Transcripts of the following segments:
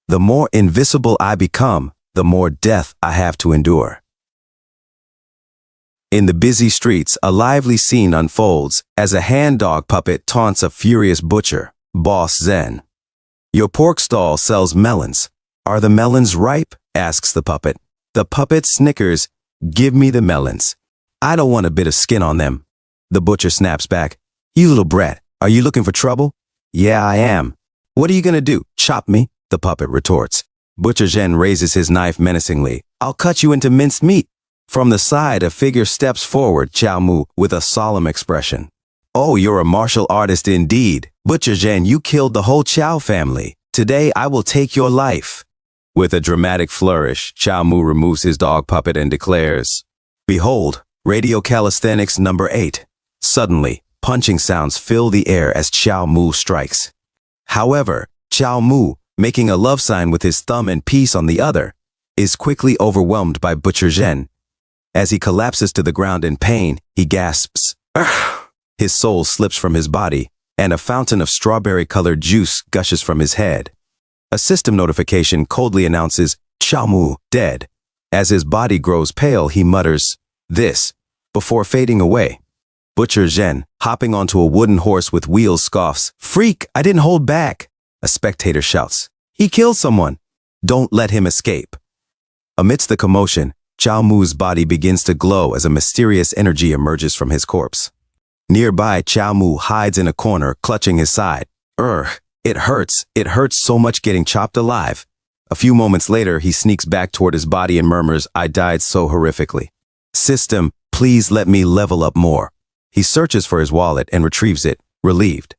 The more invisible I become, the more death I have to endure. In the busy streets, a lively scene unfolds as a hand-dog puppet taunts a furious butcher, Boss Zen. Your pork stall sells melons. Are the melons ripe? Asks the puppet. The puppet snickers. Give me the melons. I don't want a bit of skin on them. The butcher snaps back. You little brat, are you looking for trouble? Yeah, I am. What are you gonna do? Chop me? The puppet retorts. Butcher Zen raises his knife menacingly. I'll cut you into minced meat. From the side, a figure steps forward, Chow Mu, with a solemn expression. Oh, you're a martial artist indeed. Butcher Zen, you killed the whole Chow family. Today, I will take your life. With a dramatic flourish, Chow Mu removes his dog puppet and declares, Behold, Radio Calisthenics number 8. Suddenly, punching sounds fill the air as Chow Mu strikes. However, Chow Mu, making a love sign with his thumb and peace on the other, is quickly overwhelmed by Butcher Zen. As he collapses to the ground in pain, he gasps. Urgh! His soul slips from his body, and a fountain of strawberry-colored juice gushes from his head. A system notification coldly announces, Chow Mu, dead. As his body grows pale, he mutters, this, before fading away. Butcher Zen, hopping onto a wooden horse with wheels, scoffs, Freak, I didn't hold back. A spectator shouts, He killed someone. Don't let him escape. Amidst the commotion, Chow Mu's body begins to glow as a mysterious energy emerges from his corpse. Nearby, Chow Mu hides in a corner, clutching his side. It hurts so much getting chopped alive. A few moments later, he sneaks back toward his body and murmurs, I died so horrifically. System, please let me level up more. He searches for his wallet and retrieves it, relieved.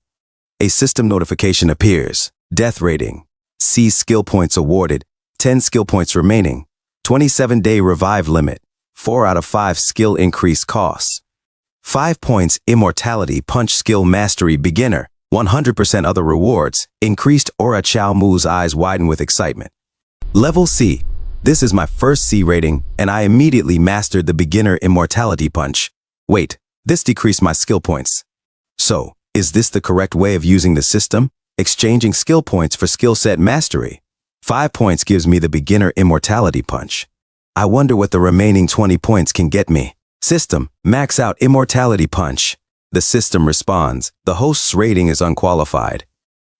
A system notification appears. Death rating. See skill points awarded. 10 skill points remaining. 27-day revive limit. 4 out of 5 skill increase costs. 5 points immortality punch skill mastery beginner. 100% other rewards. Increased aura. Chow Mu's eyes widen with excitement. Level C. This is my first C rating, and I immediately mastered the beginner immortality punch. Wait, this decreased my skill points. So, is this the correct way of using the system? Exchanging skill points for skill set mastery. 5 points gives me the beginner immortality punch. I wonder what the remaining 20 points can get me. System, max out immortality punch. The system responds, the host's rating is unqualified.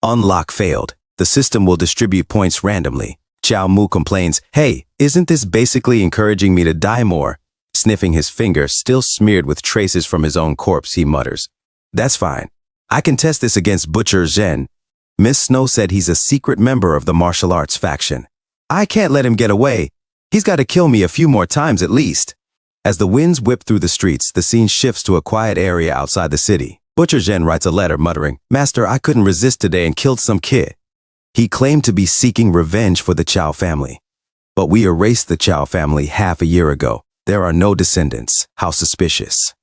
Unlock failed. The system will distribute points randomly. Chow Mu complains, hey, isn't this basically encouraging me to die more? Sniffing his finger, still smeared with traces from his own corpse, he mutters. That's fine. I can test this against Butcher Zen. Miss Snow said he's a secret member of the martial arts faction. I can't let him get away. He's got to kill me a few more times at least. As the winds whip through the streets, the scene shifts to a quiet area outside the city. Butcher Zen writes a letter muttering, Master, I couldn't resist today and killed some kid. He claimed to be seeking revenge for the Chow family. But we erased the Chow family half a year ago. There are no descendants. How suspicious.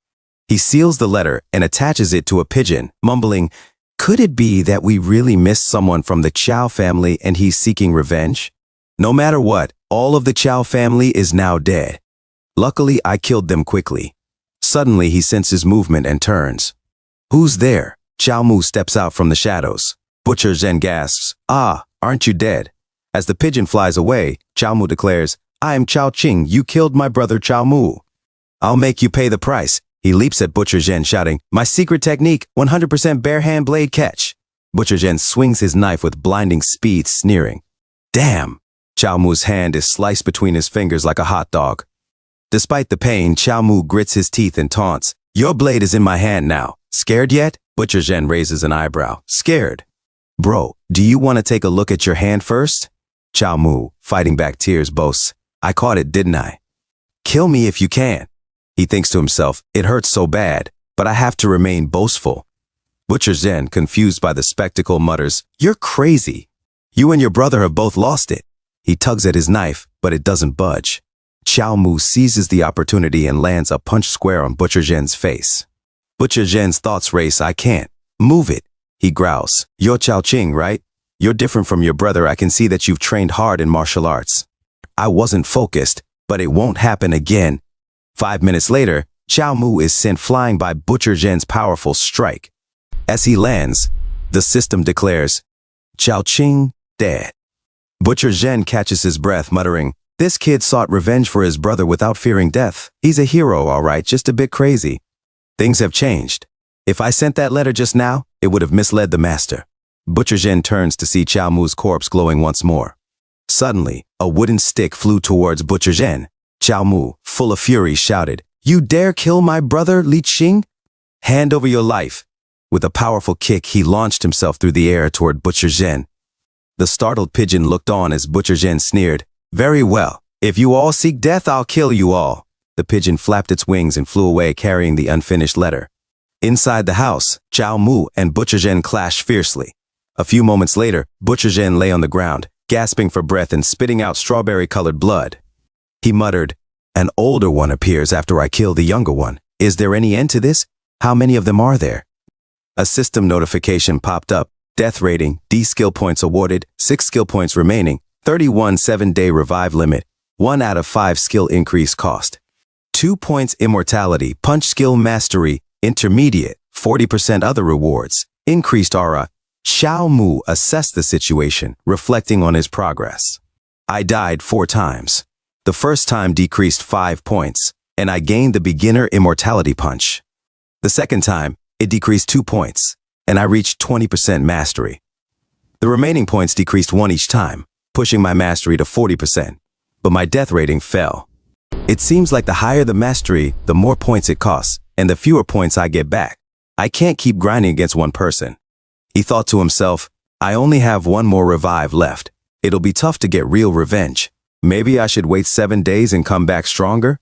He seals the letter and attaches it to a pigeon, mumbling, could it be that we really missed someone from the Chow family and he's seeking revenge? No matter what, all of the Chow family is now dead. Luckily, I killed them quickly. Suddenly, he senses movement and turns. Who's there? Chow Mu steps out from the shadows. Butcher Zen gasps, aren't you dead? As the pigeon flies away, Chow Mu declares, I am Chow Ching, you killed my brother Chow Mu. I'll make you pay the price. He leaps at Butcher Zen, shouting, my secret technique, 100% bare hand blade catch. Butcher Zen swings his knife with blinding speed, sneering. Damn! Chow Mu's hand is sliced between his fingers like a hot dog. Despite the pain, Chow Mu grits his teeth and taunts, your blade is in my hand now. Scared yet? Butcher Zen raises an eyebrow. Scared. Bro, do you want to take a look at your hand first? Chow Mu, fighting back tears, boasts, I caught it, didn't I? Kill me if you can. He thinks to himself, it hurts so bad, but I have to remain boastful. Butcher Zen, confused by the spectacle, mutters, you're crazy. You and your brother have both lost it. He tugs at his knife, but it doesn't budge. Chow Mu seizes the opportunity and lands a punch square on Butcher Zen's face. Butcher Zen's thoughts race, I can't. Move it. He growls, you're Chow Ching, right? You're different from your brother. I can see that you've trained hard in martial arts. I wasn't focused, but it won't happen again. 5 minutes later, Chow Mu is sent flying by Butcher Zen's powerful strike. As he lands, the system declares, Chow Ching, dead. Butcher Zhen catches his breath, muttering, "This kid sought revenge for his brother without fearing death. He's a hero, all right, just a bit crazy. Things have changed. If I sent that letter just now, it would have misled the master." Butcher Zhen turns to see Chao Mu's corpse glowing once more. Suddenly, a wooden stick flew towards Butcher Zhen. Chao Mu, full of fury, shouted, "You dare kill my brother, Li Qing? Hand over your life." With a powerful kick, he launched himself through the air toward Butcher Zhen. The startled pigeon looked on as Butcher Zhen sneered, "Very well. If you all seek death, I'll kill you all." The pigeon flapped its wings and flew away carrying the unfinished letter. Inside the house, Chao Mu and Butcher Zhen clashed fiercely. A few moments later, Butcher Zhen lay on the ground, gasping for breath and spitting out strawberry-colored blood. He muttered, "An older one appears after I kill the younger one. Is there any end to this? How many of them are there?" A system notification popped up. Death rating, D skill points awarded, 6 skill points remaining, 31 7-day revive limit, 1 out of 5 skill increase cost. 2 points immortality, punch skill mastery, intermediate, 40% other rewards, increased aura. Chao Mu assessed the situation, reflecting on his progress. "I died 4 times. The first time decreased 5 points, and I gained the beginner immortality punch. The second time, it decreased 2 points, and I reached 20% mastery. The remaining points decreased 1 each time, pushing my mastery to 40%, but my death rating fell. It seems like the higher the mastery, the more points it costs, and the fewer points I get back. I can't keep grinding against one person." He thought to himself, "I only have 1 more revive left. It'll be tough to get real revenge. Maybe I should wait 7 days and come back stronger?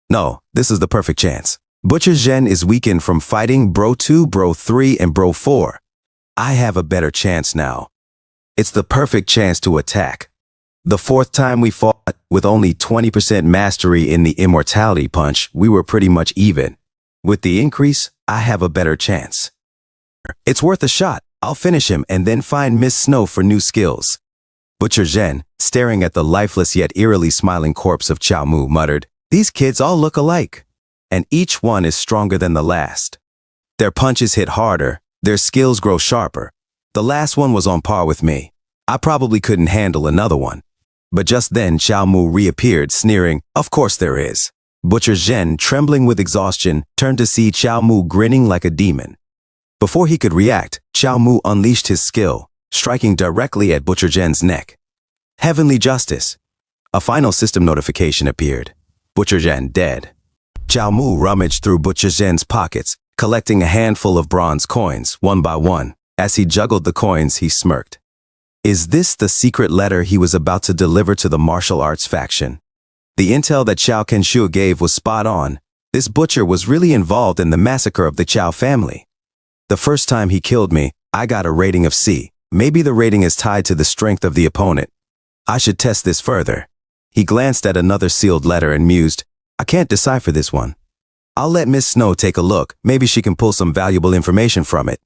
No, this is the perfect chance. Butcher Zhen is weakened from fighting Bro 2, Bro 3, and Bro 4. I have a better chance now. It's the perfect chance to attack." The 4th time we fought, with only 20% mastery in the immortality punch, we were pretty much even. With the increase, I have a better chance. It's worth a shot. I'll finish him and then find Miss Snow for new skills. Butcher Zhen, staring at the lifeless yet eerily smiling corpse of Chao Mu, muttered, "These kids all look alike, and each one is stronger than the last. Their punches hit harder, their skills grow sharper. The last one was on par with me. I probably couldn't handle another one." But just then Chao Mu reappeared, sneering, "Of course there is." Butcher Zhen, trembling with exhaustion, turned to see Chao Mu grinning like a demon. Before he could react, Chao Mu unleashed his skill, striking directly at Butcher Zhen's neck. Heavenly justice. A final system notification appeared. Butcher Zhen dead. Chao Mu rummaged through Butcher Zhen's pockets, collecting a handful of bronze coins, one by one. As he juggled the coins, he smirked. Is this the secret letter he was about to deliver to the martial arts faction? The intel that Chao Kenshu gave was spot on. This butcher was really involved in the massacre of the Chao family. The first time he killed me, I got a rating of C. Maybe the rating is tied to the strength of the opponent. I should test this further. He glanced at another sealed letter and mused, I can't decipher this one. I'll let Miss Snow take a look. Maybe she can pull some valuable information from it.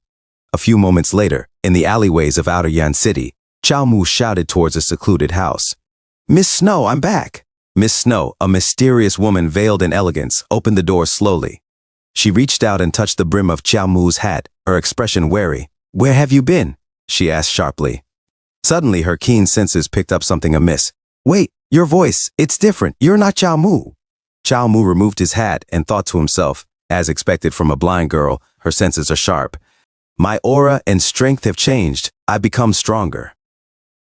A few moments later, in the alleyways of Outer Yan City, Chao Mu shouted towards a secluded house. Miss Snow, I'm back. Miss Snow, a mysterious woman veiled in elegance, opened the door slowly. She reached out and touched the brim of Chao Mu's hat, her expression wary. Where have you been? She asked sharply. Suddenly, her keen senses picked up something amiss. Wait, your voice, it's different. You're not Chao Mu. Chao Mu removed his hat and thought to himself, as expected from a blind girl, her senses are sharp. My aura and strength have changed. I've become stronger.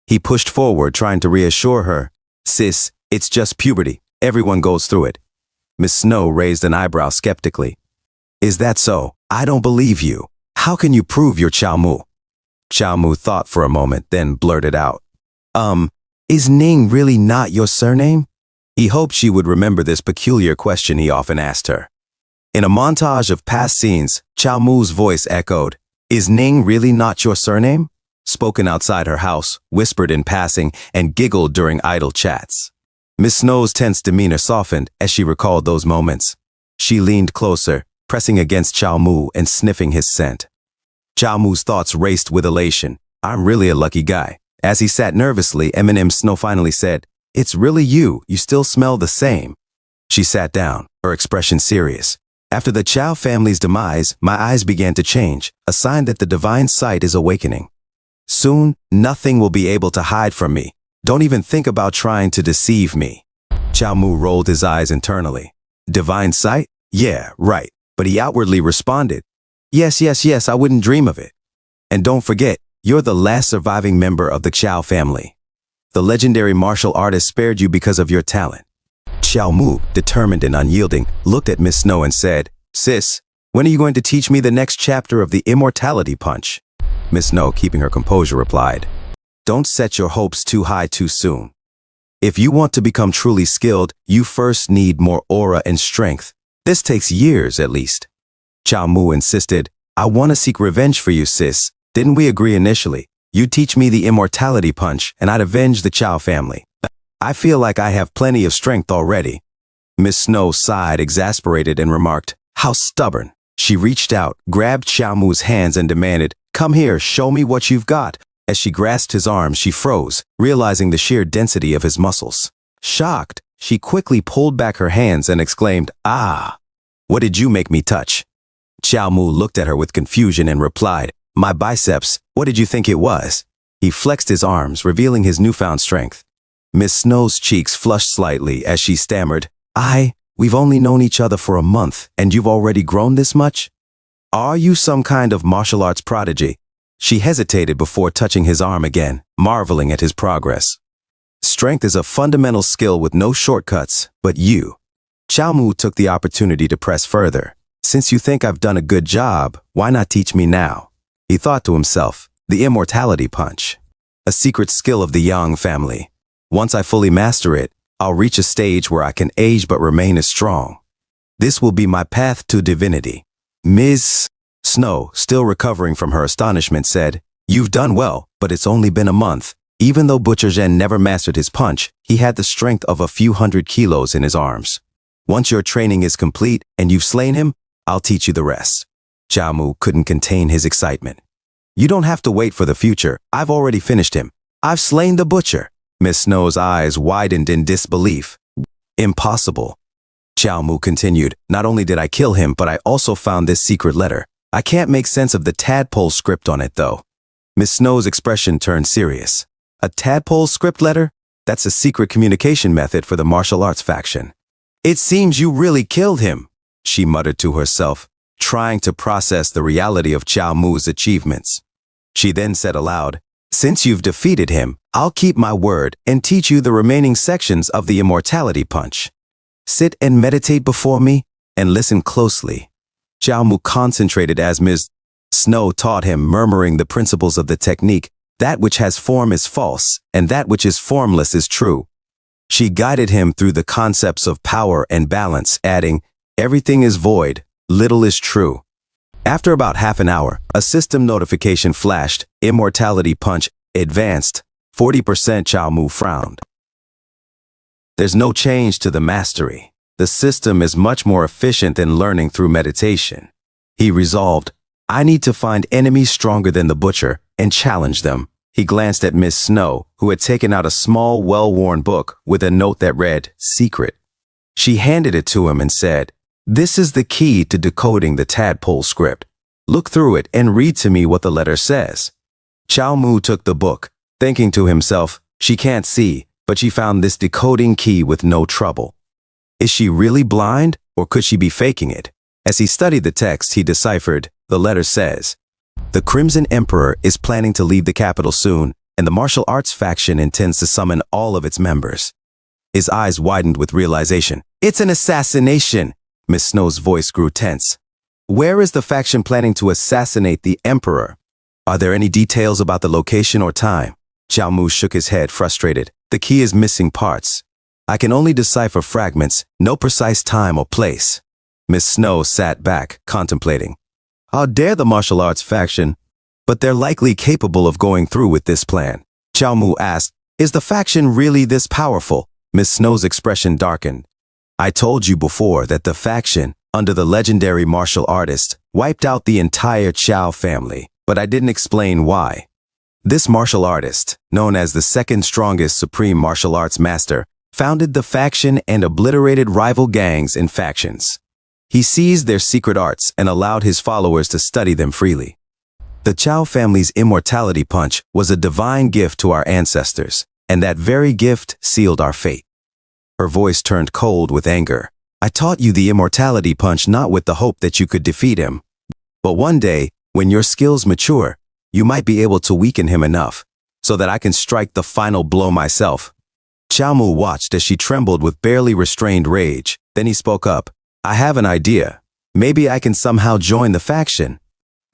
He pushed forward, trying to reassure her. Sis, it's just puberty. Everyone goes through it. Miss Snow raised an eyebrow skeptically. Is that so? I don't believe you. How can you prove you're Chao Mu? Chao Mu thought for a moment, then blurted out. Is Ning really not your surname? He hoped she would remember this peculiar question he often asked her. In a montage of past scenes, Chao Mu's voice echoed, Is Ning really not your surname? Spoken outside her house, whispered in passing, and giggled during idle chats. Miss Snow's tense demeanor softened as she recalled those moments. She leaned closer, pressing against Chao Mu and sniffing his scent. Chao Mu's thoughts raced with elation. I'm really a lucky guy. As he sat nervously, Eminem Snow finally said, It's really you. You still smell the same. She sat down, her expression serious. After the Chao family's demise, my eyes began to change, a sign that the divine sight is awakening. Soon, nothing will be able to hide from me. Don't even think about trying to deceive me. Chao Mu rolled his eyes internally. Divine sight? Yeah, right. But he outwardly responded, yes, yes, yes, I wouldn't dream of it. And don't forget, you're the last surviving member of the Chao family. The legendary martial artist spared you because of your talent. Chao Mu, determined and unyielding, looked at Miss Snow and said, Sis, when are you going to teach me the next chapter of the immortality punch? Miss Snow, keeping her composure, replied, Don't set your hopes too high too soon. If you want to become truly skilled, you first need more aura and strength. This takes years at least. Chao Mu insisted, I want to seek revenge for you, sis. Didn't we agree initially? You'd teach me the immortality punch and I'd avenge the Chao family. I feel like I have plenty of strength already. Miss Snow sighed, exasperated, and remarked, How stubborn. She reached out, grabbed Chao Mu's hands and demanded, Come here, show me what you've got. As she grasped his arm, she froze, realizing the sheer density of his muscles. Shocked, she quickly pulled back her hands and exclaimed, Ah! What did you make me touch? Chao Mu looked at her with confusion and replied, My biceps, what did you think it was? He flexed his arms, revealing his newfound strength. Miss Snow's cheeks flushed slightly as she stammered, We've only known each other for a month, and you've already grown this much? Are you some kind of martial arts prodigy? She hesitated before touching his arm again, marveling at his progress. Strength is a fundamental skill with no shortcuts, but you. Chao Mu took the opportunity to press further. Since you think I've done a good job, why not teach me now? He thought to himself, the immortality punch. A secret skill of the Yang family. Once I fully master it, I'll reach a stage where I can age but remain as strong. This will be my path to divinity. Ms. Snow, still recovering from her astonishment, said, You've done well, but it's only been a month. Even though Butcher Zhen never mastered his punch, he had the strength of a few hundred kilos in his arms. Once your training is complete and you've slain him, I'll teach you the rest. Chao Mu couldn't contain his excitement. You don't have to wait for the future. I've already finished him. I've slain the butcher. Miss Snow's eyes widened in disbelief. Impossible. Chao Mu continued, Not only did I kill him, but I also found this secret letter. I can't make sense of the tadpole script on it, though. Miss Snow's expression turned serious. A tadpole script letter? That's a secret communication method for the martial arts faction. It seems you really killed him, she muttered to herself, trying to process the reality of Chao Mu's achievements. She then said aloud, Since you've defeated him, I'll keep my word and teach you the remaining sections of the immortality punch. Sit and meditate before me and listen closely. Chao Mu concentrated as Ms. Snow taught him, murmuring the principles of the technique. That which has form is false, and that which is formless is true. She guided him through the concepts of power and balance, adding, Everything is void, little is true. After about half an hour, a system notification flashed, Immortality Punch, advanced, 40%. Chao Mu frowned. There's no change to the mastery. The system is much more efficient than learning through meditation. He resolved, I need to find enemies stronger than the butcher and challenge them. He glanced at Miss Snow, who had taken out a small, well-worn book with a note that read, Secret. She handed it to him and said, This is the key to decoding the tadpole script. Look through it and read to me what the letter says. Chao Mu took the book, thinking to himself, She can't see, but she found this decoding key with no trouble. Is she really blind, or could she be faking it? As he studied the text, he deciphered, the letter says, The Crimson Emperor is planning to leave the capital soon, and the martial arts faction intends to summon all of its members. His eyes widened with realization. It's an assassination! Miss Snow's voice grew tense. Where is the faction planning to assassinate the Emperor? Are there any details about the location or time? Chao Mu shook his head, frustrated. The key is missing parts. I can only decipher fragments, no precise time or place. Miss Snow sat back, contemplating. How dare the martial arts faction? But they're likely capable of going through with this plan. Chao Mu asked, Is the faction really this powerful? Miss Snow's expression darkened. I told you before that the faction, under the legendary martial artist, wiped out the entire Chao family, but I didn't explain why. This martial artist, known as the second strongest supreme martial arts master, founded the faction and obliterated rival gangs and factions. He seized their secret arts and allowed his followers to study them freely. The Chao family's immortality punch was a divine gift to our ancestors, and that very gift sealed our fate. Her voice turned cold with anger. I taught you the immortality punch not with the hope that you could defeat him. But one day, when your skills mature, you might be able to weaken him enough so that I can strike the final blow myself. Xiaomu watched as she trembled with barely restrained rage. Then he spoke up. I have an idea. Maybe I can somehow join the faction.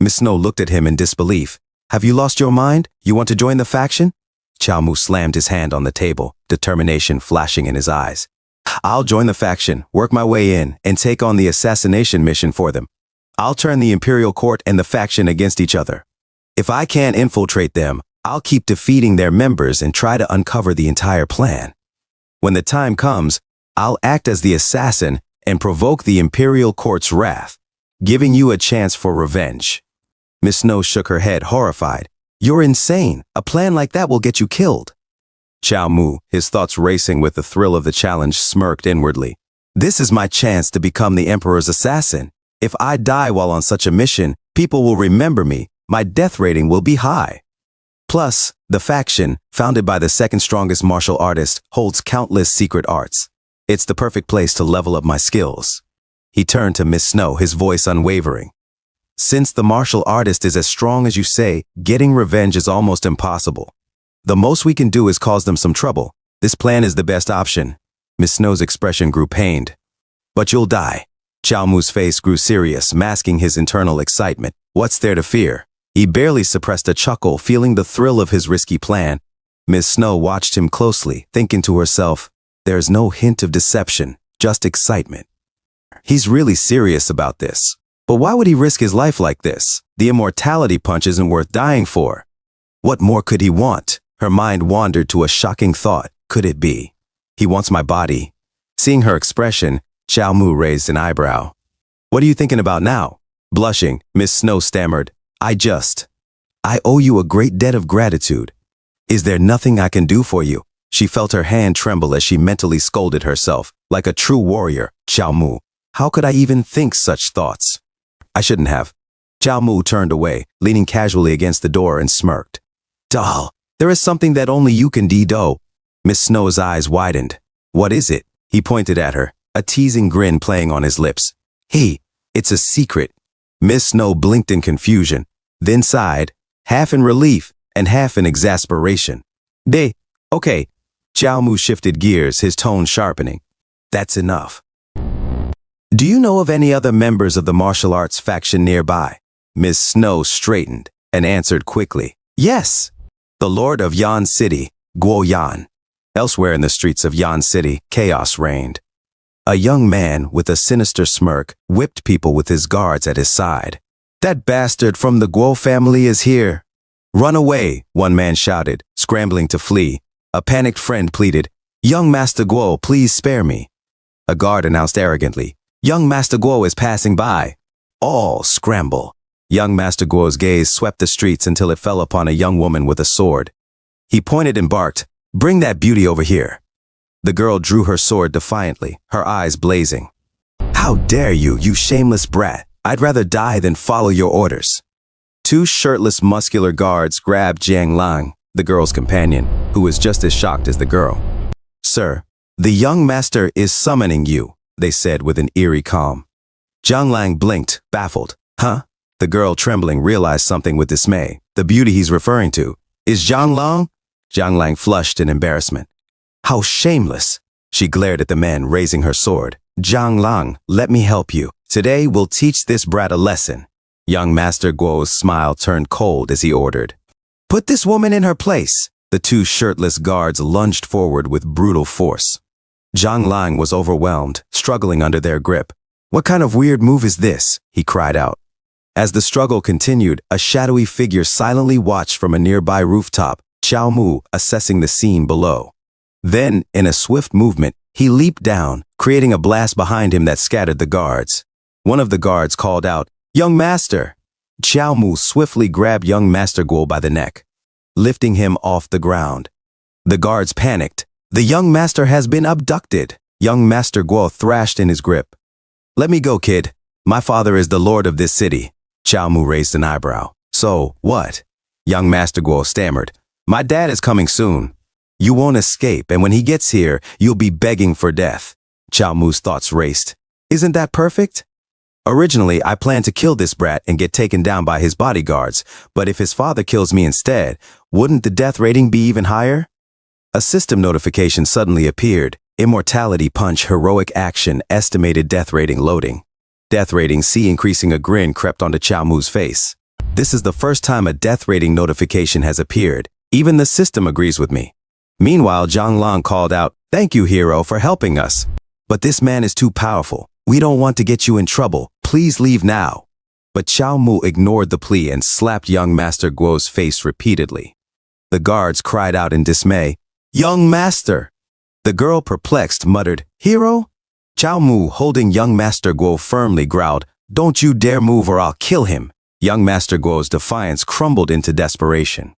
Miss Snow looked at him in disbelief. Have you lost your mind? You want to join the faction? Xiaomu slammed his hand on the table, determination flashing in his eyes. I'll join the faction, work my way in, and take on the assassination mission for them. I'll turn the Imperial Court and the faction against each other. If I can't infiltrate them, I'll keep defeating their members and try to uncover the entire plan. When the time comes, I'll act as the assassin and provoke the Imperial Court's wrath, giving you a chance for revenge. Miss Snow shook her head, horrified. You're insane. A plan like that will get you killed. Xiaomu, his thoughts racing with the thrill of the challenge, smirked inwardly. This is my chance to become the Emperor's assassin. If I die while on such a mission, people will remember me. My death rating will be high. Plus, the faction, founded by the second strongest martial artist, holds countless secret arts. It's the perfect place to level up my skills. He turned to Miss Snow, his voice unwavering. Since the martial artist is as strong as you say, getting revenge is almost impossible. The most we can do is cause them some trouble. This plan is the best option. Miss Snow's expression grew pained. But you'll die. Xiaomu's face grew serious, masking his internal excitement. What's there to fear? He barely suppressed a chuckle, feeling the thrill of his risky plan. Miss Snow watched him closely, thinking to herself, there's no hint of deception, just excitement. He's really serious about this. But why would he risk his life like this? The immortality punch isn't worth dying for. What more could he want? Her mind wandered to a shocking thought. Could it be? He wants my body. Seeing her expression, Xiaomu raised an eyebrow. What are you thinking about now? Blushing, Miss Snow stammered. I owe you a great debt of gratitude. Is there nothing I can do for you? She felt her hand tremble as she mentally scolded herself. Like a true warrior, Xiaomu, how could I even think such thoughts? I shouldn't have. Xiaomu turned away, leaning casually against the door and smirked. Doll, there is something that only you can do. Miss Snow's eyes widened. What is it? He pointed at her, a teasing grin playing on his lips. Hey, it's a secret. Miss Snow blinked in confusion, then sighed, half in relief and half in exasperation. Okay. Xiaomu shifted gears, his tone sharpening. That's enough. Do you know of any other members of the martial arts faction nearby? Miss Snow straightened and answered quickly. Yes, the Lord of Yan City, Guo Yan. Elsewhere in the streets of Yan City, chaos reigned. A young man with a sinister smirk whipped people with his guards at his side. That bastard from the Guo family is here. Run away, one man shouted, scrambling to flee. A panicked friend pleaded, Young Master Guo, please spare me. A guard announced arrogantly, Young Master Guo is passing by. All scramble. Young Master Guo's gaze swept the streets until it fell upon a young woman with a sword. He pointed and barked, Bring that beauty over here. The girl drew her sword defiantly, her eyes blazing. How dare you, you shameless brat. I'd rather die than follow your orders. Two shirtless, muscular guards grabbed Jiang Lang, the girl's companion, who was just as shocked as the girl. Sir, the young master is summoning you, they said with an eerie calm. Jiang Lang blinked, baffled. Huh? The girl, trembling, realized something with dismay. The beauty he's referring to. Is Jiang Lang? Jiang Lang flushed in embarrassment. How shameless! She glared at the man, raising her sword. Jiang Lang, let me help you. Today we'll teach this brat a lesson. Young Master Guo's smile turned cold as he ordered. Put this woman in her place. The two shirtless guards lunged forward with brutal force. Jiang Lang was overwhelmed, struggling under their grip. What kind of weird move is this? He cried out. As the struggle continued, a shadowy figure silently watched from a nearby rooftop, Xiaomu assessing the scene below. Then, in a swift movement, he leaped down, creating a blast behind him that scattered the guards. One of the guards called out, Young Master! Xiaomu swiftly grabbed young Master Guo by the neck, lifting him off the ground. The guards panicked. The young master has been abducted. Young Master Guo thrashed in his grip. Let me go, kid. My father is the lord of this city. Xiaomu raised an eyebrow. So, what? Young Master Guo stammered. My dad is coming soon. You won't escape, and when he gets here, you'll be begging for death. Chow Mu's thoughts raced. Isn't that perfect? Originally, I planned to kill this brat and get taken down by his bodyguards, but if his father kills me instead, wouldn't the death rating be even higher? A system notification suddenly appeared. Immortality punch, heroic action, estimated death rating loading. Death rating C increasing. A grin crept onto Chow Mu's face. This is the first time a death rating notification has appeared. Even the system agrees with me. Meanwhile, Zhang Lang called out, "Thank you, hero, for helping us. But this man is too powerful. We don't want to get you in trouble. Please leave now." But Chow Mu ignored the plea and slapped young Master Guo's face repeatedly. The guards cried out in dismay, "Young Master!" The girl, perplexed, muttered, "Hero?" Chow Mu, holding young Master Guo firmly, growled, "Don't you dare move or I'll kill him." Young Master Guo's defiance crumbled into desperation.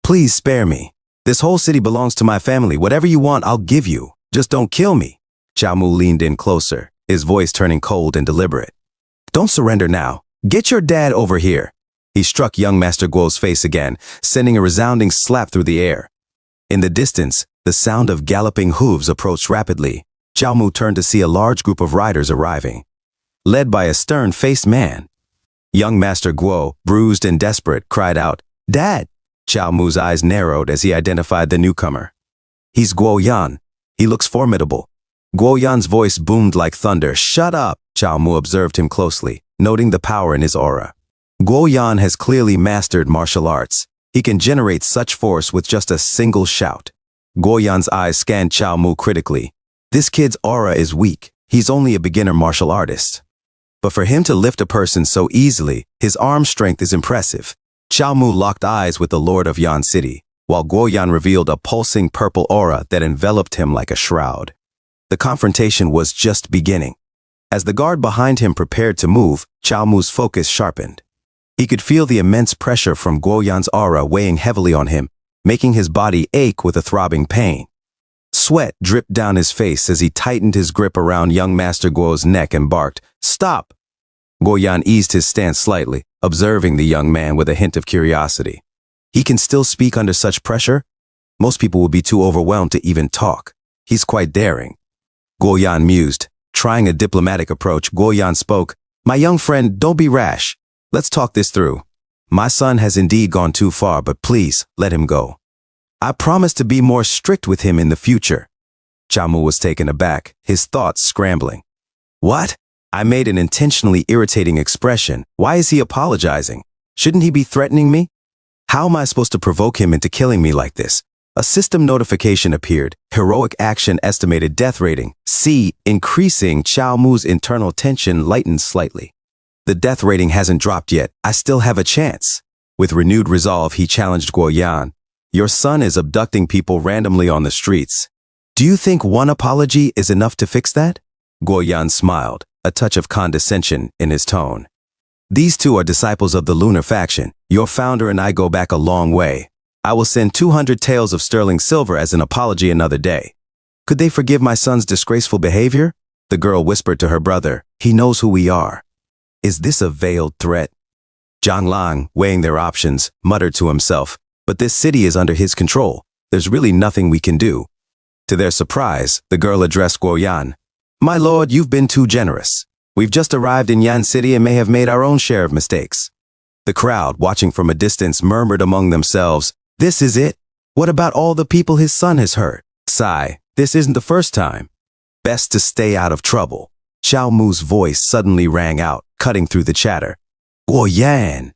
"Please spare me. This whole city belongs to my family. Whatever you want, I'll give you. Just don't kill me." Chow Mu leaned in closer, his voice turning cold and deliberate. "Don't surrender now. Get your dad over here." He struck young Master Guo's face again, sending a resounding slap through the air. In the distance, the sound of galloping hooves approached rapidly. Chow Mu turned to see a large group of riders arriving, led by a stern-faced man. Young Master Guo, bruised and desperate, cried out, "Dad!" Chow Mu's eyes narrowed as he identified the newcomer. "He's Guo Yan. He looks formidable." Guo Yan's voice boomed like thunder. "Shut up!" Chow Mu observed him closely, noting the power in his aura. Guo Yan has clearly mastered martial arts. He can generate such force with just a single shout. Guo Yan's eyes scanned Chow Mu critically. This kid's aura is weak. He's only a beginner martial artist. But for him to lift a person so easily, his arm strength is impressive. Chow Mu locked eyes with the Lord of Yan City, while Guo Yan revealed a pulsing purple aura that enveloped him like a shroud. The confrontation was just beginning. As the guard behind him prepared to move, Chow Mu's focus sharpened. He could feel the immense pressure from Guo Yan's aura weighing heavily on him, making his body ache with a throbbing pain. Sweat dripped down his face as he tightened his grip around young Master Guo's neck and barked, "Stop!" Guo Yan eased his stance slightly, observing the young man with a hint of curiosity. He can still speak under such pressure? Most people would be too overwhelmed to even talk. He's quite daring. Guo Yan mused. Trying a diplomatic approach, Guo Yan spoke, "My young friend, don't be rash. Let's talk this through. My son has indeed gone too far, but please, let him go. I promise to be more strict with him in the future." Chow Mu was taken aback, his thoughts scrambling. "What?" I made an intentionally irritating expression. Why is he apologizing? Shouldn't he be threatening me? How am I supposed to provoke him into killing me like this? A system notification appeared. Heroic action estimated death rating C increasing. Chow Mu's internal tension lightened slightly. The death rating hasn't dropped yet. I still have a chance. With renewed resolve, he challenged Guo Yan. "Your son is abducting people randomly on the streets. Do you think one apology is enough to fix that?" Guo Yan smiled, a touch of condescension in his tone. "These two are disciples of the lunar faction. Your founder and I go back a long way. I will send 200 taels of sterling silver as an apology another day. Could they forgive my son's disgraceful behavior?" The girl whispered to her brother, "He knows who we are." Is this a veiled threat? Zhang Lang, weighing their options, muttered to himself, "But this city is under his control. There's really nothing we can do." To their surprise, the girl addressed Guo Yan. "My lord, you've been too generous. We've just arrived in Yan City and may have made our own share of mistakes." The crowd, watching from a distance, murmured among themselves, "This is it? What about all the people his son has hurt?" Sigh, this isn't the first time. Best to stay out of trouble. Chow Mu's voice suddenly rang out, cutting through the chatter. "Guo Yan,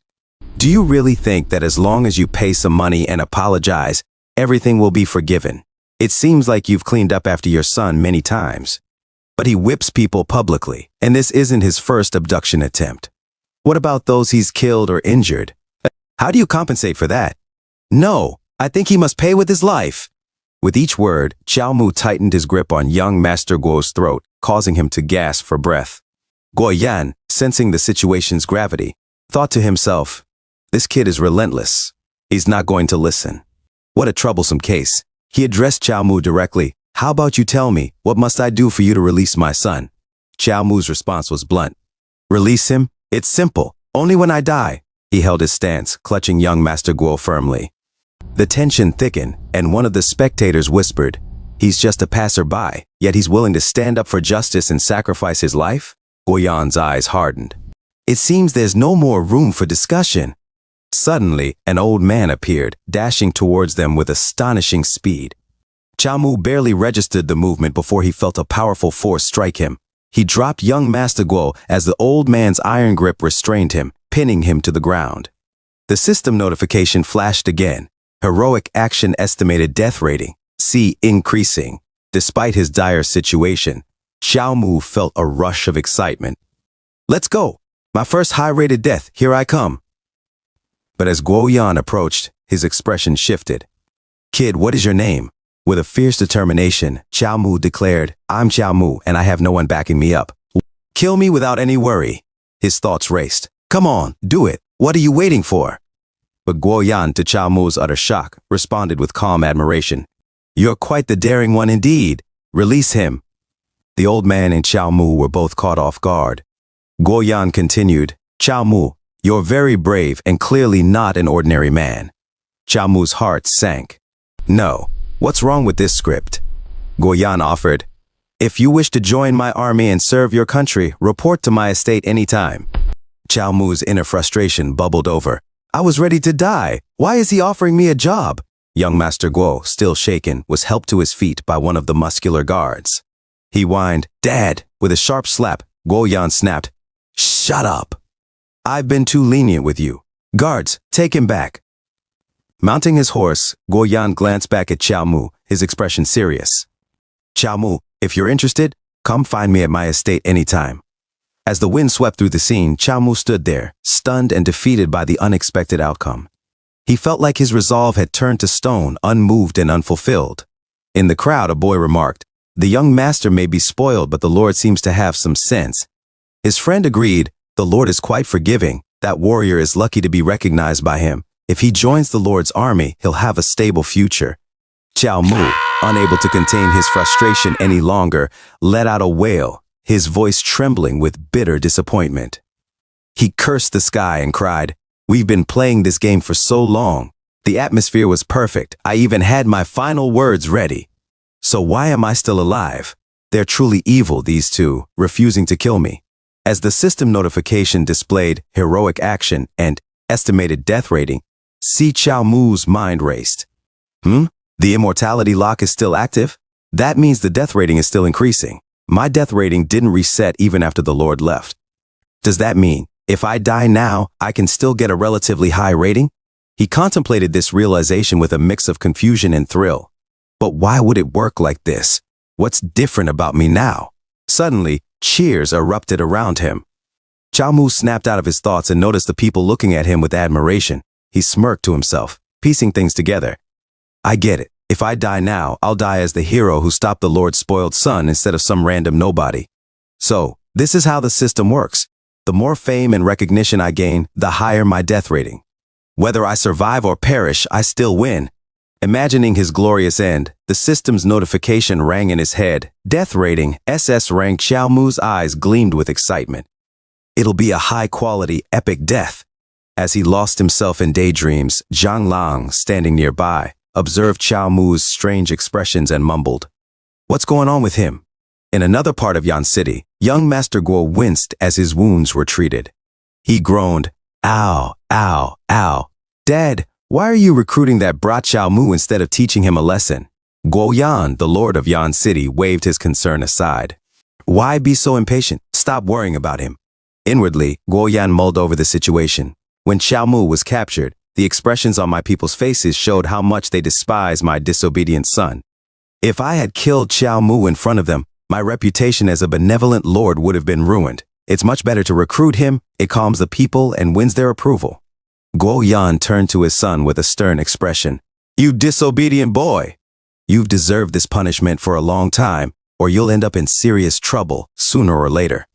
do you really think that as long as you pay some money and apologize, everything will be forgiven? It seems like you've cleaned up after your son many times. But he whips people publicly, and this isn't his first abduction attempt. What about those he's killed or injured? How do you compensate for that?" "No, I think he must pay with his life." With each word, Chow Mu tightened his grip on young Master Guo's throat, causing him to gasp for breath. Guo Yan, sensing the situation's gravity, thought to himself, "This kid is relentless. He's not going to listen." What a troublesome case. He addressed Chow Mu directly. "How about you tell me, what must I do for you to release my son?" Chow Mu's response was blunt. "Release him? It's simple. Only when I die." He held his stance, clutching young Master Guo firmly. The tension thickened, and one of the spectators whispered, "He's just a passerby, yet he's willing to stand up for justice and sacrifice his life?" Guoyan's eyes hardened. It seems there's no more room for discussion. Suddenly, an old man appeared, dashing towards them with astonishing speed. Chao Mu barely registered the movement before he felt a powerful force strike him. He dropped young Master Guo as the old man's iron grip restrained him, pinning him to the ground. The system notification flashed again. Heroic action estimated death rating, C increasing. Despite his dire situation, Chao Mu felt a rush of excitement. "Let's go! My first high-rated death, here I come!" But as Guoyan approached, his expression shifted. "Kid, what is your name?" With a fierce determination, Chao Mu declared, "I'm Chao Mu, and I have no one backing me up. Kill me without any worry." His thoughts raced. "Come on, do it. What are you waiting for?" But Guoyan, to Chao Mu's utter shock, responded with calm admiration. "You're quite the daring one indeed. Release him." The old man and Chao Mu were both caught off guard. Guoyan continued, "Chao Mu, you're very brave and clearly not an ordinary man." Chao Mu's heart sank. "No, what's wrong with this script?" Guoyan offered, "If you wish to join my army and serve your country, report to my estate anytime." Chao Mu's inner frustration bubbled over. "I was ready to die. Why is he offering me a job?" Young Master Guo, still shaken, was helped to his feet by one of the muscular guards. He whined, "Dad!" With a sharp slap, Guoyan snapped, "Shut up! I've been too lenient with you. Guards, take him back." Mounting his horse, Guoyan glanced back at Chao Mu, his expression serious. "Chao Mu, if you're interested, come find me at my estate anytime." As the wind swept through the scene, Chao Mu stood there, stunned and defeated by the unexpected outcome. He felt like his resolve had turned to stone, unmoved and unfulfilled. In the crowd, a boy remarked, "The young master may be spoiled, but the Lord seems to have some sense." His friend agreed, "The Lord is quite forgiving. That warrior is lucky to be recognized by him. If he joins the Lord's army, he'll have a stable future." Chao Mu, unable to contain his frustration any longer, let out a wail, his voice trembling with bitter disappointment. He cursed the sky and cried, "We've been playing this game for so long. The atmosphere was perfect. I even had my final words ready. So why am I still alive? They're truly evil, these two, refusing to kill me." As the system notification displayed heroic action and estimated death rating, see Chao Mu's mind raced. The immortality lock is still active? That means the death rating is still increasing. My death rating didn't reset even after the Lord left. Does that mean, if I die now, I can still get a relatively high rating? He contemplated this realization with a mix of confusion and thrill. But why would it work like this? What's different about me now? Suddenly, cheers erupted around him. Chao Mu snapped out of his thoughts and noticed the people looking at him with admiration. He smirked to himself, piecing things together. "I get it. If I die now, I'll die as the hero who stopped the Lord's spoiled son instead of some random nobody. So, this is how the system works. The more fame and recognition I gain, the higher my death rating. Whether I survive or perish, I still win." Imagining his glorious end, the system's notification rang in his head. Death rating, SS rank. Chao Mu's eyes gleamed with excitement. It'll be a high-quality, epic death. As he lost himself in daydreams, Zhang Lang, standing nearby, observed Chao Mu's strange expressions and mumbled, "What's going on with him?" In another part of Yan City, young Master Guo winced as his wounds were treated. He groaned, "Ow, ow, ow. Dad, why are you recruiting that brat Chao Mu instead of teaching him a lesson?" Guoyan, the lord of Yan City, waved his concern aside. "Why be so impatient? Stop worrying about him." Inwardly, Guoyan mulled over the situation. When Chao Mu was captured, the expressions on my people's faces showed how much they despise my disobedient son. If I had killed Chao Mu in front of them, my reputation as a benevolent lord would have been ruined. It's much better to recruit him. It calms the people and wins their approval. Guoyan turned to his son with a stern expression. "You disobedient boy! You've deserved this punishment for a long time, or you'll end up in serious trouble sooner or later.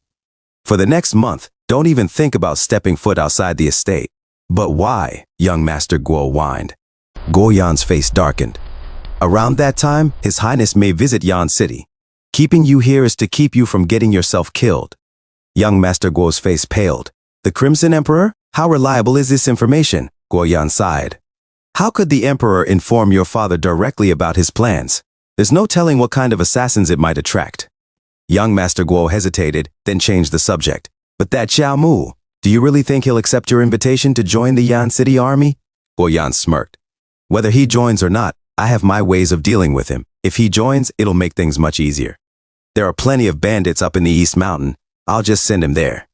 For the next month, don't even think about stepping foot outside the estate." "But why?" young Master Guo whined. Guoyan's face darkened. "Around that time, His Highness may visit Yan City. Keeping you here is to keep you from getting yourself killed." Young Master Guo's face paled. "The Crimson Emperor? How reliable is this information?" Guoyan sighed. How could the Emperor inform your father directly about his plans? There's no telling what kind of assassins it might attract. Young Master Guo hesitated, then changed the subject. But that Xiao Mu, do you really think he'll accept your invitation to join the Yan City army? Guo Yan smirked. Whether he joins or not, I have my ways of dealing with him. If he joins, it'll make things much easier. There are plenty of bandits up in the East Mountain. I'll just send him there.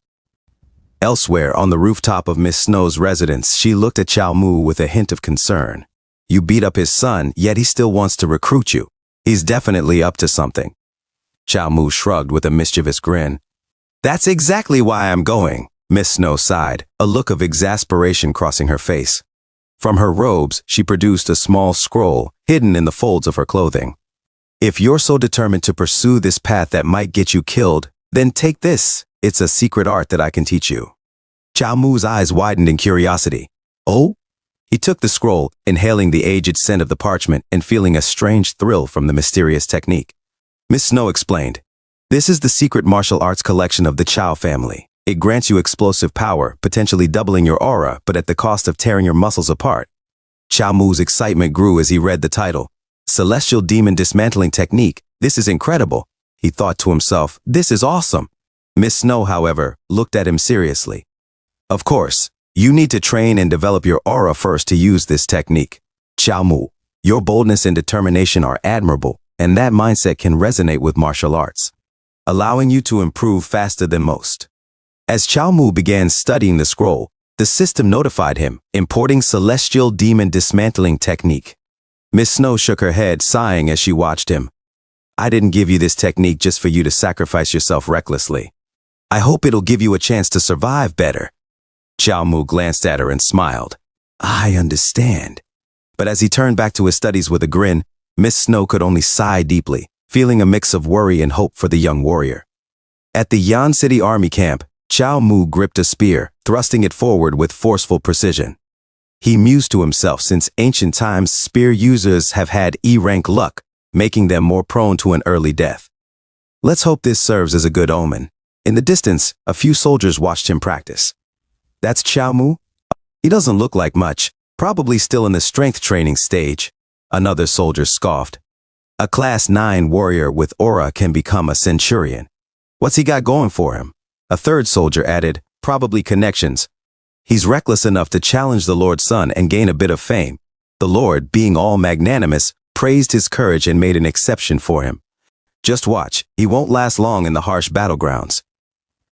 Elsewhere, on the rooftop of Miss Snow's residence, she looked at Xiao Mu with a hint of concern. You beat up his son, yet he still wants to recruit you. He's definitely up to something. Xiao Mu shrugged with a mischievous grin. That's exactly why I'm going, Miss Snow sighed, a look of exasperation crossing her face. From her robes, she produced a small scroll hidden in the folds of her clothing. If you're so determined to pursue this path that might get you killed, then take this. It's a secret art that I can teach you. Xiao Mu's eyes widened in curiosity. Oh? He took the scroll, inhaling the aged scent of the parchment and feeling a strange thrill from the mysterious technique. Miss Snow explained, this is the secret martial arts collection of the Chao family. It grants you explosive power, potentially doubling your aura, but at the cost of tearing your muscles apart. Xiao Mu's excitement grew as he read the title. Celestial Demon Dismantling Technique. This is incredible. He thought to himself, this is awesome. Miss Snow, however, looked at him seriously. Of course, you need to train and develop your aura first to use this technique. Xiao Mu, your boldness and determination are admirable, and that mindset can resonate with martial arts, allowing you to improve faster than most. As Xiao Mu began studying the scroll, the system notified him, importing Celestial Demon Dismantling Technique. Miss Snow shook her head, sighing as she watched him. I didn't give you this technique just for you to sacrifice yourself recklessly. I hope it'll give you a chance to survive better. Xiao Mu glanced at her and smiled. I understand. But as he turned back to his studies with a grin, Miss Snow could only sigh deeply, feeling a mix of worry and hope for the young warrior. At the Yan City Army camp, Xiao Mu gripped a spear, thrusting it forward with forceful precision. He mused to himself, since ancient times, spear users have had E-rank luck, making them more prone to an early death. Let's hope this serves as a good omen. In the distance, a few soldiers watched him practice. That's Xiao Mu? He doesn't look like much, probably still in the strength training stage. Another soldier scoffed. A Class 9 warrior with aura can become a centurion. What's he got going for him? A third soldier added, probably connections. He's reckless enough to challenge the Lord's son and gain a bit of fame. The Lord, being all magnanimous, praised his courage and made an exception for him. Just watch, he won't last long in the harsh battlegrounds.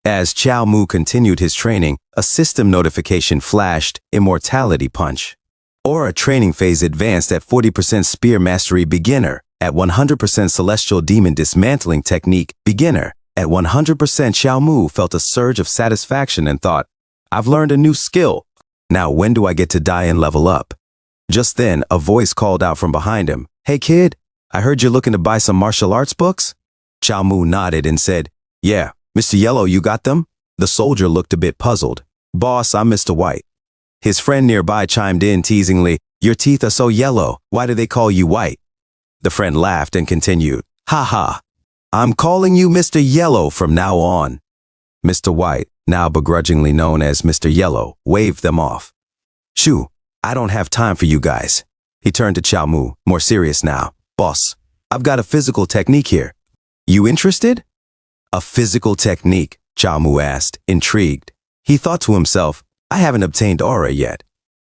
As Xiao Mu continued his training, a system notification flashed, Immortality Punch. Aura training phase advanced at 40% Spear Mastery Beginner, at 100% Celestial Demon Dismantling Technique Beginner. At 100%, Xiao Mu felt a surge of satisfaction and thought, I've learned a new skill. Now when do I get to die and level up? Just then, a voice called out from behind him. Hey kid, I heard you're looking to buy some martial arts books? Xiao Mu nodded and said, yeah, Mr. Yellow, you got them? The soldier looked a bit puzzled. Boss, I'm Mr. White. His friend nearby chimed in teasingly, your teeth are so yellow, why do they call you White? The friend laughed and continued, ha ha. I'm calling you Mr. Yellow from now on. Mr. White, now begrudgingly known as Mr. Yellow, waved them off. Shoo, I don't have time for you guys. He turned to Xiao Mu, more serious now. Boss, I've got a physical technique here. You interested? A physical technique? Xiao Mu asked, intrigued. He thought to himself, I haven't obtained aura yet.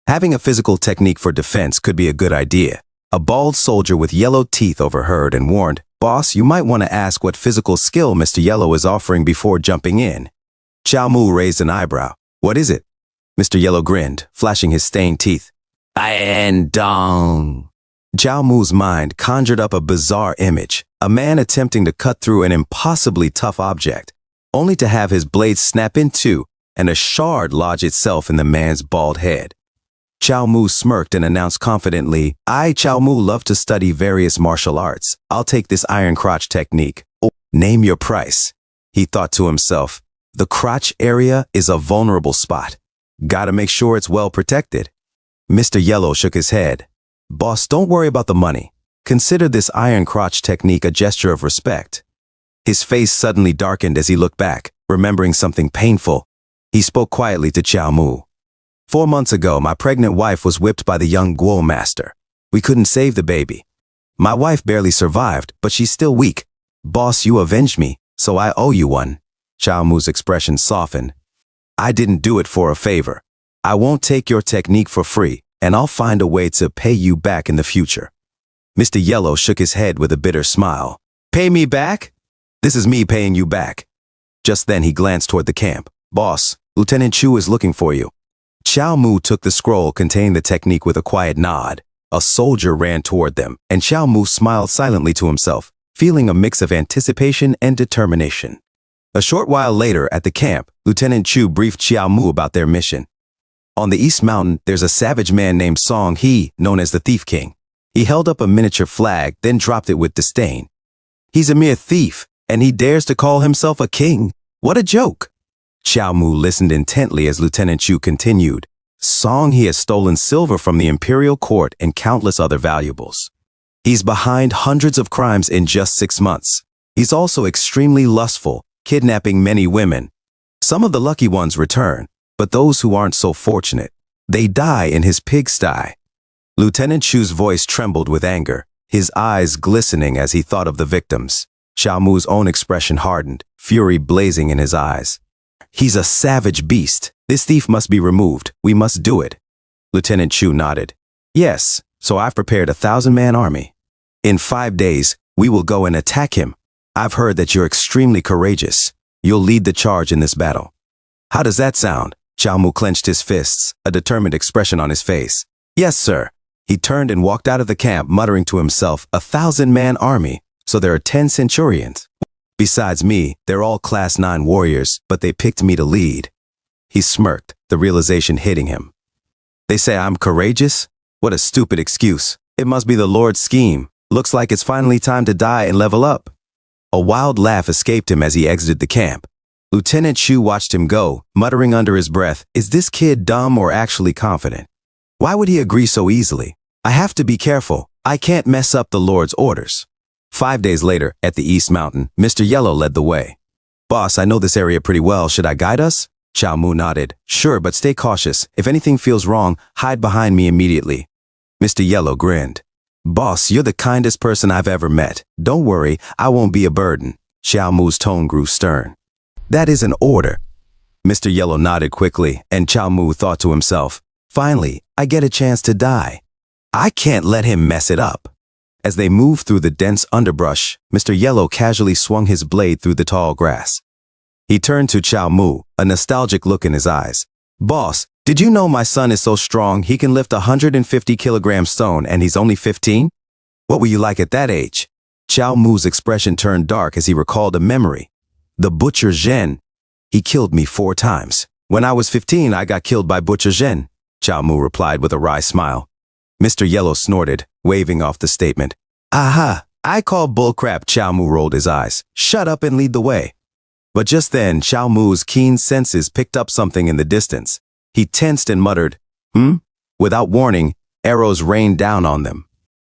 Having a physical technique for defense could be a good idea. A bald soldier with yellow teeth overheard and warned, Boss, you might want to ask what physical skill Mr. Yellow is offering before jumping in. Xiao Mu raised an eyebrow. What is it? Mr. Yellow grinned, flashing his stained teeth. Dong. Xiao Mu's mind conjured up a bizarre image, a man attempting to cut through an impossibly tough object, only to have his blade snap in two and a shard lodge itself in the man's bald head. Xiao Mu smirked and announced confidently, I, Xiao Mu, love to study various martial arts. I'll take this iron crotch technique. Oh, name your price. He thought to himself, the crotch area is a vulnerable spot. Gotta make sure it's well protected. Mr. Yellow shook his head. Boss, don't worry about the money. Consider this iron crotch technique a gesture of respect. His face suddenly darkened as he looked back, remembering something painful. He spoke quietly to Xiao Mu. 4 months ago, my pregnant wife was whipped by the young Guo master. We couldn't save the baby. My wife barely survived, but she's still weak. Boss, you avenged me, so I owe you one. Xiao Mu's expression softened. I didn't do it for a favor. I won't take your technique for free, and I'll find a way to pay you back in the future. Mr. Yellow shook his head with a bitter smile. Pay me back? This is me paying you back. Just then he glanced toward the camp. Boss, Lieutenant Chu is looking for you. Xiao Mu took the scroll containing the technique with a quiet nod. A soldier ran toward them, and Xiao Mu smiled silently to himself, feeling a mix of anticipation and determination. A short while later, at the camp, Lieutenant Chu briefed Xiao Mu about their mission. On the East Mountain, there's a savage man named Song He, known as the Thief King. He held up a miniature flag, then dropped it with disdain. He's a mere thief, and he dares to call himself a king. What a joke! Xiao Mu listened intently as Lieutenant Chu continued. Song He has stolen silver from the imperial court and countless other valuables. He's behind hundreds of crimes in just 6 months. He's also extremely lustful, kidnapping many women. Some of the lucky ones return, but those who aren't so fortunate, they die in his pigsty. Lieutenant Chu's voice trembled with anger, his eyes glistening as he thought of the victims. Xiao Mu's own expression hardened, fury blazing in his eyes. He's a savage beast. This thief must be removed. We must do it. Lieutenant Chu nodded. Yes, so I've prepared a 1,000-man army. In 5 days, we will go and attack him. I've heard that you're extremely courageous. You'll lead the charge in this battle. How does that sound? Xiao Mu clenched his fists, a determined expression on his face. Yes, sir. He turned and walked out of the camp, muttering to himself, a 1,000-man army, so there are 10 centurions. Besides me, they're all Class 9 warriors, but they picked me to lead. He smirked, the realization hitting him. They say I'm courageous? What a stupid excuse. It must be the Lord's scheme. Looks like it's finally time to die and level up. A wild laugh escaped him as he exited the camp. Lieutenant Chu watched him go, muttering under his breath, is this kid dumb or actually confident? Why would he agree so easily? I have to be careful. I can't mess up the Lord's orders. 5 days later, at the East Mountain, Mr. Yellow led the way. Boss, I know this area pretty well. Should I guide us? Xiao Mu nodded. Sure, but stay cautious. If anything feels wrong, hide behind me immediately. Mr. Yellow grinned. Boss, you're the kindest person I've ever met. Don't worry, I won't be a burden. Xiao Mu's tone grew stern. That is an order. Mr. Yellow nodded quickly, and Xiao Mu thought to himself, finally, I get a chance to die. I can't let him mess it up. As they moved through the dense underbrush, Mr. Yellow casually swung his blade through the tall grass. He turned to Xiao Mu, a nostalgic look in his eyes. Boss, did you know my son is so strong he can lift a 150-kilogram stone and he's only 15? What were you like at that age? Xiao Mu's expression turned dark as he recalled a memory. The Butcher Zhen. He killed me 4 times. When I was 15, I got killed by Butcher Zhen. Xiao Mu replied with a wry smile. Mr. Yellow snorted, waving off the statement. Aha, I call bullcrap. Xiao Mu rolled his eyes. Shut up and lead the way. But just then, Xiao Mu's keen senses picked up something in the distance. He tensed and muttered, Without warning, arrows rained down on them.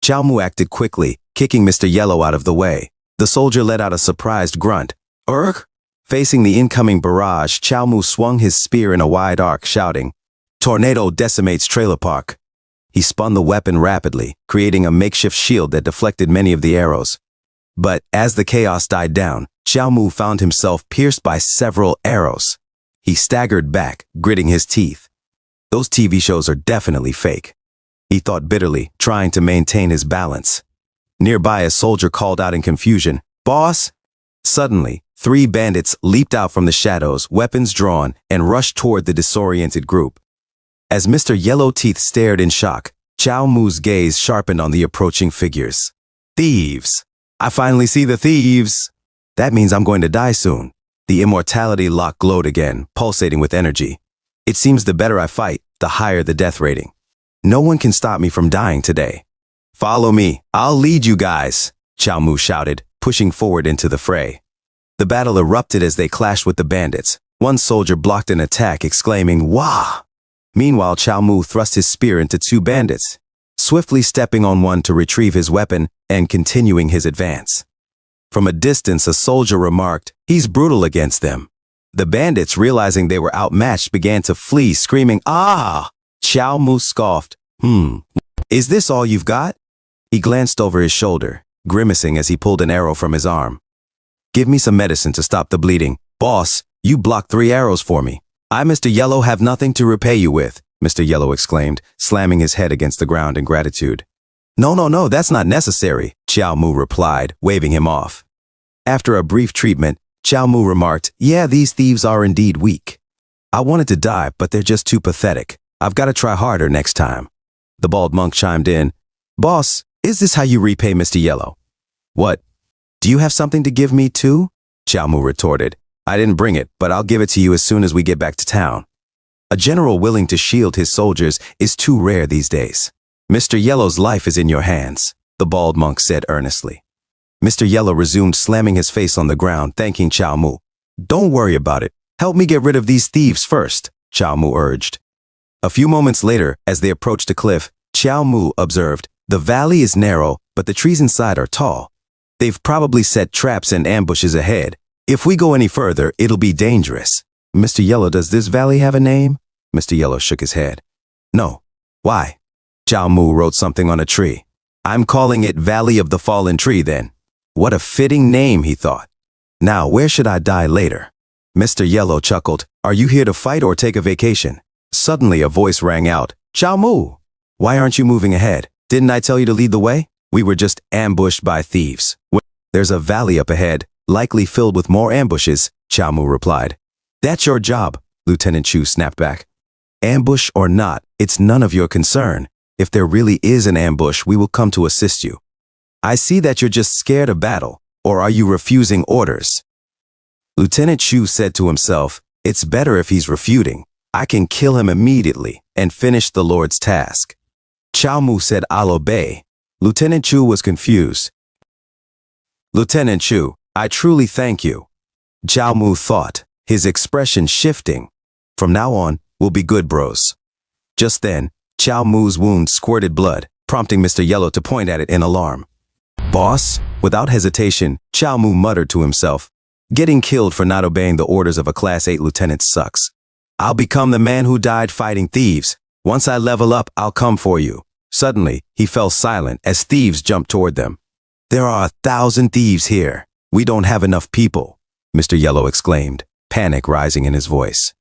Xiao Mu acted quickly, kicking Mr. Yellow out of the way. The soldier let out a surprised grunt. Urgh! Facing the incoming barrage, Xiao Mu swung his spear in a wide arc, shouting, Tornado decimates trailer park. He spun the weapon rapidly, creating a makeshift shield that deflected many of the arrows. But as the chaos died down, Xiao Mu found himself pierced by several arrows. He staggered back, gritting his teeth. Those TV shows are definitely fake. He thought bitterly, trying to maintain his balance. Nearby, a soldier called out in confusion, Boss! Suddenly, 3 bandits leaped out from the shadows, weapons drawn, and rushed toward the disoriented group. As Mr. Yellow Teeth stared in shock, Xiao Mu's gaze sharpened on the approaching figures. Thieves! I finally see the thieves! That means I'm going to die soon. The immortality lock glowed again, pulsating with energy. It seems the better I fight, the higher the death rating. No one can stop me from dying today. Follow me, I'll lead you guys, Xiao Mu shouted, pushing forward into the fray. The battle erupted as they clashed with the bandits. One soldier blocked an attack, exclaiming, Wah! Meanwhile, Xiao Mu thrust his spear into 2 bandits, swiftly stepping on one to retrieve his weapon and continuing his advance. From a distance, a soldier remarked, He's brutal against them. The bandits, realizing they were outmatched, began to flee, screaming, "Ah!" Chow Mu scoffed. Is this all you've got?" He glanced over his shoulder, grimacing as he pulled an arrow from his arm. "Give me some medicine to stop the bleeding." "Boss, you blocked 3 arrows for me. I, Mr. Yellow, have nothing to repay you with," Mr. Yellow exclaimed, slamming his head against the ground in gratitude. No, that's not necessary," Chow Mu replied, waving him off. After a brief treatment, Chow Mu remarked, "Yeah, these thieves are indeed weak. I wanted to die, but they're just too pathetic. I've got to try harder next time." The bald monk chimed in, "Boss, is this how you repay Mr. Yellow?" "What? Do you have something to give me too?" Chow Mu retorted. "I didn't bring it, but I'll give it to you as soon as we get back to town." A general willing to shield his soldiers is too rare these days. "Mr. Yellow's life is in your hands," the bald monk said earnestly. Mr. Yellow resumed, slamming his face on the ground, thanking Chow Mu. "Don't worry about it. Help me get rid of these thieves first," Chow Mu urged. A few moments later, as they approached a cliff, Chow Mu observed, "The valley is narrow, but the trees inside are tall. They've probably set traps and ambushes ahead. If we go any further, it'll be dangerous." "Mr. Yellow, does this valley have a name?" Mr. Yellow shook his head. "No. Why?" Chow Mu wrote something on a tree. "I'm calling it Valley of the Fallen Tree then." What a fitting name, he thought. "Now, where should I die later?" Mr. Yellow chuckled. "Are you here to fight or take a vacation?" Suddenly a voice rang out. "Chow Mu! Why aren't you moving ahead? Didn't I tell you to lead the way? We were just ambushed by thieves." "There's a valley up ahead, likely filled with more ambushes," Chow Mu replied. "That's your job," Lieutenant Chu snapped back. "Ambush or not, it's none of your concern. If there really is an ambush, we will come to assist you. I see that you're just scared of battle, or are you refusing orders?" Lieutenant Chu said to himself, "It's better if he's refuting. I can kill him immediately and finish the Lord's task." Chow Mu said, "I'll obey." Lieutenant Chu was confused. "Lieutenant Chu, I truly thank you." Chow Mu thought, his expression shifting. "From now on, we'll be good bros." Just then, Chow Mu's wound squirted blood, prompting Mr. Yellow to point at it in alarm. "Boss?" Without hesitation, Chow Mu muttered to himself, "Getting killed for not obeying the orders of a Class 8 lieutenant sucks. I'll become the man who died fighting thieves. Once I level up, I'll come for you." Suddenly, he fell silent as thieves jumped toward them. "There are 1,000 thieves here. We don't have enough people," Mr. Yellow exclaimed, panic rising in his voice.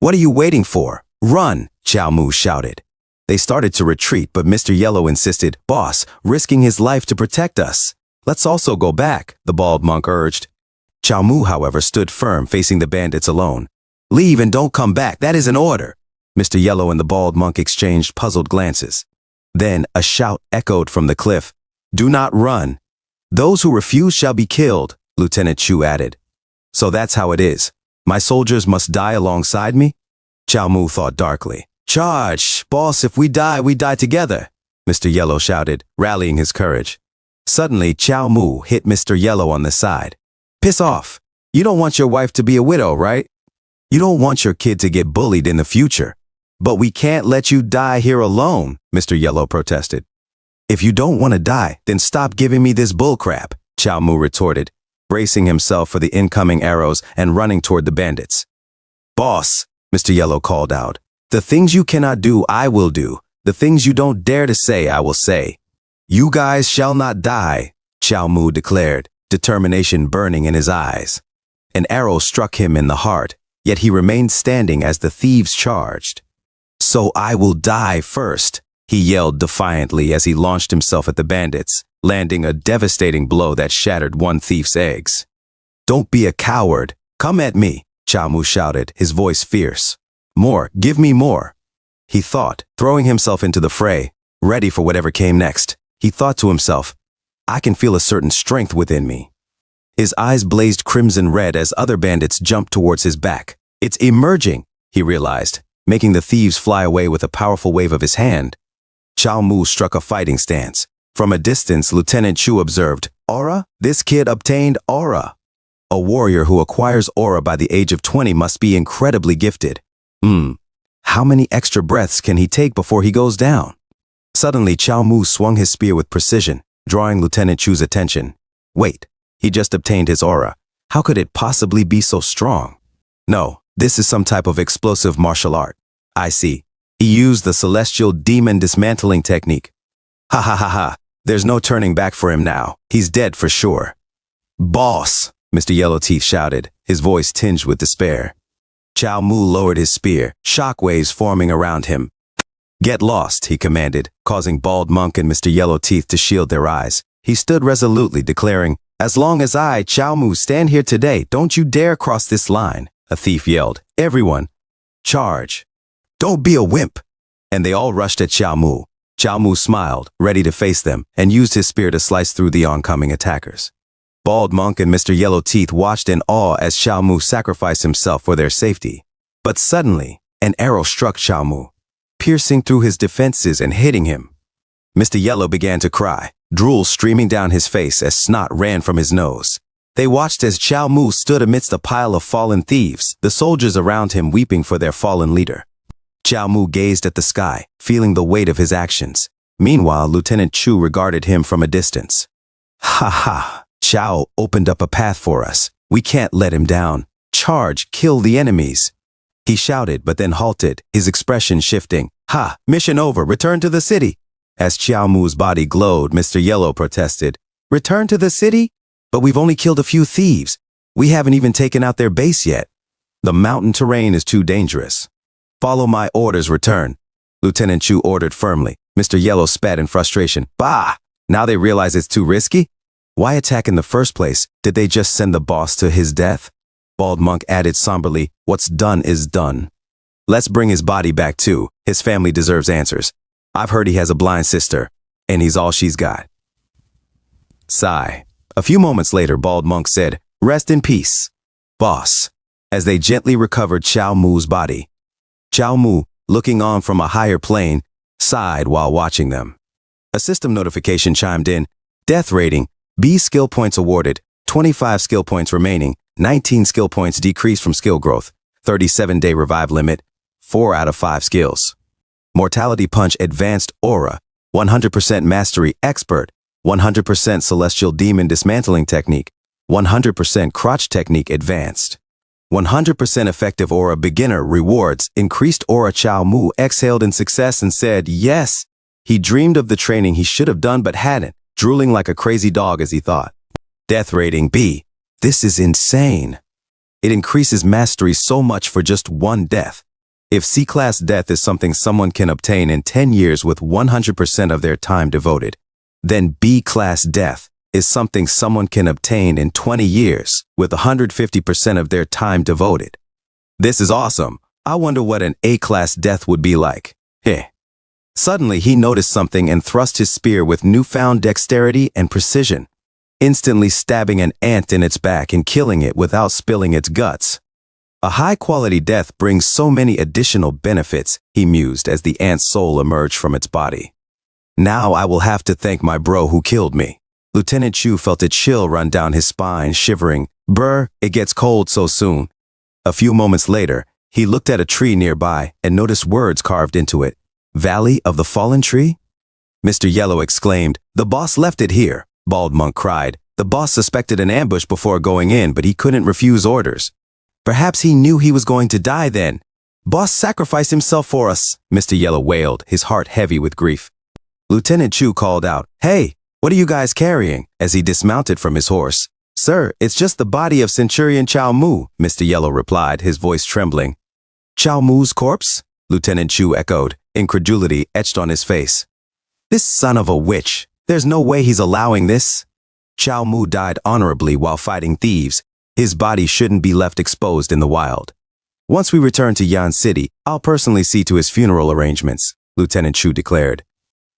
"What are you waiting for? Run!" Chow Mu shouted. They started to retreat, but Mr. Yellow insisted, "Boss, risking his life to protect us. Let's also go back," the bald monk urged. Chow Mu, however, stood firm, facing the bandits alone. "Leave and don't come back. That is an order." Mr. Yellow and the bald monk exchanged puzzled glances. Then a shout echoed from the cliff. "Do not run. Those who refuse shall be killed," Lieutenant Chu added. "So that's how it is. My soldiers must die alongside me?" Chow Mu thought darkly. "Charge! Boss, if we die together," Mr. Yellow shouted, rallying his courage. Suddenly, Chow Mu hit Mr. Yellow on the side. "Piss off. You don't want your wife to be a widow, right? You don't want your kid to get bullied in the future. But we can't let you die here alone," Mr. Yellow protested. "If you don't want to die, then stop giving me this bullcrap," Chow Mu retorted, bracing himself for the incoming arrows and running toward the bandits. "Boss," Mr. Yellow called out, "the things you cannot do, I will do. The things you don't dare to say, I will say." "You guys shall not die," Chow Mu declared, determination burning in his eyes. An arrow struck him in the heart, yet he remained standing as the thieves charged. "So I will die first," he yelled defiantly as he launched himself at the bandits, landing a devastating blow that shattered one thief's eggs. "Don't be a coward. Come at me," Chow Mu shouted, his voice fierce. "More, give me more," he thought, throwing himself into the fray, ready for whatever came next. He thought to himself, "I can feel a certain strength within me." His eyes blazed crimson red as other bandits jumped towards his back. "It's emerging," he realized, making the thieves fly away with a powerful wave of his hand. Chow Mu struck a fighting stance. From a distance, Lieutenant Chu observed, "Aura? This kid obtained aura." A warrior who acquires aura by the age of 20 must be incredibly gifted. How many extra breaths can he take before he goes down? Suddenly, Chow Mu swung his spear with precision, drawing Lieutenant Chu's attention. Wait, he just obtained his aura. How could it possibly be so strong? No, this is some type of explosive martial art. I see. He used the celestial demon dismantling technique. Ha ha ha ha. There's no turning back for him now. He's dead for sure. Boss, Mr. Yellowteeth shouted, his voice tinged with despair. Chow Mu lowered his spear, shockwaves forming around him. Get lost, he commanded, causing Bald Monk and Mr. Yellowteeth to shield their eyes. He stood resolutely, declaring, "As long as I, Chow Mu, stand here today, don't you dare cross this line." A thief yelled, "Everyone, charge! Don't be a wimp!" And they all rushed at Chow Mu. Chow Mu smiled, ready to face them, and used his spear to slice through the oncoming attackers. Bald Monk and Mr. Yellowteeth watched in awe as Chow Mu sacrificed himself for their safety. But suddenly, an arrow struck Chow Mu, piercing through his defenses and hitting him. Mr. Yellow began to cry, drool streaming down his face as snot ran from his nose. They watched as Chow Mu stood amidst a pile of fallen thieves, the soldiers around him weeping for their fallen leader. Chow Mu gazed at the sky, feeling the weight of his actions. Meanwhile, Lieutenant Chu regarded him from a distance. Ha ha, Chow opened up a path for us. We can't let him down. Charge, kill the enemies. He shouted, but then halted, his expression shifting. Ha, mission over, return to the city. As Chow Mu's body glowed, Mr. Yellow protested. Return to the city? But we've only killed a few thieves. We haven't even taken out their base yet. The mountain terrain is too dangerous. Follow my orders, return. Lieutenant Chu ordered firmly. Mr. Yellow spat in frustration. Bah! Now they realize it's too risky? Why attack in the first place? Did they just send the boss to his death? Bald Monk added somberly, what's done is done. Let's bring his body back too. His family deserves answers. I've heard he has a blind sister, and he's all she's got. Sigh. A few moments later, Bald Monk said, rest in peace, boss, as they gently recovered Chow Mu's body. Chow Mu, looking on from a higher plane, sighed while watching them. A system notification chimed in. Death rating, B skill points awarded, 25 skill points remaining, 19 skill points decreased from skill growth, 37-day revive limit, 4 out of 5 skills. Mortality Punch Advanced Aura, 100% Mastery Expert, 100% Celestial Demon Dismantling Technique, 100% Crotch Technique Advanced. 100% Effective Aura Beginner Rewards. Increased Aura. Chow Mu exhaled in success and said, yes. He dreamed of the training he should have done but hadn't, drooling like a crazy dog as he thought. Death rating B. This is insane. It increases mastery so much for just one death. If C-class death is something someone can obtain in 10 years with 100% of their time devoted, then B-class death is something someone can obtain in 20 years with 150% of their time devoted. This is awesome. I wonder what an A-class death would be like. Heh. Suddenly, he noticed something and thrust his spear with newfound dexterity and precision, instantly stabbing an ant in its back and killing it without spilling its guts. A high-quality death brings so many additional benefits, he mused as the ant's soul emerged from its body. Now I will have to thank my bro who killed me. Lieutenant Chu felt a chill run down his spine, shivering. Brr, it gets cold so soon. A few moments later, he looked at a tree nearby and noticed words carved into it. Valley of the Fallen Tree? Mr. Yellow exclaimed, the boss left it here. Bald Monk cried. The boss suspected an ambush before going in, but he couldn't refuse orders. Perhaps he knew he was going to die then. Boss sacrificed himself for us, Mr. Yellow wailed, his heart heavy with grief. Lieutenant Chu called out, hey, what are you guys carrying? As he dismounted from his horse. Sir, it's just the body of Centurion Chow Mu, Mr. Yellow replied, his voice trembling. Chow Mu's corpse? Lieutenant Chu echoed, incredulity etched on his face. This son of a witch. There's no way he's allowing this. Chow Mu died honorably while fighting thieves. His body shouldn't be left exposed in the wild. Once we return to Yan City, I'll personally see to his funeral arrangements, Lieutenant Chu declared.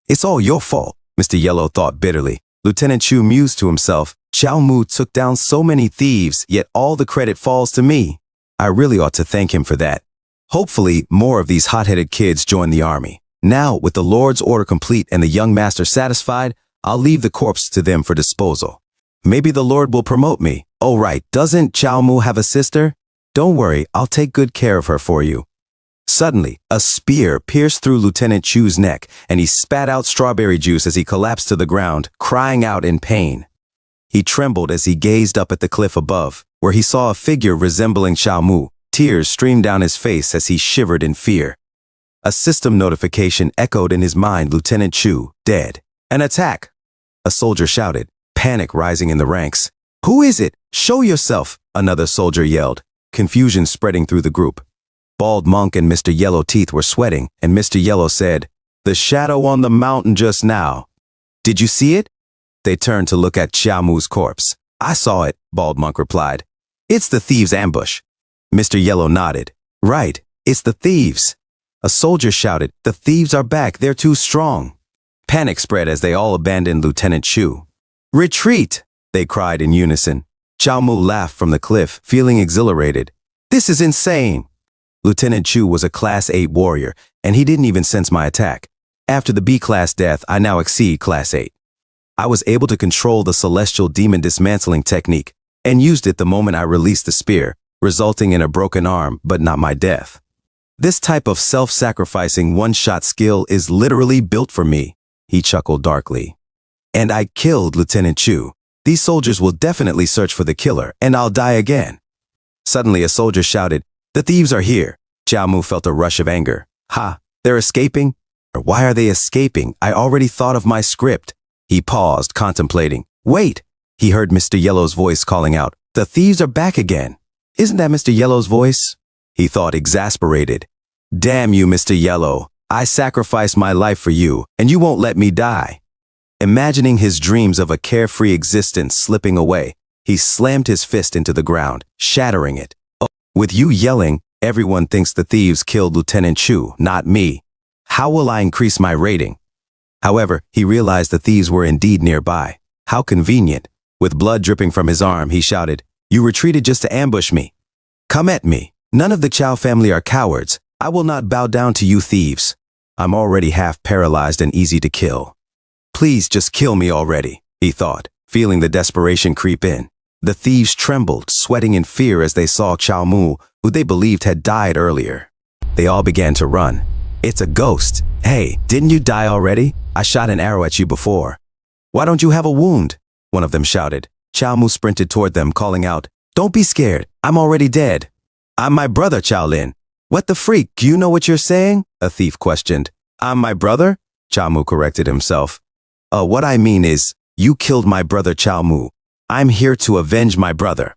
It's all your fault, Mr. Yellow thought bitterly. Lieutenant Chu mused to himself, Chow Mu took down so many thieves, yet all the credit falls to me. I really ought to thank him for that. Hopefully, more of these hot-headed kids join the army. Now, with the Lord's order complete and the young master satisfied, I'll leave the corpse to them for disposal. Maybe the Lord will promote me. Oh right, doesn't Chow Mu have a sister? Don't worry, I'll take good care of her for you. Suddenly, a spear pierced through Lieutenant Chu's neck, and he spat out strawberry juice as he collapsed to the ground, crying out in pain. He trembled as he gazed up at the cliff above, where he saw a figure resembling Chow Mu, Tears streamed down his face as he shivered in fear. A system notification echoed in his mind, Lieutenant Chu, dead. An attack! A soldier shouted, panic rising in the ranks. Who is it? Show yourself! Another soldier yelled, confusion spreading through the group. Bald Monk and Mr. Yellow Teeth were sweating, and Mr. Yellow said, "The shadow on the mountain just now. Did you see it?" They turned to look at Xiao Mu's corpse. "I saw it," Bald Monk replied. "It's the thieves' ambush." Mr. Yellow nodded. "Right, it's the thieves." A soldier shouted, "The thieves are back, they're too strong." Panic spread as they all abandoned Lieutenant Chu. "Retreat!" they cried in unison. Xiao Mu laughed from the cliff, feeling exhilarated. "This is insane!" Lieutenant Chu was a Class 8 warrior, and he didn't even sense my attack. After the B-Class death, I now exceed Class 8. I was able to control the celestial demon dismantling technique, and used it the moment I released the spear, resulting in a broken arm, but not my death. This type of self-sacrificing one-shot skill is literally built for me, he chuckled darkly. And I killed Lieutenant Chu. These soldiers will definitely search for the killer, and I'll die again. Suddenly a soldier shouted, "The thieves are here." Xiao Mu felt a rush of anger. Ha, they're escaping? Or why are they escaping? I already thought of my script. He paused, contemplating. Wait! He heard Mr. Yellow's voice calling out, "The thieves are back again." Isn't that Mr. Yellow's voice? He thought, exasperated. Damn you, Mr. Yellow. I sacrificed my life for you, and you won't let me die. Imagining his dreams of a carefree existence slipping away, he slammed his fist into the ground, shattering it. With you yelling, everyone thinks the thieves killed Lieutenant Chu, not me. How will I increase my rating? However, he realized the thieves were indeed nearby. How convenient. With blood dripping from his arm, he shouted, "You retreated just to ambush me. Come at me. None of the Chow family are cowards. I will not bow down to you thieves. I'm already half paralyzed and easy to kill. Please just kill me already," he thought, feeling the desperation creep in. The thieves trembled, sweating in fear as they saw Xiao Mu, who they believed had died earlier. They all began to run. "It's a ghost. Hey, didn't you die already? I shot an arrow at you before. Why don't you have a wound?" one of them shouted. Xiao Mu sprinted toward them, calling out, "Don't be scared. I'm already dead." "I'm my brother, Xiao Lin." "What the freak? Do you know what you're saying?" a thief questioned. "I'm my brother?" Xiao Mu corrected himself. What I mean is, you killed my brother Xiao Mu. I'm here to avenge my brother,"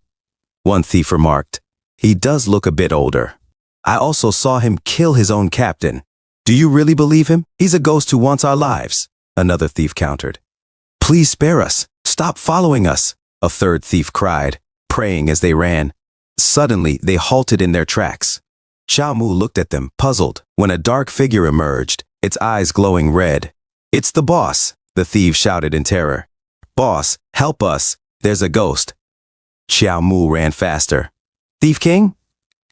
one thief remarked. "He does look a bit older. I also saw him kill his own captain. Do you really believe him? He's a ghost who wants our lives," another thief countered. "Please spare us. Stop following us," a third thief cried, praying as they ran. Suddenly, they halted in their tracks. Xiao Mu looked at them, puzzled, when a dark figure emerged, its eyes glowing red. "It's the boss," the thieves shouted in terror. "Boss, help us. There's a ghost." Xiao Mu ran faster. "Thief King?"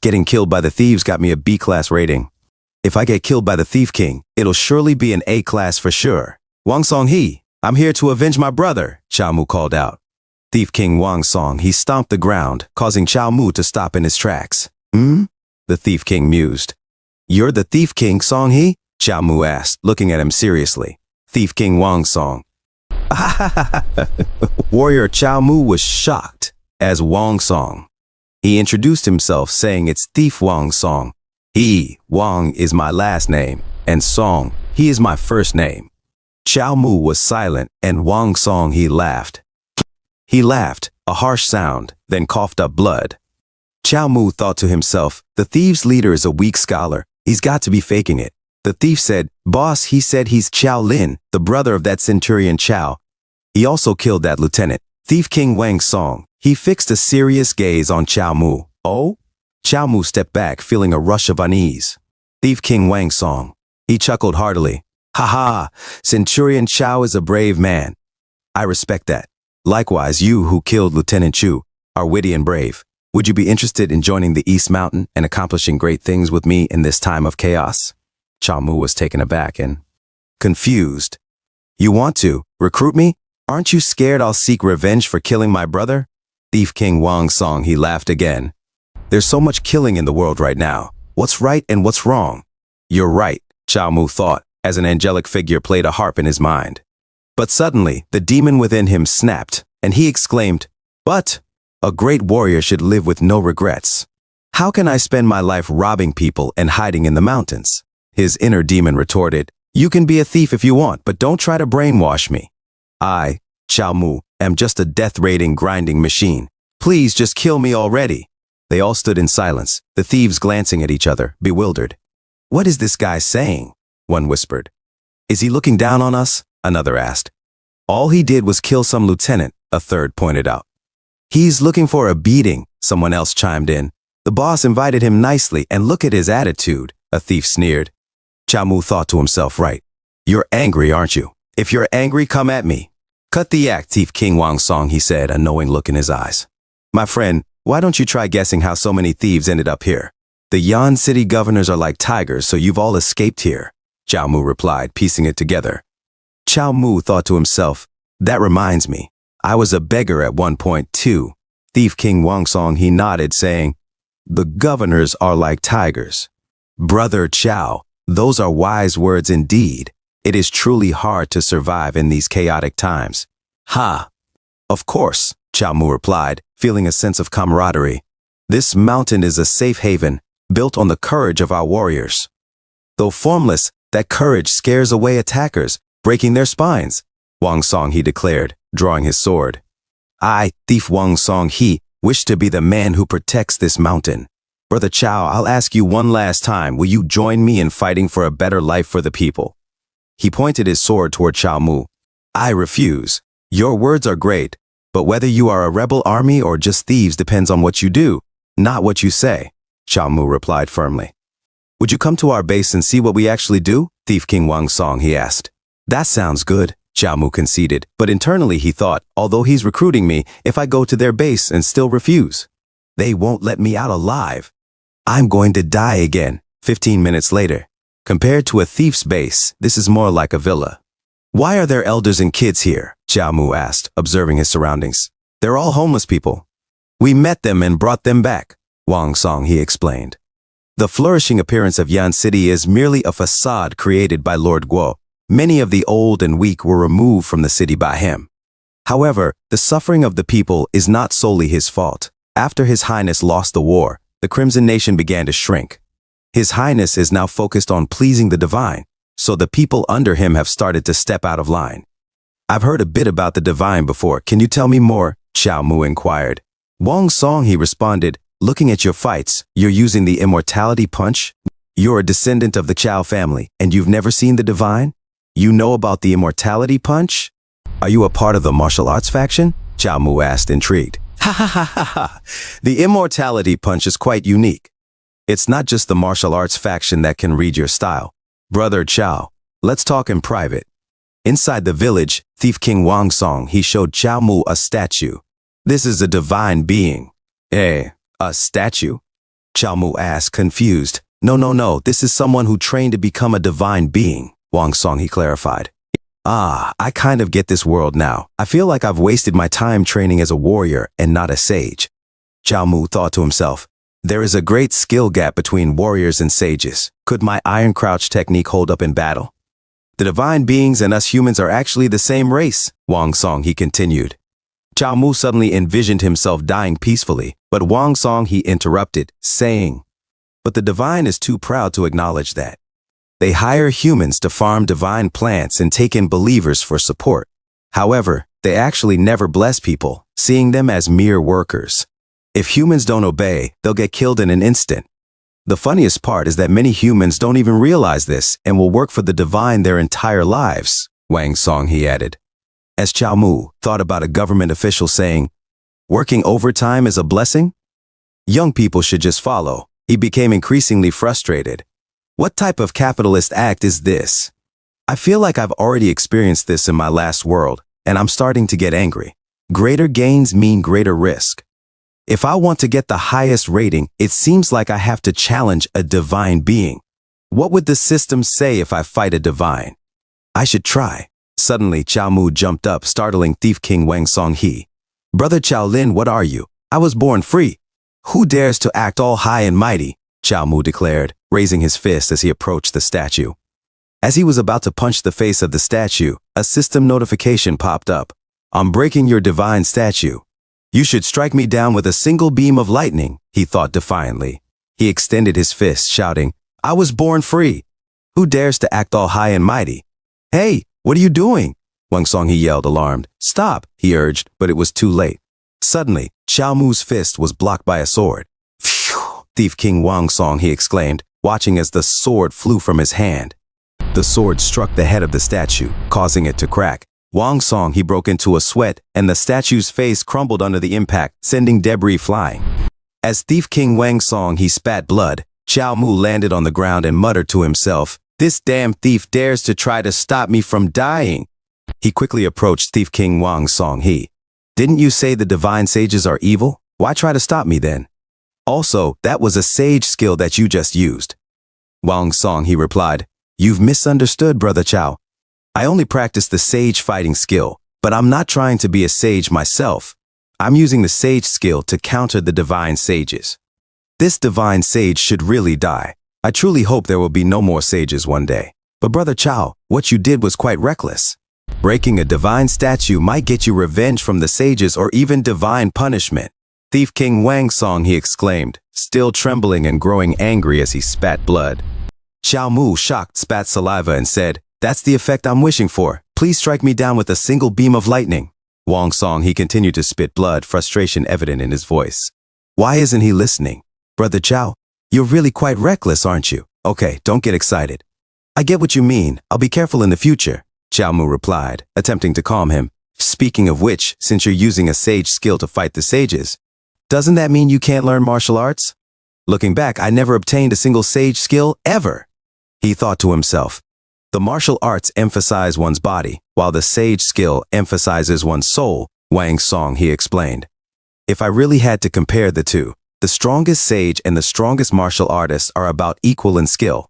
Getting killed by the thieves got me a B-class rating. If I get killed by the Thief King, it'll surely be an A-class for sure. "Wang Song He, I'm here to avenge my brother," Xiao Mu called out. Thief King Wang Song, he stomped the ground, causing Xiao Mu to stop in his tracks. "Hmm?" the Thief King mused. "You're the Thief King Song He?" Xiao Mu asked, looking at him seriously. Thief King Wang Song. Warrior Xiao Mu was shocked as Wang Song. He introduced himself saying it's Thief Wang Song. He, Wang, is my last name, and Song, he is my first name. Xiao Mu was silent, and Wang Song, he laughed. He laughed, a harsh sound, then coughed up blood. Xiao Mu thought to himself, the thieves' leader is a weak scholar. He's got to be faking it. The thief said, "Boss, he said he's Xiao Lin, the brother of that Centurion Xiao. He also killed that lieutenant." Thief King Wang Song, he fixed a serious gaze on Xiao Mu. "Oh?" Xiao Mu stepped back, feeling a rush of unease. Thief King Wang Song, he chuckled heartily. "Ha ha, Centurion Xiao is a brave man. I respect that. Likewise, you who killed Lieutenant Chu are witty and brave. Would you be interested in joining the East Mountain and accomplishing great things with me in this time of chaos?" Xiao Mu was taken aback and confused. "You want to recruit me? Aren't you scared I'll seek revenge for killing my brother?" Thief King Wang Song, he laughed again. "There's so much killing in the world right now. What's right and what's wrong?" "You're right," Xiao Mu thought, as an angelic figure played a harp in his mind. But suddenly, the demon within him snapped, and he exclaimed, "But a great warrior should live with no regrets." How can I spend my life robbing people and hiding in the mountains? His inner demon retorted, you can be a thief if you want, but don't try to brainwash me. I, Chao Mu, am just a death-rating grinding machine. Please just kill me already. They all stood in silence, the thieves glancing at each other, bewildered. What is this guy saying? One whispered. Is he looking down on us? Another asked. All he did was kill some lieutenant, a third pointed out. He's looking for a beating, someone else chimed in. The boss invited him nicely, and look at his attitude, a thief sneered. Chao Mu thought to himself, right. You're angry, aren't you? If you're angry, come at me. Cut the act, Thief King Wang Song, he said, a knowing look in his eyes. My friend, why don't you try guessing how so many thieves ended up here? The Yan City governors are like tigers, so you've all escaped here, Chao Mu replied, piecing it together. Chao Mu thought to himself, that reminds me, I was a beggar at one point too. Thief King Wang Song, he nodded, saying, the governors are like tigers. Brother Chao, those are wise words indeed. It is truly hard to survive in these chaotic times. Ha! Of course, Chao Mu replied, feeling a sense of camaraderie. This mountain is a safe haven, built on the courage of our warriors. Though formless, that courage scares away attackers, breaking their spines, Wang Song, he declared, drawing his sword. I, Thief Wang Song, he, wish to be the man who protects this mountain. Brother Chao, I'll ask you one last time, will you join me in fighting for a better life for the people? He pointed his sword toward Chao Mu. I refuse. Your words are great, but whether you are a rebel army or just thieves depends on what you do, not what you say, Chao Mu replied firmly. Would you come to our base and see what we actually do? Thief King Wang Song, he asked. That sounds good, Chao Mu conceded, but internally he thought, although he's recruiting me, if I go to their base and still refuse, they won't let me out alive. I'm going to die again. 15 minutes later. Compared to a thief's base, this is more like a villa. Why are there elders and kids here? Chao Mu asked, observing his surroundings. They're all homeless people. We met them and brought them back, Wang Song, he explained. The flourishing appearance of Yan City is merely a facade created by Lord Guo. Many of the old and weak were removed from the city by him. However, the suffering of the people is not solely his fault. After His Highness lost the war, the Crimson Nation began to shrink. His Highness is now focused on pleasing the divine, so the people under him have started to step out of line. I've heard a bit about the divine before. Can you tell me more? Chao Mu inquired. Wang Song, he responded, looking at your fights, you're using the immortality punch? You're a descendant of the Chao family, and you've never seen the divine? You know about the immortality punch? Are you a part of the martial arts faction? Chao Mu asked, intrigued. Ha ha ha ha ha. The immortality punch is quite unique. It's not just the martial arts faction that can read your style. Brother Chao, let's talk in private. Inside the village, Thief King Wang Song, he showed Chao Mu a statue. This is a divine being. A statue? Chao Mu asked, confused. No, this is someone who trained to become a divine being, Wang Song, he clarified. I kind of get this world now. I feel like I've wasted my time training as a warrior and not a sage. Chao Mu thought to himself, there is a great skill gap between warriors and sages. Could my iron crouch technique hold up in battle? The divine beings and us humans are actually the same race, Wang Song, he continued. Chao Mu suddenly envisioned himself dying peacefully, but Wang Song, he interrupted, saying, but the divine is too proud to acknowledge that. They hire humans to farm divine plants and take in believers for support. However, they actually never bless people, seeing them as mere workers. If humans don't obey, they'll get killed in an instant. The funniest part is that many humans don't even realize this and will work for the divine their entire lives, Wang Song, he added. As Chao Mu thought about a government official saying, working overtime is a blessing? Young people should just follow. He became increasingly frustrated. What type of capitalist act is this? I feel like I've already experienced this in my last world, and I'm starting to get angry. Greater gains mean greater risk. If I want to get the highest rating, it seems like I have to challenge a divine being. What would the system say if I fight a divine? I should try. Suddenly, Chao Mu jumped up, startling Thief King Wang Song he. Brother Chao Lin, what are you? I was born free. Who dares to act all high and mighty? Chao Mu declared, raising his fist as he approached the statue. As he was about to punch the face of the statue, a system notification popped up. I'm breaking your divine statue. You should strike me down with a single beam of lightning, he thought defiantly. He extended his fist, shouting, I was born free. Who dares to act all high and mighty? Hey, what are you doing? Wang Song, he yelled, alarmed. Stop, he urged, but it was too late. Suddenly, Xiao Mu's fist was blocked by a sword. Phew! Thief King Wang Song, he exclaimed, watching as the sword flew from his hand. The sword struck the head of the statue, causing it to crack. Wang Song, he broke into a sweat, and the statue's face crumbled under the impact, sending debris flying. As Thief King Wang Song, he spat blood, Xiao Mu landed on the ground and muttered to himself, This damn thief dares to try to stop me from dying. He quickly approached Thief King Wang Song. Didn't you say the divine sages are evil? Why try to stop me then? Also, that was a sage skill that you just used. Wang Song, he replied, You've misunderstood, Brother Chao. I only practice the sage fighting skill, but I'm not trying to be a sage myself. I'm using the sage skill to counter the divine sages. This divine sage should really die. I truly hope there will be no more sages one day. But Brother Chao, what you did was quite reckless. Breaking a divine statue might get you revenge from the sages or even divine punishment. Thief King Wang Song, he exclaimed, still trembling and growing angry as he spat blood. Xiao Mu, shocked, spat saliva and said, That's the effect I'm wishing for. Please strike me down with a single beam of lightning. Wang Song, he continued to spit blood, frustration evident in his voice. Why isn't he listening? Brother Chao, you're really quite reckless, aren't you? Okay, don't get excited. I get what you mean. I'll be careful in the future. Xiao Mu replied, attempting to calm him. Speaking of which, since you're using a sage skill to fight the sages, doesn't that mean you can't learn martial arts? Looking back, I never obtained a single sage skill ever. He thought to himself. The martial arts emphasize one's body, while the sage skill emphasizes one's soul, Wang Song, he explained. If I really had to compare the two, the strongest sage and the strongest martial artist are about equal in skill.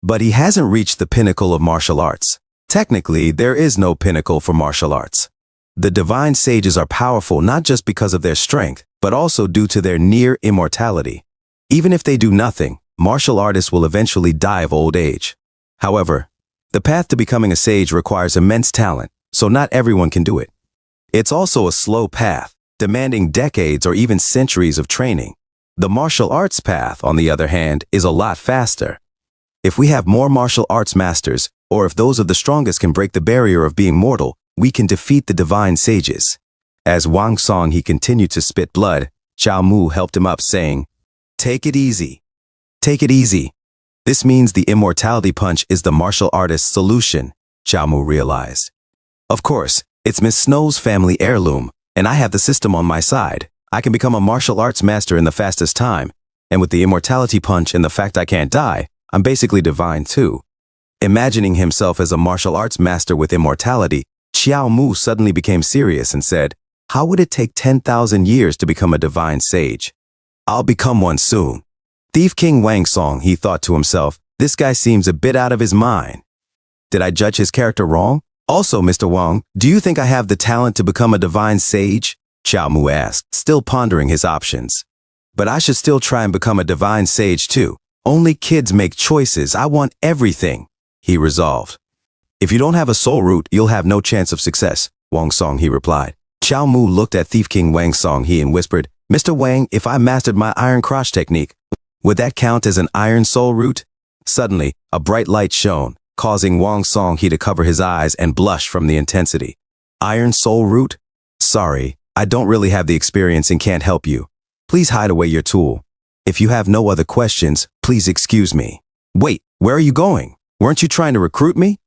But he hasn't reached the pinnacle of martial arts. Technically, there is no pinnacle for martial arts. The divine sages are powerful not just because of their strength, but also due to their near immortality. Even if they do nothing, martial artists will eventually die of old age. However, the path to becoming a sage requires immense talent, so not everyone can do it. It's also a slow path, demanding decades or even centuries of training. The martial arts path, on the other hand, is a lot faster. If we have more martial arts masters, or if those of the strongest can break the barrier of being mortal, we can defeat the divine sages. As Wang Song, he continued to spit blood, Xiao Mu helped him up, saying, Take it easy. Take it easy. This means the immortality punch is the martial artist's solution, Xiao Mu realized. Of course, it's Miss Snow's family heirloom, and I have the system on my side. I can become a martial arts master in the fastest time, and with the immortality punch and the fact I can't die, I'm basically divine too. Imagining himself as a martial arts master with immortality, Xiao Mu suddenly became serious and said, How would it take 10,000 years to become a divine sage? I'll become one soon. Thief King Wang Song, he thought to himself, this guy seems a bit out of his mind. Did I judge his character wrong? Also, Mr. Wang, do you think I have the talent to become a divine sage? Xiao Mu asked, still pondering his options. But I should still try and become a divine sage too. Only kids make choices. I want everything, he resolved. If you don't have a soul root, you'll have no chance of success, Wang Song, he replied. Xiao Mu looked at Thief King Wang Song, and whispered, Mr. Wang, if I mastered my iron crotch technique, would that count as an iron soul root? Suddenly, a bright light shone, causing Wang Song to cover his eyes and blush from the intensity. Iron soul root? Sorry, I don't really have the experience and can't help you. Please hide away your tool. If you have no other questions, please excuse me. Wait, where are you going? Weren't you trying to recruit me?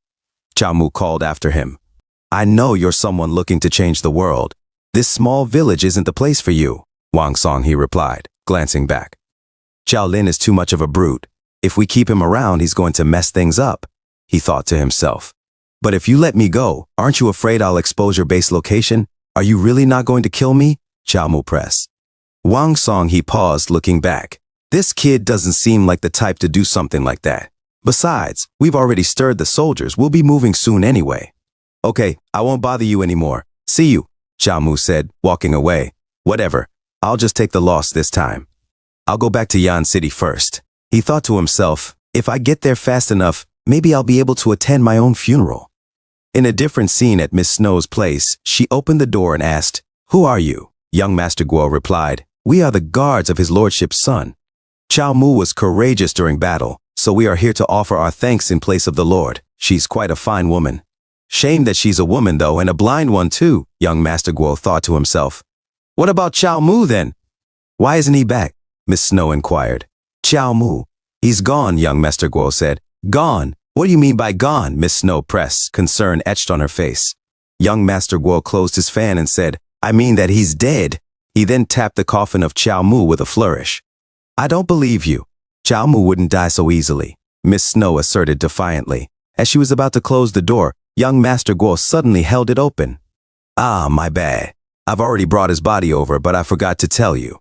Xiao Mu called after him. I know you're someone looking to change the world. This small village isn't the place for you, Wang Song, he replied, glancing back. Xiao Lin is too much of a brute. If we keep him around, he's going to mess things up, he thought to himself. But if you let me go, aren't you afraid I'll expose your base location? Are you really not going to kill me? Xiao Mu pressed. Wang Song, he paused, looking back. This kid doesn't seem like the type to do something like that. Besides, we've already stirred the soldiers. We'll be moving soon anyway. Okay, I won't bother you anymore. See you, Xiao Mu said, walking away. Whatever, I'll just take the loss this time. I'll go back to Yan City first. He thought to himself, if I get there fast enough, maybe I'll be able to attend my own funeral. In a different scene at Miss Snow's place, she opened the door and asked, Who are you? Young Master Guo replied, "We are the guards of his lordship's son. Chao Mu was courageous during battle, so we are here to offer our thanks in place of the Lord. She's quite a fine woman." Shame that she's a woman though, and a blind one too, young Master Guo thought to himself. What about Chao Mu then? Why isn't he back? Miss Snow inquired. Chao Mu. He's gone, young Master Guo said. Gone? What do you mean by gone? Miss Snow pressed, concern etched on her face. Young Master Guo closed his fan and said, I mean that he's dead. He then tapped the coffin of Chao Mu with a flourish. I don't believe you. Chao Mu wouldn't die so easily, Miss Snow asserted defiantly. As she was about to close the door, young Master Guo suddenly held it open. Ah, my bad. I've already brought his body over, but I forgot to tell you.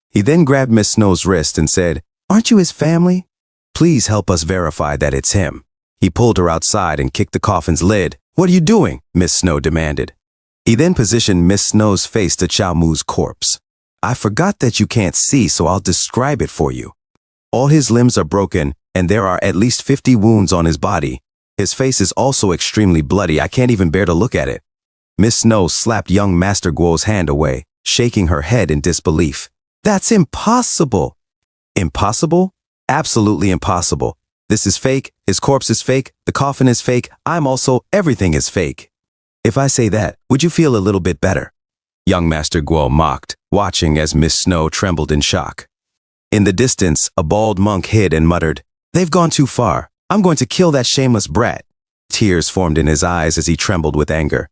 He then grabbed Miss Snow's wrist and said, Aren't you his family? Please help us verify that it's him. He pulled her outside and kicked the coffin's lid. What are you doing? Miss Snow demanded. He then positioned Miss Snow's face to Chao Mu's corpse. I forgot that you can't see, so I'll describe it for you. All his limbs are broken, and there are at least 50 wounds on his body. His face is also extremely bloody. I can't even bear to look at it. Miss Snow slapped young Master Guo's hand away, shaking her head in disbelief. That's impossible. Impossible? Absolutely impossible. This is fake, his corpse is fake, the coffin is fake, everything is fake. If I say that, would you feel a little bit better? Young Master Guo mocked, watching as Miss Snow trembled in shock. In the distance, a bald monk hid and muttered, They've gone too far. I'm going to kill that shameless brat. Tears formed in his eyes as he trembled with anger.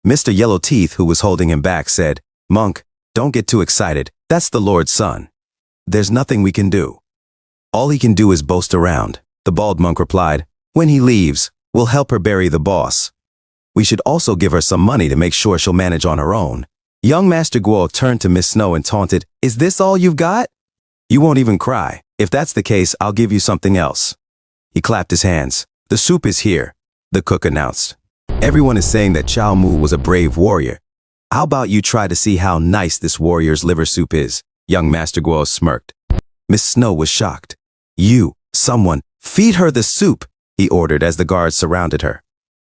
Mr. Yellow Teeth, who was holding him back, said, Monk, don't get too excited. That's the Lord's son. There's nothing we can do. All he can do is boast around. The bald monk replied, When he leaves, we'll help her bury the boss. We should also give her some money to make sure she'll manage on her own. Young Master Guo turned to Miss Snow and taunted, Is this all you've got? You won't even cry. If that's the case, I'll give you something else. He clapped his hands. The soup is here, the cook announced. Everyone is saying that Chao Mu was a brave warrior. How about you try to see how nice this warrior's liver soup is? Young Master Guo smirked. Miss Snow was shocked. Someone, feed her the soup, he ordered as the guards surrounded her.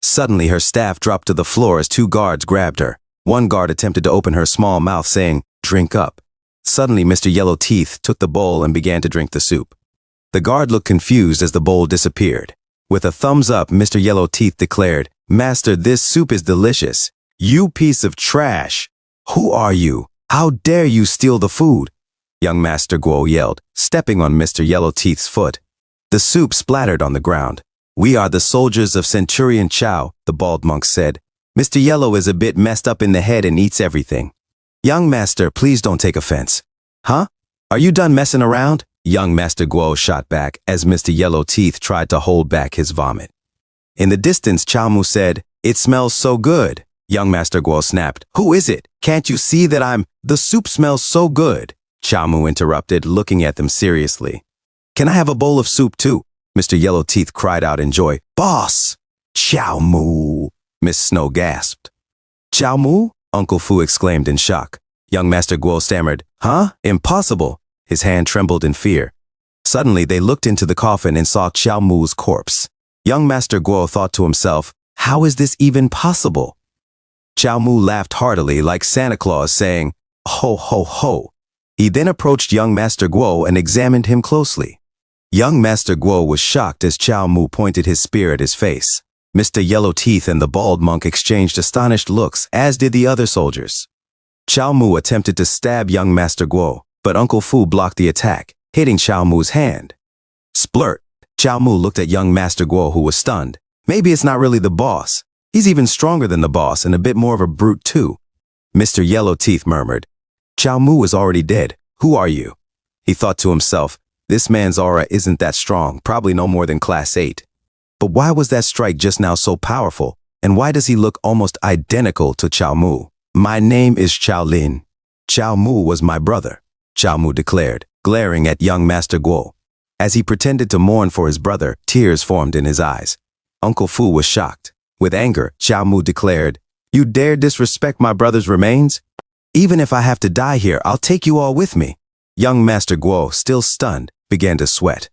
Suddenly her staff dropped to the floor as two guards grabbed her. One guard attempted to open her small mouth, saying, Drink up. Suddenly Mr. Yellow Teeth took the bowl and began to drink the soup. The guard looked confused as the bowl disappeared. With a thumbs up, Mr. Yellow Teeth declared, Master, this soup is delicious. You piece of trash. Who are you? How dare you steal the food? Young Master Guo yelled, stepping on Mr. Yellow Teeth's foot. The soup splattered on the ground. We are the soldiers of Centurion Chao, the bald monk said. Mr. Yellow is a bit messed up in the head and eats everything. Young Master, please don't take offense. Huh? Are you done messing around? Young Master Guo shot back as Mr. Yellow Teeth tried to hold back his vomit. In the distance, Chao Mu said, It smells so good. Young Master Guo snapped, Who is it? Can't you see that The soup smells so good. Chao Mu interrupted, looking at them seriously. Can I have a bowl of soup too? Mr. Yellow Teeth cried out in joy. Boss! Chao Mu! Miss Snow gasped. Chao Mu? Uncle Fu exclaimed in shock. Young Master Guo stammered, Huh? Impossible! His hand trembled in fear. Suddenly they looked into the coffin and saw Chao Mu's corpse. Young Master Guo thought to himself, How is this even possible? Chao Mu laughed heartily like Santa Claus, saying, Ho, ho, ho. He then approached young Master Guo and examined him closely. Young Master Guo was shocked as Chao Mu pointed his spear at his face. Mr. Yellow Teeth and the bald monk exchanged astonished looks, as did the other soldiers. Chao Mu attempted to stab young Master Guo, but Uncle Fu blocked the attack, hitting Chao Mu's hand. Splurt! Chao Mu looked at young Master Guo, who was stunned. Maybe it's not really the boss. He's even stronger than the boss and a bit more of a brute too. Mr. Yellow Teeth murmured, Chao Mu is already dead. Who are you? He thought to himself, this man's aura isn't that strong, probably no more than class 8. But why was that strike just now so powerful? And why does he look almost identical to Chao Mu? My name is Chao Lin. Chao Mu was my brother, Chao Mu declared, glaring at young Master Guo. As he pretended to mourn for his brother, tears formed in his eyes. Uncle Fu was shocked. With anger, Chao Mu declared, You dare disrespect my brother's remains? Even if I have to die here, I'll take you all with me. Young Master Guo, still stunned, began to sweat.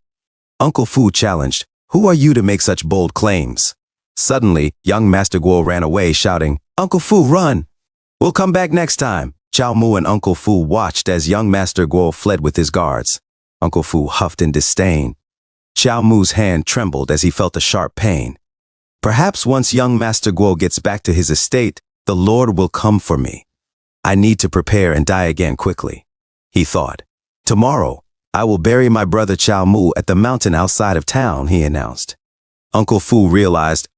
Uncle Fu challenged, Who are you to make such bold claims? Suddenly, young Master Guo ran away, shouting, Uncle Fu, run! We'll come back next time. Chow Mu and Uncle Fu watched as young Master Guo fled with his guards. Uncle Fu huffed in disdain. Chow Mu's hand trembled as he felt a sharp pain. Perhaps once young Master Guo gets back to his estate, the Lord will come for me. I need to prepare and die again quickly, he thought. Tomorrow, I will bury my brother Chow Mu at the mountain outside of town, he announced. Uncle Fu realized,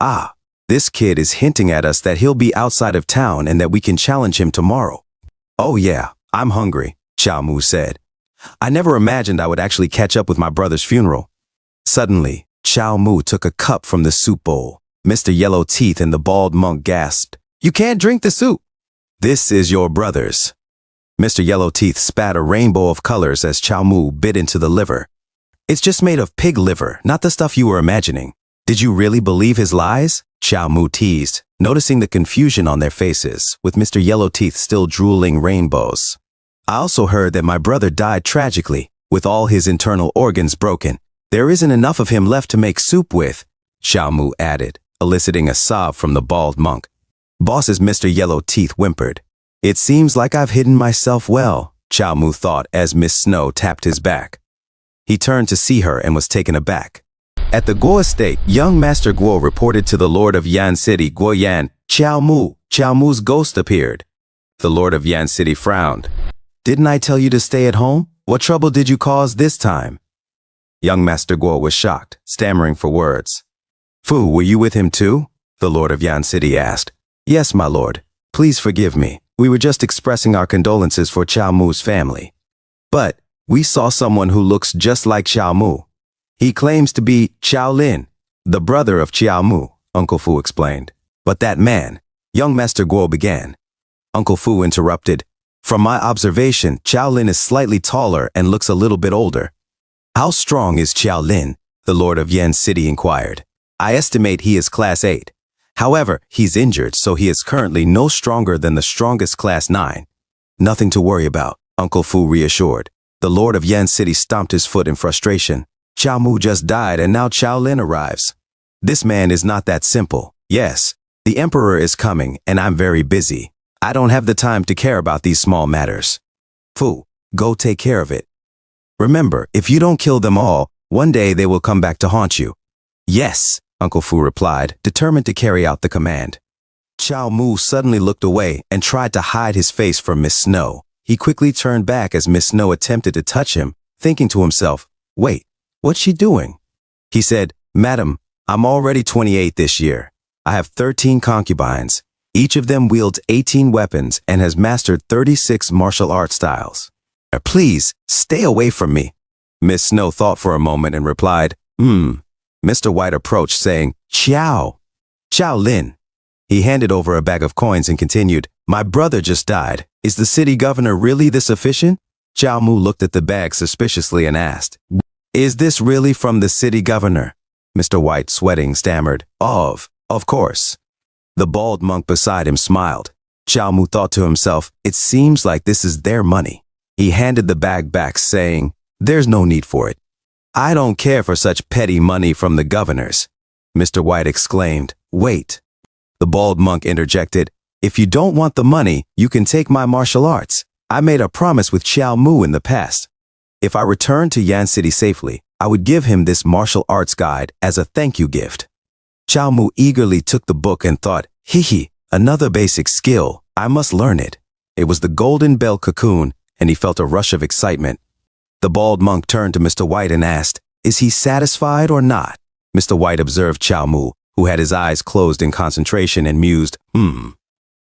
this kid is hinting at us that he'll be outside of town and that we can challenge him tomorrow. Oh yeah, I'm hungry, Chow Mu said. I never imagined I would actually catch up with my brother's funeral. Suddenly, Chow Mu took a cup from the soup bowl. Mr. Yellow Teeth and the bald monk gasped, "You can't drink the soup." "This is your brother's." Mr. Yellow Teeth spat a rainbow of colors as Chow Mu bit into the liver. "It's just made of pig liver, not the stuff you were imagining." "Did you really believe his lies?" Chow Mu teased, noticing the confusion on their faces, with Mr. Yellow Teeth still drooling rainbows. "I also heard that my brother died tragically, with all his internal organs broken. There isn't enough of him left to make soup with," Chow Mu added, eliciting a sob from the bald monk. Boss's Mr. Yellow Teeth whimpered. "It seems like I've hidden myself well," Chow Mu thought as Miss Snow tapped his back. He turned to see her and was taken aback. At the Guo estate, young Master Guo reported to the Lord of Yan City, Guo Yan, "Chow Mu, Chow Mu's ghost appeared." The Lord of Yan City frowned. "Didn't I tell you to stay at home? What trouble did you cause this time?" Young Master Guo was shocked, stammering for words. "Fu, were you with him too?" the Lord of Yan City asked. "Yes, my lord. Please forgive me. We were just expressing our condolences for Chow Mu's family. But we saw someone who looks just like Chow Mu. He claims to be Chow Lin, the brother of Chow Mu," Uncle Fu explained. "But that man," young Master Guo began. Uncle Fu interrupted. "From my observation, Chow Lin is slightly taller and looks a little bit older." "How strong is Chow Lin?" the Lord of Yan City inquired. "I estimate he is class 8. However, he's injured, so he is currently no stronger than the strongest class 9. "Nothing to worry about," Uncle Fu reassured. The Lord of Yan City stomped his foot in frustration. "Chow Mu just died and now Chow Lin arrives. This man is not that simple. Yes, the Emperor is coming and I'm very busy. I don't have the time to care about these small matters. Fu, go take care of it. Remember, if you don't kill them all, one day they will come back to haunt you." "Yes," Uncle Fu replied, determined to carry out the command. Chow Mu suddenly looked away and tried to hide his face from Miss Snow. He quickly turned back as Miss Snow attempted to touch him, thinking to himself, "Wait, what's she doing?" He said, "Madam, I'm already 28 this year. I have 13 concubines. Each of them wields 18 weapons and has mastered 36 martial art styles. Please, stay away from me." Miss Snow thought for a moment and replied, Mr. White approached, saying, Chow Lin." He handed over a bag of coins and continued, "My brother just died. Is the city governor really this efficient?" Chow Mu looked at the bag suspiciously and asked, "Is this really from the city governor?" Mr. White, sweating, stammered, Of course." The bald monk beside him smiled. Chow Mu thought to himself, "It seems like this is their money." He handed the bag back, saying, "There's no need for it. I don't care for such petty money from the governors." Mr. White exclaimed, "Wait." The bald monk interjected, "If you don't want the money, you can take my martial arts. I made a promise with Chow Mu in the past. If I returned to Yan City safely, I would give him this martial arts guide as a thank you gift." Chow Mu eagerly took the book and thought, another basic skill. I must learn it. It was the golden bell cocoon, and he felt a rush of excitement. The bald monk turned to Mr. White and asked, "Is he satisfied or not?" Mr. White observed Chow Mu, who had his eyes closed in concentration, and mused,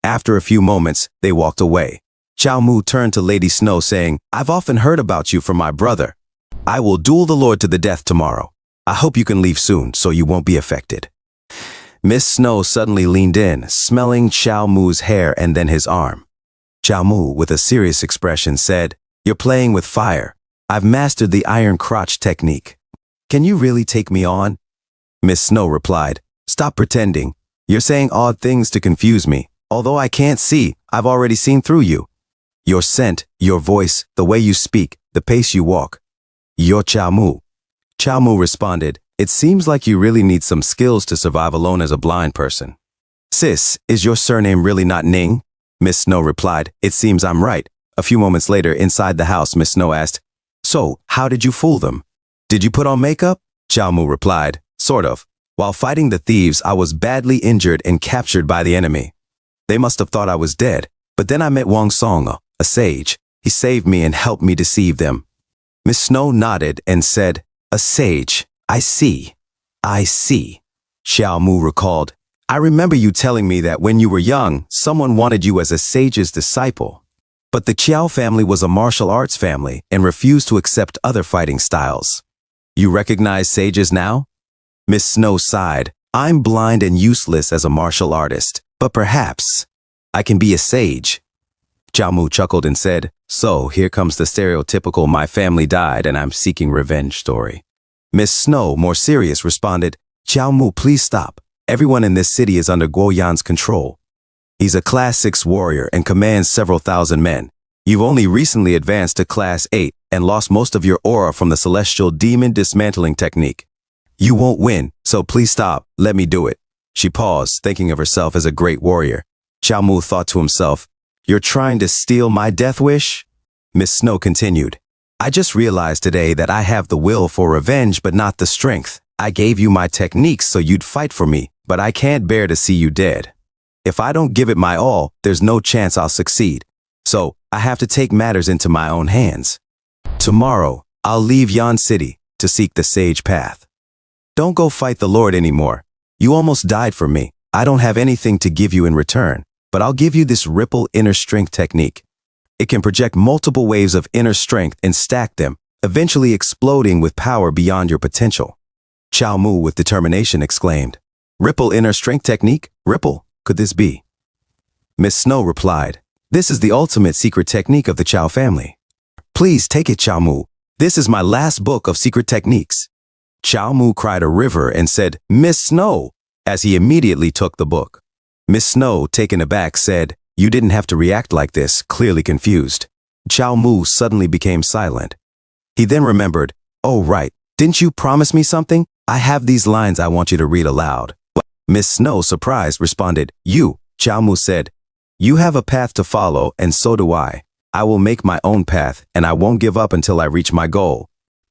After a few moments, they walked away. Chow Mu turned to Lady Snow, saying, "I've often heard about you from my brother. I will duel the Lord to the death tomorrow. I hope you can leave soon so you won't be affected." Miss Snow suddenly leaned in, smelling Chow Mu's hair and then his arm. Chow Mu, with a serious expression, said, "You're playing with fire. I've mastered the iron crotch technique. Can you really take me on?" Miss Snow replied, "Stop pretending. You're saying odd things to confuse me. Although I can't see, I've already seen through you. Your scent, your voice, the way you speak, the pace you walk. You're Chow Mu." Chow Mu responded, "It seems like you really need some skills to survive alone as a blind person." "Sis, is your surname really not Ning?" Miss Snow replied, "It seems I'm right." A few moments later, inside the house, Miss Snow asked, "So, how did you fool them? Did you put on makeup?" Chow Mu replied, "Sort of. While fighting the thieves, I was badly injured and captured by the enemy. They must have thought I was dead, but then I met Wang Song, a sage. He saved me and helped me deceive them." Miss Snow nodded and said, "A sage. I see. I see." Chow Mu recalled, "I remember you telling me that when you were young, someone wanted you as a sage's disciple. But the Chiao family was a martial arts family and refused to accept other fighting styles. You recognize sages now?" Miss Snow sighed. "I'm blind and useless as a martial artist, but perhaps I can be a sage." Chow Mu chuckled and said, "So here comes the stereotypical 'my family died and I'm seeking revenge' story." Miss Snow, more serious, responded, "Chow Mu, please stop. Everyone in this city is under Guo Yan's control. He's a Class 6 warrior and commands several thousand men. You've only recently advanced to Class 8 and lost most of your aura from the celestial demon dismantling technique. You won't win, so please stop. Let me do it." She paused, thinking of herself as a great warrior. Chow Mu thought to himself, "You're trying to steal my death wish?" Miss Snow continued, "I just realized today that I have the will for revenge but not the strength. I gave you my techniques so you'd fight for me, but I can't bear to see you dead. If I don't give it my all, there's no chance I'll succeed. So I have to take matters into my own hands. Tomorrow, I'll leave Yan City to seek the sage path. Don't go fight the Lord anymore. You almost died for me. I don't have anything to give you in return, but I'll give you this ripple inner strength technique. It can project multiple waves of inner strength and stack them, eventually exploding with power beyond your potential." Chow Mu, with determination, exclaimed, "Ripple inner strength technique? Ripple, could this be?" Miss Snow replied, "This is the ultimate secret technique of the Chow family. Please take it, Chow Mu. This is my last book of secret techniques." Chow Mu cried a river and said, "Miss Snow," as he immediately took the book. Miss Snow, taken aback, said, "You didn't have to react like this," clearly confused. Chow Mu suddenly became silent. He then remembered, "Oh right, didn't you promise me something? I have these lines I want you to read aloud." Miss Snow, surprised, responded, "You," Chow Mu said, "you have a path to follow and so do I. I will make my own path and I won't give up until I reach my goal."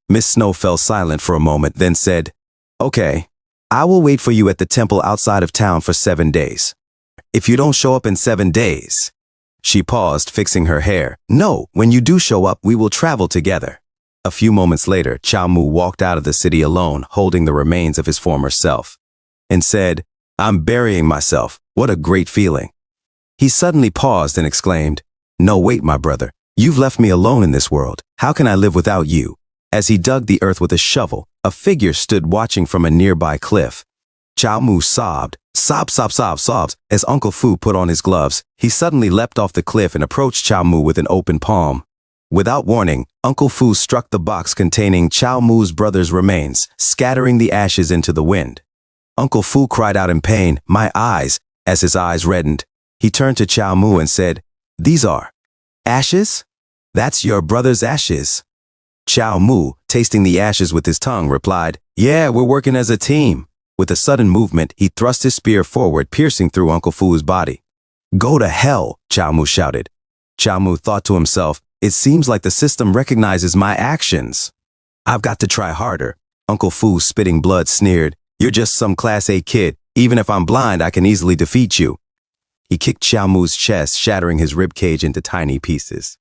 Miss Snow fell silent for a moment, then said, "Okay, I will wait for you at the temple outside of town for 7 days. If you don't show up in 7 days." She paused, fixing her hair. "No, when you do show up, we will travel together." A few moments later, Chow Mu walked out of the city alone, holding the remains of his former self, and said, "I'm burying myself. What a great feeling." He suddenly paused and exclaimed, "No, wait, my brother. You've left me alone in this world. How can I live without you?" As he dug the earth with a shovel, a figure stood watching from a nearby cliff. Chow Mu sobbed, sobs, as Uncle Fu put on his gloves. He suddenly leapt off the cliff and approached Chow Mu with an open palm. Without warning, Uncle Fu struck the box containing Chow Mu's brother's remains, scattering the ashes into the wind. Uncle Fu cried out in pain, "My eyes!" As his eyes reddened, he turned to Chow Mu and said, "These are ashes? That's your brother's ashes." Chow Mu, tasting the ashes with his tongue, replied, "Yeah, we're working as a team." With a sudden movement, he thrust his spear forward, piercing through Uncle Fu's body. "Go to hell," Chow Mu shouted. Chow Mu thought to himself, "It seems like the system recognizes my actions. I've got to try harder." Uncle Fu, spitting blood, sneered, "You're just some Class A kid. Even if I'm blind, I can easily defeat you." He kicked Chow Mu's chest, shattering his ribcage into tiny pieces.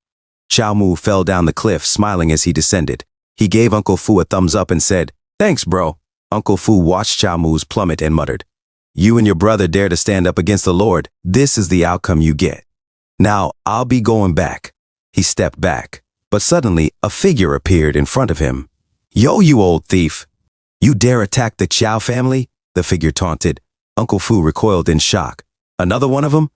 Chow Mu fell down the cliff, smiling as he descended. He gave Uncle Fu a thumbs up and said, "Thanks, bro." Uncle Fu watched Chow Mu's plummet and muttered, "You and your brother dare to stand up against the Lord. This is the outcome you get. Now, I'll be going back." He stepped back, but suddenly a figure appeared in front of him. "Yo, you old thief! You dare attack the Chow family?" the figure taunted. Uncle Fu recoiled in shock. "Another one of them?"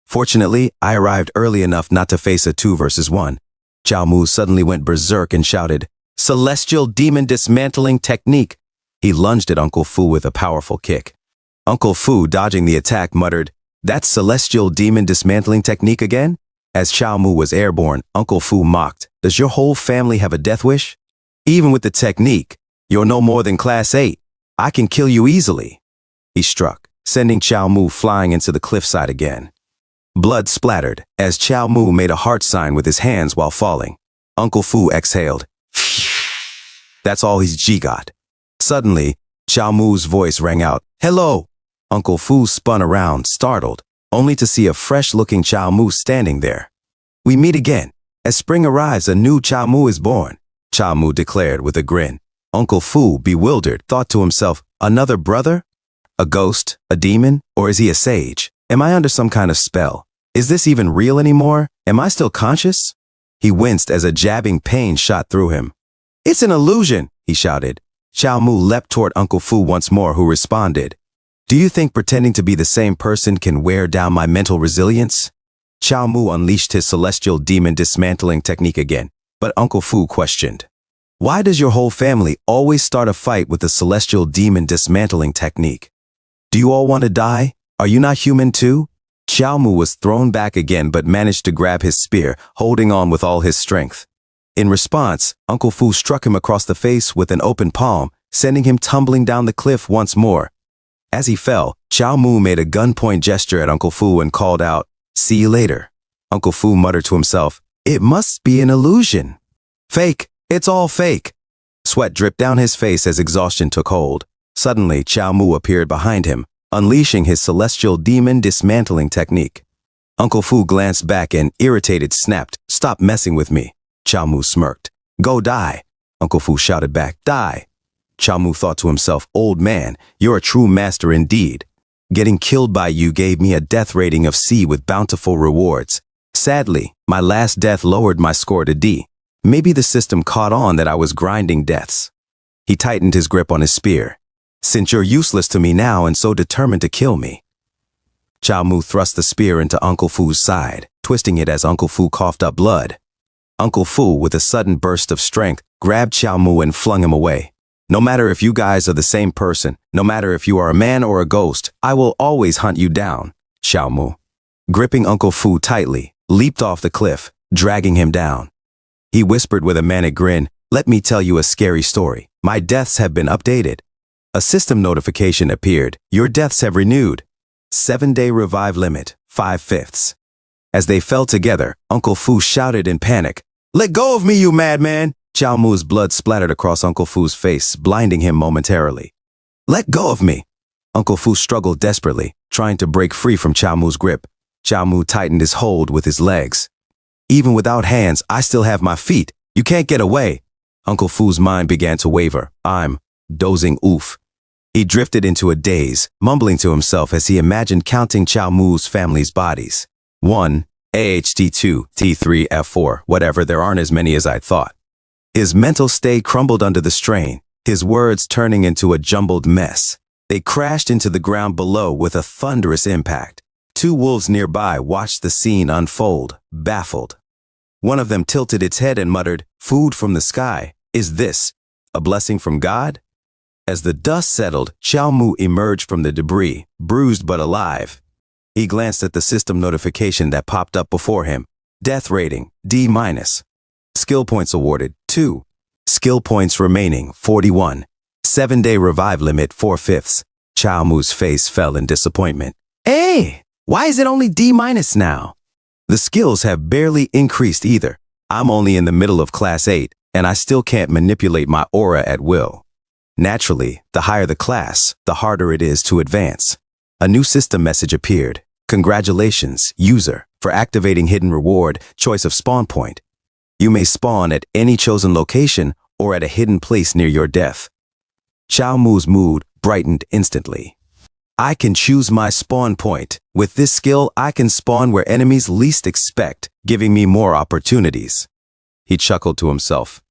Fortunately, I arrived early enough not to face a 2 versus 1. Chow Mu suddenly went berserk and shouted, "Celestial demon dismantling technique!" He lunged at Uncle Fu with a powerful kick. Uncle Fu, dodging the attack, muttered, "That's celestial demon dismantling technique again?" As Chow Mu was airborne, Uncle Fu mocked, "Does your whole family have a death wish? Even with the technique, you're no more than Class 8. I can kill you easily." He struck, sending Chow Mu flying into the cliffside again. Blood splattered as Chow Mu made a heart sign with his hands while falling. Uncle Fu exhaled. That's all he's got. Suddenly, Chow Mu's voice rang out. Hello! Uncle Fu spun around, startled, only to see a fresh-looking Chow Mu standing there. We meet again. As spring arrives, a new Chow Mu is born, Chow Mu declared with a grin. Uncle Fu, bewildered, thought to himself, another brother? A ghost? A demon? Or is he a sage? Am I under some kind of spell? Is this even real anymore? Am I still conscious? He winced as a jabbing pain shot through him. It's an illusion, he shouted. Chow Mu leapt toward Uncle Fu once more, who responded. Do you think pretending to be the same person can wear down my mental resilience? Chow Mu unleashed his celestial demon dismantling technique again, but Uncle Fu questioned. Why does your whole family always start a fight with the celestial demon dismantling technique? Do you all want to die? Are you not human too? Chow Mu was thrown back again but managed to grab his spear, holding on with all his strength. In response, Uncle Fu struck him across the face with an open palm, sending him tumbling down the cliff once more. As he fell, Chow Mu made a gunpoint gesture at Uncle Fu and called out, See you later. Uncle Fu muttered to himself, It must be an illusion. Fake. It's all fake. Sweat dripped down his face as exhaustion took hold. Suddenly, Chow Mu appeared behind him, unleashing his celestial demon dismantling technique. Uncle Fu glanced back and, irritated, snapped, Stop messing with me. Chow Mu smirked. Go die. Uncle Fu shouted back, Die. Chow Mu thought to himself, Old man, you're a true master indeed. Getting killed by you gave me a death rating of C with bountiful rewards. Sadly, my last death lowered my score to D. Maybe the system caught on that I was grinding deaths. He tightened his grip on his spear. Since you're useless to me now and so determined to kill me. Chow Mu thrust the spear into Uncle Fu's side, twisting it as Uncle Fu coughed up blood. Uncle Fu, with a sudden burst of strength, grabbed Chow Mu and flung him away. No matter if you guys are the same person, no matter if you are a man or a ghost, I will always hunt you down, Chow Mu. Gripping Uncle Fu tightly, leaped off the cliff, dragging him down. He whispered with a manic grin, Let me tell you a scary story. My deaths have been updated. A system notification appeared. Your deaths have renewed. 7-day revive limit, 5/5. As they fell together, Uncle Fu shouted in panic, Let go of me, you madman! Chow Mu's blood splattered across Uncle Fu's face, blinding him momentarily. Let go of me! Uncle Fu struggled desperately, trying to break free from Chow Mu's grip. Chow Mu tightened his hold with his legs. Even without hands, I still have my feet. You can't get away. Uncle Fu's mind began to waver. I'm dozing oof. He drifted into a daze, mumbling to himself as he imagined counting Chow Mu's family's bodies. 1, AHT2, T3, F4, whatever, there aren't as many as I'd thought. His mental state crumbled under the strain, his words turning into a jumbled mess. They crashed into the ground below with a thunderous impact. 2 wolves nearby watched the scene unfold, baffled. One of them tilted its head and muttered, Food from the sky. Is this a blessing from God? As the dust settled, Chow Mu emerged from the debris, bruised but alive. He glanced at the system notification that popped up before him. Death rating, D-. Skill points awarded, 2. Skill points remaining, 41. 7-day revive limit, 4/5. Chow Mu's face fell in disappointment. Hey, why is it only D- now? The skills have barely increased either. I'm only in the middle of class 8, and I still can't manipulate my aura at will. Naturally, the higher the class, the harder it is to advance. A new system message appeared. Congratulations, user, for activating hidden reward, choice of spawn point. You may spawn at any chosen location or at a hidden place near your death. Chow Mu's mood brightened instantly. I can choose my spawn point. With this skill, I can spawn where enemies least expect, giving me more opportunities. He chuckled to himself.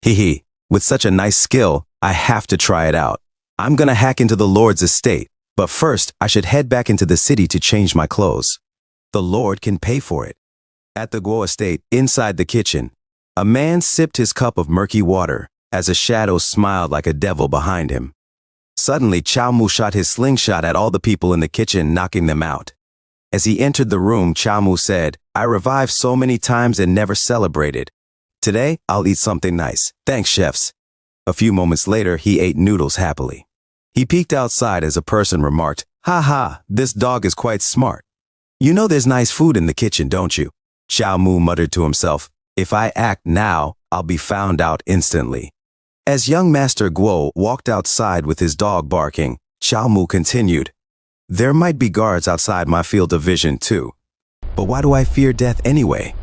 Hee, with such a nice skill, I have to try it out. I'm gonna hack into the Lord's estate, but first I should head back into the city to change my clothes. The Lord can pay for it. At the Guo estate, inside the kitchen, a man sipped his cup of murky water as a shadow smiled like a devil behind him. Suddenly, Chow Mu shot his slingshot at all the people in the kitchen, knocking them out. As he entered the room, Chow Mu said, I revived so many times and never celebrated. Today, I'll eat something nice. Thanks, chefs. A few moments later, he ate noodles happily. He peeked outside as a person remarked, Ha ha, this dog is quite smart. You know there's nice food in the kitchen, don't you? Xiao Mu muttered to himself. If I act now, I'll be found out instantly. As young Master Guo walked outside with his dog barking, Xiao Mu continued. There might be guards outside my field of vision too. But why do I fear death anyway?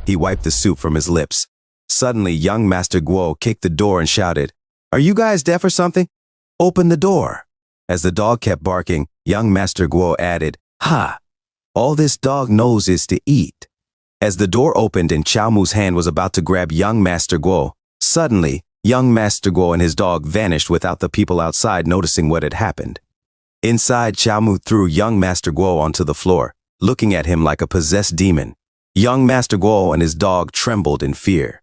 He wiped the soup from his lips. Suddenly, young Master Guo kicked the door and shouted, Are you guys deaf or something? Open the door. As the dog kept barking, young Master Guo added, Ha! All this dog knows is to eat. As the door opened and Xiao Mu's hand was about to grab young Master Guo, suddenly, young Master Guo and his dog vanished without the people outside noticing what had happened. Inside, Xiao Mu threw young Master Guo onto the floor, looking at him like a possessed demon. Young Master Guo and his dog trembled in fear.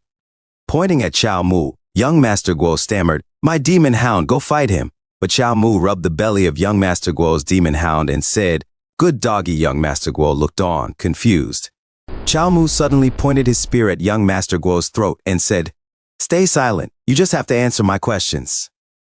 Pointing at Xiao Mu, young Master Guo stammered, My demon hound, go fight him. But Xiao Mu rubbed the belly of young Master Guo's demon hound and said, Good doggy. Young Master Guo looked on, confused. Xiao Mu suddenly pointed his spear at young Master Guo's throat and said, Stay silent, you just have to answer my questions.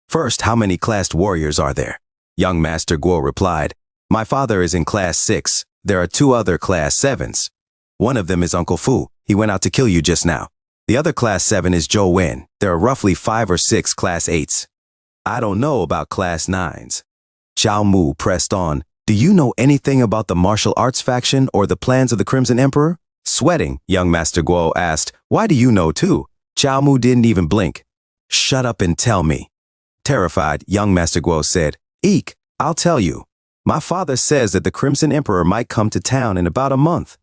First, how many classed warriors are there? Young Master Guo replied, My father is in class 6. There are 2 other class 7s. One of them is Uncle Fu. He went out to kill you just now. The other class 7 is Zhou Wen. There are roughly 5 or 6 class 8s. I don't know about class 9s. Xiao Mu pressed on. Do you know anything about the martial arts faction or the plans of the Crimson Emperor? Sweating, young Master Guo asked, Why do you know too? Xiao Mu didn't even blink. Shut up and tell me. Terrified, young Master Guo said, Eek, I'll tell you. My father says that the Crimson Emperor might come to town in about a month.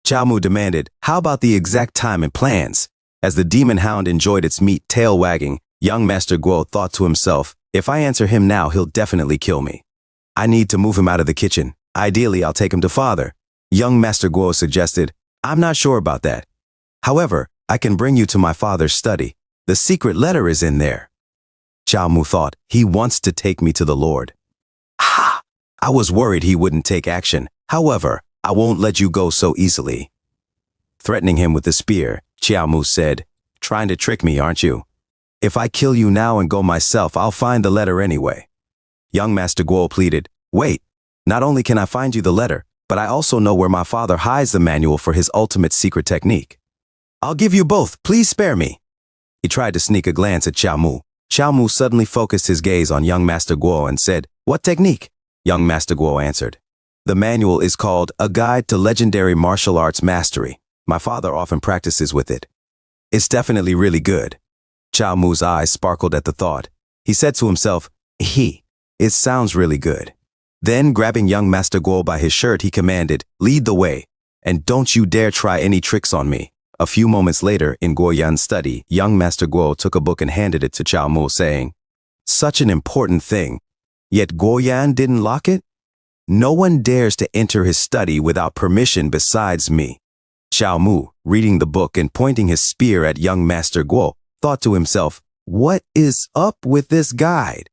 Xiao Mu demanded, How about the exact time and plans? As the demon hound enjoyed its meat tail wagging, young Master Guo thought to himself, If I answer him now, he'll definitely kill me. I need to move him out of the kitchen. Ideally, I'll take him to father. Young Master Guo suggested, I'm not sure about that. However, I can bring you to my father's study. The secret letter is in there. Xiao Mu thought, He wants to take me to the Lord. Ha! I was worried he wouldn't take action. However, I won't let you go so easily. Threatening him with the spear, Xiao Mu said, Trying to trick me, aren't you? If I kill you now and go myself, I'll find the letter anyway. Young Master Guo pleaded, Wait, not only can I find you the letter, but I also know where my father hides the manual for his ultimate secret technique. I'll give you both, please spare me. He tried to sneak a glance at Xiao Mu. Xiao Mu suddenly focused his gaze on young Master Guo and said, What technique? Young Master Guo answered, The manual is called A Guide to Legendary Martial Arts Mastery. My father often practices with it. It's definitely really good. Xiao Mu's eyes sparkled at the thought. He said to himself, It sounds really good. Then, grabbing young Master Guo by his shirt, he commanded, Lead the way, and don't you dare try any tricks on me. A few moments later, in Guo Yan's study, young Master Guo took a book and handed it to Xiao Mu, saying, Such an important thing. Yet Guo Yan didn't lock it? No one dares to enter his study without permission besides me. Xiao Mu, reading the book and pointing his spear at young Master Guo, thought to himself, What is up with this guide?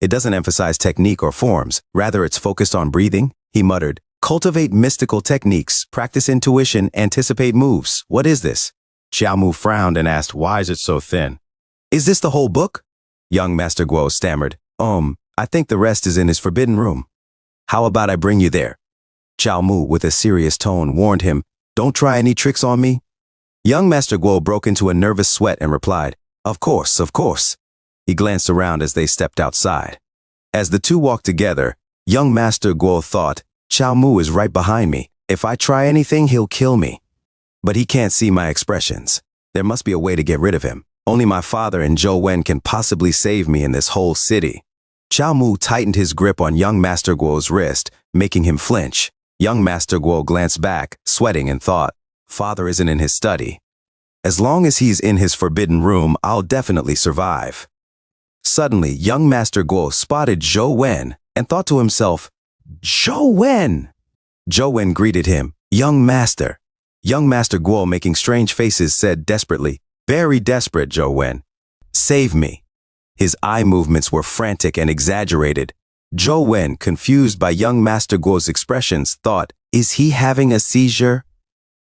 It doesn't emphasize technique or forms, rather it's focused on breathing. He muttered, Cultivate mystical techniques, practice intuition, anticipate moves. What is this? Xiao Mu frowned and asked, Why is it so thin? Is this the whole book? Young Master Guo stammered, I think the rest is in his forbidden room. How about I bring you there? Xiao Mu, with a serious tone, warned him, Don't try any tricks on me. Young Master Guo broke into a nervous sweat and replied, Of course, of course. He glanced around as they stepped outside. As the two walked together, young Master Guo thought, Xiao Mu is right behind me. If I try anything, he'll kill me. But he can't see my expressions. There must be a way to get rid of him. Only my father and Zhou Wen can possibly save me in this whole city. Xiao Mu tightened his grip on young Master Guo's wrist, making him flinch. Young Master Guo glanced back, sweating, and thought, Father isn't in his study. As long as he's in his forbidden room, I'll definitely survive. Suddenly, young Master Guo spotted Zhou Wen and thought to himself, Zhou Wen! Zhou Wen greeted him, Young Master. Young Master Guo, making strange faces, said desperately, Very desperate, Zhou Wen. Save me. His eye movements were frantic and exaggerated. Zhou Wen, confused by young Master Guo's expressions, thought, Is he having a seizure?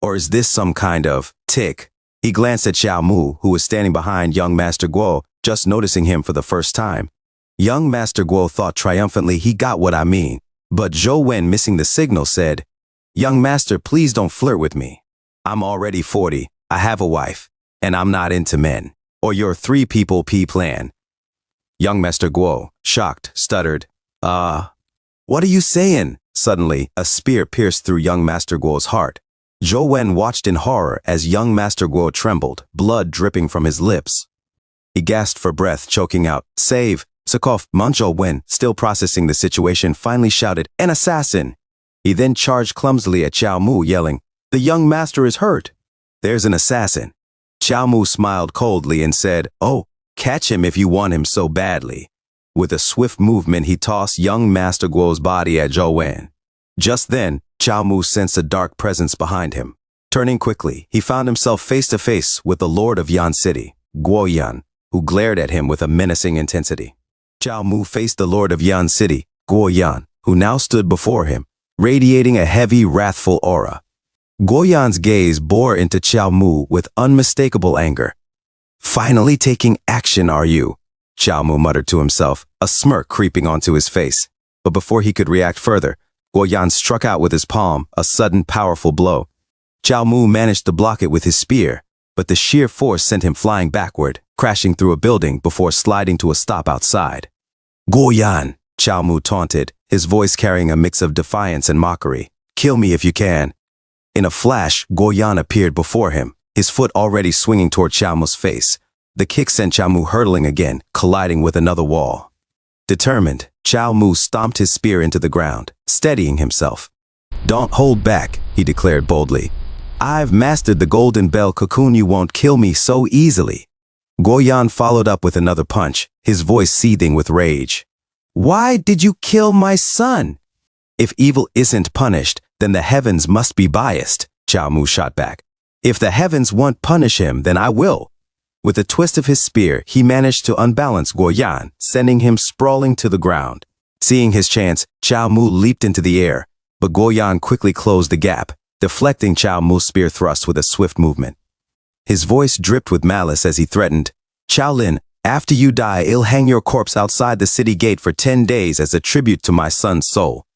Or is this some kind of tic? He glanced at Xiao Mu, who was standing behind young Master Guo, just noticing him for the first time. Young Master Guo thought triumphantly, He got what I mean. But Zhou Wen, missing the signal, said, Young master, please don't flirt with me. I'm already 40, I have a wife, and I'm not into men, or your 3 people P plan. Young Master Guo, shocked, stuttered, what are you saying? Suddenly, a spear pierced through young Master Guo's heart. Zhou Wen watched in horror as young Master Guo trembled, blood dripping from his lips. He gasped for breath, choking out, "Save!" Sokof, Zhou Wen, still processing the situation, finally shouted, "An assassin!" He then charged clumsily at Qiao Mu, yelling, "The young master is hurt." "There's an assassin." Qiao Mu smiled coldly and said, "Oh, catch him if you want him so badly." With a swift movement, he tossed young Master Guo's body at Zhou Wen. Just then, Qiao Mu sensed a dark presence behind him. Turning quickly, he found himself face to face with the Lord of Yan City, Guo Yan, who glared at him with a menacing intensity. Qiao Mu faced the Lord of Yan City, Guo Yan, who now stood before him, radiating a heavy, wrathful aura. Guo Yan's gaze bore into Qiao Mu with unmistakable anger. "Finally taking action, are you?" Qiao Mu muttered to himself, a smirk creeping onto his face. But before he could react further, Guo Yan struck out with his palm, a sudden, powerful blow. Qiao Mu managed to block it with his spear, but the sheer force sent him flying backward, crashing through a building before sliding to a stop outside. "Guo Yan," Qiao Mu taunted, his voice carrying a mix of defiance and mockery. "Kill me if you can." In a flash, Guo Yan appeared before him, his foot already swinging toward Qiao Mu's face. The kick sent Qiao Mu hurtling again, colliding with another wall. Determined, Qiao Mu stomped his spear into the ground, steadying himself. "Don't hold back," he declared boldly. "I've mastered the golden bell cocoon. You won't kill me so easily." Guo Yan followed up with another punch, his voice seething with rage. "Why did you kill my son?" "If evil isn't punished, then the heavens must be biased," Qiao Mu shot back. "If the heavens won't punish him, then I will." With a twist of his spear, he managed to unbalance Guo Yan, sending him sprawling to the ground. Seeing his chance, Qiao Mu leaped into the air, but Guo Yan quickly closed the gap, deflecting Qiao Mu's spear thrust with a swift movement. His voice dripped with malice as he threatened, "Qiao Lin, after you die, I'll hang your corpse outside the city gate for 10 days as a tribute to my son's soul."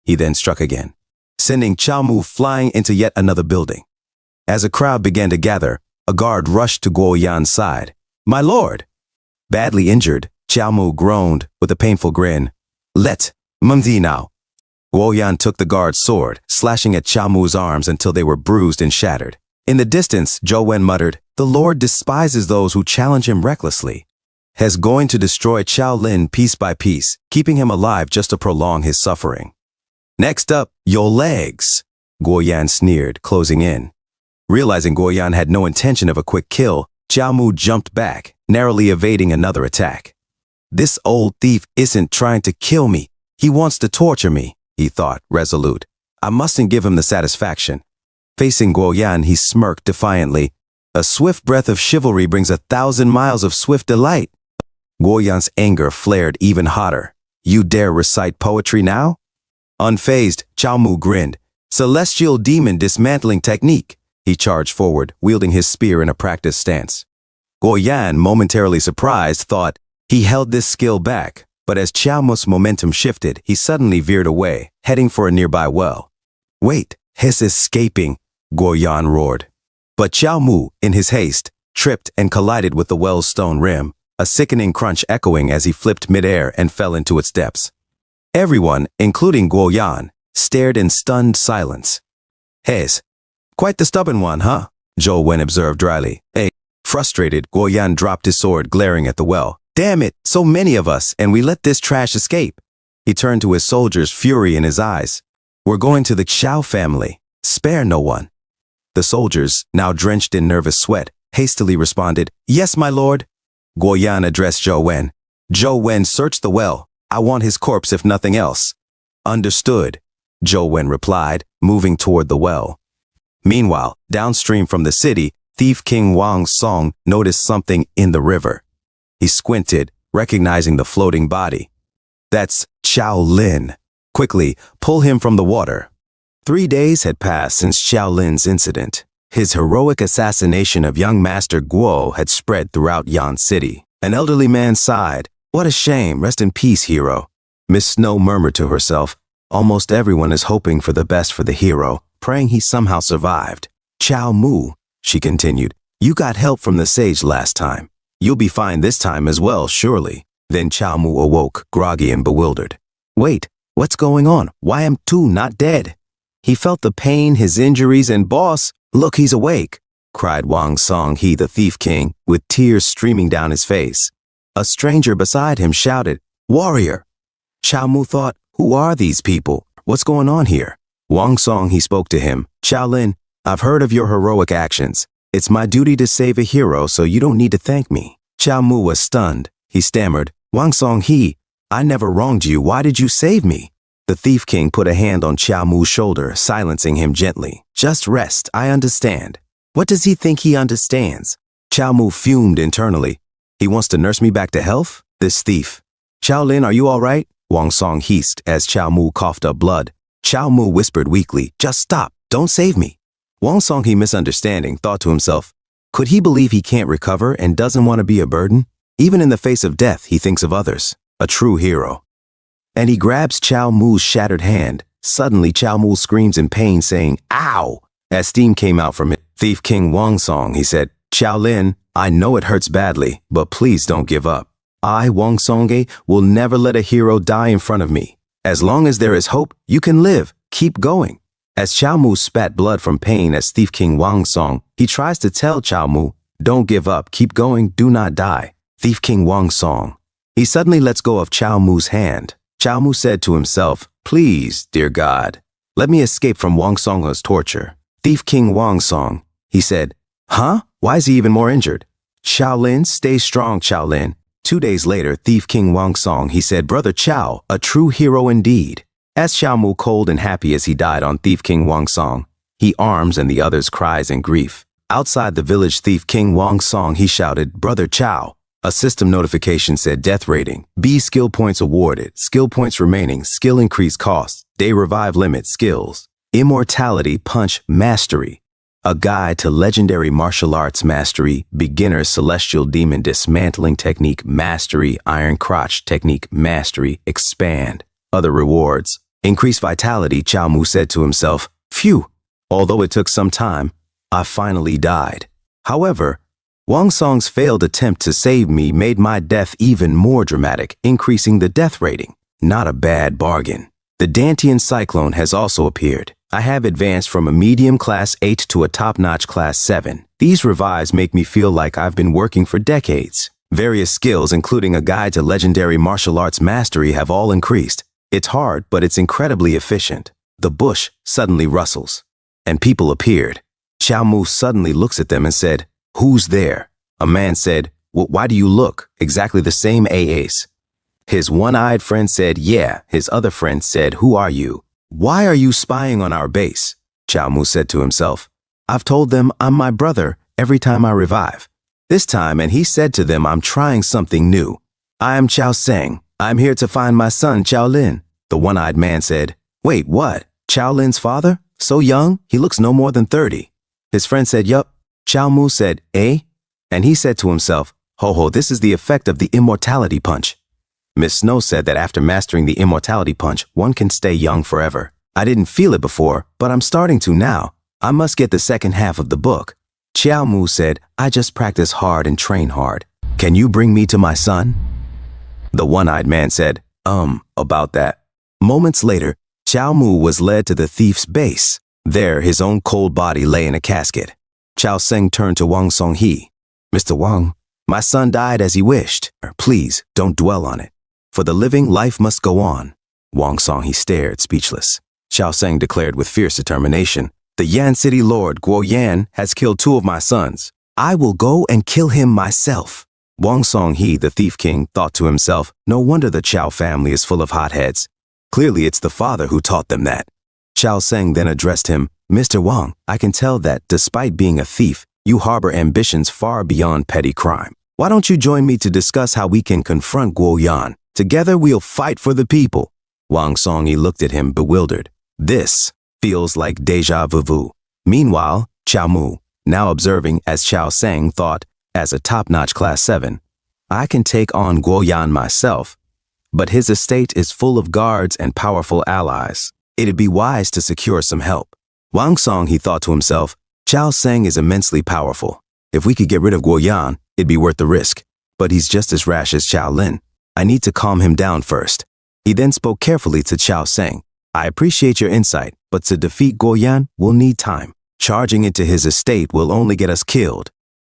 He then struck again, sending Qiao Mu flying into yet another building. As a crowd began to gather, a guard rushed to Guo Yan's side. "My lord!" Badly injured, Qiao Mu groaned with a painful grin. "Let Mumzi now." Guo Yan took the guard's sword, slashing at Qiao Mu's arms until they were bruised and shattered. In the distance, Zhou Wen muttered, "The Lord despises those who challenge him recklessly." Has going to destroy Qiao Lin piece by piece, keeping him alive just to prolong his suffering. "Next up, your legs," Guo Yan sneered, closing in. Realizing Guo Yan had no intention of a quick kill, Qiao Mu jumped back, narrowly evading another attack. "This old thief isn't trying to kill me. He wants to torture me," he thought, resolute. "I mustn't give him the satisfaction." Facing Guo Yan, he smirked defiantly. "A swift breath of chivalry brings 1,000 miles of swift delight." Guo Yan's anger flared even hotter. "You dare recite poetry now?" Unfazed, Qiao Mu grinned. "Celestial demon dismantling technique." He charged forward, wielding his spear in a practiced stance. Guo Yan, momentarily surprised, thought he held this skill back, but as Qiao Mu's momentum shifted, he suddenly veered away, heading for a nearby well. "Wait, he's escaping," Guo Yan roared. But Qiao Mu, in his haste, tripped and collided with the well's stone rim, a sickening crunch echoing as he flipped midair and fell into its depths. Everyone, including Guo Yan, stared in stunned silence. "He's quite the stubborn one, huh?" Zhou Wen observed dryly. Frustrated, Guo Yan dropped his sword, glaring at the well. "Damn it, so many of us, and we let this trash escape." He turned to his soldiers, fury in his eyes. "We're going to the Xiao family. Spare no one." The soldiers, now drenched in nervous sweat, hastily responded, "Yes, my lord." Guo Yan addressed Zhou Wen. "Zhou Wen, search the well. I want his corpse if nothing else." "Understood," Zhou Wen replied, moving toward the well. Meanwhile, downstream from the city, Thief King Wang Song noticed something in the river. He squinted, recognizing the floating body. "That's Qiao Lin. Quickly, pull him from the water." 3 days had passed since Qiao Lin's incident. His heroic assassination of young Master Guo had spread throughout Yan City. An elderly man sighed. "What a shame. Rest in peace, hero." Miss Snow murmured to herself, Almost everyone is hoping for the best for the hero, praying he somehow survived. Chow Mu, she continued, you got help from the sage last time. You'll be fine this time as well, surely. Then Chow Mu awoke, groggy and bewildered. Wait, what's going on? Why am I not dead? He felt the pain, his injuries, and boss, look, he's awake, cried Wang Song, he the Thief King, with tears streaming down his face. A stranger beside him shouted, warrior! Chow Mu thought, who are these people? What's going on here? Wang Song, he spoke to him, Shaolin, I've heard of your heroic actions. It's my duty to save a hero, so you don't need to thank me. Chow Mu was stunned. He stammered, Wang Song, I never wronged you. Why did you save me? The Thief King put a hand on Chow Mu's shoulder, silencing him gently. Just rest, I understand. What does he think he understands? Chow Mu fumed internally. He wants to nurse me back to health? This thief. Shaolin, are you all right? Wang Song hissed as Chow Mu coughed up blood. Chow Mu whispered weakly, just stop, don't save me. Wang Song, he misunderstanding, thought to himself, could he believe he can't recover and doesn't want to be a burden? Even in the face of death, he thinks of others. A true hero. And he grabs Chow Mu's shattered hand. Suddenly, Chow Mu screams in pain, saying, ow! As steam came out from it. Thief King Wang Song, he said, Shaolin, I know it hurts badly, but please don't give up. I, Wang Songe, will never let a hero die in front of me. As long as there is hope, you can live. Keep going. As Chow Mu spat blood from pain as Thief King Wang Song, he tries to tell Chow Mu, don't give up, keep going, do not die. Thief King Wang Song. He suddenly lets go of Chow Mu's hand. Chow Mu said to himself, please, dear God, let me escape from Wang Song's torture. Thief King Wang Song. He said, huh? Why is he even more injured? Shaolin, stay strong, Shaolin. 2 days later, Thief King Wang Song, he said, Brother Chow, a true hero indeed. As Chow Mu cold and happy as he died on Thief King Wang Song, he arms and the others cries in grief. Outside the village, Thief King Wang Song, he shouted, Brother Chow. A system notification said death rating, B skill points awarded, skill points remaining, skill increase costs, day revive limit, skills, immortality, punch, mastery. A guide to legendary martial arts mastery, beginner celestial demon dismantling technique mastery, iron crotch technique mastery, expand. Other rewards. Increase vitality, Chow Mu said to himself. Phew. Although it took some time, I finally died. However, Wang Song's failed attempt to save me made my death even more dramatic, increasing the death rating. Not a bad bargain. The Dantian Cyclone has also appeared. I have advanced from a medium class 8 to a top-notch class 7. These revives make me feel like I've been working for decades. Various skills, including a guide to legendary martial arts mastery, have all increased. It's hard, but it's incredibly efficient. The bush suddenly rustles, and people appeared. Chow Mu suddenly looks at them and said, who's there? A man said, well, why do you look? Exactly the same AAs. His one-eyed friend said, yeah. His other friend said, who are you? Why are you spying on our base? Chow Mu said to himself, I've told them I'm my brother every time I revive. This time, and he said to them, I'm trying something new. I am Chow Seng. I'm here to find my son, Chow Lin. The one-eyed man said, wait, what? Chow Lin's father? So young? He looks no more than 30. His friend said, yup. Chow Mu said, eh? And he said to himself, ho, this is the effect of the immortality punch. Miss Snow said that after mastering the immortality punch, one can stay young forever. I didn't feel it before, but I'm starting to now. I must get the second half of the book. Chow Mu said, I just practice hard and train hard. Can you bring me to my son? The one-eyed man said, about that. Moments later, Chow Mu was led to the thief's base. There, his own cold body lay in a casket. Chow Seng turned to Wang Song-hee. Mr. Wang, my son died as he wished. Please, don't dwell on it. For the living, life must go on. Wang Song-hee stared, speechless. Chow Seng declared with fierce determination, the Yan City Lord, Guo Yan, has killed 2 of my sons. I will go and kill him myself. Wang Song-hee, the Thief King, thought to himself, no wonder the Chow family is full of hotheads. Clearly it's the father who taught them that. Chow Seng then addressed him, Mr. Wang, I can tell that, despite being a thief, you harbor ambitions far beyond petty crime. Why don't you join me to discuss how we can confront Guo Yan? Together we'll fight for the people. Wang Song-hee looked at him bewildered. This feels like deja vu. Meanwhile, Chow Mu, now observing as Chow Seng thought, as a top-notch class 7, I can take on Guo Yan myself. but his estate is full of guards and powerful allies. It'd be wise to secure some help. Wang Song, he thought to himself, Chao Seng is immensely powerful. If we could get rid of Guo Yan, it'd be worth the risk. But he's just as rash as Chao Lin. I need to calm him down first. He then spoke carefully to Chao Seng. I appreciate your insight, but to defeat Guo Yan, we'll need time. Charging into his estate will only get us killed.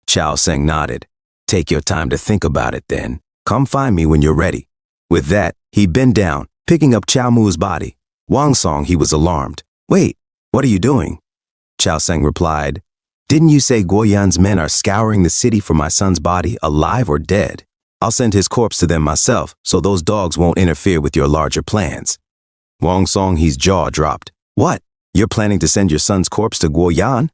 Chao Seng nodded. Take your time to think about it then. Come find me when you're ready. With that, he bent down, picking up Chao Mu's body. Wang Song, he was alarmed. Wait, what are you doing? Chao Seng replied, Didn't you say Guo Yan's men are scouring the city for my son's body, alive or dead? I'll send his corpse to them myself, so those dogs won't interfere with your larger plans. Wang Song, his jaw dropped. What? You're planning to send your son's corpse to Guo Yan?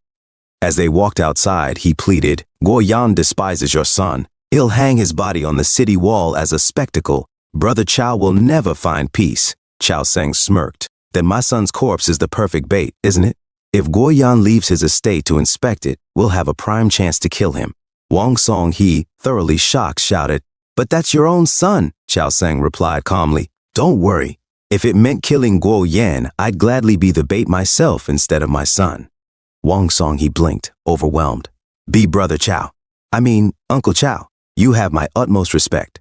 As they walked outside, he pleaded, Guo Yan despises your son. He'll hang his body on the city wall as a spectacle. Brother Chao will never find peace. Chao Seng smirked. Then my son's corpse is the perfect bait, isn't it? If Guo Yan leaves his estate to inspect it, we'll have a prime chance to kill him. Wang Song, he, thoroughly shocked, shouted, But that's your own son, Chao Seng replied calmly. Don't worry. If it meant killing Guo Yan, I'd gladly be the bait myself instead of my son. Wang Song, he blinked, overwhelmed. Be Brother Chao. I mean, Uncle Chao. You have my utmost respect.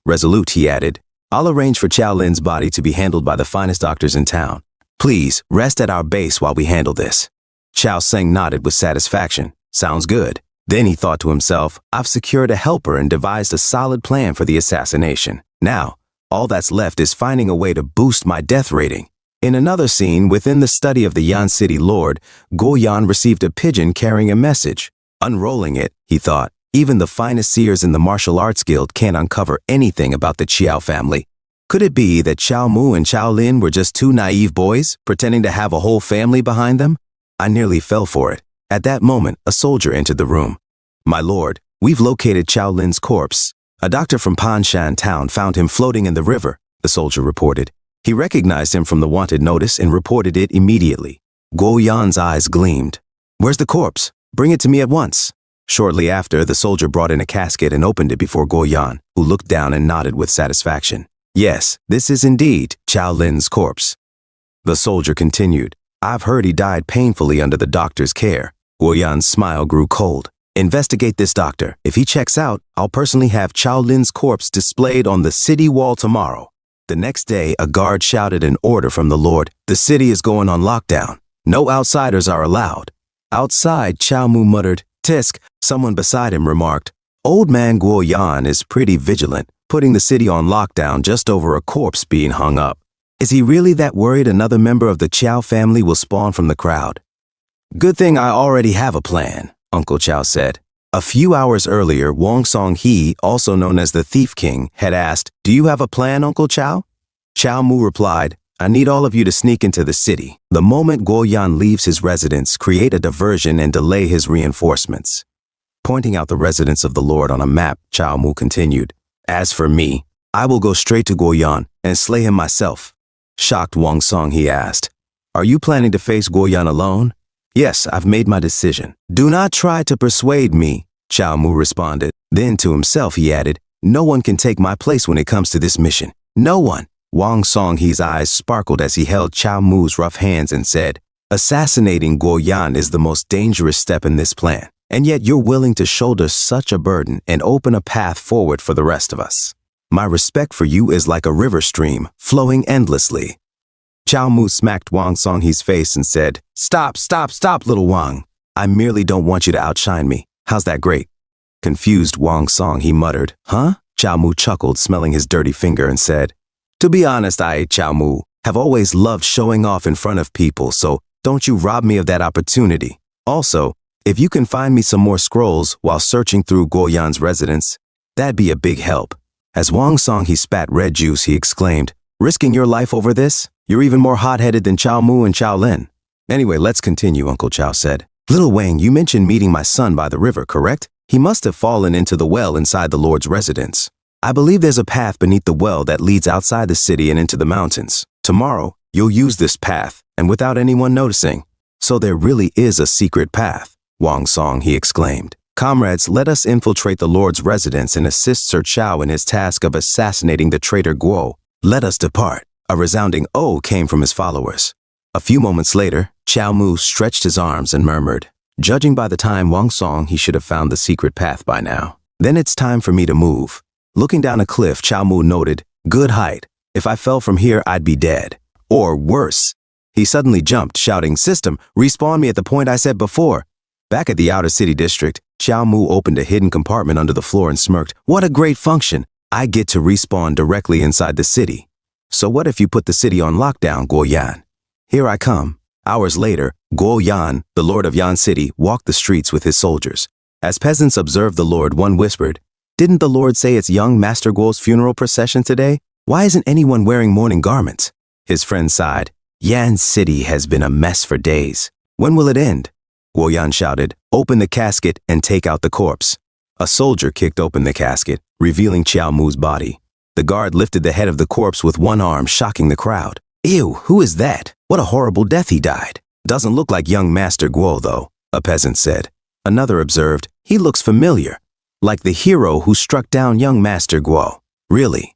Resolute, he added, I'll arrange for Chao Lin's body to be handled by the finest doctors in town. Please, rest at our base while we handle this. Chao Seng nodded with satisfaction. Sounds good. Then he thought to himself, I've secured a helper and devised a solid plan for the assassination. Now, all that's left is finding a way to boost my death rating. In another scene, within the study of the Yan City Lord, Guo Yan received a pigeon carrying a message. Unrolling it, he thought, even the finest seers in the martial arts guild can't uncover anything about the Chiao family. Could it be that Chao Mu and Chao Lin were just two naive boys, pretending to have a whole family behind them? I nearly fell for it. At that moment, a soldier entered the room. My lord, we've located Chao Lin's corpse. A doctor from Panshan town found him floating in the river, the soldier reported. He recognized him from the wanted notice and reported it immediately. Guo Yan's eyes gleamed. Where's the corpse? Bring it to me at once. Shortly after, the soldier brought in a casket and opened it before Guo Yan, who looked down and nodded with satisfaction. Yes, this is indeed Chao Lin's corpse. The soldier continued. I've heard he died painfully under the doctor's care. Guo Yan's smile grew cold. Investigate this doctor. If he checks out, I'll personally have Chao Lin's corpse displayed on the city wall tomorrow. The next day, a guard shouted an order from the Lord. The city is going on lockdown. No outsiders are allowed. Outside, Chao Mu muttered, Tisk. Someone beside him remarked, Old man Guo Yan is pretty vigilant, putting the city on lockdown just over a corpse being hung up. Is he really that worried another member of the Chao family will spawn from the crowd? Good thing I already have a plan, Uncle Chao said. A few hours earlier, Wang Song He, also known as the Thief King, had asked, Do you have a plan, Uncle Chao? Chao Mu replied, I need all of you to sneak into the city. The moment Guo Yan leaves his residence, create a diversion and delay his reinforcements. Pointing out the residence of the Lord on a map, Chao Mu continued, As for me, I will go straight to Guo Yan and slay him myself. Shocked Wang Song, he asked, Are you planning to face Guo Yan alone? Yes, I've made my decision. Do not try to persuade me, Chao Mu responded. Then to himself he added, No one can take my place when it comes to this mission. No one. Wang Song He's eyes sparkled as he held Chao Mu's rough hands and said, Assassinating Guo Yan is the most dangerous step in this plan. And yet you're willing to shoulder such a burden and open a path forward for the rest of us. My respect for you is like a river stream, flowing endlessly. Chao Mu smacked Wang Song He's face and said, Stop, stop, stop, little Wang. I merely don't want you to outshine me. How's that great? Confused Wang Song He muttered, Huh? Chao Mu chuckled, smelling his dirty finger, and said, To be honest, I, Chao Mu, have always loved showing off in front of people, so don't you rob me of that opportunity. Also, if you can find me some more scrolls while searching through Guo Yan's residence, that'd be a big help. As Wang Song He spat red juice, he exclaimed, Risking your life over this? You're even more hot-headed than Chao Mu and Chao Lin. Anyway, let's continue, Uncle Chao said. Little Wang, you mentioned meeting my son by the river, correct? He must have fallen into the well inside the Lord's residence. I believe there's a path beneath the well that leads outside the city and into the mountains. Tomorrow, you'll use this path, and without anyone noticing. So there really is a secret path. Wang Song He exclaimed. Comrades, let us infiltrate the Lord's residence and assist Sir Chao in his task of assassinating the traitor Guo. Let us depart. A resounding "oh" came from his followers. A few moments later, Chao Mu stretched his arms and murmured, "Judging by the time Wang Song, he should have found the secret path by now. Then it's time for me to move." Looking down a cliff, Chao Mu noted, "Good height. If I fell from here, I'd be dead. Or worse." He suddenly jumped, shouting, "System, respawn me at the point I said before." Back at the outer city district, Chao Mu opened a hidden compartment under the floor and smirked, "What a great function. I get to respawn directly inside the city. So what if you put the city on lockdown, Guo Yan? Here I come." Hours later, Guo Yan, the lord of Yan City, walked the streets with his soldiers. As peasants observed the lord, one whispered, "Didn't the lord say it's young Master Guo's funeral procession today? Why isn't anyone wearing mourning garments?" His friend sighed, "Yan City has been a mess for days. When will it end?" Guo Yan shouted, "Open the casket and take out the corpse." A soldier kicked open the casket, revealing Chao Mu's body. The guard lifted the head of the corpse with one arm, shocking the crowd. "Ew, who is that? What a horrible death he died." "Doesn't look like young Master Guo, though," a peasant said. Another observed, "He looks familiar, like the hero who struck down young Master Guo." "Really?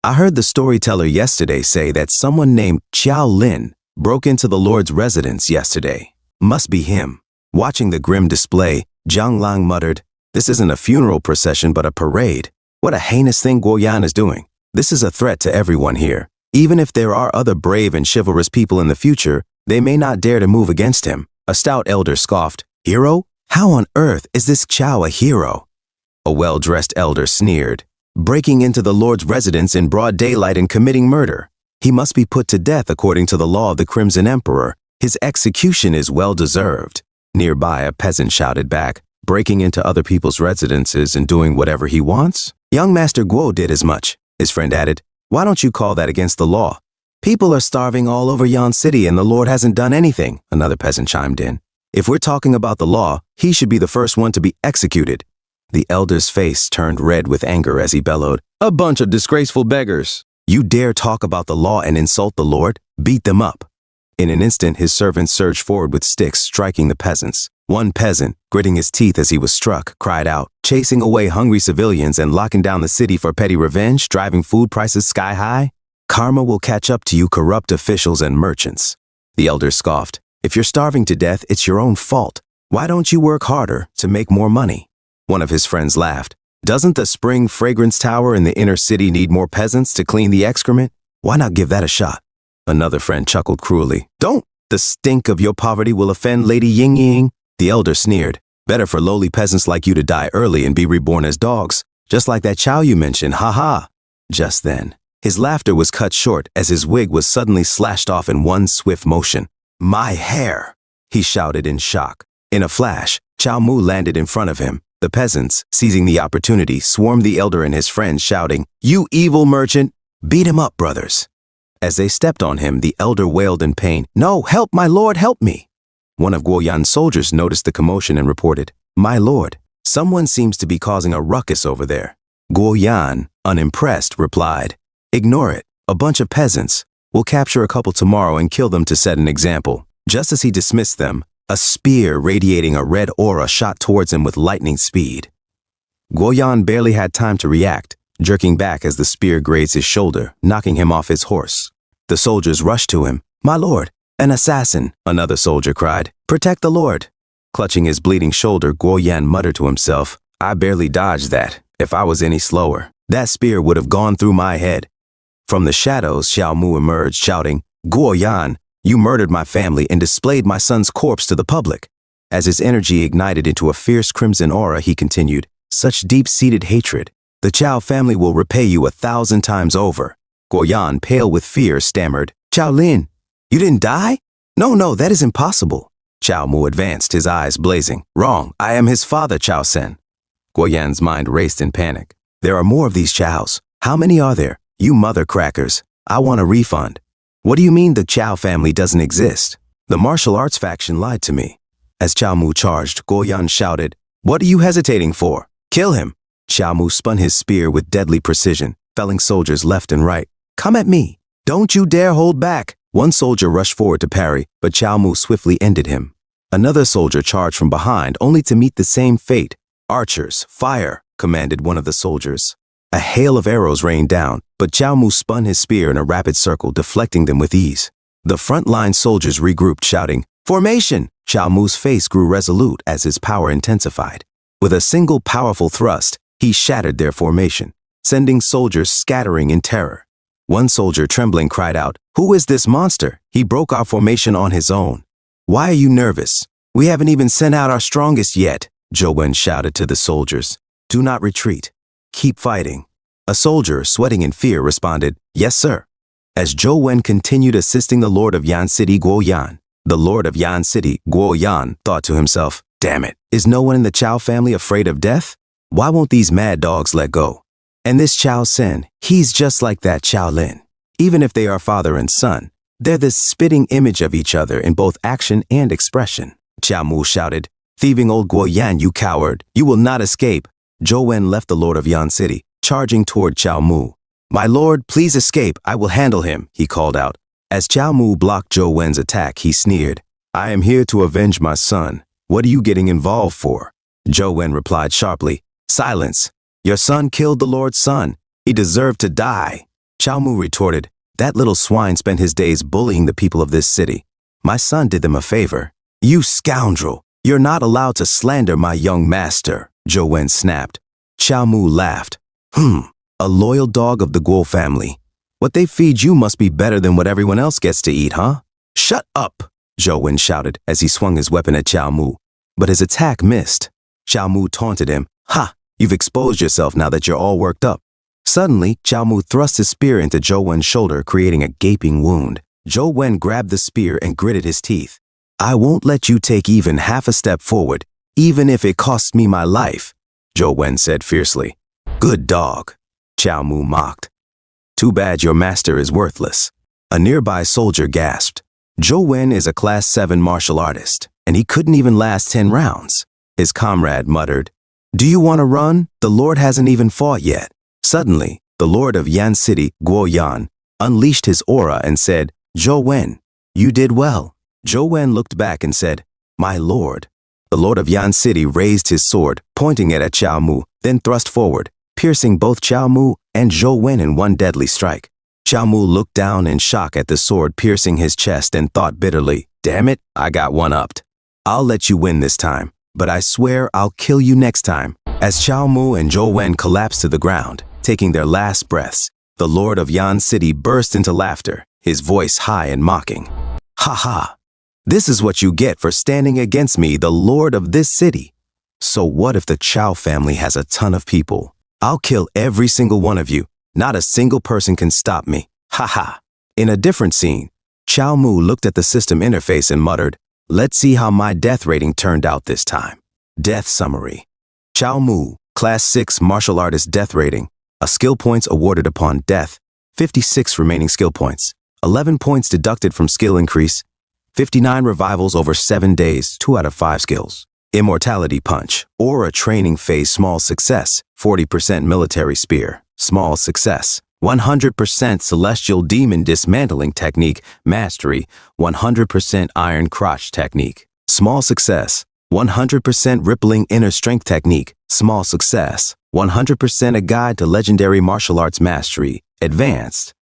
I heard the storyteller yesterday say that someone named Qiao Lin broke into the Lord's residence yesterday. Must be him." Watching the grim display, Zhang Lang muttered, "This isn't a funeral procession but a parade. What a heinous thing Guo Yan is doing. This is a threat to everyone here. Even if there are other brave and chivalrous people in the future, they may not dare to move against him." A stout elder scoffed, "Hero? How on earth is this Qiao a hero?" A well-dressed elder sneered, "Breaking into the Lord's residence in broad daylight and committing murder. He must be put to death according to the law of the Crimson Emperor. His execution is well-deserved." Nearby, a peasant shouted back, "Breaking into other people's residences and doing whatever he wants? Young Master Guo did as much." His friend added, "Why don't you call that against the law? People are starving all over Yan City and the Lord hasn't done anything." Another peasant chimed in, "If we're talking about the law, he should be the first one to be executed." The elder's face turned red with anger as he bellowed, "A bunch of disgraceful beggars. You dare talk about the law and insult the Lord? Beat them up." In an instant, his servants surged forward with sticks, striking the peasants. One peasant, gritting his teeth as he was struck, cried out, "Chasing away hungry civilians and locking down the city for petty revenge, driving food prices sky high? Karma will catch up to you corrupt officials and merchants." The elder scoffed, "If you're starving to death, it's your own fault. Why don't you work harder to make more money?" One of his friends laughed, "Doesn't the Spring Fragrance Tower in the inner city need more peasants to clean the excrement? Why not give that a shot?" Another friend chuckled cruelly, "Don't! The stink of your poverty will offend Lady Ying Ying." The elder sneered, "Better for lowly peasants like you to die early and be reborn as dogs, just like that Chow you mentioned, ha." Just then, his laughter was cut short as his wig was suddenly slashed off in one swift motion. "My hair!" he shouted in shock. In a flash, Chao Mu landed in front of him. The peasants, seizing the opportunity, swarmed the elder and his friends, shouting, "You evil merchant! Beat him up, brothers!" As they stepped on him, the elder wailed in pain, "No, help, my lord, help me!" One of Guo Yan's soldiers noticed the commotion and reported, "My lord, someone seems to be causing a ruckus over there." Guo Yan, unimpressed, replied, "Ignore it. A bunch of peasants. We'll capture a couple tomorrow and kill them to set an example." Just as he dismissed them, a spear radiating a red aura shot towards him with lightning speed. Guo Yan barely had time to react, jerking back as the spear grazed his shoulder, knocking him off his horse. The soldiers rushed to him. "My lord, an assassin!" another soldier cried. "Protect the lord!" Clutching his bleeding shoulder, Guo Yan muttered to himself, "I barely dodged that. If I was any slower, that spear would have gone through my head." From the shadows, Xiao Mu emerged, shouting, "Guo Yan, you murdered my family and displayed my son's corpse to the public." As his energy ignited into a fierce crimson aura, he continued, "Such deep-seated hatred. The Chao family will repay you 1,000 times over." Guo Yan, pale with fear, stammered, "Chao Lin, you didn't die? No, that is impossible." Chao Mu advanced, his eyes blazing. "Wrong, I am his father, Chao Sen." Guo Yan's mind raced in panic. "There are more of these Chaos. How many are there? You mother crackers. I want a refund." "What do you mean the Chao family doesn't exist? The martial arts faction lied to me." As Chao Mu charged, Guo Yan shouted, "What are you hesitating for? Kill him!" Chao Mu spun his spear with deadly precision, felling soldiers left and right. "Come at me! Don't you dare hold back!" One soldier rushed forward to parry, but Chao Mu swiftly ended him. Another soldier charged from behind, only to meet the same fate. "Archers, fire!" commanded one of the soldiers. A hail of arrows rained down, but Chao Mu spun his spear in a rapid circle, deflecting them with ease. The front-line soldiers regrouped, shouting, "Formation!" Chao Mu's face grew resolute as his power intensified. With a single powerful thrust, he shattered their formation, sending soldiers scattering in terror. One soldier, trembling, cried out, "Who is this monster? He broke our formation on his own." "Why are you nervous? We haven't even sent out our strongest yet," Zhou Wen shouted to the soldiers. "Do not retreat. Keep fighting." A soldier, sweating in fear, responded, "Yes, sir." As Zhou Wen continued assisting the Lord of Yan City, Guo Yan, the Lord of Yan City, Guo Yan, thought to himself, "Damn it, is no one in the Chao family afraid of death? Why won't these mad dogs let go? And this Chao Sen, he's just like that Chao Lin. Even if they are father and son, they're this spitting image of each other in both action and expression." Chao Mu shouted, "Thieving old Guo Yan, you coward, you will not escape." Zhou Wen left the Lord of Yan City, charging toward Chao Mu. "My lord, please escape, I will handle him," he called out. As Chao Mu blocked Zhou Wen's attack, he sneered, "I am here to avenge my son. What are you getting involved for?" Zhou Wen replied sharply, "Silence. Your son killed the Lord's son. He deserved to die." Chao Mu retorted, "That little swine spent his days bullying the people of this city. My son did them a favor." "You scoundrel! You're not allowed to slander my young master," Zhou Wen snapped. Chao Mu laughed. A loyal dog of the Guo family. What they feed you must be better than what everyone else gets to eat, huh?" "Shut up!" Zhou Wen shouted as he swung his weapon at Chao Mu. But his attack missed. Chao Mu taunted him. "Ha! You've exposed yourself now that you're all worked up." Suddenly, Chao Mu thrust his spear into Zhou Wen's shoulder, creating a gaping wound. Zhou Wen grabbed the spear and gritted his teeth. "I won't let you take even half a step forward, even if it costs me my life," Zhou Wen said fiercely. "Good dog," Chao Mu mocked. "Too bad your master is worthless." A nearby soldier gasped. Zhou Wen is a Class 7 martial artist, and he couldn't even last 10 rounds. His comrade muttered, "Do you want to run? The Lord hasn't even fought yet." Suddenly, the Lord of Yan City, Guo Yan, unleashed his aura and said, "Zhou Wen, you did well." Zhou Wen looked back and said, "My lord." The Lord of Yan City raised his sword, pointing it at Chao Mu, then thrust forward, piercing both Chao Mu and Zhou Wen in one deadly strike. Chao Mu looked down in shock at the sword piercing his chest and thought bitterly, "Damn it, I got one-upped. I'll let you win this time, but I swear I'll kill you next time." As Chao Mu and Zhou Wen collapsed to the ground, taking their last breaths, the Lord of Yan City burst into laughter, his voice high and mocking. "Ha ha! This is what you get for standing against me, the Lord of this city. So what if the Chao family has a ton of people? I'll kill every single one of you. Not a single person can stop me. Ha ha!" In a different scene, Chao Mu looked at the system interface and muttered, "Let's see how my death rating turned out this time." Death summary. Chao Mu, Class 6 martial artist death rating. A skill points awarded upon death. 56 remaining skill points. 11 points deducted from skill increase. 59 revivals over 7 days, 2 out of 5 skills. Immortality punch, or a training phase small success, 40% military spear, small success. 100% celestial demon dismantling technique, mastery, 100% iron crotch technique, small success. 100% rippling inner strength technique, small success. 100% a guide to legendary martial arts mastery, advanced.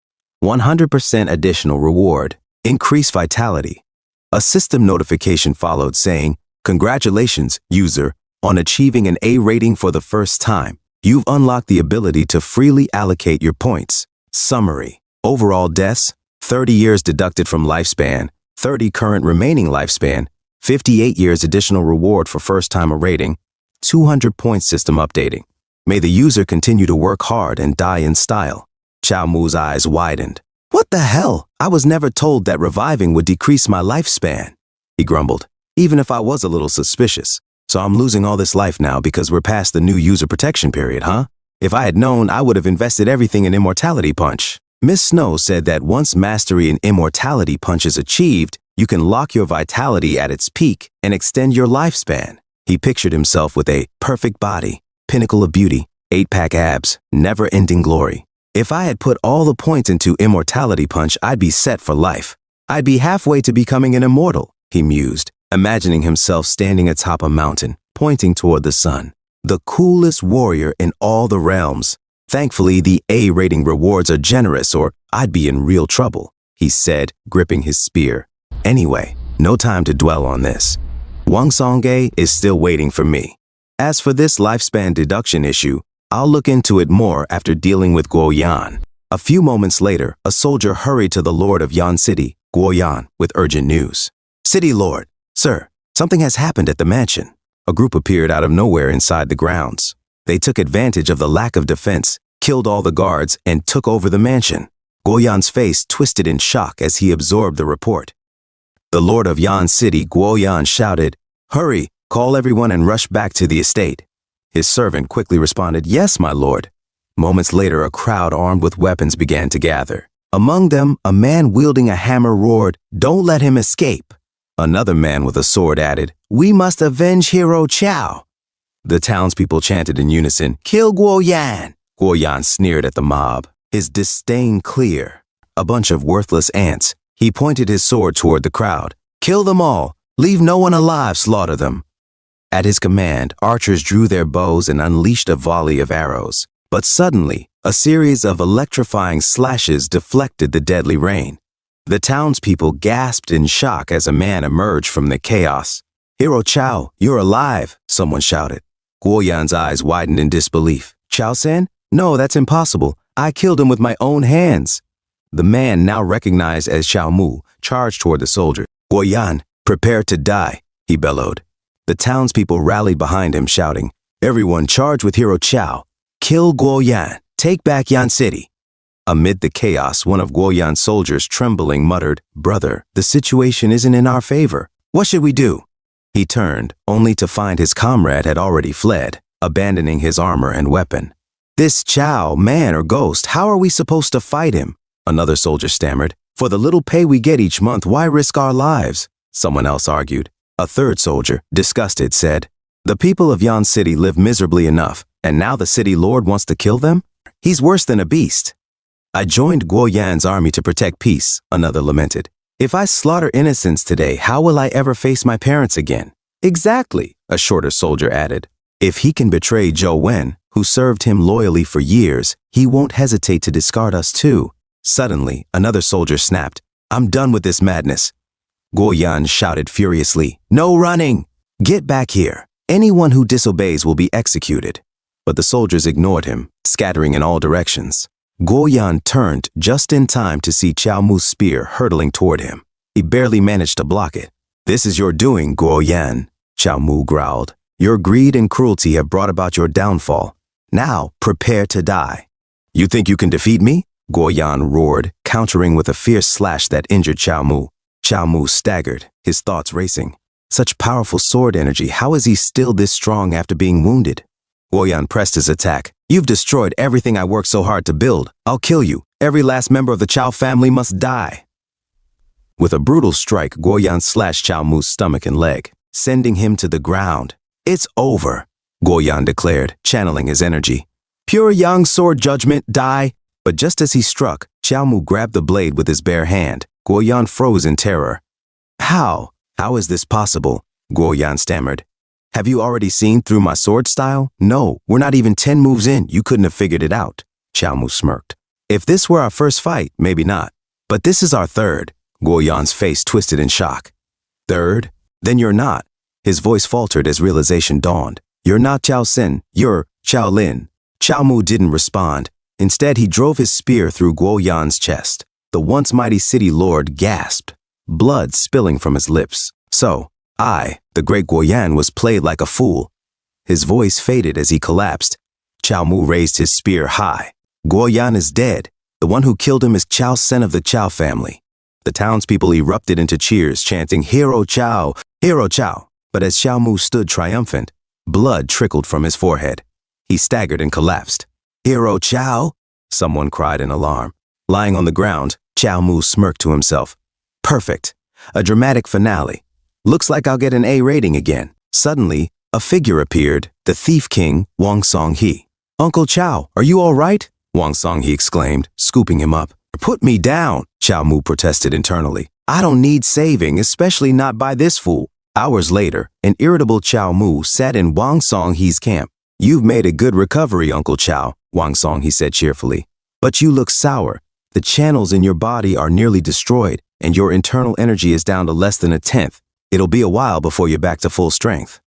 100% additional reward, increased vitality. A system notification followed saying, "Congratulations, user, on achieving an A rating for the first time. You've unlocked the ability to freely allocate your points." Summary. Overall deaths, 30 years deducted from lifespan, 30 current remaining lifespan, 58 years additional reward for first-timer rating, 200 points system updating. May the user continue to work hard and die in style. Chao Mu's eyes widened. "What the hell? I was never told that reviving would decrease my lifespan," he grumbled, "even if I was a little suspicious. So I'm losing all this life now because we're past the new user protection period, huh? If I had known, I would have invested everything in Immortality Punch." Miss Snow said that once mastery in Immortality Punch is achieved, you can lock your vitality at its peak and extend your lifespan. He pictured himself with a perfect body, pinnacle of beauty, 8-pack abs, never-ending glory. If I had put all the points into Immortality Punch, I'd be set for life. I'd be halfway to becoming an immortal, he mused, imagining himself standing atop a mountain, pointing toward the sun. The coolest warrior in all the realms. Thankfully, the A rating rewards are generous or I'd be in real trouble, he said, gripping his spear. Anyway, no time to dwell on this. Wang Songge is still waiting for me. As for this lifespan deduction issue, I'll look into it more after dealing with Guo Yan. A few moments later, a soldier hurried to the Lord of Yan City, Guo Yan, with urgent news. City Lord, sir, something has happened at the mansion. A group appeared out of nowhere inside the grounds. They took advantage of the lack of defense, killed all the guards, and took over the mansion. Guo Yan's face twisted in shock as he absorbed the report. The Lord of Yan City, Guo Yan, shouted, "Hurry, call everyone and rush back to the estate." His servant quickly responded, "Yes, my lord." Moments later, a crowd armed with weapons began to gather. Among them, a man wielding a hammer roared, "Don't let him escape." Another man with a sword added, "We must avenge Hero Chao." The townspeople chanted in unison, "Kill Guo Yan." Guo Yan sneered at the mob, his disdain clear. A bunch of worthless ants. He pointed his sword toward the crowd. "Kill them all. Leave no one alive, slaughter them." At his command, archers drew their bows and unleashed a volley of arrows. But suddenly, a series of electrifying slashes deflected the deadly rain. The townspeople gasped in shock as a man emerged from the chaos. "Hero Chao, you're alive," someone shouted. Guo Yan's eyes widened in disbelief. "Chao-san? No, that's impossible. I killed him with my own hands." The man, now recognized as Xiao Mu, charged toward the soldier. "Guo Yan, prepare to die," he bellowed. The townspeople rallied behind him, shouting, "Everyone charge with Hero Chao. Kill Guo Yan. Take back Yan City." Amid the chaos, one of Guo Yan's soldiers, trembling, muttered, "Brother, the situation isn't in our favor. What should we do?" He turned, only to find his comrade had already fled, abandoning his armor and weapon. "This Chao, man or ghost, how are we supposed to fight him?" Another soldier stammered. "For the little pay we get each month, why risk our lives?" Someone else argued. A third soldier, disgusted, said, "The people of Yan City live miserably enough, and now the city lord wants to kill them? He's worse than a beast." "I joined Guo Yan's army to protect peace," another lamented. "If I slaughter innocents today, how will I ever face my parents again?" "Exactly," a shorter soldier added. "If he can betray Zhou Wen, who served him loyally for years, he won't hesitate to discard us too." Suddenly, another soldier snapped, "I'm done with this madness." Guo Yan shouted furiously, "No running! Get back here. Anyone who disobeys will be executed." But the soldiers ignored him, scattering in all directions. Guo Yan turned just in time to see Xiao Mu's spear hurtling toward him. He barely managed to block it. "This is your doing, Guo Yan," Xiao Mu growled. "Your greed and cruelty have brought about your downfall. Now, prepare to die." "You think you can defeat me?" Guo Yan roared, countering with a fierce slash that injured Xiao Mu. Xiao Mu staggered, his thoughts racing. Such powerful sword energy, how is he still this strong after being wounded? Guo Yan pressed his attack. "You've destroyed everything I worked so hard to build. I'll kill you. Every last member of the Chao family must die." With a brutal strike, Guo Yan slashed Xiao Mu's stomach and leg, sending him to the ground. "It's over," Guo Yan declared, channeling his energy. "Pure Yang sword judgment, die." But just as he struck, Xiao Mu grabbed the blade with his bare hand. Guo Yan froze in terror. "How? How is this possible?" Guo Yan stammered. "Have you already seen through my sword style? No, we're not even 10 moves in. You couldn't have figured it out." Xiao Mu smirked. "If this were our first fight, maybe not. But this is our third." Guo Yan's face twisted in shock. "Third? Then you're not." His voice faltered as realization dawned. "You're not Chao Sin. You're Chao Lin." Xiao Mu didn't respond. Instead, he drove his spear through Guo Yan's chest. The once mighty city lord gasped, blood spilling from his lips. "So, I, the great Guo Yan, was played like a fool." His voice faded as he collapsed. Xiao Mu raised his spear high. "Guo Yan is dead. The one who killed him is Chao Sen of the Chao family." The townspeople erupted into cheers, chanting, "Hero Chao! Hero Chao!" But as Xiao Mu stood triumphant, blood trickled from his forehead. He staggered and collapsed. "Hero Chao!" someone cried in alarm. Lying on the ground, Xiao Mu smirked to himself. "Perfect. A dramatic finale. Looks like I'll get an A rating again." Suddenly, a figure appeared, the Thief King, Wang Songhe. "Uncle Chao, are you all right?" Wang Songhe exclaimed, scooping him up. "Put me down," Xiao Mu protested internally. "I don't need saving, especially not by this fool." Hours later, an irritable Xiao Mu sat in Wang Songhe's camp. "You've made a good recovery, Uncle Chao. Wang Song, he said cheerfully. But you look sour. The channels in your body are nearly destroyed, and your internal energy is down to less than a tenth. It'll be a while before you're back to full strength.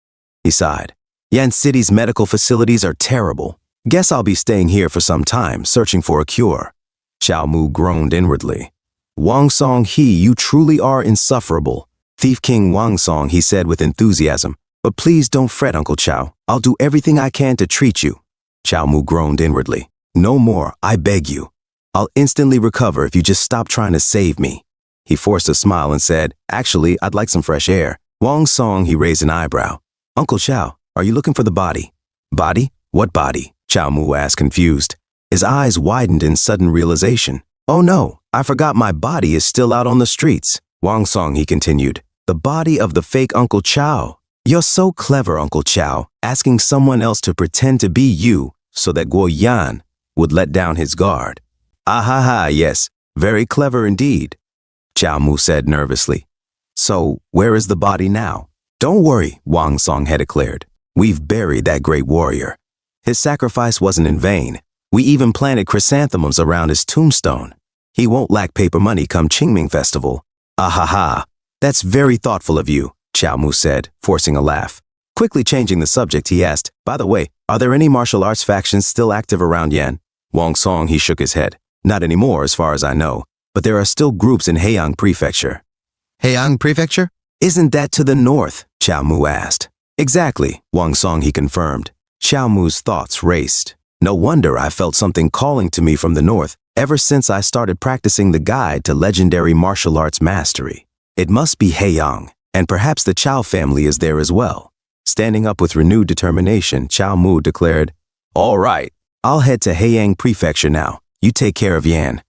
He sighed. Yan City's medical facilities are terrible. Guess I'll be staying here for some time, searching for a cure. Xiao Mu groaned inwardly. Wang Song He, you truly are insufferable. Thief King Wang Song, he said with enthusiasm. But please don't fret, Uncle Qiao. I'll do everything I can to treat you. Xiao Mu groaned inwardly. No more, I beg you. I'll instantly recover if you just stop trying to save me. He forced a smile and said, actually, I'd like some fresh air. Wang Song, he raised an eyebrow. Uncle Qiao, are you looking for the body? Body? What body? Xiao Mu asked, confused. His eyes widened in sudden realization. Oh no, I forgot my body is still out on the streets. Wang Song, he continued. The body of the fake Uncle Qiao. You're so clever, Uncle Qiao, asking someone else to pretend to be you so that Guo Yan would let down his guard. Ah ha ha, yes, very clever indeed. Xiao Mu said nervously. So, where is the body now? Don't worry, Wang Song had declared. We've buried that great warrior. His sacrifice wasn't in vain. We even planted chrysanthemums around his tombstone. He won't lack paper money come Qingming Festival. Ah ha ha, that's very thoughtful of you, Xiao Mu said, forcing a laugh. Quickly changing the subject, he asked, by the way, are there any martial arts factions still active around Yan? Wang Song, he shook his head. Not anymore, as far as I know. But there are still groups in Heiyang Prefecture. Heiyang Prefecture? Isn't that to the north? Xiao Mu asked. Exactly, Wang Song, he confirmed. Xiao Mu's thoughts raced. No wonder I felt something calling to me from the north ever since I started practicing the guide to legendary martial arts mastery. It must be Heiyang, and perhaps the Qiao family is there as well. Standing up with renewed determination, Xiao Mu declared, all right, I'll head to Heiyang Prefecture now. You take care of Yan.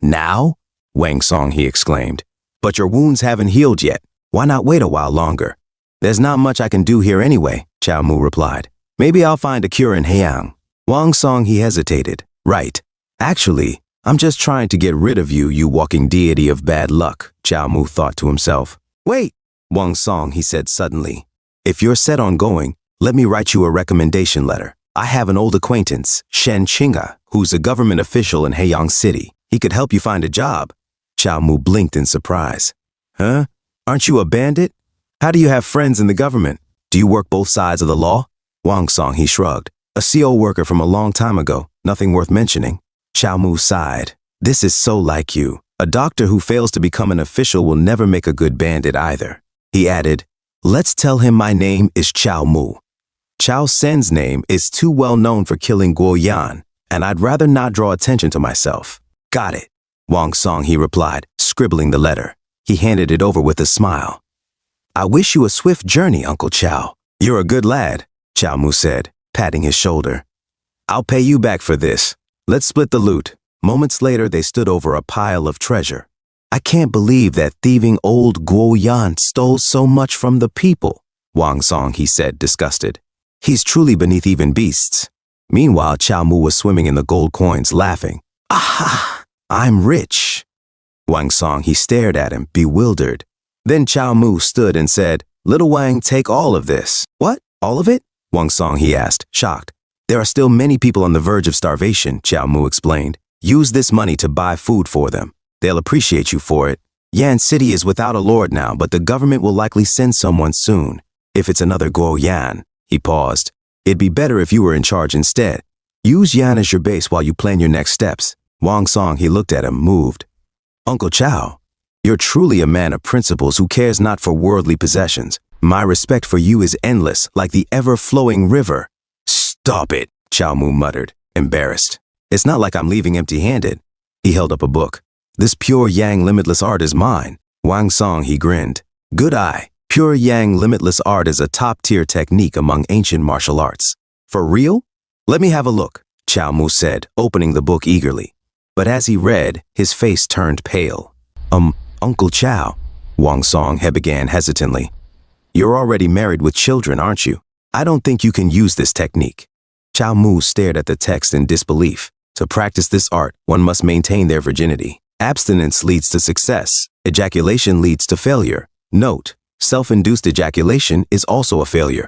Now? Wang Song, he exclaimed. But your wounds haven't healed yet. Why not wait a while longer? There's not much I can do here anyway, Xiao Mu replied. Maybe I'll find a cure in Heiyang. Wang Song, he hesitated. Right. Actually, I'm just trying to get rid of you, you walking deity of bad luck, Xiao Mu thought to himself. Wait, Wang Song, he said suddenly. If you're set on going, let me write you a recommendation letter. I have an old acquaintance, Shen Qing'a, who's a government official in Heiyang City. He could help you find a job. Xiao Mu blinked in surprise. Huh? Aren't you a bandit? How do you have friends in the government? Do you work both sides of the law? Wang Song, he shrugged. A CO worker from a long time ago, nothing worth mentioning. Xiao Mu sighed. This is so like you. A doctor who fails to become an official will never make a good bandit either. He added, let's tell him my name is Xiao Mu. Qiao Sen's name is too well known for killing Guo Yan, and I'd rather not draw attention to myself. Got it, Wang Song, he replied, scribbling the letter. He handed it over with a smile. I wish you a swift journey, Uncle Qiao. You're a good lad, Xiao Mu said, patting his shoulder. I'll pay you back for this. Let's split the loot. Moments later, they stood over a pile of treasure. I can't believe that thieving old Guo Yan stole so much from the people, Wang Song, he said, disgusted. He's truly beneath even beasts. Meanwhile, Xiao Mu was swimming in the gold coins, laughing. Aha! I'm rich. Wang Song, he stared at him, bewildered. Then Xiao Mu stood and said, Little Wang, take all of this. What? All of it? Wang Song, he asked, shocked. There are still many people on the verge of starvation, Xiao Mu explained. Use this money to buy food for them. They'll appreciate you for it. Yan City is without a lord now, but the government will likely send someone soon. If it's another Guo Yan. He paused. It'd be better if you were in charge instead. Use Yan as your base while you plan your next steps. Wang Song, he looked at him, moved. Uncle Qiao, you're truly a man of principles who cares not for worldly possessions. My respect for you is endless, like the ever-flowing river. Stop it, Xiao Mu muttered, embarrassed. It's not like I'm leaving empty-handed. He held up a book. This pure Yang limitless art is mine. Wang Song, he grinned. Good eye. Pure Yang limitless art is a top-tier technique among ancient martial arts. For real? Let me have a look, Xiao Mu said, opening the book eagerly. But as he read, his face turned pale. Uncle Qiao, Wang Song had began hesitantly. You're already married with children, aren't you? I don't think you can use this technique. Xiao Mu stared at the text in disbelief. To practice this art, one must maintain their virginity. Abstinence leads to success. Ejaculation leads to failure. Note, self-induced ejaculation is also a failure.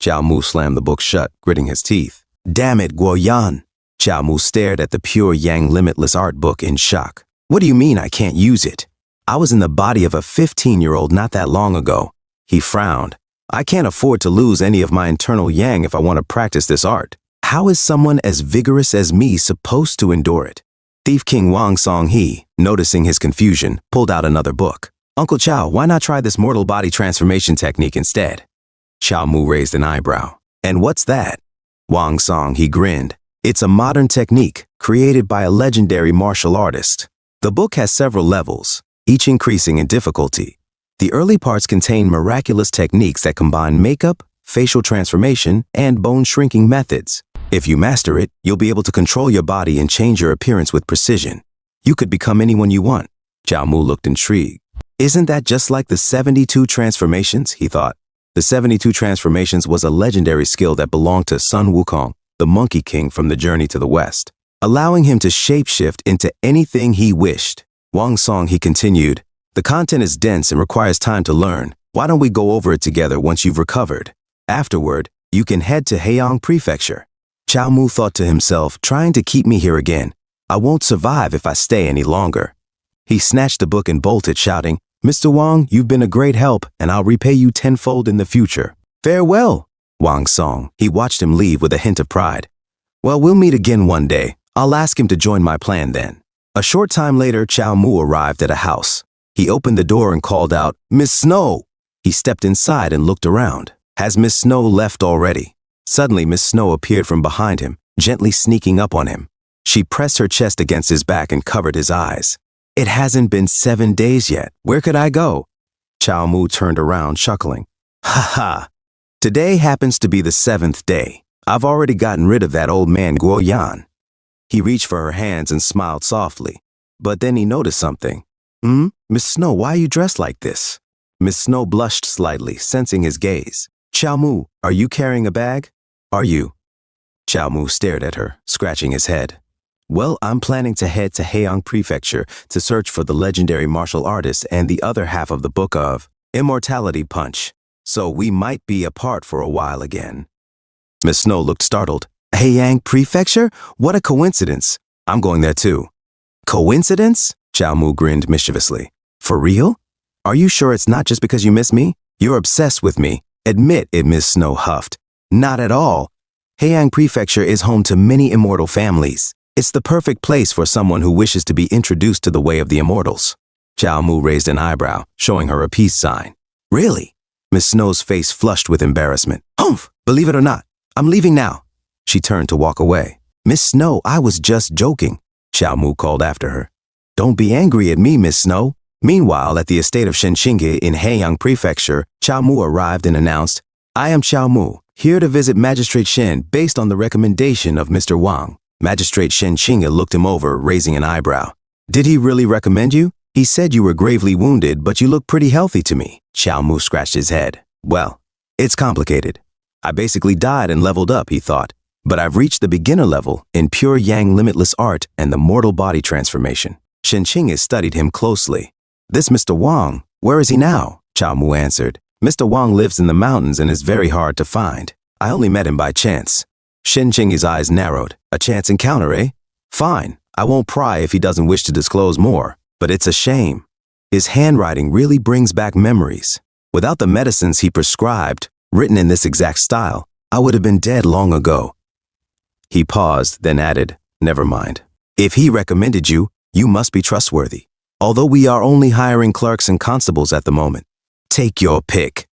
Xiao Mu slammed the book shut, gritting his teeth. Damn it, Guo Yan. Xiao Mu stared at the pure Yang limitless art book in shock. What do you mean I can't use it? I was in the body of a 15-year-old not that long ago. He frowned. I can't afford to lose any of my internal Yang if I want to practice this art. How is someone as vigorous as me supposed to endure it? Thief King Wang Song He, noticing his confusion, pulled out another book. Uncle Chao, why not try this mortal body transformation technique instead? Xiao Mu raised an eyebrow. And what's that? Wang Song He grinned. It's a modern technique created by a legendary martial artist. The book has several levels, each increasing in difficulty. The early parts contain miraculous techniques that combine makeup, facial transformation, and bone-shrinking methods. If you master it, you'll be able to control your body and change your appearance with precision. You could become anyone you want. Xiao Mu looked intrigued. Isn't that just like the 72 transformations, he thought. The 72 transformations was a legendary skill that belonged to Sun Wukong, the Monkey King from the Journey to the West, allowing him to shapeshift into anything he wished. Wang Song He continued, the content is dense and requires time to learn. Why don't we go over it together once you've recovered? Afterward, you can head to Haiyang Prefecture. Xiao Mu thought to himself, trying to keep me here again. I won't survive if I stay any longer. He snatched the book and bolted, shouting, Mr. Wang, you've been a great help, and I'll repay you tenfold in the future. Farewell, Wang Song. He watched him leave with a hint of pride. Well, we'll meet again one day. I'll ask him to join my plan then. A short time later, Xiao Mu arrived at a house. He opened the door and called out, Miss Snow. He stepped inside and looked around. Has Miss Snow left already? Suddenly, Miss Snow appeared from behind him, gently sneaking up on him. She pressed her chest against his back and covered his eyes. It hasn't been 7 days yet. Where could I go? Xiao Mu turned around, chuckling. Ha ha! Today happens to be the 7th day. I've already gotten rid of that old man Guo Yan. He reached for her hands and smiled softly. But then he noticed something. Miss Snow, why are you dressed like this? Miss Snow blushed slightly, sensing his gaze. Xiao Mu, are you carrying a bag? Are you? Xiao Mu stared at her, scratching his head. Well, I'm planning to head to Haiyang Prefecture to search for the legendary martial artist and the other half of the book of Immortality Punch. So we might be apart for a while again. Miss Snow looked startled. Haiyang Prefecture? What a coincidence. I'm going there too. Coincidence? Xiao Mu grinned mischievously. For real? Are you sure it's not just because you miss me? You're obsessed with me. Admit it, Miss Snow huffed. Not at all. Haiyang Prefecture is home to many immortal families. It's the perfect place for someone who wishes to be introduced to the way of the immortals. Xiao Mu raised an eyebrow, showing her a peace sign. Really? Miss Snow's face flushed with embarrassment. Humph! Believe it or not, I'm leaving now. She turned to walk away. Miss Snow, I was just joking. Xiao Mu called after her. Don't be angry at me, Miss Snow. Meanwhile, at the estate of Shenxingge in Haiyang Prefecture, Xiao Mu arrived and announced, I am Xiao Mu, here to visit Magistrate Shen based on the recommendation of Mr. Wang. Magistrate Shenxingge looked him over, raising an eyebrow. Did he really recommend you? He said you were gravely wounded, but you look pretty healthy to me. Xiao Mu scratched his head. Well, it's complicated. I basically died and leveled up, he thought. But I've reached the beginner level in pure Yang limitless art and the mortal body transformation. Shenxingge studied him closely. This Mr. Wang, where is he now? Xiao Mu answered. Mr. Wang lives in the mountains and is very hard to find. I only met him by chance. Shenxingge's eyes narrowed. A chance encounter, eh? Fine. I won't pry if he doesn't wish to disclose more. But it's a shame. His handwriting really brings back memories. Without the medicines he prescribed, written in this exact style, I would have been dead long ago. He paused, then added, never mind. If he recommended you, you must be trustworthy. Although we are only hiring clerks and constables at the moment. Take your pick.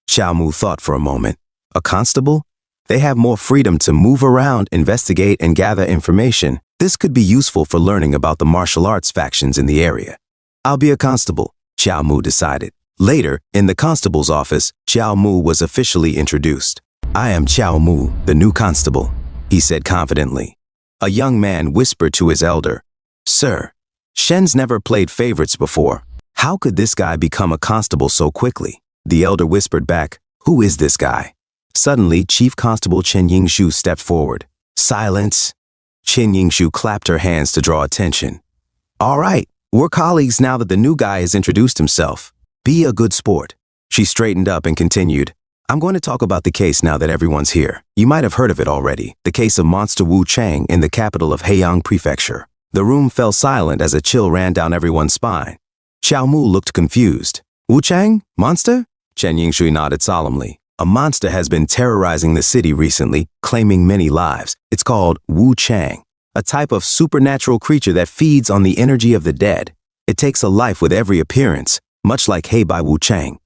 Xiao Mu thought for a moment. A constable? They have more freedom to move around, investigate, and gather information. This could be useful for learning about the martial arts factions in the area. I'll be a constable, Xiao Mu decided. Later, in the constable's office, Xiao Mu was officially introduced. I am Xiao Mu, the new constable, he said confidently. A young man whispered to his elder, Sir, Shen's never played favorites before. How could this guy become a constable so quickly? The elder whispered back, Who is this guy? Suddenly, Chief Constable Chen Yingshu stepped forward. Silence. Chen Yingshu clapped her hands to draw attention. All right, we're colleagues now that the new guy has introduced himself. Be a good sport. She straightened up and continued. I'm going to talk about the case now that everyone's here. You might have heard of it already, the case of Monster Wu Chang in the capital of Haiyang Prefecture. The room fell silent as a chill ran down everyone's spine. Xiao Mu looked confused. Wu Chang? Monster? Chen Yingshui nodded solemnly. A monster has been terrorizing the city recently, claiming many lives. It's called Wu Chang, a type of supernatural creature that feeds on the energy of the dead. It takes a life with every appearance, much like Hei Bai Wu Chang.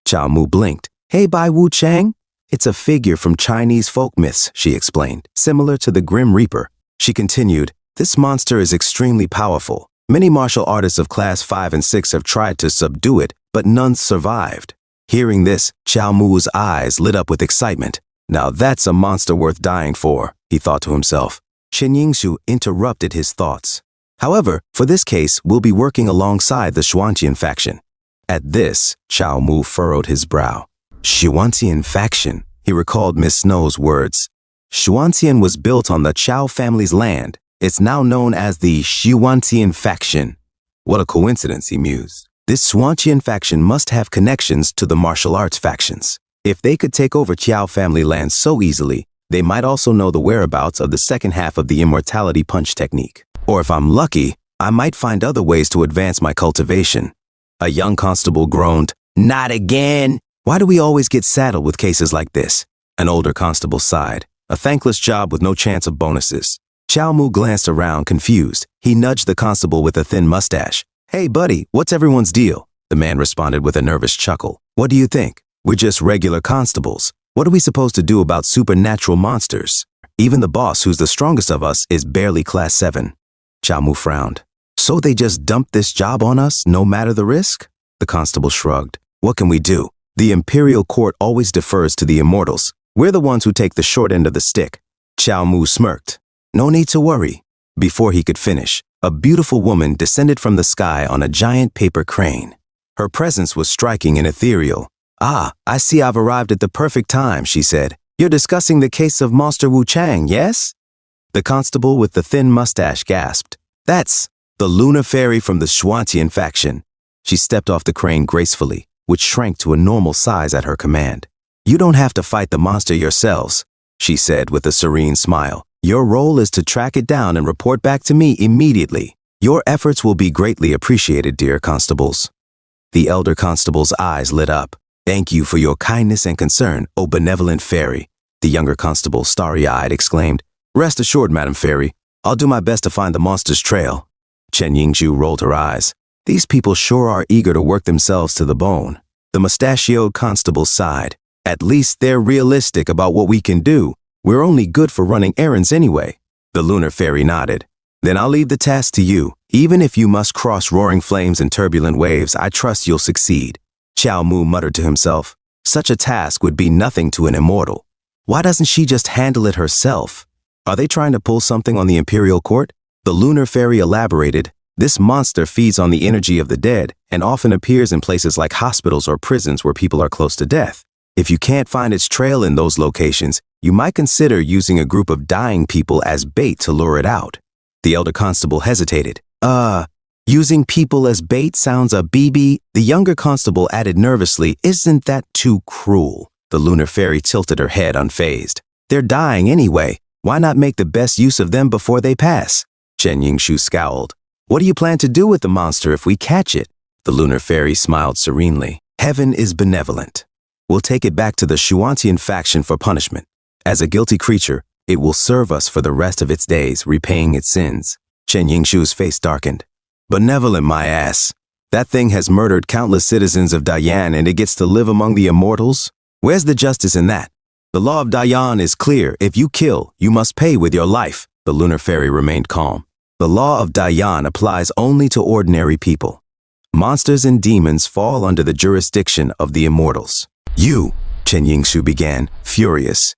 Xiao Mu blinked. Hei Bai Wu Chang? It's a figure from Chinese folk myths, she explained, similar to the Grim Reaper. She continued, this monster is extremely powerful. Many martial artists of class 5 and 6 have tried to subdue it, but none survived. Hearing this, Xiao Mu's eyes lit up with excitement. Now that's a monster worth dying for, he thought to himself. Chen Yingshu interrupted his thoughts. However, for this case, we'll be working alongside the Xuantian faction. At this, Xiao Mu furrowed his brow. Xuantian faction, he recalled Miss Snow's words. Xuantian was built on the Chao family's land. It's now known as the Xuantian faction. What a coincidence, he mused. This Xuantian faction must have connections to the martial arts factions. If they could take over Qiao family land so easily, they might also know the whereabouts of the second half of the immortality punch technique. Or if I'm lucky, I might find other ways to advance my cultivation. A young constable groaned, "Not again! Why do we always get saddled with cases like this?" An older constable sighed. A thankless job with no chance of bonuses. Xiao Mu glanced around, confused. He nudged the constable with a thin mustache. "Hey, buddy, what's everyone's deal?" The man responded with a nervous chuckle. "What do you think? We're just regular constables. What are we supposed to do about supernatural monsters? Even the boss, who's the strongest of us, is barely class 7. Xiao Mu frowned. "So they just dumped this job on us, no matter the risk?" The constable shrugged. "What can we do? The Imperial Court always defers to the immortals. We're the ones who take the short end of the stick." Xiao Mu smirked. "No need to worry." Before he could finish, a beautiful woman descended from the sky on a giant paper crane. Her presence was striking and ethereal. "Ah, I see I've arrived at the perfect time," she said. "You're discussing the case of Monster Wu Chang, yes?" The constable with the thin mustache gasped. "That's the lunar fairy from the Xuantian faction." She stepped off the crane gracefully, which shrank to a normal size at her command. "You don't have to fight the monster yourselves," she said with a serene smile. "Your role is to track it down and report back to me immediately. Your efforts will be greatly appreciated, dear constables." The elder constable's eyes lit up. "Thank you for your kindness and concern, O benevolent fairy." The younger constable, starry-eyed, exclaimed, "Rest assured, Madam Fairy, I'll do my best to find the monster's trail." Chen Yingshu rolled her eyes. "These people sure are eager to work themselves to the bone." The mustachioed constable sighed. "At least they're realistic about what we can do. We're only good for running errands anyway." The lunar fairy nodded. "Then I'll leave the task to you. Even if you must cross roaring flames and turbulent waves, I trust you'll succeed." Xiao Mu muttered to himself. Such a task would be nothing to an immortal. Why doesn't she just handle it herself? Are they trying to pull something on the Imperial Court? The lunar fairy elaborated. This monster feeds on the energy of the dead and often appears in places like hospitals or prisons where people are close to death. If you can't find its trail in those locations, you might consider using a group of dying people as bait to lure it out. The elder constable hesitated. Using people as bait sounds a BB. The younger constable added nervously, "Isn't that too cruel?" The lunar fairy tilted her head unfazed. "They're dying anyway. Why not make the best use of them before they pass?" Chen Yingshu scowled. "What do you plan to do with the monster if we catch it?" The lunar fairy smiled serenely. "Heaven is benevolent. We'll take it back to the Xuantian faction for punishment. As a guilty creature, it will serve us for the rest of its days, repaying its sins." Chen Yingshu's face darkened. "Benevolent, my ass. That thing has murdered countless citizens of Dayan and it gets to live among the immortals? Where's the justice in that? The law of Dayan is clear. If you kill, you must pay with your life." The lunar fairy remained calm. "The law of Dayan applies only to ordinary people. Monsters and demons fall under the jurisdiction of the immortals." "You," Chen Yingshu began, furious.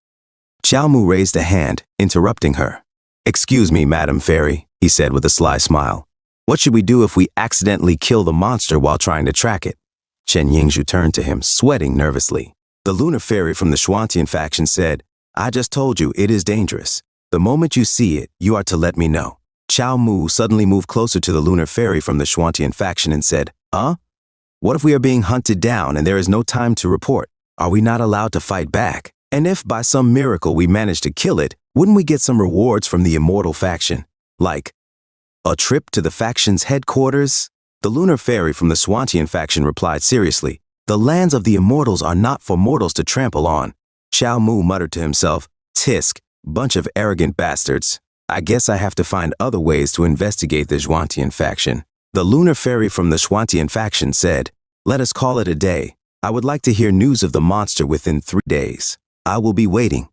Xiao Mu raised a hand, interrupting her. "Excuse me, Madam Fairy," he said with a sly smile. "What should we do if we accidentally kill the monster while trying to track it?" Chen Yingshu turned to him, sweating nervously. The lunar fairy from the Xuantian faction said, "I just told you it is dangerous. The moment you see it, you are to let me know." Xiao Mu suddenly moved closer to the lunar fairy from the Xuantian faction and said, "What if we are being hunted down and there is no time to report? Are we not allowed to fight back? And if by some miracle we manage to kill it, wouldn't we get some rewards from the immortal faction? Like a trip to the faction's headquarters? The lunar fairy from the Swantian faction replied seriously, "The lands of the immortals are not for mortals to trample on." Chao Mu muttered to himself, "Tisk, bunch of arrogant bastards. I guess I have to find other ways to investigate the Swantian faction." The lunar fairy from the Swantian faction said, "Let us call it a day. I would like to hear news of the monster within 3 days. I will be waiting."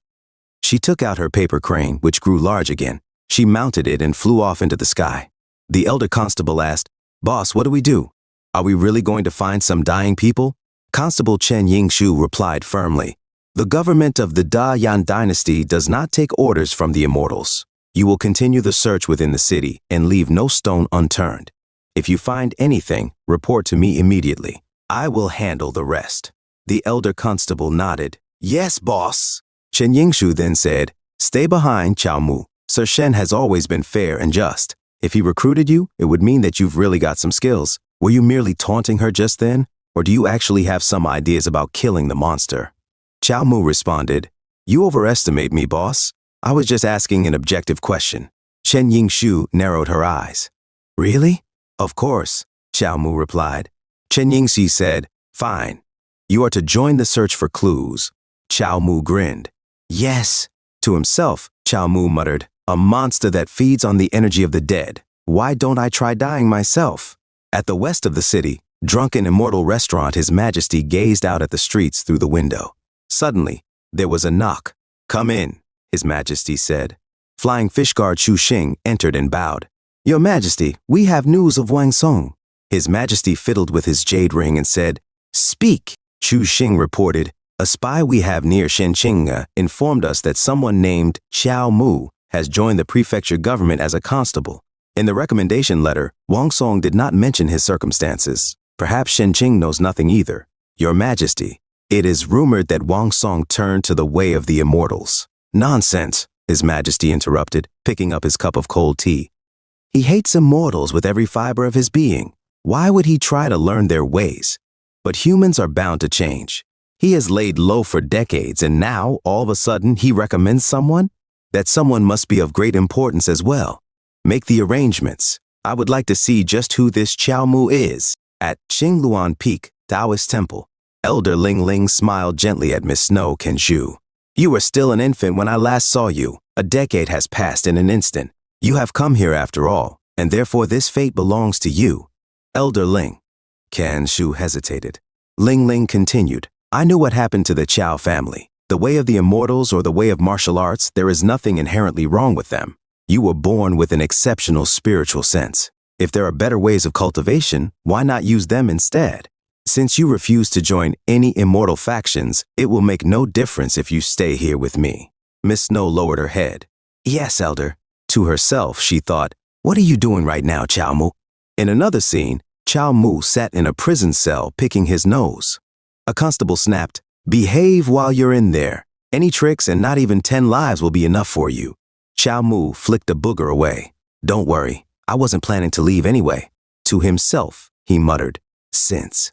She took out her paper crane, which grew large again. She mounted it and flew off into the sky. The elder constable asked, "Boss, what do we do? Are we really going to find some dying people?" Constable Chen Yingshu replied firmly, "The government of the Da Yan dynasty does not take orders from the immortals. You will continue the search within the city and leave no stone unturned. If you find anything, report to me immediately. I will handle the rest." The elder constable nodded. "Yes, boss." Chen Yingshu then said, "Stay behind, Chao Mu. Sir Shen has always been fair and just. If he recruited you, it would mean that you've really got some skills. Were you merely taunting her just then? Or do you actually have some ideas about killing the monster?" Chao Mu responded, "You overestimate me, boss. I was just asking an objective question." Chen Yingshu narrowed her eyes. "Really?" "Of course," Chao Mu replied. Chen Yingxi said, "Fine. You are to join the search for clues." Chao Mu grinned. "Yes." To himself, Chao Mu muttered, "A monster that feeds on the energy of the dead. Why don't I try dying myself?" At the west of the city, drunken immortal restaurant, His Majesty gazed out at the streets through the window. Suddenly, there was a knock. "Come in," His Majesty said. Flying fish guard Chu Xing entered and bowed. "Your Majesty, we have news of Wang Song." His Majesty fiddled with his jade ring and said, "Speak." Chu Xing reported, "A spy we have near Shenqing informed us that someone named Chao Mu has joined the prefecture government as a constable. In the recommendation letter, Wang Song did not mention his circumstances. Perhaps Shenqing knows nothing either. Your Majesty, it is rumored that Wang Song turned to the way of the immortals." "Nonsense," His Majesty interrupted, picking up his cup of cold tea. "He hates immortals with every fiber of his being. Why would he try to learn their ways? But humans are bound to change. He has laid low for decades, and now, all of a sudden, he recommends someone? That someone must be of great importance as well. Make the arrangements. I would like to see just who this Chao Mu is." At Qingluan Peak, Taoist Temple, Elder Ling Ling smiled gently at Miss Snow Kenshu. "You were still an infant when I last saw you. A decade has passed in an instant. You have come here after all, and therefore this fate belongs to you." Elder Ling. Kenshu hesitated. Ling Ling continued, "I knew what happened to the Chao family. The way of the immortals or the way of martial arts, there is nothing inherently wrong with them. You were born with an exceptional spiritual sense. If there are better ways of cultivation, why not use them instead? Since you refuse to join any immortal factions, it will make no difference if you stay here with me." Miss Snow lowered her head. "Yes, Elder." To herself, she thought, "What are you doing right now, Chao Mu?" In another scene, Chao Mu sat in a prison cell picking his nose. A constable snapped, "Behave while you're in there. Any tricks and not even 10 lives will be enough for you." Chao Mu flicked a booger away. "Don't worry, I wasn't planning to leave anyway." To himself, he muttered, "Since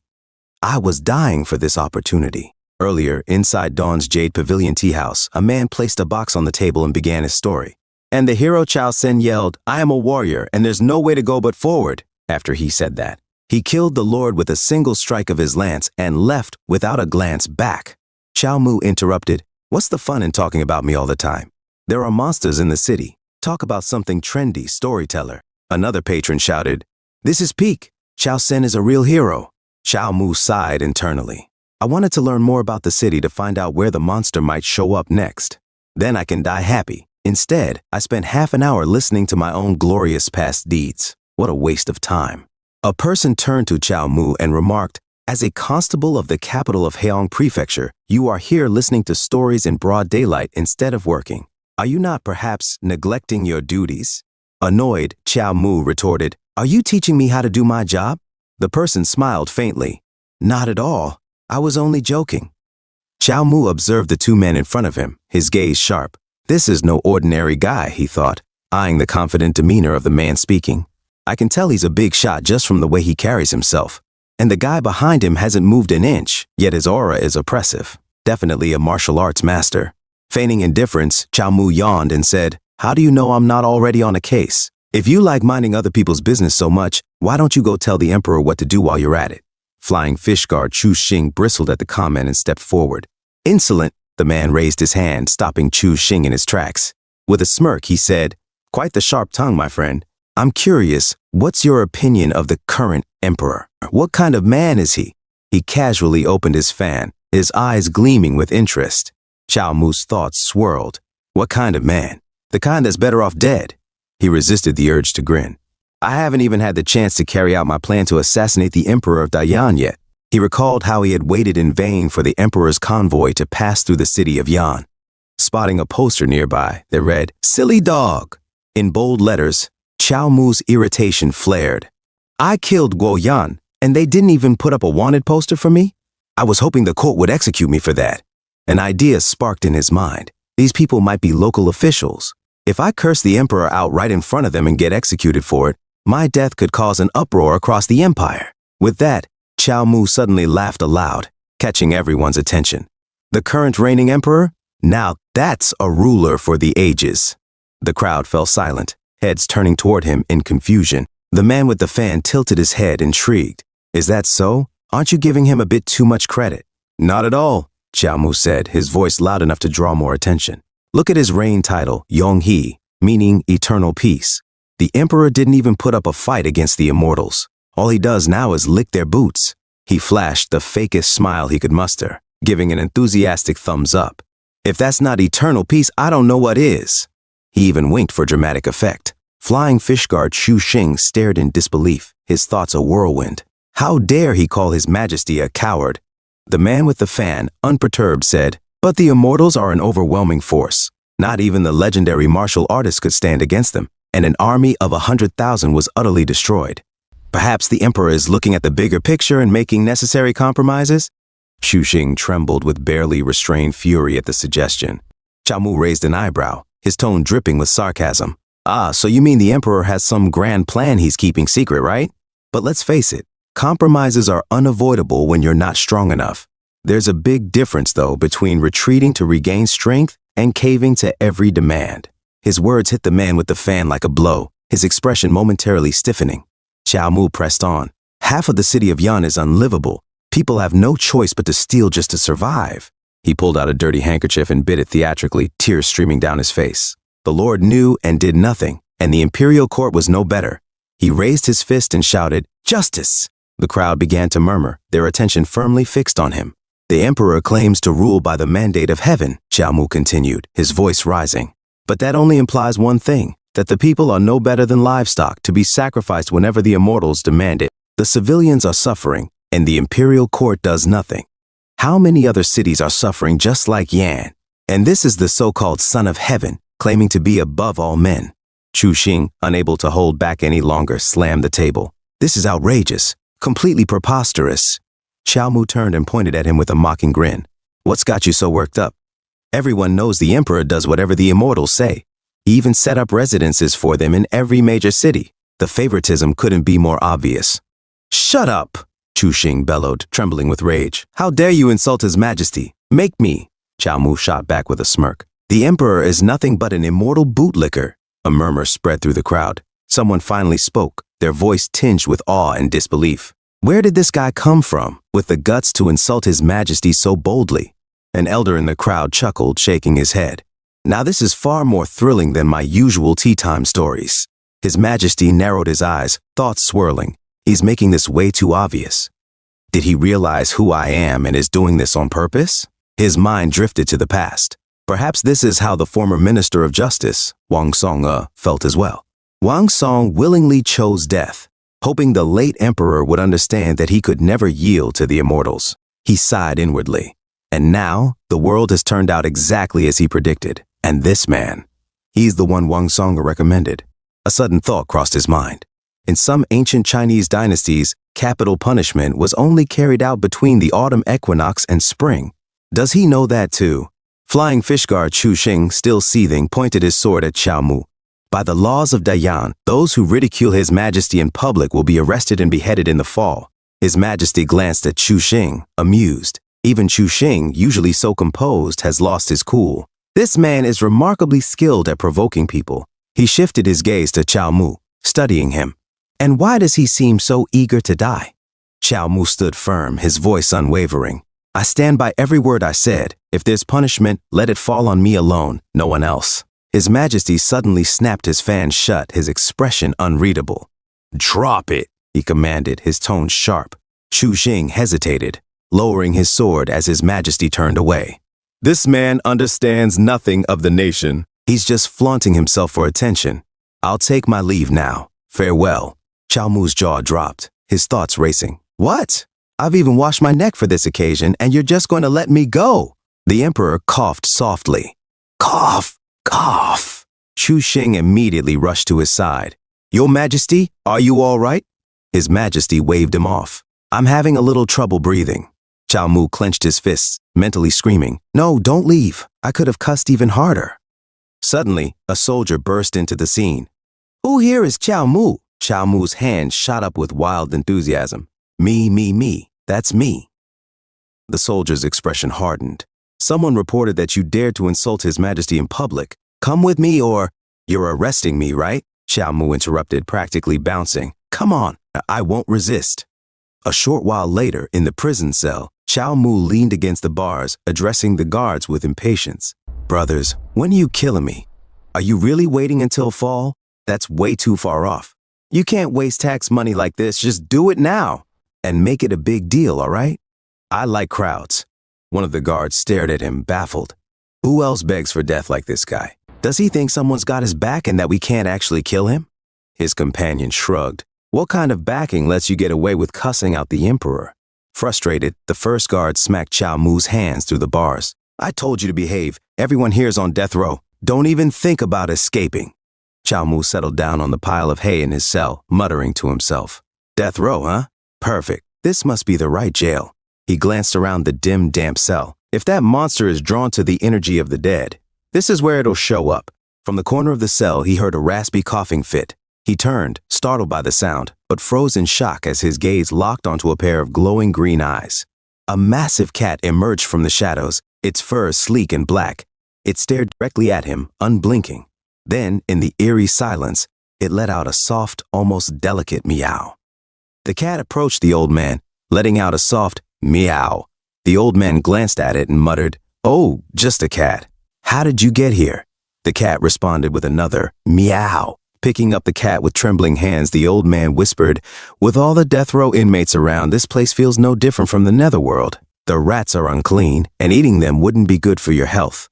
I was dying for this opportunity." Earlier, inside Dawn's Jade Pavilion tea house, a man placed a box on the table and began his story. And the hero Chao Sen yelled, "I am a warrior, and there's no way to go but forward." After he said that, he killed the Lord with a single strike of his lance and left without a glance back. Chao Mu interrupted, "What's the fun in talking about me all the time? There are monsters in the city. Talk about something trendy, storyteller." Another patron shouted, "This is peak. Chao Sen is a real hero." Chao Mu sighed internally. "I wanted to learn more about the city to find out where the monster might show up next. Then I can die happy. Instead, I spent half an hour listening to my own glorious past deeds. What a waste of time." A person turned to Chao Mu and remarked, "As a constable of the capital of Heong Prefecture, you are here listening to stories in broad daylight instead of working. Are you not perhaps neglecting your duties?" Annoyed, Chao Mu retorted, "Are you teaching me how to do my job?" The person smiled faintly. "Not at all. I was only joking." Chao Mu observed the two men in front of him, his gaze sharp. This is no ordinary guy, he thought, eyeing the confident demeanor of the man speaking. I can tell he's a big shot just from the way he carries himself. And the guy behind him hasn't moved an inch, yet his aura is oppressive. definitely a martial arts master. Feigning indifference, Chao Mu yawned and said, "How do you know I'm not already on a case? If you like minding other people's business so much, why don't you go tell the emperor what to do while you're at it?" Flying fish guard Chu Xing bristled at the comment and stepped forward. Insolent, the man raised his hand, stopping Chu Xing in his tracks. With a smirk, he said, "Quite the sharp tongue, my friend. I'm curious, what's your opinion of the current emperor? What kind of man is he?" He casually opened his fan, his eyes gleaming with interest. Chao Mu's thoughts swirled. What kind of man? The kind that's better off dead. He resisted the urge to grin. "I haven't even had the chance to carry out my plan to assassinate the emperor of Dayan yet." He recalled how he had waited in vain for the emperor's convoy to pass through the city of Yan. Spotting a poster nearby that read, "Silly dog," in bold letters, Chao Mu's irritation flared. "I killed Guo Yan, and they didn't even put up a wanted poster for me? I was hoping the court would execute me for that." An idea sparked in his mind. These people might be local officials. If I curse the emperor out right in front of them and get executed for it, my death could cause an uproar across the empire. With that, Chao Mu suddenly laughed aloud, catching everyone's attention. The current reigning emperor? Now that's a ruler for the ages. The crowd fell silent, heads turning toward him in confusion. The man with the fan tilted his head, intrigued. "Is that so? Aren't you giving him a bit too much credit?" "Not at all," Chao Mu said, his voice loud enough to draw more attention. "Look at his reign title, Yonghe, meaning eternal peace. The emperor didn't even put up a fight against the immortals. All he does now is lick their boots." He flashed the fakest smile he could muster, giving an enthusiastic thumbs up. "If that's not eternal peace, I don't know what is." He even winked for dramatic effect. Flying fish guard Chu Xing stared in disbelief, his thoughts a whirlwind. How dare he call His Majesty a coward? The man with the fan, unperturbed, said, "But the immortals are an overwhelming force. Not even the legendary martial artists could stand against them, and an army of 100,000 was utterly destroyed. Perhaps the emperor is looking at the bigger picture and making necessary compromises?" Chu Xing trembled with barely restrained fury at the suggestion. Chao Mu raised an eyebrow, his tone dripping with sarcasm. "Ah, so you mean the emperor has some grand plan he's keeping secret, right? But let's face it, compromises are unavoidable when you're not strong enough. There's a big difference, though, between retreating to regain strength and caving to every demand." His words hit the man with the fan like a blow, his expression momentarily stiffening. Chao Mu pressed on. "Half of the city of Yan is unlivable. People have no choice but to steal just to survive." He pulled out a dirty handkerchief and bit it theatrically, tears streaming down his face. The Lord knew and did nothing, and the imperial court was no better. He raised his fist and shouted, "Justice!" The crowd began to murmur, their attention firmly fixed on him. "The emperor claims to rule by the mandate of heaven," Chao Mu continued, his voice rising. "But that only implies one thing, that the people are no better than livestock to be sacrificed whenever the immortals demand it. The civilians are suffering, and the imperial court does nothing. How many other cities are suffering just like Yan? And this is the so-called son of heaven, claiming to be above all men." Chu Xing, unable to hold back any longer, slammed the table. "This is outrageous, completely preposterous." Chao Mu turned and pointed at him with a mocking grin. "What's got you so worked up? Everyone knows the emperor does whatever the immortals say. He even set up residences for them in every major city. The favoritism couldn't be more obvious." "Shut up!" Chu Xing bellowed, trembling with rage. "How dare you insult His Majesty? Make me!" Chao Mu shot back with a smirk. "The emperor is nothing but an immortal bootlicker." A murmur spread through the crowd. Someone finally spoke, their voice tinged with awe and disbelief. "Where did this guy come from, with the guts to insult His Majesty so boldly?" An elder in the crowd chuckled, shaking his head. "Now this is far more thrilling than my usual tea time stories." His Majesty narrowed his eyes, thoughts swirling. He's making this way too obvious. Did he realize who I am and is doing this on purpose? His mind drifted to the past. Perhaps this is how the former Minister of Justice, Wang Song, felt as well. Wang Song willingly chose death, hoping the late emperor would understand that he could never yield to the immortals. He sighed inwardly. And now, the world has turned out exactly as he predicted. And this man, he's the one Wang Song recommended. A sudden thought crossed his mind. In some ancient Chinese dynasties, capital punishment was only carried out between the autumn equinox and spring. Does he know that too? Flying fish guard Chu Xing, still seething, pointed his sword at Chao Mu. "By the laws of Dayan, those who ridicule His Majesty in public will be arrested and beheaded in the fall." His Majesty glanced at Chu Xing, amused. Even Chu Xing, usually so composed, has lost his cool. This man is remarkably skilled at provoking people. He shifted his gaze to Chao Mu, studying him. And why does he seem so eager to die? Chao Mu stood firm, his voice unwavering. I stand by every word I said. If there's punishment, let it fall on me alone, no one else. His Majesty suddenly snapped his fan shut, his expression unreadable. Drop it, he commanded, his tone sharp. Chu Xing hesitated, lowering his sword as His Majesty turned away. This man understands nothing of the nation. He's just flaunting himself for attention. I'll take my leave now. Farewell. Chao Mu's jaw dropped, his thoughts racing. What? I've even washed my neck for this occasion, and you're just going to let me go? The Emperor coughed softly. Cough, cough. Chu Xing immediately rushed to his side. Your Majesty, are you all right? His Majesty waved him off. I'm having a little trouble breathing. Chao Mu clenched his fists, mentally screaming, No, don't leave. I could have cussed even harder. Suddenly, a soldier burst into the scene. Who here is Chao Mu? Chao Mu's hand shot up with wild enthusiasm. Me, that's me. The soldier's expression hardened. Someone reported that you dared to insult His Majesty in public. Come with me or... You're arresting me, right? Chao Mu interrupted, practically bouncing. Come on, I won't resist. A short while later, in the prison cell, Chao Mu leaned against the bars, addressing the guards with impatience. Brothers, when are you killing me? Are you really waiting until fall? That's way too far off. You can't waste tax money like this, just do it now. And make it a big deal, all right? I like crowds. One of the guards stared at him, baffled. Who else begs for death like this guy? Does he think someone's got his back and that we can't actually kill him? His companion shrugged. What kind of backing lets you get away with cussing out the Emperor? Frustrated, the first guard smacked Chao Mu's hands through the bars. I told you to behave. Everyone here's on death row. Don't even think about escaping. Chao Mu settled down on the pile of hay in his cell, muttering to himself. Death row, huh? Perfect. This must be the right jail. He glanced around the dim, damp cell. If that monster is drawn to the energy of the dead, this is where it'll show up. From the corner of the cell, he heard a raspy coughing fit. He turned, startled by the sound, but froze in shock as his gaze locked onto a pair of glowing green eyes. A massive cat emerged from the shadows, its fur sleek and black. It stared directly at him, unblinking. Then, in the eerie silence, it let out a soft, almost delicate meow. The cat approached the old man, letting out a soft meow. The old man glanced at it and muttered, Oh, just a cat. How did you get here? The cat responded with another meow. Picking up the cat with trembling hands, the old man whispered, With all the death row inmates around, this place feels no different from the netherworld. The rats are unclean, and eating them wouldn't be good for your health.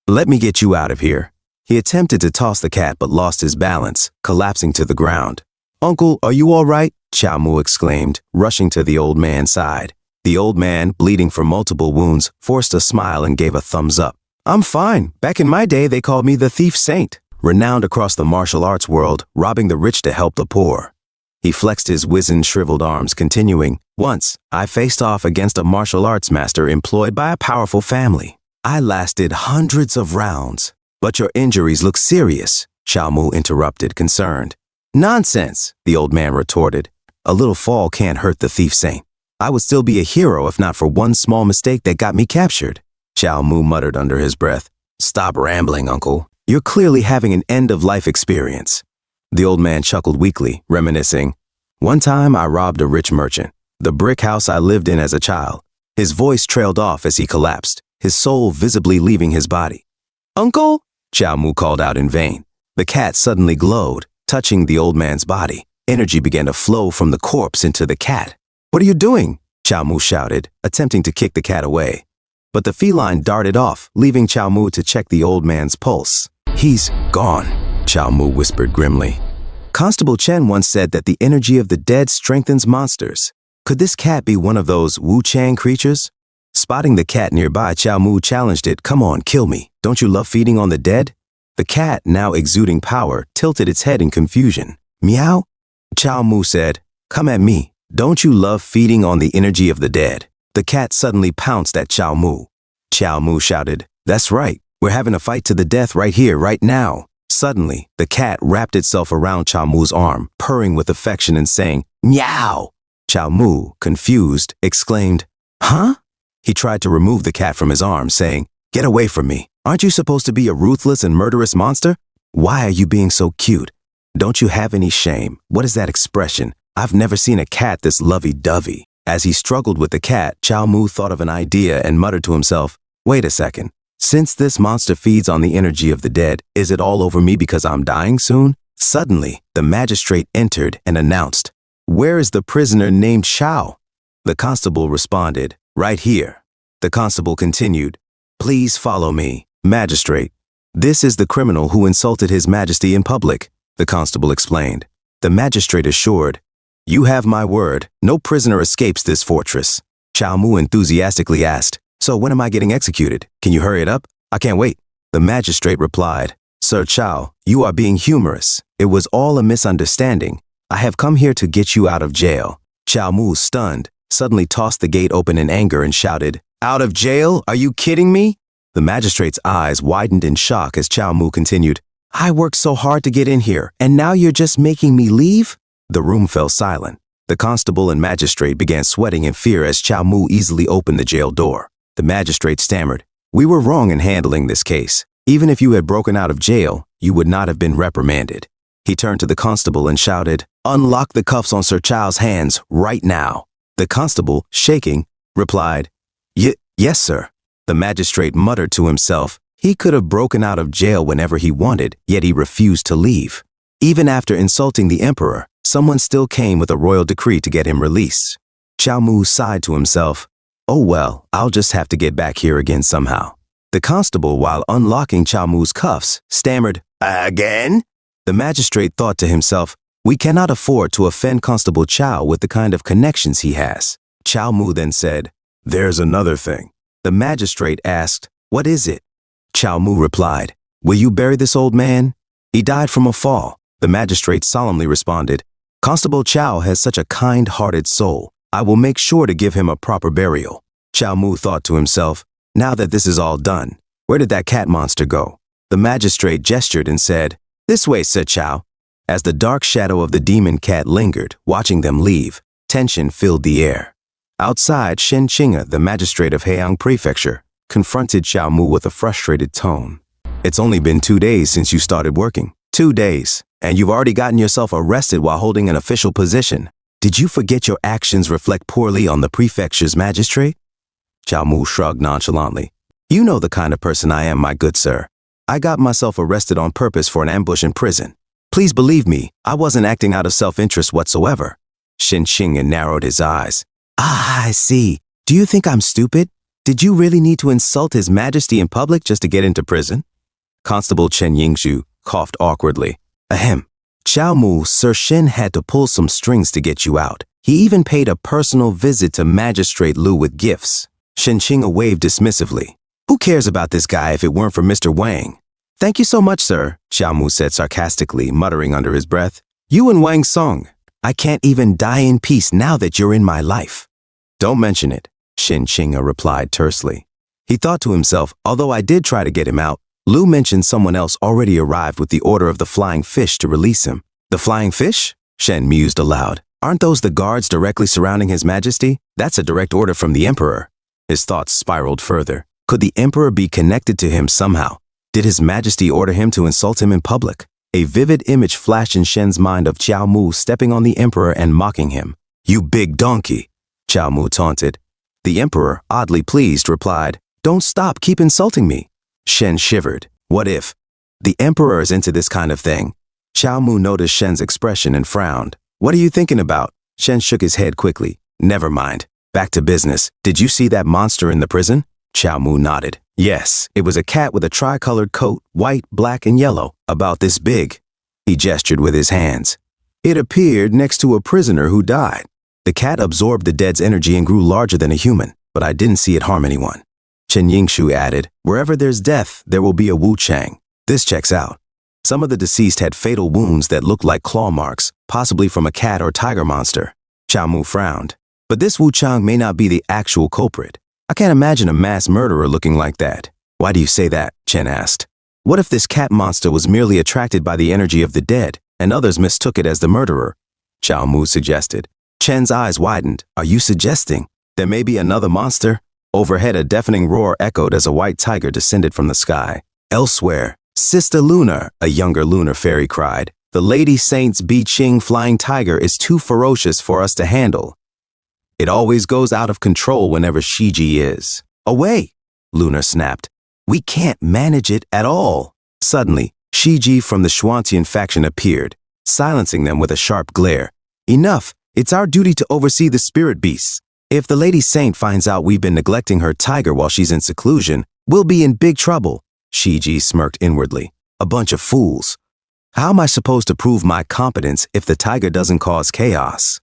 Let me get you out of here. He attempted to toss the cat but lost his balance, collapsing to the ground. Uncle, are you all right? Chao Mu exclaimed, rushing to the old man's side. The old man, bleeding from multiple wounds, forced a smile and gave a thumbs up. I'm fine. Back in my day, they called me the Thief Saint, renowned across the martial arts world, robbing the rich to help the poor. He flexed his wizened, shriveled arms, continuing, Once, I faced off against a martial arts master employed by a powerful family. I lasted hundreds of rounds. But your injuries look serious, Chao Mu interrupted, concerned. Nonsense, the old man retorted. A little fall can't hurt the Thief Saint. I would still be a hero if not for one small mistake that got me captured. Chao Mu muttered under his breath. Stop rambling, uncle. You're clearly having an end-of-life experience. The old man chuckled weakly, reminiscing. One time I robbed a rich merchant, the brick house I lived in as a child. His voice trailed off as he collapsed, his soul visibly leaving his body. Uncle? Chao Mu called out in vain. The cat suddenly glowed, touching the old man's body. Energy began to flow from the corpse into the cat. What are you doing? Chao Mu shouted, attempting to kick the cat away. But the feline darted off, leaving Chao Mu to check the old man's pulse. He's gone, Chao Mu whispered grimly. Constable Chen once said that the energy of the dead strengthens monsters. Could this cat be one of those Wu-Chang creatures? Spotting the cat nearby, Chao Mu challenged it, Come on, kill me. Don't you love feeding on the dead? The cat, now exuding power, tilted its head in confusion. Meow? Chao Mu said, Come at me. Don't you love feeding on the energy of the dead? The cat suddenly pounced at Chao Mu. Chao Mu shouted, That's right. We're having a fight to the death right here, right now. Suddenly, the cat wrapped itself around Chao Mu's arm, purring with affection and saying, Meow! Chao Mu, confused, exclaimed, Huh? He tried to remove the cat from his arms, saying, "Get away from me. Aren't you supposed to be a ruthless and murderous monster? Why are you being so cute? Don't you have any shame? What is that expression? I've never seen a cat this lovey-dovey." As he struggled with the cat, Chow Mu thought of an idea and muttered to himself, "Wait a second. Since this monster feeds on the energy of the dead, is it all over me because I'm dying soon?" Suddenly, the magistrate entered and announced, "Where is the prisoner named Chow?" The constable responded, "Right here." The constable continued, "Please follow me, magistrate. This is the criminal who insulted His Majesty in public," the constable explained. The magistrate assured, "You have my word, no prisoner escapes this fortress." Chow Mu enthusiastically asked, "So when am I getting executed? Can you hurry it up? I can't wait." The magistrate replied, "Sir Chow, you are being humorous. It was all a misunderstanding. I have come here to get you out of jail." Chow Mu, stunned, suddenly tossed the gate open in anger and shouted, "Out of jail? Are you kidding me?" The magistrate's eyes widened in shock as Chow Mu continued, "I worked so hard to get in here, and now you're just making me leave?" The room fell silent. The constable and magistrate began sweating in fear as Chow Mu easily opened the jail door. The magistrate stammered, "We were wrong in handling this case. Even if you had broken out of jail, you would not have been reprimanded." He turned to the constable and shouted, "Unlock the cuffs on Sir Chow's hands right now." The constable, shaking, replied, Yes, sir." The magistrate muttered to himself. He could have broken out of jail whenever he wanted, yet he refused to leave. Even after insulting the emperor, someone still came with a royal decree to get him released. Chow Mu sighed to himself, "Oh well, I'll just have to get back here again somehow." The constable, while unlocking Chow Mu's cuffs, stammered, "Again?" The magistrate thought to himself, "We cannot afford to offend Constable Chow with the kind of connections he has." Chow Mu then said, "There's another thing." The magistrate asked, "What is it?" Chow Mu replied, "Will you bury this old man? He died from a fall." The magistrate solemnly responded, "Constable Chow has such a kind-hearted soul. I will make sure to give him a proper burial." Chow Mu thought to himself, "Now that this is all done, where did that cat monster go?" The magistrate gestured and said, "This way, Sir Chow." As the dark shadow of the demon cat lingered, watching them leave, tension filled the air. Outside, Shen Qing'e, the magistrate of Heiang Prefecture, confronted Chow Mu with a frustrated tone. "It's only been 2 days since you started working. 2 days, and you've already gotten yourself arrested while holding an official position. Did you forget your actions reflect poorly on the prefecture's magistrate?" Chow Mu shrugged nonchalantly. "You know the kind of person I am, my good sir. I got myself arrested on purpose for an ambush in prison. Please believe me, I wasn't acting out of self-interest whatsoever." Shen Qing'e narrowed his eyes. "Ah, I see. Do you think I'm stupid? Did you really need to insult His Majesty in public just to get into prison?" Constable Chen Yingzhu coughed awkwardly. "Ahem. Chow Mu, Sir Shen had to pull some strings to get you out. He even paid a personal visit to Magistrate Lu with gifts." Shen Qing'e waved dismissively. "Who cares about this guy if it weren't for Mr. Wang?" "Thank you so much, sir," Chow Mu said sarcastically, muttering under his breath. "You and Wang Song. I can't even die in peace now that you're in my life." "Don't mention it," Shen Qing'e replied tersely. He thought to himself, although I did try to get him out, Lu mentioned someone else already arrived with the order of the flying fish to release him. "The flying fish?" Shen mused aloud. "Aren't those the guards directly surrounding His Majesty? That's a direct order from the emperor." His thoughts spiraled further. Could the emperor be connected to him somehow? Did His Majesty order him to insult him in public? A vivid image flashed in Shen's mind of Chow Mu stepping on the emperor and mocking him. "You big donkey," Chow Mu taunted. The emperor, oddly pleased, replied, "Don't stop, keep insulting me." Shen shivered. What if? The emperor is into this kind of thing. Chow Mu noticed Shen's expression and frowned. "What are you thinking about?" Shen shook his head quickly. "Never mind. Back to business. Did you see that monster in the prison?" Chow Mu nodded. "Yes, it was a cat with a tricolored coat, white, black, and yellow, about this big." He gestured with his hands. "It appeared next to a prisoner who died. The cat absorbed the dead's energy and grew larger than a human, but I didn't see it harm anyone." Chen Yingshu added, "Wherever there's death, there will be a Wu Chang. This checks out." Some of the deceased had fatal wounds that looked like claw marks, possibly from a cat or tiger monster. Chow Mu frowned. "But this Wu Chang may not be the actual culprit. I can't imagine a mass murderer looking like that." "Why do you say that?" Chen asked. "What if this cat monster was merely attracted by the energy of the dead, and others mistook it as the murderer?" Chow Mu suggested. Chen's eyes widened. "Are you suggesting there may be another monster?" Overhead, a deafening roar echoed as a white tiger descended from the sky. Elsewhere, Sister Lunar, a younger lunar fairy, cried, "The Lady Saint's Bi-Ching flying tiger is too ferocious for us to handle. It always goes out of control whenever Shiji is." "Away!" Lunar snapped. "We can't manage it at all." Suddenly, Shiji from the Xuantian faction appeared, silencing them with a sharp glare. "Enough! It's our duty to oversee the spirit beasts. If the Lady Saint finds out we've been neglecting her tiger while she's in seclusion, we'll be in big trouble." Shiji smirked inwardly. "A bunch of fools. How am I supposed to prove my competence if the tiger doesn't cause chaos?"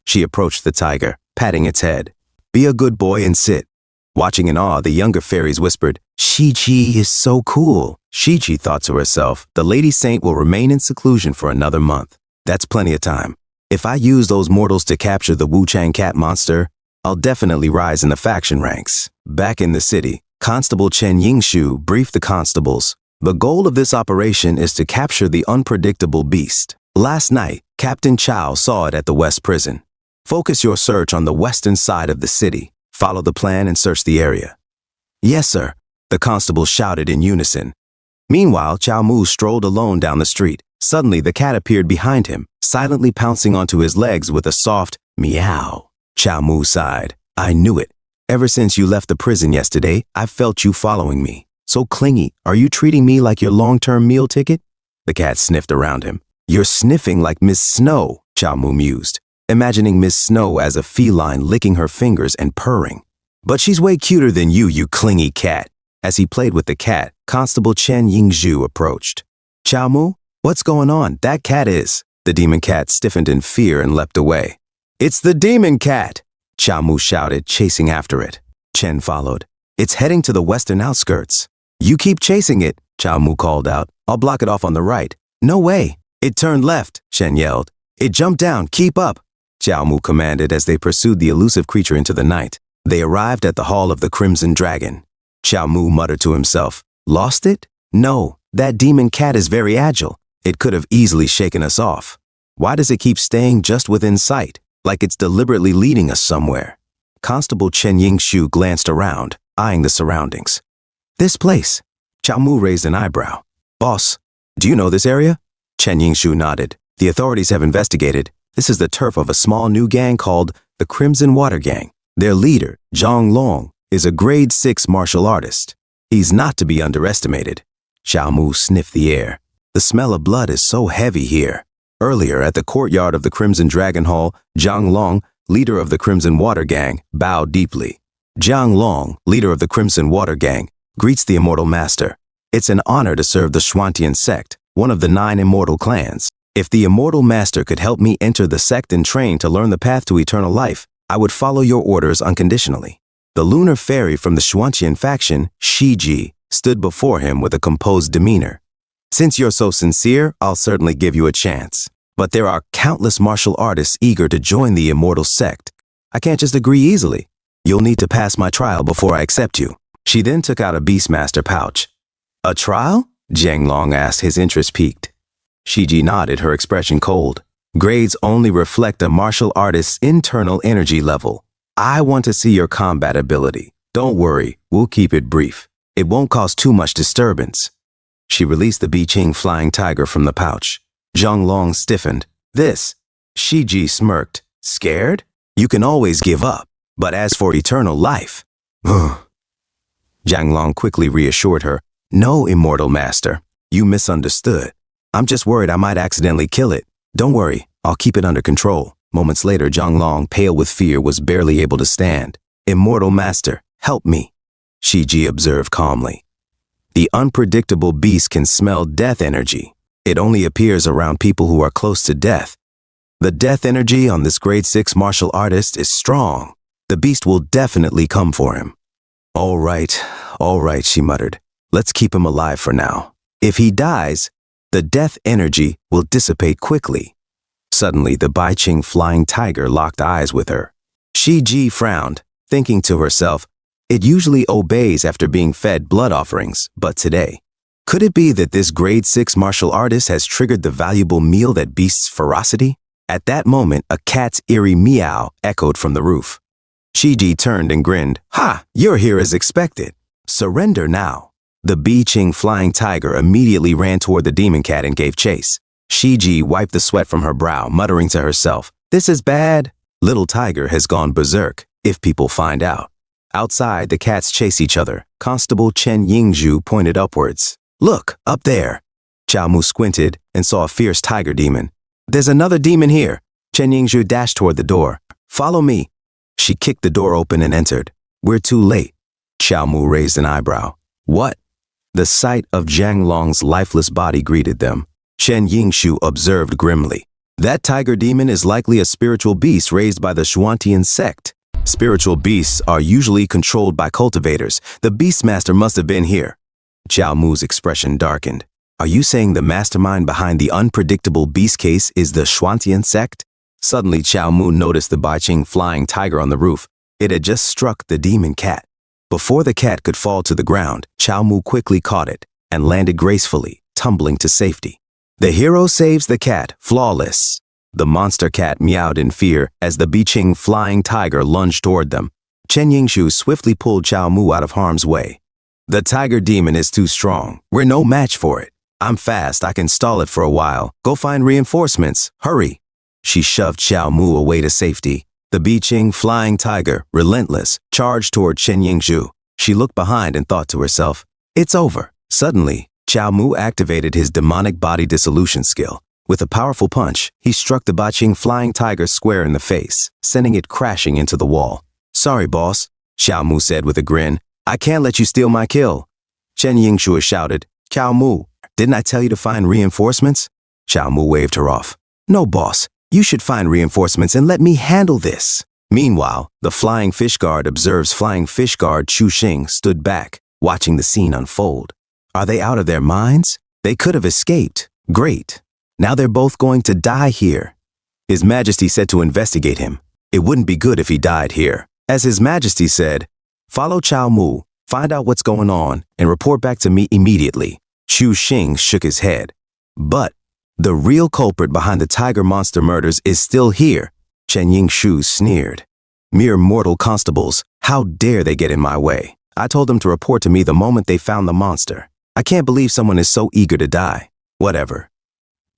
She approached the tiger, patting its head. "Be a good boy and sit." Watching in awe, the younger fairies whispered, "Shiji is so cool." Shiji thought to herself, the Lady Saint will remain in seclusion for another month. That's plenty of time. If I use those mortals to capture the Wu-Chang cat monster, I'll definitely rise in the faction ranks. Back in the city, Constable Chen Yingshu briefed the constables. The goal of this operation is to capture the unpredictable beast. Last night, Captain Chow saw it at the West Prison. Focus your search on the western side of the city. Follow the plan and search the area. "Yes, sir," the constables shouted in unison. Meanwhile, Chow Mu strolled alone down the street. Suddenly, the cat appeared behind him, silently pouncing onto his legs with a soft meow. Chow Mu sighed. "I knew it. Ever since you left the prison yesterday, I've felt you following me. So clingy. Are you treating me like your long-term meal ticket?" The cat sniffed around him. "You're sniffing like Miss Snow," Chow Mu mused, imagining Miss Snow as a feline licking her fingers and purring. "But she's way cuter than you clingy cat." As he played with the cat, Constable Chen Yingzhu approached. "Chow Mu, what's going on? That cat is." The demon cat stiffened in fear and leapt away. "It's the demon cat!" Chow Mu shouted, chasing after it. Chen followed. "It's heading to the western outskirts." "You keep chasing it," Chow Mu called out. "I'll block it off on the right." "No way." "It turned left," Chen yelled. "It jumped down. Keep up," Chow Mu commanded as they pursued the elusive creature into the night. They arrived at the Hall of the Crimson Dragon. Chow Mu muttered to himself, "Lost it? No, that demon cat is very agile. It could have easily shaken us off. Why does it keep staying just within sight, like it's deliberately leading us somewhere?" Constable Chen Yingshu glanced around, eyeing the surroundings. "This place." Chow Mu raised an eyebrow. "Boss, do you know this area?" Chen Yingshu nodded. "The authorities have investigated. This is the turf of a small new gang called the Crimson Water Gang. Their leader, Zhang Long, is a grade 6 martial artist. He's not to be underestimated." Chow Mu sniffed the air. "The smell of blood is so heavy here." Earlier, at the courtyard of the Crimson Dragon Hall, Zhang Long, leader of the Crimson Water Gang, bowed deeply. Zhang Long, leader of the Crimson Water Gang, greets the Immortal Master. "It's an honor to serve the Xuantian sect, one of the 9 immortal clans. If the Immortal Master could help me enter the sect and train to learn the path to eternal life, I would follow your orders unconditionally." The lunar fairy from the Xuantian faction, Shiji, stood before him with a composed demeanor. "Since you're so sincere, I'll certainly give you a chance. But there are countless martial artists eager to join the immortal sect. I can't just agree easily. You'll need to pass my trial before I accept you." She then took out a Beastmaster pouch. "A trial?" Zhang Long asked, his interest piqued. Shiji nodded, her expression cold. "Grades only reflect a martial artist's internal energy level. I want to see your combat ability. Don't worry, we'll keep it brief. It won't cause too much disturbance." She released the Bi-Ching flying tiger from the pouch. Zhang Long stiffened. "This?" Shiji smirked. "Scared? You can always give up. But as for eternal life..." Zhang Long quickly reassured her. "No, Immortal Master. You misunderstood. I'm just worried I might accidentally kill it. Don't worry, I'll keep it under control." Moments later, Zhang Long, pale with fear, was barely able to stand. "Immortal Master, help me," Shiji observed calmly. "The unpredictable beast can smell death energy. It only appears around people who are close to death. The death energy on this grade 6 martial artist is strong. The beast will definitely come for him." All right, she muttered. "Let's keep him alive for now. If he dies, the death energy will dissipate quickly." Suddenly, the Bi-Ching flying tiger locked eyes with her. Shiji frowned, thinking to herself, it usually obeys after being fed blood offerings, but today, could it be that this grade 6 martial artist has triggered the valuable meal that beasts ferocity? At that moment, a cat's eerie meow echoed from the roof. Shiji turned and grinned. Ha! You're here as expected. Surrender now. The Bi-Ching flying tiger immediately ran toward the demon cat and gave chase. Shiji wiped the sweat from her brow, muttering to herself, "This is bad. Little tiger has gone berserk, if people find out." Outside, the cats chase each other. Constable Chen Yingzhu pointed upwards. "Look, up there." Chao Mu squinted and saw a fierce tiger demon. "There's another demon here." Chen Yingzhu dashed toward the door. "Follow me." She kicked the door open and entered. "We're too late." Chao Mu raised an eyebrow. "What?" The sight of Zhang Long's lifeless body greeted them. Chen Yingzhu observed grimly. "That tiger demon is likely a spiritual beast raised by the Xuantian sect. Spiritual beasts are usually controlled by cultivators. The Beastmaster must have been here." Chao Mu's expression darkened. "Are you saying the mastermind behind the unpredictable beast case is the Xuantian sect?" Suddenly, Chao Mu noticed the Bi-Ching flying tiger on the roof. It had just struck the demon cat. Before the cat could fall to the ground, Chao Mu quickly caught it and landed gracefully, tumbling to safety. The hero saves the cat, flawless. The monster cat meowed in fear as the Bi-Ching flying tiger lunged toward them. Chen Yingzhu swiftly pulled Chao Mu out of harm's way. "The tiger demon is too strong. We're no match for it. I'm fast, I can stall it for a while. Go find reinforcements, hurry." She shoved Chao Mu away to safety. The Bi-Ching flying tiger, relentless, charged toward Chen Yingzhu. She looked behind and thought to herself, "It's over." Suddenly, Chao Mu activated his demonic body dissolution skill. With a powerful punch, he struck the Bi-Ching flying tiger square in the face, sending it crashing into the wall. "Sorry, boss," Chao Mu said with a grin. "I can't let you steal my kill." Chen Yingzhu shouted, "Chao Mu, didn't I tell you to find reinforcements?" Chao Mu waved her off. "No, boss. You should find reinforcements and let me handle this." Meanwhile, the flying fish guard observes flying fish guard Chu Xing stood back, watching the scene unfold. Are they out of their minds? They could have escaped. Great. Now they're both going to die here. His Majesty said to investigate him. It wouldn't be good if he died here. As His Majesty said, "Follow Chao Mu, find out what's going on, and report back to me immediately." Chu Xing shook his head. "But the real culprit behind the tiger monster murders is still here," Chen Yingzhu sneered. "Mere mortal constables, how dare they get in my way? I told them to report to me the moment they found the monster. I can't believe someone is so eager to die. Whatever.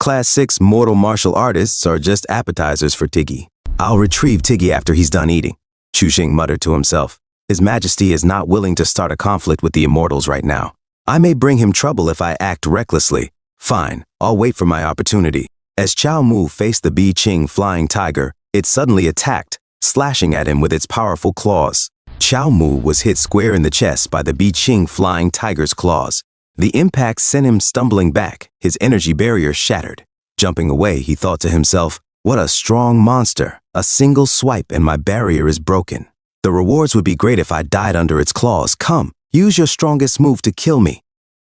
Class 6 mortal martial artists are just appetizers for Tiggy. I'll retrieve Tiggy after he's done eating." Chu Xing muttered to himself. His Majesty is not willing to start a conflict with the immortals right now. I may bring him trouble if I act recklessly. Fine, I'll wait for my opportunity. As Chao Mu faced the Bi-Ching flying tiger, it suddenly attacked, slashing at him with its powerful claws. Chao Mu was hit square in the chest by the Bi-Ching flying tiger's claws. The impact sent him stumbling back, his energy barrier shattered. Jumping away, he thought to himself, "What a strong monster. A single swipe and my barrier is broken. The rewards would be great if I died under its claws. Come, use your strongest move to kill me."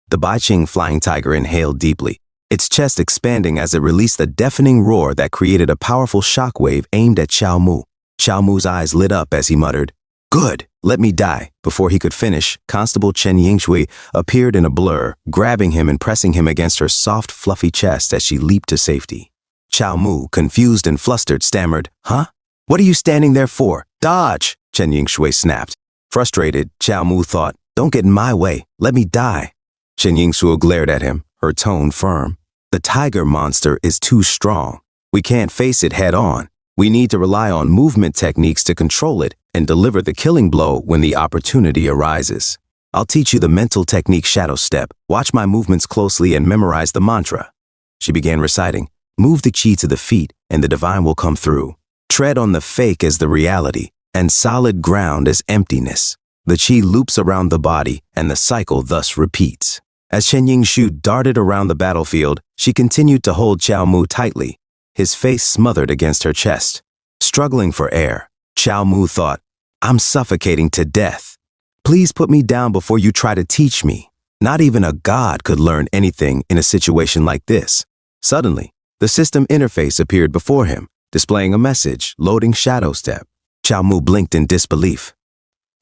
The Bi-Ching flying tiger inhaled deeply, its chest expanding as it released a deafening roar that created a powerful shockwave aimed at Chao Mu. Chao Mu's eyes lit up as he muttered, "Good, let me die." Before he could finish, Constable Chen Yingzhui appeared in a blur, grabbing him and pressing him against her soft, fluffy chest as she leaped to safety. Chao Mu, confused and flustered, stammered, "Huh? What are you standing there for? Dodge!" Chen Yingzhui snapped. Frustrated, Chao Mu thought, "Don't get in my way. Let me die." Chen Yingzhui glared at him, her tone firm. "The tiger monster is too strong. We can't face it head on. We need to rely on movement techniques to control it and deliver the killing blow when the opportunity arises. I'll teach you the mental technique shadow step. Watch my movements closely and memorize the mantra." She began reciting, "Move the chi to the feet and the divine will come through. Tread on the fake as the reality and solid ground as emptiness. The chi loops around the body and the cycle thus repeats." As Chen Yingzhu darted around the battlefield, she continued to hold Chao Mu tightly, his face smothered against her chest. Struggling for air, Chao Mu thought, "I'm suffocating to death. Please put me down before you try to teach me." Not even a god could learn anything in a situation like this. Suddenly, the system interface appeared before him, displaying a message, loading shadow step. Chao Mu blinked in disbelief.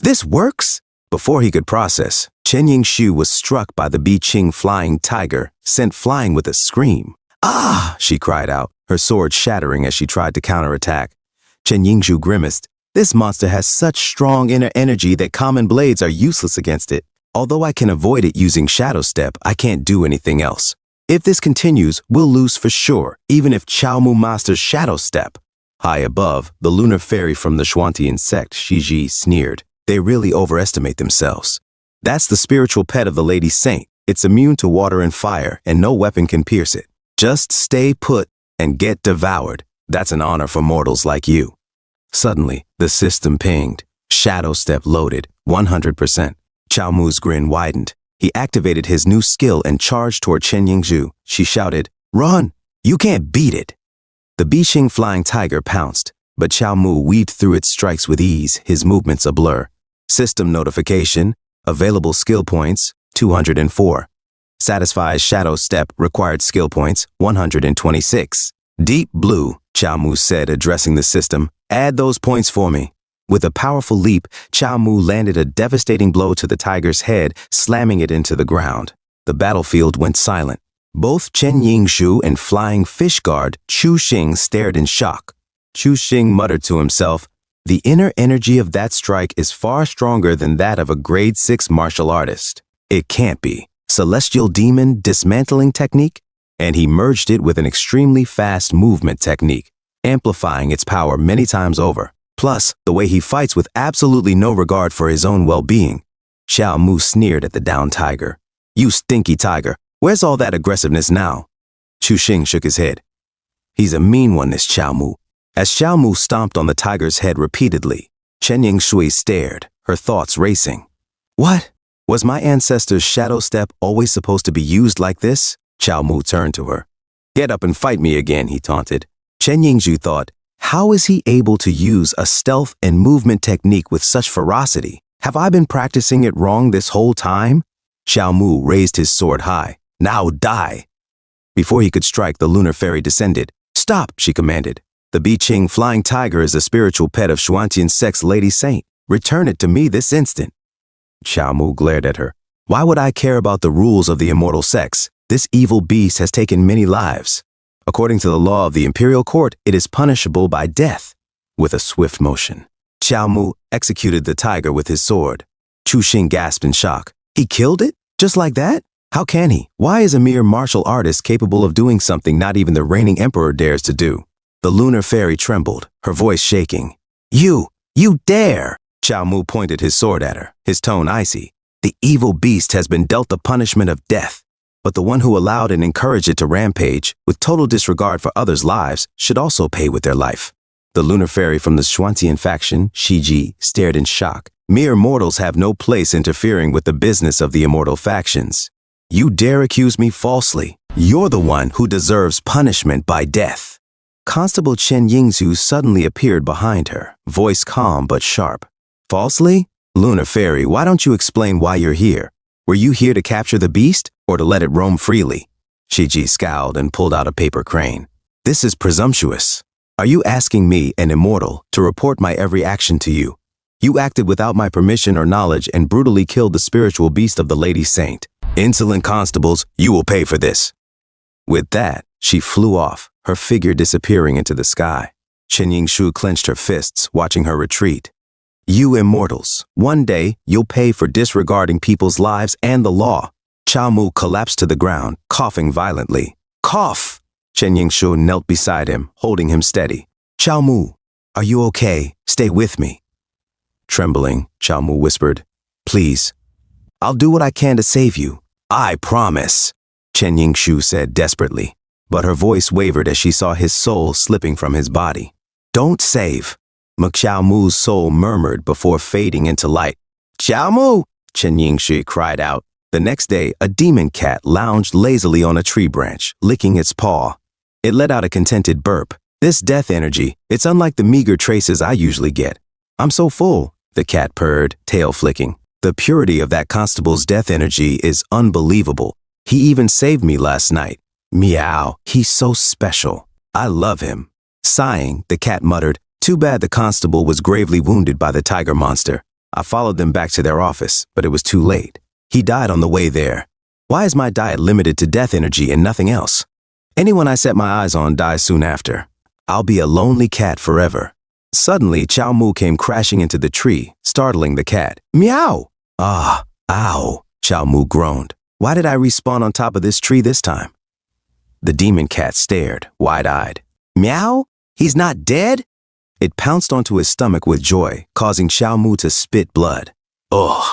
"This works?" Before he could process, Chen Yingzhu was struck by the Bi-Ching flying tiger, sent flying with a scream. "Ah!" she cried out, her sword shattering as she tried to counterattack. Chen Yingzhu grimaced. This monster has such strong inner energy that common blades are useless against it. Although I can avoid it using Shadow Step, I can't do anything else. If this continues, we'll lose for sure, even if Chaomu masters Shadow Step. High above, the lunar fairy from the Xuantian sect, Shiji, sneered. They really overestimate themselves. That's the spiritual pet of the Lady Saint. It's immune to water and fire, and no weapon can pierce it. Just stay put and get devoured. That's an honor for mortals like you. Suddenly, the system pinged. Shadow Step loaded, 100%. Chaomu's grin widened. He activated his new skill and charged toward Chen Yingzhu. She shouted, "Run! You can't beat it!" The Bixing flying tiger pounced, but Chaomu weaved through its strikes with ease, his movements a blur. System notification, available skill points, 204. Satisfies Shadow Step required skill points, 126. Deep Blue, Chaomu said, addressing the system. Add those points for me. With a powerful leap, Chaomu landed a devastating blow to the tiger's head, slamming it into the ground. The battlefield went silent. Both Chen Yingzhu and Flying Fish Guard Chu Xing stared in shock. Chu Xing muttered to himself, "The inner energy of that strike is far stronger than that of a grade 6 martial artist. It can't be. Celestial Demon dismantling technique?" And he merged it with an extremely fast movement technique, amplifying its power many times over. Plus, the way he fights with absolutely no regard for his own well-being. Chaomu sneered at the downed tiger. "You stinky tiger, where's all that aggressiveness now?" Chu Xing shook his head. "He's a mean one, this Chaomu." As Chaomu stomped on the tiger's head repeatedly, Chen Yingshui stared, her thoughts racing. What? Was my ancestor's Shadow Step always supposed to be used like this? Chaomu turned to her. "Get up and fight me again," he taunted. Chen Yingzhu thought, how is he able to use a stealth and movement technique with such ferocity? Have I been practicing it wrong this whole time? Chaomu raised his sword high. "Now die!" Before he could strike, the lunar fairy descended. "Stop!" she commanded. "The Bixing flying tiger is a spiritual pet of Xuantian sect's Lady Saint. Return it to me this instant." Chaomu glared at her. "Why would I care about the rules of the immortal sex? This evil beast has taken many lives. According to the law of the imperial court, it is punishable by death." With a swift motion, Chaomu executed the tiger with his sword. Chu Xing gasped in shock. "He killed it? Just like that? How can he? Why is a mere martial artist capable of doing something not even the reigning emperor dares to do?" The lunar fairy trembled, her voice shaking. You dare!" Chaomu pointed his sword at her, his tone icy. "The evil beast has been dealt the punishment of death. But the one who allowed and encouraged it to rampage, with total disregard for others' lives, should also pay with their life." The lunar fairy from the Xuantian faction, Shiji, stared in shock. "Mere mortals have no place interfering with the business of the immortal factions. You dare accuse me falsely? You're the one who deserves punishment by death." Constable Chen Yingzhu suddenly appeared behind her, voice calm but sharp. "Falsely? Lunar fairy, why don't you explain why you're here? Were you here to capture the beast, or to let it roam freely?" Shiji scowled and pulled out a paper crane. "This is presumptuous. Are you asking me, an immortal, to report my every action to you? You acted without my permission or knowledge and brutally killed the spiritual beast of the Lady Saint. Insolent constables, you will pay for this." With that, she flew off, her figure disappearing into the sky. Chen Yingshu clenched her fists, watching her retreat. "You immortals, one day you'll pay for disregarding people's lives and the law." Chaomu collapsed to the ground, coughing violently. "Cough!" Chen Yingshu knelt beside him, holding him steady. "Chaomu, are you okay? Stay with me." Trembling, Chaomu whispered, "Please, I'll do what I can to save you. I promise," Chen Yingshu said desperately, but her voice wavered as she saw his soul slipping from his body. "Don't save." Chaomu's soul murmured before fading into light. "Chaomu!" Chen Yingshi cried out. The next day, a demon cat lounged lazily on a tree branch, licking its paw. It let out a contented burp. "This death energy, it's unlike the meager traces I usually get. I'm so full," the cat purred, tail flicking. "The purity of that constable's death energy is unbelievable. He even saved me last night. Meow, he's so special. I love him." Sighing, the cat muttered, "Too bad the constable was gravely wounded by the tiger monster. I followed them back to their office, but it was too late. He died on the way there. Why is my diet limited to death energy and nothing else? Anyone I set my eyes on dies soon after. I'll be a lonely cat forever." Suddenly, Chow Mu came crashing into the tree, startling the cat. Meow! Ah, ow, Chow Mu groaned. Why did I respawn on top of this tree this time? The demon cat stared, wide-eyed. Meow? He's not dead? It pounced onto his stomach with joy, causing Chow Mu to spit blood. Ugh,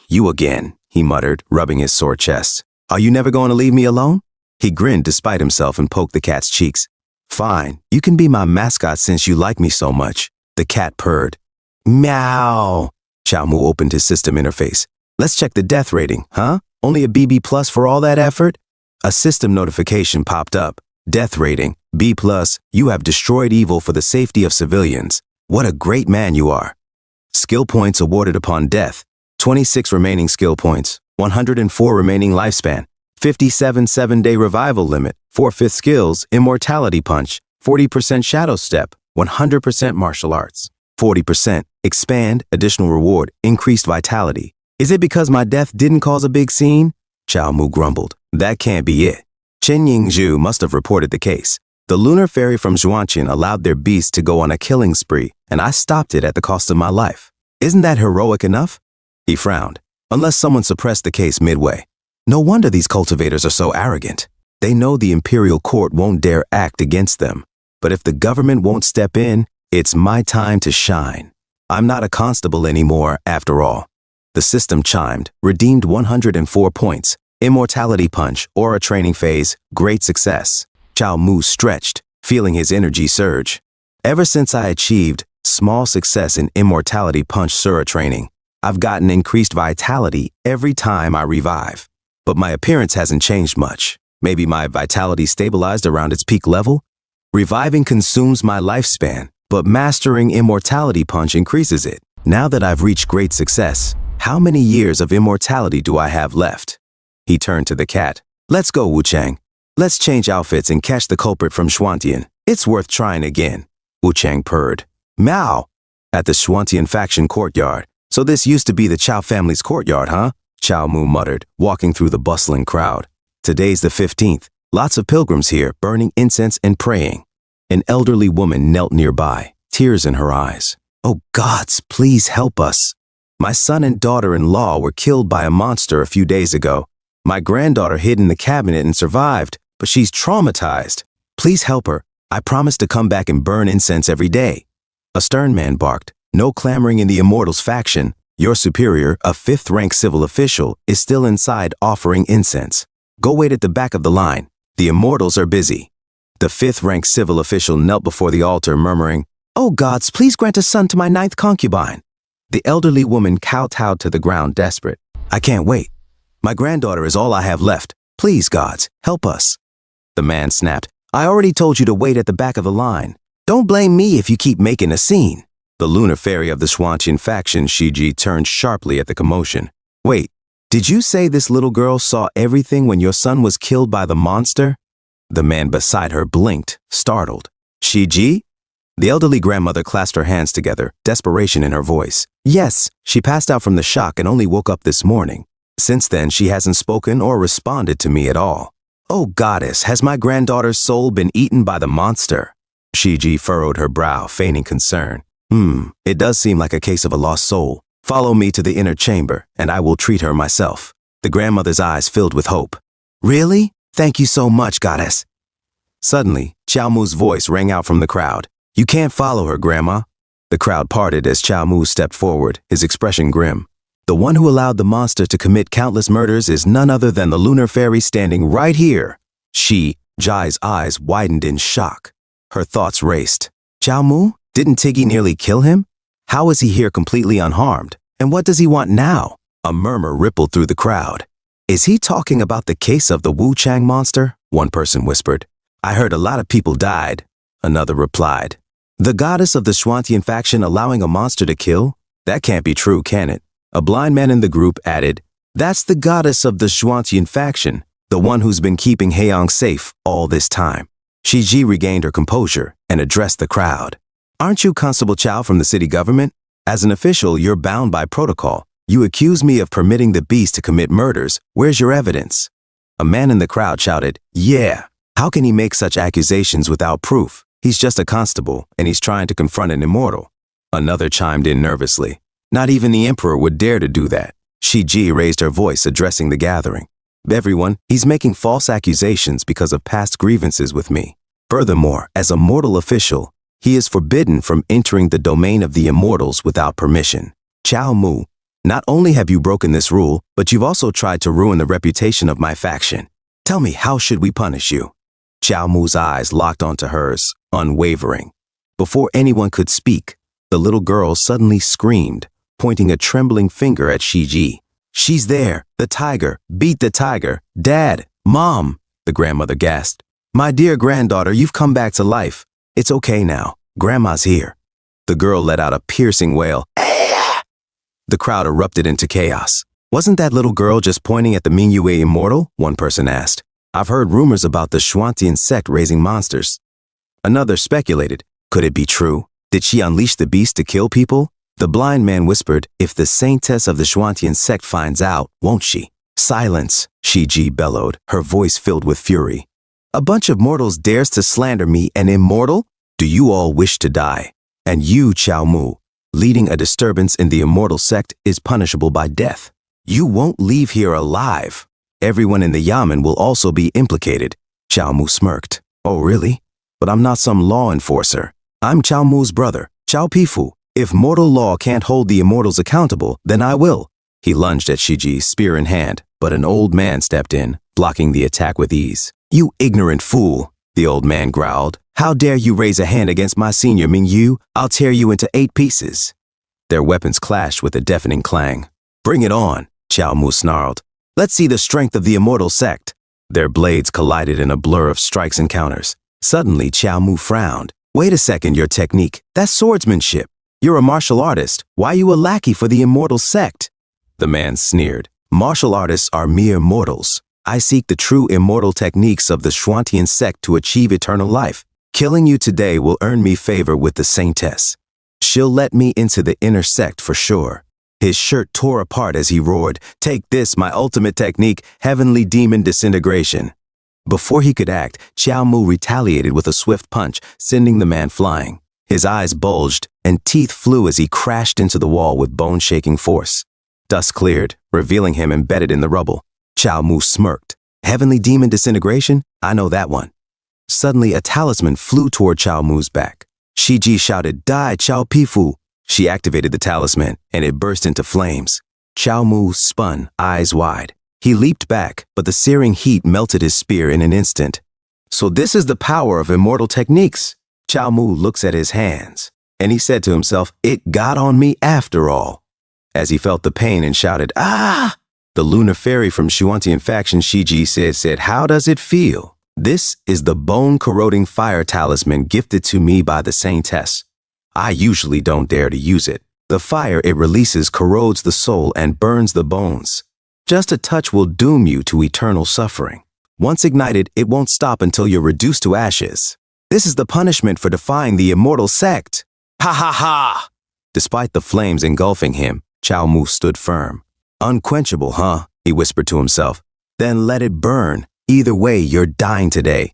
you again, he muttered, rubbing his sore chest. Are you never going to leave me alone? He grinned despite himself and poked the cat's cheeks. Fine, you can be my mascot since you like me so much. The cat purred. Meow. Chow Mu opened his system interface. Let's check the death rating, huh? Only a BB plus for all that effort? A system notification popped up. Death rating, B+, you have destroyed evil for the safety of civilians. What a great man you are. Skill points awarded upon death. 26 remaining skill points. 104 remaining lifespan. 57 7-day revival limit. 4/5 skills, immortality punch. 40% shadow step. 100% martial arts. 40%, expand, additional reward, increased vitality. Is it because my death didn't cause a big scene? Chow Mu grumbled. That can't be it. Chen Yingzhu must have reported the case. The lunar fairy from Zhuanqian allowed their beast to go on a killing spree, and I stopped it at the cost of my life. Isn't that heroic enough? He frowned. Unless someone suppressed the case midway. No wonder these cultivators are so arrogant. They know the imperial court won't dare act against them. But if the government won't step in, it's my time to shine. I'm not a constable anymore, after all. The system chimed, redeemed 104 points. Immortality punch, aura training phase, great success. Chow Mu stretched, feeling his energy surge. Ever since I achieved small success in immortality punch Sura training, I've gotten increased vitality every time I revive. But my appearance hasn't changed much. Maybe my vitality stabilized around its peak level? Reviving consumes my lifespan, but mastering immortality punch increases it. Now that I've reached great success, how many years of immortality do I have left? He turned to the cat. Let's go, Wu Chang. Let's change outfits and catch the culprit from Zhuanqian. It's worth trying again. Wu Chang purred. Meow! At the Zhuanqian faction courtyard. So this used to be the Chow family's courtyard, huh? Chow Mu muttered, walking through the bustling crowd. Today's the 15th. Lots of pilgrims here, burning incense and praying. An elderly woman knelt nearby, tears in her eyes. Oh gods, please help us. My son and daughter-in-law were killed by a monster a few days ago. My granddaughter hid in the cabinet and survived, but she's traumatized. Please help her. I promise to come back and burn incense every day. A stern man barked. No clamoring in the Immortals faction. Your superior, a 5th-rank civil official, is still inside offering incense. Go wait at the back of the line. The Immortals are busy. The 5th-rank civil official knelt before the altar, murmuring, Oh gods, please grant a son to my 9th concubine. The elderly woman kowtowed to the ground, desperate. I can't wait. My granddaughter is all I have left. Please, gods, help us. The man snapped. I already told you to wait at the back of the line. Don't blame me if you keep making a scene. The lunar fairy of the Zhuanqian faction, Shiji, turned sharply at the commotion. Wait, did you say this little girl saw everything when your son was killed by the monster? The man beside her blinked, startled. Shiji? The elderly grandmother clasped her hands together, desperation in her voice. Yes, she passed out from the shock and only woke up this morning. Since then, she hasn't spoken or responded to me at all. Oh goddess, has my granddaughter's soul been eaten by the monster? Shiji furrowed her brow, feigning concern. It does seem like a case of a lost soul. Follow me to the inner chamber, and I will treat her myself. The grandmother's eyes filled with hope. Really? Thank you so much, goddess. Suddenly, Chow Mu's voice rang out from the crowd. You can't follow her, Grandma. The crowd parted as Chow Mu stepped forward, his expression grim. The one who allowed the monster to commit countless murders is none other than the lunar fairy standing right here. Jai's eyes widened in shock. Her thoughts raced. Chow Mu? Didn't Tiggy nearly kill him? How is he here completely unharmed? And what does he want now? A murmur rippled through the crowd. Is he talking about the case of the Wu Chang monster? One person whispered. I heard a lot of people died. Another replied. The goddess of the Zhuanqian faction allowing a monster to kill? That can't be true, can it? A blind man in the group added, That's the goddess of the Zhuanqian faction, the one who's been keeping Haeyang safe all this time. Shiji regained her composure and addressed the crowd. Aren't you Constable Chow from the city government? As an official, you're bound by protocol. You accuse me of permitting the beast to commit murders. Where's your evidence? A man in the crowd shouted, Yeah. How can he make such accusations without proof? He's just a constable, and he's trying to confront an immortal. Another chimed in nervously. Not even the emperor would dare to do that. Shiji raised her voice, addressing the gathering. Everyone, he's making false accusations because of past grievances with me. Furthermore, as a mortal official, he is forbidden from entering the domain of the immortals without permission. Chao Mu, not only have you broken this rule, but you've also tried to ruin the reputation of my faction. Tell me, how should we punish you? Chao Mu's eyes locked onto hers, unwavering. Before anyone could speak, the little girl suddenly screamed, pointing a trembling finger at Shiji. She's there, the tiger, beat the tiger. Dad, Mom, the grandmother gasped. My dear granddaughter, you've come back to life. It's okay now, Grandma's here. The girl let out a piercing wail. The crowd erupted into chaos. Wasn't that little girl just pointing at the Mingyue immortal? One person asked. I've heard rumors about the Xuantian sect raising monsters. Another speculated, could it be true? Did she unleash the beast to kill people? The blind man whispered, if the saintess of the Xuantian sect finds out, won't she? Silence, Shiji bellowed, her voice filled with fury. A bunch of mortals dares to slander me, an immortal? Do you all wish to die? And you, Chao Mu, leading a disturbance in the immortal sect is punishable by death. You won't leave here alive. Everyone in the yamen will also be implicated. Chao Mu smirked. Oh, really? But I'm not some law enforcer. I'm Chao Mu's brother, Chao Pifu. If mortal law can't hold the immortals accountable, then I will. He lunged at Shiji, spear in hand, but an old man stepped in, blocking the attack with ease. You ignorant fool, the old man growled. How dare you raise a hand against my senior Mingyu? I'll tear you into 8 pieces. Their weapons clashed with a deafening clang. Bring it on, Chao Mu snarled. Let's see the strength of the immortal sect. Their blades collided in a blur of strikes and counters. Suddenly, Chao Mu frowned. Wait a second, your technique. That's swordsmanship. You're a martial artist. Why are you a lackey for the immortal sect? The man sneered. Martial artists are mere mortals. I seek the true immortal techniques of the Xuantian sect to achieve eternal life. Killing you today will earn me favor with the saintess. She'll let me into the inner sect for sure. His shirt tore apart as he roared, Take this, my ultimate technique, heavenly demon disintegration. Before he could act, Chao Mu retaliated with a swift punch, sending the man flying. His eyes bulged, and teeth flew as he crashed into the wall with bone-shaking force. Dust cleared, revealing him embedded in the rubble. Chao Mu smirked. Heavenly demon disintegration? I know that one. Suddenly, a talisman flew toward Chao Mu's back. Shiji shouted, Die, Chao Pifu! She activated the talisman, and it burst into flames. Chao Mu spun, eyes wide. He leaped back, but the searing heat melted his spear in an instant. So this is the power of immortal techniques. Chao Mu looks at his hands, and he said to himself, It got on me after all. As he felt the pain and shouted, Ah! The lunar fairy from Xuantian faction Shiji said, How does it feel? This is the bone-corroding fire talisman gifted to me by the saintess. I usually don't dare to use it. The fire it releases corrodes the soul and burns the bones. Just a touch will doom you to eternal suffering. Once ignited, it won't stop until you're reduced to ashes. This is the punishment for defying the immortal sect. Ha ha ha! Despite the flames engulfing him, Chao Mu stood firm. Unquenchable, huh? He whispered to himself. Then let it burn. Either way, you're dying today.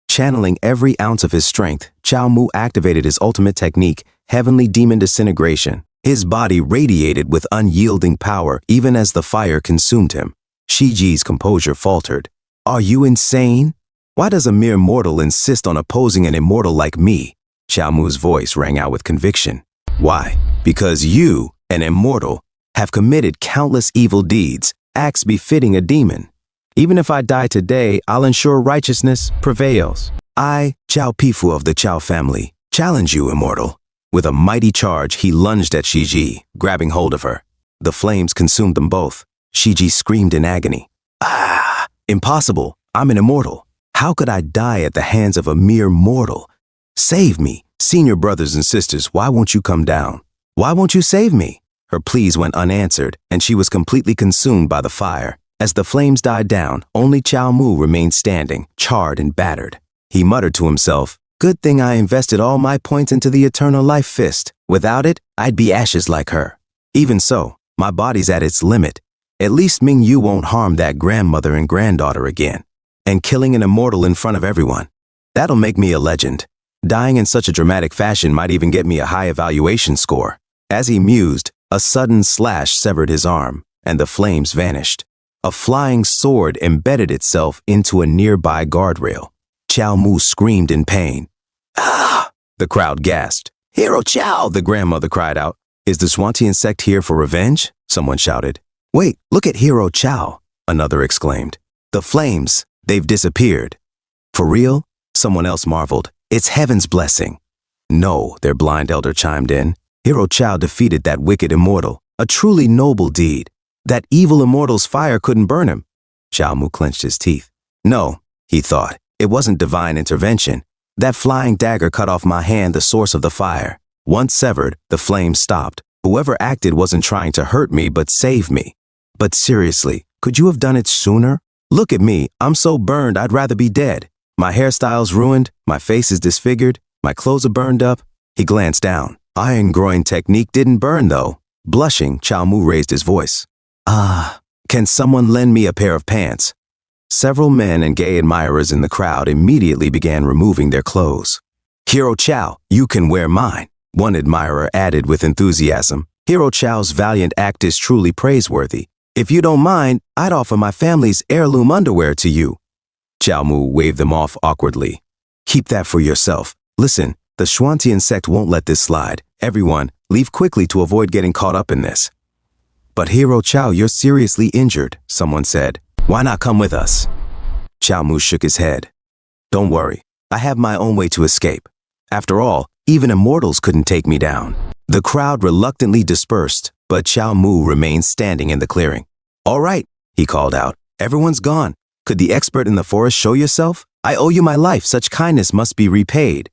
Channeling every ounce of his strength, Chao Mu activated his ultimate technique, heavenly demon disintegration. His body radiated with unyielding power even as the fire consumed him. Shiji's composure faltered. Are you insane? Why does a mere mortal insist on opposing an immortal like me? Chao Mu's voice rang out with conviction. Why? Because you, an immortal, have committed countless evil deeds, acts befitting a demon. Even if I die today, I'll ensure righteousness prevails. I, Chao Pifu of the Chao family, challenge you, immortal. With a mighty charge, he lunged at Shiji, grabbing hold of her. The flames consumed them both. Shiji screamed in agony. Ah! Impossible! I'm an immortal. How could I die at the hands of a mere mortal? Save me! Senior brothers and sisters, why won't you come down? Why won't you save me? Her pleas went unanswered, and she was completely consumed by the fire. As the flames died down, only Chao Mu remained standing, charred and battered. He muttered to himself, Good thing I invested all my points into the eternal life fist. Without it, I'd be ashes like her. Even so, my body's at its limit. At least Mingyu won't harm that grandmother and granddaughter again. And killing an immortal in front of everyone. That'll make me a legend. Dying in such a dramatic fashion might even get me a high evaluation score. As he mused, a sudden slash severed his arm, and the flames vanished. A flying sword embedded itself into a nearby guardrail. Chow Mu screamed in pain. "Ah!" the crowd gasped. "Hero Chow!" the grandmother cried out. "Is the Swantian sect here for revenge?" someone shouted. "Wait, look at Hero Chow!" another exclaimed. "The flames, they've disappeared." "For real?" someone else marveled. "It's heaven's blessing." "No," their blind elder chimed in. "Hero Chow defeated that wicked immortal, a truly noble deed. That evil immortal's fire couldn't burn him." Chow Mu clenched his teeth. "No," he thought, "it wasn't divine intervention. That flying dagger cut off my hand, the source of the fire. Once severed, the flames stopped. Whoever acted wasn't trying to hurt me, but save me. But seriously, could you have done it sooner? Look at me, I'm so burned I'd rather be dead. My hairstyle's ruined, my face is disfigured, my clothes are burned up." He glanced down. Iron groin technique didn't burn though. Blushing, Chow Mu raised his voice. Can someone lend me a pair of pants?" Several men and gay admirers in the crowd immediately began removing their clothes. "Hero Chow, you can wear mine," one admirer added with enthusiasm. "Hero Chow's valiant act is truly praiseworthy. If you don't mind, I'd offer my family's heirloom underwear to you." Chow Mu waved them off awkwardly. "Keep that for yourself. Listen, the Swantian sect won't let this slide. Everyone, leave quickly to avoid getting caught up in this." "But Hero Chow, you're seriously injured," someone said. "Why not come with us?" Chow Mu shook his head. "Don't worry, I have my own way to escape. After all, even immortals couldn't take me down." The crowd reluctantly dispersed, but Chow Mu remained standing in the clearing. "All right," he called out. "Everyone's gone. Could the expert in the forest show yourself? I owe you my life. Such kindness must be repaid."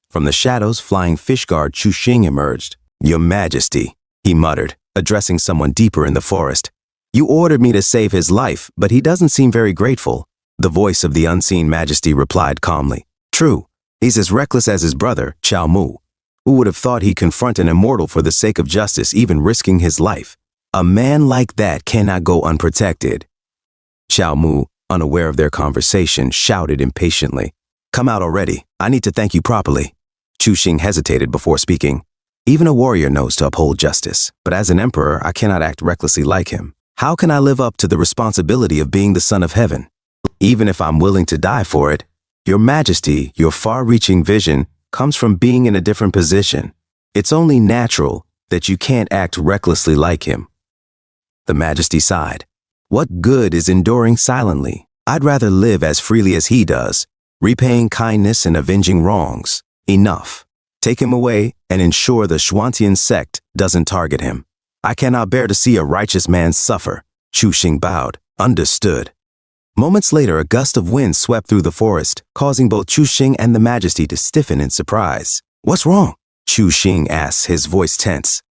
From the shadows, flying fish guard Chu Xing emerged. "Your Majesty," he muttered, addressing someone deeper in the forest. "You ordered me to save his life, but he doesn't seem very grateful." The voice of the unseen Majesty replied calmly. "True, he's as reckless as his brother, Chow Mu. Who would have thought he'd confront an immortal for the sake of justice, even risking his life? A man like that cannot go unprotected." Chow Mu, unaware of their conversation, shouted impatiently. "Come out already. I need to thank you properly." Chu Xing hesitated before speaking. "Even a warrior knows to uphold justice, but as an emperor, I cannot act recklessly like him. How can I live up to the responsibility of being the son of heaven? Even if I'm willing to die for it, Your Majesty, your far-reaching vision comes from being in a different position. It's only natural that you can't act recklessly like him." The Majesty sighed. "What good is enduring silently? I'd rather live as freely as he does, repaying kindness and avenging wrongs. Enough. Take him away and ensure the Swantian sect doesn't target him. I cannot bear to see a righteous man suffer." Chu Xing bowed. "Understood." Moments later, a gust of wind swept through the forest, causing both Chu Xing and the Majesty to stiffen in surprise. "What's wrong?" Chu Xing asked, his voice tense.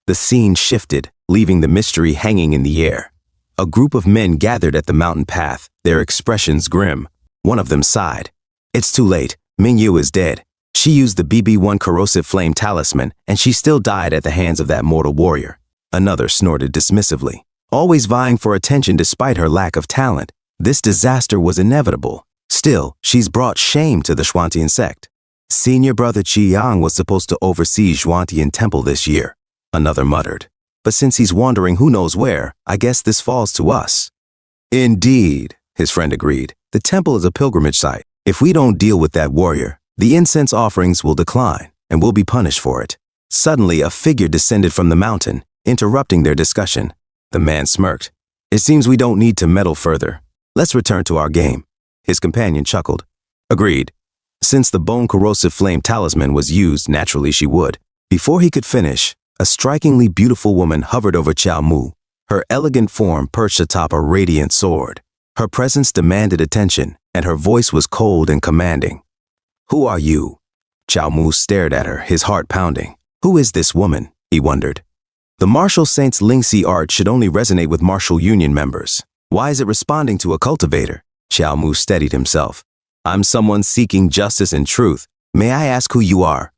The scene shifted, leaving the mystery hanging in the air. A group of men gathered at the mountain path, their expressions grim. One of them sighed. "It's too late. Mingyu is dead. She used the BB-1 corrosive flame talisman, and she still died at the hands of that mortal warrior." Another snorted dismissively. "Always vying for attention despite her lack of talent. This disaster was inevitable. Still, she's brought shame to the Swantian sect. Senior brother Qi Yang was supposed to oversee Swantian Temple this year," another muttered. "But since he's wandering who knows where, I guess this falls to us." "Indeed," his friend agreed. "The temple is a pilgrimage site. If we don't deal with that warrior, the incense offerings will decline, and we'll be punished for it." Suddenly, a figure descended from the mountain, interrupting their discussion. The man smirked. "It seems we don't need to meddle further. Let's return to our game." His companion chuckled. "Agreed." Since the bone corrosive flame talisman was used, naturally she would. Before he could finish, a strikingly beautiful woman hovered over Chow Mu, her elegant form perched atop a radiant sword. Her presence demanded attention, and her voice was cold and commanding. "Who are you?" Chow Mu stared at her, his heart pounding. Who is this woman? He wondered. The martial saint's Lingxi art should only resonate with martial union members. Why is it responding to a cultivator? Chow Mu steadied himself. "I'm someone seeking justice and truth. May I ask who you are?"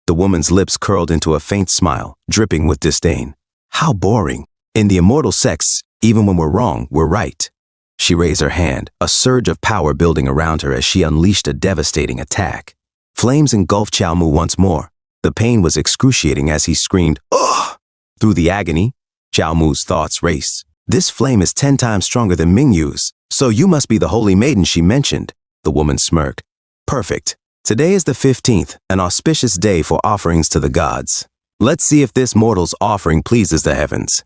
The woman's lips curled into a faint smile, dripping with disdain. "How boring. In the immortal sects, even when we're wrong, we're right." She raised her hand, a surge of power building around her as she unleashed a devastating attack. Flames engulfed Chiao Mu once more. The pain was excruciating as he screamed, "Ugh!" Through the agony, Chiao Mu's thoughts raced. This flame is 10 times stronger than Mingyu's, so you must be the holy maiden she mentioned. The woman smirked. Perfect. Today is the 15th, an auspicious day for offerings to the gods. Let's see if this mortal's offering pleases the heavens.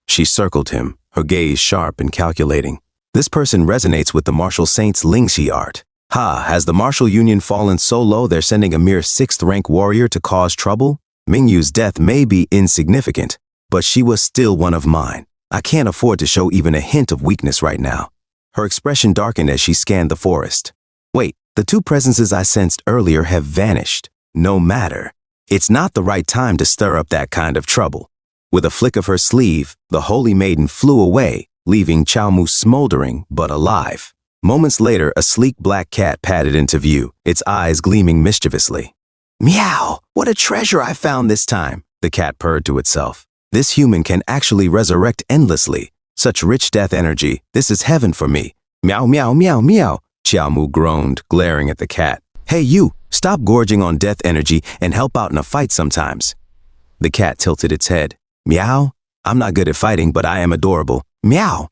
She circled him, her gaze sharp and calculating. This person resonates with the martial saint's Lingxi art. Has the martial union fallen so low they're sending a mere 6th rank warrior to cause trouble? Mingyu's death may be insignificant, but she was still one of mine. I can't afford to show even a hint of weakness right now. Her expression darkened as she scanned the forest. Wait, the 2 presences I sensed earlier have vanished. No matter. It's not the right time to stir up that kind of trouble. With a flick of her sleeve, the holy maiden flew away, leaving Chiao Mu smoldering but alive. Moments later, a sleek black cat padded into view, its eyes gleaming mischievously. Meow! What a treasure I found this time, the cat purred to itself. This human can actually resurrect endlessly. Such rich death energy, this is heaven for me. Meow, meow, meow, meow, Chiao Mu groaned, glaring at the cat. Hey you, stop gorging on death energy and help out in a fight sometimes. The cat tilted its head. Meow? I'm not good at fighting, but I am adorable. Meow!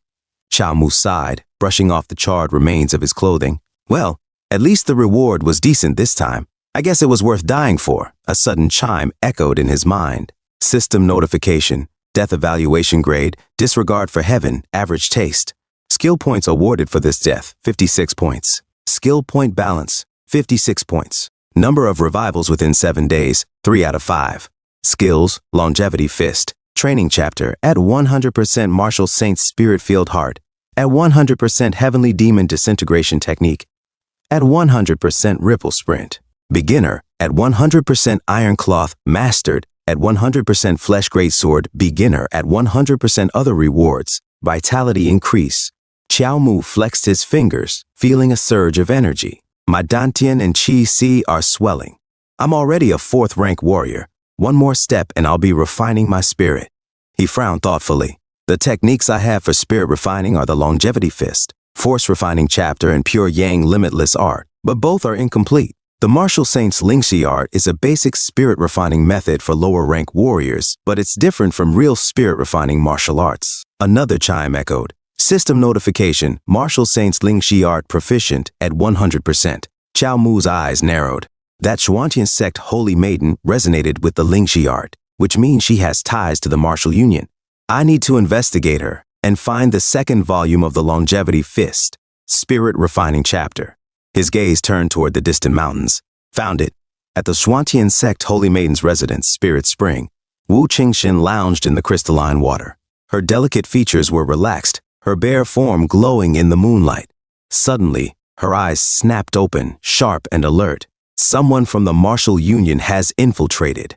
Chiao Mu sighed, brushing off the charred remains of his clothing. Well, at least the reward was decent this time. I guess it was worth dying for. A sudden chime echoed in his mind. System notification, death evaluation grade, disregard for heaven, average taste. Skill points awarded for this death, 56 points. Skill point balance, 56 points. Number of revivals within 7 days, 3 out of 5. Skills, longevity fist. Training chapter at 100% Martial Saint's Spirit Field Heart, at 100% Heavenly Demon Disintegration Technique, at 100% Ripple Sprint. Beginner at 100% Iron Cloth Mastered, at 100% Flesh Greatsword Beginner, at 100% other rewards. Vitality increase. Chiao Mu flexed his fingers, feeling a surge of energy. My Dantian and Qi Si are swelling. I'm already a 4th rank warrior. One more step and I'll be refining my spirit. He frowned thoughtfully. The techniques I have for spirit refining are the Longevity Fist, Force Refining Chapter, and Pure Yang Limitless Art, but both are incomplete. The Martial Saint's Lingxi Art is a basic spirit refining method for lower rank warriors, but it's different from real spirit refining martial arts. Another chime echoed. System notification, Martial Saint's Lingxi Art proficient at 100%. Chiao Mu's eyes narrowed. That Xuantian sect holy maiden resonated with the Lingxi art, which means she has ties to the martial union. I need to investigate her and find the 2nd volume of the Longevity Fist, Spirit Refining Chapter. His gaze turned toward the distant mountains. Found it. At the Xuantian sect holy maiden's residence, Spirit Spring, Wu Qingxin lounged in the crystalline water. Her delicate features were relaxed, her bare form glowing in the moonlight. Suddenly, her eyes snapped open, sharp and alert. Someone from the martial union has infiltrated.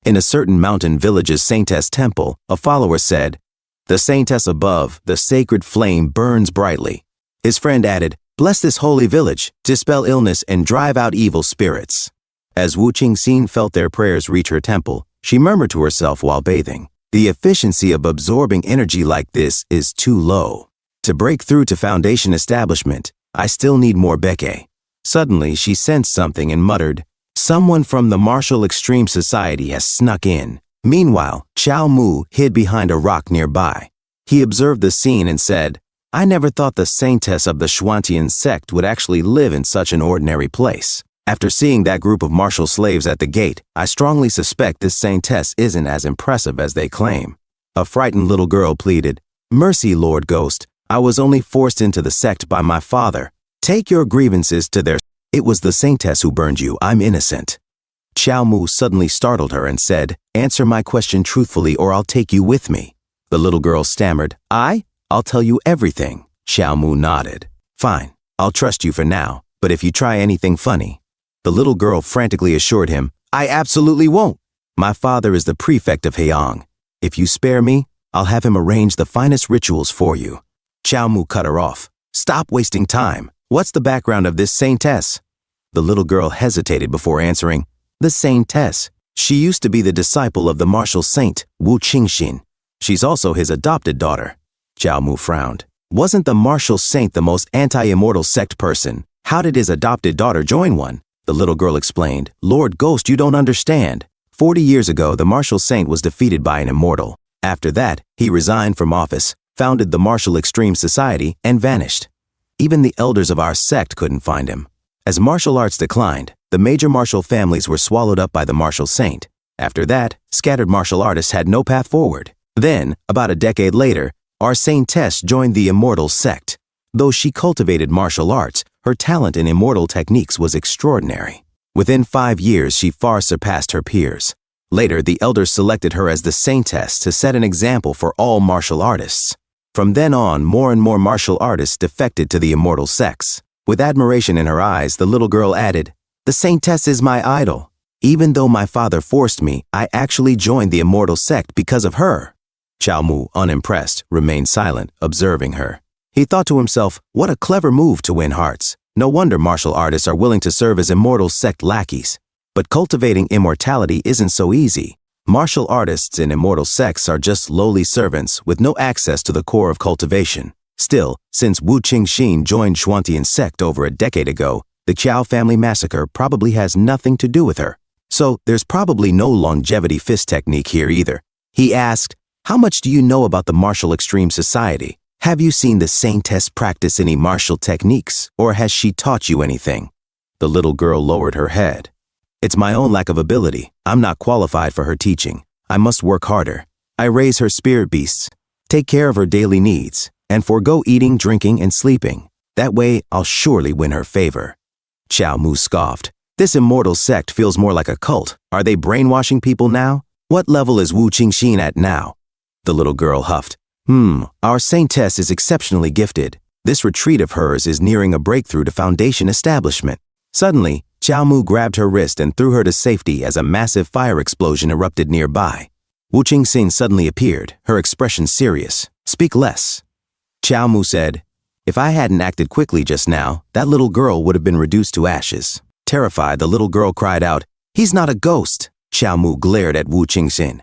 In a certain mountain village's saintess temple, a follower said, "The saintess above, the sacred flame burns brightly." His friend added, "Bless this holy village, dispel illness and drive out evil spirits." As Wu Qingxin felt their prayers reach her temple, she murmured to herself while bathing, "The efficiency of absorbing energy like this is too low. To break through to foundation establishment, I still need more Beke." Suddenly, she sensed something and muttered, "Someone from the Martial Extreme Society has snuck in." Meanwhile, Chiao Mu hid behind a rock nearby. He observed the scene and said, "I never thought the saintess of the Xuantian sect would actually live in such an ordinary place. After seeing that group of martial slaves at the gate, I strongly suspect this saintess isn't as impressive as they claim." A frightened little girl pleaded, "Mercy, Lord Ghost, I was only forced into the sect by my father. Take your grievances to their—" "It was the saintess who burned you. I'm innocent." Chiao Mu suddenly startled her and said, "Answer my question truthfully or I'll take you with me." The little girl stammered, I'll tell you everything." Chiao Mu nodded. "Fine, I'll trust you for now, but if you try anything funny." The little girl frantically assured him, "I absolutely won't. My father is the prefect of Heiyang. If you spare me, I'll have him arrange the finest rituals for you." Chiao Mu cut her off. "Stop wasting time. What's the background of this saintess?" The little girl hesitated before answering, "The saintess. She used to be the disciple of the martial saint, Wu Qingxin. She's also his adopted daughter." Chiao Mu frowned. Wasn't the martial saint the most anti-immortal sect person? How did his adopted daughter join one? The little girl explained. Lord Ghost, you don't understand. 40 years ago, the martial saint was defeated by an immortal. After that, he resigned from office, founded the Martial Extreme Society, and vanished. Even the elders of our sect couldn't find him. As martial arts declined, the major martial families were swallowed up by the martial saint. After that, scattered martial artists had no path forward. Then, about a decade later, our saintess joined the immortal sect. Though she cultivated martial arts, her talent in immortal techniques was extraordinary. Within 5 years, she far surpassed her peers. Later, the elders selected her as the saintess to set an example for all martial artists. From then on, more and more martial artists defected to the immortal sects. With admiration in her eyes, the little girl added, "The saintess is my idol. Even though my father forced me, I actually joined the immortal sect because of her." Chao Mu, unimpressed, remained silent, observing her. He thought to himself, what a clever move to win hearts. No wonder martial artists are willing to serve as immortal sect lackeys. But cultivating immortality isn't so easy. Martial artists in immortal sects are just lowly servants with no access to the core of cultivation. Still, since Wu Qingxin joined Xuantian's sect over a decade ago, the Qiao family massacre probably has nothing to do with her. So there's probably no longevity fist technique here either. He asked, "How much do you know about the Martial Extreme Society? Have you seen the saintess practice any martial techniques, or has she taught you anything?" The little girl lowered her head. "It's my own lack of ability. I'm not qualified for her teaching. I must work harder. I raise her spirit beasts, take care of her daily needs, and forego eating, drinking, and sleeping. That way, I'll surely win her favor." Chao Mu scoffed. "This immortal sect feels more like a cult. Are they brainwashing people now? What level is Wu Qingxin at now?" The little girl huffed. Our saintess is exceptionally gifted. This retreat of hers is nearing a breakthrough to foundation establishment." Suddenly, Chao Mu grabbed her wrist and threw her to safety as a massive fire explosion erupted nearby. Wu Qingxin suddenly appeared, her expression serious. "Speak less." Chao Mu said, "If I hadn't acted quickly just now, that little girl would have been reduced to ashes." Terrified, the little girl cried out, "He's not a ghost." Chao Mu glared at Wu Qingxin.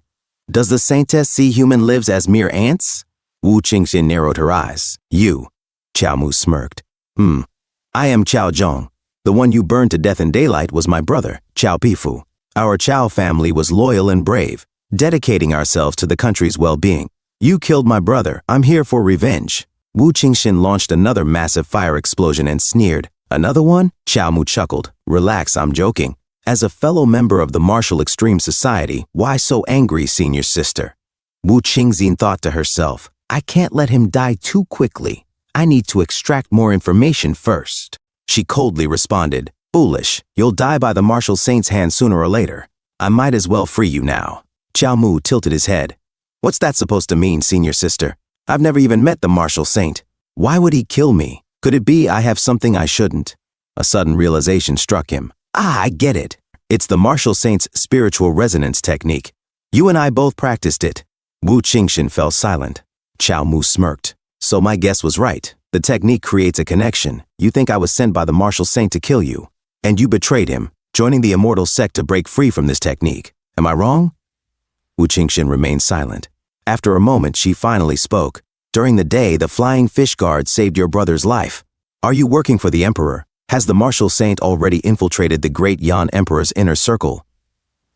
"Does the saintess see human lives as mere ants?" Wu Qingxin narrowed her eyes. "You." Chao Mu smirked. I am Chao Zhong. The one you burned to death in daylight was my brother, Chao Pifu. Our Chao family was loyal and brave, dedicating ourselves to the country's well-being. You killed my brother. I'm here for revenge." Wu Qingxin launched another massive fire explosion and sneered. "Another one?" Chao Mu chuckled. "Relax, I'm joking. As a fellow member of the Martial Extreme Society, why so angry, senior sister?" Wu Qingxin thought to herself, "I can't let him die too quickly. I need to extract more information first." She coldly responded, "Foolish, you'll die by the martial saint's hand sooner or later. I might as well free you now." Chao Mu tilted his head. "What's that supposed to mean, senior sister? I've never even met the martial saint. Why would he kill me? Could it be I have something I shouldn't?" A sudden realization struck him. "I get it. It's the martial saint's spiritual resonance technique. You and I both practiced it." Wu Qingxin fell silent. Chao Mu smirked. "So my guess was right. The technique creates a connection. You think I was sent by the martial saint to kill you. And you betrayed him, joining the immortal sect to break free from this technique. Am I wrong?" Wu Qingxin remained silent. After a moment, she finally spoke. "During the day, the flying fish guard saved your brother's life. Are you working for the emperor? Has the martial saint already infiltrated the great Yan emperor's inner circle?"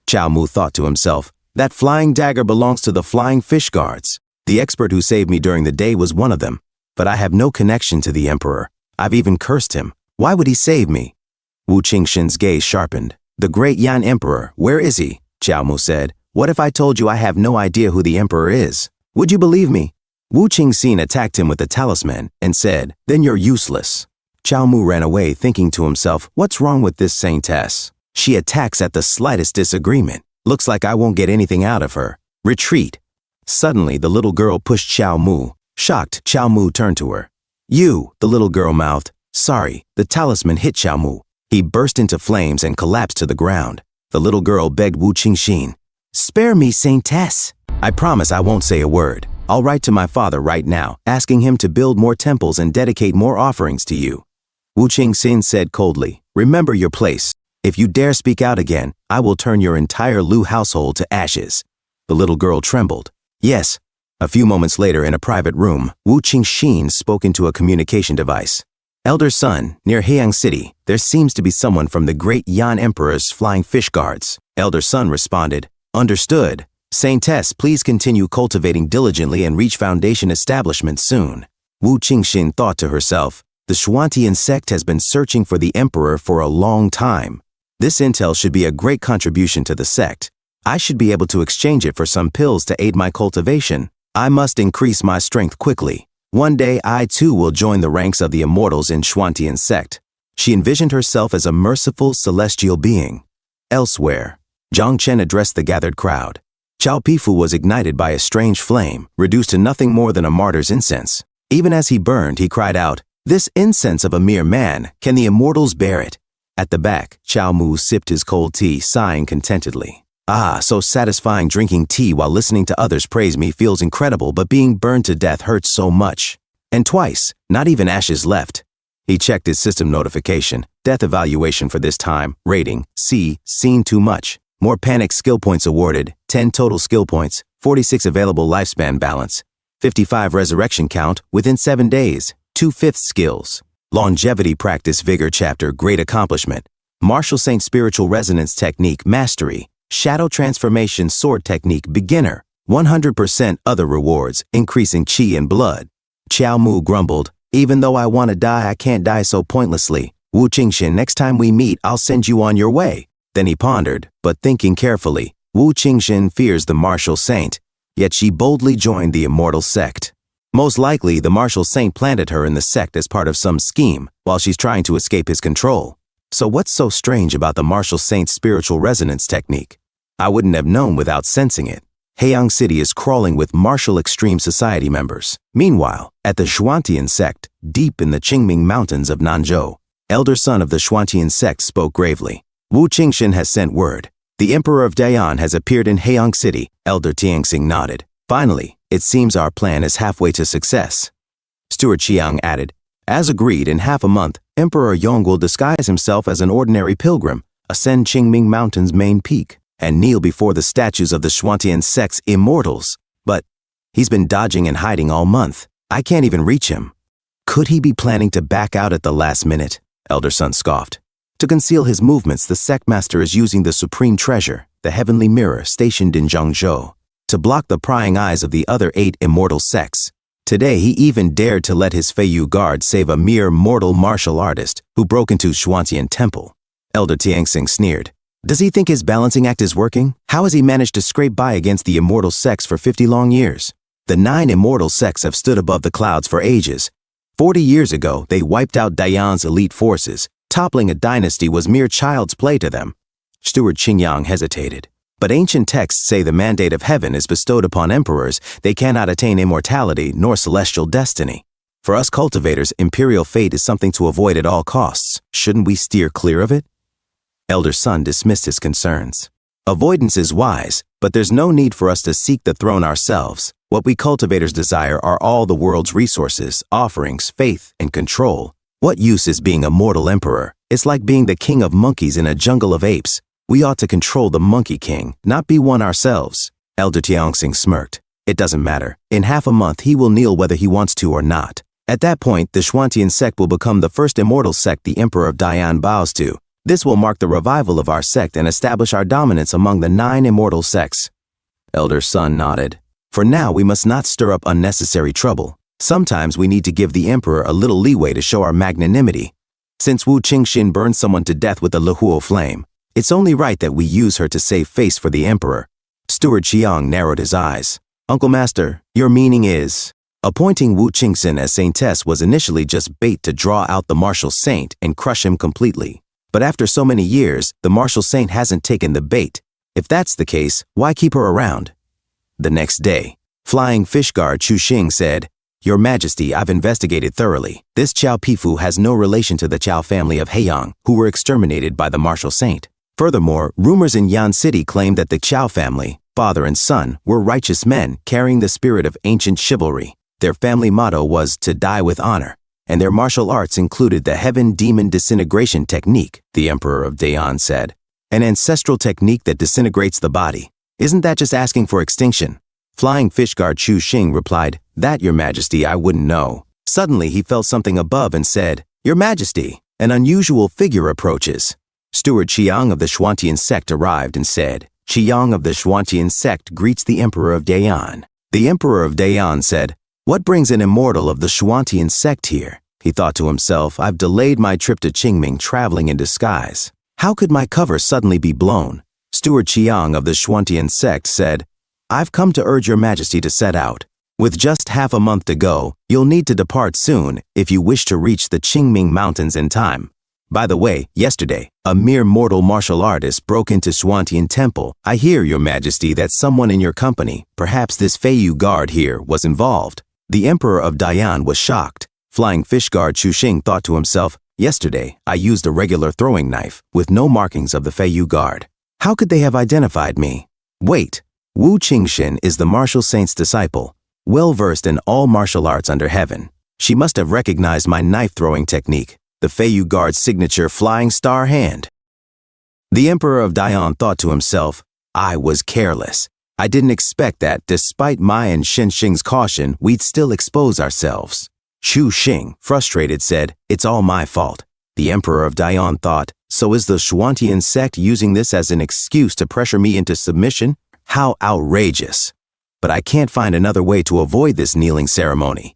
Chao Mu thought to himself, "That flying dagger belongs to the flying fish guards. The expert who saved me during the day was one of them. But I have no connection to the emperor. I've even cursed him. Why would he save me?" Wu Qingxin's gaze sharpened. "The great Yan emperor, where is he?" Chao Mu said. "What if I told you I have no idea who the emperor is? Would you believe me?" Wu Qingxin attacked him with the talisman and said, "Then you're useless." Chao Mu ran away, thinking to himself, what's wrong with this saintess? She attacks at the slightest disagreement. Looks like I won't get anything out of her. Retreat. Suddenly, the little girl pushed Chao Mu. Shocked, Chao Mu turned to her. "You," the little girl mouthed. "Sorry." The talisman hit Chao Mu. He burst into flames and collapsed to the ground. The little girl begged Wu Qingxin, "Spare me, saintess. I promise I won't say a word. I'll write to my father right now, asking him to build more temples and dedicate more offerings to you." Wu Qingxin said coldly, "Remember your place. If you dare speak out again, I will turn your entire Lu household to ashes." The little girl trembled. "Yes." A few moments later in a private room, Wu Qingxin spoke into a communication device. Elder son, near Haeyang City, there seems to be someone from the great Yan Emperor's flying fish guards. Elder son responded, understood. Saintess, please continue cultivating diligently and reach foundation establishment soon. Wu Qingxin thought to herself, the Xuantian sect has been searching for the emperor for a long time. This intel should be a great contribution to the sect. I should be able to exchange it for some pills to aid my cultivation. I must increase my strength quickly. One day I too will join the ranks of the immortals in Xuantian sect. She envisioned herself as a merciful celestial being. Elsewhere, Zhang Chen addressed the gathered crowd. Chao Pifu was ignited by a strange flame, reduced to nothing more than a martyr's incense. Even as he burned, he cried out, "This incense of a mere man, can the immortals bear it?" At the back, Chao Mu sipped his cold tea, sighing contentedly. Ah, so satisfying drinking tea while listening to others praise me feels incredible, but being burned to death hurts so much. And twice, not even ashes left. He checked his system notification. Death evaluation for this time. Rating, C, seen too much. More panic skill points awarded. 10 total skill points. 46 available lifespan balance. 55 resurrection count within 7 days. 2/5 skills. Longevity practice vigor chapter great accomplishment. Martial Saint spiritual resonance technique mastery. Shadow transformation sword technique beginner. 100% other rewards increasing chi and blood. Chao Mu grumbled, even though I want to die, I can't die so pointlessly. Wu Qingxin, next time we meet, I'll send you on your way. Then he pondered, but thinking carefully, Wu Qingxin fears the martial saint, yet she boldly joined the immortal sect. Most likely, the martial saint planted her in the sect as part of some scheme while she's trying to escape his control. So what's so strange about the martial saint's spiritual resonance technique? I wouldn't have known without sensing it. Haeyang City is crawling with martial extreme society members. Meanwhile, at the Xuantian sect, deep in the Qingming mountains of Nanzhou, elder son of the Xuantian sect spoke gravely. Wu Qingxin has sent word. The Emperor of Dayan has appeared in Haeyang City. Elder Tianxing nodded. Finally, it seems our plan is halfway to success. Steward Qiang added, as agreed, in half a month, Emperor Yong will disguise himself as an ordinary pilgrim, ascend Qingming Mountain's main peak, and kneel before the statues of the Xuantian sect's immortals. But he's been dodging and hiding all month. I can't even reach him. Could he be planning to back out at the last minute? Elder Son scoffed. To conceal his movements, the sect master is using the supreme treasure, the heavenly mirror stationed in Zhangzhou, to block the prying eyes of the other 8 immortal sects. Today, he even dared to let his Feiyu guard save a mere mortal martial artist who broke into Xuantian temple. Elder Tianxing sneered. Does he think his balancing act is working? How has he managed to scrape by against the immortal sects for 50 long years? The 9 immortal sects have stood above the clouds for ages. 40 years ago, they wiped out Dayan's elite forces. Toppling a dynasty was mere child's play to them. Steward Qingyang hesitated. But ancient texts say the mandate of heaven is bestowed upon emperors. They cannot attain immortality nor celestial destiny. For us cultivators, imperial fate is something to avoid at all costs. Shouldn't we steer clear of it? Elder Son dismissed his concerns. Avoidance is wise, but there's no need for us to seek the throne ourselves. What we cultivators desire are all the world's resources, offerings, faith, and control. What use is being a mortal emperor? It's like being the king of monkeys in a jungle of apes. We ought to control the Monkey King, not be one ourselves. Elder Tianxing smirked. It doesn't matter. In half a month, he will kneel whether he wants to or not. At that point, the Xuantian sect will become the first immortal sect the Emperor of Dayan bows to. This will mark the revival of our sect and establish our dominance among the 9 immortal sects. Elder Son nodded. For now, we must not stir up unnecessary trouble. Sometimes we need to give the Emperor a little leeway to show our magnanimity. Since Wu Qingxin burned someone to death with the Lehuo flame, it's only right that we use her to save face for the Emperor. Steward Qiang narrowed his eyes. Uncle Master, your meaning is? Appointing Wu Qingxin as Saintess was initially just bait to draw out the martial saint and crush him completely. But after so many years, the martial saint hasn't taken the bait. If that's the case, why keep her around? The next day, Flying Fish Guard Chu Xing said, Your Majesty, I've investigated thoroughly. This Chao Pifu has no relation to the Chao family of Haeyang, who were exterminated by the martial saint. Furthermore, rumors in Yan City claim that the Chao family, father and son, were righteous men carrying the spirit of ancient chivalry. Their family motto was to die with honor, and their martial arts included the Heaven Demon Disintegration Technique, the Emperor of Dayan said. An ancestral technique that disintegrates the body. Isn't that just asking for extinction? Flying Fish Guard Chu Xing replied, That, Your Majesty, I wouldn't know. Suddenly, he felt something above and said, Your Majesty, an unusual figure approaches. Steward Chiang of the Xuantian sect arrived and said, Chiang of the Xuantian sect greets the Emperor of Dayan. The Emperor of Dayan said, What brings an immortal of the Xuantian sect here? He thought to himself, I've delayed my trip to Qingming traveling in disguise. How could my cover suddenly be blown? Steward Chiang of the Xuantian sect said, I've come to urge your Majesty to set out. With just half a month to go, you'll need to depart soon if you wish to reach the Qingming Mountains in time. By the way, yesterday, a mere mortal martial artist broke into Xuantian Temple. I hear, Your Majesty, that someone in your company, perhaps this Feiyu guard here, was involved. The Emperor of Dayan was shocked. Flying Fish Guard Chuxing thought to himself, Yesterday, I used a regular throwing knife with no markings of the Feiyu guard. How could they have identified me? Wait, Wu Qingxin is the martial saint's disciple, well-versed in all martial arts under heaven. She must have recognized my knife-throwing technique, the Feiyu guard's signature flying star hand. The Emperor of Dayan thought to himself, I was careless. I didn't expect that, despite my and Xinxing's caution, we'd still expose ourselves. Chu Xing, frustrated, said, It's all my fault. The Emperor of Dayan thought, So is the Xuantian sect using this as an excuse to pressure me into submission? How outrageous! But I can't find another way to avoid this kneeling ceremony.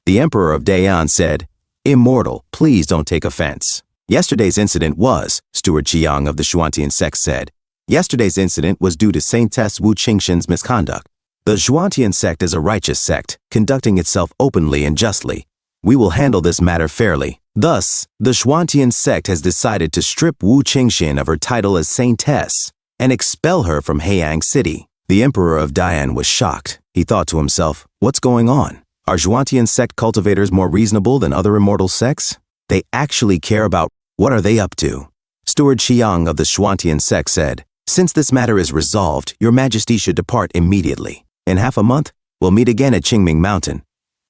The Emperor of Dayan said, Immortal, please don't take offense. Yesterday's incident was, Steward Chiang of the Xuantian sect said, Yesterday's incident was due to Saintess Wu Qingxin's misconduct. The Xuantian sect is a righteous sect, conducting itself openly and justly. We will handle this matter fairly. Thus, the Xuantian sect has decided to strip Wu Qingxin of her title as Saintess and expel her from Heiyang City. The Emperor of Dayan was shocked. He thought to himself, What's going on? Are Xuantian sect cultivators more reasonable than other immortal sects? They actually care about what are they up to? Steward Chiang of the Xuantian sect said, Since this matter is resolved, Your Majesty should depart immediately. In half a month, we'll meet again at Qingming Mountain.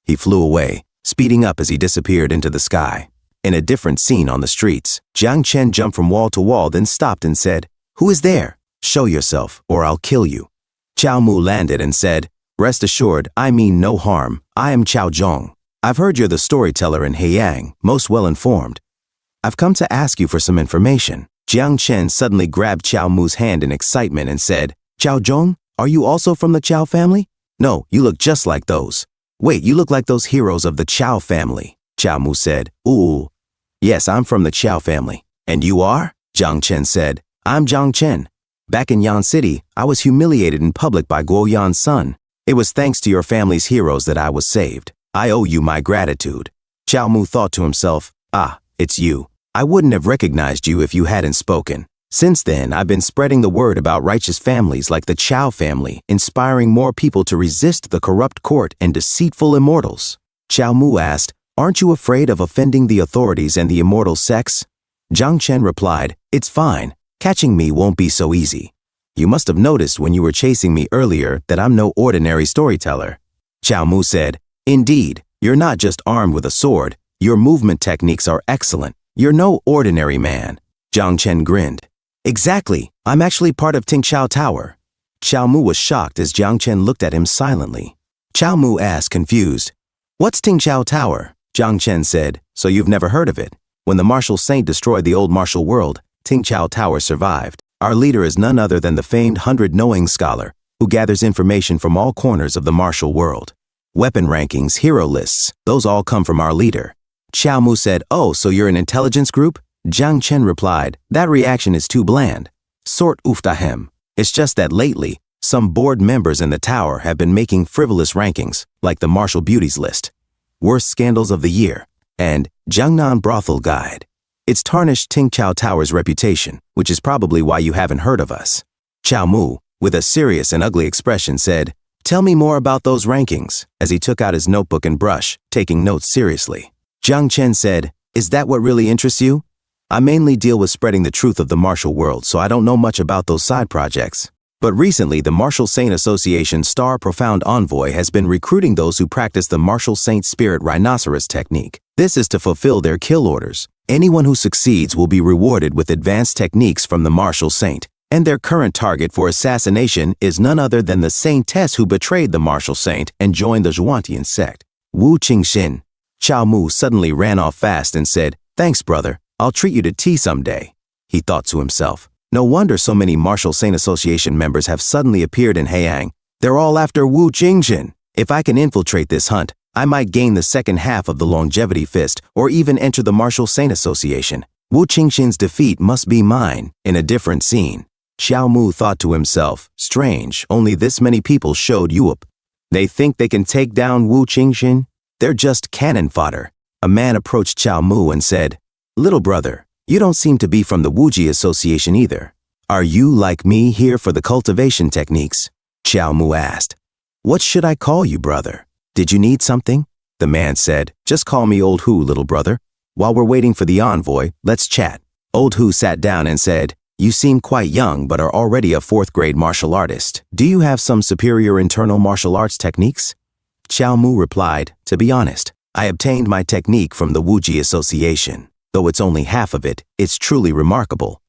He flew away, speeding up as he disappeared into the sky. In a different scene on the streets, Jiang Chen jumped from wall to wall, then stopped and said, Who is there? Show yourself, or I'll kill you. Chao Mu landed and said, Rest assured, I mean no harm. I am Chao Zhong. I've heard you're the storyteller in Heiyang, most well informed. I've come to ask you for some information. Jiang Chen suddenly grabbed Chao Mu's hand in excitement and said, Chao Zhong, are you also from the Chao family? No, you look just like those. Wait, you look like those heroes of the Chao family. Chao Mu said, Ooh. Yes, I'm from the Chao family. And you are? Jiang Chen said, I'm Jiang Chen. Back in Yan City, I was humiliated in public by Guo Yan's son. It was thanks to your family's heroes that I was saved. I owe you my gratitude. Chao Mu thought to himself, Ah, it's you. I wouldn't have recognized you if you hadn't spoken. Since then, I've been spreading the word about righteous families like the Chao family, inspiring more people to resist the corrupt court and deceitful immortals. Chao Mu asked, Aren't you afraid of offending the authorities and the immortal sects? Jiang Chen replied, It's fine. Catching me won't be so easy. You must have noticed when you were chasing me earlier that I'm no ordinary storyteller. Chao Mu said, Indeed, you're not just armed with a sword. Your movement techniques are excellent. You're no ordinary man. Jiang Chen grinned. Exactly. I'm actually part of Tingqiao Tower. Chao Mu was shocked as Jiang Chen looked at him silently. Chao Mu asked, confused, What's Tingqiao Tower? Jiang Chen said, So you've never heard of it. When the martial saint destroyed the old martial world, Tingqiao Tower survived. Our leader is none other than the famed 100-knowing scholar, who gathers information from all corners of the martial world. Weapon rankings, hero lists, those all come from our leader. Chao Mu said, Oh, so you're an intelligence group? Jiang Chen replied, That reaction is too bland. Sort uftahem. It's just that lately, some board members in the tower have been making frivolous rankings, like the Martial Beauties list, Worst Scandals of the Year, and Jiangnan Brothel Guide. It's tarnished Tingqiao Tower's reputation, which is probably why you haven't heard of us. Chao Mu, with a serious and ugly expression, said, Tell me more about those rankings, as he took out his notebook and brush, taking notes seriously. Jiang Chen said, Is that what really interests you? I mainly deal with spreading the truth of the martial world, so I don't know much about those side projects. But recently, the Martial Saint Association's Star Profound Envoy has been recruiting those who practice the Martial Saint Spirit Rhinoceros technique. This is to fulfill their kill orders. Anyone who succeeds will be rewarded with advanced techniques from the Martial Saint, and their current target for assassination is none other than the Saintess who betrayed the Martial Saint and joined the Xuantian sect, Wu Qingxin. Chow Mu suddenly ran off fast and said, "Thanks, brother. I'll treat you to tea someday." He thought to himself, no wonder so many Martial Saint Association members have suddenly appeared in Heiang. They're all after Wu Qingxin. If I can infiltrate this hunt, I might gain the second half of the longevity fist or even enter the Martial Saint Association. Wu Qingxin's defeat must be mine in a different scene. Xiao Mu thought to himself, strange, only this many people showed Yup. They think they can take down Wu Qingxin? They're just cannon fodder. A man approached Xiao Mu and said, "Little brother, you don't seem to be from the Wuji Association either. Are you, like me, here for the cultivation techniques?" Xiao Mu asked. "What should I call you, brother? Did you need something?" The man said, "Just call me Old Hu, little brother. While we're waiting for the envoy, let's chat." Old Hu sat down and said, "You seem quite young but are already a 4th grade martial artist. Do you have some superior internal martial arts techniques?" Xiao Mu replied, "To be honest, I obtained my technique from the Wuji Association. Though it's only half of it, it's truly remarkable.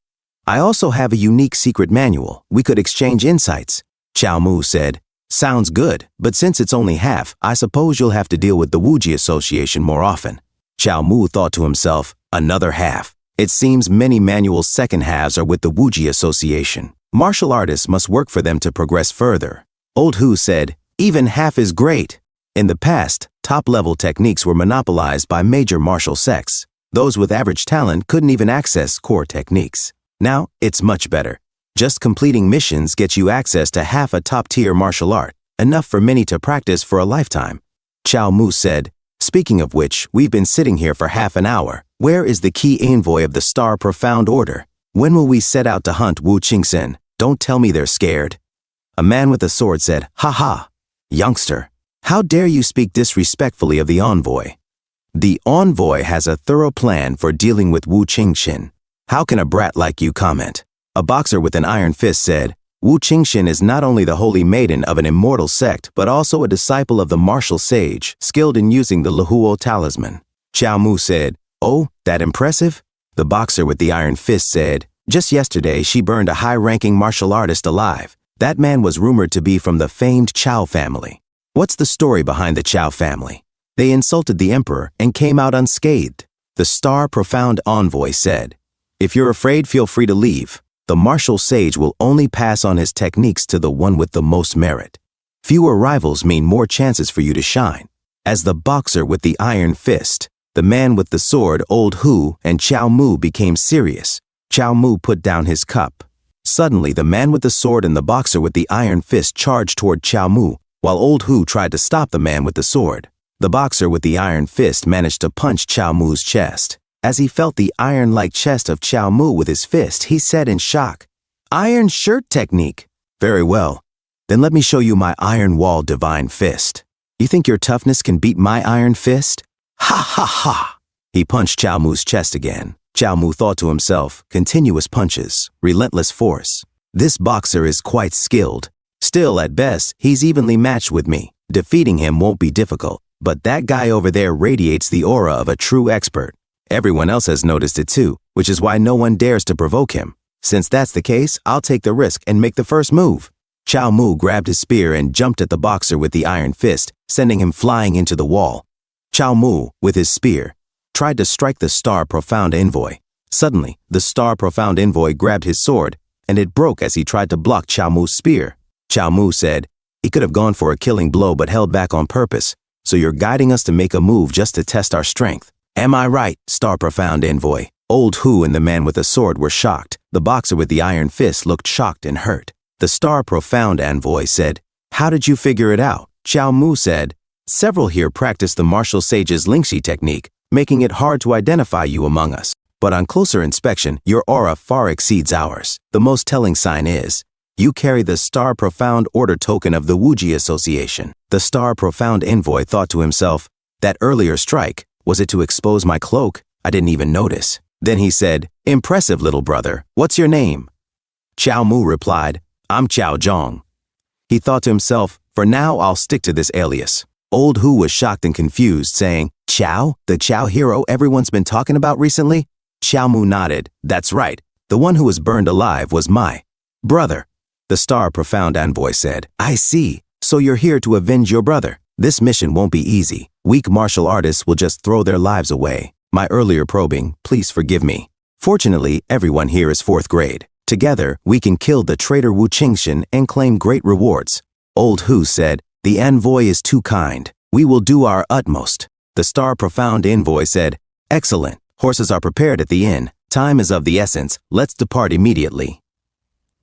I also have a unique secret manual. We could exchange insights." Xiao Mu said, "Sounds good, but since it's only half, I suppose you'll have to deal with the Wuji Association more often." Xiao Mu thought to himself, another half. It seems many manuals' second halves are with the Wuji Association. Martial artists must work for them to progress further. Old Hu said, "Even half is great." In the past, top-level techniques were monopolized by major martial sects. Those with average talent couldn't even access core techniques. Now, it's much better. Just completing missions gets you access to half a top-tier martial art, enough for many to practice for a lifetime. Xiao Mu said, "Speaking of which, we've been sitting here for half an hour. Where is the key envoy of the Star Profound Order? When will we set out to hunt Wu Qingxin? Don't tell me they're scared." A man with a sword said, "Ha ha, youngster. How dare you speak disrespectfully of the envoy? The envoy has a thorough plan for dealing with Wu Qingxin. How can a brat like you comment?" A boxer with an iron fist said, "Wu Qingxin is not only the holy maiden of an immortal sect, but also a disciple of the martial sage, skilled in using the Lihuo talisman." Xiao Mu said, "Oh, that impressive?" The boxer with the iron fist said, "Just yesterday she burned a high-ranking martial artist alive. That man was rumored to be from the famed Chao family." "What's the story behind the Chao family?" "They insulted the emperor and came out unscathed." The Star Profound Envoy said, "If you're afraid, feel free to leave. The martial sage will only pass on his techniques to the one with the most merit. Fewer rivals mean more chances for you to shine." As the boxer with the iron fist, the man with the sword, Old Hu, and Xiao Mu became serious, Xiao Mu put down his cup. Suddenly, the man with the sword and the boxer with the iron fist charged toward Xiao Mu, while Old Hu tried to stop the man with the sword. The boxer with the iron fist managed to punch Xiao Mu's chest. As he felt the iron-like chest of Xiao Mu with his fist, he said in shock, "Iron shirt technique. Very well. Then let me show you my iron wall divine fist. You think your toughness can beat my iron fist? Ha ha ha!" He punched Xiao Mu's chest again. Xiao Mu thought to himself, continuous punches, relentless force. This boxer is quite skilled. Still, at best, he's evenly matched with me. Defeating him won't be difficult. But that guy over there radiates the aura of a true expert. Everyone else has noticed it too, which is why no one dares to provoke him. Since that's the case, I'll take the risk and make the first move." Xiao Mu grabbed his spear and jumped at the boxer with the iron fist, sending him flying into the wall. Xiao Mu, with his spear, tried to strike the Star Profound Envoy. Suddenly, the Star Profound Envoy grabbed his sword, and it broke as he tried to block Xiao Mu's spear. Xiao Mu said, "He could have gone for a killing blow but held back on purpose. So you're guiding us to make a move just to test our strength. Am I right, Star Profound Envoy?" Old Hu and the man with the sword were shocked. The boxer with the iron fist looked shocked and hurt. The Star Profound Envoy said, "How did you figure it out?" Xiao Mu said, "Several here practice the martial sage's Lingxi technique, making it hard to identify you among us. But on closer inspection, your aura far exceeds ours. The most telling sign is, you carry the Star Profound Order token of the Wuji Association." The Star Profound Envoy thought to himself, "That earlier strike, was it to expose my cloak? I didn't even notice." Then he said, "Impressive, little brother. What's your name?" Xiao Mu replied, "I'm Qiao Zhong." He thought to himself, "For now, I'll stick to this alias." Old Hu was shocked and confused, saying, "Qiao? The Qiao hero everyone's been talking about recently?" Xiao Mu nodded. "That's right. The one who was burned alive was my brother." The Star Profound Envoy said, "I see. So you're here to avenge your brother." This mission won't be easy. Weak martial artists will just throw their lives away. My earlier probing, please forgive me. Fortunately, everyone here is 4th grade. Together, we can kill the traitor Wu Qingxin and claim great rewards. Old Hu said, the envoy is too kind. We will do our utmost. The star profound envoy said, excellent. Horses are prepared at the inn. Time is of the essence. Let's depart immediately.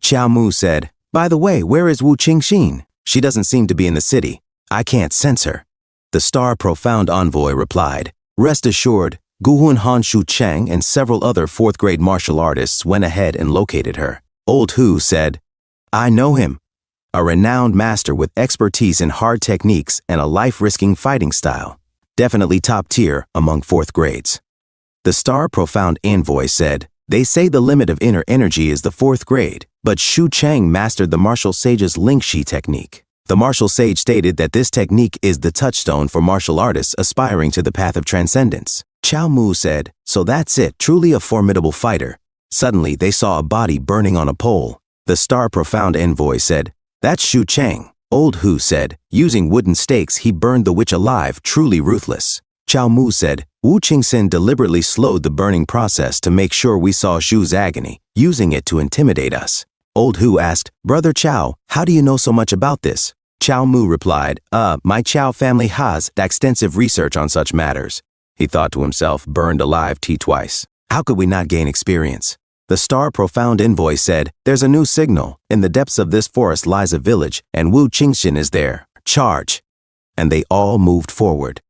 Qiao Mu said, by the way, where is Wu Qingxin? She doesn't seem to be in the city. I can't sense her. The star profound envoy replied, rest assured, Guhun Han Shu Cheng and several other 4th grade martial artists went ahead and located her. Old Hu said, I know him. A renowned master with expertise in hard techniques and a life-risking fighting style. Definitely top tier among 4th grades. The star profound envoy said, they say the limit of inner energy is the 4th grade, but Shu Cheng mastered the martial sage's Lingxi technique. The martial sage stated that this technique is the touchstone for martial artists aspiring to the path of transcendence. Qiao Mu said, so that's it, truly a formidable fighter. Suddenly, they saw a body burning on a pole. The star profound envoy said, that's Shu Cheng. Old Hu said, using wooden stakes, he burned the witch alive, truly ruthless. Qiao Mu said, Wu Qingxin deliberately slowed the burning process to make sure we saw Shu's agony, using it to intimidate us. Old Hu asked, Brother Qiao, how do you know so much about this? Qiao Mu replied, my Qiao family has extensive research on such matters. He thought to himself, burned alive twice. How could we not gain experience? The star profound envoy said, there's a new signal. In the depths of this forest lies a village, and Wu Qingxin is there. Charge. And they all moved forward.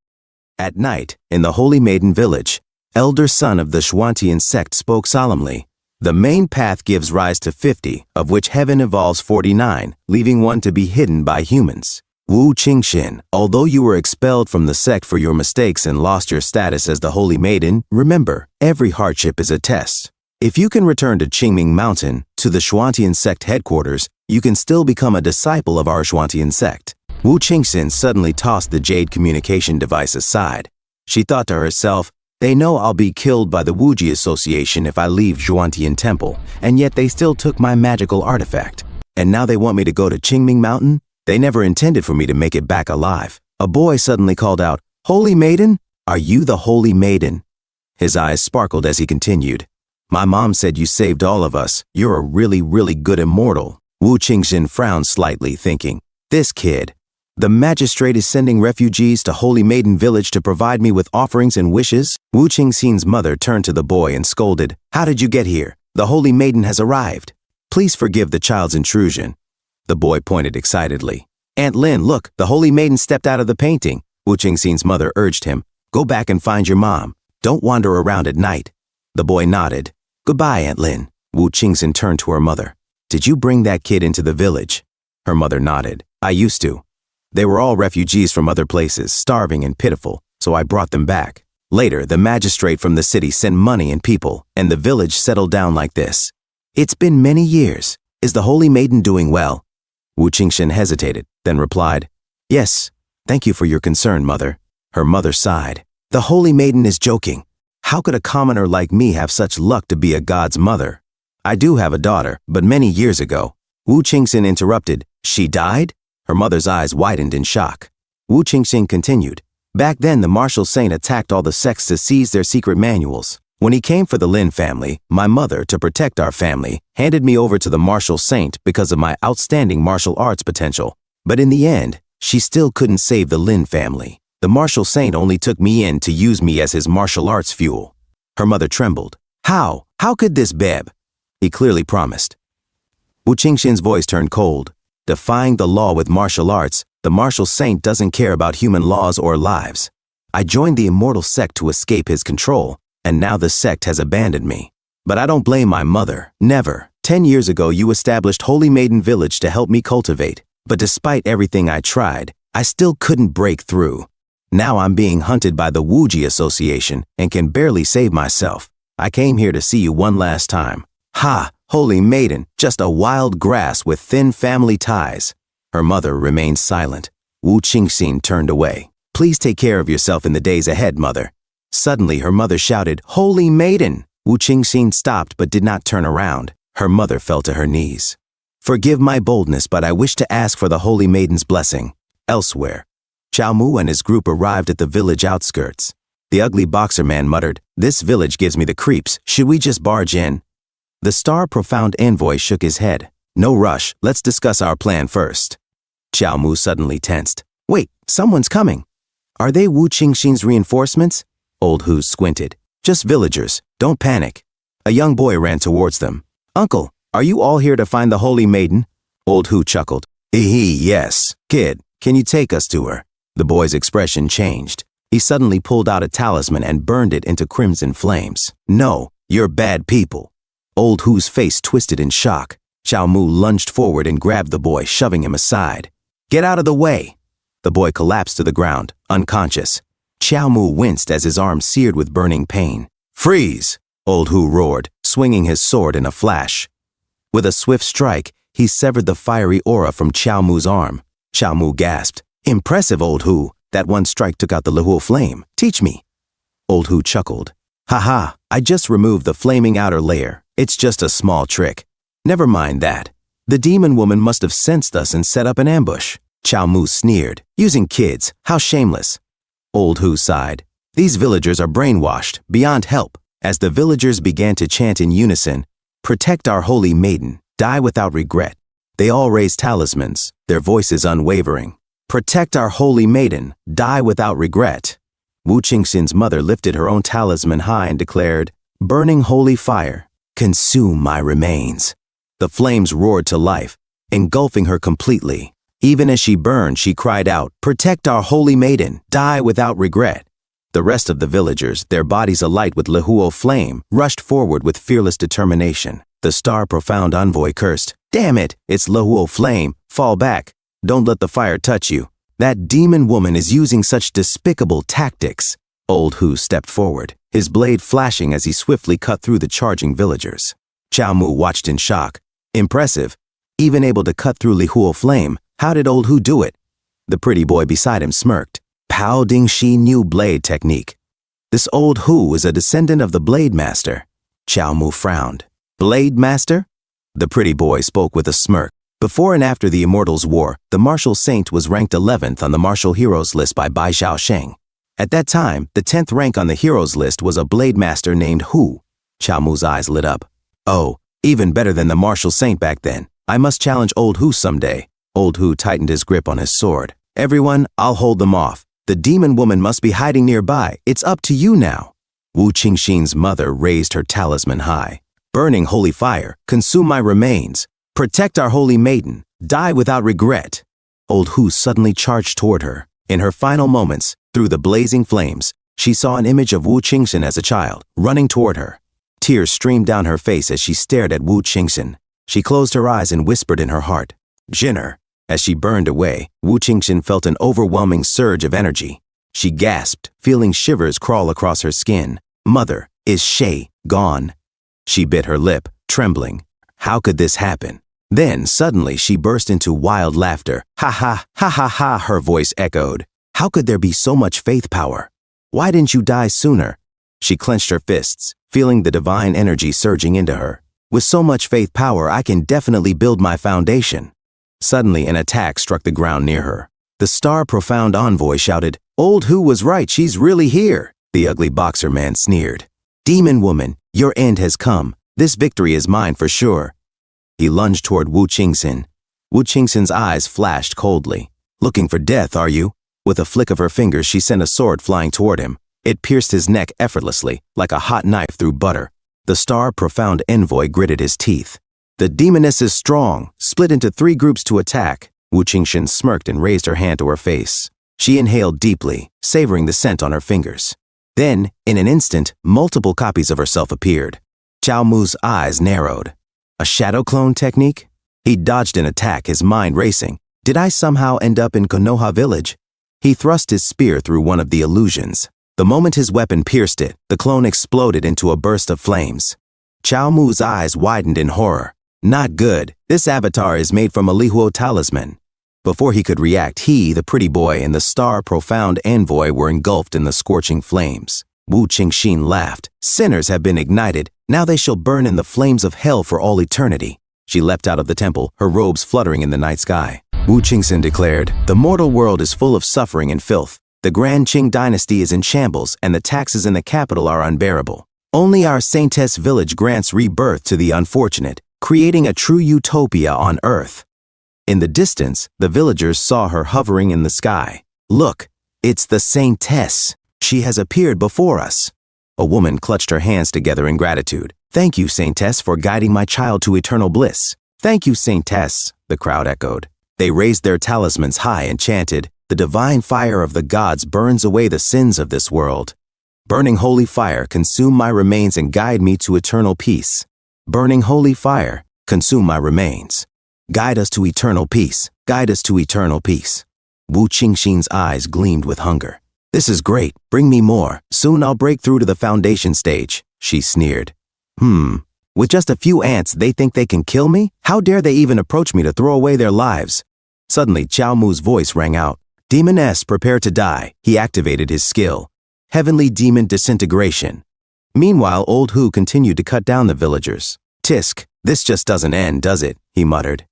At night, in the Holy Maiden village, elder son of the Xuantian sect spoke solemnly. The main path gives rise to 50, of which heaven evolves 49, leaving one to be hidden by humans. Wu Qingxin, although you were expelled from the sect for your mistakes and lost your status as the Holy Maiden, remember, every hardship is a test. If you can return to Qingming Mountain, to the Xuantian sect headquarters, you can still become a disciple of our Xuantian sect. Wu Qingxin suddenly tossed the jade communication device aside. She thought to herself, they know I'll be killed by the Wuji Association if I leave Xuantian Temple, and yet they still took my magical artifact. And now they want me to go to Qingming Mountain? They never intended for me to make it back alive. A boy suddenly called out, Holy Maiden? Are you the Holy Maiden? His eyes sparkled as he continued. My mom said you saved all of us. You're a really, really good immortal. Wu Qingxin frowned slightly, thinking, this kid. The magistrate is sending refugees to Holy Maiden Village to provide me with offerings and wishes? Wu Qingxin's mother turned to the boy and scolded, how did you get here? The Holy Maiden has arrived. Please forgive the child's intrusion. The boy pointed excitedly. Aunt Lin, look, the Holy Maiden stepped out of the painting. Wu Qingxin's mother urged him, go back and find your mom. Don't wander around at night. The boy nodded. Goodbye, Aunt Lin. Wu Qingxin turned to her mother. Did you bring that kid into the village? Her mother nodded. I used to. They were all refugees from other places, starving and pitiful, so I brought them back. Later, the magistrate from the city sent money and people, and the village settled down like this. It's been many years. Is the Holy Maiden doing well? Wu Qingxin hesitated, then replied, yes, thank you for your concern, mother. Her mother sighed. The Holy Maiden is joking. How could a commoner like me have such luck to be a god's mother? I do have a daughter, but many years ago. Wu Qingxin interrupted, she died? Her mother's eyes widened in shock. Wu Qingxin continued, back then the martial saint attacked all the sects to seize their secret manuals. When he came for the Lin family, my mother, to protect our family, handed me over to the martial saint because of my outstanding martial arts potential. But in the end, she still couldn't save the Lin family. The martial saint only took me in to use me as his martial arts fuel. Her mother trembled. How? How could this beb? He clearly promised. Wu Qingxin's voice turned cold. Defying the law with martial arts, the martial saint doesn't care about human laws or lives. I joined the immortal sect to escape his control, and now the sect has abandoned me. But I don't blame my mother. Never. 10 years ago, you established Holy Maiden Village to help me cultivate. But despite everything I tried, I still couldn't break through. Now I'm being hunted by the Wuji Association and can barely save myself. I came here to see you one last time. Ha! Holy Maiden, just a wild grass with thin family ties. Her mother remained silent. Wu Qingxin turned away. Please take care of yourself in the days ahead, mother. Suddenly, her mother shouted, Holy Maiden! Wu Qingxin stopped but did not turn around. Her mother fell to her knees. Forgive my boldness, but I wish to ask for the Holy Maiden's blessing. Elsewhere. Chao Mu and his group arrived at the village outskirts. The ugly boxer man muttered, "This village gives me the creeps. Should we just barge in?" The star profound envoy shook his head. "No rush, let's discuss our plan first." Chao Mu suddenly tensed. "Wait, someone's coming. Are they Wu Qingxin's reinforcements?" Old Hu squinted. "Just villagers, don't panic." A young boy ran towards them. "Uncle, are you all here to find the holy maiden?" Old Hu chuckled. Yes. Kid, can you take us to her?" The boy's expression changed. He suddenly pulled out a talisman and burned it into crimson flames. "No, you're bad people." Old Hu's face twisted in shock. Chao Mu lunged forward and grabbed the boy, shoving him aside. "Get out of the way!" The boy collapsed to the ground, unconscious. Chao Mu winced as his arm seared with burning pain. "Freeze!" Old Hu roared, swinging his sword in a flash. With a swift strike, he severed the fiery aura from Chao Mu's arm. Chao Mu gasped. "Impressive, Old Hu. That one strike took out the Lihuo flame. Teach me." Old Hu chuckled. "Haha, I just removed the flaming outer layer. It's just a small trick. Never mind that. The demon woman must have sensed us and set up an ambush." Chao Mu sneered. "Using kids, how shameless." Old Hu sighed. "These villagers are brainwashed, beyond help." As the villagers began to chant in unison, "Protect our holy maiden, die without regret." They all raised talismans, their voices unwavering. "Protect our holy maiden, die without regret." Wu Qingxin's mother lifted her own talisman high and declared, "Burning holy fire, consume my remains." The flames roared to life, engulfing her completely. Even as she burned, she cried out, "Protect our holy maiden, die without regret." The rest of the villagers, their bodies alight with Lihuo flame, rushed forward with fearless determination. The star profound envoy cursed, "Damn it, it's Lihuo flame, fall back. Don't let the fire touch you. That demon woman is using such despicable tactics." Old Hu stepped forward, his blade flashing as he swiftly cut through the charging villagers. Chao Mu watched in shock. Impressive. Even able to cut through Lihuo flame, how did Old Hu do it? The pretty boy beside him smirked. Pao Dingxi new blade technique. This Old Hu is a descendant of the Blade Master. Chao Mu frowned. Blade Master? The pretty boy spoke with a smirk. Before and after the Immortals' War, the martial saint was ranked 11th on the martial heroes list by Bai Xiaosheng. At that time, the 10th rank on the heroes list was a blade master named Hu. Chao Mu's eyes lit up. "Oh, even better than the martial saint back then. I must challenge Old Hu someday." Old Hu tightened his grip on his sword. "Everyone, I'll hold them off. The demon woman must be hiding nearby. It's up to you now." Wu Qingxin's mother raised her talisman high. "Burning holy fire, consume my remains. Protect our holy maiden, die without regret." Old Hu suddenly charged toward her. In her final moments, through the blazing flames, she saw an image of Wu Qingxin as a child, running toward her. Tears streamed down her face as she stared at Wu Qingxin. She closed her eyes and whispered in her heart, "Jinner." As she burned away, Wu Qingxin felt an overwhelming surge of energy. She gasped, feeling shivers crawl across her skin. "Mother, is Shay gone?" She bit her lip, trembling. How could this happen? Then, suddenly, she burst into wild laughter. "Ha ha, ha ha ha," her voice echoed. "How could there be so much faith power? Why didn't you die sooner?" She clenched her fists, feeling the divine energy surging into her. "With so much faith power, I can definitely build my foundation." Suddenly, an attack struck the ground near her. The star profound envoy shouted, "Old Hu was right, she's really here." The ugly boxer man sneered. "Demon woman, your end has come. This victory is mine for sure." He lunged toward Wu Qingxin. Wu Qingxin's eyes flashed coldly. "Looking for death, are you?" With a flick of her fingers, she sent a sword flying toward him. It pierced his neck effortlessly, like a hot knife through butter. The star profound envoy gritted his teeth. "The demoness is strong. Split into 3 groups to attack." Wu Qingxin smirked and raised her hand to her face. She inhaled deeply, savoring the scent on her fingers. Then, in an instant, multiple copies of herself appeared. Chao Mu's eyes narrowed. A shadow clone technique? He dodged an attack, his mind racing. Did I somehow end up in Konoha village? He thrust his spear through one of the illusions. The moment his weapon pierced it, the clone exploded into a burst of flames. Chao Mu's eyes widened in horror. Not good. This avatar is made from a Lihuo talisman. Before he could react, he, the pretty boy, and the star profound envoy were engulfed in the scorching flames. Wu Qingxin laughed. "Sinners have been ignited. Now they shall burn in the flames of hell for all eternity." She leapt out of the temple, her robes fluttering in the night sky. Wu Qingxin declared, "The mortal world is full of suffering and filth. The Grand Qing dynasty is in shambles and the taxes in the capital are unbearable. Only our Saintess village grants rebirth to the unfortunate, creating a true utopia on earth." In the distance, the villagers saw her hovering in the sky. "Look, it's the Saintess. She has appeared before us." A woman clutched her hands together in gratitude. "Thank you, Saintess, for guiding my child to eternal bliss." "Thank you, Saintess," the crowd echoed. They raised their talismans high and chanted, "The divine fire of the gods burns away the sins of this world. Burning holy fire, consume my remains and guide me to eternal peace. Burning holy fire, consume my remains. Guide us to eternal peace. Guide us to eternal peace." Wu Qingxin's eyes gleamed with hunger. "This is great. Bring me more. Soon I'll break through to the foundation stage," she sneered. With just a few ants, they think they can kill me? How dare they even approach me to throw away their lives?" Suddenly, Qiao Mu's voice rang out. "Demoness, prepare to die." He activated his skill. Heavenly Demon Disintegration. Meanwhile, Old Hu continued to cut down the villagers. "Tisk, this just doesn't end, does it?" he muttered.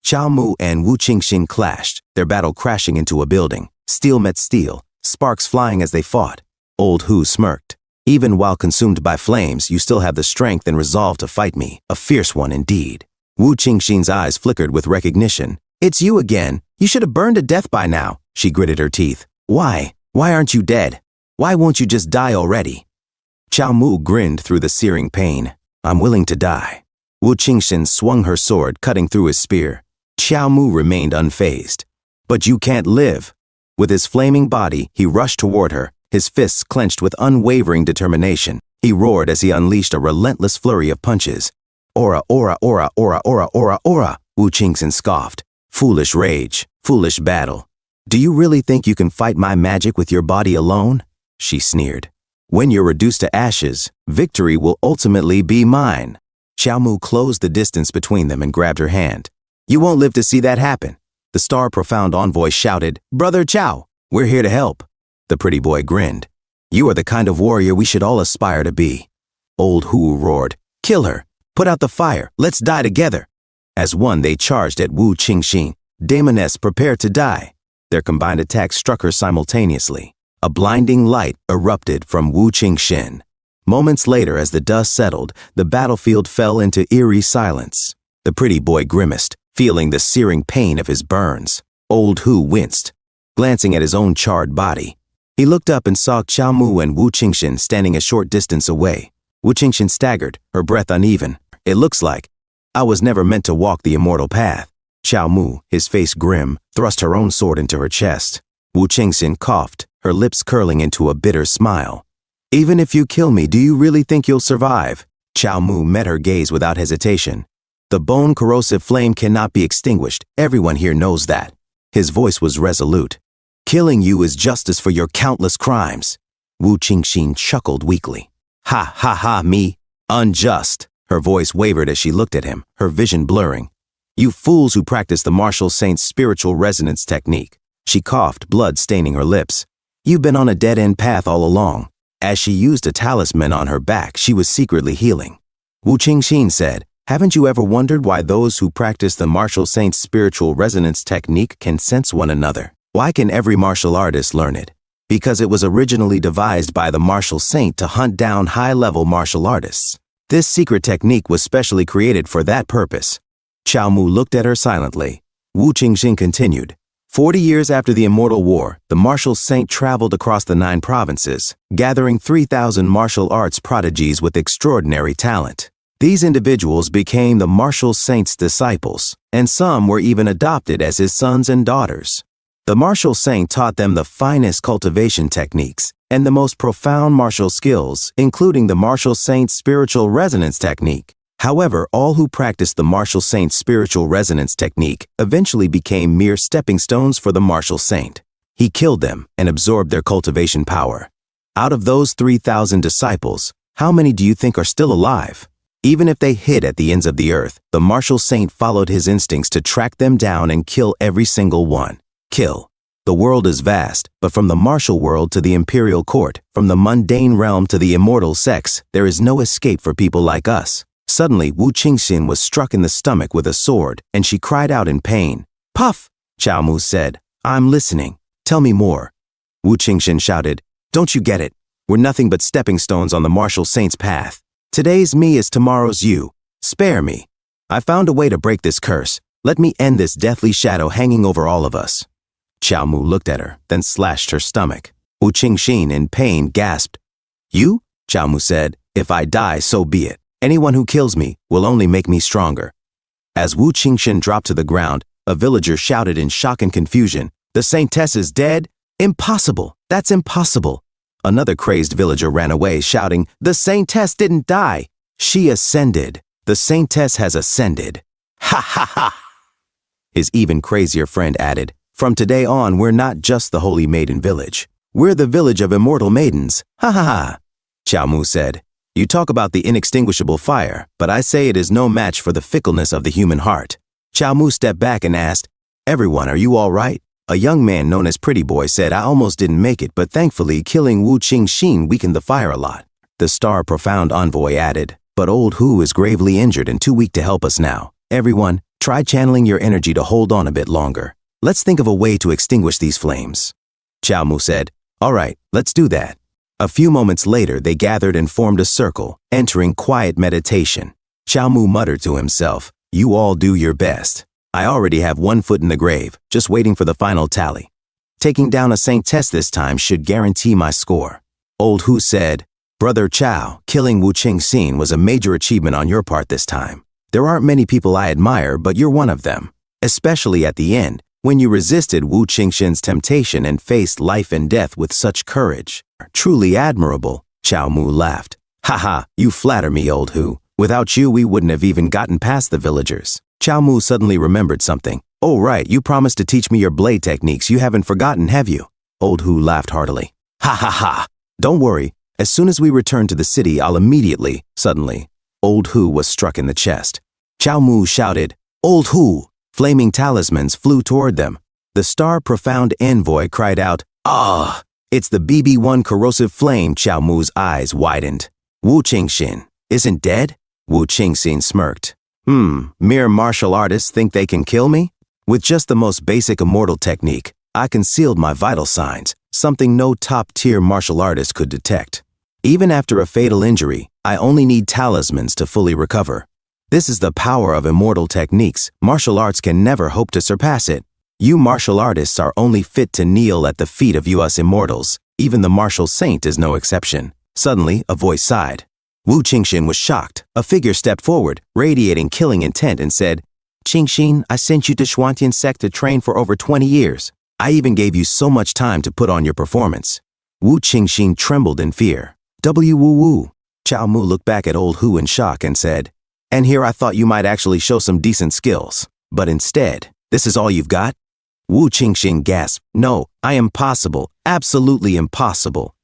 Qiao Mu and Wu Qingxin clashed, their battle crashing into a building. Steel met steel, sparks flying as they fought. Old Hu smirked. "Even while consumed by flames, you still have the strength and resolve to fight me. A fierce one indeed." Wu Qingxin's eyes flickered with recognition. "It's you again. You should have burned to death by now." She gritted her teeth. "Why? Why aren't you dead? Why won't you just die already?" Qiao Mu grinned through the searing pain. "I'm willing to die." Wu Qingxin swung her sword, cutting through his spear. Qiao Mu remained unfazed. "But you can't live." With his flaming body, he rushed toward her, his fists clenched with unwavering determination. He roared as he unleashed a relentless flurry of punches. "Aura, aura, aura, aura, aura, aura, aura," Wu Qingxin scoffed. "Foolish rage, foolish battle. Do you really think you can fight my magic with your body alone?" She sneered. "When you're reduced to ashes, victory will ultimately be mine." Qiao Mu closed the distance between them and grabbed her hand. "You won't live to see that happen." The Star Profound Envoy shouted, "Brother Qiao, we're here to help." The pretty boy grinned. "You are the kind of warrior we should all aspire to be." Old Hu roared, "Kill her! Put out the fire! Let's die together!" As one, they charged at Wu Qingxin. Demoness, prepare to die. Their combined attacks struck her simultaneously. A blinding light erupted from Wu Qingxin. Moments later, as the dust settled, the battlefield fell into eerie silence. The pretty boy grimaced, feeling the searing pain of his burns. Old Hu winced, glancing at his own charred body. He looked up and saw Qiao Mu and Wu Qingxin standing a short distance away. Wu Qingxin staggered, her breath uneven. "It looks like I was never meant to walk the immortal path." Qiao Mu, his face grim, thrust her own sword into her chest. Wu Qingxin coughed, her lips curling into a bitter smile. "Even if you kill me, do you really think you'll survive?" Qiao Mu met her gaze without hesitation. "The bone-corrosive flame cannot be extinguished. Everyone here knows that." His voice was resolute. "Killing you is justice for your countless crimes." Wu Qingxin chuckled weakly. "Ha ha ha, me? Unjust." Her voice wavered as she looked at him, her vision blurring. "You fools who practice the martial saint's spiritual resonance technique." She coughed, blood staining her lips. "You've been on a dead-end path all along." As she used a talisman on her back, she was secretly healing. Wu Qingxin said, "Haven't you ever wondered why those who practice the martial saint's spiritual resonance technique can sense one another? Why can every martial artist learn it? Because it was originally devised by the martial saint to hunt down high-level martial artists. This secret technique was specially created for that purpose." Qiao Mu looked at her silently. Wu Qingxin continued, 40 years after the Immortal War, the martial saint traveled across the 9 provinces, gathering 3,000 martial arts prodigies with extraordinary talent. These individuals became the martial saint's disciples, and some were even adopted as his sons and daughters. The martial saint taught them the finest cultivation techniques and the most profound martial skills, including the martial saint's spiritual resonance technique. However, all who practiced the martial saint's spiritual resonance technique eventually became mere stepping stones for the martial saint. He killed them and absorbed their cultivation power. Out of those 3,000 disciples, how many do you think are still alive? Even if they hid at the ends of the earth, the martial saint followed his instincts to track them down and kill every single one. Kill. The world is vast, but from the martial world to the imperial court, from the mundane realm to the immortal sex, there is no escape for people like us. Suddenly, Wu Qingxin was struck in the stomach with a sword, and she cried out in pain. Puff! Chao Mu said. I'm listening. Tell me more. Wu Qingxin shouted. Don't you get it? We're nothing but stepping stones on the martial saint's path. Today's me is tomorrow's you. Spare me. I found a way to break this curse. Let me end this deathly shadow hanging over all of us. Chao Mu looked at her, then slashed her stomach. Wu Qingxin, in pain, gasped. You? Chao Mu said. If I die, so be it. Anyone who kills me will only make me stronger. As Wu Qingxin dropped to the ground, a villager shouted in shock and confusion. The saintess is dead? Impossible. That's impossible. Another crazed villager ran away, shouting, The saintess didn't die. She ascended. The saintess has ascended. Ha ha ha! His even crazier friend added, From today on, we're not just the Holy Maiden Village. We're the village of immortal maidens. Ha ha ha! Chao Mu said, You talk about the inextinguishable fire, but I say it is no match for the fickleness of the human heart. Chao Mu stepped back and asked, Everyone, are you all right? A young man known as Pretty Boy said, I almost didn't make it, but thankfully killing Wu Qingxin weakened the fire a lot. The star profound envoy added, But old Hu is gravely injured and too weak to help us now. Everyone, try channeling your energy to hold on a bit longer. Let's think of a way to extinguish these flames. Chao Mu said, All right, let's do that. A few moments later, they gathered and formed a circle, entering quiet meditation. Chao Mu muttered to himself, You all do your best. I already have one foot in the grave, just waiting for the final tally. Taking down a saintess this time should guarantee my score. Old Hu said, Brother Chao, killing Wu Qingxin was a major achievement on your part this time. There aren't many people I admire, but you're one of them. Especially at the end, when you resisted Wu Qingxin's temptation and faced life and death with such courage. Truly admirable, Chao Mu laughed. Haha, you flatter me, old Hu. Without you, we wouldn't have even gotten past the villagers. Chao Mu suddenly remembered something. Oh right, you promised to teach me your blade techniques. You haven't forgotten, have you? Old Hu laughed heartily. Ha ha ha! Don't worry. As soon as we return to the city, I'll immediately. Suddenly, Old Hu was struck in the chest. Chao Mu shouted, Old Hu! Flaming talismans flew toward them. The star profound envoy cried out, Ah! It's the BB-1 corrosive flame. Chao Mu's eyes widened. Wu Qingxin isn't dead? Wu Qingxin smirked. Mere martial artists think they can kill me? With just the most basic immortal technique, I concealed my vital signs, something no top-tier martial artist could detect. Even after a fatal injury, I only need talismans to fully recover. This is the power of immortal techniques. Martial arts can never hope to surpass it. You martial artists are only fit to kneel at the feet of you us immortals. Even the martial saint is no exception. Suddenly, a voice sighed. Wu Qingxin was shocked. A figure stepped forward, radiating killing intent, and said, Qingxin, I sent you to Xuantian sect to train for over 20 years. I even gave you so much time to put on your performance. Wu Qingxin trembled in fear. Wu. Chao Mu looked back at old Hu in shock and said, And here I thought you might actually show some decent skills. But instead, this is all you've got? Wu Qingxin gasped, No, I am impossible, absolutely impossible.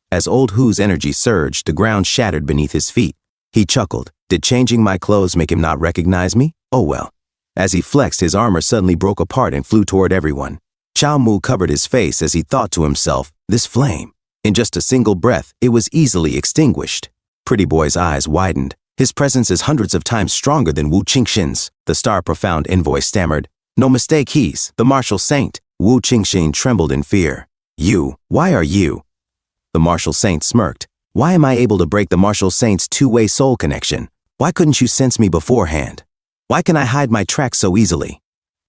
As old Hu's energy surged, the ground shattered beneath his feet. He chuckled. Did changing my clothes make him not recognize me? Oh well. As he flexed, his armor suddenly broke apart and flew toward everyone. Chao Mu covered his face as he thought to himself, This flame. In just a single breath, it was easily extinguished. Pretty Boy's eyes widened. His presence is hundreds of times stronger than Wu Qingxin's. The star profound envoy stammered. No mistake, he's the martial saint. Wu Qingxin trembled in fear. You, why are you? The martial saint smirked. Why am I able to break the martial saint's two-way soul connection? Why couldn't you sense me beforehand? Why can I hide my tracks so easily?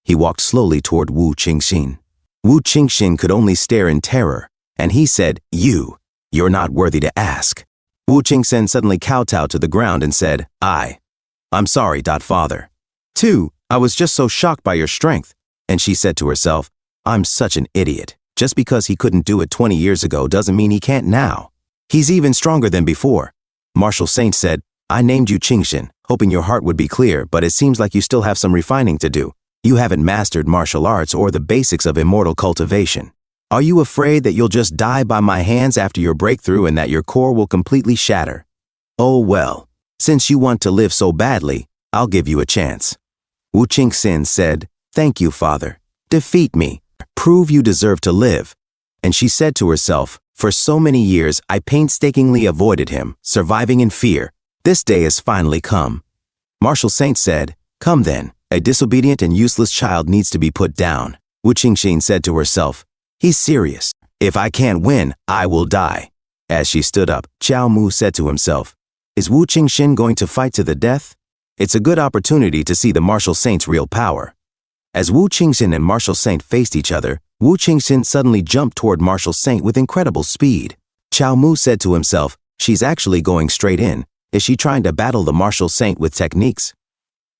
He walked slowly toward Wu Qingxin. Wu Qingxin could only stare in terror, and he said, You're not worthy to ask. Wu Qingxin suddenly kowtowed to the ground and said, I'm sorry, father. 2. I was just so shocked by your strength. And she said to herself, I'm such an idiot. Just because he couldn't do it 20 years ago doesn't mean he can't now. He's even stronger than before. Martial Saint said, I named you Qingxin, hoping your heart would be clear, but it seems like you still have some refining to do. You haven't mastered martial arts or the basics of immortal cultivation. Are you afraid that you'll just die by my hands after your breakthrough and that your core will completely shatter? Oh well, since you want to live so badly, I'll give you a chance. Wu Qingxin said, Thank you, father. Defeat me. Prove you deserve to live. And she said to herself, For so many years I painstakingly avoided him, surviving in fear. This day has finally come. Martial Saint said, Come then, A disobedient and useless child needs to be put down. Wu Qingxin said to herself. He's serious. If I can't win, I will die. As she stood up, Qiao Mu said to himself, is Wu Qingxin going to fight to the death? It's a good opportunity to see the martial saint's real power. As Wu Qingxin and martial saint faced each other, Wu Qingxin suddenly jumped toward martial saint with incredible speed. Qiao Mu said to himself, she's actually going straight in. Is she trying to battle the martial saint with techniques?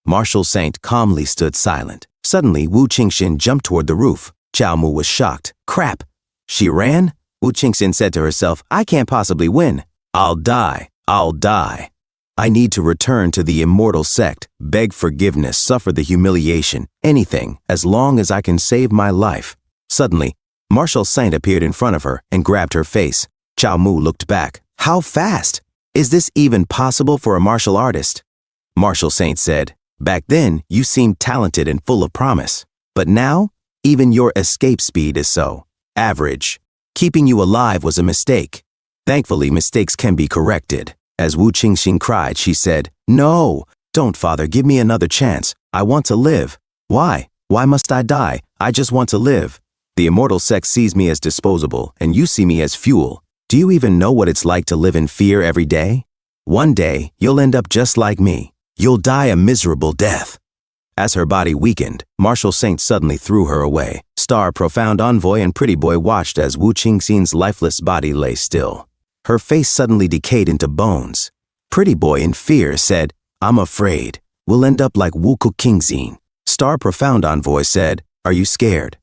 Martial saint calmly stood silent. Suddenly, Wu Qingxin jumped toward the roof. Qiao Mu was shocked. Crap! She ran? Wu Qingxin said to herself, I can't possibly win. I'll die. I'll die. I need to return to the immortal sect, beg forgiveness, suffer the humiliation, anything, as long as I can save my life. Suddenly, martial saint appeared in front of her and grabbed her face. Qiao Mu looked back. How fast? Is this even possible for a martial artist? Martial saint said, back then, you seemed talented and full of promise. But now, even your escape speed is so average. Keeping you alive was a mistake. Thankfully, mistakes can be corrected. As Wu Qingxin cried, she said, no, don't, father, give me another chance. I want to live. Why? Why must I die? I just want to live. The immortal sect sees me as disposable, and you see me as fuel. Do you even know what it's like to live in fear every day? One day, you'll end up just like me. You'll die a miserable death. As her body weakened, martial saint suddenly threw her away. Star, profound envoy, and pretty boy watched as Wu Qingxin's lifeless body lay still. Her face suddenly decayed into bones. Pretty boy, in fear, said, I'm afraid. We'll end up like Wu Qingxin. Star, profound envoy, said, are you scared?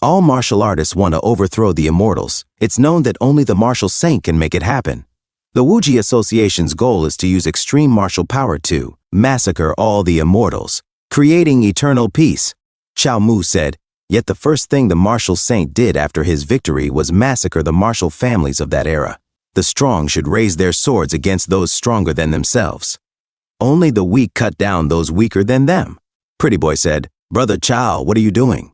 All martial artists want to overthrow the immortals. It's known that only the martial saint can make it happen. The Wuji Association's goal is to use extreme martial power to massacre all the immortals, creating eternal peace. Qiao Mu said, yet the first thing the martial saint did after his victory was massacre the martial families of that era. The strong should raise their swords against those stronger than themselves. Only the weak cut down those weaker than them. Pretty boy said, Brother Qiao, what are you doing?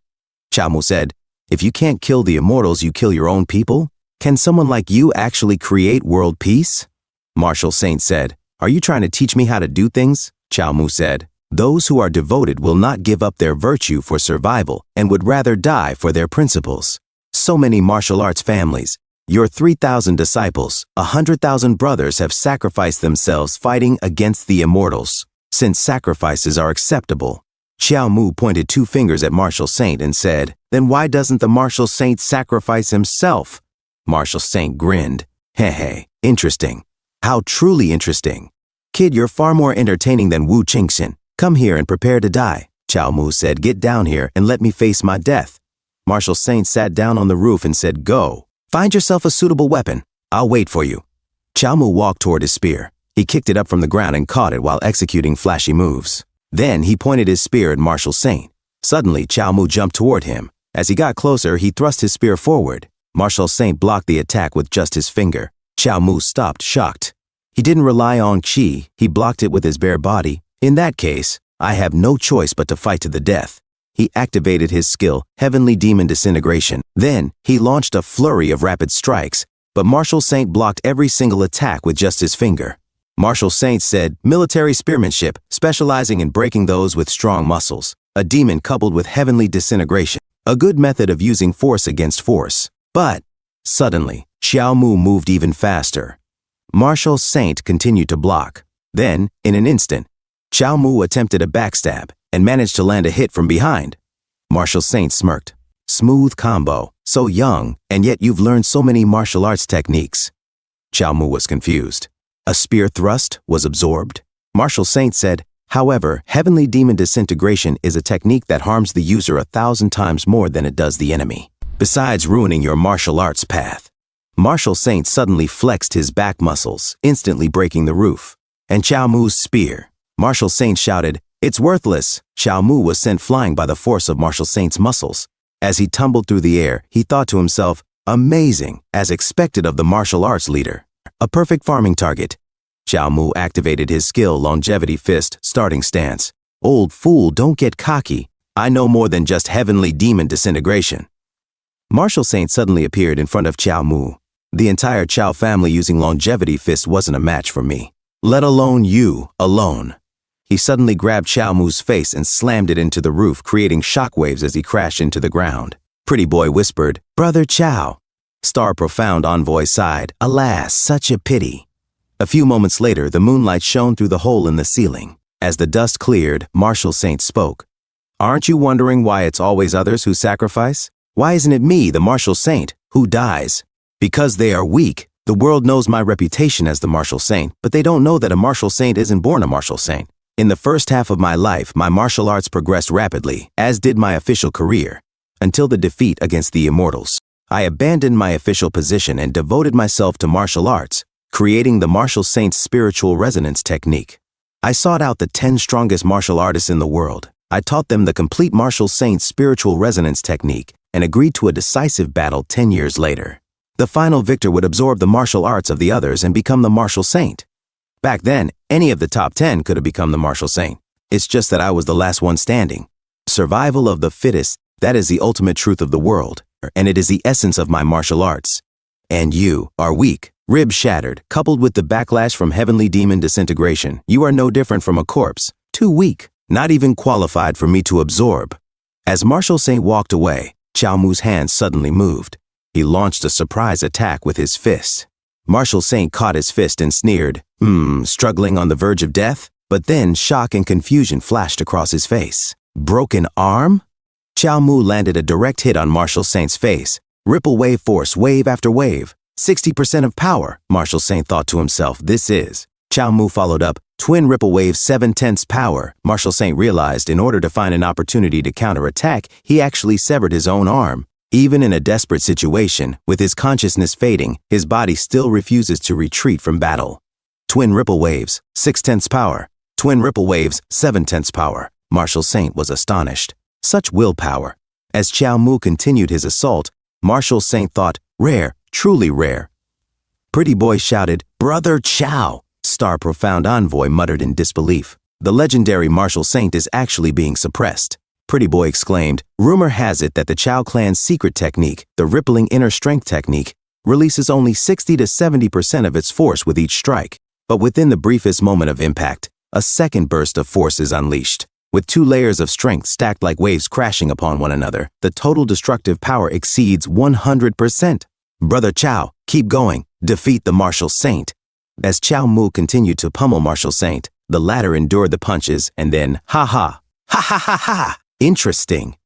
Qiao Mu said, if you can't kill the immortals, you kill your own people? Can someone like you actually create world peace? Martial saint said, are you trying to teach me how to do things? Qiao Mu said, those who are devoted will not give up their virtue for survival and would rather die for their principles. So many martial arts families, your 3,000 disciples, 100,000 brothers have sacrificed themselves fighting against the immortals. Since sacrifices are acceptable, Qiao Mu pointed 2 fingers at martial saint and said, then why doesn't the martial saint sacrifice himself? Martial saint grinned. Hey, interesting. How truly interesting. Kid, you're far more entertaining than Wu Qingxin. Come here and prepare to die. Qiao Mu said, get down here and let me face my death. Martial saint sat down on the roof and said, go. Find yourself a suitable weapon. I'll wait for you. Qiao Mu walked toward his spear. He kicked it up from the ground and caught it while executing flashy moves. Then he pointed his spear at martial saint. Suddenly, Qiao Mu jumped toward him. As he got closer, he thrust his spear forward. Martial saint blocked the attack with just his finger. Qiao Mu stopped, shocked. He didn't rely on qi, he blocked it with his bare body. In that case, I have no choice but to fight to the death. He activated his skill, Heavenly Demon Disintegration. Then, he launched a flurry of rapid strikes, but martial saint blocked every single attack with just his finger. Martial saint said, military spearmanship, specializing in breaking those with strong muscles. A demon coupled with heavenly disintegration. A good method of using force against force. But, suddenly, Qiao Mu moved even faster. Martial saint continued to block. Then, in an instant, Qiao Mu attempted a backstab and managed to land a hit from behind. Martial saint smirked. Smooth combo. So young, and yet you've learned so many martial arts techniques. Qiao Mu was confused. A spear thrust was absorbed. Martial saint said, however, Heavenly Demon Disintegration is a technique that harms the user 1,000 times more than it does the enemy, besides ruining your martial arts path. Martial saint suddenly flexed his back muscles, instantly breaking the roof. And Qiao Mu's spear. Martial saint shouted, it's worthless. Qiao Mu was sent flying by the force of martial saint's muscles. As he tumbled through the air, he thought to himself, amazing, as expected of the martial arts leader. A perfect farming target. Qiao Mu activated his skill Longevity Fist, starting stance. Old fool, don't get cocky. I know more than just Heavenly Demon Disintegration. Martial saint suddenly appeared in front of Qiao Mu. The entire Qiao family using Longevity Fist wasn't a match for me. Let alone you, alone. He suddenly grabbed Chow Mu's face and slammed it into the roof, creating shockwaves as he crashed into the ground. Pretty Boy whispered, "Brother Chow." Star Profound Envoy sighed, "Alas, such a pity." A few moments later, the moonlight shone through the hole in the ceiling. As the dust cleared, Martial Saint spoke. "Aren't you wondering why it's always others who sacrifice? Why isn't it me, the Martial Saint, who dies? Because they are weak. The world knows my reputation as the Martial Saint, but they don't know that a Martial Saint isn't born a Martial Saint. In the first half of my life, my martial arts progressed rapidly, as did my official career, until the defeat against the Immortals. I abandoned my official position and devoted myself to martial arts, creating the Martial Saint's spiritual resonance technique. I sought out the 10 strongest martial artists in the world. I taught them the complete Martial Saint's spiritual resonance technique and agreed to a decisive battle 10 years later. The final victor would absorb the martial arts of the others and become the Martial Saint. Back then, any of the top 10 could have become the Martial Saint. It's just that I was the last one standing. Survival of the fittest, that is the ultimate truth of the world, and it is the essence of my martial arts. And you are weak, ribs shattered, coupled with the backlash from heavenly demon disintegration. You are no different from a corpse, too weak, not even qualified for me to absorb." As Martial Saint walked away, Chow Mu's hand suddenly moved. He launched a surprise attack with his fist. Martial Saint caught his fist and sneered, struggling on the verge of death? But then shock and confusion flashed across his face. Broken arm? Chow Mu landed a direct hit on Martial Saint's face. Ripple wave force, wave after wave. 60% of power, Martial Saint thought to himself, this is. Chow Mu followed up, twin ripple wave 7/10 power. Martial Saint realized in order to find an opportunity to counterattack, he actually severed his own arm. Even in a desperate situation, with his consciousness fading, his body still refuses to retreat from battle. Twin ripple waves, 6/10 power. Twin ripple waves, 7/10 power. Martial Saint was astonished. Such willpower. As Chow Mu continued his assault, Martial Saint thought, rare, truly rare. Pretty Boy shouted, "Brother Chow!" Star Profound Envoy muttered in disbelief. The legendary Martial Saint is actually being suppressed. Pretty Boy exclaimed, "Rumor has it that the Chow clan's secret technique, the rippling inner strength technique, releases only 60 to 70% of its force with each strike. But within the briefest moment of impact, a second burst of force is unleashed. With 2 layers of strength stacked like waves crashing upon one another, the total destructive power exceeds 100%. Brother Chow, keep going. Defeat the Martial Saint." As Chow Mu continued to pummel Martial Saint, the latter endured the punches and then, ha ha, ha ha ha ha. Interesting.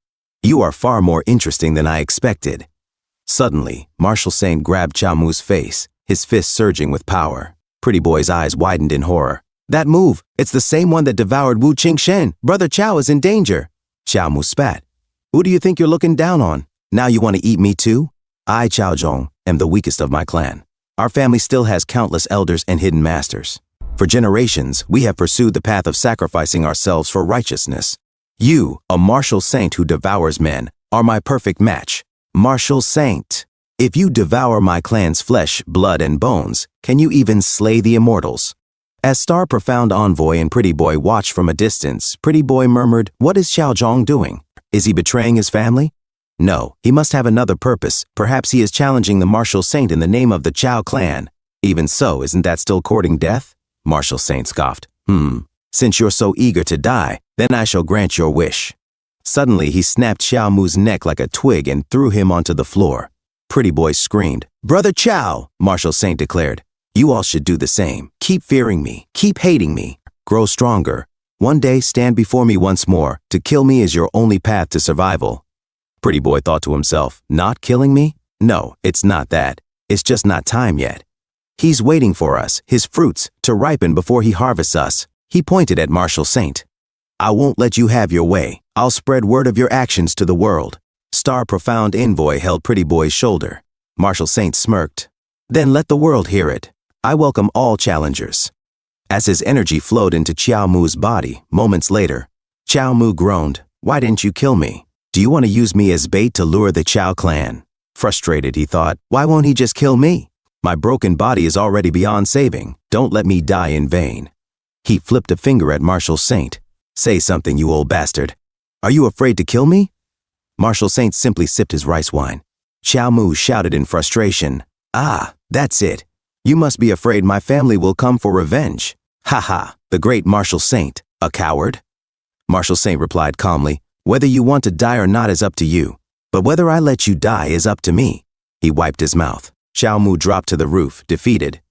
You are far more interesting than I expected. Suddenly, Martial Saint grabbed Chow Mu's face, his fist surging with power. Pretty Boy's eyes widened in horror. "That move, it's the same one that devoured Wu Qingxin. Brother Chow is in danger." Chow Mu spat. "Who do you think you're looking down on? Now you want to eat me too? I, Chow Zhong, am the weakest of my clan. Our family still has countless elders and hidden masters. For generations, we have pursued the path of sacrificing ourselves for righteousness. You, a Martial Saint who devours men, are my perfect match. Martial Saint, if you devour my clan's flesh, blood, and bones, can you even slay the Immortals?" As Star Profound Envoy and Pretty Boy watched from a distance, Pretty Boy murmured, "What is Xiao Zhong doing? Is he betraying his family? No, he must have another purpose. Perhaps he is challenging the Martial Saint in the name of the Chow clan. Even so, isn't that still courting death?" Martial Saint scoffed. Since you're so eager to die, then I shall grant your wish." Suddenly, he snapped Chow Mu's neck like a twig and threw him onto the floor. Pretty Boy screamed, "Brother Chow!" Martial Saint declared. "You all should do the same. Keep fearing me. Keep hating me. Grow stronger. One day, stand before me once more. To kill me is your only path to survival." Pretty Boy thought to himself, "Not killing me? No, it's not that. It's just not time yet. He's waiting for us, his fruits, to ripen before he harvests us." He pointed at Martial Saint. "I won't let you have your way. I'll spread word of your actions to the world." Star Profound Envoy held Pretty Boy's shoulder. Martial Saint smirked. "Then let the world hear it. I welcome all challengers." As his energy flowed into Chow Mu's body, moments later, Chow Mu groaned, "Why didn't you kill me? Do you want to use me as bait to lure the Chow clan?" Frustrated, he thought, "Why won't he just kill me? My broken body is already beyond saving. Don't let me die in vain." He flipped a finger at Martial Saint. "Say something, you old bastard. Are you afraid to kill me?" Martial Saint simply sipped his rice wine. Chow Mu shouted in frustration, "Ah, that's it. You must be afraid my family will come for revenge. Ha ha, the great Martial Saint, A coward? Marshal Saint replied calmly, whether you want to die or not is up to you, but whether I let you die is up to me. He wiped his mouth. Xiao Mu dropped to the roof, defeated.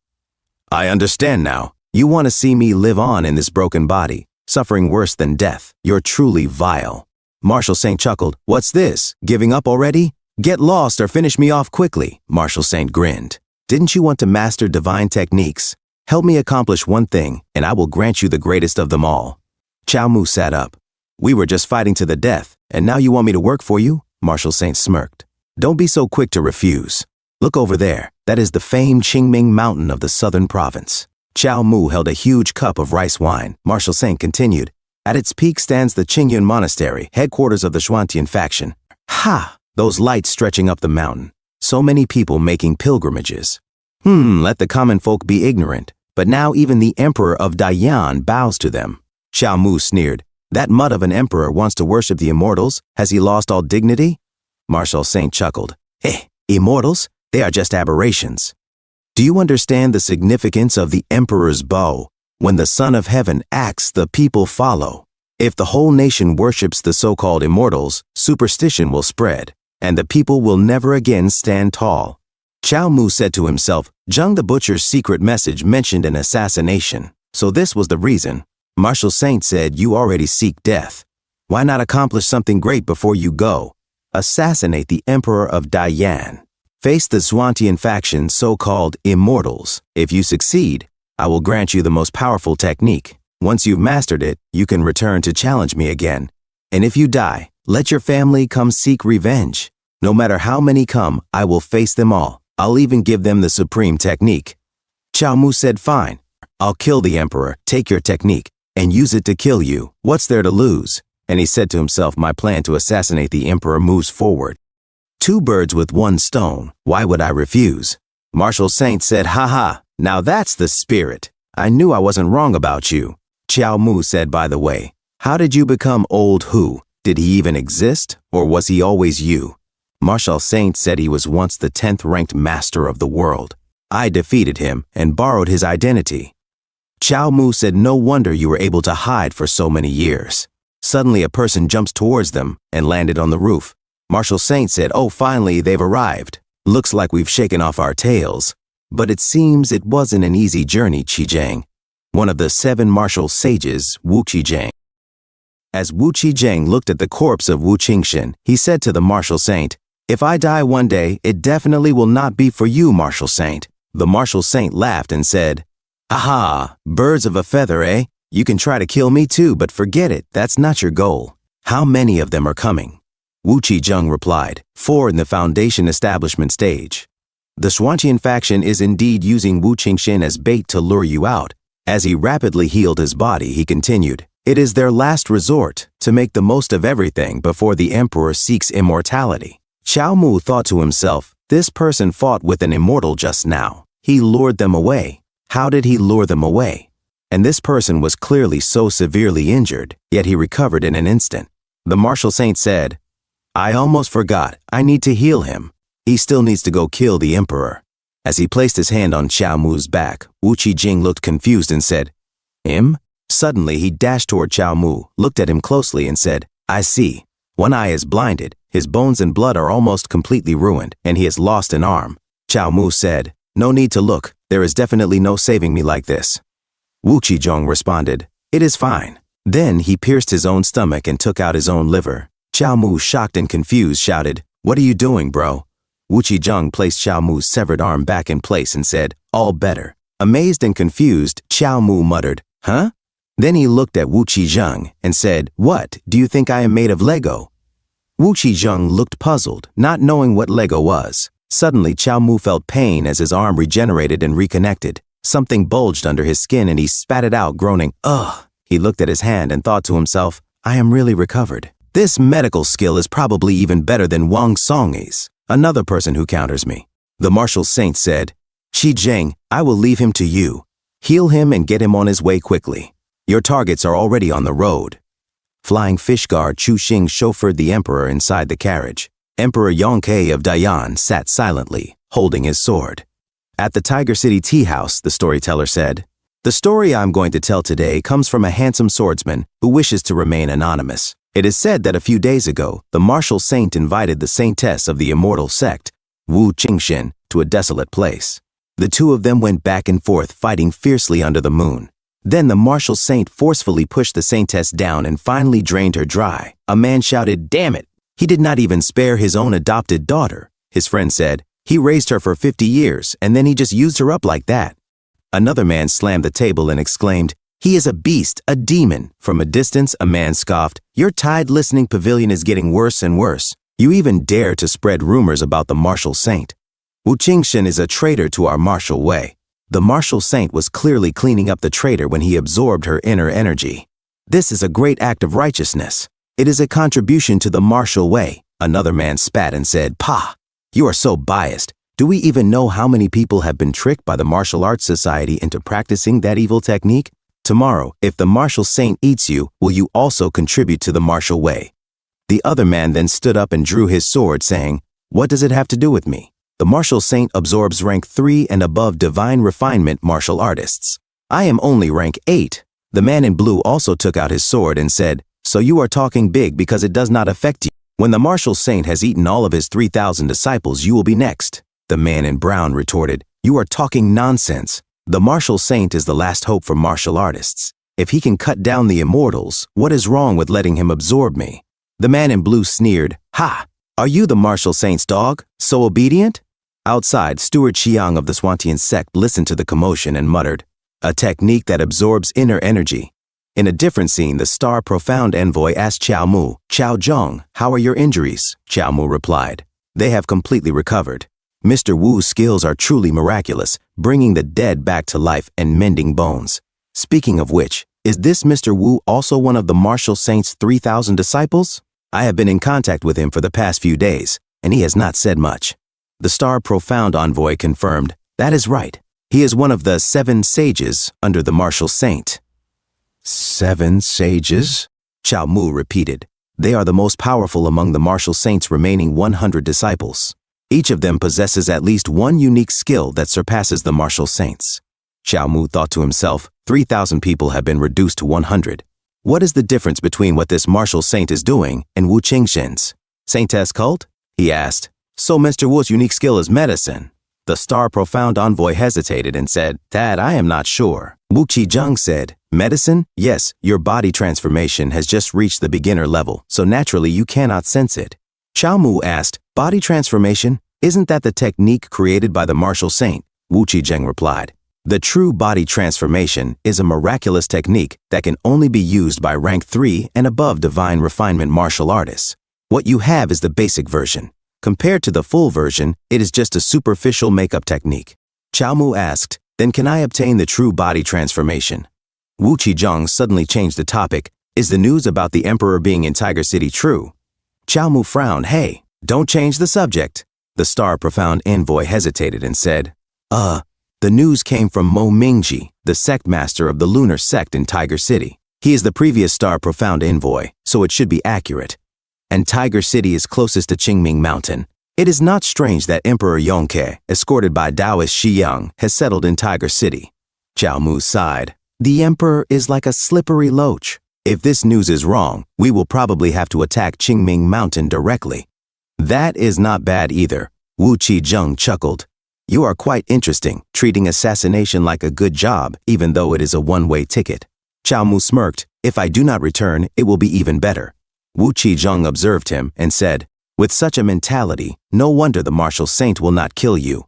I understand now. You want to see me live on in this broken body, suffering worse than death. You're truly vile. Marshal Saint chuckled. What's this? Giving up already? Get lost or finish me off quickly. Marshal Saint grinned. Didn't you want to master divine techniques? Help me accomplish one thing, and I will grant you the greatest of them all. Xiao Mu sat up. We were just fighting to the death, and now you want me to work for you? Marshal Saint smirked. Don't be so quick to refuse. Look over there. That is the famed Qingming Mountain of the southern province. Xiao Mu held a huge cup of rice wine. Marshal Saint continued. At its peak stands the Qingyun Monastery, headquarters of the Xuantian faction. Ha! Those lights stretching up the mountain. So many people making pilgrimages. Let the common folk be ignorant. But now even the Emperor of Daiyan bows to them. Xiao Mu sneered. That mutt of an emperor wants to worship the immortals. Has he lost all dignity? Marshal Saint chuckled. Immortals? They are just aberrations. Do you understand the significance of the emperor's bow? When the Son of Heaven acts, the people follow. If the whole nation worships the so-called immortals, superstition will spread, and the people will never again stand tall. Xiao Mu said to himself, Zheng the Butcher's secret message mentioned an assassination. So this was the reason. Marshal Saint said, you already seek death. Why not accomplish something great before you go? Assassinate the Emperor of Daiyan. Face the Xuantian faction, so-called immortals. If you succeed, I will grant you the most powerful technique. Once you've mastered it, you can return to challenge me again. And if you die, let your family come seek revenge. No matter how many come, I will face them all. I'll even give them the supreme technique. Xiao Mu said, fine. I'll kill the emperor, take your technique, and use it to kill you. What's there to lose? And he said to himself, my plan to assassinate the emperor moves forward. 2 birds with 1 stone. Why would I refuse? Marshal Saint said, ha, now that's the spirit. I knew I wasn't wrong about you. Xiao Mu said, by the way, how did you become old Hu? Did he even exist, or was he always you? Marshal Saint said he was once the 10th ranked master of the world. I defeated him and borrowed his identity. Xiao Mu said, no wonder you were able to hide for so many years. Suddenly a person jumps towards them and landed on the roof. Marshal Saint said, oh, finally they've arrived. Looks like we've shaken off our tails. But it seems it wasn't an easy journey, Qizheng. One of the 7 martial sages, Wu Qizheng. As Wu Qizheng looked at the corpse of Wu Qingshan, he said to the Marshal Saint, if I die one day, it definitely will not be for you, Marshal Saint. The Marshal Saint laughed and said, aha, birds of a feather, eh? You can try to kill me too, but forget it, that's not your goal. How many of them are coming? Wu Qizheng replied, 4 in the Foundation establishment stage. The Xuantian faction is indeed using Wu Qingshan as bait to lure you out. As he rapidly healed his body, he continued, it is their last resort, to make the most of everything before the emperor seeks immortality. Xiao Mu thought to himself, this person fought with an immortal just now. He lured them away. How did he lure them away? And this person was clearly so severely injured, yet he recovered in an instant. The Marshal Saint said, I almost forgot. I need to heal him. He still needs to go kill the emperor. As he placed his hand on Xiao Mu's back, Wu Qizheng looked confused and said, him? Suddenly he dashed toward Xiao Mu, looked at him closely and said, I see. One eye is blinded, his bones and blood are almost completely ruined, and he has lost an arm. Xiao Mu said, no need to look. There is definitely no saving me like this. Wu Qizheng responded, it is fine. Then he pierced his own stomach and took out his own liver. Xiao Mu, shocked and confused, shouted, what are you doing, bro? Wu Qizheng placed Xiao Mu's severed arm back in place and said, all better. Amazed and confused, Xiao Mu muttered, huh? Then he looked at Wu Qizheng and said, what, do you think I am made of Lego? Wu Qizheng looked puzzled, not knowing what Lego was. Suddenly, Xiao Mu felt pain as his arm regenerated and reconnected. Something bulged under his skin and he spat it out, groaning, ugh. He looked at his hand and thought to himself, I am really recovered. This medical skill is probably even better than Wang Song's, another person who counters me. The Marshal Saint said, Qizheng, I will leave him to you. Heal him and get him on his way quickly. Your targets are already on the road. Flying fish guard Chu Xing chauffeured the emperor inside the carriage. Emperor Yongke of Daiyan sat silently, holding his sword. At the Tiger City tea house, the storyteller said, The story I'm going to tell today comes from a handsome swordsman who wishes to remain anonymous. It is said that a few days ago, the martial saint invited the saintess of the immortal sect, Wu Qingxin, to a desolate place. The two of them went back and forth fighting fiercely under the moon. Then the martial saint forcefully pushed the saintess down and finally drained her dry. A man shouted, "Damn it!" He did not even spare his own adopted daughter. His friend said, "He raised her for 50 years and then he just used her up like that." Another man slammed the table and exclaimed, "He is a beast, a demon." From a distance, a man scoffed, "Your tide listening pavilion is getting worse and worse. You even dare to spread rumors about the martial saint. Wu Qingxin is a traitor to our martial way." The martial saint was clearly cleaning up the traitor when he absorbed her inner energy. "This is a great act of righteousness. It is a contribution to the martial way." Another man spat and said, "Pah, you are so biased. Do we even know how many people have been tricked by the martial arts society into practicing that evil technique? Tomorrow, if the martial saint eats you, will you also contribute to the martial way?" The other man then stood up and drew his sword, saying, "What does it have to do with me? The martial saint absorbs rank 3 and above divine refinement martial artists. I am only rank 8. The man in blue also took out his sword and said, "So you are talking big because it does not affect you. When the martial saint has eaten all of his 3,000 disciples, you will be next." The man in brown retorted, "You are talking nonsense. The martial saint is the last hope for martial artists. If he can cut down the immortals, what is wrong with letting him absorb me?" The man in blue sneered, "Ha! Are you the martial saint's dog? So obedient?" Outside, Steward Xiang of the Swantian sect listened to the commotion and muttered, "A technique that absorbs inner energy." In a different scene, the star profound envoy asked Qiao Mu, "Qiao Zhong, how are your injuries?" Qiao Mu replied, "They have completely recovered. Mr. Wu's skills are truly miraculous, bringing the dead back to life and mending bones. Speaking of which, is this Mr. Wu also one of the martial saint's 3,000 disciples? I have been in contact with him for the past few days, and he has not said much." The star profound envoy confirmed, "That is right. He is one of the 7 sages under the martial saint." 7 sages? Qiao Mu repeated. "They are the most powerful among the martial saint's remaining 100 disciples. Each of them possesses at least one unique skill that surpasses the martial saints." Qiao Mu thought to himself, 3,000 people have been reduced to 100. What is the difference between what this martial saint is doing and Wu Qingxin's saintess cult? He asked. "So Mr. Wu's unique skill is medicine?" The star profound envoy hesitated and said, "That I am not sure." Wu Qizheng said, "Medicine? Yes, your body transformation has just reached the beginner level, so naturally you cannot sense it." Qiao Mu asked, "Body transformation? Isn't that the technique created by the martial saint?" Wu Qizheng replied, "The true body transformation is a miraculous technique that can only be used by rank 3 and above divine refinement martial artists. What you have is the basic version. Compared to the full version, it is just a superficial makeup technique." Qiao Mu asked, "Then can I obtain the true body transformation?" Wu Qizheng suddenly changed the topic. "Is the news about the emperor being in Tiger City true?" Qiao Mu frowned. "Hey, don't change the subject." The star profound envoy hesitated and said, The news came from Mo Mingji, the sect master of the lunar sect in Tiger City. He is the previous star profound envoy, so it should be accurate. And Tiger City is closest to Qingming Mountain. It is not strange that Emperor Yongke, escorted by Taoist Xiyang, has settled in Tiger City." Qiao Mu sighed. "The emperor is like a slippery loach. If this news is wrong, we will probably have to attack Qingming Mountain directly." "That is not bad either," Wu Qizheng chuckled. "You are quite interesting, treating assassination like a good job, even though it is a one-way ticket." Qiao Mu smirked. "If I do not return, it will be even better." Wu Qizheng observed him and said, "With such a mentality, no wonder the martial saint will not kill you."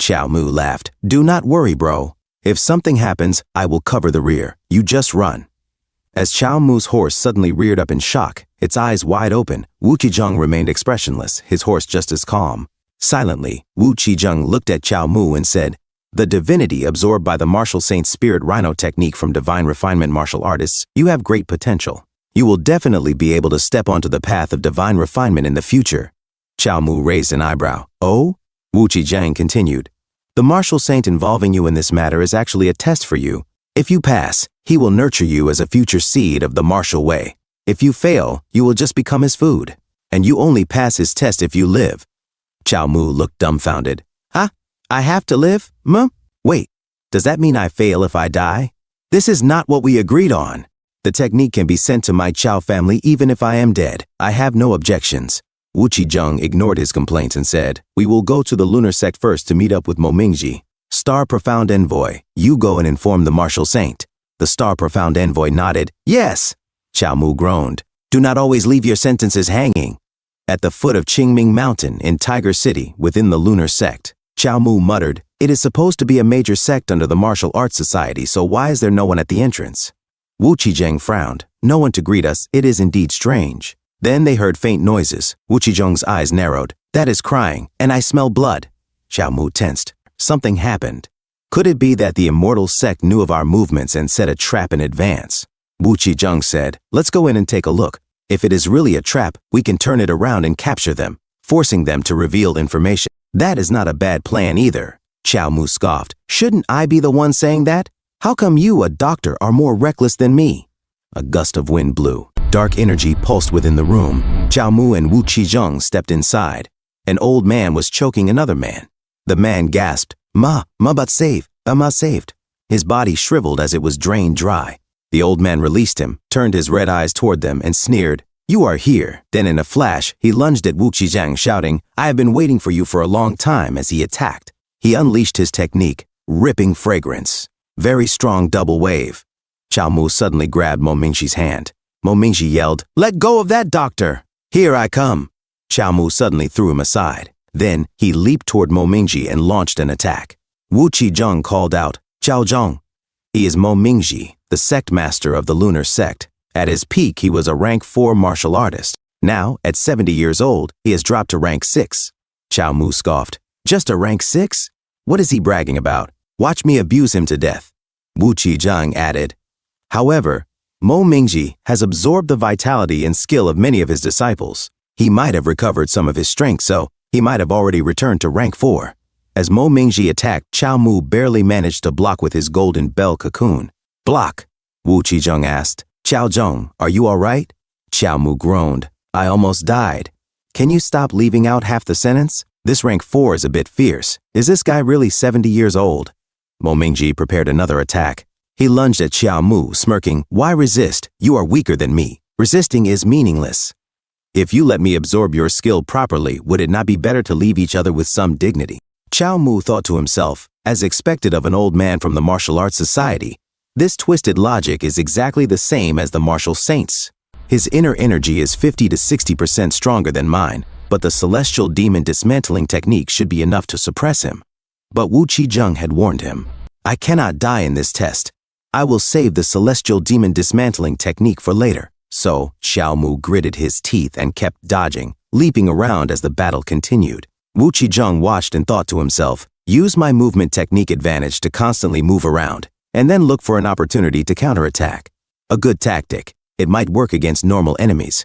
Qiao Mu laughed. "Do not worry, bro. If something happens, I will cover the rear. You just run." As Qiao Mu's horse suddenly reared up in shock, its eyes wide open, Wu Qizheng remained expressionless, his horse just as calm. Silently, Wu Qizheng looked at Qiao Mu and said, "The divinity absorbed by the martial saint's spirit rhino technique from divine refinement martial artists, you have great potential. You will definitely be able to step onto the path of divine refinement in the future." Qiao Mu raised an eyebrow. "Oh?" Wu Qizheng continued, "The martial saint involving you in this matter is actually a test for you. If you pass, he will nurture you as a future seed of the martial way. If you fail, you will just become his food. And you only pass his test if you live." Qiao Mu looked dumbfounded. "Huh? I have to live? Wait, does that mean I fail if I die?" This is not what we agreed on. The technique can be sent to my Chow family even if I am dead. I have no objections. Wu Qizheng ignored his complaints and said, we will go to the lunar sect first to meet up with Mo Mingji. Star Profound Envoy, you go and inform the Martial Saint. The Star Profound Envoy nodded. Yes. Chow Mu groaned. Do not always leave your sentences hanging. At the foot of Qingming Mountain in Tiger City within the lunar sect, Chow Mu muttered, it is supposed to be a major sect under the Martial Arts Society, so why is there no one at the entrance? Wu Qizheng frowned. No one to greet us, it is indeed strange. Then they heard faint noises. Wu Qizheng's eyes narrowed. That is crying, and I smell blood. Chow Mu tensed. Something happened. Could it be that the immortal sect knew of our movements and set a trap in advance? Wu Qizheng said, let's go in and take a look. If it is really a trap, we can turn it around and capture them, forcing them to reveal information. That is not a bad plan either. Chow Mu scoffed. Shouldn't I be the one saying that? How come you, a doctor, are more reckless than me? A gust of wind blew. Dark energy pulsed within the room. Chow Mu and Wu Qizheng stepped inside. An old man was choking another man. The man gasped, Ma but saved. His body shriveled as it was drained dry. The old man released him, turned his red eyes toward them, and sneered, You are here. Then in a flash, he lunged at Wu Qizheng, shouting, I have been waiting for you for a long time, as he attacked. He unleashed his technique, ripping fragrance. Very strong double wave. Chow Mu suddenly grabbed Mo Mingji's hand. Mo Mingji yelled, Let go of that doctor! Here I come! Chow Mu suddenly threw him aside. Then he leaped toward Mo Mingji and launched an attack. Wu Qizheng called out, Chow Zhong. He is Mo Mingji, the sect master of the lunar sect. At his peak, he was a rank 4 martial artist. Now, at 70 years old, he has dropped to rank 6. Chow Mu scoffed. Just a rank 6? What is he bragging about? Watch me abuse him to death. Wu Qizheng added. However, Mo Mingji has absorbed the vitality and skill of many of his disciples. He might have recovered some of his strength, so he might have already returned to rank 4. As Mo Mingji attacked, Chow Mu barely managed to block with his golden bell cocoon. Block? Wu Qizheng asked. Chow Zhong, are you all right? Chow Mu groaned. I almost died. Can you stop leaving out half the sentence? This rank 4 is a bit fierce. Is this guy really 70 years old? Mo Mingji prepared another attack. He lunged at Chow Mu, smirking, Why resist? You are weaker than me. Resisting is meaningless. If you let me absorb your skill properly, would it not be better to leave each other with some dignity? Chow Mu thought to himself, as expected of an old man from the Martial Arts Society, this twisted logic is exactly the same as the Martial Saints. His inner energy is 50 to 60% stronger than mine, but the celestial demon dismantling technique should be enough to suppress him. But Wu Qizheng had warned him, I cannot die in this test. I will save the celestial demon dismantling technique for later. So, Chow Mu gritted his teeth and kept dodging, leaping around as the battle continued. Wu Qizheng watched and thought to himself, use my movement technique advantage to constantly move around, and then look for an opportunity to counterattack. A good tactic. It might work against normal enemies.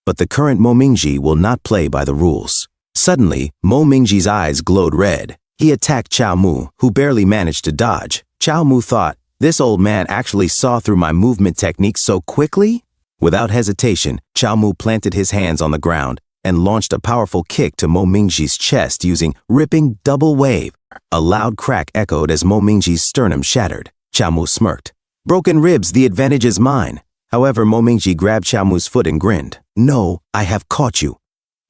But the current Mo Mingji will not play by the rules. Suddenly, Mo Mingji's eyes glowed red. He attacked Chow Mu, who barely managed to dodge. Chow Mu thought, this old man actually saw through my movement technique so quickly? Without hesitation, Chow Mu planted his hands on the ground and launched a powerful kick to Mo Mingji's chest using ripping double wave. A loud crack echoed as Mo Mingji's sternum shattered. Chow Mu smirked. Broken ribs, the advantage is mine. However, Mo Mingji grabbed Chow Mu's foot and grinned. No, I have caught you.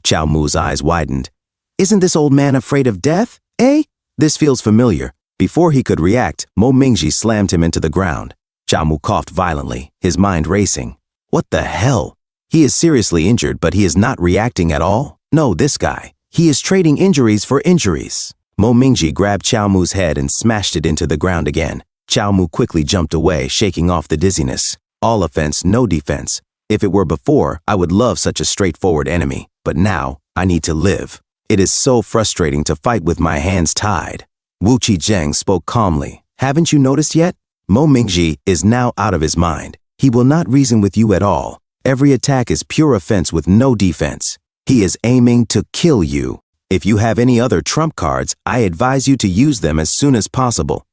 Chow Mu's eyes widened. Isn't this old man afraid of death? Eh? This feels familiar. Before he could react, Mo Mingji slammed him into the ground. Chow Mu coughed violently, his mind racing. What the hell? He is seriously injured, but he is not reacting at all? No, this guy. He is trading injuries for injuries. Mo Mingji grabbed Chow Mu's head and smashed it into the ground again. Chow Mu quickly jumped away, shaking off the dizziness. All offense, no defense. If it were before, I would love such a straightforward enemy. But now, I need to live. It is so frustrating to fight with my hands tied. Wu Qizheng spoke calmly. Haven't you noticed yet? Mo Mingji is now out of his mind. He will not reason with you at all. Every attack is pure offense with no defense. He is aiming to kill you. If you have any other trump cards, I advise you to use them as soon as possible.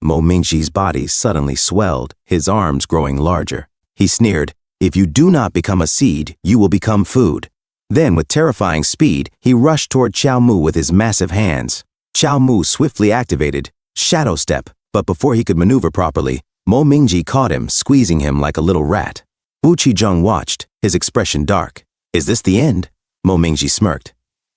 Mo Mingji's body suddenly swelled, his arms growing larger. He sneered, if you do not become a seed, you will become food. Then, with terrifying speed, he rushed toward Chow Mu with his massive hands. Chow Mu swiftly activated Shadow Step, but before he could maneuver properly, Mo Mingji caught him, squeezing him like a little rat. Wu Qizheng watched, his expression dark. Is this the end? Mo Mingji smirked.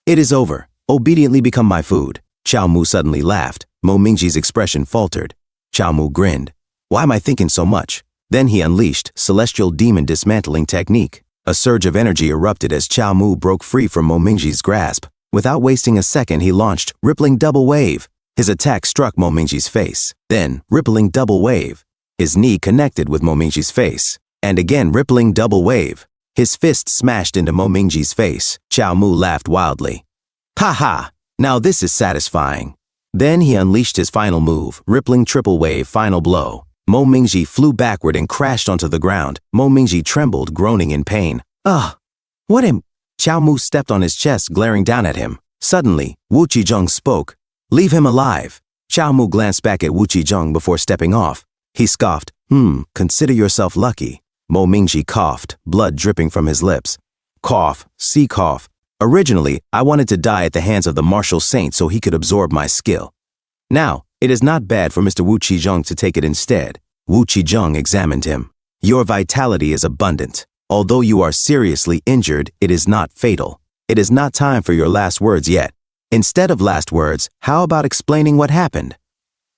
It is over. Obediently become my food. Qiao Mu suddenly laughed. Mo Mingji's expression faltered. Qiao Mu grinned. Why am I thinking so much? Then he unleashed Celestial Demon Dismantling Technique. A surge of energy erupted as Qiao Mu broke free from Mo Mingji's grasp. Without wasting a second, he launched Rippling Double Wave. His attack struck Mo Mingji's face. Then, Rippling Double Wave. His knee connected with Mo Mingji's face. And again, Rippling Double Wave. His fist smashed into Mo Mingji's face. Qiao Mu laughed wildly. Ha ha! Now this is satisfying. Then he unleashed his final move, Rippling Triple Wave Final Blow. Mo Mingji flew backward and crashed onto the ground. Mo Mingji trembled, groaning in pain. Ugh! What am... Qiao Mu stepped on his chest, glaring down at him. Suddenly, Wu Qizheng spoke. Leave him alive. Qiao Mu glanced back at Wu Qizheng before stepping off. He scoffed. Consider yourself lucky. Mo Mingji coughed, blood dripping from his lips. Cough, see cough. Originally, I wanted to die at the hands of the martial saint so he could absorb my skill. Now, it is not bad for Mr. Wu Qizheng to take it instead. Wu Qizheng examined him. Your vitality is abundant. Although you are seriously injured, it is not fatal. It is not time for your last words yet. Instead of last words, how about explaining what happened?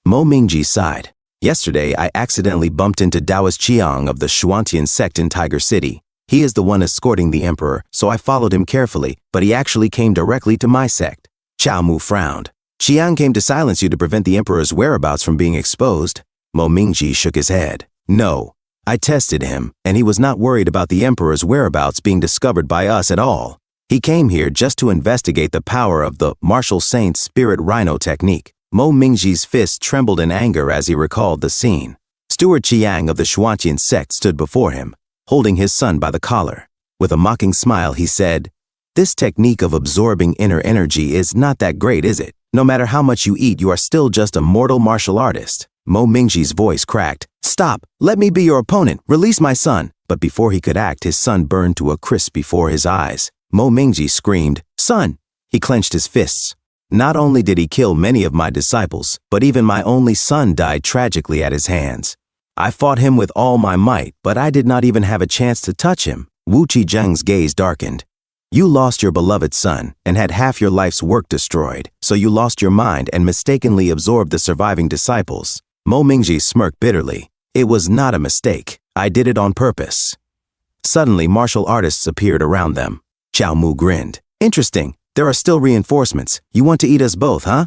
Mo Mingji sighed. Yesterday, I accidentally bumped into Taoist Chiang of the Xuantian sect in Tiger City. He is the one escorting the emperor, so I followed him carefully, but he actually came directly to my sect. Qiao Mu frowned. Chiang came to silence you to prevent the emperor's whereabouts from being exposed. Mo Mingji shook his head. No. I tested him, and he was not worried about the emperor's whereabouts being discovered by us at all. He came here just to investigate the power of the martial saint's spirit rhino technique. Mo Mingji's fist trembled in anger as he recalled the scene. Steward Chiang of the Xuantian sect stood before him, holding his son by the collar. With a mocking smile, he said, This technique of absorbing inner energy is not that great, is it? No matter how much you eat, you are still just a mortal martial artist. Mo Mingji's voice cracked. Stop! Let me be your opponent! Release my son! But before he could act, his son burned to a crisp before his eyes. Mo Mingji screamed, Son! He clenched his fists. Not only did he kill many of my disciples, but even my only son died tragically at his hands. I fought him with all my might, but I did not even have a chance to touch him. Wu Qizheng's gaze darkened. You lost your beloved son and had half your life's work destroyed, so you lost your mind and mistakenly absorbed the surviving disciples. Mo Mingji smirked bitterly. It was not a mistake. I did it on purpose. Suddenly, martial artists appeared around them. Qiao Mu grinned. Interesting. There are still reinforcements. You want to eat us both, huh?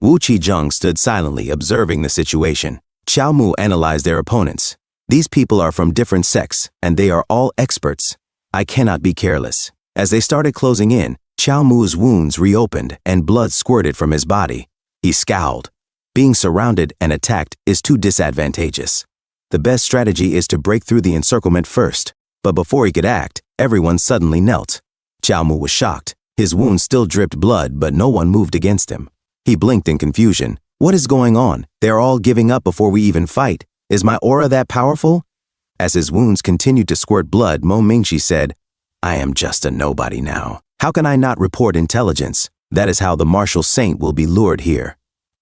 Wu Qizheng stood silently, observing the situation. Qiao Mu analyzed their opponents. These people are from different sects, and they are all experts. I cannot be careless. As they started closing in, Qiao Mu's wounds reopened and blood squirted from his body. He scowled. Being surrounded and attacked is too disadvantageous. The best strategy is to break through the encirclement first. But before he could act, everyone suddenly knelt. Qiao Mu was shocked. His wounds still dripped blood, but no one moved against him. He blinked in confusion. What is going on? They're all giving up before we even fight. Is my aura that powerful? As his wounds continued to squirt blood, Mo Mingji said, I am just a nobody now. How can I not report intelligence? That is how the martial saint will be lured here.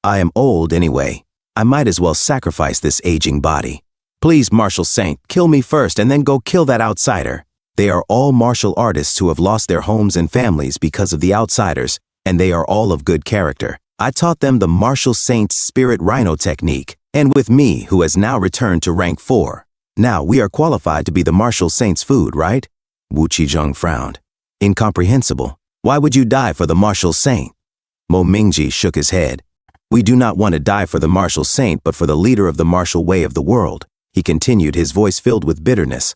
I am old anyway. I might as well sacrifice this aging body. Please, martial saint, kill me first and then go kill that outsider. They are all martial artists who have lost their homes and families because of the outsiders, and they are all of good character. I taught them the martial saint's spirit rhino technique, and with me, who has now returned to rank 4. Now we are qualified to be the martial saint's food, right? Wu Qizheng frowned. Incomprehensible. Why would you die for the martial saint? Mo Mingji shook his head. We do not want to die for the martial saint, but for the leader of the martial way of the world. He continued, his voice filled with bitterness.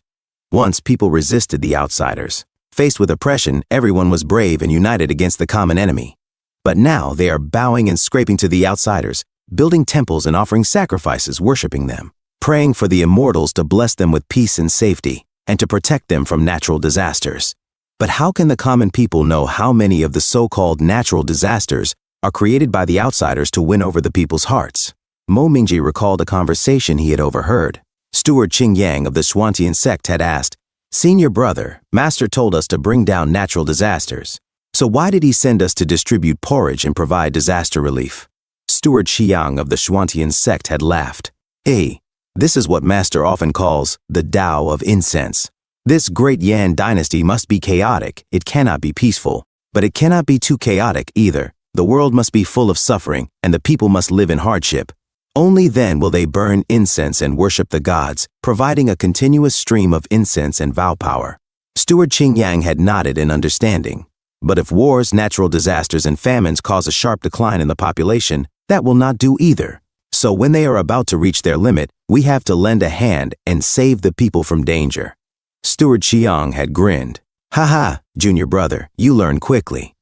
Once people resisted the outsiders. Faced with oppression, everyone was brave and united against the common enemy. But now they are bowing and scraping to the outsiders, building temples and offering sacrifices, worshiping them, praying for the immortals to bless them with peace and safety, and to protect them from natural disasters. But how can the common people know how many of the so-called natural disasters are created by the outsiders to win over the people's hearts? Mo Mingji recalled a conversation he had overheard. Steward Qing Yang of the Xuantian sect had asked, Senior brother, Master told us to bring down natural disasters. So why did he send us to distribute porridge and provide disaster relief? Steward Xiang of the Xuantian sect had laughed. Hey, This is what Master often calls the Tao of incense. This great Yan dynasty must be chaotic, it cannot be peaceful, but it cannot be too chaotic either. The world must be full of suffering, and the people must live in hardship. Only then will they burn incense and worship the gods, providing a continuous stream of incense and vow power. Steward Qing Yang had nodded in understanding. But if wars, natural disasters, and famines cause a sharp decline in the population, that will not do either. So when they are about to reach their limit, we have to lend a hand and save the people from danger. Steward Qiang had grinned. "Ha, junior brother, you learn quickly."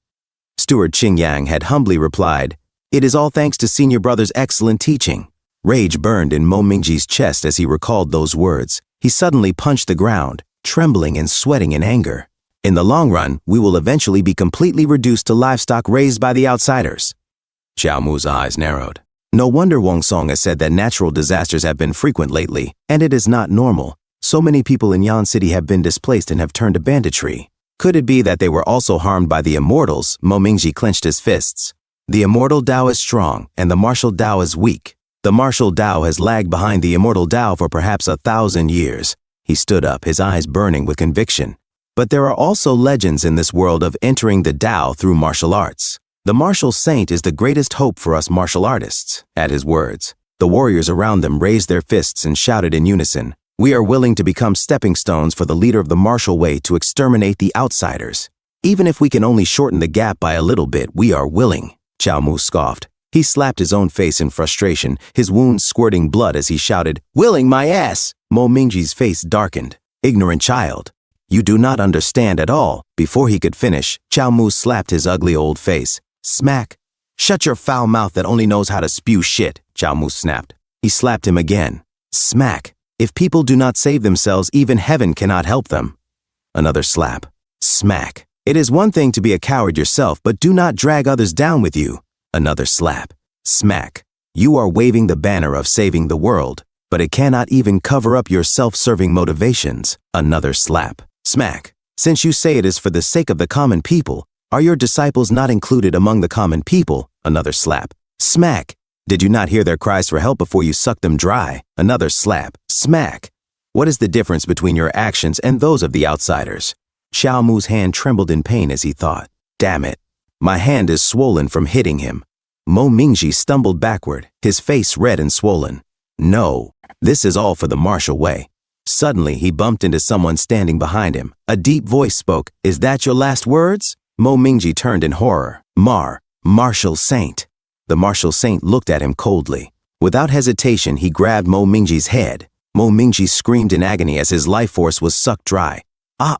Steward Qing Yang had humbly replied, "It is all thanks to senior brother's excellent teaching." Rage burned in Mo Mingji's chest as he recalled those words. He suddenly punched the ground, trembling and sweating in anger. In the long run, we will eventually be completely reduced to livestock raised by the outsiders. Xiao Mu's eyes narrowed. No wonder Wang Song has said that natural disasters have been frequent lately, and it is not normal. So many people in Yan City have been displaced and have turned to banditry. Could it be that they were also harmed by the immortals? Mo Mingji clenched his fists. The immortal Tao is strong, and the martial Tao is weak. The martial Tao has lagged behind the immortal Tao for perhaps 1,000 years. He stood up, his eyes burning with conviction. But there are also legends in this world of entering the Tao through martial arts. The martial saint is the greatest hope for us martial artists. At his words, the warriors around them raised their fists and shouted in unison, "We are willing to become stepping stones for the leader of the martial way to exterminate the outsiders. Even if we can only shorten the gap by a little bit, we are willing." Xiao Mu scoffed. He slapped his own face in frustration, his wounds squirting blood as he shouted, "Willing my ass!" Mo Mingji's face darkened. "Ignorant child. You do not understand at all." Before he could finish, Xiao Mu slapped his ugly old face. Smack. "Shut your foul mouth that only knows how to spew shit," Xiao Mu snapped. He slapped him again. Smack. "If people do not save themselves, even heaven cannot help them." Another slap. Smack. "It is one thing to be a coward yourself, but do not drag others down with you." Another slap. Smack. "You are waving the banner of saving the world, but it cannot even cover up your self-serving motivations." Another slap. Smack. "Since you say it is for the sake of the common people, are your disciples not included among the common people?" Another slap. Smack. "Did you not hear their cries for help before you sucked them dry?" Another slap. Smack. "What is the difference between your actions and those of the outsiders?" Xiao Mu's hand trembled in pain as he thought, "Damn it. My hand is swollen from hitting him." Mo Mingji stumbled backward, his face red and swollen. "No, this is all for the martial way." Suddenly, he bumped into someone standing behind him. A deep voice spoke, "Is that your last words?" Mo Mingji turned in horror. Martial Saint." The martial saint looked at him coldly. Without hesitation, he grabbed Mo Mingji's head. Mo Mingji screamed in agony as his life force was sucked dry. Bah.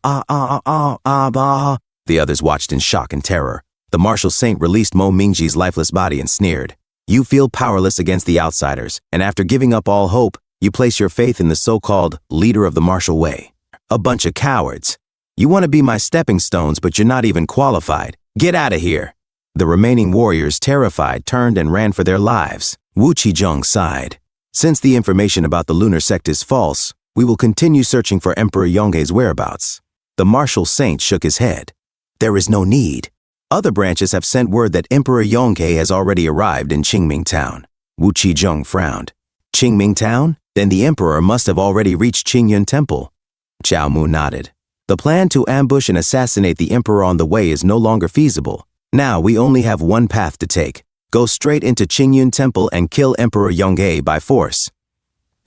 The others watched in shock and terror. The martial saint released Mo Mingji's lifeless body and sneered. "You feel powerless against the outsiders, and after giving up all hope, you place your faith in the so-called leader of the martial way. A bunch of cowards. You want to be my stepping stones, but you're not even qualified. Get out of here." The remaining warriors, terrified, turned and ran for their lives. Wu Qizheng sighed. "Since the information about the lunar sect is false, we will continue searching for Emperor Yonghe's whereabouts." The martial saint shook his head. "There is no need. Other branches have sent word that Emperor Yonghe has already arrived in Qingming Town." Wu Qizheng frowned. "Qingming Town? Then the emperor must have already reached Qingyun Temple." Xiao Mu nodded. "The plan to ambush and assassinate the emperor on the way is no longer feasible. Now we only have one path to take. Go straight into Qingyun Temple and kill Emperor Yonghe by force."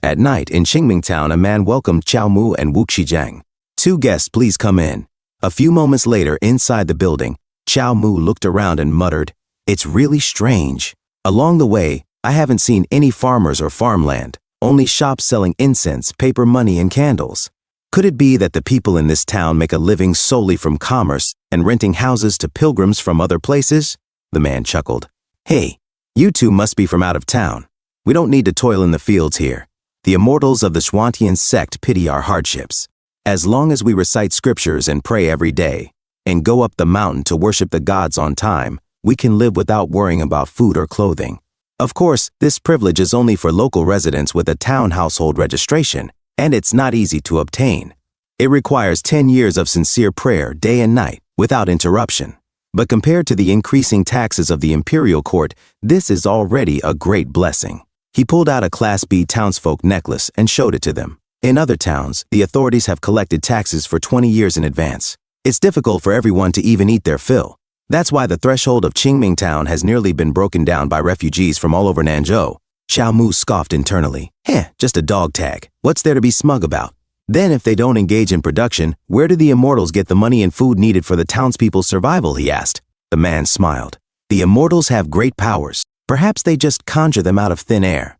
At night in Qingming Town, a man welcomed Xiao Mu and Wu Qizheng. "Two guests, please come in." A few moments later, inside the building, Xiao Mu looked around and muttered, "It's really strange. Along the way, I haven't seen any farmers or farmland, only shops selling incense, paper money, and candles. Could it be that the people in this town make a living solely from commerce and renting houses to pilgrims from other places?" The man chuckled. "Hey, you two must be from out of town. We don't need to toil in the fields here. The immortals of the Xuantian sect pity our hardships. As long as we recite scriptures and pray every day, and go up the mountain to worship the gods on time, we can live without worrying about food or clothing. Of course, this privilege is only for local residents with a town household registration, and it's not easy to obtain. It requires 10 years of sincere prayer day and night, without interruption. But compared to the increasing taxes of the imperial court, this is already a great blessing. He pulled out a Class B townsfolk necklace and showed it to them. In other towns, the authorities have collected taxes for 20 years in advance. It's difficult for everyone to even eat their fill. That's why the threshold of Qingming Town has nearly been broken down by refugees from all over Nanzhou. Xiao Mu scoffed internally. Just a dog tag. What's there to be smug about? Then if they don't engage in production, where do the immortals get the money and food needed for the townspeople's survival, he asked. The man smiled. The immortals have great powers. Perhaps they just conjure them out of thin air.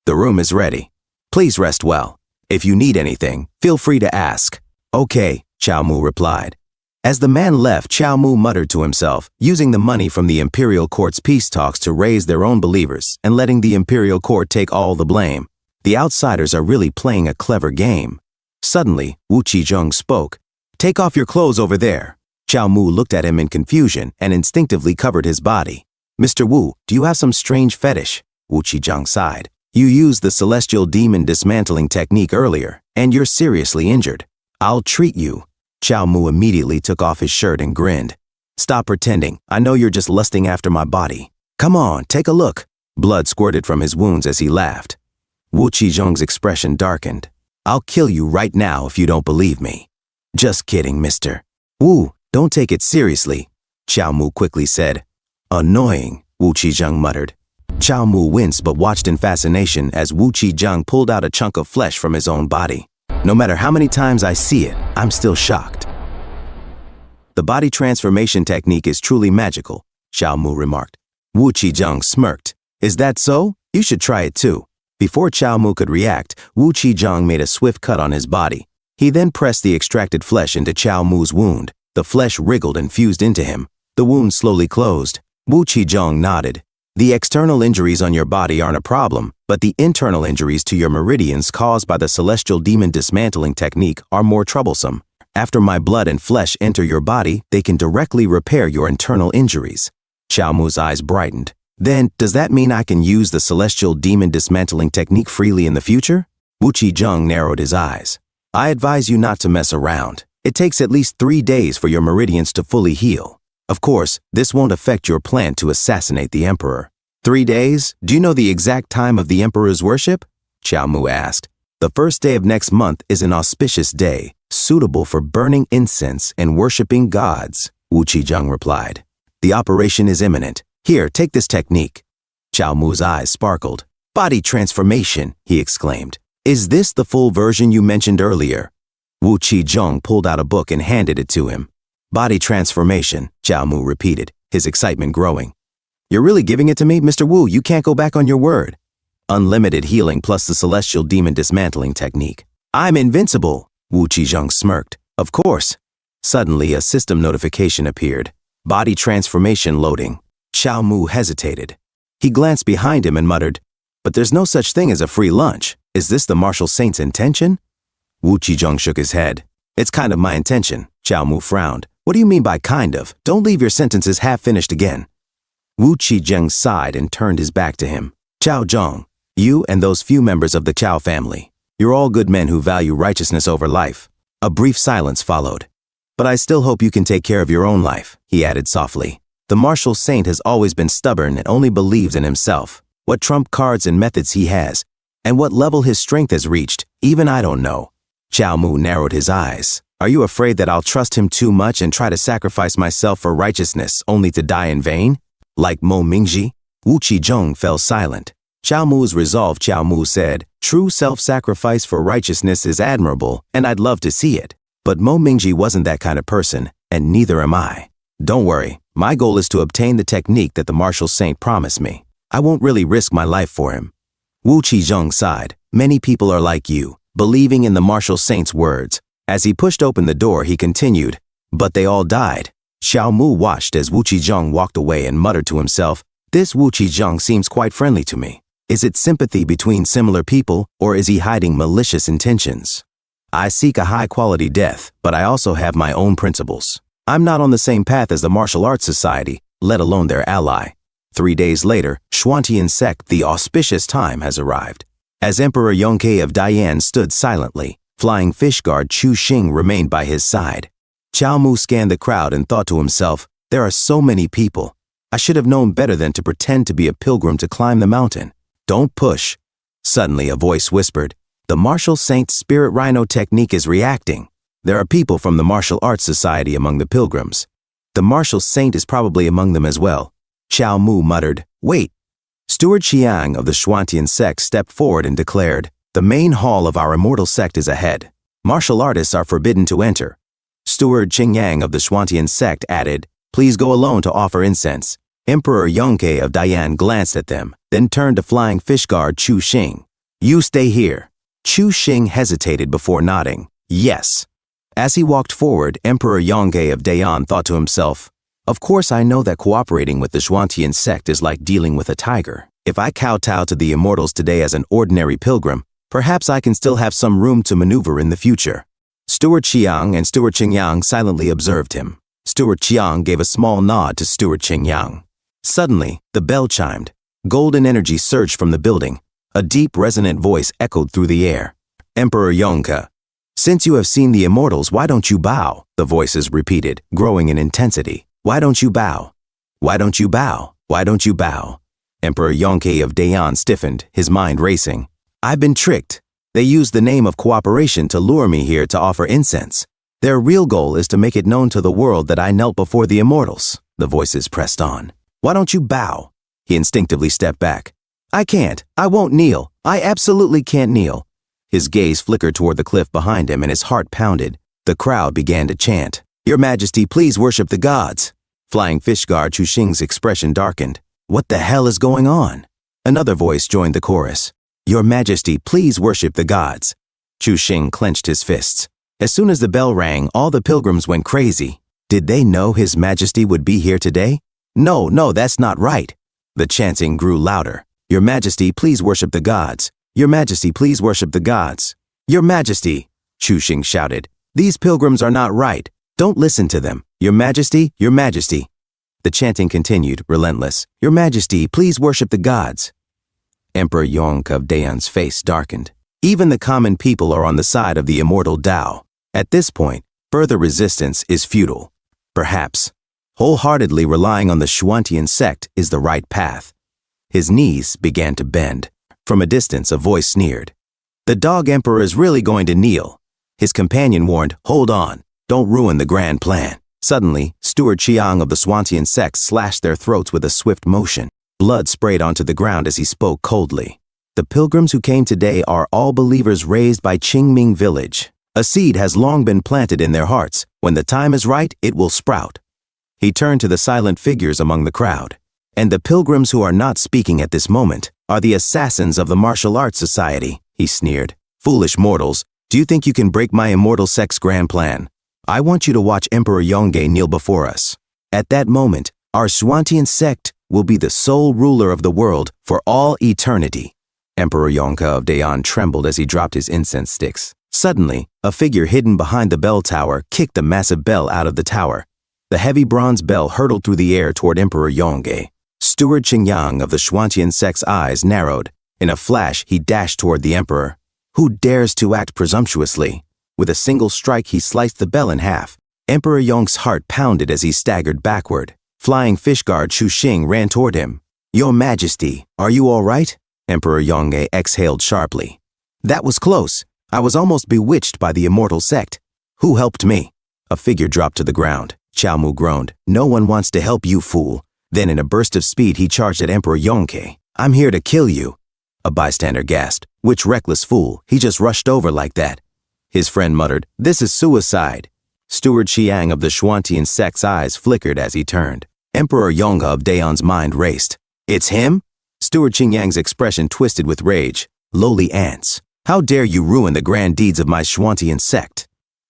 The room is ready. Please rest well. If you need anything, feel free to ask. Okay, Xiao Mu replied. As the man left, Xiao Mu muttered to himself, using the money from the Imperial Court's peace talks to raise their own believers and letting the Imperial Court take all the blame. The outsiders are really playing a clever game. Suddenly, Wu Qizheng spoke. Take off your clothes over there. Xiao Mu looked at him in confusion and instinctively covered his body. Mr. Wu, do you have some strange fetish? Wu Qizheng sighed. You used the celestial demon dismantling technique earlier, and you're seriously injured. I'll treat you. Xiao Mu immediately took off his shirt and grinned. Stop pretending. I know you're just lusting after my body. Come on, take a look. Blood squirted from his wounds as he laughed. Wu Qizheng's expression darkened. I'll kill you right now if you don't believe me. Just kidding, mister. Wu, don't take it seriously, Xiao Mu quickly said. Annoying, Wu Qizheng muttered. Xiao Mu winced but watched in fascination as Wu Qizheng pulled out a chunk of flesh from his own body. No matter how many times I see it, I'm still shocked. The body transformation technique is truly magical, Xiao Mu remarked. Wu Qizheng smirked. Is that so? You should try it too. Before Xiao Mu could react, Wu Qizheng made a swift cut on his body. He then pressed the extracted flesh into Xiao Mu's wound. The flesh wriggled and fused into him. The wound slowly closed. Wu Qizheng nodded. The external injuries on your body aren't a problem, but the internal injuries to your meridians caused by the celestial demon dismantling technique are more troublesome. After my blood and flesh enter your body, they can directly repair your internal injuries. Xiao Mu's eyes brightened. Then, does that mean I can use the celestial demon dismantling technique freely in the future? Wu Qizheng narrowed his eyes. I advise you not to mess around. It takes at least 3 days for your meridians to fully heal. Of course, this won't affect your plan to assassinate the emperor. 3 days? Do you know the exact time of the emperor's worship? Xiao Mu asked. The first day of next month is an auspicious day, suitable for burning incense and worshipping gods, Wu Qizheng replied. The operation is imminent. Here, take this technique. Xiao Mu's eyes sparkled. Body transformation, he exclaimed. Is this the full version you mentioned earlier? Wu Qizheng pulled out a book and handed it to him. Body transformation, Xiao Mu repeated, his excitement growing. You're really giving it to me, Mr. Wu? You can't go back on your word. Unlimited healing plus the celestial demon dismantling technique. I'm invincible, Wu Qizheng smirked. Of course. Suddenly, a system notification appeared. Body transformation loading. Xiao Mu hesitated. He glanced behind him and muttered, but there's no such thing as a free lunch. Is this the martial saint's intention? Wu Qizheng shook his head. It's kind of my intention, Xiao Mu frowned. What do you mean by kind of? Don't leave your sentences half-finished again. Wu Qizheng sighed and turned his back to him. Xiao Zhong, you and those few members of the Qiao family, you're all good men who value righteousness over life. A brief silence followed. But I still hope you can take care of your own life, he added softly. The martial saint has always been stubborn and only believes in himself. What trump cards and methods he has, and what level his strength has reached, even I don't know. Xiao Mu narrowed his eyes. Are you afraid that I'll trust him too much and try to sacrifice myself for righteousness only to die in vain? Like Mo Mingji? Wu Qizheng fell silent. Xiao Mu's resolve, Xiao Mu said, true self-sacrifice for righteousness is admirable, and I'd love to see it. But Mo Mingji wasn't that kind of person, and neither am I. Don't worry, my goal is to obtain the technique that the martial saint promised me. I won't really risk my life for him. Wu Qizheng sighed. Many people are like you, believing in the martial saint's words. As he pushed open the door, he continued, but they all died. Xiao Mu watched as Wu Qizheng walked away and muttered to himself, this Wu Qizheng seems quite friendly to me. Is it sympathy between similar people, or is he hiding malicious intentions? I seek a high-quality death, but I also have my own principles. I'm not on the same path as the Martial Arts Society, let alone their ally. 3 days later, Xuantian Sect, the auspicious time has arrived. As Emperor Yongke of Dian stood silently, Flying Fish Guard Chu Xing remained by his side. Xiao Mu scanned the crowd and thought to himself, there are so many people. I should have known better than to pretend to be a pilgrim to climb the mountain. Don't push. Suddenly a voice whispered, the martial saint spirit rhino technique is reacting. There are people from the martial arts society among the pilgrims. The martial saint is probably among them as well. Chao Mu muttered, wait. Steward Xiang of the Xuantian sect stepped forward and declared, the main hall of our immortal sect is ahead. Martial artists are forbidden to enter. Steward Qingyang of the Xuantian sect added, please go alone to offer incense. Emperor Yongke of Dian glanced at them, then turned to flying fish guard Chu Xing. You stay here. Chu Xing hesitated before nodding. Yes. As he walked forward, Emperor Yongke of Dayan thought to himself, of course I know that cooperating with the Xuantian sect is like dealing with a tiger. If I kowtow to the immortals today as an ordinary pilgrim, perhaps I can still have some room to maneuver in the future. Steward Xiang and Steward Qingyang silently observed him. Steward Qiang gave a small nod to Steward Qingyang. Suddenly, the bell chimed. Golden energy surged from the building. A deep, resonant voice echoed through the air. Emperor Yongke, since you have seen the immortals, why don't you bow? The voices repeated, growing in intensity. Why don't you bow? Why don't you bow? Why don't you bow? Emperor Yongke of Dayan stiffened, his mind racing. I've been tricked. They used the name of cooperation to lure me here to offer incense. Their real goal is to make it known to the world that I knelt before the immortals. The voices pressed on. Why don't you bow? He instinctively stepped back. I can't. I won't kneel. I absolutely can't kneel. His gaze flickered toward the cliff behind him and his heart pounded. The crowd began to chant. Your Majesty, please worship the gods. Flying fish guard Chu Xing's expression darkened. What the hell is going on? Another voice joined the chorus. Your Majesty, please worship the gods. Chu Xing clenched his fists. As soon as the bell rang, all the pilgrims went crazy. Did they know His Majesty would be here today? No, that's not right. The chanting grew louder. Your Majesty, please worship the gods. Your Majesty, please worship the gods. Your Majesty, Chu Xing shouted. These pilgrims are not right. Don't listen to them. Your Majesty, Your Majesty. The chanting continued, relentless. Your Majesty, please worship the gods. Emperor Yongke of Dayan's face darkened. Even the common people are on the side of the immortal Tao. At this point, further resistance is futile. Perhaps, wholeheartedly relying on the Xuantian sect is the right path. His knees began to bend. From a distance, a voice sneered. The dog emperor is really going to kneel. His companion warned, hold on, don't ruin the grand plan. Suddenly, Steward Qiang of the Xuantian sect slashed their throats with a swift motion. Blood sprayed onto the ground as he spoke coldly. The pilgrims who came today are all believers raised by Qingming village. A seed has long been planted in their hearts. When the time is right, it will sprout. He turned to the silent figures among the crowd. And the pilgrims who are not speaking at this moment are the assassins of the martial arts society, he sneered. Foolish mortals, do you think you can break my immortal sect's grand plan? I want you to watch Emperor Yongke kneel before us. At that moment, our Xuantian sect will be the sole ruler of the world for all eternity. Emperor Yongke of Dayan trembled as he dropped his incense sticks. Suddenly, a figure hidden behind the bell tower kicked the massive bell out of the tower. The heavy bronze bell hurtled through the air toward Emperor Yongke. Steward Qingyang of the Xuantian sect's eyes narrowed. In a flash, he dashed toward the emperor. Who dares to act presumptuously? With a single strike, he sliced the bell in half. Emperor Yongke's heart pounded as he staggered backward. Flying fish guard Chu Xing ran toward him. Your Majesty, are you all right? Emperor Yongke exhaled sharply. That was close. I was almost bewitched by the immortal sect. Who helped me? A figure dropped to the ground. Chao Mu groaned. No one wants to help you, fool. Then in a burst of speed, he charged at Emperor Yongke. I'm here to kill you. A bystander gasped. Which reckless fool? He just rushed over like that. His friend muttered, this is suicide. Steward Qiang of the Xuantian sect's eyes flickered as he turned. Emperor Yongke of Dayan's mind raced. It's him? Steward Qingyang's expression twisted with rage. Lowly ants. How dare you ruin the grand deeds of my Xuantian sect?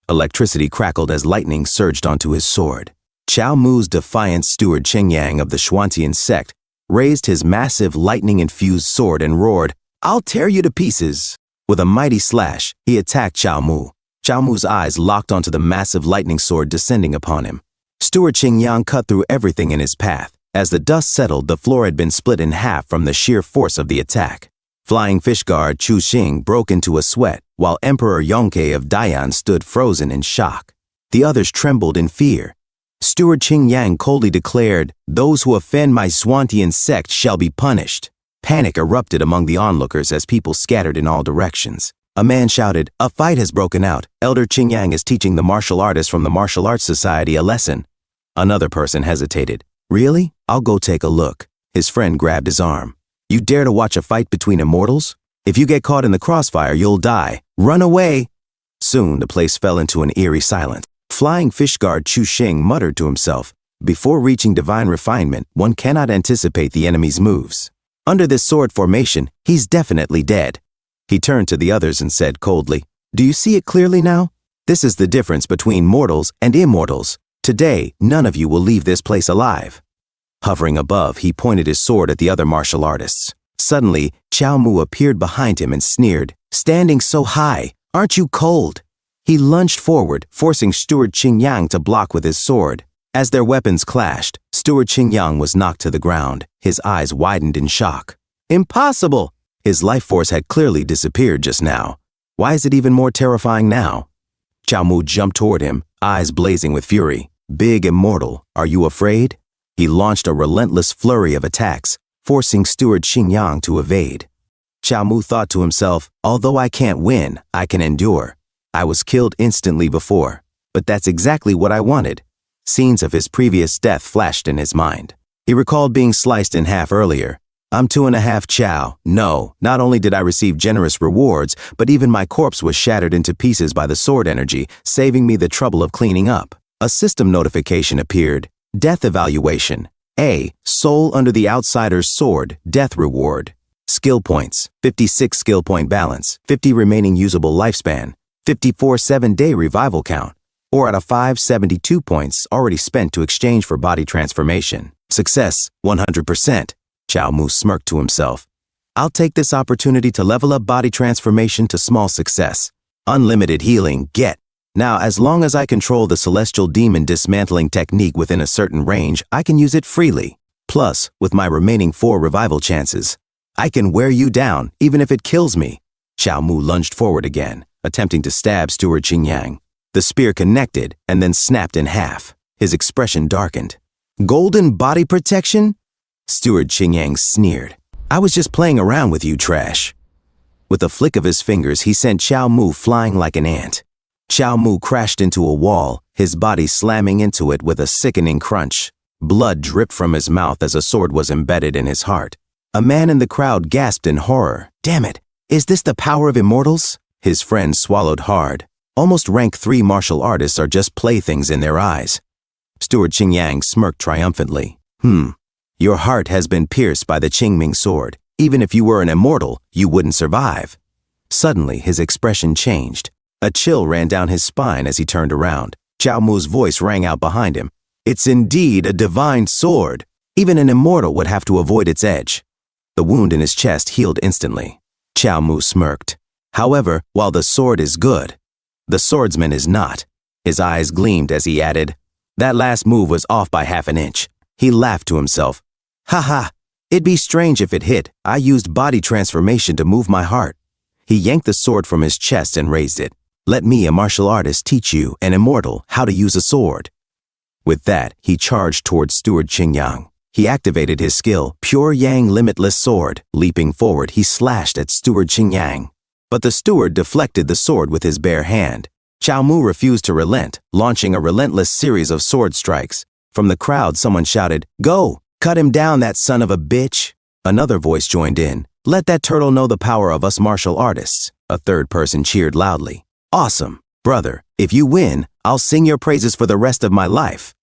Electricity crackled as lightning surged onto his sword. Chao Mu's defiant Steward Qingyang of the Xuantian sect raised his massive lightning-infused sword and roared, I'll tear you to pieces. With a mighty slash, he attacked Chao Mu. Chao Mu's eyes locked onto the massive lightning sword descending upon him. Steward Qingyang cut through everything in his path. As the dust settled, the floor had been split in half from the sheer force of the attack. Flying fish guard Chu Xing broke into a sweat, while Emperor Yongke of Dayan stood frozen in shock. The others trembled in fear. Steward Qingyang coldly declared, those who offend my Xuantian sect shall be punished. Panic erupted among the onlookers as people scattered in all directions. A man shouted, "A fight has broken out. Elder Qingyang is teaching the martial artist from the Martial Arts Society a lesson." Another person hesitated. "Really? I'll go take a look." His friend grabbed his arm. "You dare to watch a fight between immortals? If you get caught in the crossfire, you'll die. Run away!" Soon, the place fell into an eerie silence. Flying fish guard Chu Xing muttered to himself, "Before reaching divine refinement, one cannot anticipate the enemy's moves. Under this sword formation, he's definitely dead." He turned to the others and said coldly, "Do you see it clearly now? This is the difference between mortals and immortals. Today, none of you will leave this place alive." Hovering above, he pointed his sword at the other martial artists. Suddenly, Chao Mu appeared behind him and sneered, "Standing so high, aren't you cold?" He lunged forward, forcing Steward Qingyang to block with his sword. As their weapons clashed, Steward Qingyang was knocked to the ground. His eyes widened in shock. "Impossible!" His life force had clearly disappeared just now. Why is it even more terrifying now? Chao Mu jumped toward him, eyes blazing with fury. "Big Immortal, are you afraid?" He launched a relentless flurry of attacks, forcing Steward Qingyang to evade. Chao Mu thought to himself, "Although I can't win, I can endure. I was killed instantly before, but that's exactly what I wanted." Scenes of his previous death flashed in his mind. He recalled being sliced in half earlier. "I'm 2.5 Chao. No, not only did I receive generous rewards, but even my corpse was shattered into pieces by the sword energy, saving me the trouble of cleaning up." A system notification appeared. Death evaluation. A. Soul under the outsider's sword. Death reward. Skill points. 56 skill point balance. 50 remaining usable lifespan. 54 7-day revival count. Or out of 572 points already spent to exchange for body transformation. Success, 100%. Chao Mu smirked to himself. "I'll take this opportunity to level up body transformation to small success. Unlimited healing, get. Now, as long as I control the celestial demon dismantling technique within a certain range, I can use it freely. Plus, with my remaining 4 revival chances, I can wear you down, even if it kills me." Chao Mu lunged forward again, attempting to stab Steward Qingyang. The spear connected and then snapped in half. His expression darkened. "Golden body protection?" Steward Qingyang sneered. "I was just playing around with you, trash." With a flick of his fingers, he sent Chao Mu flying like an ant. Chao Mu crashed into a wall, his body slamming into it with a sickening crunch. Blood dripped from his mouth as a sword was embedded in his heart. A man in the crowd gasped in horror. "Damn it! Is this the power of immortals?" His friend swallowed hard. Almost rank 3 martial artists are just playthings in their eyes. Steward Qingyang smirked triumphantly. Your heart has been pierced by the Qingming sword. Even if you were an immortal, you wouldn't survive." Suddenly, his expression changed. A chill ran down his spine as he turned around. Chao Mu's voice rang out behind him. "It's indeed a divine sword. Even an immortal would have to avoid its edge." The wound in his chest healed instantly. Chao Mu smirked. "However, while the sword is good, the swordsman is not." His eyes gleamed as he added, "That last move was off by half an inch." He laughed to himself. "Ha, it'd be strange if it hit. I used body transformation to move my heart." He yanked the sword from his chest and raised it. "Let me, a martial artist, teach you, an immortal, how to use a sword." With that, he charged towards Steward Qingyang. He activated his skill, Pure Yang Limitless Sword. Leaping forward, he slashed at Steward Qingyang. But the steward deflected the sword with his bare hand. Chao Mu refused to relent, launching a relentless series of sword strikes. From the crowd, someone shouted, "Go! Cut him down, that son of a bitch!" Another voice joined in. "Let that turtle know the power of us martial artists." A third person cheered loudly. "Awesome! Brother, if you win, I'll sing your praises for the rest of my life."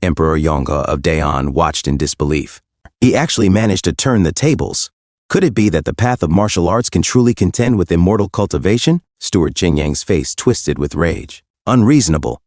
Emperor Yonga of Daeon watched in disbelief. He actually managed to turn the tables. Could it be that the path of martial arts can truly contend with immortal cultivation? Steward Qingyang's face twisted with rage. "Unreasonable.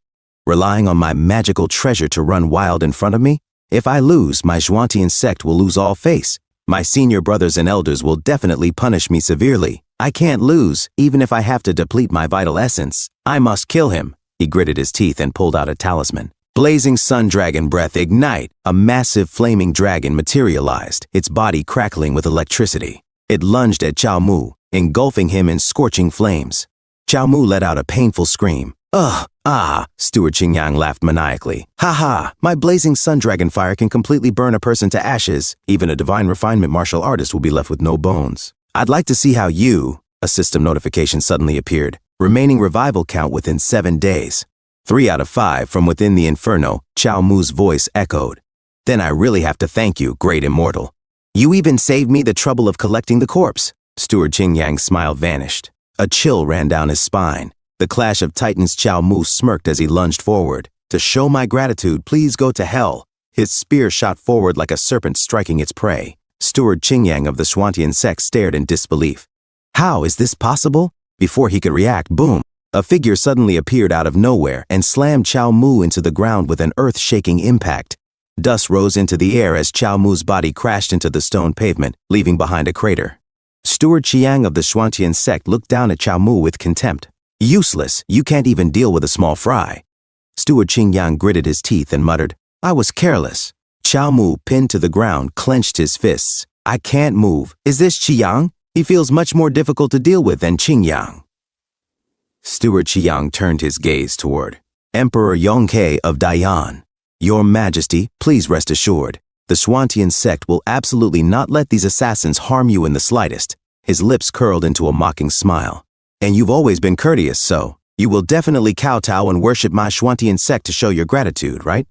Relying on my magical treasure to run wild in front of me? If I lose, my Zhuantian sect will lose all face. My senior brothers and elders will definitely punish me severely. I can't lose, even if I have to deplete my vital essence. I must kill him." He gritted his teeth and pulled out a talisman. Blazing sun dragon breath, ignite! A massive flaming dragon materialized, its body crackling with electricity. It lunged at Chao Mu, engulfing him in scorching flames. Chao Mu let out a painful scream. "Ugh, Ah, Steward Qingyang laughed maniacally. Ha ha, my blazing sun dragon fire can completely burn a person to ashes. Even a divine refinement martial artist will be left with no bones. I'd like to see how you... A system notification suddenly appeared. Remaining revival count within 7 days. 3 out of 5 from within the inferno, Chao Mu's voice echoed. Then I really have to thank you, great immortal. You even saved me the trouble of collecting the corpse. Steward Qingyang's smile vanished. A chill ran down his spine. The clash of titans. Chao Mu smirked as he lunged forward. To show my gratitude, please go to hell. His spear shot forward like a serpent striking its prey. Steward Qingyang of the Xuantian sect stared in disbelief. How is this possible? Before he could react, boom! A figure suddenly appeared out of nowhere and slammed Chao Mu into the ground with an earth-shaking impact. Dust rose into the air as Chao Mu's body crashed into the stone pavement, leaving behind a crater. Steward Qiang of the Xuantian sect looked down at Chao Mu with contempt. Useless, you can't even deal with a small fry. Steward Qingyang gritted his teeth and muttered, I was careless. Chao Mu, pinned to the ground, clenched his fists. I can't move. Is this Qiyang? He feels much more difficult to deal with than Qingyang. Steward Qiyang turned his gaze toward Emperor Yongke of Dayan. Your Majesty, please rest assured, the Xuantian sect will absolutely not let these assassins harm you in the slightest. His lips curled into a mocking smile. And you've always been courteous, so you will definitely kowtow and worship my Xuantian sect to show your gratitude, right?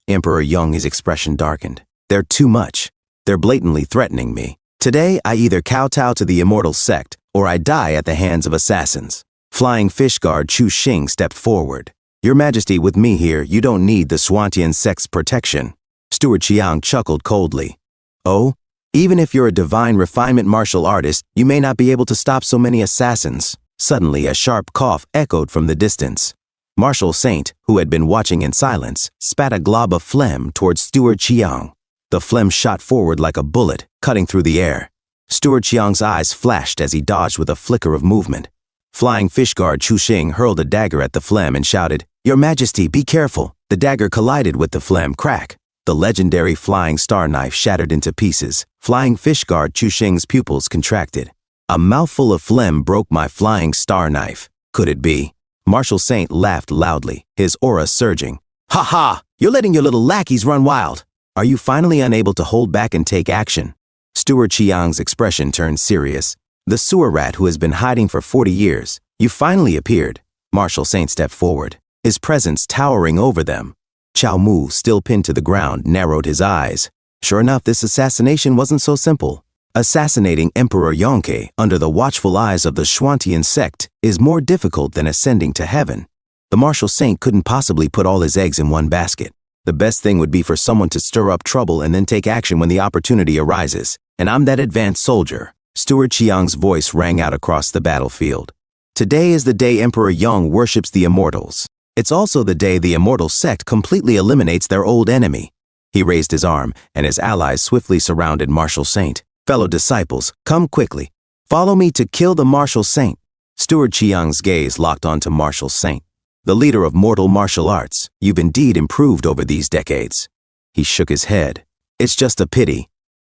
Emperor Yong's expression darkened. They're too much. They're blatantly threatening me. Today, I either kowtow to the immortal sect, or I die at the hands of assassins. Flying fish guard Chu Xing stepped forward. Your Majesty, with me here, you don't need the Xuantian sect's protection. Steward Qiang chuckled coldly. Oh? Even if you're a divine refinement martial artist, you may not be able to stop so many assassins. Suddenly, a sharp cough echoed from the distance. Martial Saint, who had been watching in silence, spat a glob of phlegm towards Steward Qiang. The phlegm shot forward like a bullet, cutting through the air. Steward Qiang's eyes flashed as he dodged with a flicker of movement. Flying fish guard Chu Xing hurled a dagger at the phlegm and shouted, Your Majesty, be careful. The dagger collided with the phlegm. Crack. The legendary flying star knife shattered into pieces. Flying fish guard Chu Xing's pupils contracted. A mouthful of phlegm broke my flying star knife. Could it be? Martial Saint laughed loudly, his aura surging. Ha ha! You're letting your little lackeys run wild. Are you finally unable to hold back and take action? Steward Qiang's expression turned serious. The sewer rat who has been hiding for 40 years. You finally appeared. Martial Saint stepped forward, his presence towering over them. Chao Mu, still pinned to the ground, narrowed his eyes. Sure enough, this assassination wasn't so simple. Assassinating Emperor Yongke under the watchful eyes of the Xuantian sect is more difficult than ascending to heaven. The Martial Saint couldn't possibly put all his eggs in one basket. The best thing would be for someone to stir up trouble and then take action when the opportunity arises. And I'm that advanced soldier. Steward Qiang's voice rang out across the battlefield. Today is the day Emperor Yong worships the immortals. It's also the day the immortal sect completely eliminates their old enemy. He raised his arm, and his allies swiftly surrounded Martial Saint. Fellow disciples, come quickly. Follow me to kill the Martial Saint. Steward Qiang's gaze locked onto Martial Saint. The leader of mortal martial arts, you've indeed improved over these decades. He shook his head. It's just a pity.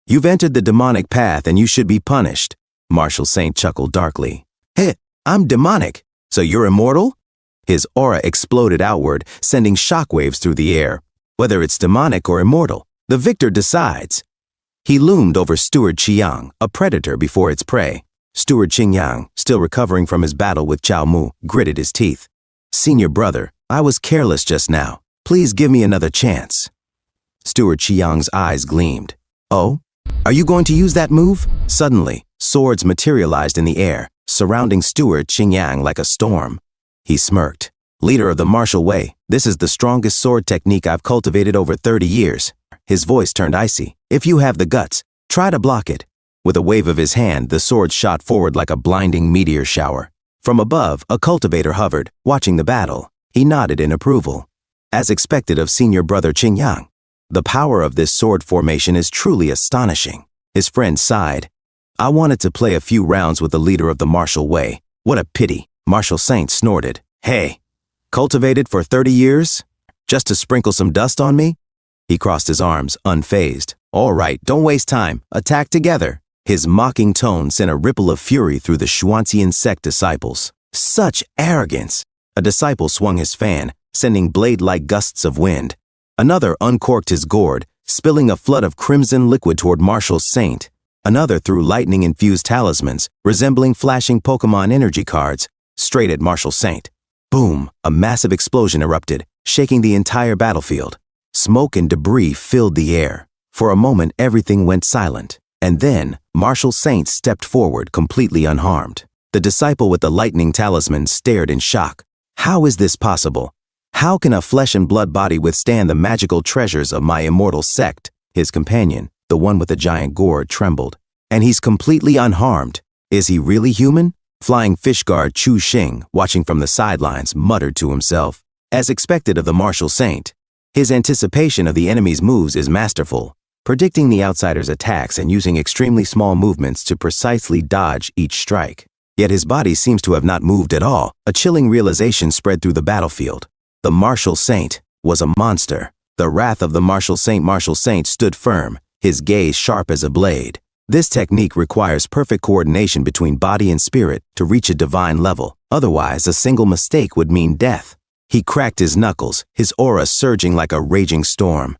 You've entered the demonic path and you should be punished. Martial Saint chuckled darkly. Hey, I'm demonic, so you're immortal? His aura exploded outward, sending shockwaves through the air. Whether it's demonic or immortal, the victor decides. He loomed over Steward Qiang, a predator before its prey. Steward Qingyang, still recovering from his battle with Chao Mu, gritted his teeth. Senior brother, I was careless just now. Please give me another chance. Steward Qiang's eyes gleamed. Oh? Are you going to use that move? Suddenly, swords materialized in the air, surrounding Steward Qingyang like a storm. He smirked. Leader of the martial way, this is the strongest sword technique I've cultivated over 30 years. His voice turned icy. If you have the guts, try to block it. With a wave of his hand, the sword shot forward like a blinding meteor shower. From above, a cultivator hovered, watching the battle. He nodded in approval. As expected of senior brother Qingyang, the power of this sword formation is truly astonishing. His friend sighed. I wanted to play a few rounds with the leader of the martial way. What a pity. Martial Saint snorted. Hey, cultivated for 30 years? Just to sprinkle some dust on me? He crossed his arms, unfazed. All right, don't waste time. Attack together. His mocking tone sent a ripple of fury through the Xuantian sect disciples. Such arrogance! A disciple swung his fan, sending blade-like gusts of wind. Another uncorked his gourd, spilling a flood of crimson liquid toward Martial Saint. Another threw lightning-infused talismans, resembling flashing Pokemon energy cards, straight at Martial Saint. Boom! A massive explosion erupted, shaking the entire battlefield. Smoke and debris filled the air. For a moment, everything went silent. And then, Martial Saint stepped forward, completely unharmed. The disciple with the lightning talisman stared in shock. How is this possible? How can a flesh and blood body withstand the magical treasures of my immortal sect? His companion, the one with the giant gourd, trembled. And he's completely unharmed. Is he really human? Flying fish guard Chu Xing, watching from the sidelines, muttered to himself. As expected of the Martial Saint, his anticipation of the enemy's moves is masterful, predicting the outsider's attacks and using extremely small movements to precisely dodge each strike. Yet his body seems to have not moved at all. A chilling realization spread through the battlefield. The Martial Saint was a monster. The wrath of the Martial Saint stood firm, his gaze sharp as a blade. This technique requires perfect coordination between body and spirit to reach a divine level. Otherwise, a single mistake would mean death. He cracked his knuckles, his aura surging like a raging storm.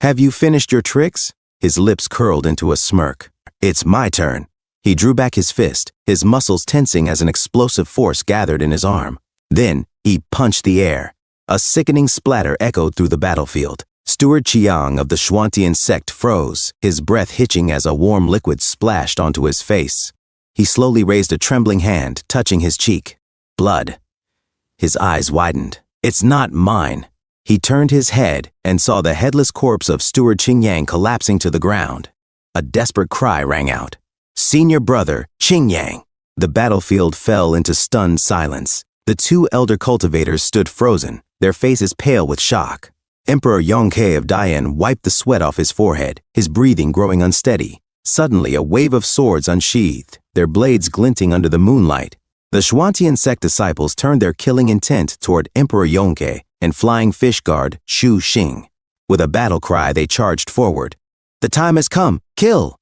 Have you finished your tricks? His lips curled into a smirk. It's my turn. He drew back his fist, his muscles tensing as an explosive force gathered in his arm. Then, he punched the air. A sickening splatter echoed through the battlefield. Steward Chiang of the Xuantian sect froze, his breath hitching as a warm liquid splashed onto his face. He slowly raised a trembling hand, touching his cheek. Blood. His eyes widened. It's not mine. He turned his head and saw the headless corpse of Steward Qingyang collapsing to the ground. A desperate cry rang out. Senior brother, Qingyang. The battlefield fell into stunned silence. The two elder cultivators stood frozen, their faces pale with shock. Emperor Yongke of Dian wiped the sweat off his forehead, his breathing growing unsteady. Suddenly, a wave of swords unsheathed, their blades glinting under the moonlight. The Xuantian sect disciples turned their killing intent toward Emperor Yongke and flying fish guard Chu Xing. With a battle cry, they charged forward. The time has come! Kill!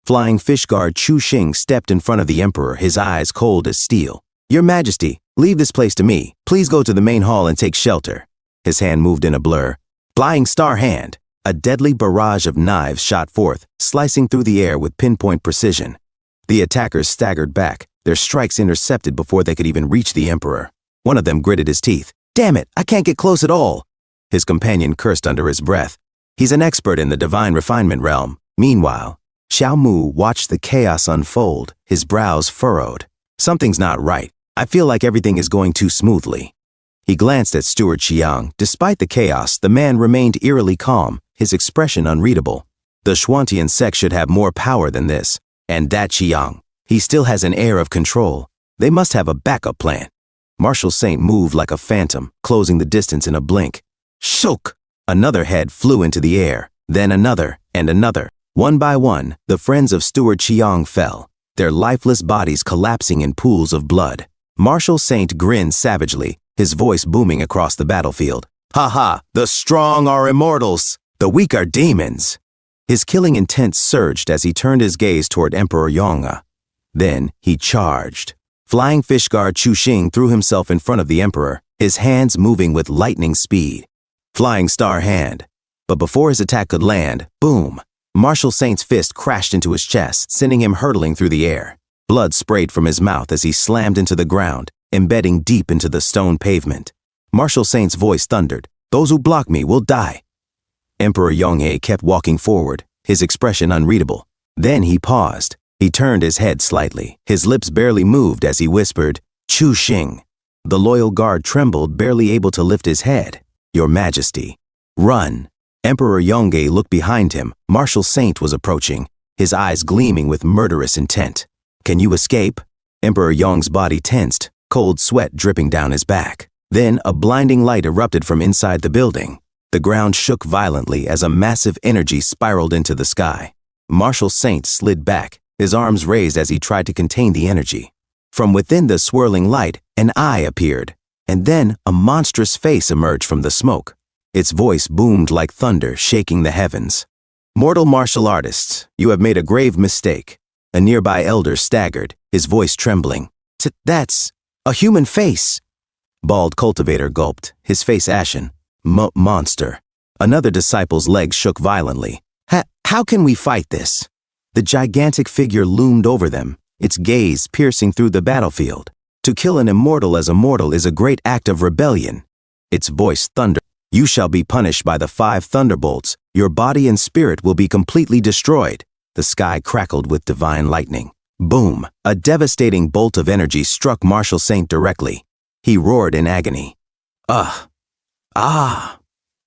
Flying fish guard Chu Xing stepped in front of the emperor, his eyes cold as steel. Your Majesty, leave this place to me. Please go to the main hall and take shelter. His hand moved in a blur. Flying star hand. A deadly barrage of knives shot forth, slicing through the air with pinpoint precision. The attackers staggered back, their strikes intercepted before they could even reach the emperor. One of them gritted his teeth. Damn it, I can't get close at all. His companion cursed under his breath. He's an expert in the divine refinement realm. Meanwhile, Xiao Mu watched the chaos unfold, his brows furrowed. Something's not right. I feel like everything is going too smoothly. He glanced at Steward Chiang. Despite the chaos, the man remained eerily calm, his expression unreadable. The Xuantian sect should have more power than this. And that Chiang. He still has an air of control. They must have a backup plan. Martial Saint moved like a phantom, closing the distance in a blink. Shook! Another head flew into the air, then another and another. One by one, the friends of Steward Chiang fell, their lifeless bodies collapsing in pools of blood. Martial Saint grinned savagely, his voice booming across the battlefield. Ha ha! The strong are immortals! The weak are demons! His killing intent surged as he turned his gaze toward Emperor Yonga. Then he charged. Flying fish guard Chu Xing threw himself in front of the emperor, his hands moving with lightning speed. Flying star hand. But before his attack could land, boom! Martial Saint's fist crashed into his chest, sending him hurtling through the air. Blood sprayed from his mouth as he slammed into the ground, embedding deep into the stone pavement. Martial Saint's voice thundered. Those who block me will die. Emperor Yonghe kept walking forward, his expression unreadable. Then he paused. He turned his head slightly. His lips barely moved as he whispered, Chu Xing. The loyal guard trembled, barely able to lift his head. Your Majesty. Run. Emperor Yonghe looked behind him. Martial Saint was approaching, his eyes gleaming with murderous intent. Can you escape? Emperor Yong's body tensed, cold sweat dripping down his back. Then a blinding light erupted from inside the building. The ground shook violently as a massive energy spiraled into the sky. Martial Saint slid back, his arms raised as he tried to contain the energy. From within the swirling light, an eye appeared, and then a monstrous face emerged from the smoke. Its voice boomed like thunder, shaking the heavens. Mortal martial artists, you have made a grave mistake. A nearby elder staggered, his voice trembling. That's a human face. Bald cultivator gulped, his face ashen. Monster. Another disciple's legs shook violently. How can we fight this? The gigantic figure loomed over them, its gaze piercing through the battlefield. To kill an immortal as a mortal is a great act of rebellion. Its voice thundered. You shall be punished by the 5 thunderbolts. Your body and spirit will be completely destroyed. The sky crackled with divine lightning. Boom! A devastating bolt of energy struck Martial Saint directly. He roared in agony. Ugh! Ah!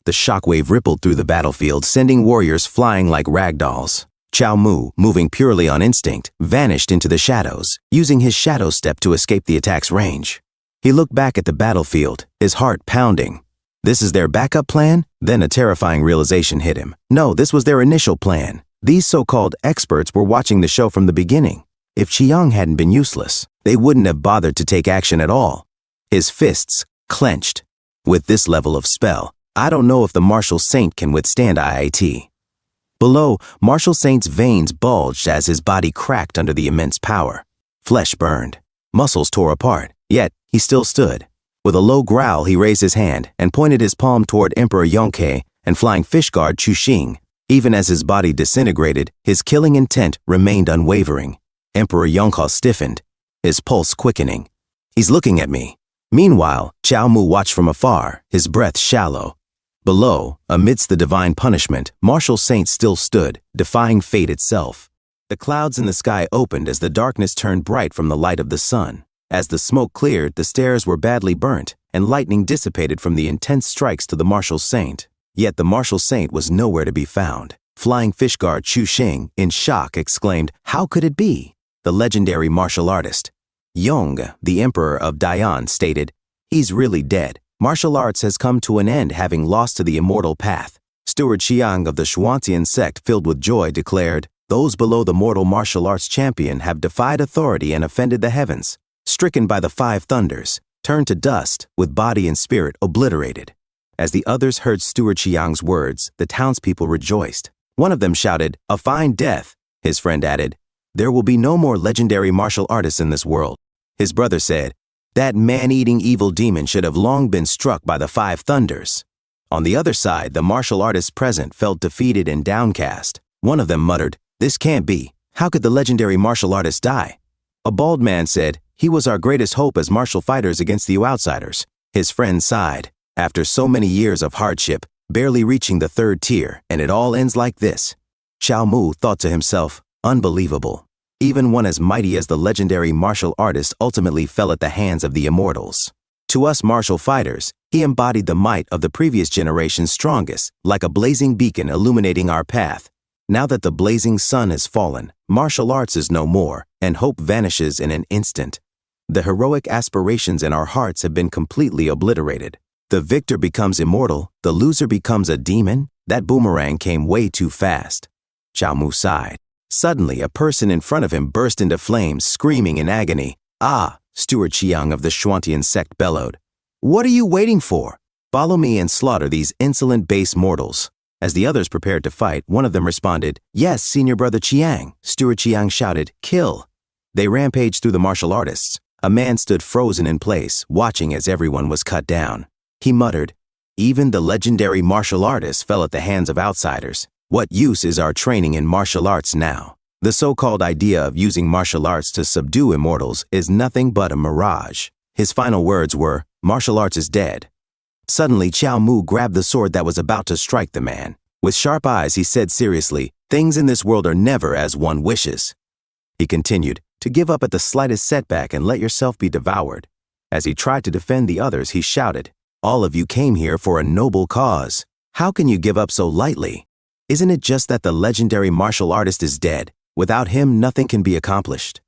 The shockwave rippled through the battlefield, sending warriors flying like ragdolls. Chao Mu, moving purely on instinct, vanished into the shadows, using his shadow step to escape the attack's range. He looked back at the battlefield, his heart pounding. This is their backup plan? Then a terrifying realization hit him. No, this was their initial plan. These so-called experts were watching the show from the beginning. If Chiang hadn't been useless, they wouldn't have bothered to take action at all. His fists clenched. With this level of spell, I don't know if the Martial Saint can withstand IIT. Below, Martial Saint's veins bulged as his body cracked under the immense power. Flesh burned. Muscles tore apart, yet he still stood. With a low growl, he raised his hand and pointed his palm toward Emperor Yongke and Flying Fish Guard Chuxing. Even as his body disintegrated, his killing intent remained unwavering. Emperor Yongke stiffened, his pulse quickening. He's looking at me. Meanwhile, Chao Mu watched from afar, his breath shallow. Below, amidst the divine punishment, Martial Saint still stood, defying fate itself. The clouds in the sky opened as the darkness turned bright from the light of the sun. As the smoke cleared, the stairs were badly burnt, and lightning dissipated from the intense strikes to the Martial Saint. Yet the Martial Saint was nowhere to be found. Flying Fish Guard Chuxing, in shock, exclaimed, "How could it be?" The legendary martial artist, Yong, the Emperor of Dayan, stated, "He's really dead. Martial arts has come to an end, having lost to the immortal path." Steward Xiang of the Xuantian sect, filled with joy, declared, "Those below the mortal martial arts champion have defied authority and offended the heavens. Stricken by the 5 thunders, turned to dust, with body and spirit obliterated." As the others heard Steward Xiang's words, the townspeople rejoiced. One of them shouted, "A fine death." His friend added, "There will be no more legendary martial artists in this world." His brother said, "That man-eating evil demon should have long been struck by the 5 thunders." On the other side, the martial artists present felt defeated and downcast. One of them muttered, "This can't be. How could the legendary martial artist die?" A bald man said, "He was our greatest hope as martial fighters against the outsiders." His friend sighed. After so many years of hardship, barely reaching the 3rd tier, and it all ends like this. Chao Mu thought to himself, unbelievable. Even one as mighty as the legendary martial artist ultimately fell at the hands of the immortals. To us martial fighters, he embodied the might of the previous generation's strongest, like a blazing beacon illuminating our path. Now that the blazing sun has fallen, martial arts is no more, and hope vanishes in an instant. The heroic aspirations in our hearts have been completely obliterated. The victor becomes immortal, the loser becomes a demon. That boomerang came way too fast. Chao Mu sighed. Suddenly, a person in front of him burst into flames, screaming in agony. "Ah!" Steward Xiang of the Xuantian sect bellowed. "What are you waiting for? Follow me and slaughter these insolent base mortals." As the others prepared to fight, one of them responded, "Yes, Senior Brother Chiang." Steward Chiang shouted, "Kill!" They rampaged through the martial artists. A man stood frozen in place, watching as everyone was cut down. He muttered, "Even the legendary martial artists fell at the hands of outsiders. What use is our training in martial arts now? The so-called idea of using martial arts to subdue immortals is nothing but a mirage." His final words were, "Martial arts is dead." Suddenly, Chao Mu grabbed the sword that was about to strike the man. With sharp eyes, he said seriously, "Things in this world are never as one wishes." He continued, "To give up at the slightest setback and let yourself be devoured." As he tried to defend the others, he shouted, "All of you came here for a noble cause. How can you give up so lightly? Isn't it just that the legendary martial artist is dead? Without him, nothing can be accomplished."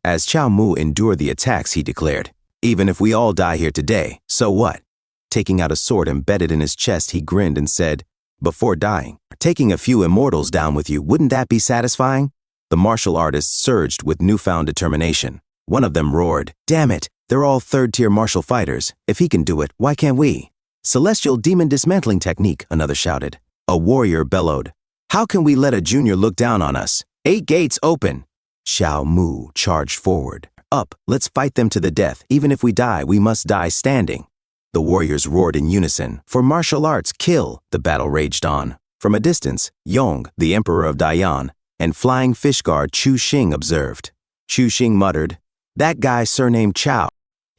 As Chao Mu endured the attacks, he declared, "Even if we all die here today, so what?" Taking out a sword embedded in his chest, he grinned and said, "Before dying, taking a few immortals down with you, wouldn't that be satisfying?" The martial artists surged with newfound determination. One of them roared, "Damn it, they're all 3rd-tier martial fighters. If he can do it, why can't we?" "Celestial demon dismantling technique," another shouted. A warrior bellowed, "How can we let a junior look down on us? 8 gates open!" Chao Mu charged forward. Up, let's fight them to the death. Even if we die, we must die standing." The warriors roared in unison. "For martial arts, kill!" The battle raged on. From a distance, Yong, the emperor of Dayan, and flying fish guard Chu Xing observed. Chu Xing muttered, "That guy surnamed Chao.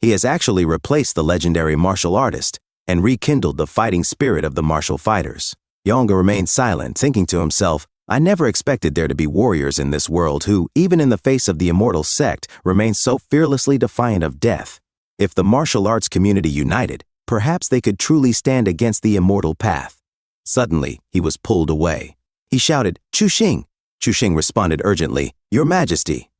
He has actually replaced the legendary martial artist and rekindled the fighting spirit of the martial fighters." Yong remained silent, thinking to himself, "I never expected there to be warriors in this world who, even in the face of the immortal sect, remain so fearlessly defiant of death. If the martial arts community united, perhaps they could truly stand against the immortal path." Suddenly, he was pulled away. He shouted, "Chu Xing!" Chu Xing responded urgently, "Your Majesty."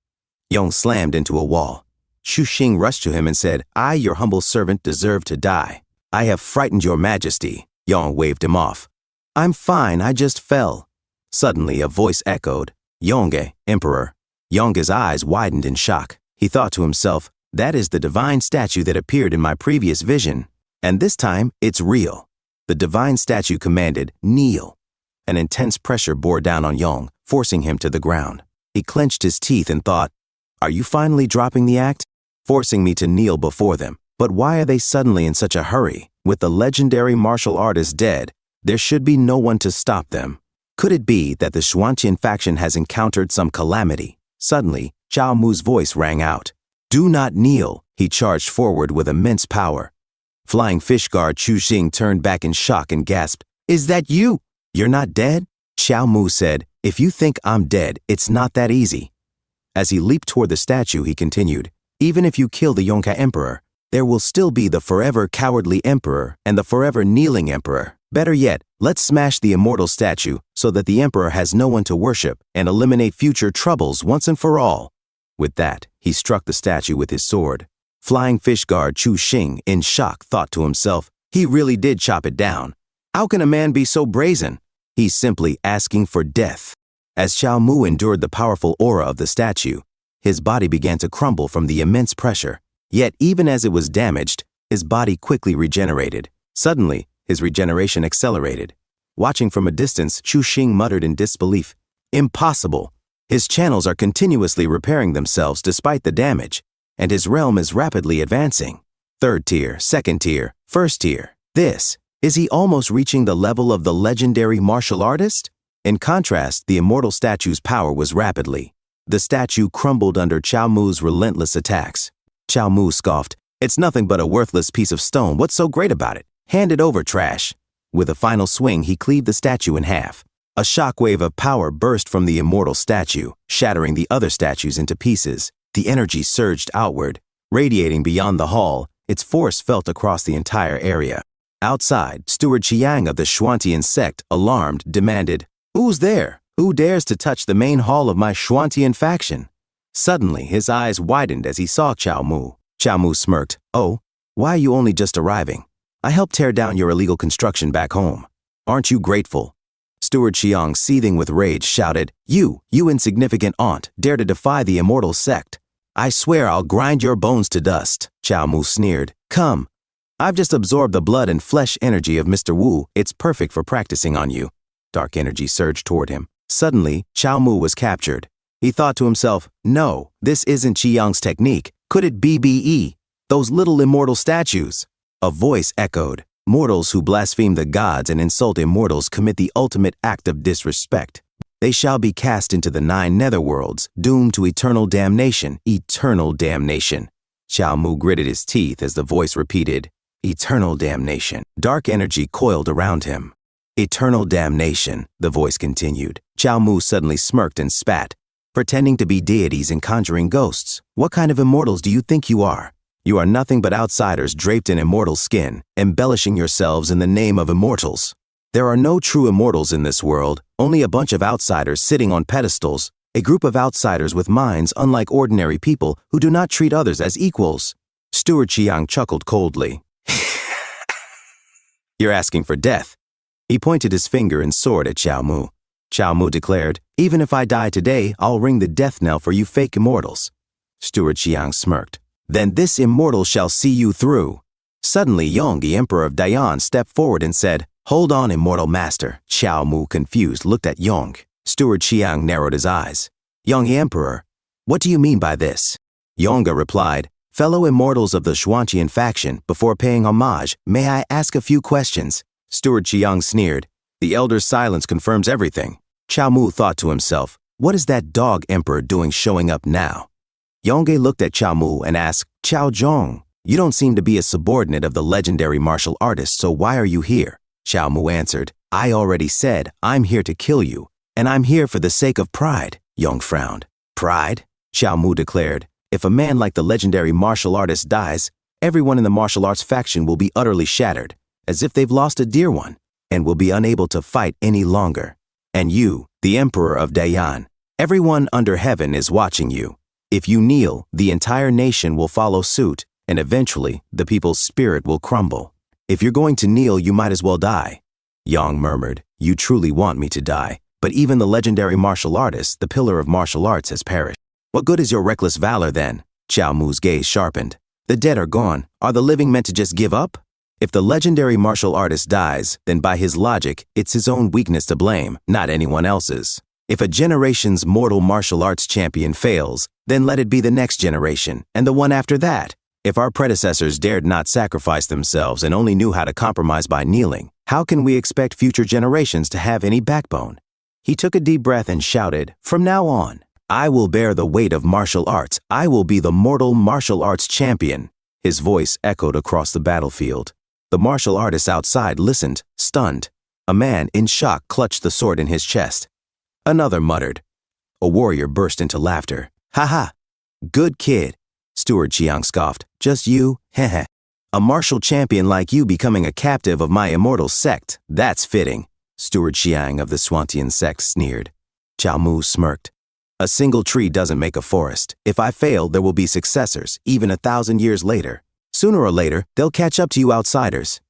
Yong slammed into a wall. Chu Xing rushed to him and said, "I, your humble servant, deserve to die. I have frightened your Majesty." Yong waved him off. "I'm fine, I just fell." Suddenly, a voice echoed, "Yonge, Emperor." Yong's eyes widened in shock. He thought to himself, "That is the divine statue that appeared in my previous vision. And this time, it's real." The divine statue commanded, "Kneel." An intense pressure bore down on Yong, forcing him to the ground. He clenched his teeth and thought, "Are you finally dropping the act? Forcing me to kneel before them? But why are they suddenly in such a hurry? With the legendary martial artist dead, there should be no one to stop them. Could it be that the Xuantian faction has encountered some calamity?" Suddenly, Chao Mu's voice rang out. "Do not kneel." He charged forward with immense power. Flying fish guard Chu Xing turned back in shock and gasped, "Is that you? You're not dead?" Chao Mu said, "If you think I'm dead, it's not that easy." As he leaped toward the statue, he continued, "Even if you kill the Yonka Emperor, there will still be the forever cowardly Emperor and the forever kneeling Emperor. Better yet, let's smash the immortal statue so that the Emperor has no one to worship and eliminate future troubles once and for all." With that, he struck the statue with his sword. Flying fish guard Chu Xing, in shock, thought to himself, "He really did chop it down. How can a man be so brazen? He's simply asking for death." As Chao Mu endured the powerful aura of the statue, his body began to crumble from the immense pressure. Yet even as it was damaged, his body quickly regenerated. Suddenly, his regeneration accelerated. Watching from a distance, Chu Xing muttered in disbelief, "Impossible! His channels are continuously repairing themselves despite the damage, and his realm is rapidly advancing. Third tier, second tier, first tier. Is he almost reaching the level of the legendary martial artist?" In contrast, the immortal statue's power was rapidly. The statue crumbled under Chao Mu's relentless attacks. Chao Mu scoffed, "It's nothing but a worthless piece of stone. What's so great about it? Hand it over, trash." With a final swing, he cleaved the statue in half. A shockwave of power burst from the immortal statue, shattering the other statues into pieces. The energy surged outward, radiating beyond the hall. Its force felt across the entire area. Outside, Steward Chiang of the Xuantian sect, alarmed, demanded, "Who's there? Who dares to touch the main hall of my Xuantian faction?" Suddenly, his eyes widened as he saw Chao Mu. Chao Mu smirked, "Oh, why are you only just arriving? I helped tear down your illegal construction back home. Aren't you grateful?" Steward Chiang, seething with rage, shouted, You insignificant aunt, dare to defy the immortal sect. I swear I'll grind your bones to dust." Chao Mu sneered, "Come. I've just absorbed the blood and flesh energy of Mr. Wu. It's perfect for practicing on you." Dark energy surged toward him. Suddenly, Chao Mu was captured. He thought to himself, "No, this isn't Chiang's technique. Could it be those little immortal statues?" A voice echoed, "Mortals who blaspheme the gods and insult immortals commit the ultimate act of disrespect. They shall be cast into the 9 netherworlds, doomed to eternal damnation." Eternal damnation. Chao Mu gritted his teeth as the voice repeated, "Eternal damnation." Dark energy coiled around him. "Eternal damnation," the voice continued. Chao Mu suddenly smirked and spat, "Pretending to be deities and conjuring ghosts. What kind of immortals do you think you are? You are nothing but outsiders draped in immortal skin, embellishing yourselves in the name of immortals. There are no true immortals in this world, only a bunch of outsiders sitting on pedestals, a group of outsiders with minds unlike ordinary people who do not treat others as equals." Steward Chiang chuckled coldly. "You're asking for death." He pointed his finger and sword at Chao Mu. Chao Mu declared, "Even if I die today, I'll ring the death knell for you fake immortals." Steward Chiang smirked. "Then this immortal shall see you through." Suddenly, Yong, the emperor of Dayan, stepped forward and said, "Hold on, immortal master." Chao Mu, confused, looked at Yong. Steward Chiang narrowed his eyes. "Yong, the emperor, what do you mean by this?" Yonga replied, "Fellow immortals of the Xuantian faction, before paying homage, may I ask a few questions?" Steward Chiang sneered. The elder's silence confirms everything. Chao Mu thought to himself, what is that dog emperor doing showing up now? Yonge looked at Chao Mu and asked, "Chao Zhong, you don't seem to be a subordinate of the legendary martial artist, so why are you here?" Chao Mu answered, "I already said, I'm here to kill you, and I'm here for the sake of pride." Yong frowned. "Pride?" Chao Mu declared. "If a man like the legendary martial artist dies, everyone in the martial arts faction will be utterly shattered, as if they've lost a dear one, and will be unable to fight any longer. And you, the Emperor of Dayan, everyone under heaven is watching you. If you kneel, the entire nation will follow suit, and eventually the people's spirit will crumble. If you're going to kneel, you might as well die." Yang murmured, "You truly want me to die, but even the legendary martial artist, the pillar of martial arts, has perished. What good is your reckless valor then?" Chao Mu's gaze sharpened. "The dead are gone. Are the living meant to just give up? If the legendary martial artist dies, then by his logic, it's his own weakness to blame, not anyone else's. If a generation's mortal martial arts champion fails, then let it be the next generation, and the one after that. If our predecessors dared not sacrifice themselves and only knew how to compromise by kneeling, how can we expect future generations to have any backbone?" He took a deep breath and shouted, "From now on, I will bear the weight of martial arts. I will be the mortal martial arts champion." His voice echoed across the battlefield. The martial artists outside listened, stunned. A man in shock clutched the sword in his chest. Another muttered. A warrior burst into laughter. "Ha ha! Good kid." Steward Chiang scoffed. "Just you? Heh. A martial champion like you becoming a captive of my immortal sect. That's fitting." Steward Chiang of the Xuantian sect sneered. Chao Mu smirked. "A single tree doesn't make a forest. If I fail, there will be successors, even 1,000 years later. Sooner or later, they'll catch up to you outsiders."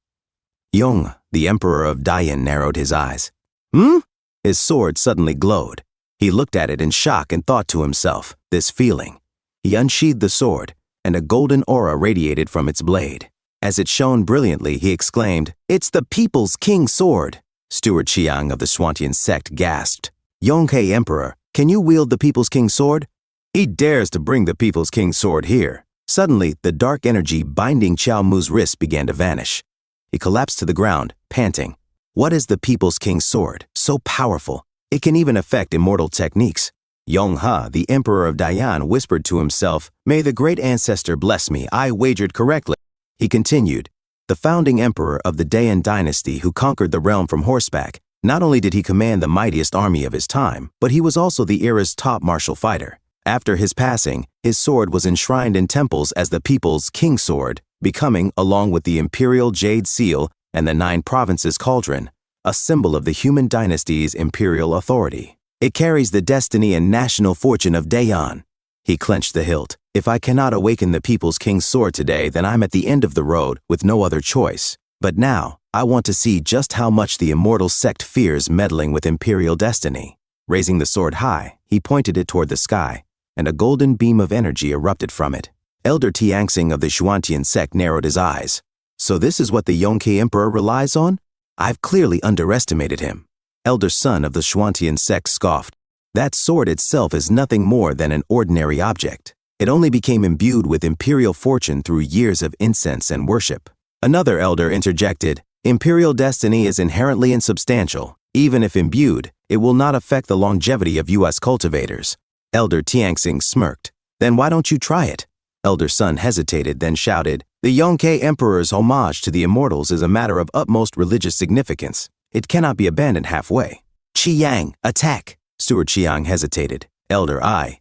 Yong, the Emperor of Dayan, narrowed his eyes. "Hmm?" His sword suddenly glowed. He looked at it in shock and thought to himself, this feeling. He unsheathed the sword, and a golden aura radiated from its blade. As it shone brilliantly, he exclaimed, "It's the People's King Sword!" Steward Chiang of the Xuantian sect gasped. "Yonghe Emperor, can you wield the People's King Sword?" "He dares to bring the People's King Sword here." Suddenly, the dark energy binding Chao Mu's wrist began to vanish. He collapsed to the ground, panting. "What is the People's King Sword? So powerful. It can even affect immortal techniques." Yong-ha, the Emperor of Dayan, whispered to himself, "May the great ancestor bless me, I wagered correctly." He continued, "The founding emperor of the Dayan dynasty who conquered the realm from horseback, not only did he command the mightiest army of his time, but he was also the era's top martial fighter. After his passing, his sword was enshrined in temples as the People's King Sword, becoming, along with the Imperial Jade Seal and the 9 Provinces Cauldron, a symbol of the human dynasty's imperial authority. It carries the destiny and national fortune of Dayan." He clenched the hilt. "If I cannot awaken the People's King's Sword today, then I'm at the end of the road with no other choice. But now, I want to see just how much the immortal sect fears meddling with imperial destiny." Raising the sword high, he pointed it toward the sky, and a golden beam of energy erupted from it. Elder Tianxing of the Xuantian sect narrowed his eyes. "So this is what the Yongke Emperor relies on? I've clearly underestimated him." Elder Son of the Xuantian sect scoffed. "That sword itself is nothing more than an ordinary object. It only became imbued with imperial fortune through years of incense and worship." Another elder interjected, "Imperial destiny is inherently insubstantial. Even if imbued, it will not affect the longevity of U.S. cultivators." Elder Tianxing smirked. "Then why don't you try it?" Elder Son hesitated, then shouted, "The Yongke Emperor's homage to the immortals is a matter of utmost religious significance. It cannot be abandoned halfway." "Chiang, attack!" Steward Chiang hesitated. Elder I.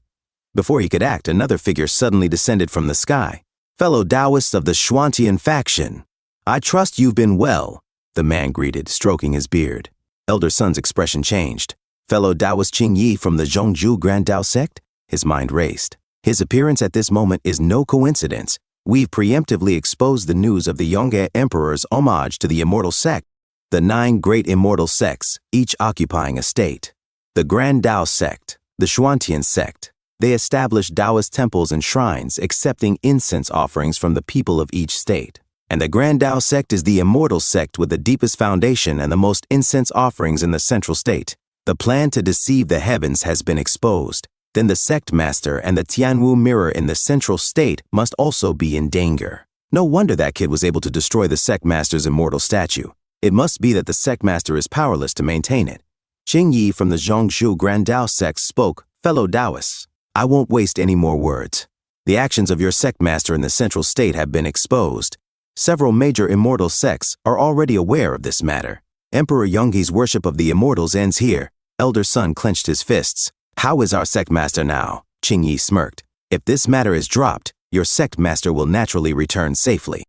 Before he could act, another figure suddenly descended from the sky. "Fellow Taoists of the Xuantian faction, I trust you've been well," the man greeted, stroking his beard. Elder Son's expression changed. "Fellow Taoist Qing Yi from the Zhongzhu Grand Tao sect?" His mind raced. "His appearance at this moment is no coincidence. We've preemptively exposed the news of the Yonghe Emperor's homage to the immortal sect. The 9 great immortal sects, each occupying a state. The Grand Tao sect, the Xuantian sect. They established Taoist temples and shrines, accepting incense offerings from the people of each state. And the Grand Tao sect is the immortal sect with the deepest foundation and the most incense offerings in the central state. The plan to deceive the heavens has been exposed. then the sect master and the Tianwu mirror in the central state must also be in danger. No wonder that kid was able to destroy the sect master's immortal statue. It must be that the sect master is powerless to maintain it. Qing Yi from the Zhongshu Grand Dao sect spoke, "Fellow Taoists, I won't waste any more words. The actions of your sect master in the central state have been exposed. Several major immortal sects are already aware of this matter. Emperor Yonghi's worship of the immortals ends here." Elder Sun clenched his fists. "How is our sect master now?" Qing Yi smirked. "If this matter is dropped, your sect master will naturally return safely."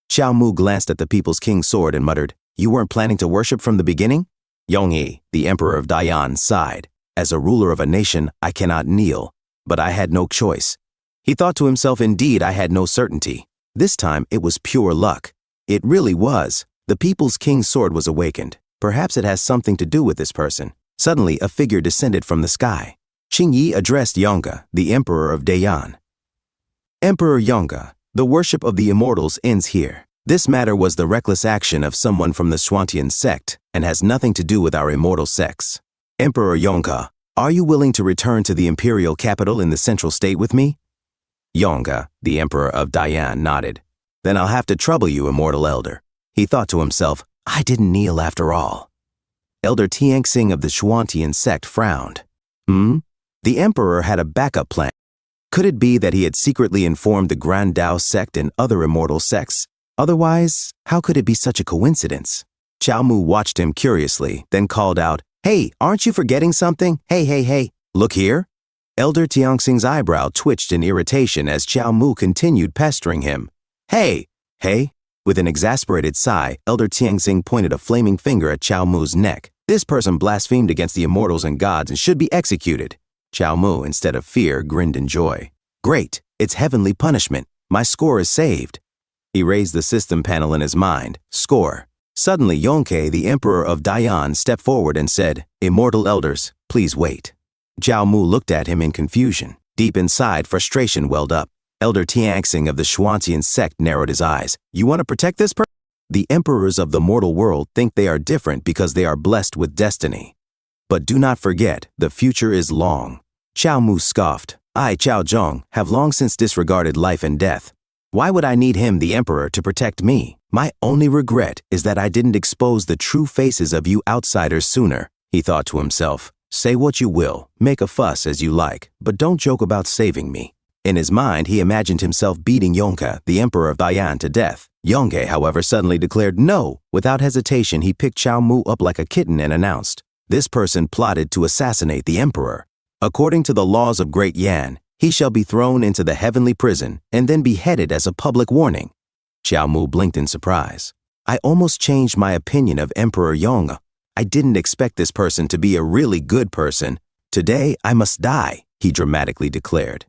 Xiao Mu glanced at the People's King's sword and muttered, "You weren't planning to worship from the beginning?" Yonghi, the Emperor of Dayan, sighed. "As a ruler of a nation, I cannot kneel, but I had no choice." He thought to himself, "Indeed, I had no certainty. This time it was pure luck." It really was. The People's King's sword was awakened. Perhaps it has something to do with this person. Suddenly, a figure descended from the sky. Qing Yi addressed Yonga, the Emperor of Dayan. "Emperor Yonga, the worship of the immortals ends here. This matter was the reckless action of someone from the Xuantian sect and has nothing to do with our immortal sects. Emperor Yonga, are you willing to return to the imperial capital in the central state with me?" Yonga, the Emperor of Dayan, nodded. "Then I'll have to trouble you, immortal elder." He thought to himself, "I didn't kneel after all." Elder Tianxing of the Xuantian sect frowned. The emperor had a backup plan. Could it be that he had secretly informed the Grand Dao sect and other immortal sects? Otherwise, how could it be such a coincidence? Qiao Mu watched him curiously, then called out, "Hey, aren't you forgetting something? Hey, look here." Elder Tianxing's eyebrow twitched in irritation as Qiao Mu continued pestering him. Hey. With an exasperated sigh, Elder Tianxing pointed a flaming finger at Qiao Mu's neck. "This person blasphemed against the immortals and gods and should be executed." Qiao Mu, instead of fear, grinned in joy. "Great, it's heavenly punishment. My score is saved." He raised the system panel in his mind. Score. Suddenly, Yongke, the Emperor of Dayan, stepped forward and said, "Immortal elders, please wait." Qiao Mu looked at him in confusion. Deep inside, frustration welled up. Elder Tianxing of the Xuantian sect narrowed his eyes. "You want to protect this person?" The emperors of the mortal world think they are different because they are blessed with destiny. But do not forget, the future is long. Qiao Mu scoffed. "I, Qiao Zhong, have long since disregarded life and death. Why would I need him, the emperor, to protect me? My only regret is that I didn't expose the true faces of you outsiders sooner," he thought to himself. "Say what you will, make a fuss as you like, but don't joke about saving me." In his mind, he imagined himself beating Yongke, the Emperor of Dayan, to death. Yongke, however, suddenly declared no. Without hesitation, he picked Qiao Mu up like a kitten and announced, "This person plotted to assassinate the emperor. According to the laws of Great Yan, he shall be thrown into the heavenly prison and then beheaded as a public warning." Qiao Mu blinked in surprise. "I almost changed my opinion of Emperor Yong. I didn't expect this person to be a really good person. Today, I must die," he dramatically declared.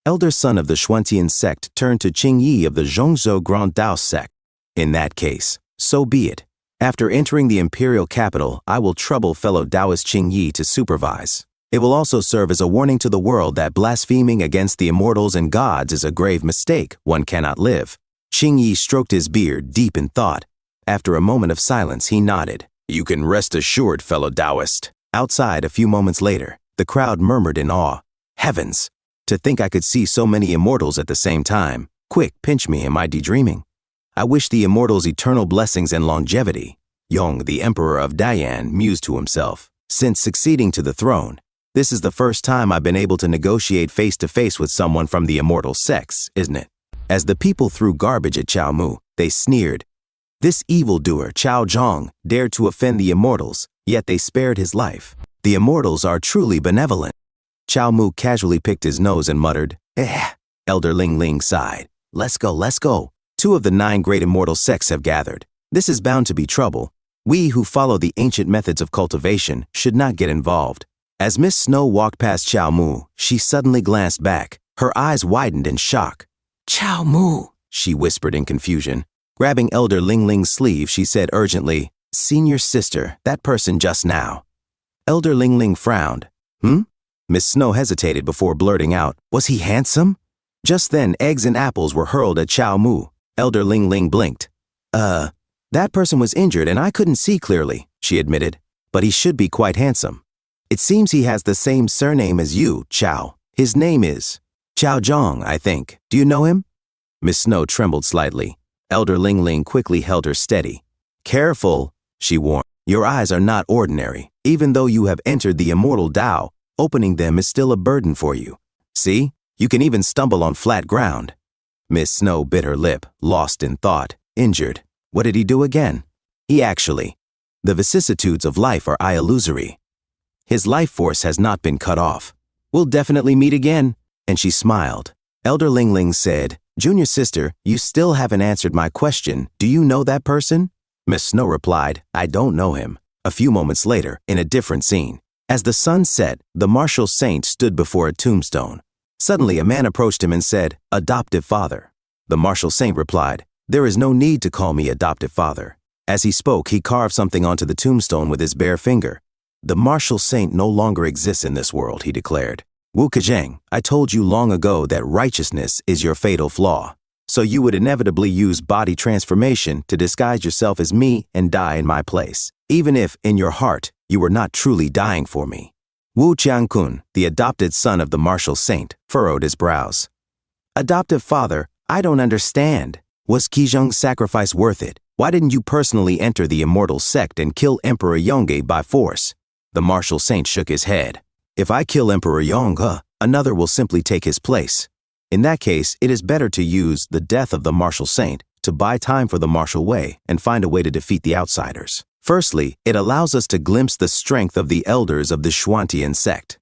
Elder Son of the Xuantian sect turned to Qing Yi of the Zhongzhou Grand Dao sect. "In that case, so be it. After entering the imperial capital, I will trouble fellow Taoist Qing Yi to supervise. It will also serve as a warning to the world that blaspheming against the immortals and gods is a grave mistake. One cannot live." Qing Yi stroked his beard, deep in thought. After a moment of silence, he nodded. "You can rest assured, fellow Taoist." Outside, a few moments later, the crowd murmured in awe. "Heavens! To think I could see so many immortals at the same time. Quick, pinch me, am I daydreaming? I wish the immortals eternal blessings and longevity." Yong, the Emperor of Dayan, mused to himself. "Since succeeding to the throne, this is the first time I've been able to negotiate face-to-face with someone from the immortal sects, isn't it?" As the people threw garbage at Qiao Mu, they sneered. This evildoer, Qiao Zhong, dared to offend the immortals, yet they spared his life. The immortals are truly benevolent. Qiao Mu casually picked his nose and muttered, "Eh." Elder Ling Ling sighed. Let's go. 2 of the 9 great immortal sects have gathered. This is bound to be trouble. We who follow the ancient methods of cultivation should not get involved." As Miss Snow walked past Qiao Mu, she suddenly glanced back. Her eyes widened in shock. "Qiao Mu," she whispered in confusion. Grabbing Elder Ling Ling's sleeve, she said urgently, "Senior sister, that person just now." Elder Ling Ling frowned. Miss Snow hesitated before blurting out, "Was he handsome?" Just then, eggs and apples were hurled at Qiao Mu. Elder Ling Ling blinked. That person was injured and I couldn't see clearly," she admitted. "But he should be quite handsome. It seems he has the same surname as you, Qiao." His name is Chao Zhang, I think. Do you know him? Miss Snow trembled slightly. Elder Ling Ling quickly held her steady. Careful, she warned. Your eyes are not ordinary. Even though you have entered the immortal Tao, opening them is still a burden for you. See, you can even stumble on flat ground. Miss Snow bit her lip, lost in thought, injured. What did he do again? The vicissitudes of life are illusory. His life force has not been cut off. We'll definitely meet again. And she smiled. Elder Ling Ling said, Junior sister, you still haven't answered my question. Do you know that person? Miss Snow replied, I don't know him. A few moments later, in a different scene, as the sun set, the martial saint stood before a tombstone. Suddenly, a man approached him and said, Adoptive father. The martial saint replied, There is no need to call me adoptive father. As he spoke, he carved something onto the tombstone with his bare finger. The martial saint no longer exists in this world, he declared. Wu Kejang, I told you long ago that righteousness is your fatal flaw. So you would inevitably use body transformation to disguise yourself as me and die in my place, even if, in your heart, you were not truly dying for me. Wu Qiangkun, the adopted son of the martial saint, furrowed his brows. Adoptive father, I don't understand. Was Qizheng's sacrifice worth it? Why didn't you personally enter the immortal sect and kill Emperor Yongge by force? The martial saint shook his head. If I kill Emperor Yongge, another will simply take his place. In that case, it is better to use the death of the martial saint to buy time for the martial way and find a way to defeat the outsiders. Firstly, it allows us to glimpse the strength of the elders of the Xuantian sect.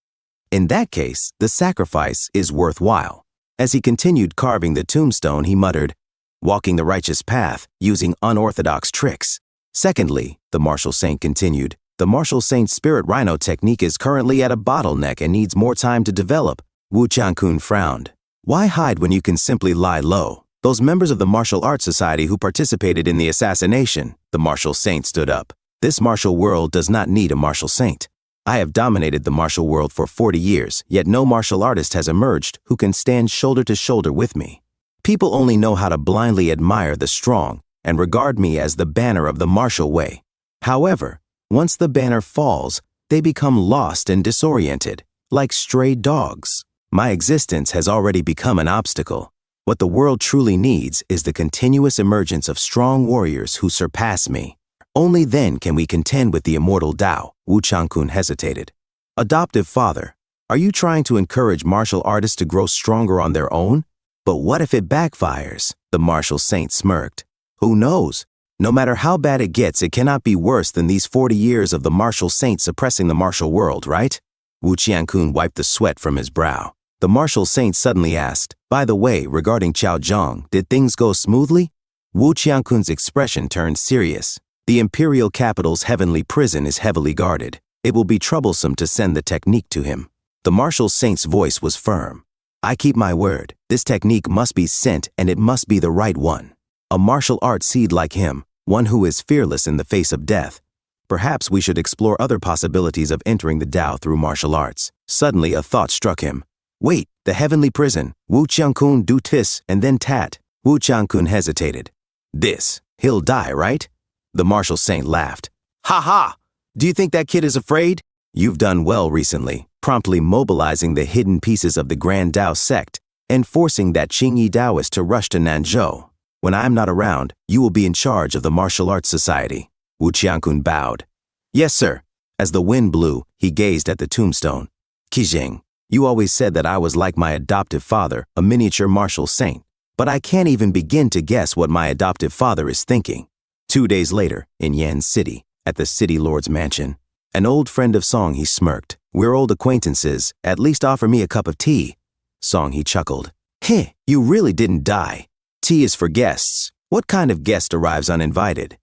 In that case, the sacrifice is worthwhile. As he continued carving the tombstone, he muttered, walking the righteous path, using unorthodox tricks. Secondly, the martial saint continued, the martial saint's spirit rhino technique is currently at a bottleneck and needs more time to develop. Wu Qiangkun frowned. Why hide when you can simply lie low? Those members of the martial arts society who participated in the assassination, the martial saint stood up. This martial world does not need a martial saint. I have dominated the martial world for 40 years, yet no martial artist has emerged who can stand shoulder to shoulder with me. People only know how to blindly admire the strong and regard me as the banner of the martial way. However, once the banner falls, they become lost and disoriented, like stray dogs. My existence has already become an obstacle. What the world truly needs is the continuous emergence of strong warriors who surpass me. Only then can we contend with the immortal Tao. Wu Qiangkun hesitated. Adoptive father, are you trying to encourage martial artists to grow stronger on their own? But what if it backfires? The martial saint smirked. Who knows? No matter how bad it gets, it cannot be worse than these 40 years of the martial saint suppressing the martial world, right? Wu Qiangkun wiped the sweat from his brow. The martial saint suddenly asked, by the way, regarding Chao Zhang, did things go smoothly? Wu Qiangkun's expression turned serious. The imperial capital's heavenly prison is heavily guarded. It will be troublesome to send the technique to him. The martial saint's voice was firm. I keep my word. This technique must be sent and it must be the right one. A martial art seed like him, one who is fearless in the face of death. Perhaps we should explore other possibilities of entering the Tao through martial arts. Suddenly a thought struck him. Wait, the heavenly prison. Wu Qiangkun do tis and then tat. Wu Qiangkun hesitated. This, he'll die, right? The martial saint laughed. Ha ha! Do you think that kid is afraid? You've done well recently, promptly mobilizing the hidden pieces of the Grand Tao sect and forcing that Qingyi Taoist to rush to Nanzhou. When I'm not around, you will be in charge of the martial arts society. Wu Qiangkun bowed. Yes, sir. As the wind blew, he gazed at the tombstone. Qizheng, you always said that I was like my adoptive father, a miniature martial saint. But I can't even begin to guess what my adoptive father is thinking. 2 days later, in Yan City, at the city lord's mansion, an old friend of Song, he smirked. We're old acquaintances. At least offer me a cup of tea. Song, he chuckled. Heh, you really didn't die. Tea is for guests. What kind of guest arrives uninvited?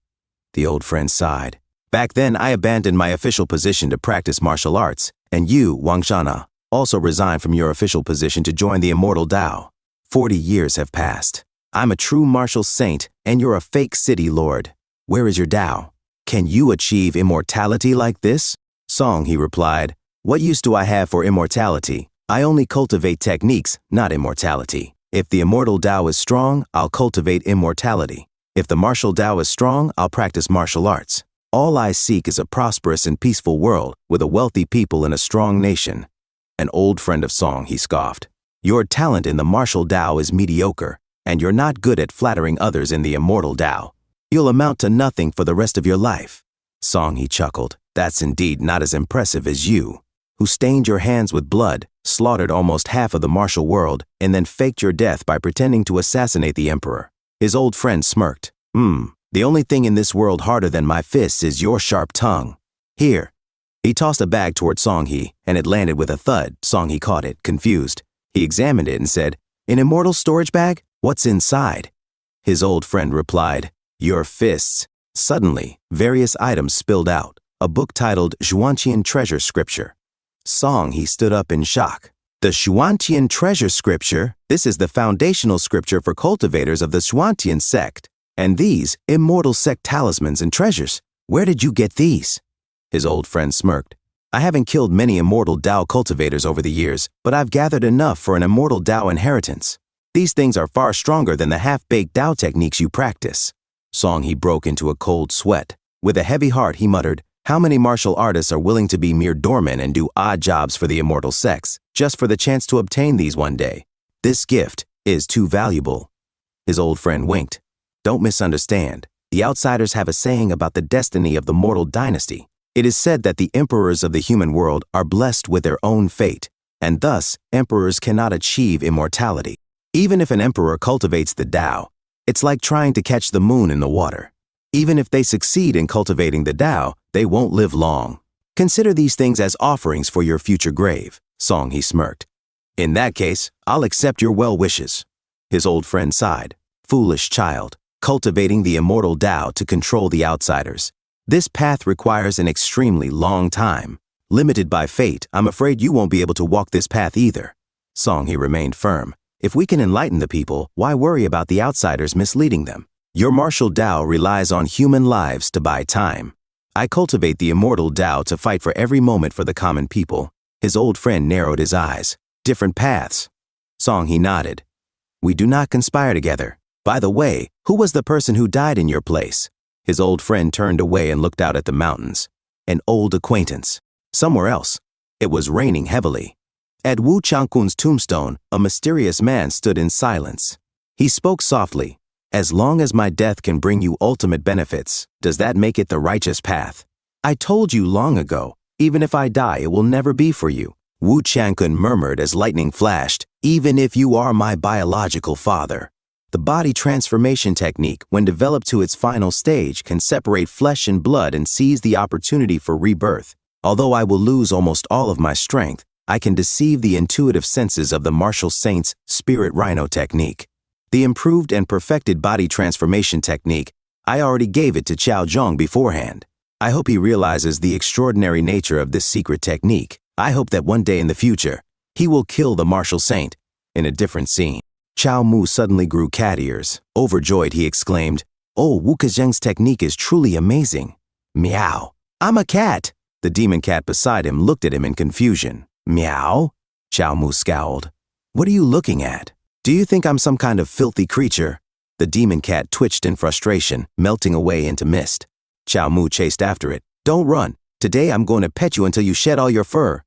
The old friend sighed. Back then, I abandoned my official position to practice martial arts, and you, Wang Shana, also resigned from your official position to join the immortal Tao. 40 years have passed. I'm a true martial saint, and you're a fake city lord. Where is your Tao? Can you achieve immortality like this? Song, he replied. What use do I have for immortality? I only cultivate techniques, not immortality. If the immortal Tao is strong, I'll cultivate immortality. If the martial Tao is strong, I'll practice martial arts. All I seek is a prosperous and peaceful world with a wealthy people and a strong nation. an old friend of Song, he scoffed. Your talent in the martial Tao is mediocre, and you're not good at flattering others in the immortal Tao. You'll amount to nothing for the rest of your life. Song, he chuckled, that's indeed not as impressive as you, who stained your hands with blood, slaughtered almost half of the martial world, and then faked your death by pretending to assassinate the emperor. His old friend smirked. The only thing in this world harder than my fists is your sharp tongue. Here. He tossed a bag toward Song-hee, and it landed with a thud. Song-hee caught it, confused. He examined it and said, An immortal storage bag? What's inside? His old friend replied, Your fists. Suddenly, various items spilled out. A book titled Xuanqian Treasure Scripture. Song-hee stood up in shock. The Xuanqian Treasure Scripture? This is the foundational scripture for cultivators of the Xuanqian sect. And these, immortal sect talismans and treasures, where did you get these? His old friend smirked. I haven't killed many immortal Tao cultivators over the years, but I've gathered enough for an immortal Tao inheritance. These things are far stronger than the half-baked Tao techniques you practice. Song-hee broke into a cold sweat. With a heavy heart, he muttered, How many martial artists are willing to be mere doormen and do odd jobs for the immortal sects, just for the chance to obtain these one day? This gift is too valuable. His old friend winked. Don't misunderstand. The outsiders have a saying about the destiny of the mortal dynasty. It is said that the emperors of the human world are blessed with their own fate, and thus emperors cannot achieve immortality. Even if an emperor cultivates the Tao, it's like trying to catch the moon in the water. Even if they succeed in cultivating the Tao, they won't live long. Consider these things as offerings for your future grave. Song-hee smirked. In that case, I'll accept your well wishes. His old friend sighed. Foolish child. Cultivating the immortal Tao to control the outsiders. This path requires an extremely long time. Limited by fate, I'm afraid you won't be able to walk this path either. Song-hee remained firm. If we can enlighten the people, why worry about the outsiders misleading them? Your martial Tao relies on human lives to buy time. I cultivate the immortal Tao to fight for every moment for the common people. His old friend narrowed his eyes. Different paths. Song-hee nodded. We do not conspire together. By the way, who was the person who died in your place? His old friend turned away and looked out at the mountains. An old acquaintance. Somewhere else. It was raining heavily. At Wu Changkun's tombstone, a mysterious man stood in silence. He spoke softly. As long as my death can bring you ultimate benefits, does that make it the righteous path? I told you long ago, even if I die, it will never be for you. Wu Changkun murmured as lightning flashed, even if you are my biological father. The body transformation technique, when developed to its final stage, can separate flesh and blood and seize the opportunity for rebirth. Although I will lose almost all of my strength, I can deceive the intuitive senses of the martial saint's spirit rhino technique. The improved and perfected body transformation technique, I already gave it to Qiao Zhong beforehand. I hope he realizes the extraordinary nature of this secret technique. I hope that one day in the future, he will kill the martial saint in a different scene. Chao Mu suddenly grew cat ears. Overjoyed, he exclaimed, Oh, Wu Kazheng's technique is truly amazing. Meow. I'm a cat. The demon cat beside him looked at him in confusion. Meow? Chao Mu scowled. What are you looking at? Do you think I'm some kind of filthy creature? The demon cat twitched in frustration, melting away into mist. Chao Mu chased after it. Don't run. Today I'm going to pet you until you shed all your fur.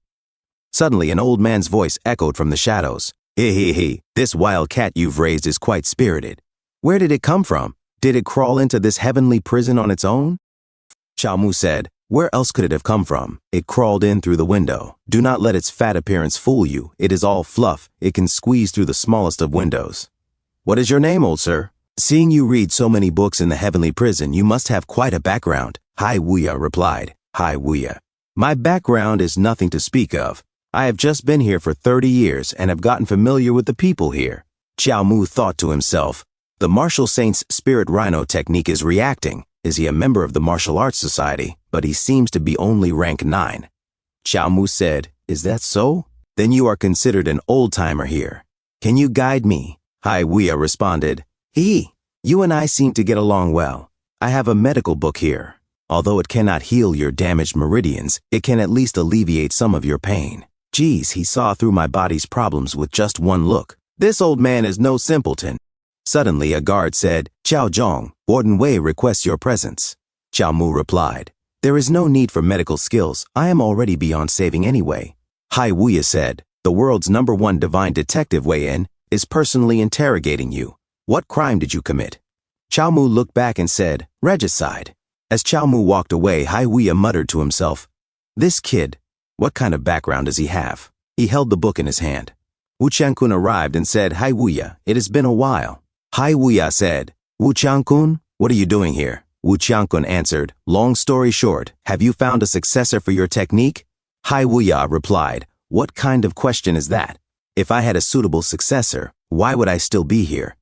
Suddenly, an old man's voice echoed from the shadows. This wild cat you've raised is quite spirited. Where did it come from? Did it crawl into this heavenly prison on its own? Chao Mu said, Where else could it have come from? It crawled in through the window. Do not let its fat appearance fool you. It is all fluff. It can squeeze through the smallest of windows. What is your name, old sir? Seeing you read so many books in the heavenly prison, you must have quite a background. Hai Wuya replied. Hai Wuya. My background is nothing to speak of. I have just been here for 30 years and have gotten familiar with the people here. Qiao Mu thought to himself, the martial saint's spirit rhino technique is reacting. Is he a member of the martial arts society? But he seems to be only rank 9. Qiao Mu said, Is that so? Then you are considered an old-timer here. Can you guide me? Hai Wuya responded, You and I seem to get along well. I have a medical book here. Although it cannot heal your damaged meridians, it can at least alleviate some of your pain. Geez, he saw through my body's problems with just one look. This old man is no simpleton. Suddenly, a guard said, Qiao Zhong, Warden Wei requests your presence. Qiao Mu replied, There is no need for medical skills. I am already beyond saving anyway. Hai Wuya said, the world's #1 divine detective Wei-en is personally interrogating you. What crime did you commit? Chao Mu looked back and said, regicide. As Chao Mu walked away, Hai Wuya muttered to himself, this kid, what kind of background does he have? He held the book in his hand. Wu Qiankun arrived and said, Hai Wuya, it has been a while. Hai Wuya said, Wu Qiankun, what are you doing here? Wu Qiankun answered, long story short, have you found a successor for your technique? Hai Wuya replied, what kind of question is that? If I had a suitable successor, why would I still be here?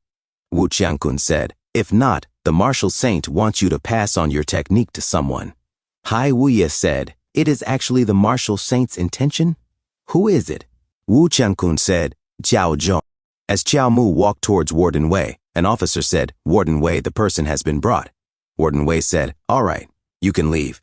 Wu Qiankun said, if not, the martial saint wants you to pass on your technique to someone. Hai Wuya said, it is actually the martial saint's intention? Who is it? Wu Qiankun said, Jiao Zhong. As Chao Mu walked towards Warden Wei, an officer said, Warden Wei, the person has been brought. Warden Wei said, all right, you can leave.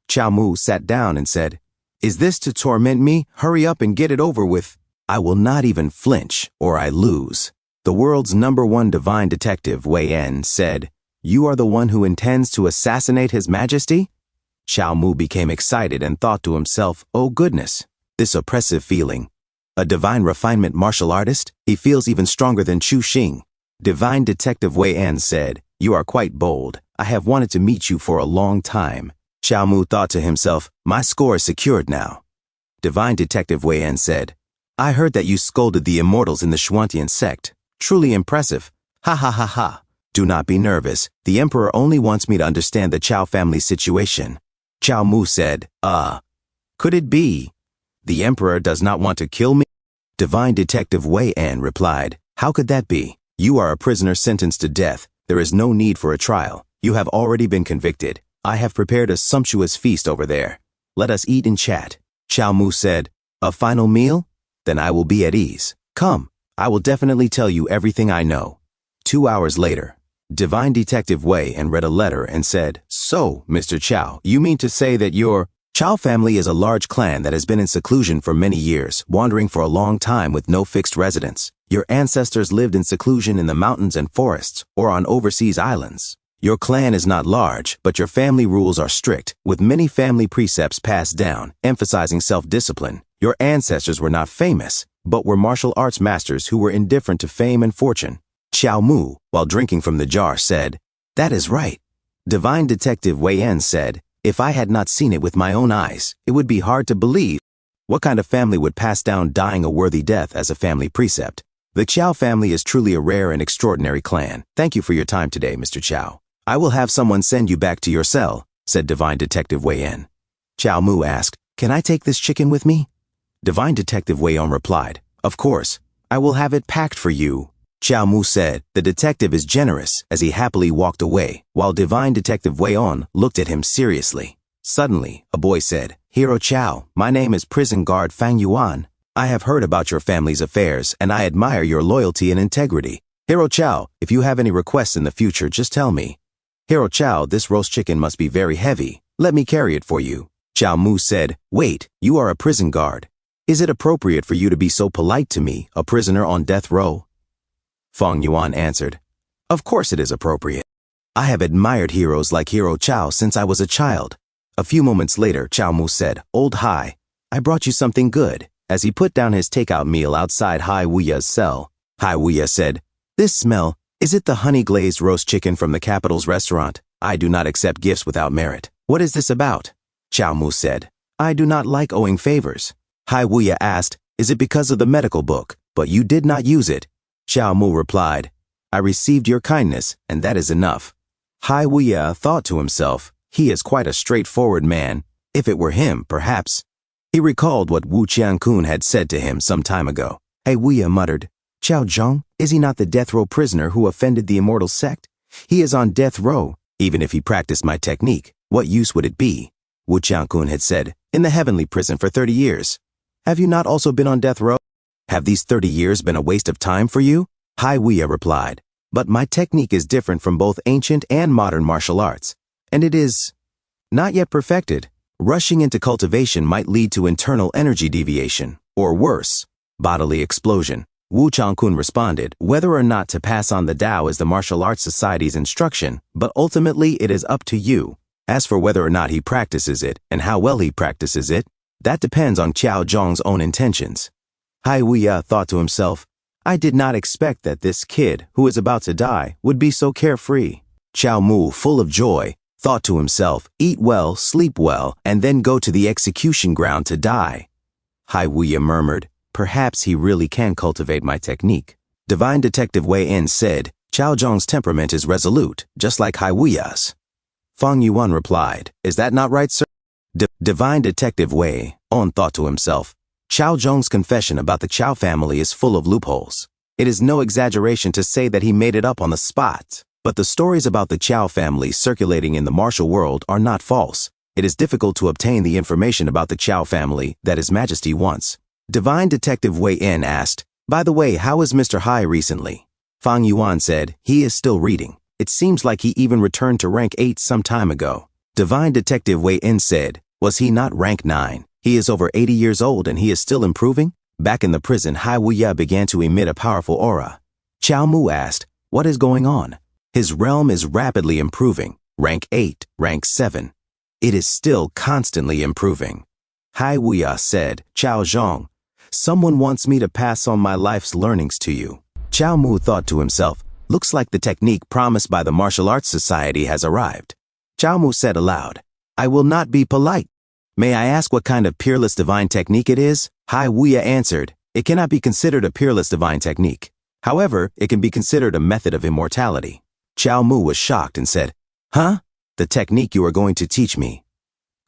Chao Mu sat down and said, is this to torment me? Hurry up and get it over with. I will not even flinch, or I lose. The world's #1 divine detective, Wei-en, said, you are the one who intends to assassinate His Majesty? Chao Mu became excited and thought to himself, oh goodness, this oppressive feeling. A divine refinement martial artist? He feels even stronger than Chu Xing. Divine Detective Wei-en said, you are quite bold. I have wanted to meet you for a long time. Chao Mu thought to himself, my score is secured now. Divine Detective Wei-en said, I heard that you scolded the immortals in the Xuantian sect. Truly impressive. Ha ha ha ha. Do not be nervous. The Emperor only wants me to understand the Chao family's situation. Chao Mu said, could it be? The Emperor does not want to kill me? Divine Detective Wei-en replied, how could that be? You are a prisoner sentenced to death. There is no need for a trial. You have already been convicted. I have prepared a sumptuous feast over there. Let us eat and chat. Chao Mu said, a final meal? Then I will be at ease. Come, I will definitely tell you everything I know. 2 hours later, Divine Detective Wei-en read a letter and said, so, Mr. Chao, you mean to say that your Chao family is a large clan that has been in seclusion for many years, wandering for a long time with no fixed residence. Your ancestors lived in seclusion in the mountains and forests or on overseas islands. Your clan is not large, but your family rules are strict, with many family precepts passed down, emphasizing self-discipline. Your ancestors were not famous, but were martial arts masters who were indifferent to fame and fortune. Chao Mu, while drinking from the jar, said, that is right. Divine Detective Wei-en said, if I had not seen it with my own eyes, it would be hard to believe. What kind of family would pass down dying a worthy death as a family precept? The Chao family is truly a rare and extraordinary clan. Thank you for your time today, Mr. Chao. I will have someone send you back to your cell, said Divine Detective Wei-en. Chao Mu asked, can I take this chicken with me? Divine Detective Wei-en replied, of course. I will have it packed for you. Chao Mu said, the detective is generous, as he happily walked away, while Divine Detective Wei-en looked at him seriously. Suddenly, a boy said, Hero Chao, my name is prison guard Fang Yuan. I have heard about your family's affairs, and I admire your loyalty and integrity. Hero Chao, if you have any requests in the future, just tell me. Hero Chao, this roast chicken must be very heavy. Let me carry it for you. Chao Mu said, wait, you are a prison guard. Is it appropriate for you to be so polite to me, a prisoner on death row? Fang Yuan answered, of course it is appropriate. I have admired heroes like Hero Chao since I was a child. A few moments later, Chao Mu said, Old Hai, I brought you something good, as he put down his takeout meal outside Hai Wuya's cell. Hai Wuya said, this smell, is it the honey-glazed roast chicken from the capital's restaurant? I do not accept gifts without merit. What is this about? Chao Mu said, I do not like owing favors. Hai Wuya asked, is it because of the medical book, but you did not use it? Chao Mu replied, I received your kindness, and that is enough. Hai Wuya thought to himself, he is quite a straightforward man. If it were him, perhaps. He recalled what Wu Qiankun had said to him some time ago. Hai Wuya muttered, Chao Zhong, is he not the death row prisoner who offended the immortal sect? He is on death row. Even if he practiced my technique, what use would it be? Wu Qiankun had said, in the heavenly prison for 30 years. Have you not also been on death row? Have these 30 years been a waste of time for you? Hai Wuya replied, but my technique is different from both ancient and modern martial arts, and it is not yet perfected. Rushing into cultivation might lead to internal energy deviation, or worse, bodily explosion. Wu Qiankun responded, whether or not to pass on the Tao is the Martial Arts Society's instruction, but ultimately it is up to you. As for whether or not he practices it and how well he practices it, That depends on Qiao Zhong's own intentions. Hai Wuya thought to himself, I did not expect that this kid, who is about to die, would be so carefree. Qiao Mu, full of joy, thought to himself, eat well, sleep well, and then go to the execution ground to die. Hai Wuya murmured, perhaps he really can cultivate my technique. Divine Detective Wei In said, Qiao Zhong's temperament is resolute, just like Hai Wuya's. Fang Yuan replied, is that not right, sir? Divine Detective Wei On thought to himself, Qiao Zhong's confession about the Qiao family is full of loopholes. It is no exaggeration to say that he made it up on the spot. But the stories about the Qiao family circulating in the martial world are not false. It is difficult to obtain the information about the Qiao family that His Majesty wants. Divine Detective Wei In asked, by the way, how is Mr. Hai recently? Fang Yuan said, he is still reading. It seems like he even returned to rank 8 some time ago. Divine Detective Wei In said, was he not rank 9? He is over 80 years old and he is still improving? Back in the prison, Hai Wuya began to emit a powerful aura. Qiao Mu asked, what is going on? His realm is rapidly improving. Rank 8, rank 7. It is still constantly improving. Hai Wuya said, Qiao Zhong, someone wants me to pass on my life's learnings to you. Qiao Mu thought to himself, looks like the technique promised by the Martial Arts Society has arrived. Qiao Mu said aloud, I will not be polite. May I ask what kind of peerless divine technique it is? Hai Wuya answered, it cannot be considered a peerless divine technique. However, it can be considered a method of immortality. Qiao Mu was shocked and said, huh? The technique you are going to teach me.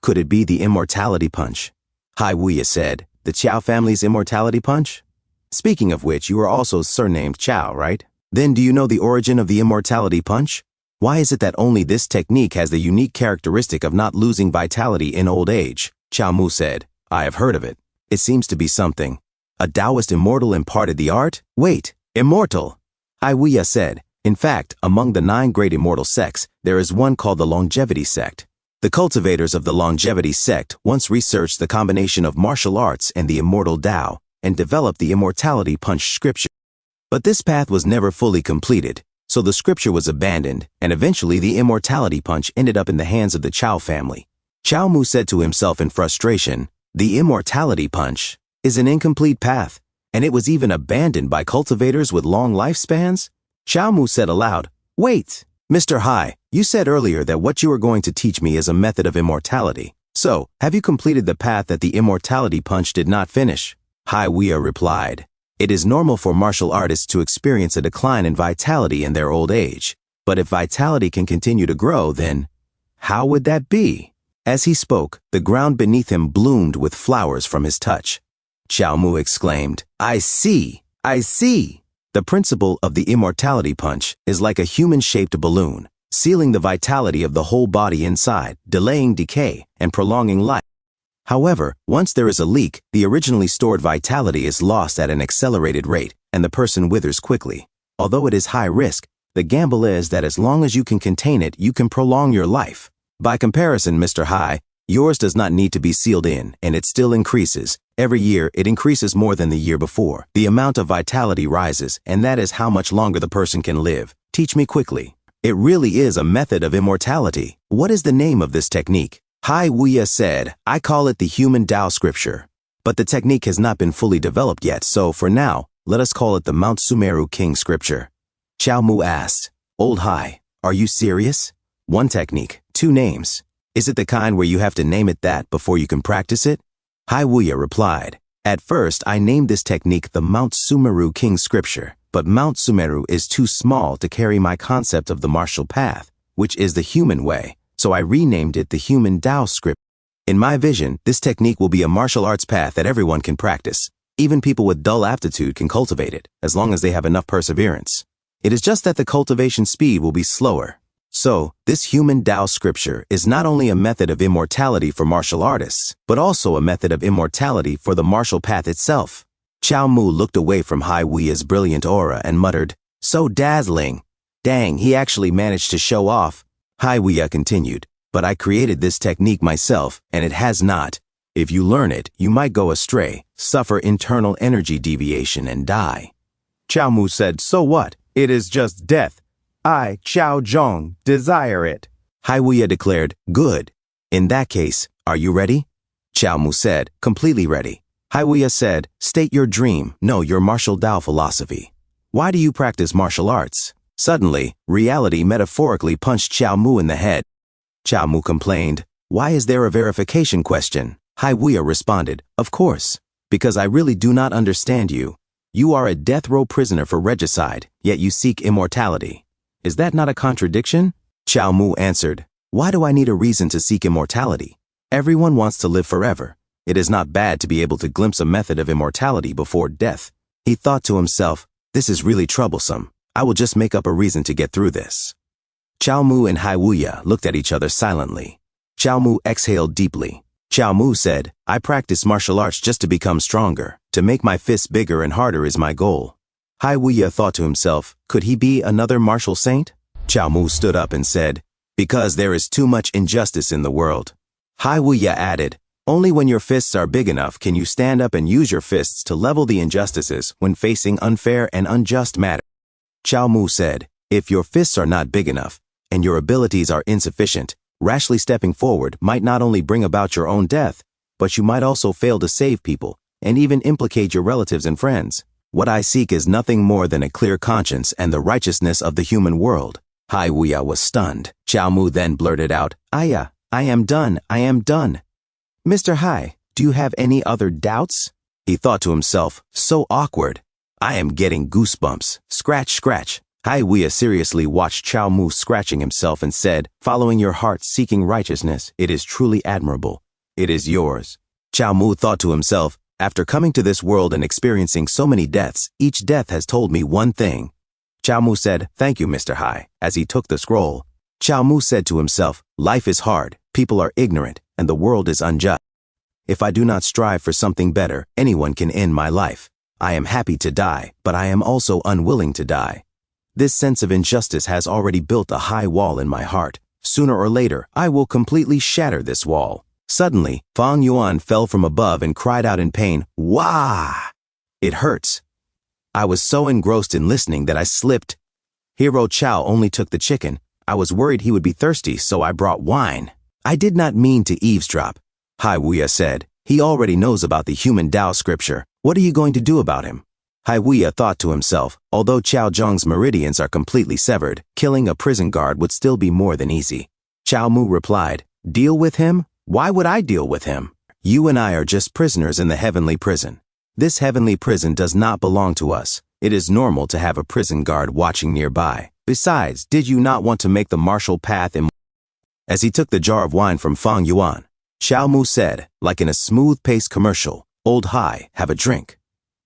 Could it be the immortality punch? Hai Wuya said, the Qiao family's immortality punch? Speaking of which, you are also surnamed Qiao, right? Then do you know the origin of the immortality punch? Why is it that only this technique has the unique characteristic of not losing vitality in old age? Qiao Mu said, I have heard of it. It seems to be something. A Taoist immortal imparted the art? Wait, immortal? Hai Wuya said, in fact, among the 9 great immortal sects, there is one called the longevity sect. The cultivators of the longevity sect once researched the combination of martial arts and the immortal Tao and developed the immortality punch scripture. But this path was never fully completed. So the scripture was abandoned, and eventually the immortality punch ended up in the hands of the Qiao family. Qiao Mu said to himself in frustration, the immortality punch is an incomplete path, and it was even abandoned by cultivators with long lifespans? Qiao Mu said aloud, wait, Mr. Hai, you said earlier that what you are going to teach me is a method of immortality. So, have you completed the path that the immortality punch did not finish? Hai Wuya replied, it is normal for martial artists to experience a decline in vitality in their old age. But if vitality can continue to grow, then how would that be? As he spoke, the ground beneath him bloomed with flowers from his touch. Qiao Mu exclaimed, I see, I see. The principle of the immortality punch is like a human-shaped balloon, sealing the vitality of the whole body inside, delaying decay, and prolonging life. However, once there is a leak, the originally stored vitality is lost at an accelerated rate, and the person withers quickly. Although it is high risk, the gamble is that as long as you can contain it, you can prolong your life. By comparison, Mr. Hai, yours does not need to be sealed in, and it still increases. Every year, it increases more than the year before. The amount of vitality rises, and that is how much longer the person can live. Teach me quickly. It really is a method of immortality. What is the name of this technique? Hai Wuya said, I call it the human Tao scripture. But the technique has not been fully developed yet, so for now, let us call it the Mount Sumeru King scripture. Qiao Mu asked, Old Hai, are you serious? One technique, 2 names. Is it the kind where you have to name it that before you can practice it? Hai Wuya replied, at first I named this technique the Mount Sumeru King scripture, but Mount Sumeru is too small to carry my concept of the martial path, which is the human way. So I renamed it the Human Tao Script. In my vision, this technique will be a martial arts path that everyone can practice. Even people with dull aptitude can cultivate it, as long as they have enough perseverance. It is just that the cultivation speed will be slower. So, this Human Tao Scripture is not only a method of immortality for martial artists, but also a method of immortality for the martial path itself. Qiao Mu looked away from Hai Wuya's brilliant aura and muttered, so dazzling. Dang, he actually managed to show off. Hai Wuya continued, but I created this technique myself, and it has not. If you learn it, you might go astray, suffer internal energy deviation, and die. Qiao Mu said, so what? It is just death. I, Qiao Zhong, desire it. Hai Wuya declared, good. In that case, are you ready? Xiao Mu said, completely ready. Haiwuya said, state your dream, no, your martial Dao philosophy. Why do you practice martial arts? Suddenly, reality metaphorically punched Xiao Mu in the head. Xiao Mu complained, why is there a verification question? Haiwuya responded, of course, because I really do not understand you. You are a death row prisoner for regicide, yet you seek immortality. Is that not a contradiction? Xiao Mu answered, why do I need a reason to seek immortality? Everyone wants to live forever. It is not bad to be able to glimpse a method of immortality before death. He thought to himself, this is really troublesome. I will just make up a reason to get through this. Xiao Mu and Haiwuya looked at each other silently. Xiao Mu exhaled deeply. Xiao Mu said, I practice martial arts just to become stronger. To make my fists bigger and harder is my goal. Haiwuya thought to himself, could he be another martial saint? Xiao Mu stood up and said, because there is too much injustice in the world. Haiwuya added, only when your fists are big enough can you stand up and use your fists to level the injustices when facing unfair and unjust matters. Xiao Mu said, if your fists are not big enough and your abilities are insufficient, rashly stepping forward might not only bring about your own death, but you might also fail to save people and even implicate your relatives and friends. What I seek is nothing more than a clear conscience and the righteousness of the human world. Haiwuya was stunned. Xiao Mu then blurted out, I am done. Mr. Hai, do you have any other doubts? He thought to himself, so awkward. I am getting goosebumps. Scratch, scratch. Haiwuya seriously watched Xiao Mu scratching himself and said, following your heart seeking righteousness, it is truly admirable. It is yours. Xiao Mu thought to himself, after coming to this world and experiencing so many deaths, each death has told me one thing. Xiao Mu said, thank you, Mr. Hai, as he took the scroll. Xiao Mu said to himself, life is hard, people are ignorant, and the world is unjust. If I do not strive for something better, anyone can end my life. I am happy to die, but I am also unwilling to die. This sense of injustice has already built a high wall in my heart. Sooner or later, I will completely shatter this wall. Suddenly, Fang Yuan fell from above and cried out in pain, Wah! It hurts. I was so engrossed in listening that I slipped. Hero Chao only took the chicken. I was worried he would be thirsty, so I brought wine. I did not mean to eavesdrop. Haiwuya said, he already knows about the human Tao scripture. What are you going to do about him? Haiwuya thought to himself, although Qiao Zheng's meridians are completely severed, killing a prison guard would still be more than easy. Xiao Mu replied, deal with him? Why would I deal with him? You and I are just prisoners in the heavenly prison. This heavenly prison does not belong to us. It is normal to have a prison guard watching nearby. Besides, did you not want to make the martial path As he took the jar of wine from Fang Yuan, Xiao Mu said, like in a smooth-paced commercial, Old Hai, have a drink.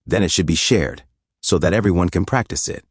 Then it should be shared, so that everyone can practice it.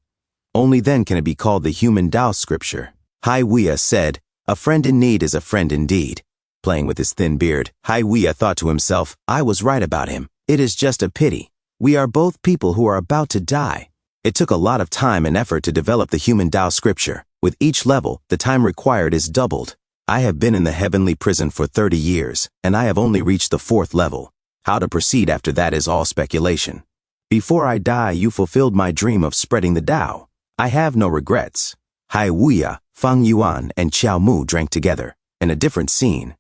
Only then can it be called the human Tao scripture. Haiwuya said, a friend in need is a friend indeed. Playing with his thin beard, Haiwuya thought to himself, I was right about him. It is just a pity. We are both people who are about to die. It took a lot of time and effort to develop the human Tao scripture. With each level, the time required is doubled. I have been in the heavenly prison for 30 years, and I have only reached the 4th level. How to proceed after that is all speculation. Before I die, you fulfilled my dream of spreading the Tao. I have no regrets. Haiwuya, Fang Yuan, and Xiao Mu drank together. In a different scene,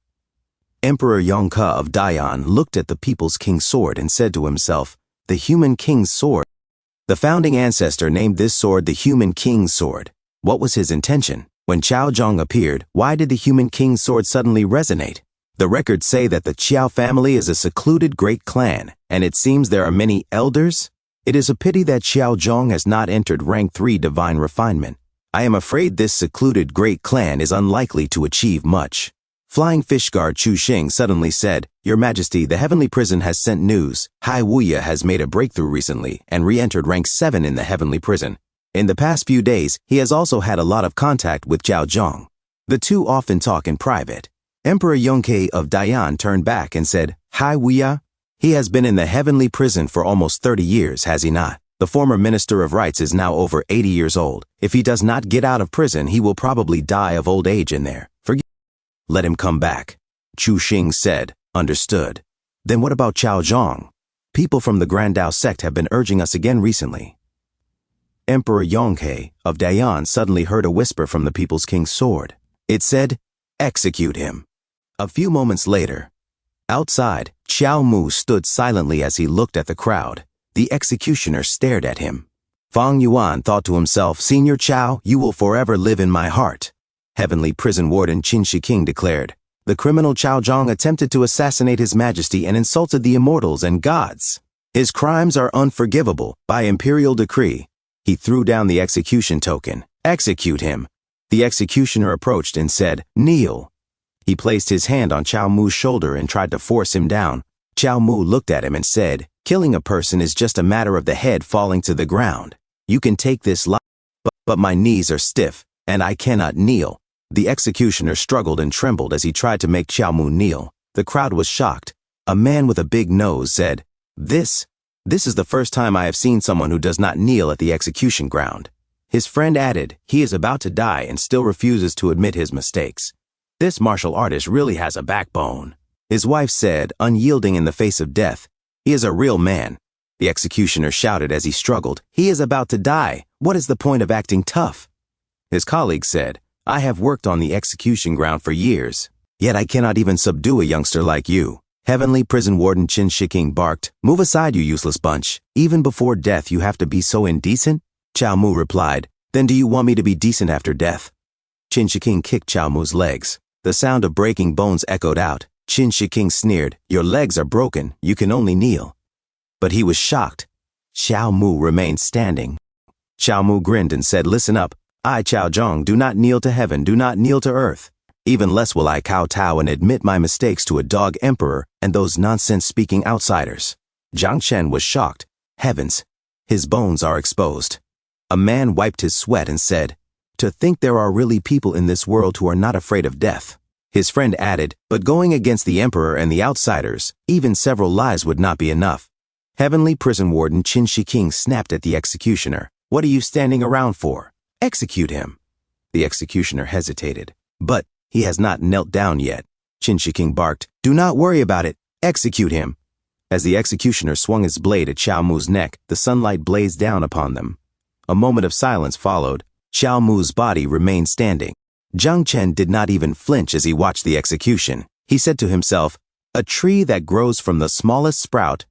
Emperor Yongke of Dai'an looked at the People's King's sword and said to himself, the Human King's sword. The founding ancestor named this sword the Human King's sword. What was his intention? When Qiao Zheng appeared, why did the Human King's sword suddenly resonate? The records say that the Qiao family is a secluded great clan, and it seems there are many elders. It is a pity that Qiao Zheng has not entered rank 3 divine refinement. I am afraid this secluded great clan is unlikely to achieve much. Flying Fish Guard Chu Xing suddenly said, Your Majesty, the heavenly prison has sent news. Haiwuya has made a breakthrough recently and re-entered rank 7 in the heavenly prison. In the past few days, he has also had a lot of contact with Qiao Zheng. The two often talk in private. Emperor Yongke of Dai'an turned back and said, Haiwuya? He has been in the heavenly prison for almost 30 years, has he not? The former Minister of Rights is now over 80 years old. If he does not get out of prison, he will probably die of old age in there. Let him come back. Chu Xing said, understood. Then what about Qiao Zheng? People from the Grand Tao sect have been urging us again recently. Emperor Yongke of Dai'an suddenly heard a whisper from the People's King's sword. It said, execute him. A few moments later, Outside, Xiao Mu stood silently as he looked at the crowd. The executioner stared at him. Fang Yuan thought to himself, Senior Qiao, you will forever live in my heart. Heavenly Prison Warden Qin Shiking declared. The criminal Qiao Zhang attempted to assassinate His Majesty and insulted the immortals and gods. His crimes are unforgivable. By imperial decree. He threw down the execution token. Execute him. The executioner approached and said, Kneel. He placed his hand on Qiao Mu's shoulder and tried to force him down. Qiao Mu looked at him and said, Killing a person is just a matter of the head falling to the ground. You can take this life, but my knees are stiff, and I cannot kneel. The executioner struggled and trembled as he tried to make Qiao Mu kneel. The crowd was shocked. A man with a big nose said, This is the first time I have seen someone who does not kneel at the execution ground. His friend added, He is about to die and still refuses to admit his mistakes. This martial artist really has a backbone. His wife said, unyielding in the face of death, He is a real man. The executioner shouted as he struggled, He is about to die. What is the point of acting tough? His colleague said, I have worked on the execution ground for years, yet I cannot even subdue a youngster like you. Heavenly Prison Warden Qin Shiking barked, Move aside, you useless bunch. Even before death you have to be so indecent? Qiao Mu replied, Then do you want me to be decent after death? Qin Shiking kicked Qiao Mu's legs. The sound of breaking bones echoed out. Qin Shiking sneered, Your legs are broken, you can only kneel. But he was shocked. Qiao Mu remained standing. Qiao Mu grinned and said, Listen up, I, Qiao Zhang, do not kneel to heaven, do not kneel to earth. Even less will I kowtow and admit my mistakes to a dog emperor and those nonsense-speaking outsiders. Jiang Chen was shocked. Heavens, his bones are exposed. A man wiped his sweat and said, To think there are really people in this world who are not afraid of death. His friend added, But going against the emperor and the outsiders, even several lives would not be enough. Heavenly Prison Warden Qin Shiking snapped at the executioner. What are you standing around for? Execute him. The executioner hesitated. But he has not knelt down yet. Qin Shiking barked, Do not worry about it. Execute him. As the executioner swung his blade at Qiao Mu's neck, the sunlight blazed down upon them. A moment of silence followed. Qiao Mu's body remained standing. Jiang Chen did not even flinch as he watched the execution. He said to himself, A tree that grows from the smallest sprout.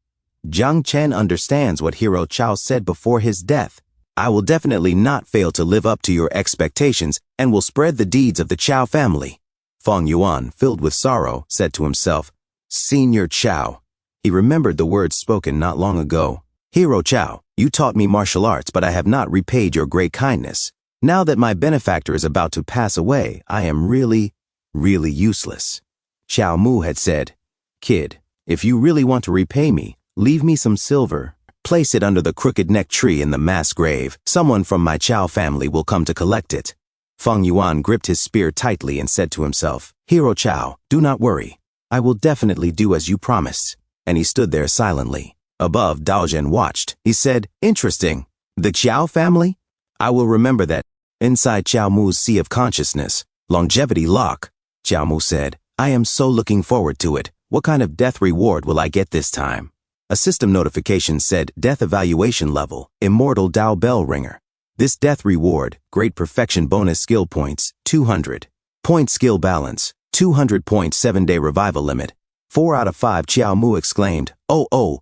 Jiang Chen understands what Hero Qiao said before his death. I will definitely not fail to live up to your expectations and will spread the deeds of the Qiao family. Fang Yuan, filled with sorrow, said to himself, Senior Qiao. He remembered the words spoken not long ago. Hero Qiao, you taught me martial arts, but I have not repaid your great kindness. Now that my benefactor is about to pass away, I am really useless. Qiao Mu had said, Kid, if you really want to repay me, leave me some silver. Place it under the crooked neck tree in the mass grave. Someone from my Qiao family will come to collect it. Fang Yuan gripped his spear tightly and said to himself, Hero Qiao, do not worry. I will definitely do as you promised. And he stood there silently. Above, Daozhen watched. He said, Interesting. The Qiao family? I will remember that. Inside Qiao Mu's sea of consciousness, longevity lock. Qiao Mu said, I am so looking forward to it. What kind of death reward will I get this time? A system notification said, Death evaluation level, Immortal Dao Bell Ringer. This death reward, Great Perfection bonus skill points, 200. Point skill balance, 200 point 7-day revival limit. 4 out of 5. Qiao Mu exclaimed, Oh,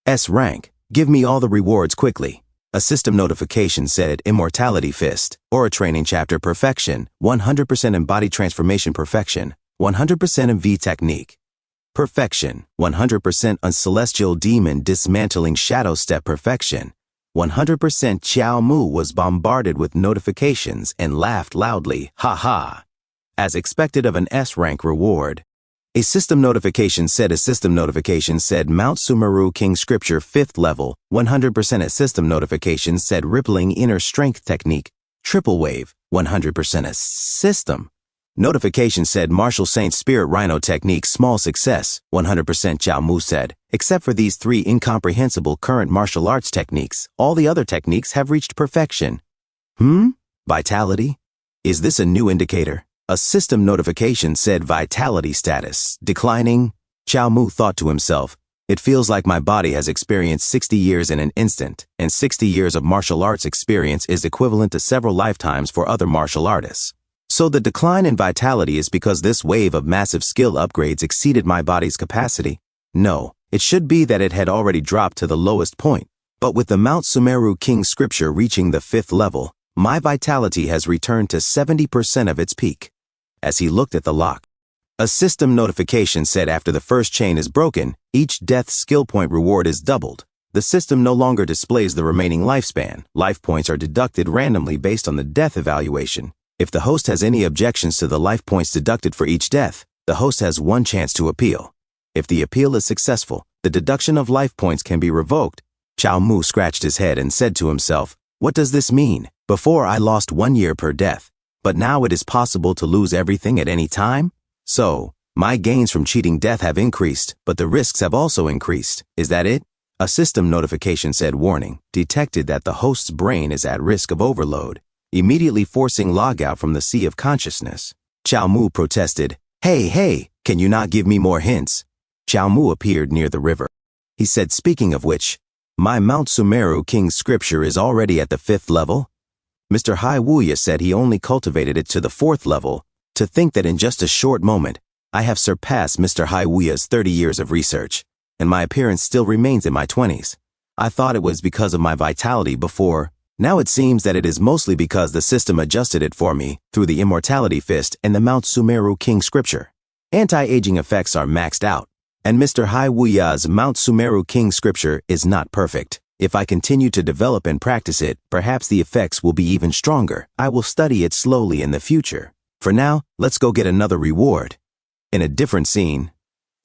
S rank, give me all the rewards quickly. A system notification said, Immortality Fist, Aura Training Chapter Perfection, 100% in Body Transformation Perfection, 100% in V Technique. Perfection, 100% on Celestial Demon Dismantling Shadow Step Perfection. 100%. Qiao Mu was bombarded with notifications and laughed loudly, ha ha. As expected of an S-rank reward. A system notification said Mount Sumeru King Scripture 5th level, 100%. A system notification said Rippling Inner Strength Technique, Triple Wave, 100%. A system notification said Martial Saint Spirit Rhino Technique Small Success, 100%. Qiao Mu said, Except for these 3 incomprehensible current martial arts techniques, all the other techniques have reached perfection. Vitality? Is this a new indicator? A system notification said Vitality Status Declining. Qiao Mu thought to himself, It feels like my body has experienced 60 years in an instant, and 60 years of martial arts experience is equivalent to several lifetimes for other martial artists. So the decline in vitality is because this wave of massive skill upgrades exceeded my body's capacity? No, it should be that it had already dropped to the lowest point. But with the Mount Sumeru King scripture reaching the 5th level, my vitality has returned to 70% of its peak. As he looked at the lock, a system notification said after the first chain is broken, each death skill point reward is doubled. The system no longer displays the remaining lifespan. Life points are deducted randomly based on the death evaluation. If the host has any objections to the life points deducted for each death, the host has one chance to appeal. If the appeal is successful, the deduction of life points can be revoked. Chao Mu scratched his head and said to himself, "What does this mean? Before I lost 1 year per death, but now it is possible to lose everything at any time? So, my gains from cheating death have increased, but the risks have also increased. Is that it?" A system notification said warning, detected that the host's brain is at risk of overload, immediately forcing logout from the sea of consciousness. Chao Mu protested, Hey, can you not give me more hints?" Chao Mu appeared near the river. He said, "Speaking of which, my Mount Sumeru King scripture is already at the 5th level?" Mr. Hai Wuya said he only cultivated it to the 4th level. To think that in just a short moment, I have surpassed Mr. Hai Wuya's 30 years of research, and my appearance still remains in my 20s. I thought it was because of my vitality before. Now it seems that it is mostly because the system adjusted it for me through the Immortality Fist and the Mount Sumeru King scripture. Anti-aging effects are maxed out, and Mr. Hai Wuya's Mount Sumeru King scripture is not perfect. If I continue to develop and practice it, perhaps the effects will be even stronger. I will study it slowly in the future. For now, let's go get another reward. In a different scene,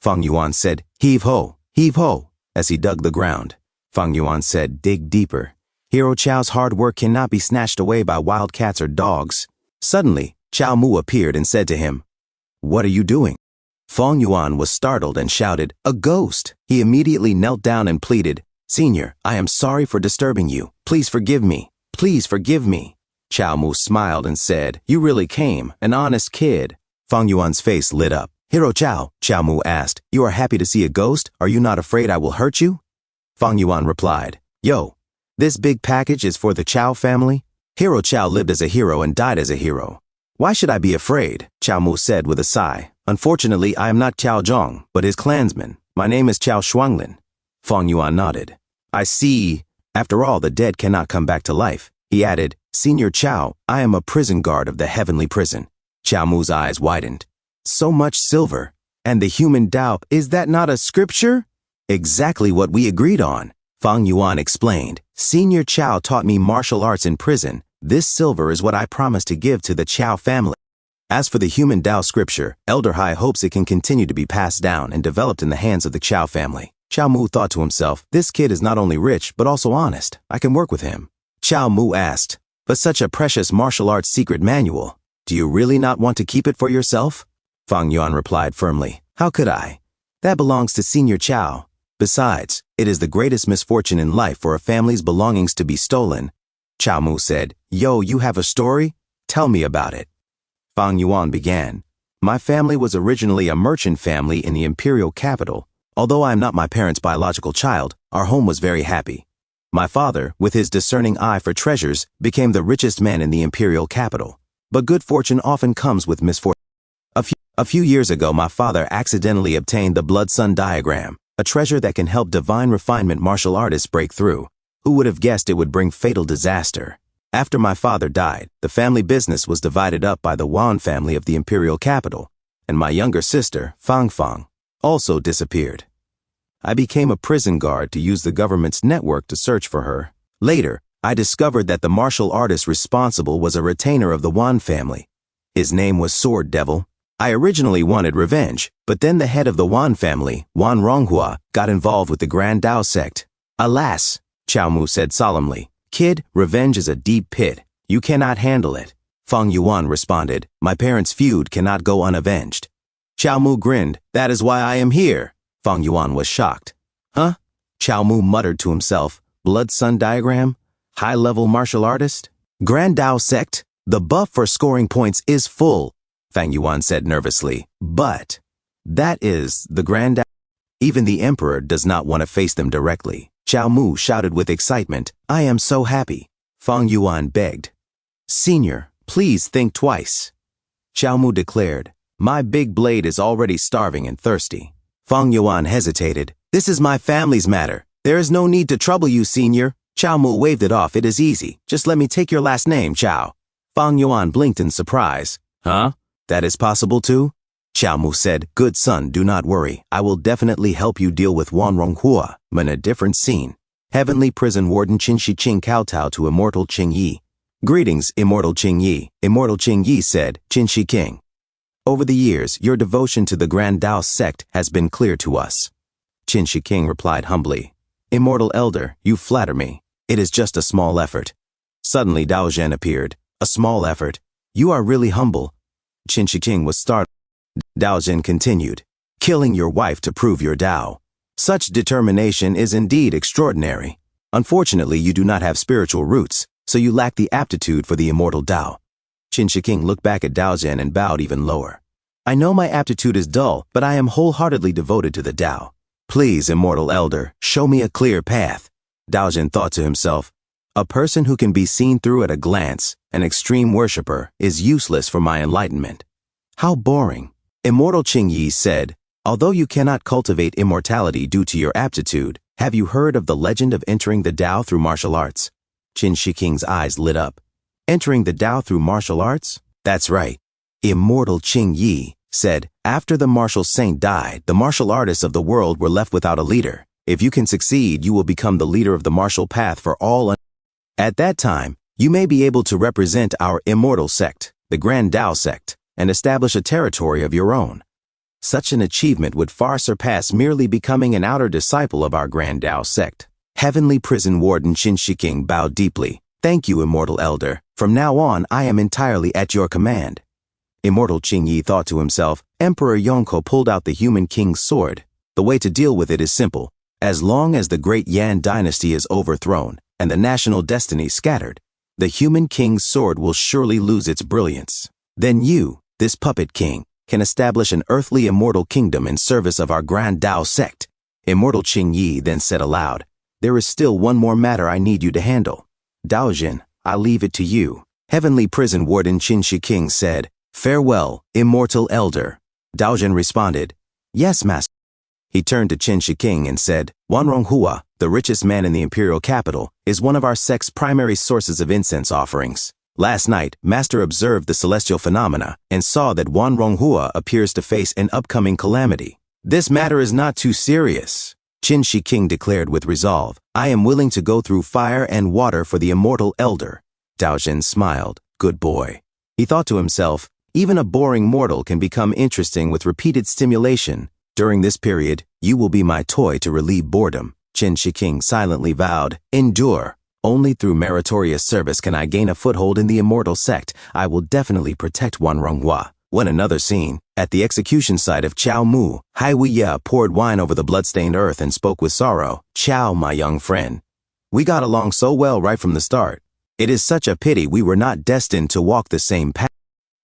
Fang Yuan said, heave ho, as he dug the ground. Fang Yuan said, dig deeper. Hero Chao's hard work cannot be snatched away by wild cats or dogs. Suddenly, Chao Mu appeared and said to him, "What are you doing?" Fang Yuan was startled and shouted, "A ghost!" He immediately knelt down and pleaded, "Senior, I am sorry for disturbing you. Please forgive me. Please forgive me." Chao Mu smiled and said, "You really came, an honest kid." Fang Yuan's face lit up. "Hero Chao," Chao Mu asked, "you are happy to see a ghost? Are you not afraid I will hurt you?" Fang Yuan replied, "Yo, this big package is for the Chao family. Hero Chao lived as a hero and died as a hero. Why should I be afraid?" Chao Mu said with a sigh. "Unfortunately, I am not Chao Zhong, but his clansman. My name is Chao Shuanglin." Fang Yuan nodded. "I see. After all, the dead cannot come back to life." He added, "Senior Chao, I am a prison guard of the heavenly prison." Chao Mu's eyes widened. "So much silver. And the human Tao, is that not a scripture?" "Exactly what we agreed on." Fang Yuan explained. "Senior Chao taught me martial arts in prison. This silver is what I promised to give to the Chao family. As for the human Tao scripture, Elder Hai hopes it can continue to be passed down and developed in the hands of the Chao family." Chao Mu thought to himself, "This kid is not only rich, but also honest. I can work with him." Chao Mu asked, "But such a precious martial arts secret manual, do you really not want to keep it for yourself?" Fang Yuan replied firmly, "How could I? That belongs to Senior Chao. Besides, it is the greatest misfortune in life for a family's belongings to be stolen." Chao Mu said, "Yo, you have a story? Tell me about it." Fang Yuan began, "My family was originally a merchant family in the imperial capital. Although I am not my parents' biological child, our home was very happy. My father, with his discerning eye for treasures, became the richest man in the imperial capital. But good fortune often comes with misfortune. A few years ago, my father accidentally obtained the Blood Sun diagram, a treasure that can help divine refinement martial artists break through. Who would have guessed it would bring fatal disaster? After my father died, the family business was divided up by the Wan family of the imperial capital, and my younger sister, Fang Fang, also disappeared. I became a prison guard to use the government's network to search for her. Later, I discovered that the martial artist responsible was a retainer of the Wan family. His name was Sword Devil. I originally wanted revenge, but then the head of the Wan family, Wan Ronghua, got involved with the Grand Dao sect. "Alas," Chao Mu said solemnly, "Kid, revenge is a deep pit. You cannot handle it." Fang Yuan responded, "My parents' feud cannot go unavenged." Chao Mu grinned, "That is why I am here." Fang Yuan was shocked. "Huh?" Chao Mu muttered to himself, "Blood Sun diagram? High-level martial artist? Grand Dao sect? The buff for scoring points is full," Fang Yuan said nervously. "But that is the Grand Dao. Even the Emperor does not want to face them directly." Chao Mu shouted with excitement, "I am so happy." Fang Yuan begged, "Senior, please think twice." Qiao Mu declared. My big blade is already starving and thirsty. Feng Yuan hesitated. This is my family's matter. There is no need to trouble you, senior. Qiao Mu waved it off. It is easy. Just let me take your last name, Qiao. Feng Yuan blinked in surprise. Huh? That is possible too? Qiao Mu said, good son, do not worry. I will definitely help you deal with Wan Ronghua, but in a different scene. Heavenly Prison Warden Qin Shi Qing kowtow to Immortal Qing Yi. Greetings, Immortal Qing Yi. Immortal Qing Yi said, Qin Shi King. Over the years, your devotion to the Grand Tao sect has been clear to us. Qin Shi King replied humbly. Immortal Elder, you flatter me. It is just a small effort. Suddenly Dao Zhen appeared. A small effort? You are really humble. Qin Shi King was startled. Dao Zhen continued. Killing your wife to prove your Tao. Such determination is indeed extraordinary. Unfortunately, you do not have spiritual roots, so you lack the aptitude for the immortal Tao. Qin Shi King looked back at Dao Zhen and bowed even lower. I know my aptitude is dull, but I am wholeheartedly devoted to the Tao. Please, Immortal Elder, show me a clear path. Dao Zhen thought to himself, a person who can be seen through at a glance, an extreme worshipper, is useless for my enlightenment. How boring. Immortal Qing Yi said, although you cannot cultivate immortality due to your aptitude, have you heard of the legend of entering the Tao through martial arts? Qin Shi King's eyes lit up. Entering the Tao through martial arts? That's right. Immortal Qing Yi said, after the martial saint died, the martial artists of the world were left without a leader. If you can succeed, you will become the leader of the martial path for all. At that time, you may be able to represent our immortal sect, the Grand Tao sect, and establish a territory of your own. Such an achievement would far surpass merely becoming an outer disciple of our Grand Tao sect. Heavenly Prison Warden Qin Shi King bowed deeply. Thank you, Immortal Elder. From now on, I am entirely at your command. Immortal Qing Yi thought to himself, Emperor Yonko pulled out the human king's sword. The way to deal with it is simple. As long as the great Yan dynasty is overthrown and the national destiny scattered, the human king's sword will surely lose its brilliance. Then you, this puppet king, can establish an earthly immortal kingdom in service of our Grand Tao sect. Immortal Qing Yi then said aloud, there is still one more matter I need you to handle. Dao Zhen, I leave it to you. Heavenly Prison Warden Qin Shi King said, farewell, Immortal Elder. Dao Zhen responded, yes, Master. He turned to Qin Shi King and said, Wan Ronghua, the richest man in the imperial capital, is one of our sect's primary sources of incense offerings. Last night, Master observed the celestial phenomena and saw that Wan Ronghua appears to face an upcoming calamity. This matter is not too serious. Qin Shi King declared with resolve, I am willing to go through fire and water for the Immortal Elder. Dao Zhen smiled. Good boy. He thought to himself, even a boring mortal can become interesting with repeated stimulation. During this period, you will be my toy to relieve boredom. Qin Shi King silently vowed, endure. Only through meritorious service can I gain a foothold in the immortal sect. I will definitely protect Wan Ronghua. When another scene, at the execution site of Qiao Mu, Hai Wuya poured wine over the bloodstained earth and spoke with sorrow. Qiao, my young friend. We got along so well right from the start. It is such a pity we were not destined to walk the same path.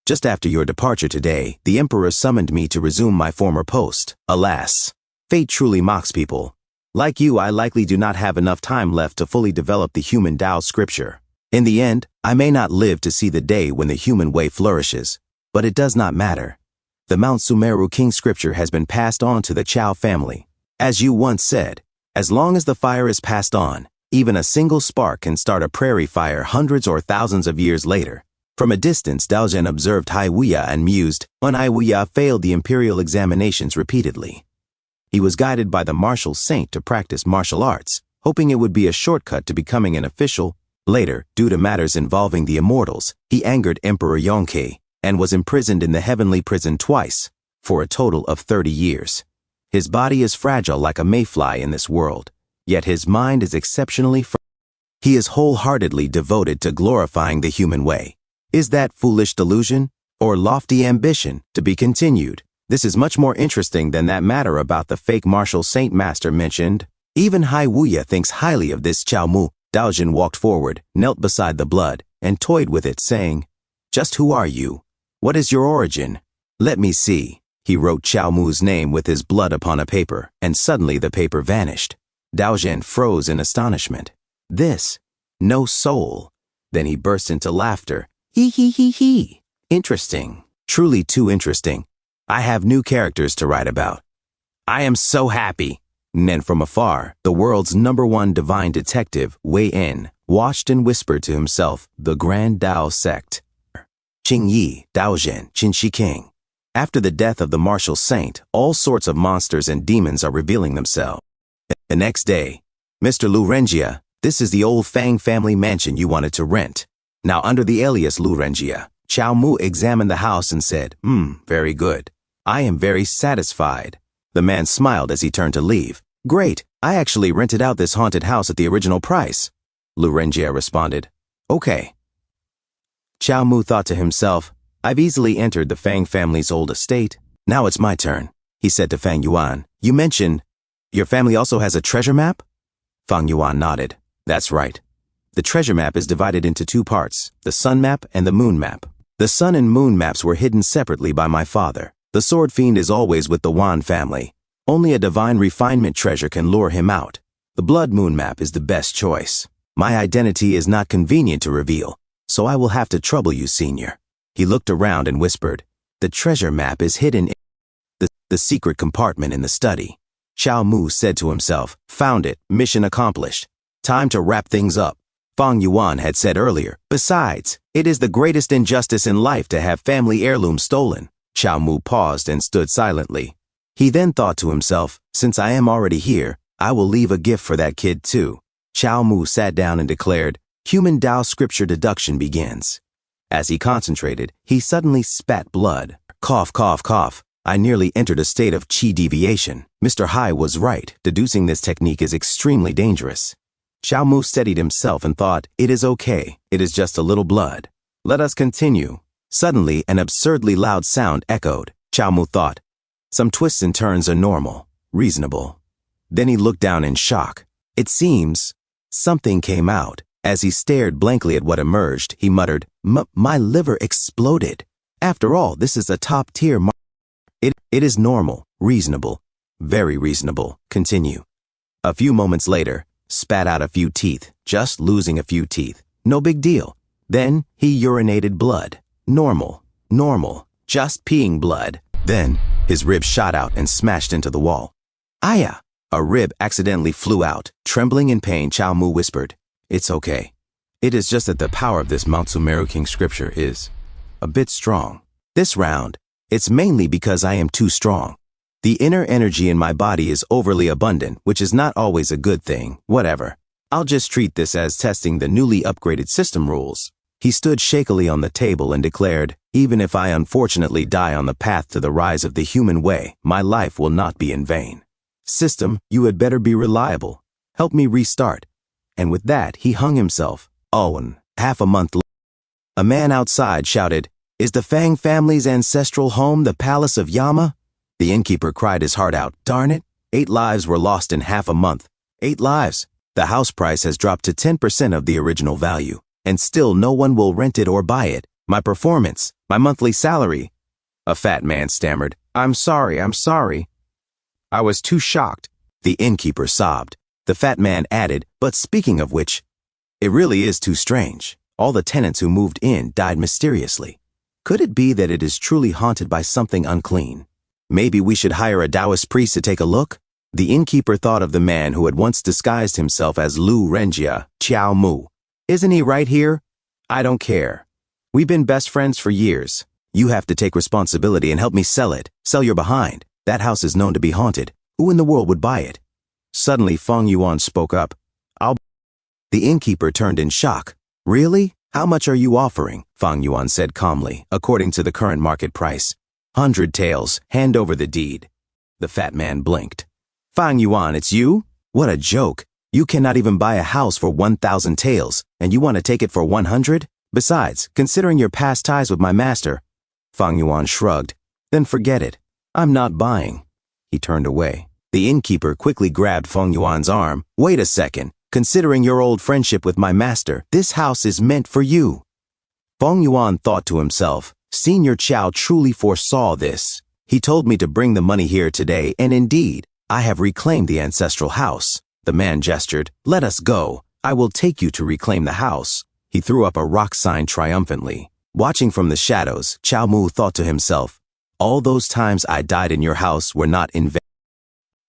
Just after your departure today, the Emperor summoned me to resume my former post. Alas, fate truly mocks people. Like you, I likely do not have enough time left to fully develop the human Tao scripture. In the end, I may not live to see the day when the human way flourishes, but it does not matter. The Mount Sumeru King scripture has been passed on to the Qiao family. As you once said, as long as the fire is passed on, even a single spark can start a prairie fire hundreds or thousands of years later. From a distance, Dao Zhen observed Hai Wuya and mused, when Hai Wuya failed the imperial examinations repeatedly. He was guided by the martial saint to practice martial arts, hoping it would be a shortcut to becoming an official. Later, due to matters involving the immortals, he angered Emperor Yonke and was imprisoned in the heavenly prison twice, for a total of 30 years. His body is fragile like a mayfly in this world, yet his mind is exceptionally firm. He is wholeheartedly devoted to glorifying the human way. Is that foolish delusion or lofty ambition to be continued? This is much more interesting than that matter about the fake martial saint master mentioned. Even Hai Wuya thinks highly of this Qiao Mu. Dao Zhen walked forward, knelt beside the blood, and toyed with it, saying, just who are you? What is your origin? Let me see. He wrote Qiao Mu's name with his blood upon a paper, and suddenly the paper vanished. Dao Zhen froze in astonishment. This? No soul. Then he burst into laughter. He. Interesting. Truly too interesting. I have new characters to write about. I am so happy. And then from afar, the world's #1 divine detective, Wei En, watched and whispered to himself, the Grand Dao sect. Qing Yi, Daozhen, Qin Shi King. After the death of the martial saint, all sorts of monsters and demons are revealing themselves. The next day, Mr. Lu Renjia, this is the old Fang family mansion you wanted to rent. Now under the alias Lu Renjia, Chao Mu examined the house and said, very good. I am very satisfied. The man smiled as he turned to leave. Great, I actually rented out this haunted house at the original price. Lu Renjia responded, okay. Chao Mu thought to himself, I've easily entered the Fang family's old estate. Now it's my turn, he said to Fang Yuan. You mentioned, your family also has a treasure map? Fang Yuan nodded. That's right. The treasure map is divided into 2 parts, the sun map and the moon map. The sun and moon maps were hidden separately by my father. The sword fiend is always with the Wan family. Only a divine refinement treasure can lure him out. The blood moon map is the best choice. My identity is not convenient to reveal, so I will have to trouble you, senior. He looked around and whispered, the treasure map is hidden in the secret compartment in the study. Chao Mu said to himself, found it, mission accomplished. Time to wrap things up. Fang Yuan had said earlier, besides, it is the greatest injustice in life to have family heirlooms stolen. Chao Mu paused and stood silently. He then thought to himself, since I am already here, I will leave a gift for that kid too. Chao Mu sat down and declared, human Tao scripture deduction begins. As he concentrated, he suddenly spat blood. Cough, cough, cough. I nearly entered a state of qi deviation. Mr. Hai was right. Deducing this technique is extremely dangerous. Chao Mu steadied himself and thought, it is okay. It is just a little blood. Let us continue. Suddenly, an absurdly loud sound echoed. Chao Mu thought, some twists and turns are normal, reasonable. Then he looked down in shock. It seems something came out. As he stared blankly at what emerged, he muttered, my liver exploded. After all, this is a top-tier It is normal, reasonable, very reasonable. Continue. A few moments later, spat out a few teeth, just losing a few teeth. No big deal. Then he urinated blood. Normal, normal, just peeing blood. Then his rib shot out and smashed into the wall. Aya! A rib accidentally flew out. Trembling in pain, Chao Mu whispered, it's okay. It is just that the power of this Mount Sumeru King scripture is a bit strong. This round, it's mainly because I am too strong. The inner energy in my body is overly abundant, which is not always a good thing. Whatever. I'll just treat this as testing the newly upgraded system rules. He stood shakily on the table and declared, even if I unfortunately die on the path to the rise of the human way, my life will not be in vain. System, you had better be reliable. Help me restart. And with that, he hung himself. Oh, and half a month later, a man outside shouted, is the Fang family's ancestral home the palace of Yama? The innkeeper cried his heart out. Darn it, 8 lives were lost in half a month. 8 lives. The house price has dropped to 10% of the original value, and still no one will rent it or buy it. My performance, my monthly salary. A fat man stammered, I'm sorry. I was too shocked. The innkeeper sobbed. The fat man added, but speaking of which, it really is too strange. All the tenants who moved in died mysteriously. Could it be that it is truly haunted by something unclean? Maybe we should hire a Taoist priest to take a look? The innkeeper thought of the man who had once disguised himself as Lu Renjia, Chao Mu. Isn't he right here? I don't care. We've been best friends for years. You have to take responsibility and help me sell it. Sell your behind. That house is known to be haunted. Who in the world would buy it? Suddenly, Fang Yuan spoke up. The innkeeper turned in shock. Really? How much are you offering? Fang Yuan said calmly, according to the current market price. 100 taels. Hand over the deed. The fat man blinked. Fang Yuan, it's you? What a joke. You cannot even buy a house for 1,000 taels, and you want to take it for 100? Besides, considering your past ties with my master. Fang Yuan shrugged. Then forget it. I'm not buying. He turned away. The innkeeper quickly grabbed Feng Yuan's arm. Wait a second. Considering your old friendship with my master, this house is meant for you. Feng Yuan thought to himself, Senior Chao truly foresaw this. He told me to bring the money here today, and indeed, I have reclaimed the ancestral house. The man gestured. Let us go. I will take you to reclaim the house. He threw up a rock sign triumphantly. Watching from the shadows, Chao Mu thought to himself, all those times I died in your house were not in vain.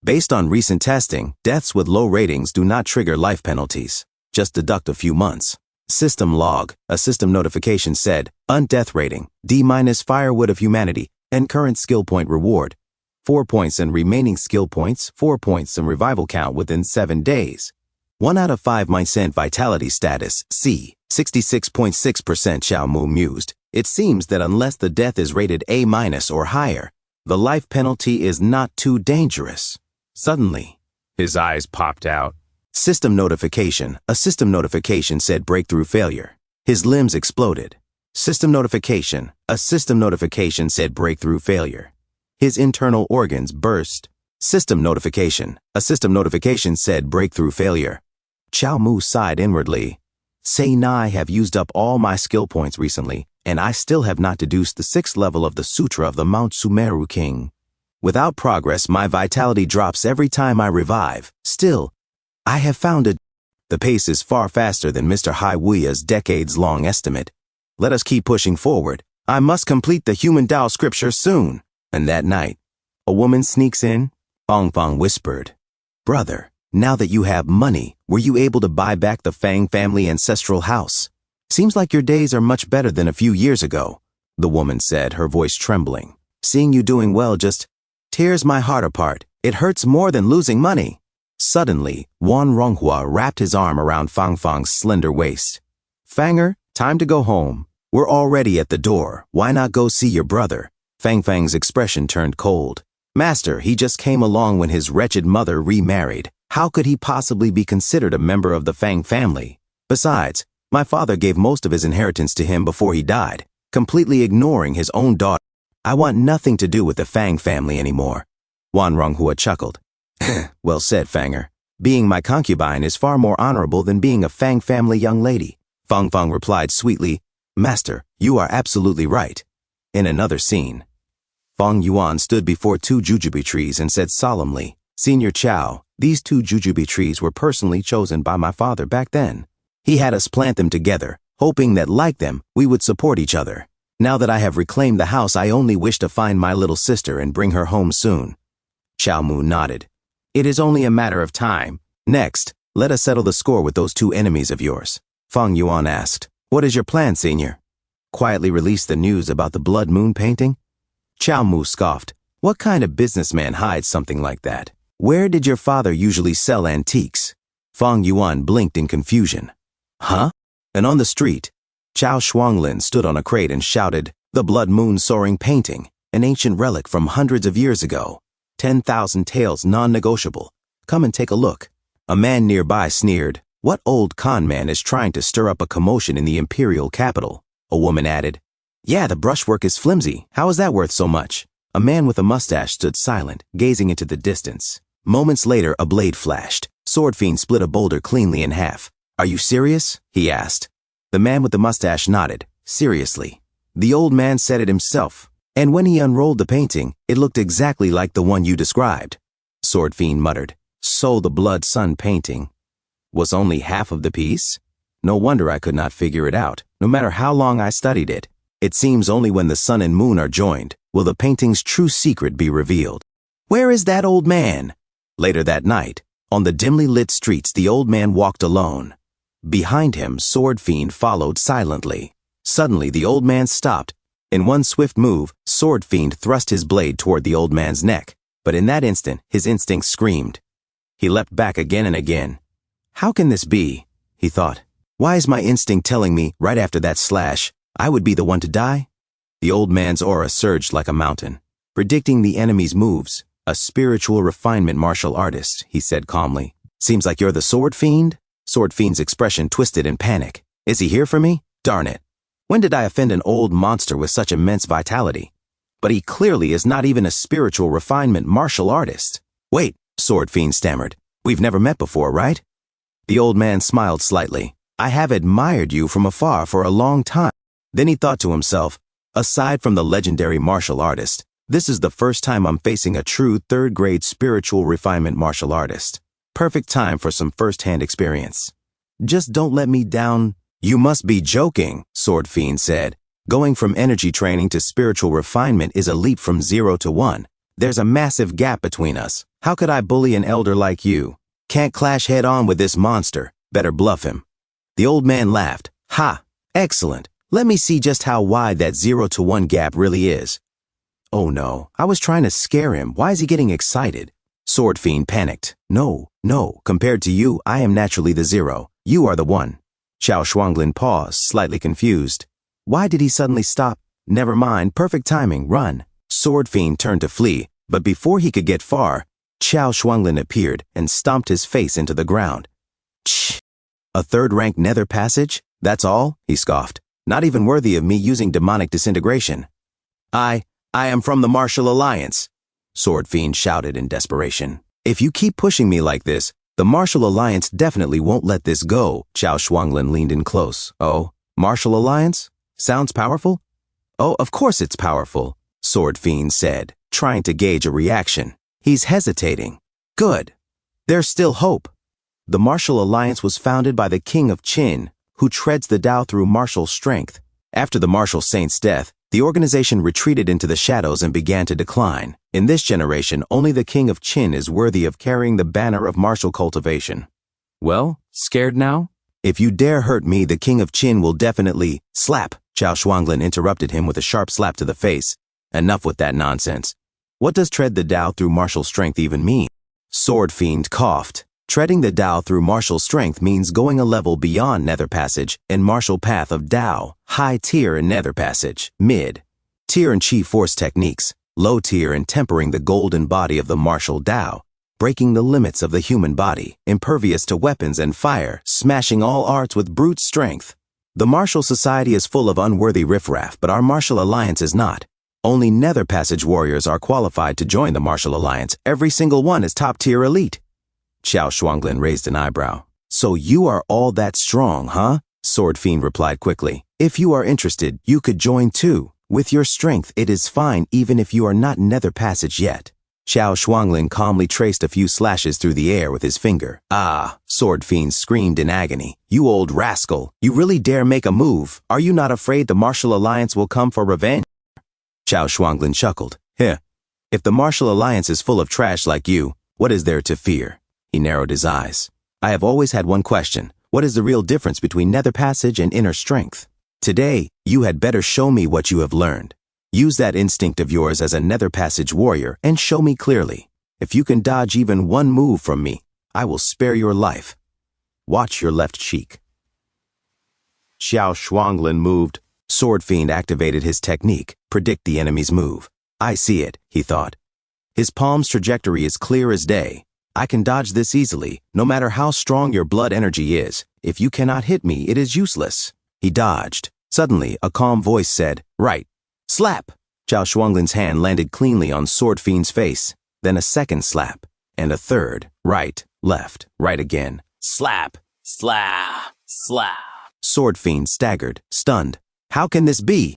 Based on recent testing, deaths with low ratings do not trigger life penalties. Just deduct a few months. System log, a system notification said, undeath rating, D- firewood of humanity, and current skill point reward. 4 points and remaining skill points, 4 points and revival count within 7 days. 1 out of 5 % vitality status, C, 66.6%. Chao Mu mused. It seems that unless the death is rated A- or higher, the life penalty is not too dangerous. Suddenly, his eyes popped out. System notification. A system notification said breakthrough failure. His limbs exploded. System notification. A system notification said breakthrough failure. His internal organs burst. System notification. A system notification said breakthrough failure. Chao Mu sighed inwardly. Say I have used up all my skill points recently, and I still have not deduced the 6th level of the Sutra of the Mount Sumeru King. Without progress, my vitality drops every time I revive. Still, I have found it. The pace is far faster than Mr. Hai Wuya's decades-long estimate. Let us keep pushing forward. I must complete the human Tao scripture soon. And that night, a woman sneaks in. Fang Fang whispered, Brother, now that you have money, were you able to buy back the Fang family ancestral house? Seems like your days are much better than a few years ago, the woman said, her voice trembling. Seeing you doing well just tears my heart apart. It hurts more than losing money. Suddenly, Wan Ronghua wrapped his arm around Fang Fang's slender waist. Fanger, time to go home. We're already at the door. Why not go see your brother? Fang Fang's expression turned cold. Master, he just came along when his wretched mother remarried. How could he possibly be considered a member of the Fang family? Besides, my father gave most of his inheritance to him before he died, completely ignoring his own daughter. I want nothing to do with the Fang family anymore. Wan Ronghua chuckled. Well said, Fanger. Being my concubine is far more honorable than being a Fang family young lady. Fang Fang replied sweetly, Master, you are absolutely right. In another scene, Fang Yuan stood before 2 jujube trees and said solemnly, Senior Chao, these 2 jujube trees were personally chosen by my father back then. He had us plant them together, hoping that like them, we would support each other. Now that I have reclaimed the house, I only wish to find my little sister and bring her home soon. Chao Mu nodded. It is only a matter of time. Next, let us settle the score with those 2 enemies of yours. Fang Yuan asked, What is your plan, Senior? Quietly release the news about the blood moon painting? Chao Mu scoffed. What kind of businessman hides something like that? Where did your father usually sell antiques? Fang Yuan blinked in confusion. Huh? And on the street, Chao Shuanglin stood on a crate and shouted, The blood moon soaring painting, an ancient relic from hundreds of years ago. 10,000 taels non-negotiable. Come and take a look. A man nearby sneered, What old con man is trying to stir up a commotion in the imperial capital? A woman added, Yeah, the brushwork is flimsy. How is that worth so much? A man with a mustache stood silent, gazing into the distance. Moments later, a blade flashed. Sword Fiend split a boulder cleanly in half. Are you serious? He asked. The man with the mustache nodded. Seriously. The old man said it himself. And when he unrolled the painting, it looked exactly like the one you described. Sword Fiend muttered. So the blood sun painting was only half of the piece? No wonder I could not figure it out, no matter how long I studied it. It seems only when the sun and moon are joined will the painting's true secret be revealed. Where is that old man? Later that night, on the dimly lit streets, the old man walked alone. Behind him, Sword Fiend followed silently. Suddenly, the old man stopped. In one swift move, Sword Fiend thrust his blade toward the old man's neck, but in that instant, his instincts screamed. He leapt back again and again. How can this be? He thought. Why is my instinct telling me, right after that slash, I would be the one to die? The old man's aura surged like a mountain, predicting the enemy's moves. A spiritual refinement martial artist, he said calmly. Seems like you're the Sword Fiend? Sword Fiend's expression twisted in panic. Is he here for me? Darn it. When did I offend an old monster with such immense vitality? But he clearly is not even a spiritual refinement martial artist. Wait, Sword Fiend stammered. We've never met before, right? The old man smiled slightly. I have admired you from afar for a long time. Then he thought to himself, aside from the legendary martial artist, this is the first time I'm facing a true third-grade spiritual refinement martial artist. Perfect time for some first-hand experience. Just don't let me down. You must be joking, Sword Fiend said. Going from energy training to spiritual refinement is a leap from 0 to 1. There's a massive gap between us. How could I bully an elder like you? Can't clash head on with this monster. Better bluff him. The old man laughed. Ha! Excellent. Let me see just how wide that 0 to 1 gap really is. Oh no, I was trying to scare him. Why is he getting excited? Sword Fiend panicked. No, compared to you, I am naturally the 0. You are the 1. Xiao Shuanglin paused, slightly confused. Why did he suddenly stop? Never mind, perfect timing, run. Sword Fiend turned to flee, but before he could get far, Xiao Shuanglin appeared and stomped his face into the ground. Tch! A third-rank nether passage? That's all? He scoffed. Not even worthy of me using demonic disintegration. I am from the Martial Alliance, Sword Fiend shouted in desperation. If you keep pushing me like this, the Martial Alliance definitely won't let this go. Xiao Shuanglin leaned in close. Oh, Martial Alliance? Sounds powerful? Oh, of course it's powerful, Sword Fiend said, trying to gauge a reaction. He's hesitating. Good. There's still hope. The Martial Alliance was founded by the King of Qin, who treads the Tao through martial strength. After the martial saint's death, the organization retreated into the shadows and began to decline. In this generation, only the King of Qin is worthy of carrying the banner of martial cultivation. Well, scared now? If you dare hurt me, the King of Qin will definitely— Slap! Xiao Shuanglin interrupted him with a sharp slap to the face. Enough with that nonsense. What does tread the Tao through martial strength even mean? Sword Fiend coughed. Treading the Tao through martial strength means going a level beyond Nether Passage and martial path of Tao, high tier in Nether Passage, mid tier in Chi Force techniques, low tier in tempering the golden body of the martial Tao, breaking the limits of the human body, impervious to weapons and fire, smashing all arts with brute strength. The martial society is full of unworthy riffraff, but our martial alliance is not. Only Nether Passage warriors are qualified to join the martial alliance. Every single one is top-tier elite. Xiao Shuanglin raised an eyebrow. So you are all that strong, huh? Sword Fiend replied quickly. If you are interested, you could join too. With your strength, it is fine even if you are not Nether Passage yet. Xiao Shuanglin calmly traced a few slashes through the air with his finger. Ah, Sword Fiend screamed in agony. You old rascal, you really dare make a move? Are you not afraid the Martial Alliance will come for revenge? Xiao Shuanglin chuckled. Heh, if the Martial Alliance is full of trash like you, what is there to fear? He narrowed his eyes. I have always had one question. What is the real difference between Nether Passage and inner strength? Today, you had better show me what you have learned. Use that instinct of yours as a Nether Passage warrior and show me clearly. If you can dodge even one move from me, I will spare your life. Watch your left cheek. Xiao Shuanglin moved. Sword Fiend activated his technique, predict the enemy's move. I see it, he thought. His palm's trajectory is clear as day. I can dodge this easily, no matter how strong your blood energy is. If you cannot hit me, it is useless. He dodged. Suddenly, a calm voice said, Right. Slap! Xiao Shuanglin's hand landed cleanly on Sword Fiend's face. Then a second slap. And a third. Right, left, right again. Slap! Slap! Slap! Sword Fiend staggered, stunned. How can this be?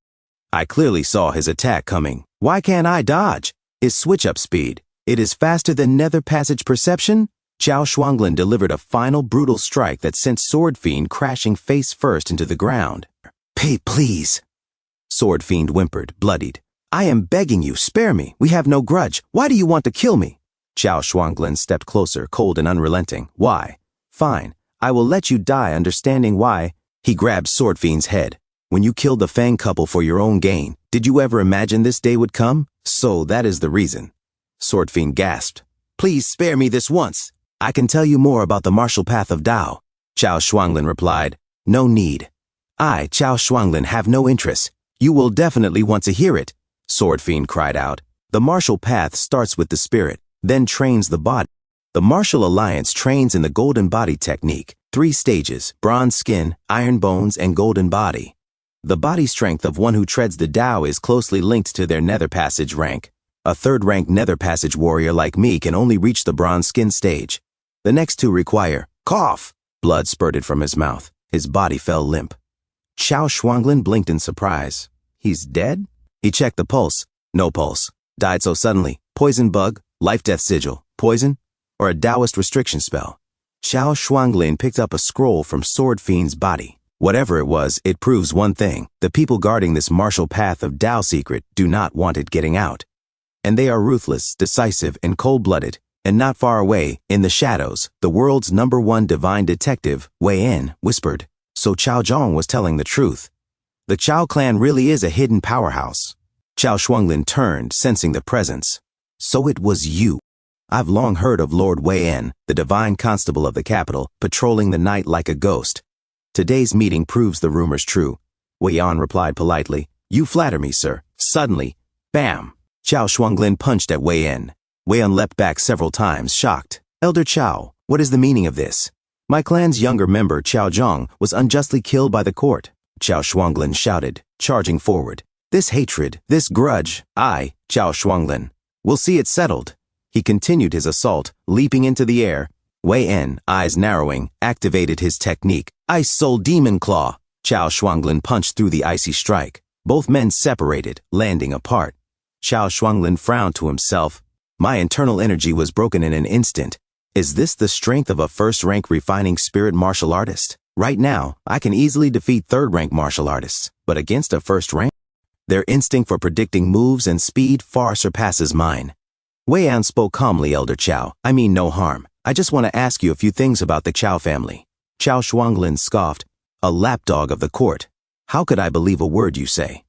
I clearly saw his attack coming. Why can't I dodge? His switch-up speed. It is faster than Nether Passage perception? Xiao Shuanglin delivered a final brutal strike that sent Sword Fiend crashing face first into the ground. Pay, please. Sword Fiend whimpered, bloodied. I am begging you, spare me. We have no grudge. Why do you want to kill me? Xiao Shuanglin stepped closer, cold and unrelenting. Why? Fine. I will let you die understanding why. He grabbed Sword Fiend's head. When you killed the Fang couple for your own gain, did you ever imagine this day would come? So that is the reason. Sword Fiend gasped. Please spare me this once. I can tell you more about the martial path of Tao. Xiao Shuanglin replied. No need. I, Xiao Shuanglin, have no interest. You will definitely want to hear it. Sword Fiend cried out. The martial path starts with the spirit, then trains the body. The Martial Alliance trains in the Golden Body technique. 3 stages, bronze skin, iron bones, and golden body. The body strength of one who treads the Tao is closely linked to their Nether Passage rank. A third-rank Nether Passage warrior like me can only reach the bronze skin stage. The next 2 require cough. Blood spurted from his mouth. His body fell limp. Xiao Shuanglin blinked in surprise. He's dead? He checked the pulse. No pulse. Died so suddenly. Poison bug, life-death sigil, poison, or a Taoist restriction spell. Xiao Shuanglin picked up a scroll from Sword Fiend's body. Whatever it was, it proves one thing. The people guarding this martial path of Tao secret do not want it getting out. And they are ruthless, decisive, and cold-blooded. And not far away, in the shadows, the world's #1 divine detective, Wei En, whispered. So Chao Zhong was telling the truth. The Chao clan really is a hidden powerhouse. Chao Shuanglin turned, sensing the presence. So it was you. I've long heard of Lord Wei En, the divine constable of the capital, patrolling the night like a ghost. Today's meeting proves the rumors true. Wei En replied politely. You flatter me, sir. Suddenly, bam! Chao Shuanglin punched at Wei En. Wei En leapt back several times, shocked. Elder Chao, what is the meaning of this? My clan's younger member, Chao Zhong, was unjustly killed by the court. Chao Shuanglin shouted, charging forward. This hatred, this grudge, I, Chao Shuanglin, will see it settled. He continued his assault, leaping into the air. Wei En, eyes narrowing, activated his technique. Ice Soul Demon Claw. Chao Shuanglin punched through the icy strike. Both men separated, landing apart. Chao Shuanglin frowned to himself. My internal energy was broken in an instant. Is this the strength of a first-rank refining spirit martial artist? Right now, I can easily defeat third-rank martial artists, but against a first-rank? Their instinct for predicting moves and speed far surpasses mine. Wei En spoke calmly, Elder Chao. I mean no harm. I just want to ask you a few things about the Chao family. Chao Shuanglin scoffed. A lapdog of the court. How could I believe a word you say?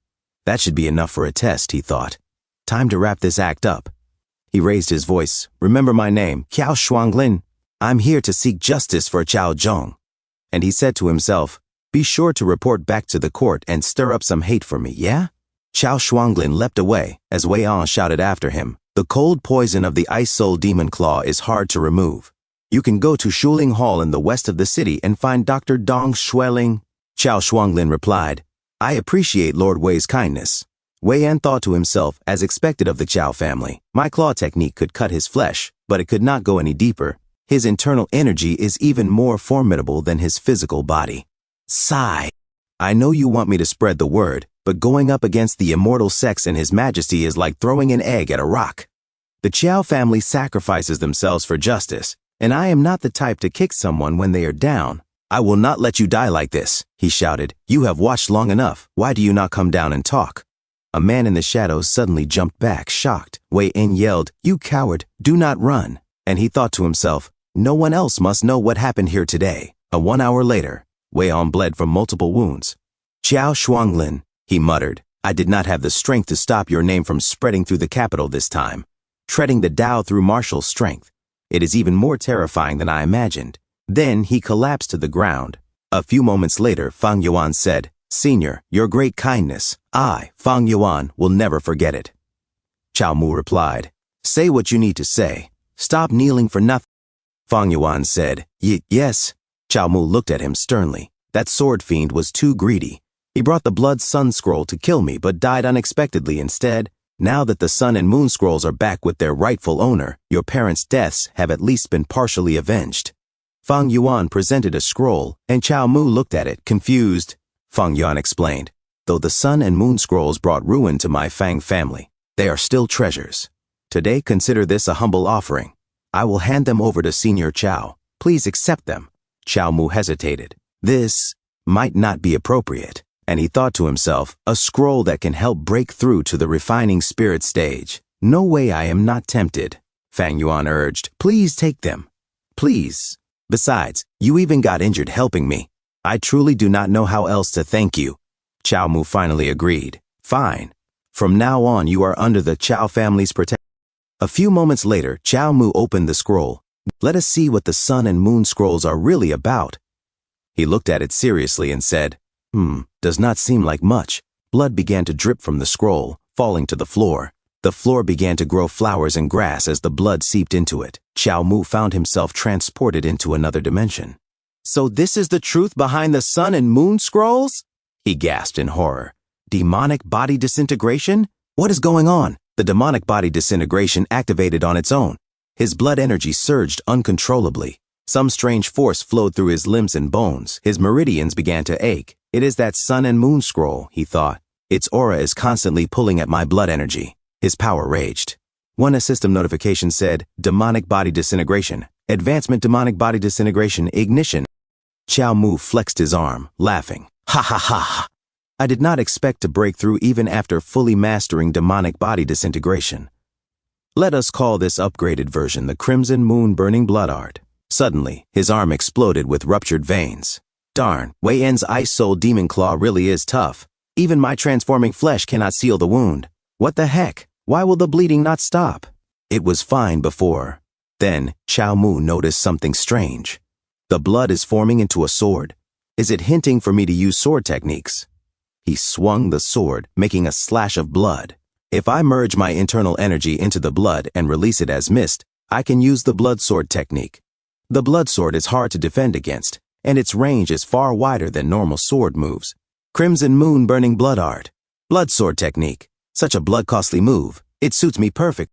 That should be enough for a test, he thought. Time to wrap this act up. He raised his voice. Remember my name, Chao Shuanglin. I'm here to seek justice for Chao Zhong. And he said to himself, be sure to report back to the court and stir up some hate for me, yeah? Chao Shuanglin leapt away as Wei En shouted after him. The cold poison of the Ice Soul Demon Claw is hard to remove. You can go to Shuling Hall in the west of the city and find Dr. Dong Xueling. Chao Shuanglin replied, I appreciate Lord Wei's kindness. Wei En thought to himself, as expected of the Chao family, my claw technique could cut his flesh, but it could not go any deeper. His internal energy is even more formidable than his physical body. Sigh. I know you want me to spread the word, but going up against the immortal sex and His Majesty is like throwing an egg at a rock. The Chao family sacrifices themselves for justice, and I am not the type to kick someone when they are down. I will not let you die like this, he shouted. You have watched long enough. Why do you not come down and talk? A man in the shadows suddenly jumped back, shocked. Wei En yelled, you coward, do not run. And he thought to himself, no one else must know what happened here today. 1 hour later, Wei En bled from multiple wounds. Chao Shuanglin, he muttered, I did not have the strength to stop your name from spreading through the capital this time. Treading the Tao through martial strength. It is even more terrifying than I imagined. Then he collapsed to the ground. A few moments later, Fang Yuan said, Senior, your great kindness, I, Fang Yuan, will never forget it. Chao Mu replied, say what you need to say. Stop kneeling for nothing. Fang Yuan said, yes. Chao Mu looked at him sternly. That sword fiend was too greedy. He brought the Blood Sun Scroll to kill me, but died unexpectedly instead. Now that the Sun and Moon Scrolls are back with their rightful owner, your parents' deaths have at least been partially avenged. Fang Yuan presented a scroll, and Chao Mu looked at it, confused. Fang Yuan explained, though the Sun and Moon Scrolls brought ruin to my Fang family, they are still treasures. Today, consider this a humble offering. I will hand them over to Senior Chao. Please accept them. Chao Mu hesitated. This might not be appropriate. And he thought to himself, a scroll that can help break through to the refining spirit stage. No way I am not tempted. Fang Yuan urged, please take them. Please. Besides, you even got injured helping me. I truly do not know how else to thank you. Chao Mu finally agreed. Fine. From now on you are under the Chao family's protection. A few moments later, Chao Mu opened the scroll. Let us see what the Sun and Moon Scrolls are really about. He looked at it seriously and said, does not seem like much. Blood began to drip from the scroll, falling to the floor. The floor began to grow flowers and grass as the blood seeped into it. Chao Mu found himself transported into another dimension. So this is the truth behind the Sun and Moon Scrolls? He gasped in horror. Demonic body disintegration? What is going on? The demonic body disintegration activated on its own. His blood energy surged uncontrollably. Some strange force flowed through his limbs and bones. His meridians began to ache. It is that Sun and Moon Scroll, he thought. Its aura is constantly pulling at my blood energy. His power raged. One system notification said, Demonic Body Disintegration. Advancement Demonic Body Disintegration Ignition. Xiao Mu flexed his arm, laughing. Ha ha ha! I did not expect to break through even after fully mastering demonic body disintegration. Let us call this upgraded version the Crimson Moon Burning Blood Art. Suddenly, his arm exploded with ruptured veins. Darn, Wei Yan's Ice Soul Demon Claw really is tough. Even my transforming flesh cannot seal the wound. What the heck? Why will the bleeding not stop? It was fine before. Then, Xiao Mu noticed something strange. The blood is forming into a sword. Is it hinting for me to use sword techniques? He swung the sword, making a slash of blood. If I merge my internal energy into the blood and release it as mist, I can use the blood sword technique. The blood sword is hard to defend against, and its range is far wider than normal sword moves. Crimson Moon Burning Blood Art. Blood sword technique. Such a blood-costly move. It suits me perfect.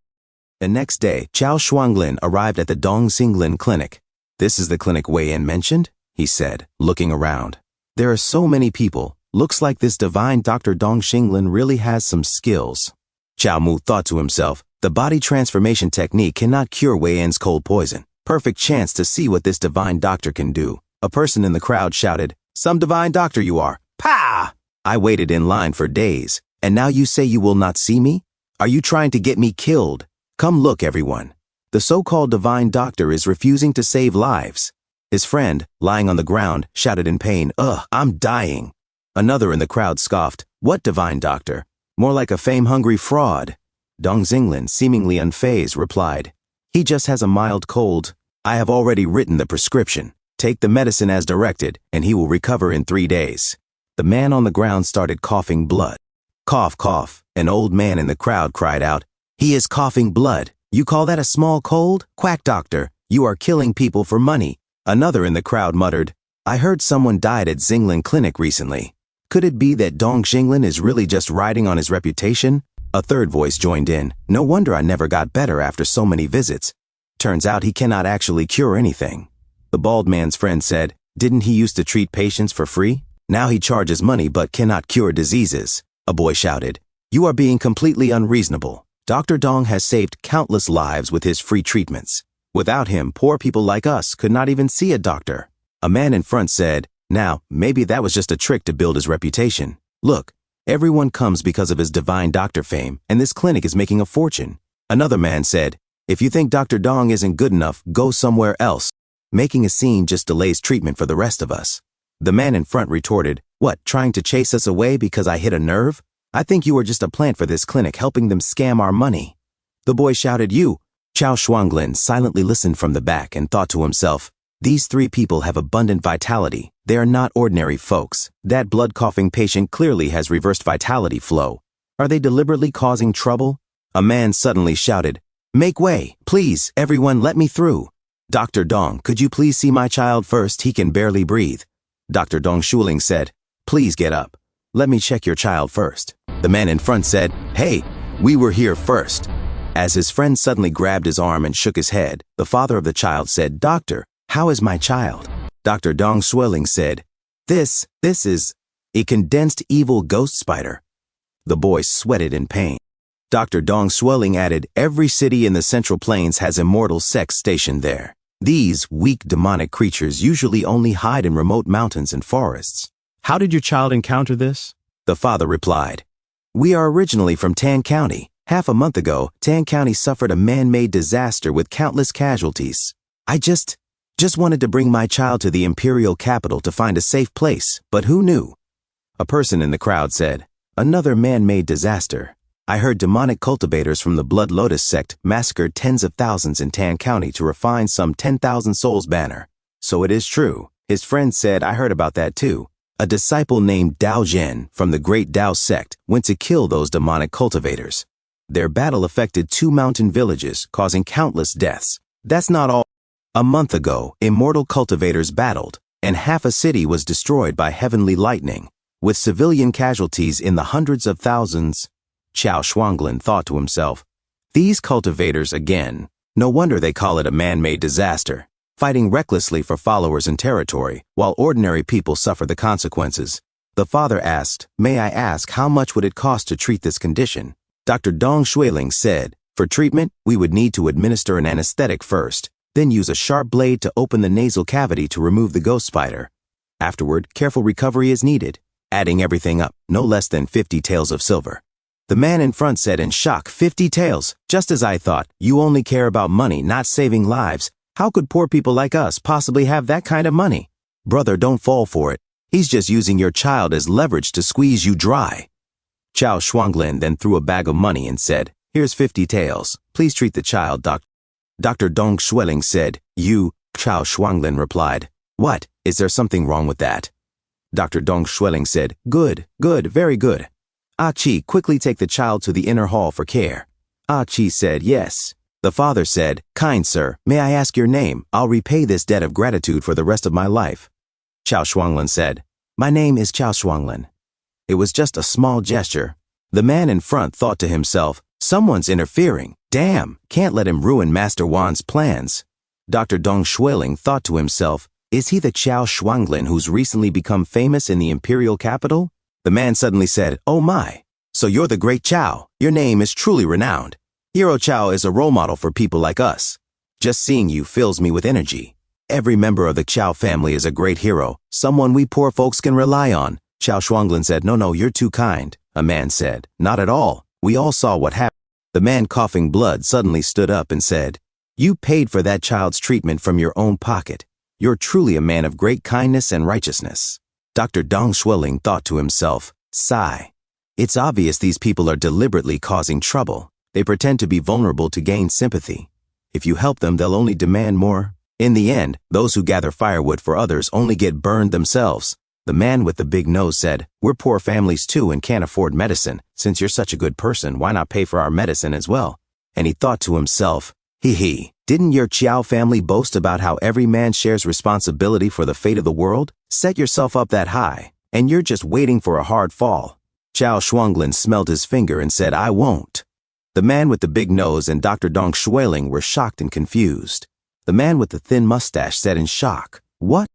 The next day, Chao Shuanglin arrived at the Dongxinglin clinic. This is the clinic Wei Yan mentioned, he said, looking around. There are so many people. Looks like this divine Dr. Dongxinglin really has some skills. Xiao Mu thought to himself, the body transformation technique cannot cure Wei Yan's cold poison. Perfect chance to see what this divine doctor can do. A person in the crowd shouted, "Some divine doctor you are. Pah! I waited in line for days, and now you say you will not see me? Are you trying to get me killed? Come look, everyone. The so-called divine doctor is refusing to save lives." His friend, lying on the ground, shouted in pain, "Ugh, I'm dying." Another in the crowd scoffed, "What divine doctor? More like a fame-hungry fraud." Dongxinglin, seemingly unfazed, replied, "He just has a mild cold. I have already written the prescription. Take the medicine as directed, and he will recover in 3 days." The man on the ground started coughing blood. Cough, cough. An old man in the crowd cried out, "He is coughing blood. You call that a small cold? Quack doctor, you are killing people for money." Another in the crowd muttered, "I heard someone died at Xinglin Clinic recently. Could it be that Dongxinglin is really just riding on his reputation?" A third voice joined in, "No wonder I never got better after so many visits. Turns out he cannot actually cure anything." The bald man's friend said, "Didn't he used to treat patients for free? Now he charges money but cannot cure diseases." A boy shouted, "You are being completely unreasonable. Dr. Dong has saved countless lives with his free treatments. Without him, poor people like us could not even see a doctor." A man in front said, "Now, maybe that was just a trick to build his reputation. Look, everyone comes because of his divine doctor fame, and this clinic is making a fortune." Another man said, "If you think Dr. Dong isn't good enough, go somewhere else. Making a scene just delays treatment for the rest of us." The man in front retorted, "What, trying to chase us away because I hit a nerve? I think you are just a plant for this clinic helping them scam our money." The boy shouted, "You!" Chao Shuanglin silently listened from the back and thought to himself, "These 3 people have abundant vitality. They are not ordinary folks. That blood-coughing patient clearly has reversed vitality flow. Are they deliberately causing trouble?" A man suddenly shouted, "Make way! Please, everyone, let me through. Dr. Dong, could you please see my child first? He can barely breathe." Dr. Dong Shuling said, "Please get up. Let me check your child first." The man in front said, "Hey, we were here first." As his friend suddenly grabbed his arm and shook his head, the father of the child said, "Doctor, how is my child?" Dr. Dong Shuling said, This is a condensed evil ghost spider." The boy sweated in pain. Dr. Dong Shuling added, "Every city in the Central Plains has immortal sects stationed there. These weak demonic creatures usually only hide in remote mountains and forests." "How did your child encounter this?" The father replied, "We are originally from Tan County. Half a month ago, Tan County suffered a man-made disaster with countless casualties. I just wanted to bring my child to the imperial capital to find a safe place, but who knew?" A person in the crowd said, "Another man-made disaster. I heard demonic cultivators from the Blood Lotus sect massacred tens of thousands in Tan County to refine some 10,000 souls banner. So it is true." His friend said, "I heard about that too. A disciple named Dao Zhen from the Great Dao sect went to kill those demonic cultivators. Their battle affected 2 mountain villages, causing countless deaths. That's not all. A month ago, immortal cultivators battled, and half a city was destroyed by heavenly lightning, with civilian casualties in the hundreds of thousands." Chao Shuanglin thought to himself, "These cultivators again. No wonder they call it a man-made disaster, fighting recklessly for followers and territory, while ordinary people suffer the consequences." The father asked, "May I ask how much would it cost to treat this condition?" Dr. Dong Shuiling said, "For treatment, we would need to administer an anesthetic first, then use a sharp blade to open the nasal cavity to remove the ghost spider. Afterward, careful recovery is needed. Adding everything up, no less than 50 taels of silver. The man in front said in shock, 50 taels? Just as I thought. You only care about money, not saving lives. How could poor people like us possibly have that kind of money? Brother, don't fall for it. He's just using your child as leverage to squeeze you dry. Chao Shuanglin then threw a bag of money and said, here's 50 taels. Please treat the child, Dr. Dong Shueling said, you. Chao Shuanglin replied, what? Is there something wrong with that? Dr. Dong Shueling said, good, very good. Ah Chi, quickly take the child to the inner hall for care. Ah Chi said, yes. The father said, kind sir, may I ask your name? I'll repay this debt of gratitude for the rest of my life. Chao Shuanglin said, my name is Chao Shuanglin. It was just a small gesture. The man in front thought to himself, someone's interfering. Damn, can't let him ruin Master Wan's plans. Dr. Dong Shueling thought to himself, is he the Chao Shuanglin who's recently become famous in the imperial capital? The man suddenly said, oh my, so you're the great Chao. Your name is truly renowned. Hero Chao is a role model for people like us. Just seeing you fills me with energy. Every member of the Chao family is a great hero, someone we poor folks can rely on. Chao Shuanglin said, no, you're too kind. A man said, not at all. We all saw what happened. The man coughing blood suddenly stood up and said, you paid for that child's treatment from your own pocket. You're truly a man of great kindness and righteousness. Dr. Dong Shueling thought to himself, sigh. It's obvious these people are deliberately causing trouble. They pretend to be vulnerable to gain sympathy. If you help them, they'll only demand more. In the end, those who gather firewood for others only get burned themselves. The man with the big nose said, we're poor families too and can't afford medicine. Since you're such a good person, why not pay for our medicine as well? And he thought to himself, didn't your Chao family boast about how every man shares responsibility for the fate of the world? Set yourself up that high, and you're just waiting for a hard fall. Chao Shuanglin smelled his finger and said, I won't. The man with the big nose and Dr. Dong Shueling were shocked and confused. The man with the thin mustache said in shock, what?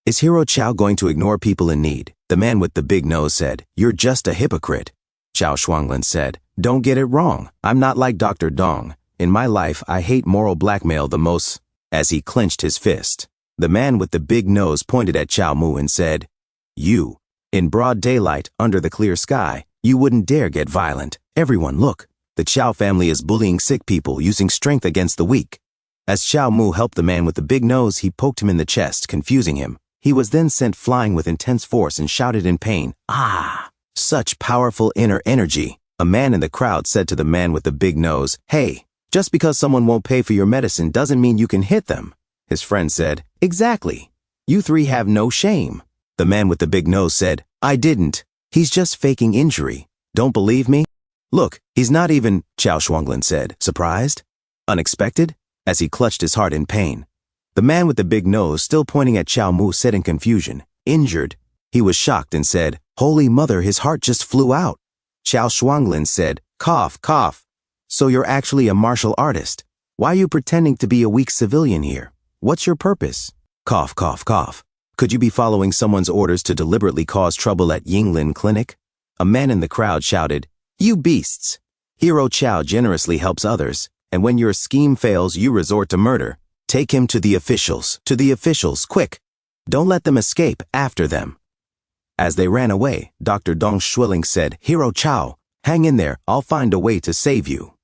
Is Hero Chao going to ignore people in need? The man with the big nose said, you're just a hypocrite. Chao Shuanglin said, don't get it wrong. I'm not like Dr. Dong. In my life, I hate moral blackmail the most. As he clenched his fist, the man with the big nose pointed at Chao Mu and said, you, in broad daylight, under the clear sky, you wouldn't dare get violent. Everyone look, the Chao family is bullying sick people, using strength against the weak. As Chao Mu helped the man with the big nose, he poked him in the chest, confusing him. He was then sent flying with intense force and shouted in pain, ah, such powerful inner energy. A man in the crowd said to the man with the big nose, hey, just because someone won't pay for your medicine doesn't mean you can hit them. His friend said, exactly. You three have no shame. The man with the big nose said, I didn't. He's just faking injury. Don't believe me? Look, he's not even, Chao Shuanglin said, surprised? Unexpected? As he clutched his heart in pain. The man with the big nose, still pointing at Chao Mu, said in confusion, injured. He was shocked and said, holy mother, his heart just flew out. Chao Shuanglin said, cough, cough. So you're actually a martial artist. Why are you pretending to be a weak civilian here? What's your purpose? Cough, cough, cough. Could you be following someone's orders to deliberately cause trouble at Yinglin Clinic? A man in the crowd shouted, you beasts. Hero Chao generously helps others, and when your scheme fails, you resort to murder. Take him to the officials, quick. Don't let them escape, after them. As they ran away, Dr. Dong Shueling said, Hero Chao, hang in there, I'll find a way to save you.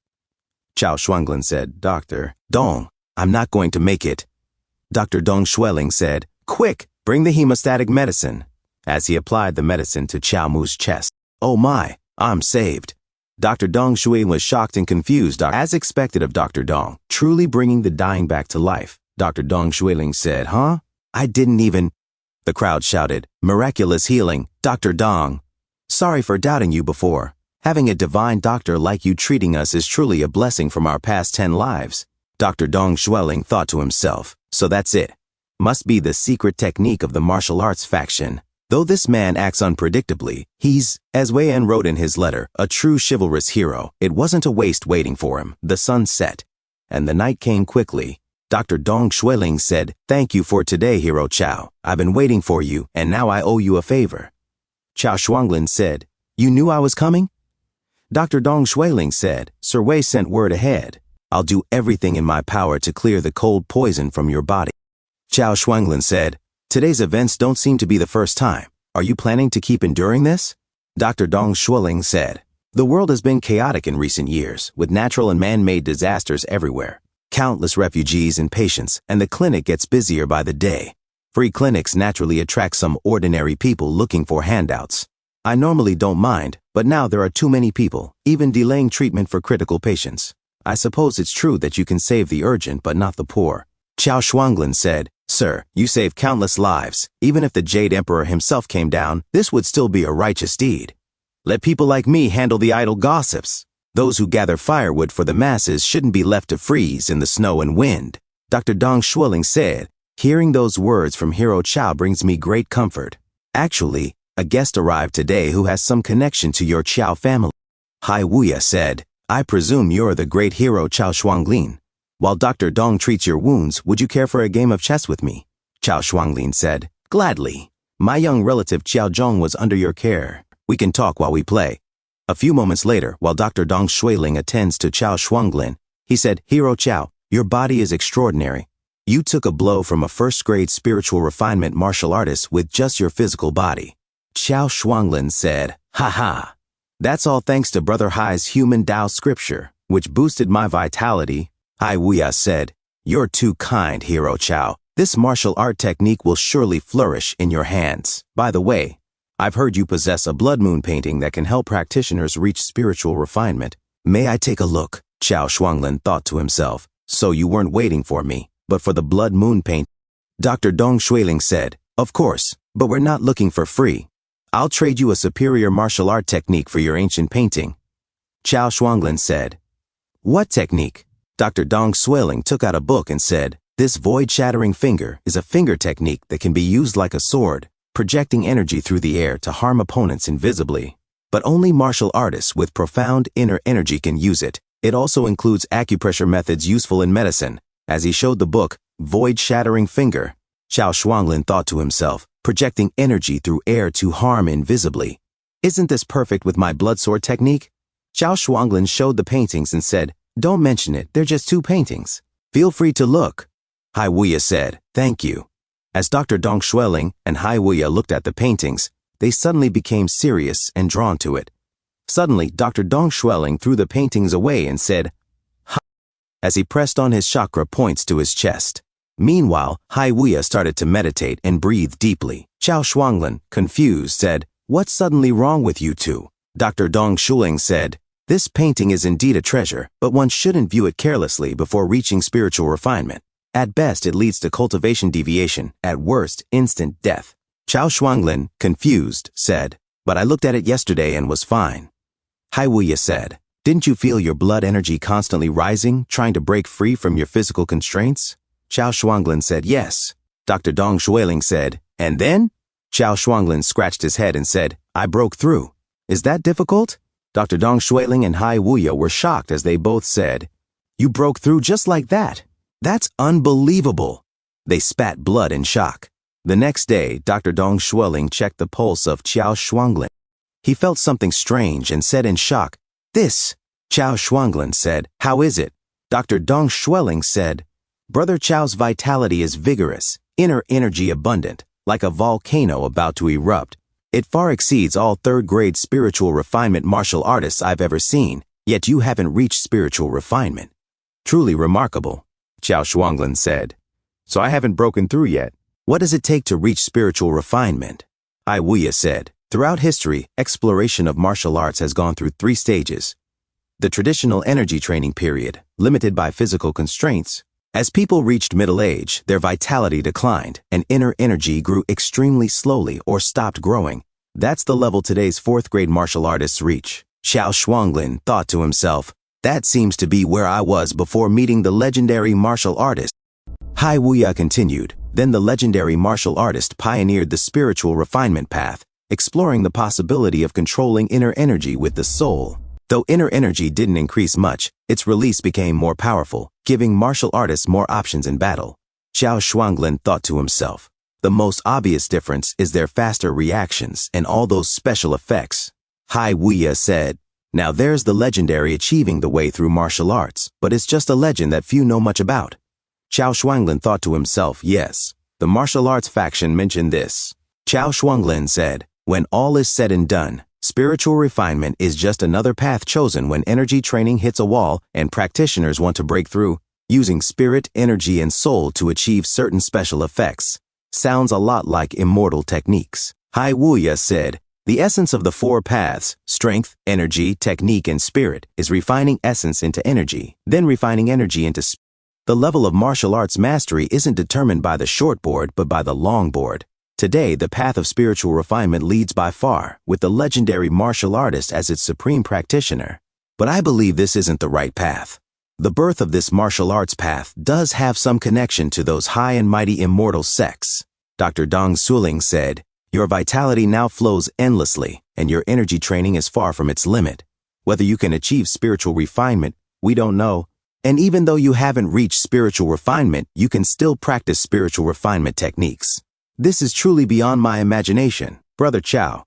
Chao Shuanglin said, Dr. Dong, I'm not going to make it. Dr. Dong Shueling said, quick, bring the hemostatic medicine. As he applied the medicine to Chao Mu's chest, oh my, I'm saved. Dr. Dong Shueling was shocked and confused, as expected of Dr. Dong, truly bringing the dying back to life. Dr. Dong Shueling said, huh? I didn't even... The crowd shouted, miraculous healing, Dr. Dong. Sorry for doubting you before. Having a divine doctor like you treating us is truly a blessing from our past 10 lives. Dr. Dong Shueling thought to himself, so that's it. Must be the secret technique of the martial arts faction. Though this man acts unpredictably, he's, as Wei En wrote in his letter, a true chivalrous hero. It wasn't a waste waiting for him. The sun set, and the night came quickly. Dr. Dong Shueling said, thank you for today, Hero Chao. I've been waiting for you, and now I owe you a favor. Chao Shuanglin said, you knew I was coming? Dr. Dong Shueling said, Sir Wei sent word ahead. I'll do everything in my power to clear the cold poison from your body. Chao Shuanglin said, Today's events don't seem to be the first time. Are you planning to keep enduring this? Dr. Dong Shuling said. The world has been chaotic in recent years, with natural and man-made disasters everywhere. Countless refugees and patients, and the clinic gets busier by the day. Free clinics naturally attract some ordinary people looking for handouts. I normally don't mind, but now there are too many people, even delaying treatment for critical patients. I suppose it's true that you can save the urgent but not the poor. Qiao Shuanglin said, Sir, you save countless lives. Even if the Jade Emperor himself came down, this would still be a righteous deed. Let people like me handle the idle gossips. Those who gather firewood for the masses shouldn't be left to freeze in the snow and wind. Dr. Dong Shuling said, Hearing those words from Hero Chao brings me great comfort. Actually, a guest arrived today who has some connection to your Chao family. Hai Wuya said, I presume you're the great hero Chao Shuanglin. While Dr. Dong treats your wounds, would you care for a game of chess with me? Chao Shuanglin said, Gladly. My young relative Qiao Zhong was under your care. We can talk while we play. A few moments later, while Dr. Dong Shuiling attends to Chao Shuanglin, he said, Hero Chao, your body is extraordinary. You took a blow from a first-grade spiritual refinement martial artist with just your physical body. Chao Shuanglin said, Ha ha. That's all thanks to Brother Hai's human Tao scripture, which boosted my vitality. Hai Wuya said, You're too kind, Hero Chao. This martial art technique will surely flourish in your hands. By the way, I've heard you possess a blood moon painting that can help practitioners reach spiritual refinement. May I take a look? Chao Shuanglin thought to himself. So you weren't waiting for me, but for the blood moon paint. Dr. Dong Shuiling said, Of course, but we're not looking for free. I'll trade you a superior martial art technique for your ancient painting. Chao Shuanglin said, What technique? Dr. Dong Shuiling took out a book and said, This void-shattering finger is a finger technique that can be used like a sword, projecting energy through the air to harm opponents invisibly. But only martial artists with profound inner energy can use it. It also includes acupressure methods useful in medicine. As he showed the book, Void-Shattering Finger, Chao Shuanglin thought to himself, projecting energy through air to harm invisibly. Isn't this perfect with my blood sword technique? Chao Shuanglin showed the paintings and said, Don't mention it, they're just 2 paintings. Feel free to look. Hai Wuya said, Thank you. As Dr. Dong Shuiling and Hai Wuya looked at the paintings, they suddenly became serious and drawn to it. Suddenly, Dr. Dong Shuiling threw the paintings away and said, Ha, as he pressed on his chakra points to his chest. Meanwhile, Hai Wuya started to meditate and breathe deeply. Chao Shuanglin, confused, said, What's suddenly wrong with you two? Dr. Dong Shuiling said, This painting is indeed a treasure, but one shouldn't view it carelessly before reaching spiritual refinement. At best, it leads to cultivation deviation, at worst, instant death. Chao Shuanglin, confused, said, But I looked at it yesterday and was fine. Hai Wuya said, Didn't you feel your blood energy constantly rising, trying to break free from your physical constraints? Chao Shuanglin said, Yes. Dr. Dong Shuiling said, And then? Chao Shuanglin scratched his head and said, I broke through. Is that difficult? Dr. Dong Shuiling and Hai Wuya were shocked as they both said, You broke through just like that? That's unbelievable. They spat blood in shock. The next day, Dr. Dong Shuiling checked the pulse of Chao Shuanglin. He felt something strange and said in shock, This. Chao Shuanglin said, How is it? Dr. Dong Shuiling said, Brother Chao's vitality is vigorous, inner energy abundant, like a volcano about to erupt. It far exceeds all third-grade spiritual refinement martial artists I've ever seen, yet you haven't reached spiritual refinement. Truly remarkable. Chao Shuanglin said, So I haven't broken through yet. What does it take to reach spiritual refinement? Hai Wuya said, Throughout history, exploration of martial arts has gone through 3 stages. The traditional energy training period, limited by physical constraints. As people reached middle age, their vitality declined, and inner energy grew extremely slowly or stopped growing. That's the level today's 4th-grade martial artists reach. Chao Shuanglin thought to himself, That seems to be where I was before meeting the legendary martial artist. Hai Wuya continued, Then the legendary martial artist pioneered the spiritual refinement path, exploring the possibility of controlling inner energy with the soul. Though inner energy didn't increase much, its release became more powerful, giving martial artists more options in battle. Chao Shuanglin thought to himself, The most obvious difference is their faster reactions and all those special effects. Hai Wuya said, Now there's the legendary achieving the way through martial arts, but it's just a legend that few know much about. Chao Shuanglin thought to himself, Yes, The martial arts faction mentioned this. Chao Shuanglin said, when all is said and done, spiritual refinement is just another path chosen when energy training hits a wall and practitioners want to break through, using spirit, energy, and soul to achieve certain special effects. Sounds a lot like immortal techniques. Hai Wuya said, the essence of the four paths, strength, energy, technique, and spirit, is refining essence into energy, then refining energy into spirit. The level of martial arts mastery isn't determined by the short board but by the long board. Today, the path of spiritual refinement leads by far, with the legendary martial artist as its supreme practitioner. But I believe this isn't the right path. The birth of this martial arts path does have some connection to those high and mighty immortal sects. Dr. Dong Suling said, your vitality now flows endlessly, and your energy training is far from its limit. Whether you can achieve spiritual refinement, we don't know. And even though you haven't reached spiritual refinement, you can still practice spiritual refinement techniques. This is truly beyond my imagination. Brother Chao,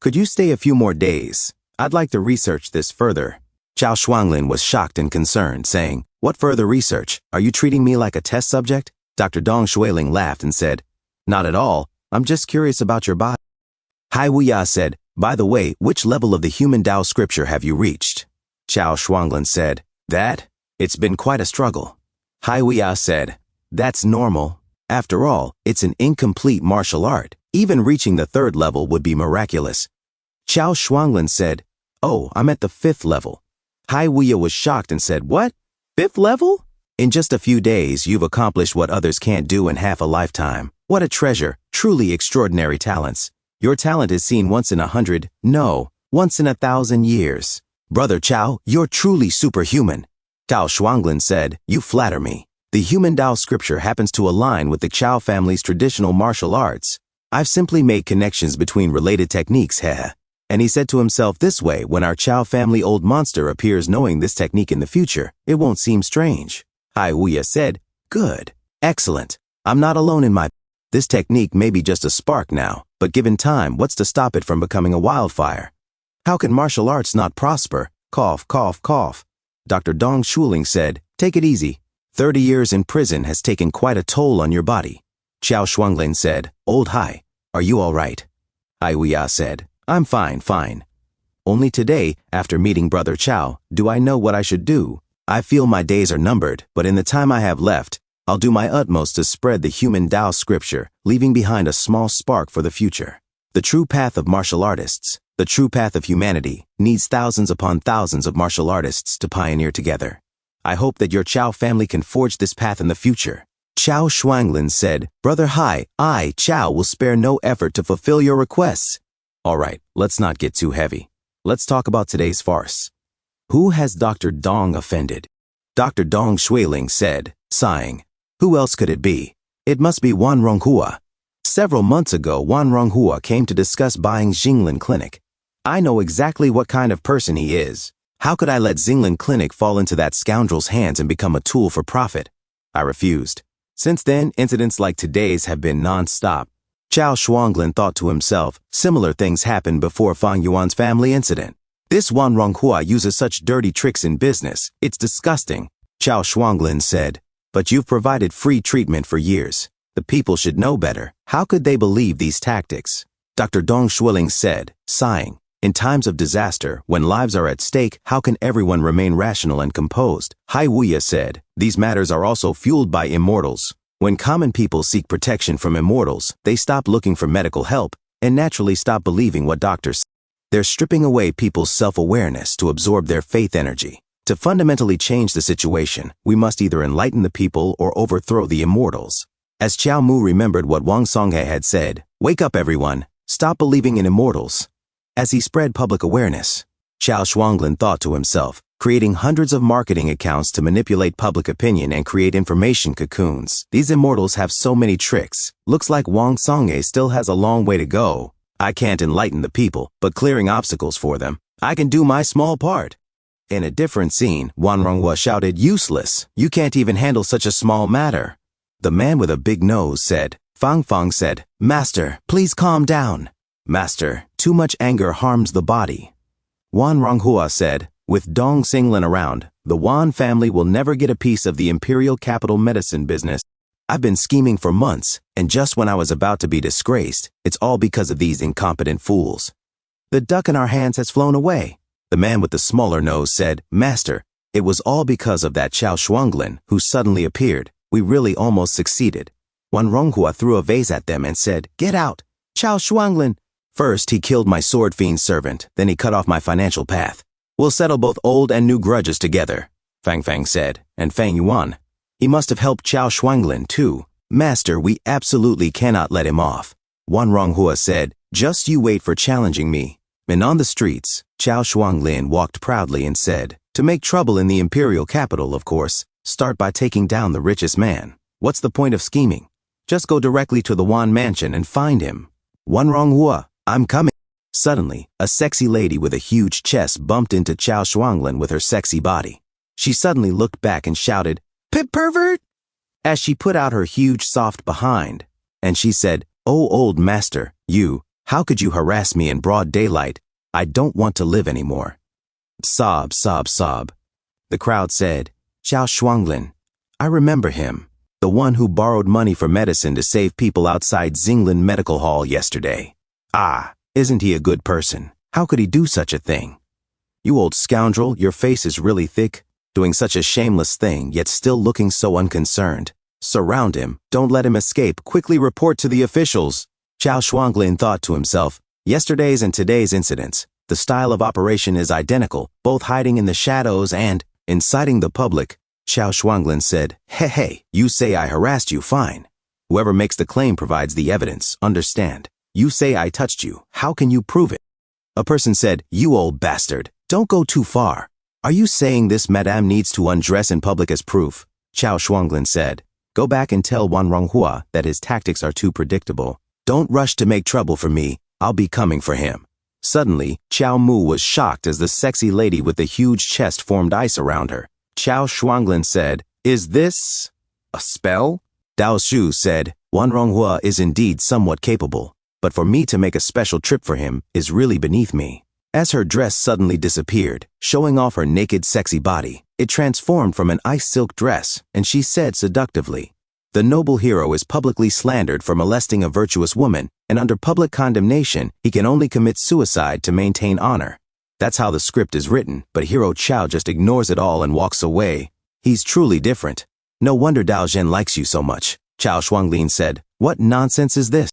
could you stay a few more days? I'd like to research this further. Chao Shuanglin was shocked and concerned, saying, what further research? Are you treating me like a test subject? Dr. Dong Shuiling laughed and said, not at all. I'm just curious about your body. Hai Wuya said, by the way, which level of the human Tao scripture have you reached? Chao Shuanglin said, that? It's been quite a struggle. Hai Wuya said, that's normal. After all, it's an incomplete martial art. Even reaching the third level would be miraculous. Chao Shuanglin said, oh, I'm at the 5th level. Hai Wuya was shocked and said, what? 5th level? In just a few days, you've accomplished what others can't do in half a lifetime. What a treasure, truly extraordinary talents. Your talent is seen once in 100, no, once in 1,000 years. Brother Chao, you're truly superhuman. Chao Shuanglin said, you flatter me. The human Tao scripture happens to align with the Chao family's traditional martial arts. I've simply made connections between related techniques, heh. And he said to himself, this way, when our Chao family old monster appears knowing this technique in the future, it won't seem strange. Hai Wuya said, good, excellent. I'm not alone in my... This technique may be just a spark now, but given time, what's to stop it from becoming a wildfire? How can martial arts not prosper? Cough, cough, cough. Dr. Dong Shuling said, take it easy. 30 years in prison has taken quite a toll on your body. Chao Shuanglin said, old Hai, are you all right? Hai Wuya said, I'm fine. Only today, after meeting Brother Chao, do I know what I should do. I feel my days are numbered, but in the time I have left, I'll do my utmost to spread the human Tao scripture, leaving behind a small spark for the future. The true path of martial artists, the true path of humanity, needs thousands upon thousands of martial artists to pioneer together. I hope that your Chao family can forge this path in the future. Chao Shuanglin said, Brother Hai, I, Chao, will spare no effort to fulfill your requests. All right, let's not get too heavy. Let's talk about today's farce. Who has Dr. Dong offended? Dr. Dong Shuiling said, sighing, who else could it be? It must be Wan Ronghua. Several months ago, Wan Ronghua came to discuss buying Jinglin Clinic. I know exactly what kind of person he is. How could I let Jinglin Clinic fall into that scoundrel's hands and become a tool for profit? I refused. Since then, incidents like today's have been non-stop. Chao Shuanglin thought to himself, similar things happened before Fang Yuan's family incident. This Wan Ronghua uses such dirty tricks in business, it's disgusting. Chao Shuanglin said, but you've provided free treatment for years. The people should know better. How could they believe these tactics? Dr. Dong Shuiling said, sighing, in times of disaster, when lives are at stake, how can everyone remain rational and composed? Hai Wuya said, these matters are also fueled by immortals. When common people seek protection from immortals, they stop looking for medical help and naturally stop believing what doctors say. They're stripping away people's self-awareness to absorb their faith energy. To fundamentally change the situation, we must either enlighten the people or overthrow the immortals. As Qiao Mu remembered what Wang Songhe had said, wake up everyone, stop believing in immortals. As he spread public awareness, Chao Shuanglin thought to himself, creating hundreds of marketing accounts to manipulate public opinion and create information cocoons. These immortals have so many tricks. Looks like Wang Songhe still has a long way to go. I can't enlighten the people, but clearing obstacles for them, I can do my small part. In a different scene, Wan Ronghua shouted, useless. You can't even handle such a small matter. The man with a big nose said, Fang Fang said, Master, please calm down. Master, too much anger harms the body. Wan Ronghua said, with Dong Xinglin around, the Wan family will never get a piece of the imperial capital medicine business. I've been scheming for months, and just when I was about to be disgraced, it's all because of these incompetent fools. The duck in our hands has flown away. The man with the smaller nose said, Master, it was all because of that Chao Shuanglin who suddenly appeared. We really almost succeeded. Wanronghua threw a vase at them and said, Get out, Chao Shuanglin. First, he killed my sword fiend servant, then he cut off my financial path. We'll settle both old and new grudges together, Fang Fang said, and Fang Yuan. He must have helped Chao Shuanglin too. Master, we absolutely cannot let him off. Wanronghua said, Just you wait for challenging me. And on the streets, Chao Shuanglin walked proudly and said, To make trouble in the imperial capital, of course, start by taking down the richest man. What's the point of scheming? Just go directly to the Wan mansion and find him. Wanronghua, I'm coming. Suddenly, a sexy lady with a huge chest bumped into Chao Shuanglin with her sexy body. She suddenly looked back and shouted, Pervert! As she put out her huge soft behind, and she said, Oh, old master, how could you harass me in broad daylight? I don't want to live anymore. Sob, sob, sob. The crowd said, Chao Shuanglin. I remember him, the one who borrowed money for medicine to save people outside Xinglan Medical Hall yesterday. Ah, isn't he a good person? How could he do such a thing? You old scoundrel, your face is really thick, doing such a shameless thing, yet still looking so unconcerned. Surround him, don't let him escape, quickly report to the officials. Chao Shuanglin thought to himself, yesterday's and today's incidents, the style of operation is identical, both hiding in the shadows and inciting the public. Chao Shuanglin said, Hey, you say I harassed you, fine. Whoever makes the claim provides the evidence, understand. You say I touched you, how can you prove it? A person said, You old bastard, don't go too far. Are you saying this madame needs to undress in public as proof? Chao Shuanglin said, Go back and tell Wanronghua that his tactics are too predictable. Don't rush to make trouble for me, I'll be coming for him. Suddenly, Chao Mu was shocked as the sexy lady with the huge chest formed ice around her. Chao Shuanglin said, Is this a spell? Dao Shu said, Wanronghua is indeed somewhat capable, but for me to make a special trip for him is really beneath me. As her dress suddenly disappeared, showing off her naked sexy body, it transformed from an ice silk dress, and she said seductively, The noble hero is publicly slandered for molesting a virtuous woman, and under public condemnation, he can only commit suicide to maintain honor. That's how the script is written, but Hero Chao just ignores it all and walks away. He's truly different. No wonder Dao Zhen likes you so much. Chao Shuanglin said, What nonsense is this?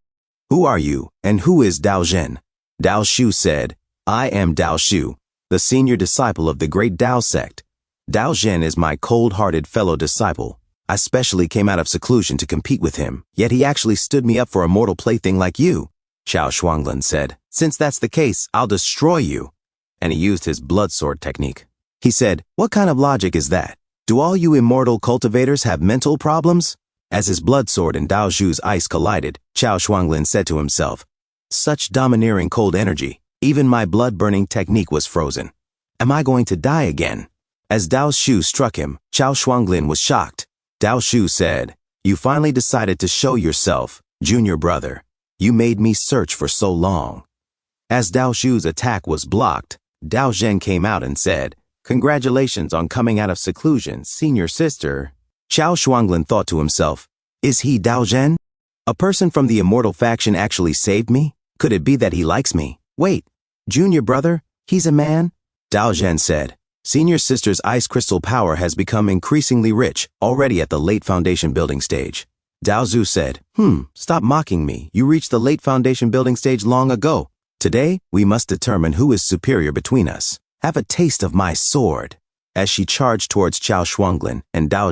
Who are you, and who is Dao Zhen? Dao Shu said, I am Dao Shu, the senior disciple of the great Dao sect. Dao Zhen is my cold-hearted fellow disciple. I specially came out of seclusion to compete with him, yet he actually stood me up for a mortal plaything like you. Chao Shuanglin said, Since that's the case, I'll destroy you. And he used his blood sword technique. He said, What kind of logic is that? Do all you immortal cultivators have mental problems? As his blood sword and Dao Zhu's ice collided, Chao Shuanglin said to himself, Such domineering cold energy, even my blood-burning technique was frozen. Am I going to die again? As Dao Shu struck him, Chao Shuanglin was shocked. Dao Shu said, You finally decided to show yourself, junior brother. You made me search for so long. As Dao Shu's attack was blocked, Dao Zhen came out and said, Congratulations on coming out of seclusion, senior sister. Chao Shuanglin thought to himself, Is he Dao Zhen? A person from the immortal faction actually saved me? Could it be that he likes me? Wait, junior brother, he's a man? Dao Zhen said, Senior sister's ice crystal power has become increasingly rich, already at the late foundation building stage. Dao Zhu said, Stop mocking me. You reached the late foundation building stage long ago. Today, we must determine who is superior between us. Have a taste of my sword. As she charged towards Chao Shuanglin and Dao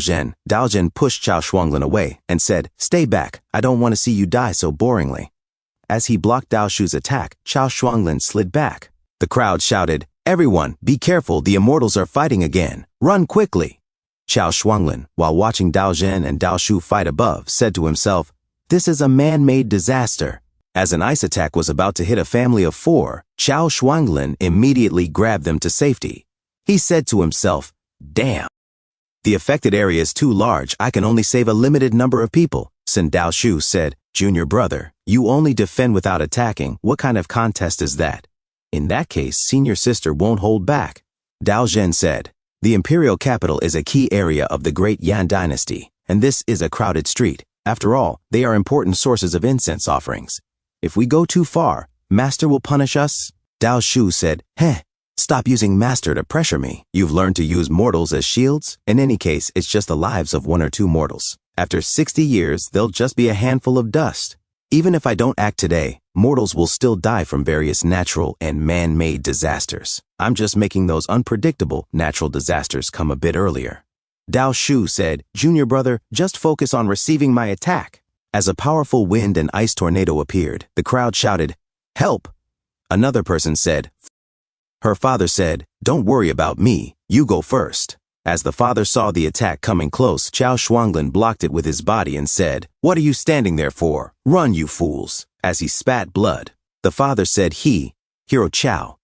Zhen pushed Chao Shuanglin away and said, Stay back, I don't want to see you die so boringly. As he blocked Dao Shu's attack, Chao Shuanglin slid back. The crowd shouted, Everyone, be careful, the immortals are fighting again. Run quickly. Chao Shuanglin, while watching Dao Zhen and Dao Shu fight above, said to himself, This is a man-made disaster. As an ice attack was about to hit a family of 4, Chao Shuanglin immediately grabbed them to safety. He said to himself, Damn. The affected area is too large, I can only save a limited number of people. Sen Dao Shu said, Junior brother, you only defend without attacking. What kind of contest is that? In that case, senior sister won't hold back. Dao Zhen said, The imperial capital is a key area of the great Yan dynasty, and this is a crowded street. After all, they are important sources of incense offerings. If we go too far, Master will punish us. Dao Shu said, Heh, stop using Master to pressure me. You've learned to use mortals as shields. In any case, it's just the lives of 1 or 2 mortals. After 60 years, they'll just be a handful of dust. Even if I don't act today, mortals will still die from various natural and man-made disasters. I'm just making those unpredictable natural disasters come a bit earlier. Dao Shu said, Junior brother, just focus on receiving my attack. As a powerful wind and ice tornado appeared, the crowd shouted, Help! Another person said, Her father said, Don't worry about me, you go first. As the father saw the attack coming close, Chao Shuanglin blocked it with his body and said, What are you standing there for? Run, you fools! As he spat blood. The father said, Hero Chao,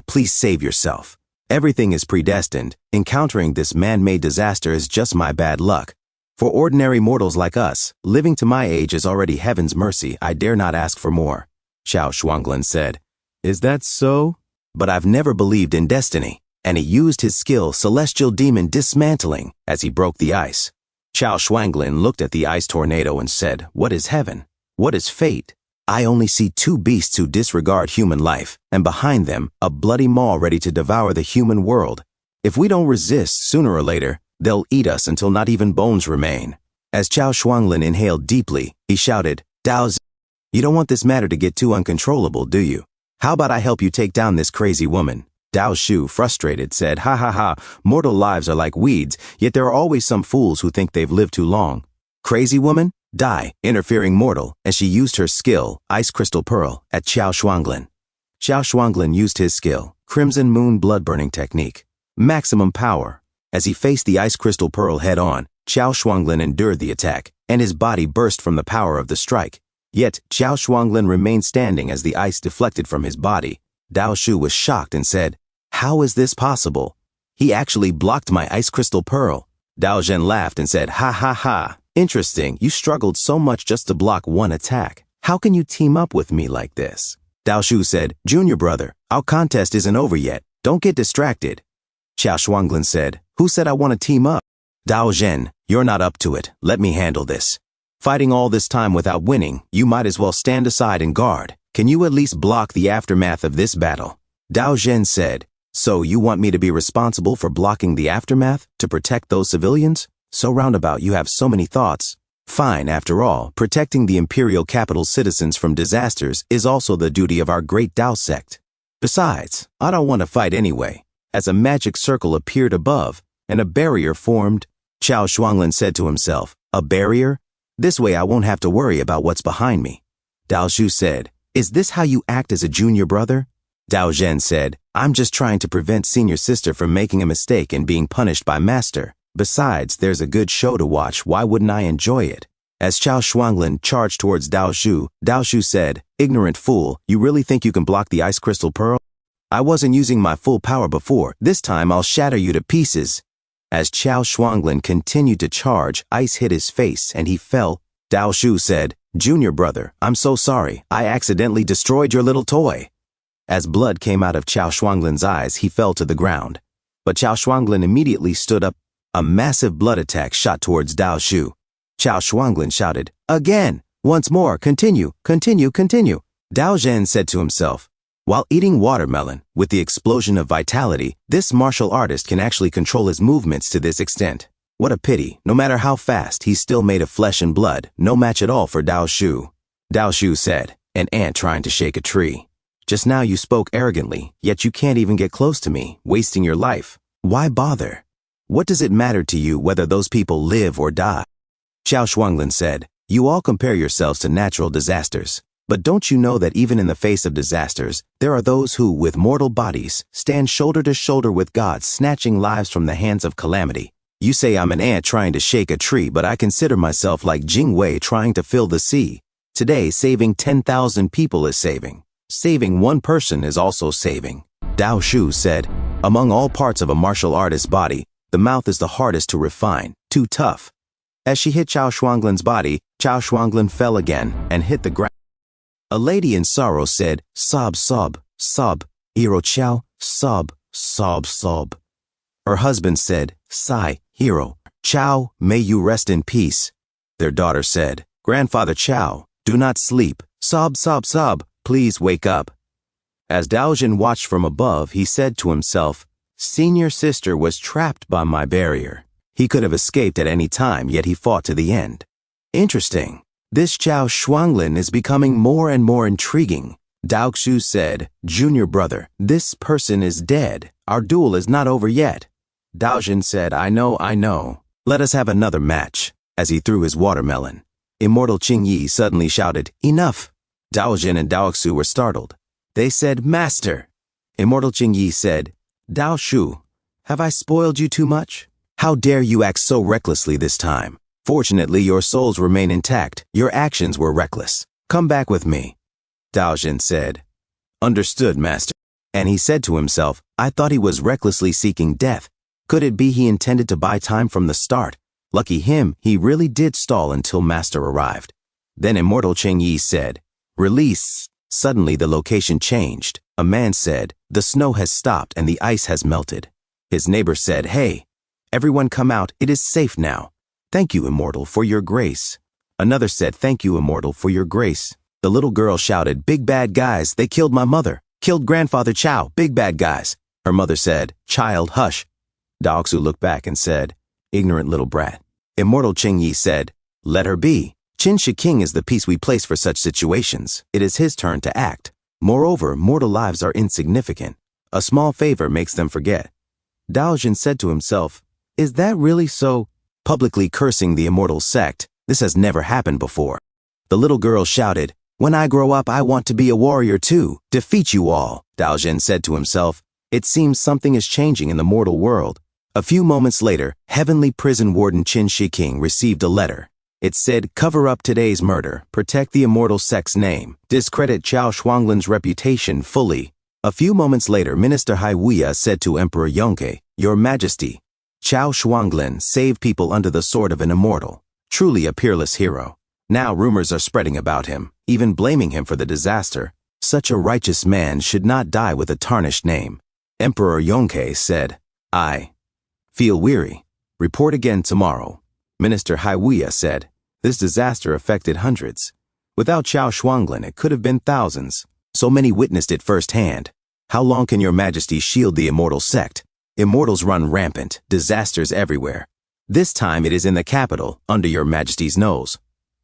please save yourself. Everything is predestined. Encountering this man-made disaster is just my bad luck. For ordinary mortals like us, living to my age is already heaven's mercy. I dare not ask for more. Chao Shuanglin said, Is that so? But I've never believed in destiny. And he used his skill, Celestial Demon Dismantling, as he broke the ice. Chao Shuanglin looked at the ice tornado and said, What is heaven? What is fate? I only see 2 beasts who disregard human life, and behind them, a bloody maw ready to devour the human world. If we don't resist, sooner or later, they'll eat us until not even bones remain. As Chao Shuanglin inhaled deeply, he shouted, Dao Zi, you don't want this matter to get too uncontrollable, do you? How about I help you take down this crazy woman? Dao Shu, frustrated, said, Ha, mortal lives are like weeds, yet there are always some fools who think they've lived too long. Crazy woman? Die, interfering mortal, and she used her skill, Ice Crystal Pearl, at Chao Shuanglin. Chao Shuanglin used his skill, Crimson Moon Blood-Burning Technique. Maximum power. As he faced the Ice Crystal Pearl head-on, Chao Shuanglin endured the attack, and his body burst from the power of the strike. Yet, Chao Shuanglin remained standing as the ice deflected from his body. Dao Shu was shocked and said, How is this possible? He actually blocked my Ice Crystal Pearl. Dao Zhen laughed and said, Ha. Interesting, you struggled so much just to block one attack. How can you team up with me like this? Dao Shu said, Junior brother, our contest isn't over yet. Don't get distracted. Chao Shuanglin said, Who said I want to team up? Dao Zhen, you're not up to it. Let me handle this. Fighting all this time without winning, you might as well stand aside and guard. Can you at least block the aftermath of this battle? Dao Zhen said, So you want me to be responsible for blocking the aftermath, to protect those civilians? So roundabout, you have so many thoughts. Fine, after all, protecting the imperial capital's citizens from disasters is also the duty of our great Dao sect. Besides, I don't want to fight anyway. As a magic circle appeared above, and a barrier formed, Chao Shuanglin said to himself, A barrier? This way I won't have to worry about what's behind me. Dao Shu said, Is this how you act as a junior brother? Dao Zhen said, I'm just trying to prevent senior sister from making a mistake and being punished by master. Besides, there's a good show to watch, why wouldn't I enjoy it? As Chao Shuanglin charged towards Dao Shu said, Ignorant fool, you really think you can block the Ice Crystal Pearl? I wasn't using my full power before, this time I'll shatter you to pieces. As Chao Shuanglin continued to charge, ice hit his face and he fell. Dao Shu said, Junior brother, I'm so sorry, I accidentally destroyed your little toy. As blood came out of Chao Shuanglin's eyes, he fell to the ground. But Chao Shuanglin immediately stood up. A massive blood attack shot towards Dao Shu. Chao Shuanglin shouted, Again! Once more, continue. Dao Zhen said to himself, While eating watermelon, with the explosion of vitality, this martial artist can actually control his movements to this extent. What a pity, no matter how fast, he's still made of flesh and blood, no match at all for Dao Shu. Dao Shu said, An ant trying to shake a tree. Just now you spoke arrogantly, yet you can't even get close to me, wasting your life. Why bother? What does it matter to you whether those people live or die? Chao Shuanglin said, You all compare yourselves to natural disasters. But don't you know that even in the face of disasters, there are those who, with mortal bodies, stand shoulder to shoulder with God, snatching lives from the hands of calamity. You say I'm an ant trying to shake a tree, but I consider myself like Jing Wei trying to fill the sea. Today, saving 10,000 people is saving. Saving one person is also saving. Dao Shu said, Among all parts of a martial artist's body, the mouth is the hardest to refine, too tough. As she hit Chao Shuanglin's body, Chao Shuanglin fell again and hit the ground. A lady in sorrow said, Sob, hero Chao, sob. Her husband said, Sigh, hero Chao, may you rest in peace. Their daughter said, "Grandfather Chow, do not sleep. Sob, sob, sob. Please wake up." As Daojin watched from above, he said to himself, "Senior sister was trapped by my barrier. He could have escaped at any time, yet he fought to the end. Interesting. This Chao Shuanglin is becoming more and more intriguing." Daoxu said, "Junior brother, this person is dead. Our duel is not over yet." Daojin said, I know. Let us have another match," as he threw his watermelon. Immortal Qingyi suddenly shouted, "Enough!" Daojin and Daoxu were startled. They said, "Master." Immortal Qingyi said, "Daoshu, have I spoiled you too much? How dare you act so recklessly this time? Fortunately, your souls remain intact. Your actions were reckless. Come back with me." Daojin said, "Understood, master." And he said to himself, I thought he was recklessly seeking death. Could it be he intended to buy time from the start? Lucky him, he really did stall until master arrived. Then Immortal Qingyi said, "Release." Suddenly the location changed. A man said, "The snow has stopped and the ice has melted." His neighbor said, "Hey, everyone come out, it is safe now. Thank you, Immortal, for your grace." Another said, "Thank you, Immortal, for your grace." The little girl shouted, "Big bad guys, they killed my mother. Killed Grandfather Chow, big bad guys." Her mother said, "Child, hush." Daoxu looked back and said, "Ignorant little brat." Immortal Qingyi said, "Let her be. Qin Shi King is the piece we place for such situations. It is his turn to act. Moreover, mortal lives are insignificant. A small favor makes them forget." Daojin said to himself, "Is that really so?" Publicly cursing the immortal sect, this has never happened before. The little girl shouted, "When I grow up, I want to be a warrior too. Defeat you all." Daojin said to himself, "It seems something is changing in the mortal world." A few moments later, Heavenly Prison Warden Qin Shi King received a letter. It said, "Cover up today's murder, protect the immortal sect's name, discredit Chao Shuanglin's reputation fully." A few moments later, Minister Haiwuya said to Emperor Yongke, "Your Majesty, Chao Shuanglin saved people under the sword of an immortal. Truly a peerless hero. Now rumors are spreading about him, even blaming him for the disaster. Such a righteous man should not die with a tarnished name." Emperor Yongke said, "I feel weary. Report again tomorrow." Minister Haiwuya said, "This disaster affected hundreds. Without Chao Shuanglin, it could have been thousands. So many witnessed it firsthand. How long can your Majesty shield the immortal sect? Immortals run rampant, disasters everywhere. This time it is in the capital, under your Majesty's nose.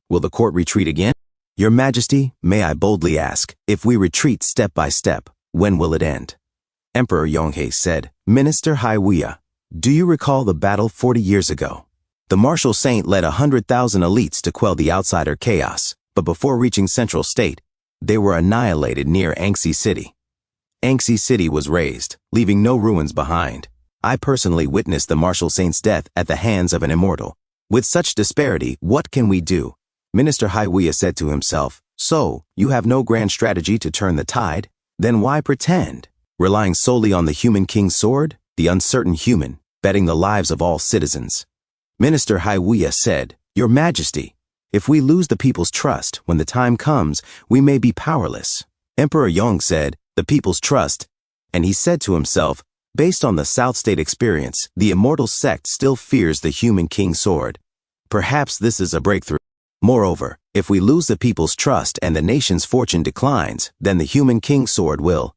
Will the court retreat again? Your Majesty, may I boldly ask, if we retreat step by step, when will it end?" Emperor Yonghe said, "Minister Haiwuya, do you recall the battle 40 years ago? The martial saint led 100,000 elites to quell the outsider chaos, but before reaching Central State, they were annihilated near Anxi City. Anxi City was razed, leaving no ruins behind. I personally witnessed the martial saint's death at the hands of an immortal. With such disparity, what can we do?" Minister Haiwuya said to himself, "So, you have no grand strategy to turn the tide? Then why pretend? Relying solely on the human king's sword, the uncertain human, betting the lives of all citizens." Minister Haiwuya said, "Your Majesty, if we lose the people's trust, when the time comes, we may be powerless." Emperor Yong said, "The people's trust," and he said to himself, "Based on the South State experience, the immortal sect still fears the human king's sword. Perhaps this is a breakthrough. Moreover, if we lose the people's trust and the nation's fortune declines, then the human king's sword will."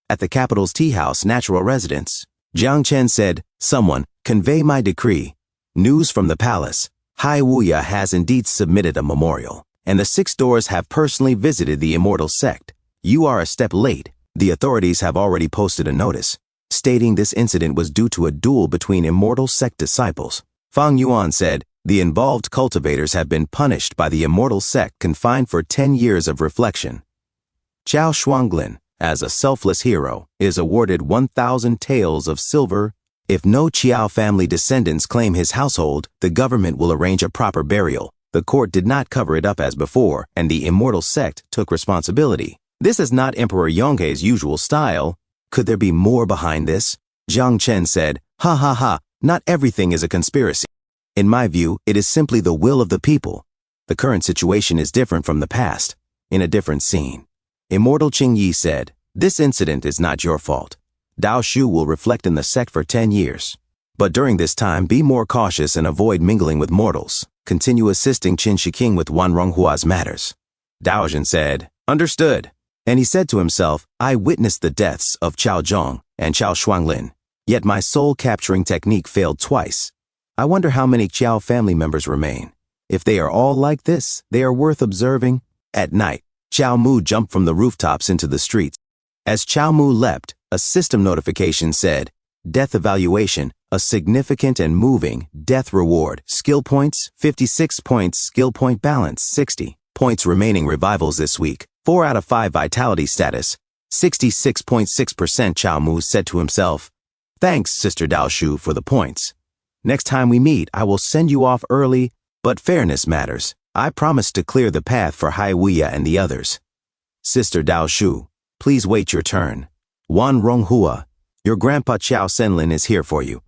At the capital's tea house, natural residence, Jiang Chen said, "Someone, convey my decree. News from the palace. Haiwuya has indeed submitted a memorial, and the 6 doors have personally visited the immortal sect. You are a step late. The authorities have already posted a notice, stating this incident was due to a duel between immortal sect disciples." Fang Yuan said, "The involved cultivators have been punished by the immortal sect, confined for 10 years of reflection. Chao Shuanglin, as a selfless hero, is awarded 1,000 taels of silver. If no Chiao family descendants claim his household, the government will arrange a proper burial. The court did not cover it up as before, and the immortal sect took responsibility. This is not Emperor Yonghe's usual style. Could there be more behind this?" Jiang Chen said, "Ha ha ha, not everything is a conspiracy. In my view, it is simply the will of the people. The current situation is different from the past, in a different scene." Immortal Qingyi said, "This incident is not your fault. Dao Shu will reflect in the sect for 10 years. But during this time, be more cautious and avoid mingling with mortals. Continue assisting Qin Shiking with Wanronghua's matters. Daojin said, understood. And he said to himself, I witnessed the deaths of Chao Zhong and Chao Shuanglin, yet my soul-capturing technique failed twice. I wonder how many Qiao family members remain. If they are all like this, they are worth observing. At night, Qiao Mu jumped from the rooftops into the streets. As Qiao Mu leapt, a system notification said, Death evaluation, a significant and moving death reward. Skill points, 56 points. Skill point balance, 60 points. Remaining revivals this week, 4 out of 5 vitality status, 66.6%. Qiao Mu said to himself, thanks, Sister Dao Shu, for the points. Next time we meet, I will send you off early, but fairness matters. I promise to clear the path for Hai Wuya and the others. Sister Dao Shu, please wait your turn. Wanronghua, your grandpa Qiao Senlin is here for you.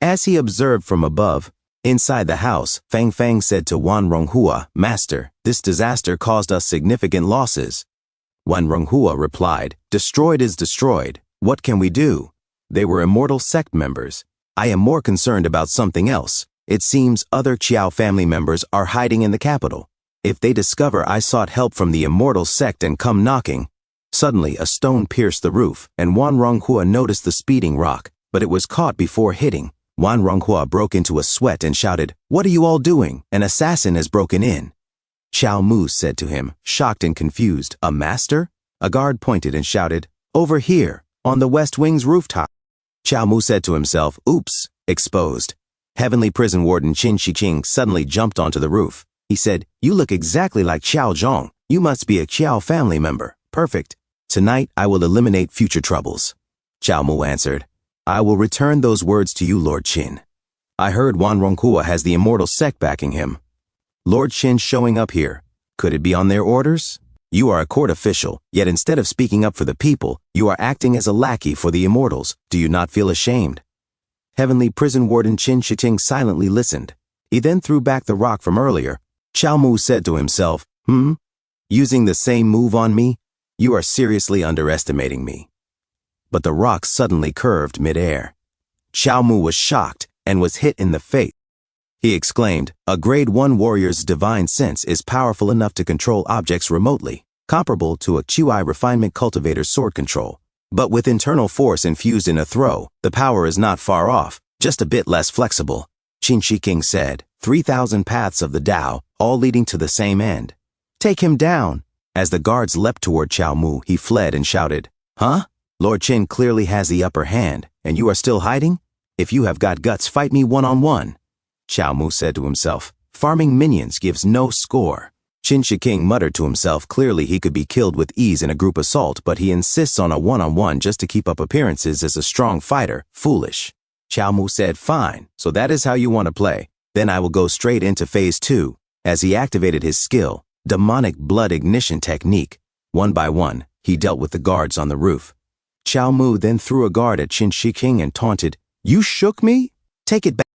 As he observed from above, inside the house, Fang Fang said to Wanronghua, Master, this disaster caused us significant losses. Wanronghua replied, destroyed is destroyed. What can we do? They were immortal sect members. I am more concerned about something else. It seems other Qiao family members are hiding in the capital. If they discover I sought help from the immortal sect and come knocking. Suddenly, a stone pierced the roof, and Wanronghua noticed the speeding rock, but it was caught before hitting. Wanronghua broke into a sweat and shouted, What are you all doing? An assassin has broken in. Qiao Mu said to him, shocked and confused, A master? A guard pointed and shouted, Over here, on the west wing's rooftop. Qiao Mu said to himself, Oops, exposed. Heavenly Prison Warden Qin Shiking suddenly jumped onto the roof. He said, You look exactly like Qiao Zhong. You must be a Qiao family member. Perfect. Tonight I will eliminate future troubles. Qiao Mu answered, I will return those words to you, Lord Qin. I heard Wanronghua has the immortal sect backing him. Lord Qin showing up here. Could it be on their orders? You are a court official, yet instead of speaking up for the people, you are acting as a lackey for the immortals. Do you not feel ashamed? Heavenly Prison Warden Qin Shiting silently listened. He then threw back the rock from earlier. Qiao Mu said to himself, Using the same move on me? You are seriously underestimating me. But the rock suddenly curved mid-air. Qiao Mu was shocked and was hit in the face. He exclaimed, A grade 1 warrior's divine sense is powerful enough to control objects remotely, comparable to a Qi refinement cultivator's sword control. But with internal force infused in a throw, the power is not far off, just a bit less flexible. Qin Shiking said, 3,000 paths of the Tao, all leading to the same end. Take him down. As the guards leapt toward Qiao Mu, he fled and shouted, Huh? Lord Qin clearly has the upper hand, and you are still hiding? If you have got guts, fight me one-on-one. Qiao Mu said to himself, Farming minions gives no score. Qin Shiking muttered to himself, clearly he could be killed with ease in a group assault, but he insists on a one-on-one just to keep up appearances as a strong fighter. Foolish. Qiao Mu said, Fine, so that is how you want to play. Then I will go straight into phase 2. As he activated his skill, demonic blood ignition technique. One by one, he dealt with the guards on the roof. Qiao Mu then threw a guard at Qin Shiking and taunted, You shook me? Take it back.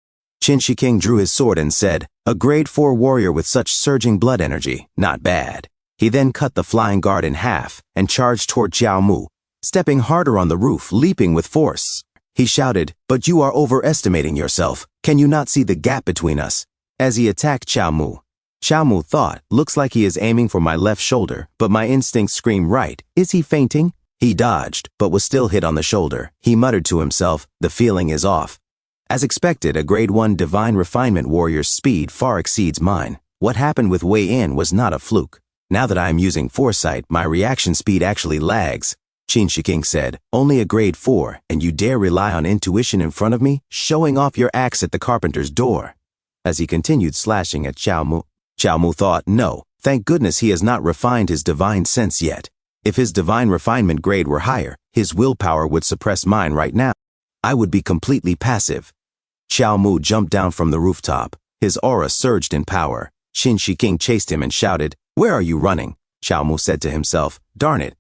Qin Shiking drew his sword and said, A grade 4 warrior with such surging blood energy, not bad. He then cut the flying guard in half and charged toward Qiao Mu, stepping harder on the roof, leaping with force. He shouted, But you are overestimating yourself. Can you not see the gap between us? As he attacked Qiao Mu thought, Looks like he is aiming for my left shoulder, but my instincts scream right. Is he fainting? He dodged, but was still hit on the shoulder. He muttered to himself, The feeling is off. As expected, a grade 1 divine refinement warrior's speed far exceeds mine. What happened with Wei In was not a fluke. Now that I am using foresight, my reaction speed actually lags. Qin Shiking said, Only a grade 4, and you dare rely on intuition in front of me, showing off your axe at the carpenter's door. As he continued slashing at Qiao Mu thought, No, thank goodness he has not refined his divine sense yet. If his divine refinement grade were higher, his willpower would suppress mine right now. I would be completely passive. Qiao Mu jumped down from the rooftop. His aura surged in power. Qin Shiking chased him and shouted, Where are you running? Qiao Mu said to himself, Darn it.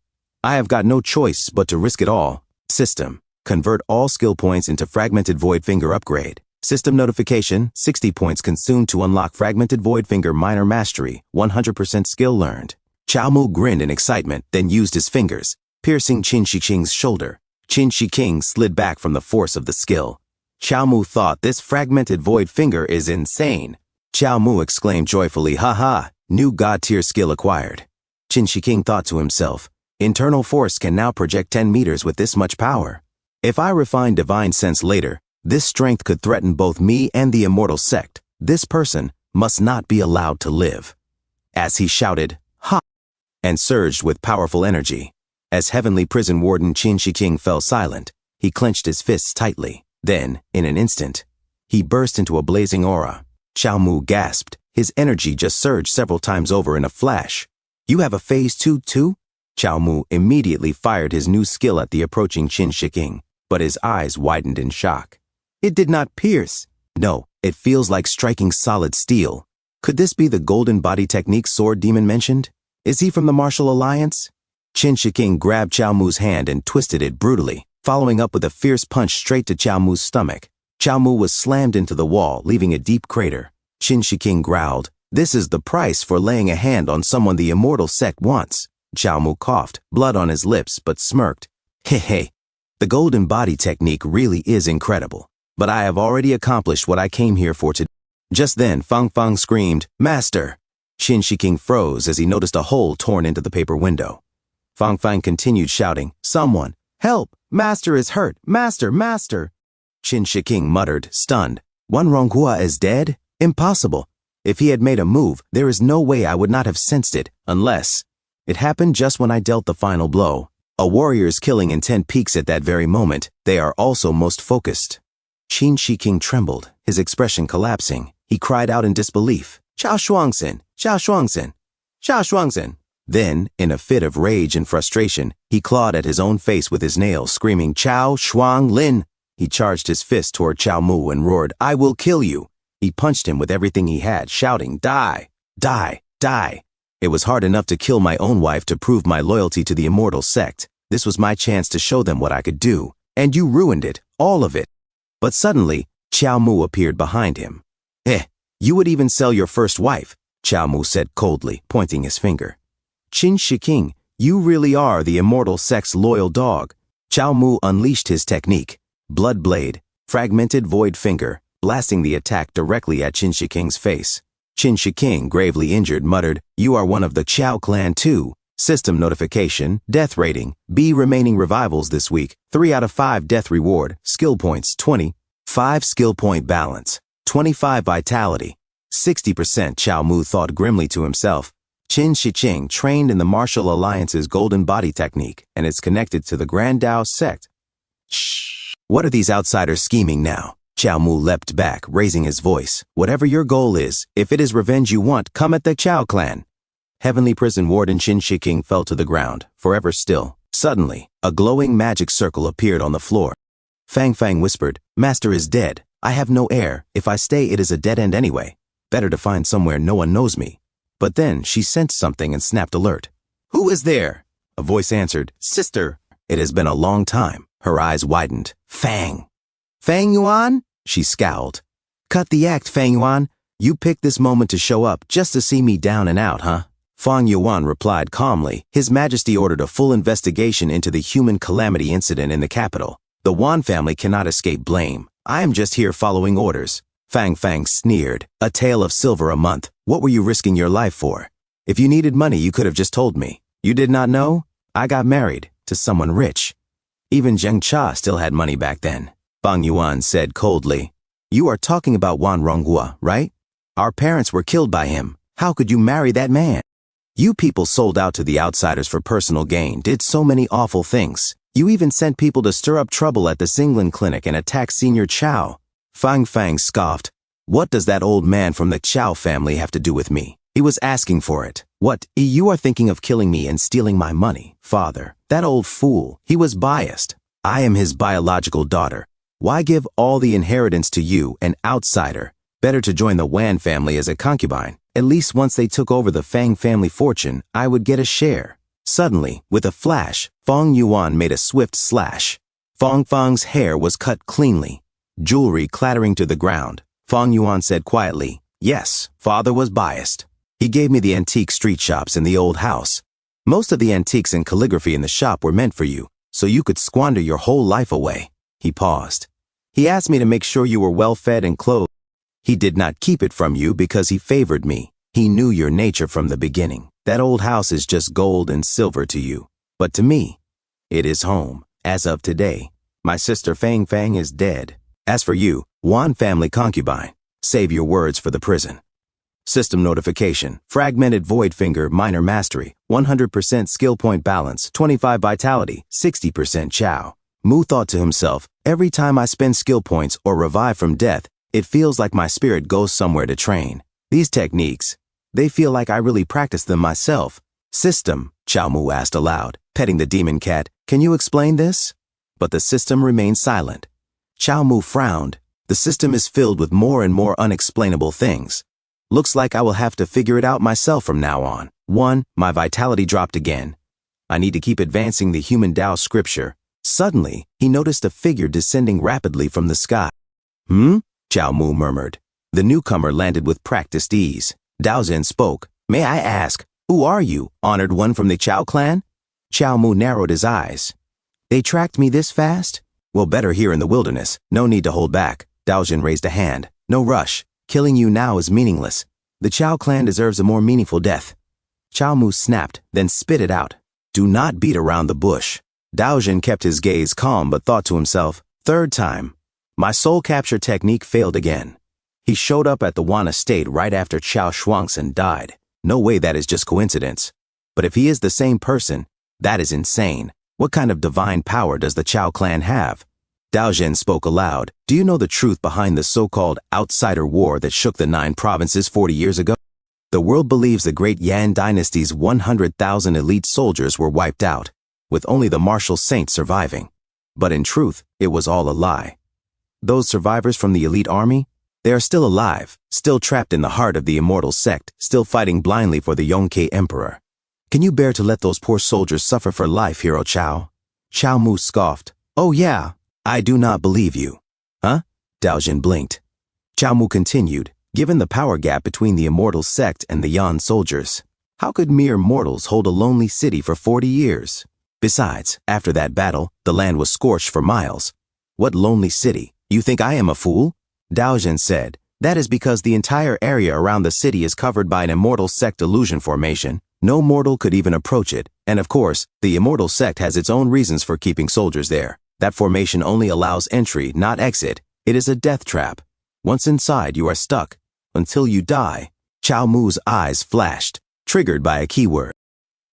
I have got no choice but to risk it all. System. Convert all skill points into Fragmented Void Finger upgrade. System notification, 60 points consumed to unlock Fragmented Void Finger Minor Mastery, 100% skill learned. Qiao Mu grinned in excitement, then used his fingers, piercing Qin Shiking's shoulder. Qin Shiking slid back from the force of the skill. Qiao Mu thought, This Fragmented Void Finger is insane. Qiao Mu exclaimed joyfully, "Ha, new god-tier skill acquired." Qin Shiking thought to himself, internal force can now project 10 meters with this much power. If I refine divine sense later, this strength could threaten both me and the immortal sect. This person must not be allowed to live. As he shouted, "Ha!" and surged with powerful energy. As heavenly prison warden Qin Shiking fell silent, he clenched his fists tightly. Then, in an instant, he burst into a blazing aura. Qiao Mu gasped. His energy just surged several times over in a flash. "You have a phase 2 too?" Qiao Mu immediately fired his new skill at the approaching Qin Shiking, but his eyes widened in shock. It did not pierce. No, it feels like striking solid steel. Could this be the golden body technique sword demon mentioned? Is he from the Martial Alliance? Qin Shiking grabbed Qiao Mu's hand and twisted it brutally, following up with a fierce punch straight to Qiao Mu's stomach. Qiao Mu was slammed into the wall, leaving a deep crater. Qin Shiking growled, "This is the price for laying a hand on someone the immortal sect wants." Qiao Mu coughed, blood on his lips, but smirked. Hey, the golden body technique really is incredible, but I have already accomplished what I came here for today. Just then, Fang Fang screamed, "Master!" Qin Shiking froze as he noticed a hole torn into the paper window. Fang Fang continued shouting, "Someone, help! Master is hurt! Master, master!" Qin Shiking muttered, stunned. "Wan Ronghua is dead? Impossible. If he had made a move, there is no way I would not have sensed it, unless... It happened just when I dealt the final blow. A warrior's killing intent peaks at that very moment. They are also most focused." Qin Shiking trembled, his expression collapsing. He cried out in disbelief, "Xiao Shuangzhen! Xiao Shuangzhen! Xiao Shuangzhen!" Then, in a fit of rage and frustration, he clawed at his own face with his nails, screaming, "Qiao Shuang Lin!" He charged his fist toward Qiao Mu and roared, "I will kill you!" He punched him with everything he had, shouting, "Die! Die! Die!" It was hard enough to kill my own wife to prove my loyalty to the immortal sect. This was my chance to show them what I could do, and you ruined it, all of it. But suddenly, Qiao Mu appeared behind him. You would even sell your first wife," Qiao Mu said coldly, pointing his finger. "Qin Shiking, you really are the immortal sect's loyal dog." Qiao Mu unleashed his technique, Blood Blade, fragmented void finger, blasting the attack directly at Qin Shiking's face. Qin Shiking, gravely injured, muttered, "You are one of the Qiao clan too. System notification, death rating, B remaining revivals this week, 3 out of 5 death reward, skill points 20, 5 skill point balance, 25 vitality, 60%. Qiao Mu thought grimly to himself. Qin Shiking trained in the Martial Alliance's golden body technique, and is connected to the Grand Dao sect. Shh! What are these outsiders scheming now? Qiao Mu leapt back, raising his voice. "Whatever your goal is, if it is revenge you want, come at the Qiao clan." Heavenly prison warden Qin Shiking fell to the ground, forever still. Suddenly, a glowing magic circle appeared on the floor. Fang Fang whispered, "Master is dead. I have no heir. If I stay, it is a dead end anyway. Better to find somewhere no one knows me." But then she sensed something and snapped alert. "Who is there?" A voice answered, "Sister." It has been a long time. Her eyes widened. "Fang." "Fang Yuan?" She scowled. "Cut the act, Fang Yuan. You picked this moment to show up just to see me down and out, huh?" Fang Yuan replied calmly. His Majesty ordered a full investigation into the human calamity incident in the capital. The Wan family cannot escape blame. I am just here following orders. Fang Fang sneered. "A tale of silver a month. What were you risking your life for? If you needed money, you could have just told me. You did not know? I got married to someone rich. Even Zheng Cha still had money back then." Fang Yuan said coldly. "You are talking about Wan Ronghua, right? Our parents were killed by him. How could you marry that man? You people sold out to the outsiders for personal gain, did so many awful things. You even sent people to stir up trouble at the Xinglan clinic and attack Senior Chao." Fang Fang scoffed. "What does that old man from the Chao family have to do with me? He was asking for it. What, you are thinking of killing me and stealing my money? Father, that old fool, he was biased. I am his biological daughter. Why give all the inheritance to you, an outsider? Better to join the Wan family as a concubine. At least once they took over the Fang family fortune, I would get a share." Suddenly, with a flash, Fang Yuan made a swift slash. Fang Fang's hair was cut cleanly, jewelry clattering to the ground. Fang Yuan said quietly, "Yes, father was biased. He gave me the antique street shops in the old house. Most of the antiques and calligraphy in the shop were meant for you, so you could squander your whole life away." He paused. "He asked me to make sure you were well fed and clothed." He did not keep it from you because he favored me. He knew your nature from the beginning. That old house is just gold and silver to you. But to me, it is home. As of today, my sister Fang Fang is dead. As for you, Wan family concubine, save your words for the prison. System notification, fragmented void finger, minor mastery, 100% skill point balance, 25 vitality, 60% chow. Mu thought to himself, every time I spend skill points or revive from death, it feels like my spirit goes somewhere to train. These techniques, they feel like I really practice them myself. System, Chow Mu asked aloud, petting the demon cat, can you explain this? But the system remained silent. Chow Mu frowned. The system is filled with more and more unexplainable things. Looks like I will have to figure it out myself from now on. 1. My vitality dropped again. I need to keep advancing the human Tao scripture. Suddenly, he noticed a figure descending rapidly from the sky. Chow Mu murmured. The newcomer landed with practiced ease. Dao Zhen spoke. May I ask, who are you, honored one from the Chow clan? Chow Mu narrowed his eyes. They tracked me this fast? Well, better here in the wilderness. No need to hold back. Dao Zhen raised a hand. No rush. Killing you now is meaningless. The Chow clan deserves a more meaningful death. Chow Mu snapped, then spit it out. Do not beat around the bush. Dao Zhen kept his gaze calm but thought to himself, third time. My soul capture technique failed again. He showed up at the Wan estate right after Chow Shuangsen died. No way that is just coincidence. But if he is the same person, that is insane. What kind of divine power does the Chow clan have? Dao Zhen spoke aloud. Do you know the truth behind the so-called outsider war that shook the 9 provinces 40 years ago? The world believes the great Yan dynasty's 100,000 elite soldiers were wiped out, with only the martial saints surviving. But in truth, it was all a lie. Those survivors from the elite army, they are still alive, still trapped in the heart of the immortal sect, still fighting blindly for the Yongke emperor. Can you bear to let those poor soldiers suffer for life, Hero Chow? Chow Mu scoffed. Oh yeah, I do not believe you. Huh? Dao Zhen blinked. Chow Mu continued. Given the power gap between the immortal sect and the Yan soldiers, how could mere mortals hold a lonely city for 40 years? Besides, after that battle, the land was scorched for miles. What lonely city? You think I am a fool? Dao Zhen said, that is because the entire area around the city is covered by an immortal sect illusion formation. No mortal could even approach it, and of course, the immortal sect has its own reasons for keeping soldiers there. That formation only allows entry, not exit. It is a death trap. Once inside, you are stuck. Until you die. Chow Mu's eyes flashed, triggered by a keyword.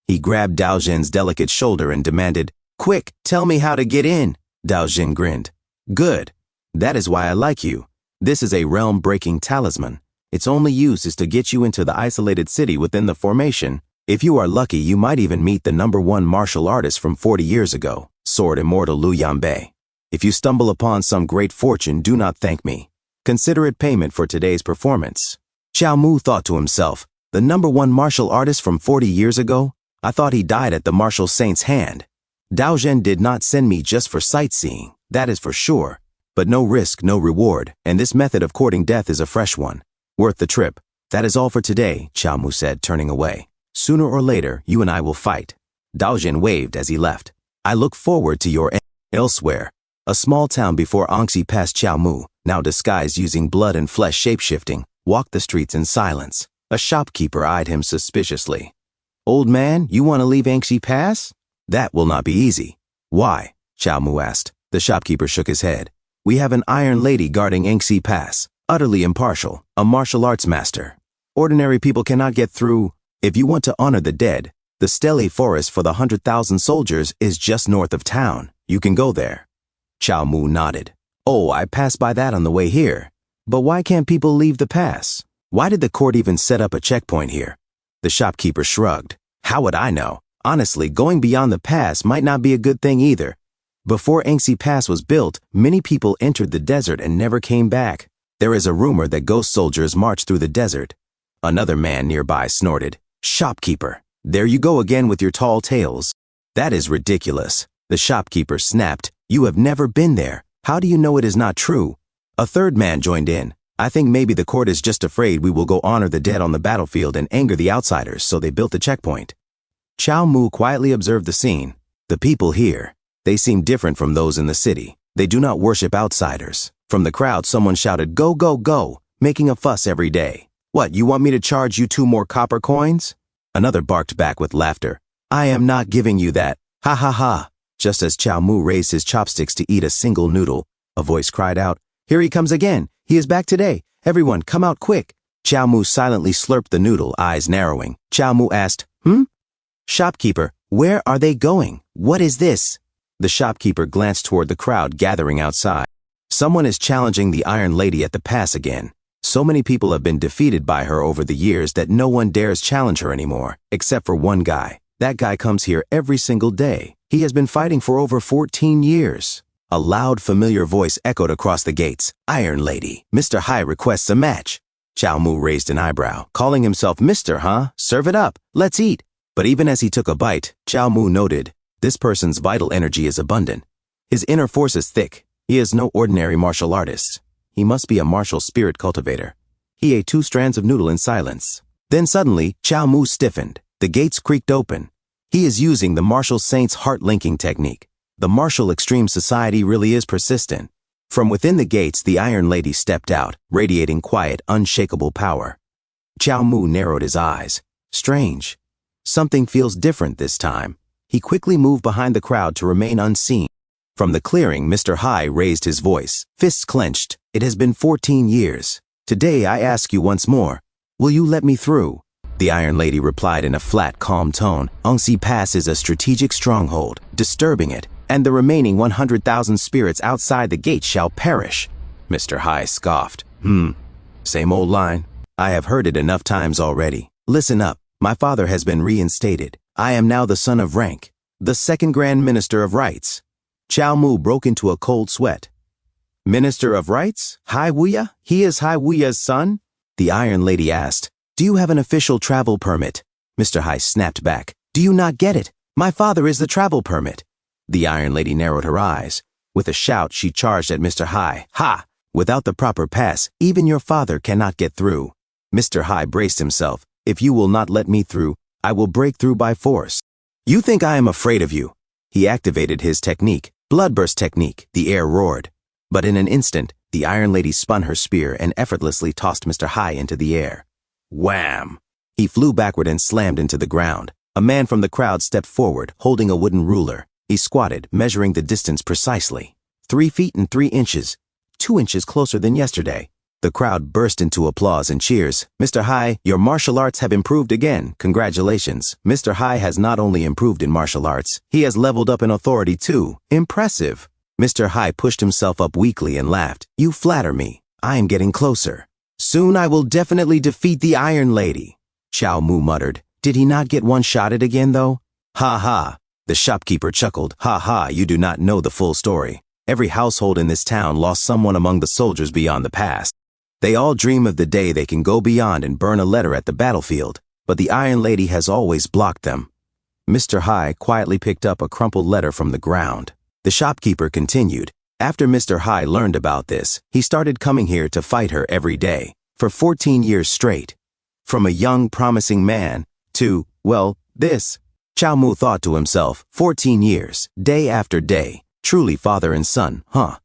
He grabbed Dao Zhen's delicate shoulder and demanded, Quick, tell me how to get in. Dao Zhen grinned. Good. That is why I like you. This is a realm-breaking talisman. Its only use is to get you into the isolated city within the formation. If you are lucky, you might even meet the #1 martial artist from 40 years ago, Sword Immortal Liu Yanbei. If you stumble upon some great fortune, do not thank me. Consider it payment for today's performance. Chow Mu thought to himself, the #1 martial artist from 40 years ago? I thought he died at the martial saint's hand. Dao Zhen did not send me just for sightseeing, that is for sure. But no risk, no reward, and this method of courting death is a fresh one. Worth the trip. That is all for today, Chow Mu said, turning away. Sooner or later, you and I will fight. Dao Zhen waved as he left. I look forward to your elsewhere. A small town before Anxi passed Chow Mu, now disguised using blood and flesh shapeshifting, walked the streets in silence. A shopkeeper eyed him suspiciously. Old man, you want to leave Anxi Pass? That will not be easy. Why? Chow Mu asked. The shopkeeper shook his head. We have an iron lady guarding Anxi Pass, utterly impartial, a martial arts master. Ordinary people cannot get through. If you want to honor the dead, the Stele Forest for the 100,000 soldiers is just north of town. You can go there. Chow Mu nodded. Oh, I passed by that on the way here. But why can't people leave the pass? Why did the court even set up a checkpoint here? The shopkeeper shrugged. How would I know? Honestly, going beyond the pass might not be a good thing either. Before Anxi Pass was built, many people entered the desert and never came back. There is a rumor that ghost soldiers march through the desert. Another man nearby snorted. Shopkeeper, there you go again with your tall tales. That is ridiculous. The shopkeeper snapped. You have never been there. How do you know it is not true? A third man joined in. I think maybe the court is just afraid we will go honor the dead on the battlefield and anger the outsiders, so they built the checkpoint. Chow Mu quietly observed the scene. The people here, they seem different from those in the city. They do not worship outsiders. From the crowd, someone shouted, Go, go, go! making a fuss every day. What, you want me to charge you 2 more copper coins? Another barked back with laughter. I am not giving you that. Ha ha ha. Just as Chow Mu raised his chopsticks to eat a single noodle, a voice cried out, Here he comes again. He is back today. Everyone, come out quick. Chow Mu silently slurped the noodle, eyes narrowing. Chow Mu asked, Shopkeeper, where are they going? What is this? The shopkeeper glanced toward the crowd gathering outside. Someone is challenging the Iron Lady at the pass again. So many people have been defeated by her over the years that no one dares challenge her anymore, except for one guy. That guy comes here every single day. He has been fighting for over 14 years. A loud, familiar voice echoed across the gates. Iron Lady, Mr. Hai requests a match. Chow Mu raised an eyebrow, calling himself Mr., huh? Serve it up. Let's eat. But even as he took a bite, Chow Mu noted, this person's vital energy is abundant. His inner force is thick. He is no ordinary martial artist. He must be a martial spirit cultivator. He ate 2 strands of noodle in silence. Then suddenly, Chow Mu stiffened. The gates creaked open. He is using the martial saint's heart-linking technique. The martial extreme society really is persistent. From within the gates, the Iron Lady stepped out, radiating quiet, unshakable power. Chow Mu narrowed his eyes. Strange. Something feels different this time. He quickly moved behind the crowd to remain unseen. From the clearing, Mr. Hai raised his voice, fists clenched. It has been 14 years. Today I ask you once more, will you let me through? The Iron Lady replied in a flat, calm tone. Ongsi Pass is a strategic stronghold. Disturbing it, and the remaining 100,000 spirits outside the gate shall perish. Mr. Hai scoffed. Same old line. I have heard it enough times already. Listen up. My father has been reinstated. I am now the son of rank, the 2nd Grand Minister of Rights. Chow Mu broke into a cold sweat. Minister of Rights? Hai Wuya? He is Hai Wuya's son? The Iron Lady asked. Do you have an official travel permit? Mr. Hai snapped back. Do you not get it? My father is the travel permit. The Iron Lady narrowed her eyes. With a shout, she charged at Mr. Hai. Ha! Without the proper pass, even your father cannot get through. Mr. Hai braced himself. If you will not let me through, I will break through by force. You think I am afraid of you? He activated his technique, bloodburst technique. The air roared. But in an instant, the Iron Lady spun her spear and effortlessly tossed Mr. Hai into the air. Wham! He flew backward and slammed into the ground. A man from the crowd stepped forward, holding a wooden ruler. He squatted, measuring the distance precisely. 3 feet and 3 inches. 2 inches closer than yesterday. The crowd burst into applause and cheers. Mr. Hai, your martial arts have improved again. Congratulations. Mr. Hai has not only improved in martial arts, he has leveled up in authority too. Impressive. Mr. Hai pushed himself up weakly and laughed. You flatter me. I am getting closer. Soon I will definitely defeat the Iron Lady. Chow Mu muttered. Did he not get one-shotted again though? Ha ha. The shopkeeper chuckled. Ha ha, you do not know the full story. Every household in this town lost someone among the soldiers beyond the pass. They all dream of the day they can go beyond and burn a letter at the battlefield, but the Iron Lady has always blocked them. Mr. Hai quietly picked up a crumpled letter from the ground. The shopkeeper continued. After Mr. Hai learned about this, he started coming here to fight her every day, for 14 years straight. From a young, promising man to, well, this. Chow Mu thought to himself, 14 years, day after day, truly father and son, huh?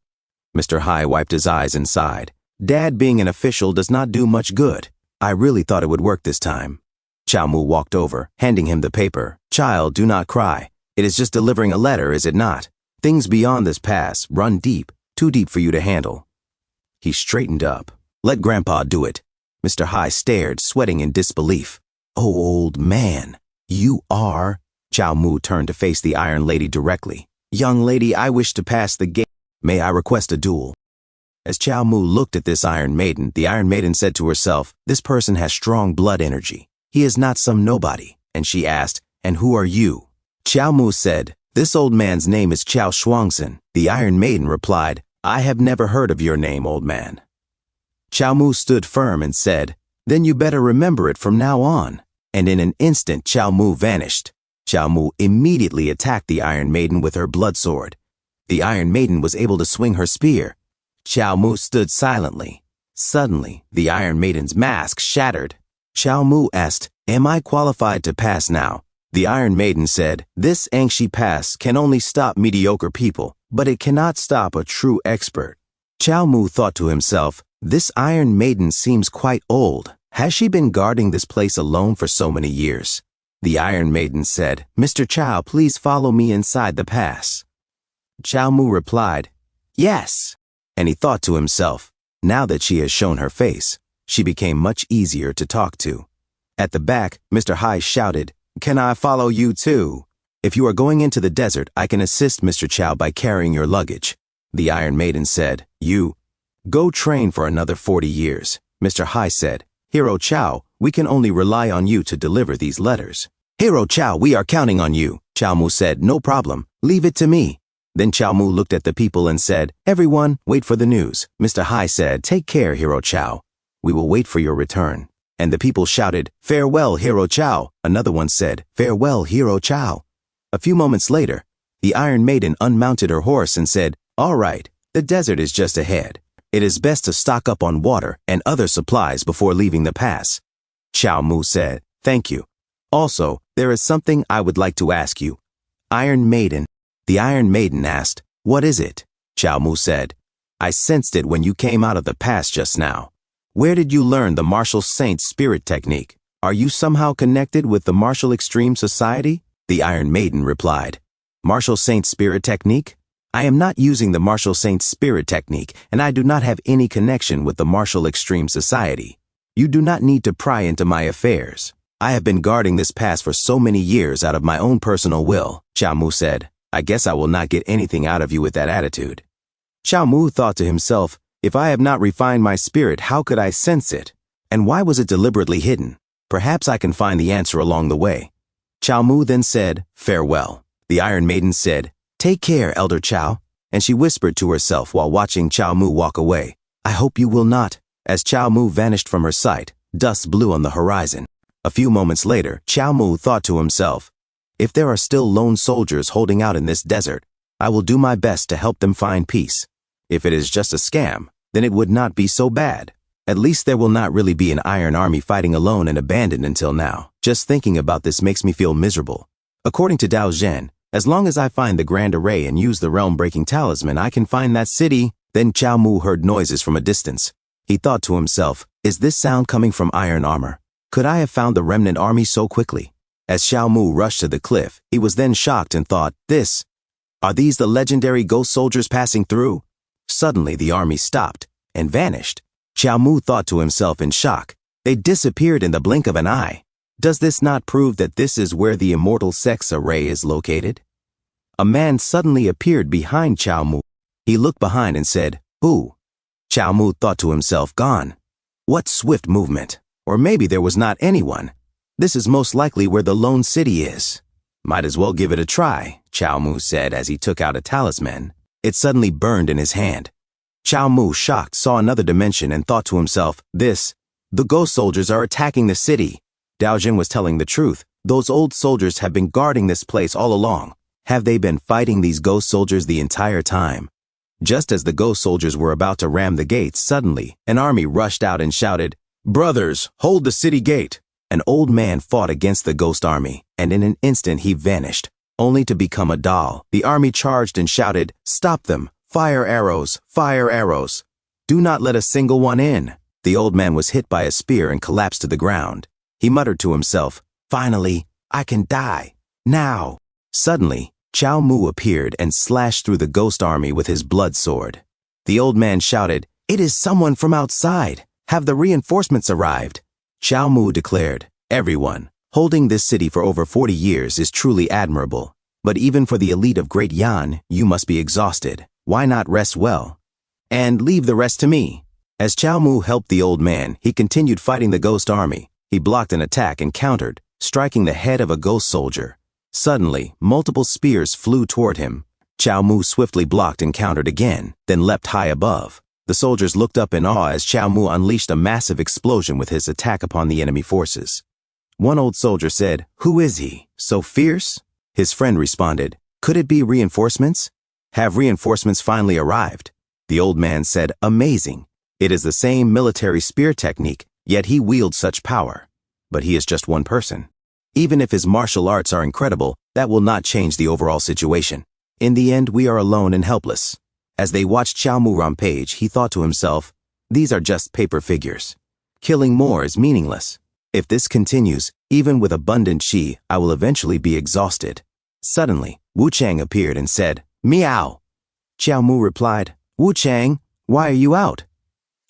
Mr. Hai wiped his eyes and sighed. Dad being an official does not do much good. I really thought it would work this time. Chow Mu walked over, handing him the paper. Child, do not cry. It is just delivering a letter, is it not? Things beyond this pass run deep, too deep for you to handle. He straightened up. Let Grandpa do it. Mr. Hai stared, sweating in disbelief. Oh, old man, you are... Chow Mu turned to face the Iron Lady directly. Young lady, I wish to pass the gate. May I request a duel? As Chow Mu looked at this Iron Maiden, the Iron Maiden said to herself, this person has strong blood energy. He is not some nobody. And she asked, and who are you? Chow Mu said, this old man's name is Chow Shuangsen. The Iron Maiden replied, I have never heard of your name, old man. Chow Mu stood firm and said, then you better remember it from now on. And in an instant, Chow Mu vanished. Chow Mu immediately attacked the Iron Maiden with her blood sword. The Iron Maiden was able to swing her spear. Chow Mu stood silently. Suddenly, the Iron Maiden's mask shattered. Chow Mu asked, am I qualified to pass now? The Iron Maiden said, this Angshi pass can only stop mediocre people, but it cannot stop a true expert. Chow Mu thought to himself, This Iron Maiden seems quite old. Has she been guarding this place alone for so many years? The Iron Maiden said, Mr. Chow, please follow me inside the pass. Chow Mu replied, yes. And he thought to himself, now that she has shown her face, she became much easier to talk to. At the back, Mr. Hai shouted, can I follow you too? If you are going into the desert, I can assist Mr. Chow by carrying your luggage. The Iron Maiden said, you go train for another 40 years. Mr. Hai said, Hero Chow, we can only rely on you to deliver these letters. Hero Chow, we are counting on you. Chow Mu said, no problem, leave it to me. Then Chow Mu looked at the people and said, everyone, wait for the news. Mr. Hai said, take care, Hero Chow. We will wait for your return. And the people shouted, farewell, Hero Chow. Another one said, farewell, Hero Chow. A few moments later, the Iron Maiden unmounted her horse and said, all right, the desert is just ahead. It is best to stock up on water and other supplies before leaving the pass. Chow Mu said, thank you. Also, there is something I would like to ask you. Iron Maiden. The Iron Maiden asked, what is it? Chow Mu said, I sensed it when you came out of the pass just now. Where did you learn the martial saint spirit technique? Are you somehow connected with the martial extreme society? The Iron Maiden replied, martial saint spirit technique? I am not using the martial saint spirit technique, and I do not have any connection with the martial extreme society. You do not need to pry into my affairs. I have been guarding this pass for so many years out of my own personal will. Chow Mu said, I guess I will not get anything out of you with that attitude. Chow Mu thought to himself, if I have not refined my spirit, how could I sense it? And why was it deliberately hidden? Perhaps I can find the answer along the way. Chow Mu then said, farewell. The Iron Maiden said, take care, Elder Chow. And she whispered to herself while watching Chow Mu walk away, I hope you will not. As Chow Mu vanished from her sight, dust blew on the horizon. A few moments later, Chow Mu thought to himself, if there are still lone soldiers holding out in this desert, I will do my best to help them find peace. If it is just a scam, then it would not be so bad. At least there will not really be an Iron Army fighting alone and abandoned until now. Just thinking about this makes me feel miserable. According to Dao Zhen, as long as I find the Grand Array and use the realm-breaking talisman, I can find that city. Then Chow Mu heard noises from a distance. He thought to himself, is this sound coming from iron armor? Could I have found the remnant army so quickly? As Chow Mu rushed to the cliff, he was then shocked and thought, are these the legendary ghost soldiers passing through? Suddenly the army stopped and vanished. Chow Mu thought to himself in shock, they disappeared in the blink of an eye. Does this not prove that this is where the immortal sex array is located? A man suddenly appeared behind Chow Mu. He looked behind and said, who? Chow Mu thought to himself, gone. What swift movement. Or maybe there was not anyone. This is most likely where the lone city is. Might as well give it a try, Chow Mu said as he took out a talisman. It suddenly burned in his hand. Chow Mu, shocked, saw another dimension and thought to himself, the ghost soldiers are attacking the city. Dao Zhen was telling the truth. Those old soldiers have been guarding this place all along. Have they been fighting these ghost soldiers the entire time? Just as the ghost soldiers were about to ram the gates, suddenly, an army rushed out and shouted, brothers, hold the city gate. An old man fought against the ghost army, and in an instant he vanished, only to become a doll. The army charged and shouted, stop them, fire arrows, fire arrows. Do not let a single one in. The old man was hit by a spear and collapsed to the ground. He muttered to himself, finally, I can die. Now. Suddenly, Chow Mu appeared and slashed through the ghost army with his blood sword. The old man shouted, it is someone from outside. Have the reinforcements arrived? Chow Mu declared, everyone, holding this city for over 40 years is truly admirable. But even for the elite of Great Yan, you must be exhausted. Why not rest well? And leave the rest to me. As Chow Mu helped the old man, he continued fighting the ghost army. He blocked an attack and countered, striking the head of a ghost soldier. Suddenly, multiple spears flew toward him. Chow Mu swiftly blocked and countered again, then leapt high above. The soldiers looked up in awe as Chow Mu unleashed a massive explosion with his attack upon the enemy forces. One old soldier said, who is he? So fierce? His friend responded, could it be reinforcements? Have reinforcements finally arrived? The old man said, amazing. It is the same military spear technique, yet he wields such power. But he is just one person. Even if his martial arts are incredible, that will not change the overall situation. In the end, we are alone and helpless. As they watched Chow Mu rampage, he thought to himself, These are just paper figures. Killing more is meaningless. If this continues, even with abundant qi, I will eventually be exhausted. Suddenly, Wu Chang appeared and said, "Meow." Qiao Mu replied, "Wu Chang, why are you out?"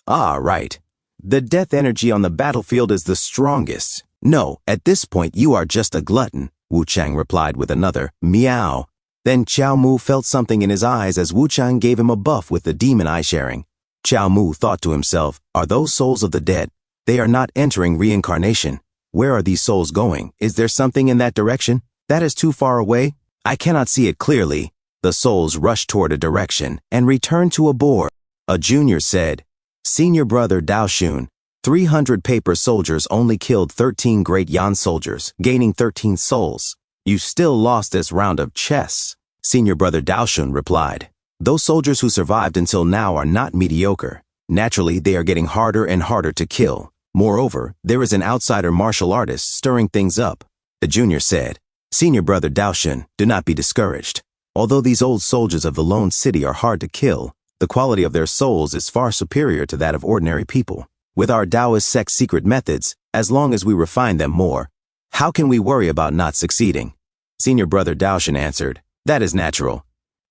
"Ah, right. The death energy on the battlefield is the strongest." "No, at this point you are just a glutton," Wu Chang replied with another meow. Then Qiao Mu felt something in his eyes as Wu Chang gave him a buff with the demon eye sharing. Qiao Mu thought to himself, "Are those souls of the dead? They are not entering reincarnation. Where are these souls going? Is there something in that direction? That is too far away. I cannot see it clearly." The souls rushed toward a direction and returned to a board. A junior said, "Senior brother Dao Xun, 300 paper soldiers only killed 13 great Yan soldiers, gaining 13 souls. You still lost this round of chess." Senior brother Dao Xun replied, "Those soldiers who survived until now are not mediocre. Naturally, they are getting harder and harder to kill. Moreover, there is an outsider martial artist stirring things up." The junior said, "Senior brother Dao Xun, do not be discouraged. Although these old soldiers of the lone city are hard to kill, the quality of their souls is far superior to that of ordinary people. With our Taoist sect's secret methods, as long as we refine them more, how can we worry about not succeeding?" Senior brother Dao Xun answered, "That is natural.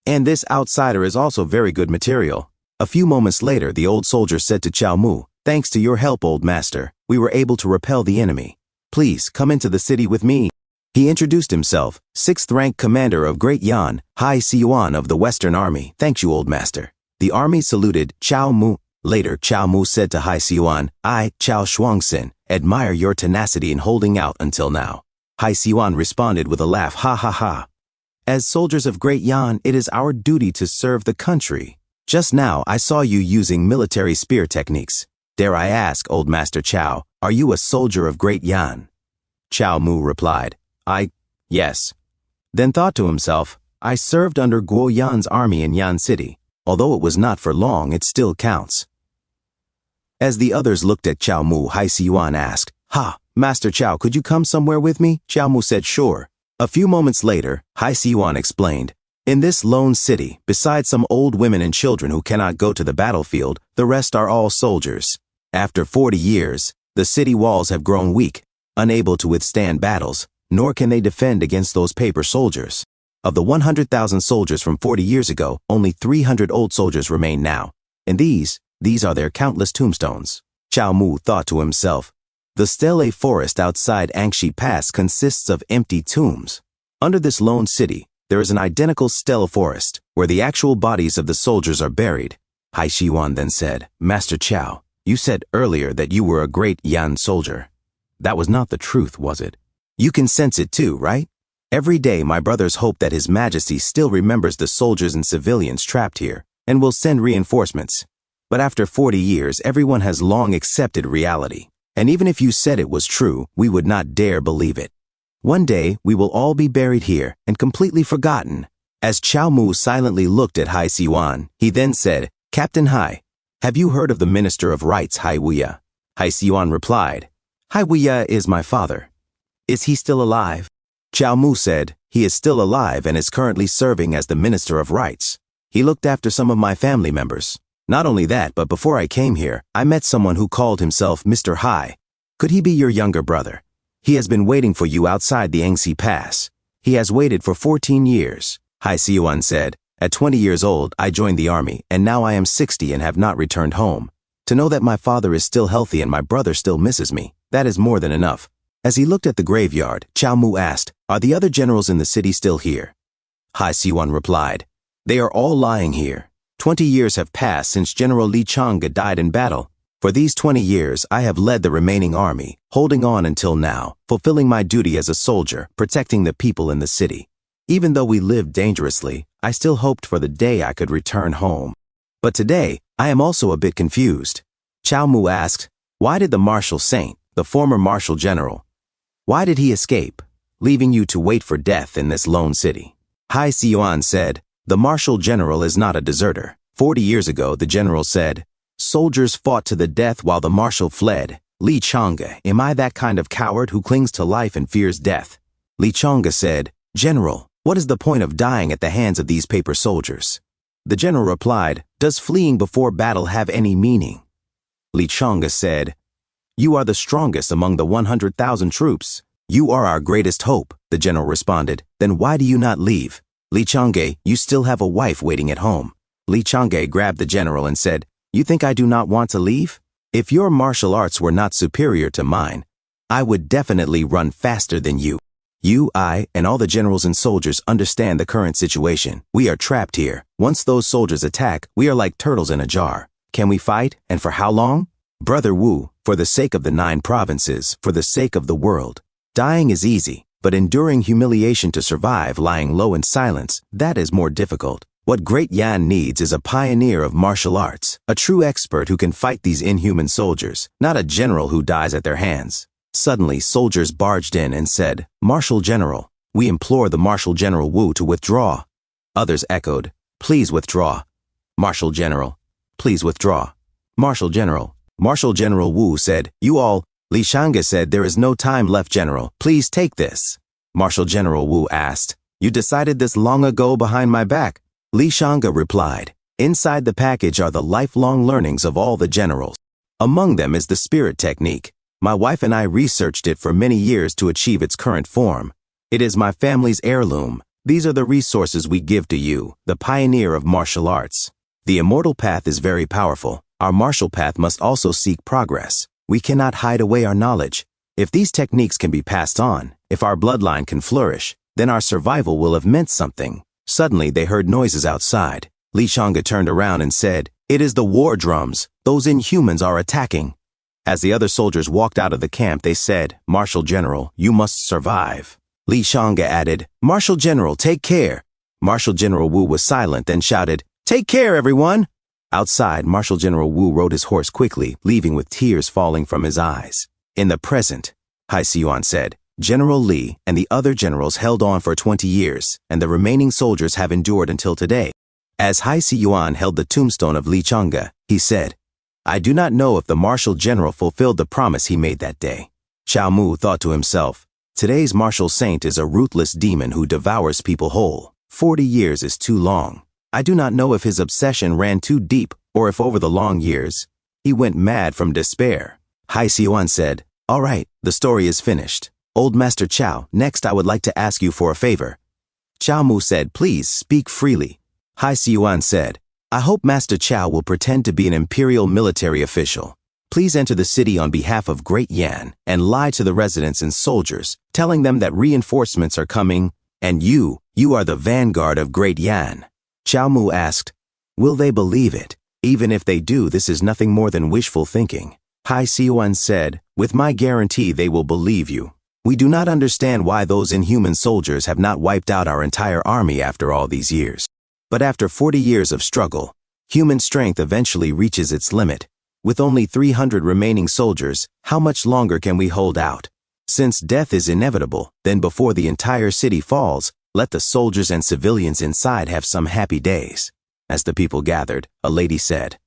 And this outsider is also very good material." A few moments later, the old soldier said to Qiao Mu, "Thanks to your help, old master, we were able to repel the enemy. Please come into the city with me." He introduced himself, 6th rank commander of Great Yan, Hai Siyuan of the Western Army. "Thank you, old master." The army saluted Qiao Mu. Later, Qiao Mu said to Hai Siyuan, "I, Qiao Shuangxin, admire your tenacity in holding out until now." Hai Siyuan responded with a laugh, "Ha ha ha. As soldiers of Great Yan, it is our duty to serve the country. Just now, I saw you using military spear techniques. Dare I ask, old master Qiao, are you a soldier of Great Yan?" Qiao Mu replied, Yes. Then thought to himself, "I served under Guo Yan's army in Yan City. Although it was not for long, it still counts." As the others looked at Qiao Mu, Hai Siyuan asked, Master Qiao, could you come somewhere with me?" Qiao Mu said, "Sure." A few moments later, Hai Siyuan explained, "In this lone city, besides some old women and children who cannot go to the battlefield, the rest are all soldiers. After 40 years, the city walls have grown weak, unable to withstand battles, nor can they defend against those paper soldiers. Of the 100,000 soldiers from 40 years ago, only 300 old soldiers remain now. And these are their countless tombstones." Qiao Mu thought to himself, "The Stele Forest outside Angshi Pass consists of empty tombs. Under this lone city, there is an identical Stele Forest, where the actual bodies of the soldiers are buried." Hai Siyuan then said, "Master Qiao, you said earlier that you were a great Yan soldier. That was not the truth, was it? You can sense it too, right? Every day my brothers hope that His Majesty still remembers the soldiers and civilians trapped here, and will send reinforcements. But after 40 years, everyone has long accepted reality. And even if you said it was true, we would not dare believe it. One day, we will all be buried here and completely forgotten." As Qiao Mu silently looked at Hai Siyuan, he then said, "Captain Hai, have you heard of the Minister of Rights, Hai Wuya?" Hai Siyuan replied, "Hai Wuya is my father. Is he still alive?" Qiao Mu said, "He is still alive and is currently serving as the Minister of Rights. He looked after some of my family members. Not only that, but before I came here, I met someone who called himself Mr. Hai. Could he be your younger brother? He has been waiting for you outside the Angxi Pass. He has waited for 14 years. Hai Siyuan said, "At 20 years old, I joined the army, and now I am 60 and have not returned home. To know that my father is still healthy and my brother still misses me, that is more than enough." As he looked at the graveyard, Qiao Mu asked, "Are the other generals in the city still here?" Hai Siyuan replied, "They are all lying here. 20 years have passed since General Li Chang'e died in battle. For these 20 years, I have led the remaining army, holding on until now, fulfilling my duty as a soldier, protecting the people in the city. Even though we lived dangerously, I still hoped for the day I could return home. But today, I am also a bit confused." Qiao Mu asked, "Why did the Martial Saint, the former Martial General, why did he escape, leaving you to wait for death in this lone city?" Hai Siyuan said, "The Martial General is not a deserter. 40 years ago, the General said, 'Soldiers fought to the death while the Marshal fled. Li Chang'e, am I that kind of coward who clings to life and fears death?' Li Chang'e said, 'General, what is the point of dying at the hands of these paper soldiers?' The General replied, 'Does fleeing before battle have any meaning? Li Chang'e said, "You are the strongest among the 100,000 troops. You are our greatest hope," the general responded. "Then why do you not leave? Li Chang'e, you still have a wife waiting at home." Li Chang'e grabbed the general and said, "You think I do not want to leave? If your martial arts were not superior to mine, I would definitely run faster than you. You, I, and all the generals and soldiers understand the current situation. We are trapped here. Once those soldiers attack, we are like turtles in a jar. Can we fight, and for how long? Brother Wu, for the sake of the 9 provinces, for the sake of the world. Dying is easy, but enduring humiliation to survive, lying low in silence, that is more difficult. What Great Yan needs is a pioneer of martial arts, a true expert who can fight these inhuman soldiers, not a general who dies at their hands." Suddenly, soldiers barged in and said, "Martial General, we implore the Martial General Wu to withdraw." Others echoed, "Please withdraw. Martial General, please withdraw. Martial General." Martial General Wu said, "You all." Li Chang'e said, "There is no time left, General. Please take this." Martial General Wu asked, "You decided this long ago behind my back?" Li Chang'e replied, "Inside the package are the lifelong learnings of all the generals. Among them is the spirit technique. My wife and I researched it for many years to achieve its current form. It is my family's heirloom. These are the resources we give to you, the pioneer of martial arts. The immortal path is very powerful. Our martial path must also seek progress. We cannot hide away our knowledge. If these techniques can be passed on, if our bloodline can flourish, then our survival will have meant something." Suddenly, they heard noises outside. Li Chang'e turned around and said, "It is the war drums. Those inhumans are attacking." As the other soldiers walked out of the camp, they said, "Martial General, you must survive." Li Chang'e added, "Martial General, take care." Martial General Wu was silent, then shouted, "Take care, everyone!" Outside, Martial General Wu rode his horse quickly, leaving with tears falling from his eyes. In the present, Hai Siyuan said, "General Li and the other generals held on for 20 years, and the remaining soldiers have endured until today." As Hai Siyuan held the tombstone of Li Chang'e, he said, "I do not know if the martial general fulfilled the promise he made that day." Chao Mu thought to himself, "Today's martial saint is a ruthless demon who devours people whole. 40 years is too long. I do not know if his obsession ran too deep or if over the long years, he went mad from despair." Hai Siyuan said, "All right, the story is finished. Old Master Chao, next I would like to ask you for a favor." Chao Mu said, "Please speak freely." Hai Siyuan said, "I hope Master Chao will pretend to be an imperial military official. Please enter the city on behalf of Great Yan and lie to the residents and soldiers, telling them that reinforcements are coming, and you are the vanguard of Great Yan." Chao Mu asked, "Will they believe it? Even if they do, this is nothing more than wishful thinking." Hai Siyuan said, "With my guarantee they will believe you. We do not understand why those inhuman soldiers have not wiped out our entire army after all these years. But after 40 years of struggle, human strength eventually reaches its limit. With only 300 remaining soldiers, how much longer can we hold out? Since death is inevitable, then before the entire city falls, let the soldiers and civilians inside have some happy days." As the people gathered, a lady said,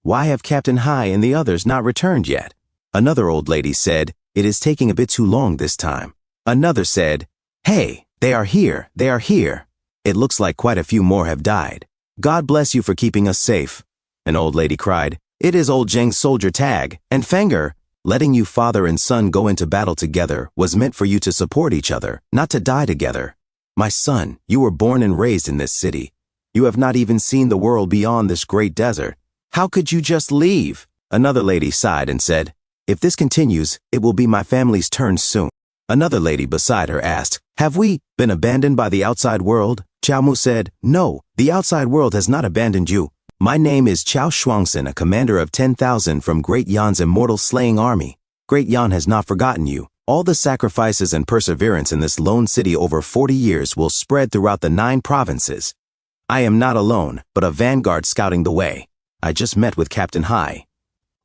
"Why have Captain Hai and the others not returned yet?" Another old lady said, "It is taking a bit too long this time." Another said, "Hey, they are here, they are here. It looks like quite a few more have died. God bless you for keeping us safe." An old lady cried, "It is old Zheng's soldier tag, and Fenger. Letting you father and son go into battle together was meant for you to support each other, not to die together. My son, you were born and raised in this city. You have not even seen the world beyond this great desert. How could you just leave?" Another lady sighed and said, "If this continues, it will be my family's turn soon." Another lady beside her asked, "Have we been abandoned by the outside world?" Chao Mu said, "No, the outside world has not abandoned you. My name is Chao Shuangsen, a commander of 10,000 from Great Yan's immortal slaying army. Great Yan has not forgotten you. All the sacrifices and perseverance in this lone city over 40 years will spread throughout the 9 provinces. I am not alone, but a vanguard scouting the way. I just met with Captain Hai.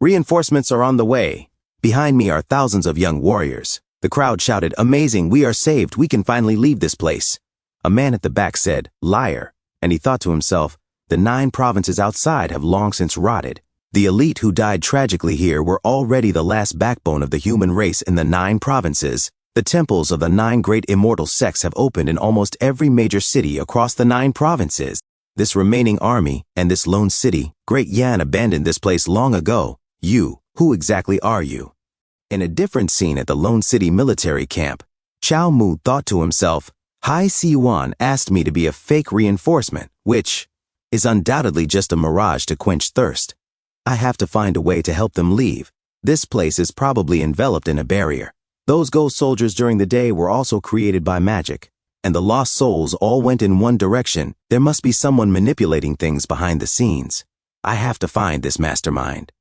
Reinforcements are on the way. Behind me are thousands of young warriors." The crowd shouted, "Amazing, we are saved, we can finally leave this place." A man at the back said, "Liar," and he thought to himself, the 9 provinces outside have long since rotted. The elite who died tragically here were already the last backbone of the human race in the 9 provinces. The temples of the 9 great immortal sects have opened in almost every major city across the 9 provinces. This remaining army and this lone city, Great Yan abandoned this place long ago. You, Who exactly are you? In a different scene at the Lone City military camp, Chow Mu thought to himself, Hai Si-yuan asked me to be a fake reinforcement, which is undoubtedly just a mirage to quench thirst. I have to find a way to help them leave. This place is probably enveloped in a barrier. Those ghost soldiers during the day were also created by magic, and the lost souls all went in one direction. There must be someone manipulating things behind the scenes. I have to find this mastermind.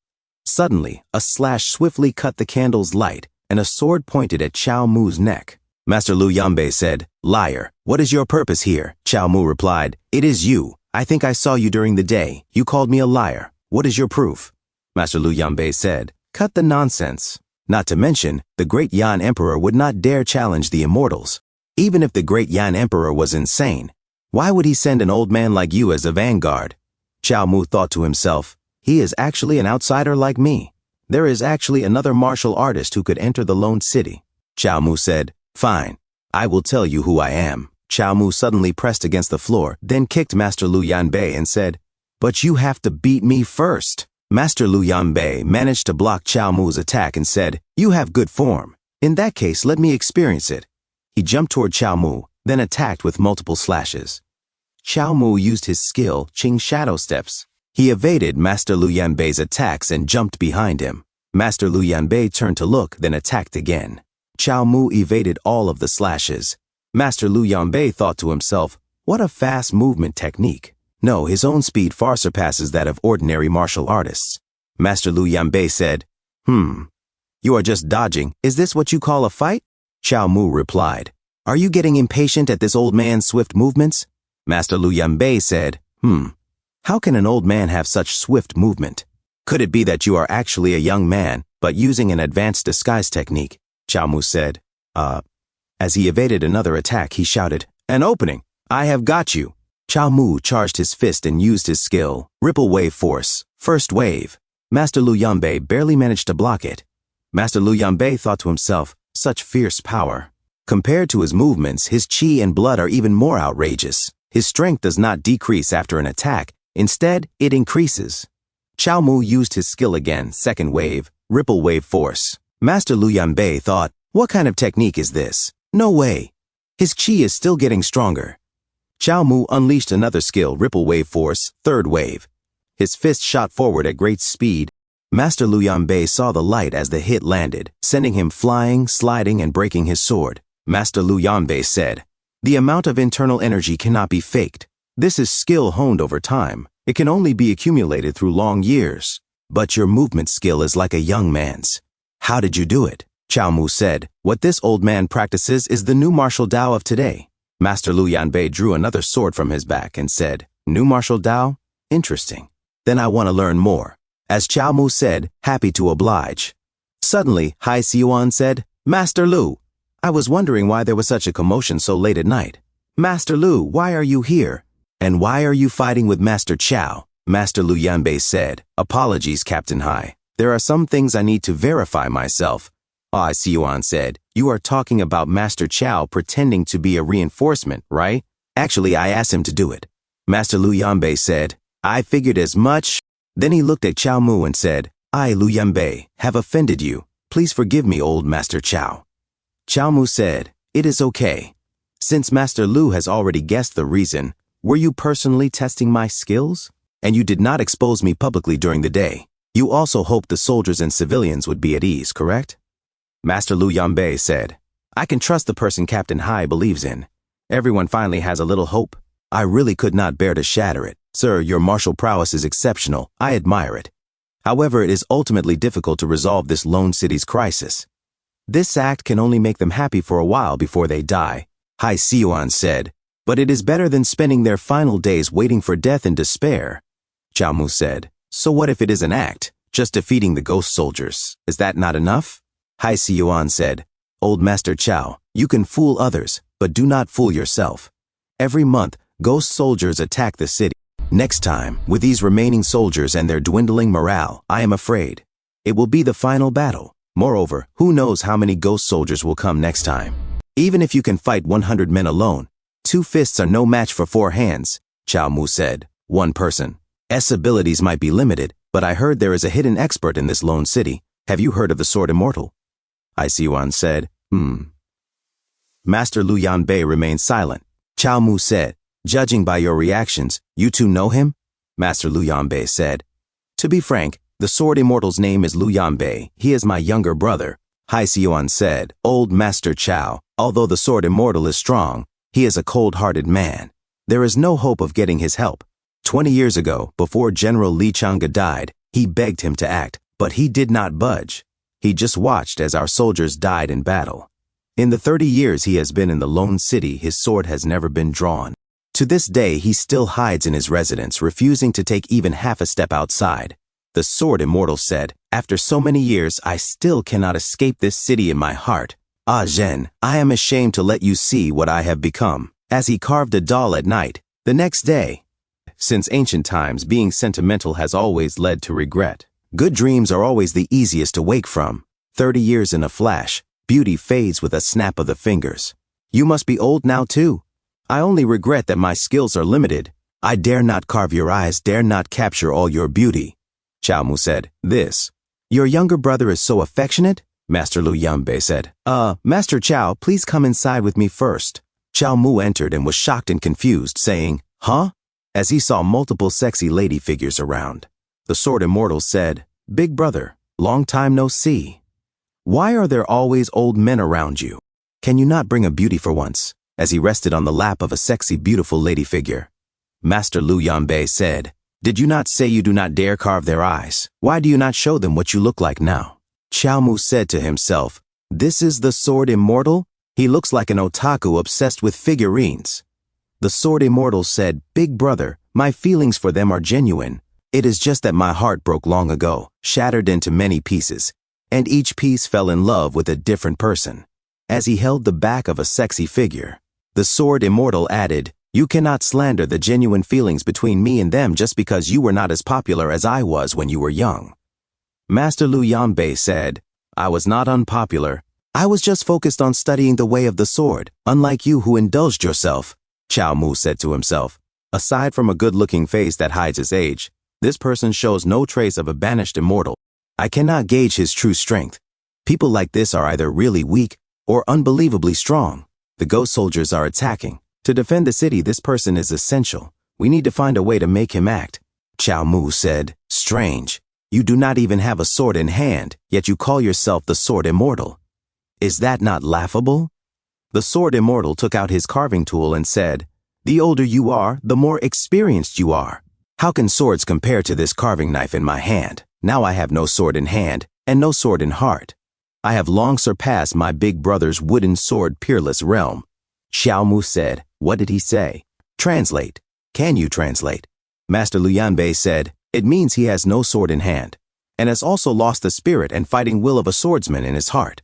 Suddenly, a slash swiftly cut the candle's light, and a sword pointed at Chow Mu's neck. Master Lu Yanbei said, Liar, what is your purpose here? Chow Mu replied, It is you. I think I saw you during the day. You called me a liar. What is your proof? Master Lu Yanbei said, Cut the nonsense. Not to mention, the great Yan Emperor would not dare challenge the immortals. Even if the great Yan Emperor was insane, why would he send an old man like you as a vanguard? Chow Mu thought to himself, he is actually an outsider like me. There is actually another martial artist who could enter the Lone City. Chow Mu said, Fine, I will tell you who I am. Chow Mu suddenly pressed against the floor, then kicked Master Lu Yanbei and said, But you have to beat me first. Master Lu Yanbei managed to block Chow Mu's attack and said, You have good form. In that case, let me experience it. He jumped toward Chow Mu, then attacked with multiple slashes. Chow Mu used his skill, Qing Shadow Steps. He evaded Master Lu Yanbei's attacks and jumped behind him. Master Lu Yanbei turned to look, then attacked again. Chow Mu evaded all of the slashes. Master Lu Yanbei thought to himself, what a fast movement technique. No, his own speed far surpasses that of ordinary martial artists. Master Lu Yanbei said, You are just dodging. Is this what you call a fight? Chow Mu replied, Are you getting impatient at this old man's swift movements? Master Lu Yanbei said, How can an old man have such swift movement? Could it be that you are actually a young man, but using an advanced disguise technique? Chow Mu said, As he evaded another attack, he shouted, An opening! I have got you! Chow Mu charged his fist and used his skill, Ripple Wave Force, First Wave. Master Lu Yanbei barely managed to block it. Master Lu Yanbei thought to himself, such fierce power. Compared to his movements, his chi and blood are even more outrageous. His strength does not decrease after an attack. Instead, it increases. Chow Mu used his skill again, Second Wave, Ripple Wave Force. Master Lu Yanbei thought, what kind of technique is this? No way. His chi is still getting stronger. Chow Mu unleashed another skill, Ripple Wave Force, Third Wave. His fist shot forward at great speed. Master Lu Yanbei saw the light as the hit landed, sending him flying, sliding, and breaking his sword. Master Lu Yanbei said, The amount of internal energy cannot be faked. This is skill honed over time. It can only be accumulated through long years. But your movement skill is like a young man's. How did you do it? Chow Mu said, What this old man practices is the new martial Tao of today. Master Lu Yanbei drew another sword from his back and said, New martial Tao? Interesting. Then I want to learn more. As Chow Mu said, happy to oblige. Suddenly, Hai Si-yuan said, Master Lu, I was wondering why there was such a commotion so late at night. Master Lu, why are you here? And why are you fighting with Master Chow? Master Lu Yanbei said, Apologies, Captain Hai. There are some things I need to verify myself. Hai Si-yuan said, You are talking about Master Chow pretending to be a reinforcement, right? Actually, I asked him to do it. Master Lu Yanbei said, I figured as much. Then he looked at Chow Mu and said, I, Lu Yanbei, have offended you. Please forgive me, old Master Chow. Chow Mu said, It is okay. Since Master Lu has already guessed the reason, were you personally testing my skills? And you did not expose me publicly during the day. You also hoped the soldiers and civilians would be at ease, correct? Master Lu Yanbei said, I can trust the person Captain Hai believes in. Everyone finally has a little hope. I really could not bear to shatter it. Sir, your martial prowess is exceptional. I admire it. However, it is ultimately difficult to resolve this Lone City's crisis. This act can only make them happy for a while before they die. Hai Si-yuan said, But it is better than spending their final days waiting for death in despair. Chow Mu said, So what if it is an act, just defeating the ghost soldiers? Is that not enough? Hai Si-yuan said, Old Master Chow, you can fool others, but do not fool yourself. Every month, ghost soldiers attack the city. Next time, with these remaining soldiers and their dwindling morale, I am afraid it will be the final battle. Moreover, who knows how many ghost soldiers will come next time? Even if you can fight 100 men alone, 2 fists are no match for 4 hands, Chow Mu said. One person. S abilities might be limited, but I heard there is a hidden expert in this lone city. Have you heard of the Sword Immortal? I Siwan said, Master Lu Yanbei remained silent. Chao Mu said, judging by your reactions, you two know him? Master Lu Yanbei said, to be frank, the Sword Immortal's name is Lu Yanbei. He is my younger brother. Hai Siwan said, old Master Chao, although the Sword Immortal is strong, he is a cold-hearted man. There is no hope of getting his help. 20 years ago, before General Li Chang'e died, he begged him to act, but he did not budge. He just watched as our soldiers died in battle. In the 30 years he has been in the lone city, his sword has never been drawn. To this day, he still hides in his residence, refusing to take even half a step outside. The Sword Immortal said, after so many years, I still cannot escape this city in my heart. Ah Zhen, I am ashamed to let you see what I have become. As he carved a doll at night, the next day. Since ancient times, being sentimental has always led to regret. Good dreams are always the easiest to wake from. 30 years in a flash, beauty fades with a snap of the fingers. You must be old now too. I only regret that my skills are limited. I dare not carve your eyes, dare not capture all your beauty. Chao Mu said, this. Your younger brother is so affectionate? Master Lu Yanbei said, Master Chao, please come inside with me first. Chao Mu entered and was shocked and confused, saying, huh? As he saw multiple sexy lady figures around. The Sword Immortal said, big brother, long time no see. Why are there always old men around you? Can you not bring a beauty for once? As he rested on the lap of a sexy, beautiful lady figure. Master Lu Yanbei said, did you not say you do not dare carve their eyes? Why do you not show them what you look like now? Chao Mu said to himself, this is the Sword Immortal? He looks like an otaku obsessed with figurines. The Sword Immortal said, big brother, my feelings for them are genuine. It is just that my heart broke long ago, shattered into many pieces, and each piece fell in love with a different person. As he held the back of a sexy figure, the Sword Immortal added, you cannot slander the genuine feelings between me and them just because you were not as popular as I was when you were young. Master Lu Yanbei said, I was not unpopular. I was just focused on studying the way of the sword, unlike you who indulged yourself. Chao Mu said to himself, aside from a good-looking face that hides his age, this person shows no trace of a banished immortal. I cannot gauge his true strength. People like this are either really weak or unbelievably strong. The ghost soldiers are attacking. To defend the city, this person is essential. We need to find a way to make him act. Chao Mu said, strange. You do not even have a sword in hand, yet you call yourself the Sword Immortal. Is that not laughable? The Sword Immortal took out his carving tool and said, the older you are, the more experienced you are. How can swords compare to this carving knife in my hand? Now I have no sword in hand and no sword in heart. I have long surpassed my big brother's wooden sword peerless realm. Chao Mu said, what did he say? Translate. Can you translate? Master Lu Yanbei said, it means he has no sword in hand, and has also lost the spirit and fighting will of a swordsman in his heart.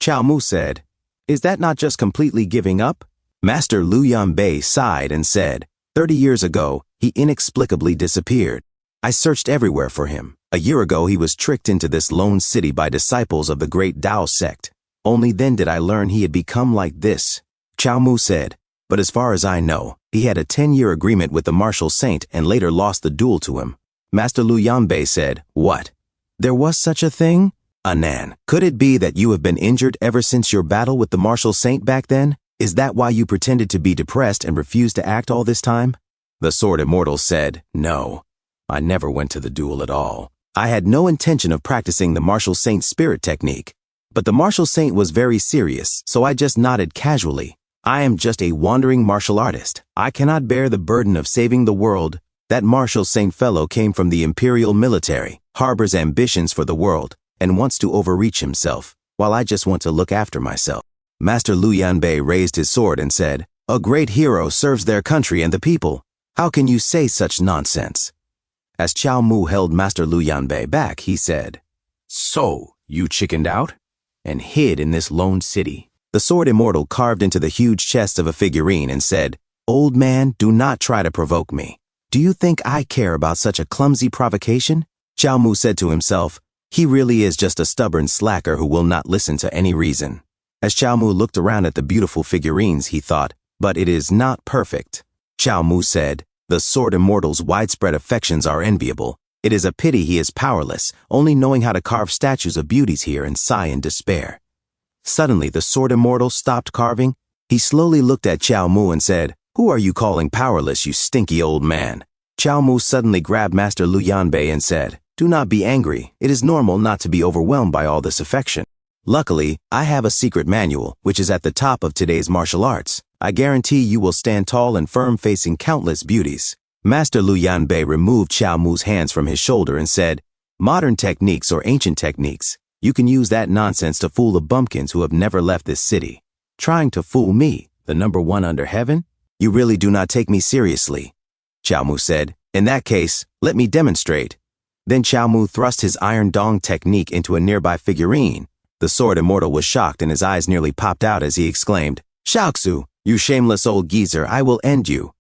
Chao Mu said, is that not just completely giving up? Master Lu Yanbei sighed and said, 30 years ago, he inexplicably disappeared. I searched everywhere for him. A year ago, he was tricked into this lone city by disciples of the great Tao sect. Only then did I learn he had become like this. Chao Mu said, but as far as I know, he had a 10-year agreement with the martial saint and later lost the duel to him. Master Lu Yanbei said, what? There was such a thing? Anan, could it be that you have been injured ever since your battle with the martial saint back then? Is that why you pretended to be depressed and refused to act all this time? The Sword Immortal said, no. I never went to the duel at all. I had no intention of practicing the martial saint's spirit technique. But the martial saint was very serious, so I just nodded casually. I am just a wandering martial artist. I cannot bear the burden of saving the world. That martial saint fellow came from the imperial military, harbors ambitions for the world, and wants to overreach himself, while I just want to look after myself. Master Lu Yanbei raised his sword and said, a great hero serves their country and the people. How can you say such nonsense? As Chao Mu held Master Lu Yanbei back, he said, so, you chickened out? And hid in this lone city. The Sword Immortal carved into the huge chest of a figurine and said, old man, do not try to provoke me. Do you think I care about such a clumsy provocation? Chao Mu said to himself, he really is just a stubborn slacker who will not listen to any reason. As Chao Mu looked around at the beautiful figurines, he thought, but it is not perfect. Chao Mu said, The sword immortal's widespread affections are enviable. It is a pity he is powerless, only knowing how to carve statues of beauties here and sigh in despair. Suddenly, the sword immortal stopped carving. He slowly looked at Qiao Mu and said, "Who are you calling powerless, you stinky old man?" Qiao Mu suddenly grabbed Master Lu Yanbei and said, "Do not be angry. It is normal not to be overwhelmed by all this affection. Luckily, I have a secret manual, which is at the top of today's martial arts. I guarantee you will stand tall and firm facing countless beauties." Master Lu Yanbei removed Qiao Mu's hands from his shoulder and said, "Modern techniques or ancient techniques, you can use that nonsense to fool the bumpkins who have never left this city. Trying to fool me, the number one under heaven? You really do not take me seriously." Qiao Mu said, "In that case, let me demonstrate." Then Qiao Mu thrust his iron dong technique into a nearby figurine. The sword immortal was shocked and his eyes nearly popped out as he exclaimed, "Shaoxu, you shameless old geezer, I will end you."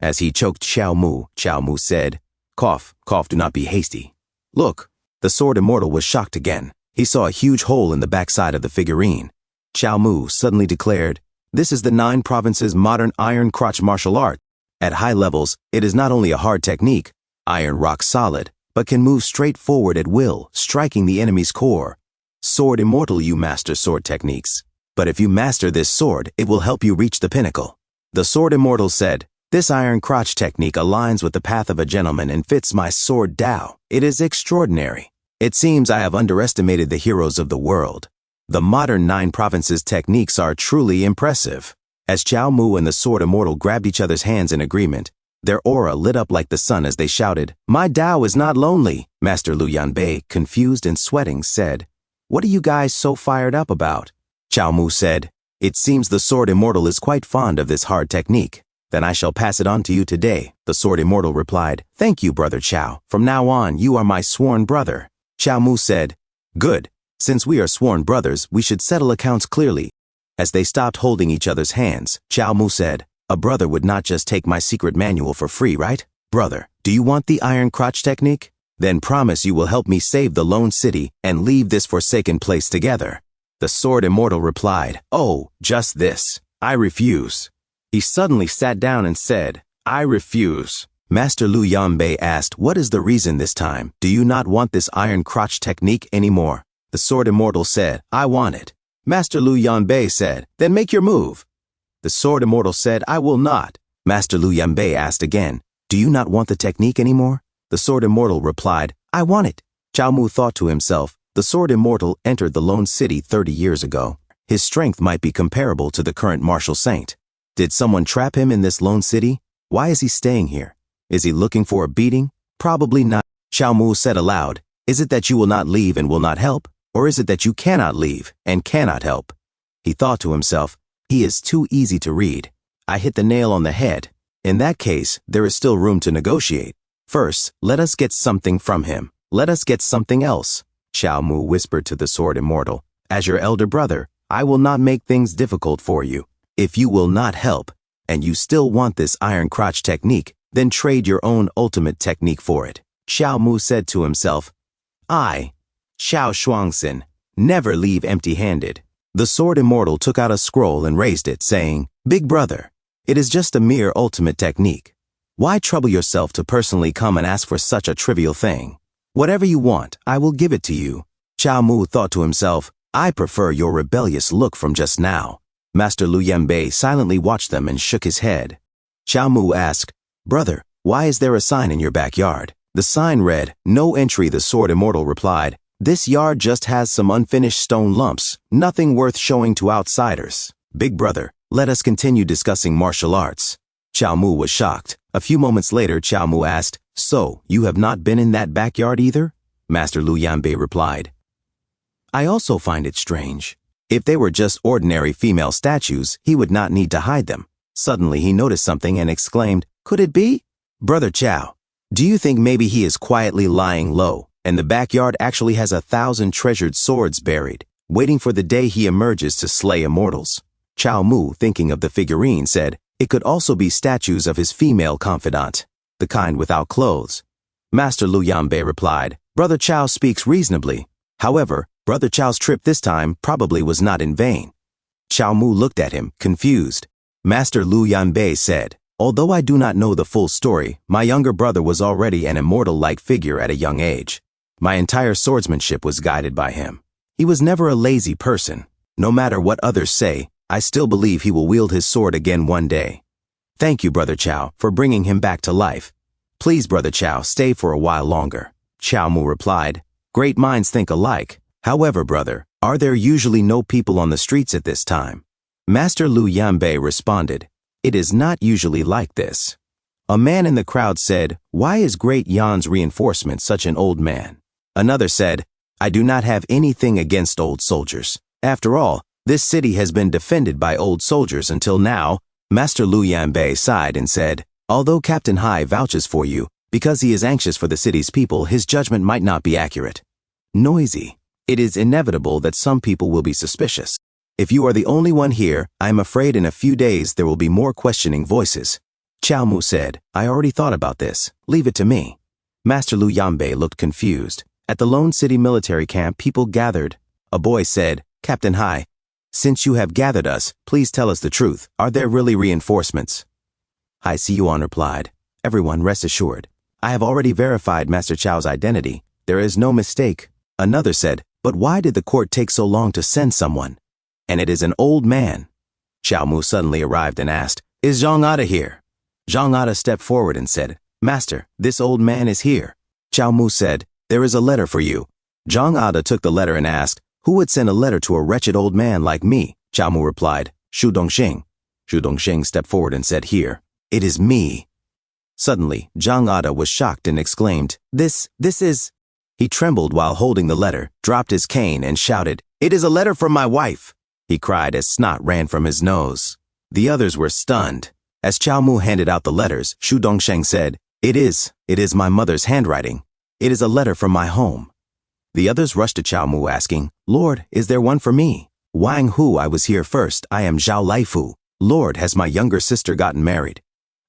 As he choked Qiao Mu said, "Cough, cough, do not be hasty." Look, the sword immortal was shocked again. He saw a huge hole in the backside of the figurine. Qiao Mu suddenly declared, "This is the 9 provinces modern iron crotch martial art. At high levels, it is not only a hard technique, iron rock solid, but can move straight forward at will, striking the enemy's core. Sword immortal, you master sword techniques. But if you master this sword, it will help you reach the pinnacle." The sword immortal said, "This iron crotch technique aligns with the path of a gentleman and fits my sword Dao. It is extraordinary. It seems I have underestimated the heroes of the world. The modern 9 provinces techniques are truly impressive." As Qiao Mu and the sword immortal grabbed each other's hands in agreement, their aura lit up like the sun as they shouted, "My Dao is not lonely." Master Lu Yanbei, confused and sweating, said, "What are you guys so fired up about?" Qiao Mu said, "It seems the sword immortal is quite fond of this hard technique. Then I shall pass it on to you today." The sword immortal replied, "Thank you, brother Qiao. From now on, you are my sworn brother." Qiao Mu said, "Good. Since we are sworn brothers, we should settle accounts clearly." As they stopped holding each other's hands, Qiao Mu said, "A brother would not just take my secret manual for free, right? Brother, do you want the iron crotch technique? Then promise you will help me save the lone city and leave this forsaken place together." The sword immortal replied, "Oh, just this. I refuse." He suddenly sat down and said, "I refuse." Master Lu Yanbei asked, "What is the reason this time? Do you not want this iron crotch technique anymore?" The sword immortal said, "I want it." Master Lu Yanbei said, "Then make your move." The sword immortal said, "I will not." Master Lu Yanbei asked again, "Do you not want the technique anymore?" The sword immortal replied, "I want it." Qiao Mu thought to himself, the sword immortal entered the lone city 30 years ago. His strength might be comparable to the current martial saint. Did someone trap him in this lone city? Why is he staying here? Is he looking for a beating? Probably not. Qiao Mu said aloud, "Is it that you will not leave and will not help? Or is it that you cannot leave and cannot help?" He thought to himself, "He is too easy to read. I hit the nail on the head. In that case, there is still room to negotiate. First, let us get something from him. Let us get something else." Qiao Mu whispered to the sword immortal, "As your elder brother, I will not make things difficult for you. If you will not help, and you still want this iron crotch technique, then trade your own ultimate technique for it." Qiao Mu said to himself, "I, Xiao Shuangxin, never leave empty-handed." The sword immortal took out a scroll and raised it, saying, "Big brother, it is just a mere ultimate technique. Why trouble yourself to personally come and ask for such a trivial thing? Whatever you want, I will give it to you." Qiao Mu thought to himself, "I prefer your rebellious look from just now." Master Lu Yanbei silently watched them and shook his head. Qiao Mu asked, "Brother, why is there a sign in your backyard?" The sign read, "No entry." The sword immortal replied, "This yard just has some unfinished stone lumps, nothing worth showing to outsiders. Big brother, let us continue discussing martial arts." Qiao Mu was shocked. A few moments later, Qiao Mu asked, "So, you have not been in that backyard either?" Master Lu Yanbei replied, "I also find it strange. If they were just ordinary female statues, he would not need to hide them." Suddenly, he noticed something and exclaimed, "Could it be? Brother Qiao, do you think maybe he is quietly lying low, and the backyard actually has 1,000 treasured swords buried, waiting for the day he emerges to slay immortals?" Qiao Mu, thinking of the figurine, said, "It could also be statues of his female confidant, the kind without clothes." Master Lu Yanbei replied, "Brother Qiao speaks reasonably. However, Brother Qiao's trip this time probably was not in vain." Qiao Mu looked at him, confused. Master Lu Yanbei said, Although I do not know the full story, my younger brother was already an immortal-like figure at a young age. My entire swordsmanship was guided by him. He was never a lazy person. No matter what others say, I still believe he will wield his sword again one day. Thank you, Brother Chow, for bringing him back to life. Please, Brother Chow, stay for a while longer. Chow Mu replied, Great minds think alike. However, brother, are there usually no people on the streets at this time? Master Lu Yanbei responded, It is not usually like this. A man in the crowd said, Why is Great Yan's reinforcement such an old man? Another said, I do not have anything against old soldiers. After all, this city has been defended by old soldiers until now. Master Lu Yanbei sighed and said, Although Captain Hai vouches for you, because he is anxious for the city's people, his judgment might not be accurate. Noisy. It is inevitable that some people will be suspicious. If you are the only one here, I am afraid in a few days there will be more questioning voices. Chow Mu said, I already thought about this. Leave it to me. Master Lu Yanbei looked confused. At the Lone City military camp, people gathered. A boy said, Captain Hai, since you have gathered us, please tell us the truth. Are there really reinforcements? Hai Siyuan replied, Everyone rest assured. I have already verified Master Chow's identity. There is no mistake. Another said, But why did the court take so long to send someone? And it is an old man. Chow Mu suddenly arrived and asked, Is Zhang Ada here? Zhang Ada stepped forward and said, Master, this old man is here. Chow Mu said, There is a letter for you. Zhang Ada took the letter and asked, Who would send a letter to a wretched old man like me? Chow Mu replied, Shu Dongxing. Shu Dongxing stepped forward and said, Here, it is me. Suddenly, Zhang Ada was shocked and exclaimed, This is... He trembled while holding the letter, dropped his cane and shouted, It is a letter from my wife. He cried as snot ran from his nose. The others were stunned. As Chow Mu handed out the letters, Shu Dongsheng said, It is my mother's handwriting. It is a letter from my home. The others rushed to Chow Mu asking, Lord, is there one for me? Wang Hu, I was here first. I am Zhao Laifu. Lord, has my younger sister gotten married?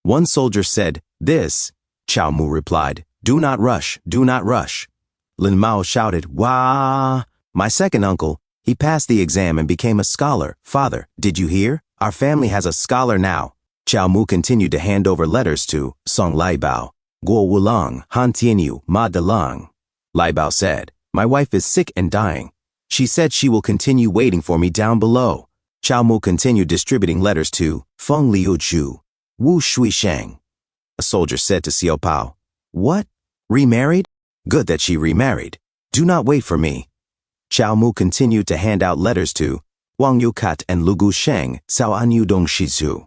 One soldier said, This. Chow Mu replied, Do not rush, do not rush. Lin Mao shouted, Wah! My second uncle, he passed the exam and became a scholar. Father, did you hear? Our family has a scholar now. Chow Mu continued to hand over letters to Song Lai Bao, Guo Wulang, Han Tianyu, Ma Delang. Lai Bao said, My wife is sick and dying. She said she will continue waiting for me down below. Chow Mu continued distributing letters to Feng Liu Chu, Wu Shui Sheng. A soldier said to Xiao Pao, What? Remarried? Good that she remarried. Do not wait for me. Chow Mu continued to hand out letters to Wang Yukat and Lu Gu Sheng, Sao Anyu Dong Shizu,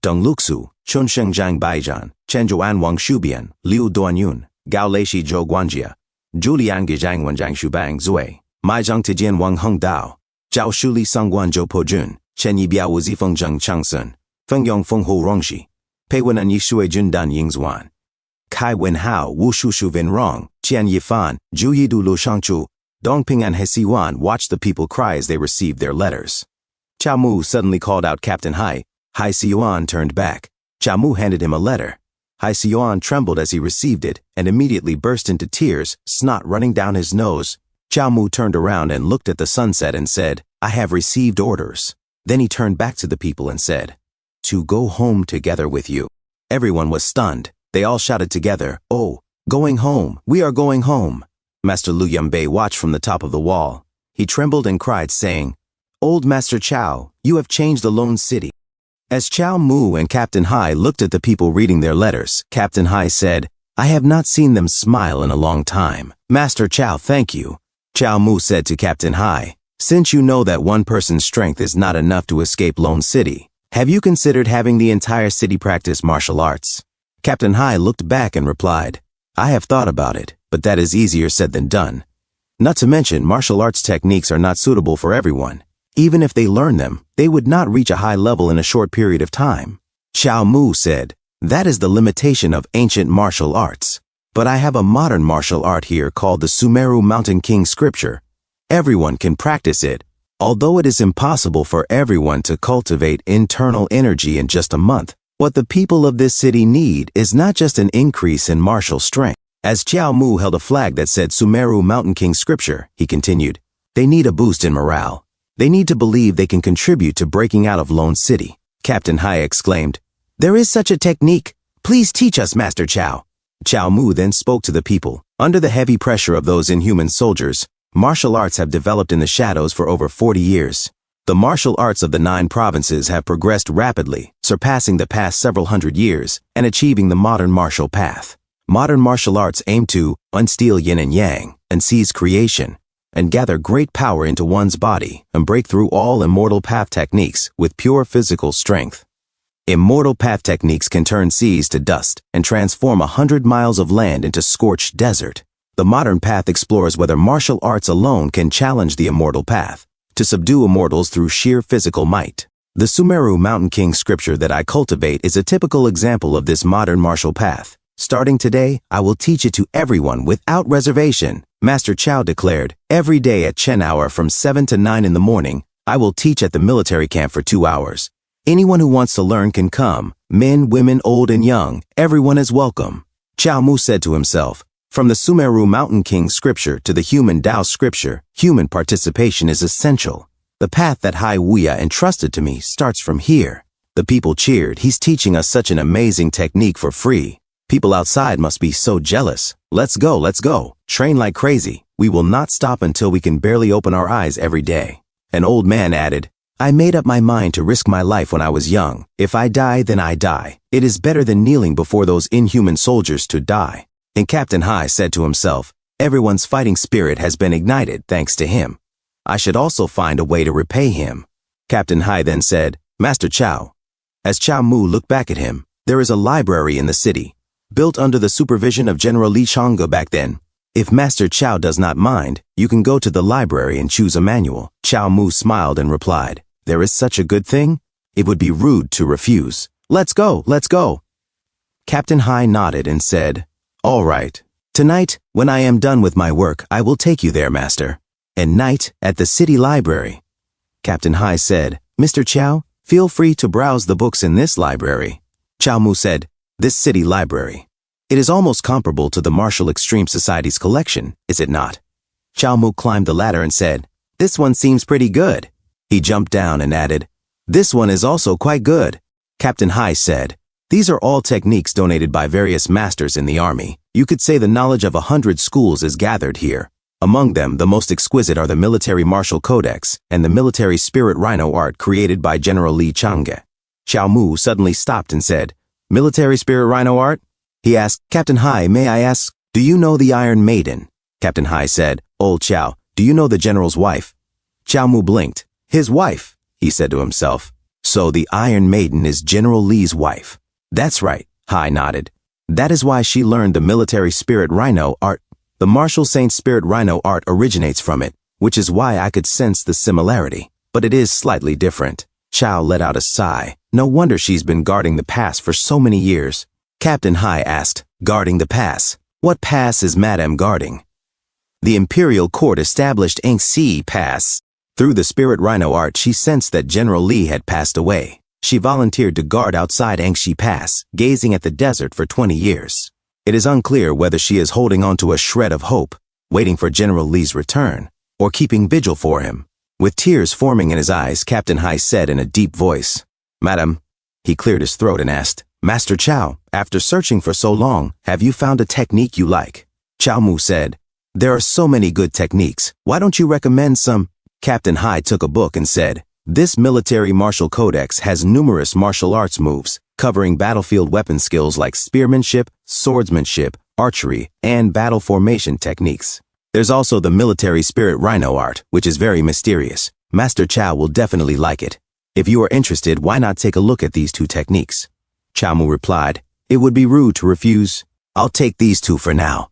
Deng Luxu, Chun Sheng Zhang Baijan, Chen Zhuan Wang Shubian, Liu Duanyun, Gao Leishi Zhou Guanjia, Julian Gizhang Wan Zhang Shubang Zui, Mai Zhang Tijian Wang Heng Dao, Zhao Shuli Sangguan Zhou Pojun, Chen Yibiao Wu Zifeng Zheng Changsun, Feng Yong Feng Hu Rongxi, Pei Wen An Yishui Jun Dan Yingzuan, Kai Wen Hao Wu Shu Shu Vin Rong, Qian Yifan, Zhu Yidu Lu Shangchu, Dongping and Hesiwan watched the people cry as they received their letters. Chow Mu suddenly called out Captain Hai. Hai Siyuan turned back. Chow Mu handed him a letter. Hai Siyuan trembled as he received it and immediately burst into tears, snot running down his nose. Chow Mu turned around and looked at the sunset and said, I have received orders. Then he turned back to the people and said, To go home together with you. Everyone was stunned. They all shouted together, Oh, going home, we are going home. Master Lu Yanbei watched from the top of the wall. He trembled and cried, saying, Old Master Chow, you have changed the Lone City. As Chow Mu and Captain Hai looked at the people reading their letters, Captain Hai said, I have not seen them smile in a long time. Master Chow, thank you. Chow Mu said to Captain Hai, Since you know that one person's strength is not enough to escape Lone City, have you considered having the entire city practice martial arts? Captain Hai looked back and replied, I have thought about it, but that is easier said than done. Not to mention, martial arts techniques are not suitable for everyone. Even if they learn them, they would not reach a high level in a short period of time. Chow Mu said, That is the limitation of ancient martial arts. But I have a modern martial art here called the Sumeru Mountain King Scripture. Everyone can practice it. Although it is impossible for everyone to cultivate internal energy in just a month, what the people of this city need is not just an increase in martial strength. As Chow Mu held a flag that said Sumeru Mountain King Scripture, he continued, They need a boost in morale. They need to believe they can contribute to breaking out of Lone City. Captain Hai exclaimed, There is such a technique. Please teach us, Master Chow. Chow Mu then spoke to the people. Under the heavy pressure of those inhuman soldiers, martial arts have developed in the shadows for over 40 years. The martial arts of the 9 provinces have progressed rapidly, surpassing the past several hundred years and achieving the modern martial path. Modern martial arts aim to unsteal yin and yang and seize creation, and gather great power into one's body and break through all immortal path techniques with pure physical strength. Immortal path techniques can turn seas to dust and transform 100 miles of land into scorched desert. The modern path explores whether martial arts alone can challenge the immortal path, to subdue immortals through sheer physical might. The Sumeru Mountain King scripture that I cultivate is a typical example of this modern martial path. Starting today, I will teach it to everyone without reservation, Master Chow declared. Every day at Chen hour from 7 to 9 in the morning, I will teach at the military camp for 2 hours. Anyone who wants to learn can come. Men, women, old and young, everyone is welcome. Chow Mu said to himself, from the Sumeru Mountain King scripture to the human Tao scripture, human participation is essential. The path that Hai Wuya entrusted to me starts from here. The people cheered. He's teaching us such an amazing technique for free. People outside must be so jealous. Let's go, let's go. Train like crazy. We will not stop until we can barely open our eyes every day. An old man added, I made up my mind to risk my life when I was young. If I die, then I die. It is better than kneeling before those inhuman soldiers to die. And Captain Hai said to himself, everyone's fighting spirit has been ignited thanks to him. I should also find a way to repay him. Captain Hai then said, Master Chow. As Chow Mu looked back at him, there is a library in the city, built under the supervision of General Li Changge back then. If Master Chow does not mind, you can go to the library and choose a manual. Chow Mu smiled and replied, there is such a good thing? It would be rude to refuse. Let's go, let's go. Captain Hai nodded and said, all right. Tonight, when I am done with my work, I will take you there, Master. And night, at the city library. Captain Hai said, Mr. Chow, feel free to browse the books in this library. Chow Mu said, this city library. It is almost comparable to the Martial Extreme Society's collection, is it not? Chow Mu climbed the ladder and said, this one seems pretty good. He jumped down and added, this one is also quite good. Captain Hai said, these are all techniques donated by various masters in the army. You could say the knowledge of 100 schools is gathered here. Among them, the most exquisite are the Military Martial Codex and the Military Spirit Rhino art created by General Li Changge. Chow Mu suddenly stopped and said, Military Spirit Rhino art? He asked, Captain Hai, may I ask, do you know the Iron Maiden? Captain Hai said, Old Chow, do you know the general's wife? Chow Mu blinked. His wife, he said to himself. So the Iron Maiden is General Li's wife. That's right, Hai nodded. That is why she learned the Military Spirit Rhino art. The Martial Saint Spirit Rhino art originates from it, which is why I could sense the similarity, but it is slightly different. Chow let out a sigh. No wonder she's been guarding the pass for so many years. Captain Hai asked, guarding the pass? What pass is Madame guarding? The Imperial Court established Engxi Pass. Through the Spirit Rhino art, she sensed that General Li had passed away. She volunteered to guard outside Engxi Pass, gazing at the desert for 20 years. It is unclear whether she is holding on to a shred of hope, waiting for General Li's return, or keeping vigil for him. With tears forming in his eyes, Captain Hai said in a deep voice, Madam. He cleared his throat and asked, Master Chow, after searching for so long, have you found a technique you like? Chow Mu said, there are so many good techniques. Why don't you recommend some? Captain Hai took a book and said, this military martial codex has numerous martial arts moves, covering battlefield weapon skills like spearmanship, swordsmanship, archery, and battle formation techniques. There's also the Military Spirit Rhino art, which is very mysterious. Master Chow will definitely like it. If you are interested, why not take a look at these 2 techniques? Chow Mu replied, it would be rude to refuse. I'll take these 2 for now.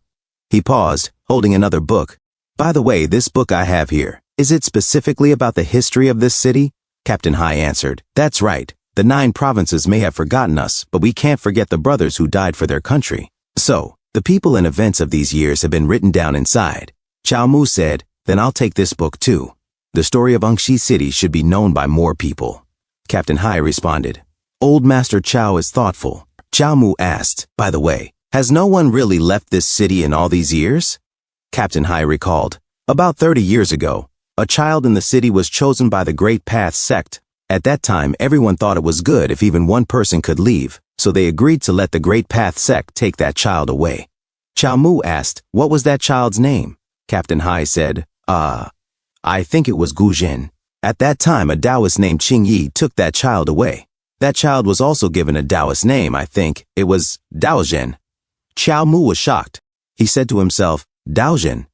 He paused, holding another book. By the way, this book I have here, is it specifically about the history of this city? Captain Hai answered, that's right. The 9 provinces may have forgotten us, but we can't forget the brothers who died for their country. So, the people and events of these years have been written down inside. Chow Mu said, then I'll take this book too. The story of Engxi City should be known by more people. Captain Hai responded, Old Master Chow is thoughtful. Chow Mu asked, by the way, has no one really left this city in all these years? Captain Hai recalled, about 30 years ago, a child in the city was chosen by the Great Path sect, At that time, everyone thought it was good if even one person could leave, so they agreed to let the Great Path sect take that child away. Chow Mu asked, what was that child's name? Captain Hai said, I think it was Gu Jin. At that time, a Taoist named Qing Yi took that child away. That child was also given a Taoist name, I think. It was Daojin. Chow Mu was shocked. He said to himself, Daojin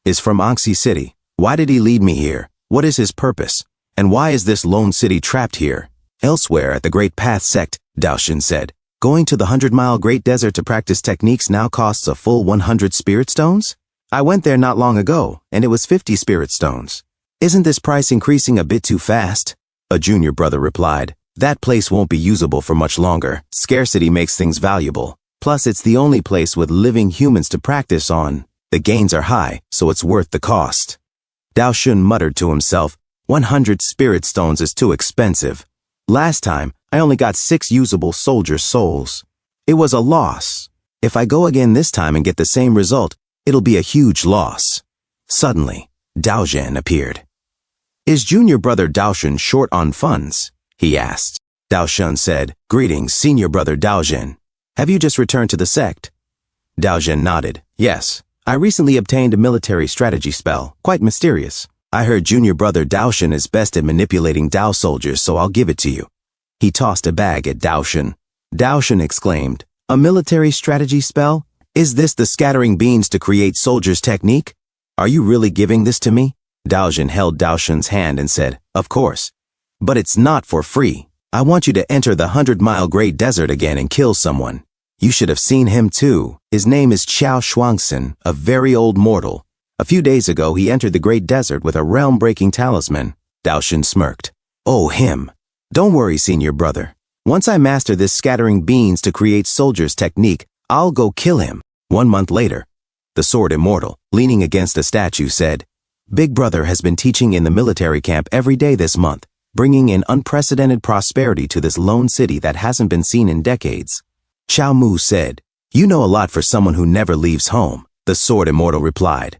is from Anxi City. Why did he lead me here? What is his purpose? And why is this lone city trapped here? Elsewhere at the Great Path sect, Daoshin said, going to the 100-mile Great Desert to practice techniques now costs a full 100 spirit stones? I went there not long ago, and it was 50 spirit stones. Isn't this price increasing a bit too fast? A junior brother replied, that place won't be usable for much longer. Scarcity makes things valuable. Plus, it's the only place with living humans to practice on. The gains are high, so it's worth the cost. Dao Shun muttered to himself, 100 spirit stones is too expensive. Last time, I only got 6 usable soldier souls. It was a loss. If I go again this time and get the same result, it'll be a huge loss. Suddenly, Dao Zhen appeared. Is junior brother Dao Shun short on funds? He asked. Dao Shun said, greetings, senior brother Dao Zhen. Have you just returned to the sect? Dao Zhen nodded. Yes, I recently obtained a military strategy spell, quite mysterious. I heard junior brother Dao Shun is best at manipulating Dao soldiers, so I'll give it to you. He tossed a bag at Dao Shun. Dao Shun exclaimed, a military strategy spell? Is this the scattering beans to create soldiers technique? Are you really giving this to me? Dao Zhen held Dao Shun's hand and said, of course. But it's not for free. I want you to enter the 100-mile Great Desert again and kill someone. You should have seen him too. His name is Qiao Shuangsen, a very old mortal. A few days ago, he entered the Great Desert with a realm-breaking talisman. Dao Shun smirked. Oh, him. Don't worry, senior brother. Once I master this scattering beans to create soldiers technique, I'll go kill him. 1 month later, the sword immortal, leaning against a statue, said, Big brother has been teaching in the military camp every day this month, bringing in unprecedented prosperity to this lone city that hasn't been seen in decades. Chow Mu said, you know a lot for someone who never leaves home. The sword immortal replied,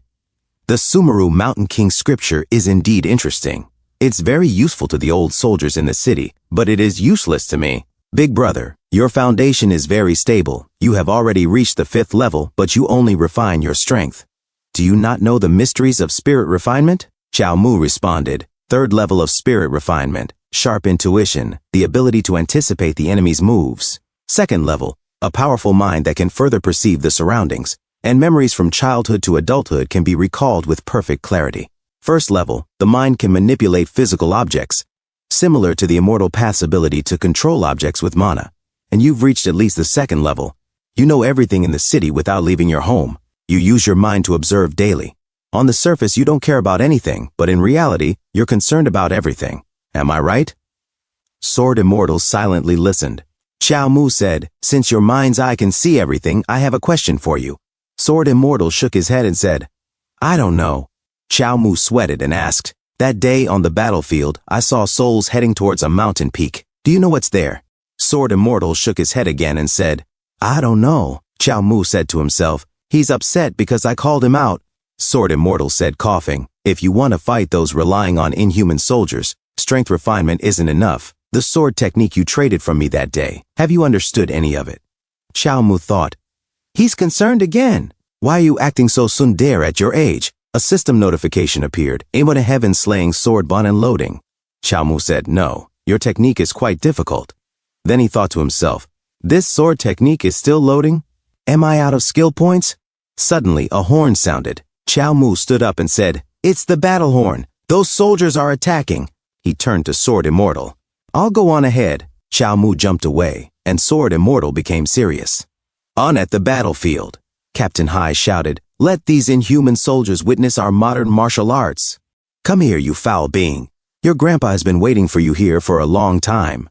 the Sumeru Mountain King scripture is indeed interesting. It's very useful to the old soldiers in the city, but it is useless to me. Big brother, your foundation is very stable. You have already reached the 5th level, but you only refine your strength. Do you not know the mysteries of spirit refinement? Chow Mu responded, 3rd level of spirit refinement, sharp intuition, the ability to anticipate the enemy's moves. 2nd level, a powerful mind that can further perceive the surroundings, and memories from childhood to adulthood can be recalled with perfect clarity. 1st level, the mind can manipulate physical objects, similar to the immortal path's ability to control objects with mana. And you've reached at least the 2nd level. You know everything in the city without leaving your home. You use your mind to observe daily. On the surface, you don't care about anything, but in reality, you're concerned about everything. Am I right? Sword Immortal silently listened. Chow Mu said, since your mind's eye can see everything, I have a question for you. Sword Immortal shook his head and said, I don't know. Chow Mu sweated and asked, that day on the battlefield, I saw souls heading towards a mountain peak. Do you know what's there? Sword Immortal shook his head again and said, I don't know. Chow Mu said to himself, he's upset because I called him out. Sword Immortal said, coughing, if you want to fight those relying on inhuman soldiers, strength refinement isn't enough. The sword technique you traded from me that day, have you understood any of it? Chow Mu thought, he's concerned again. Why are you acting so tsundere at your age? A system notification appeared, Amo to Heaven slaying sword bond and loading. Chow Mu said, no, your technique is quite difficult. Then he thought to himself, this sword technique is still loading? Am I out of skill points? Suddenly, a horn sounded. Chow Mu stood up and said, it's the battle horn. Those soldiers are attacking. He turned to Sword Immortal. I'll go on ahead. Chow Mu jumped away, and Sword Immortal became serious. On at the battlefield, Captain Hai shouted, let these inhuman soldiers witness our modern martial arts. Come here, you foul being. Your grandpa has been waiting for you here for a long time.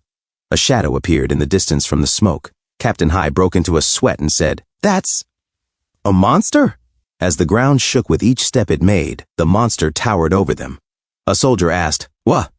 A shadow appeared in the distance from the smoke. Captain Hai broke into a sweat and said, that's a monster? As the ground shook with each step it made, the monster towered over them. A soldier asked, what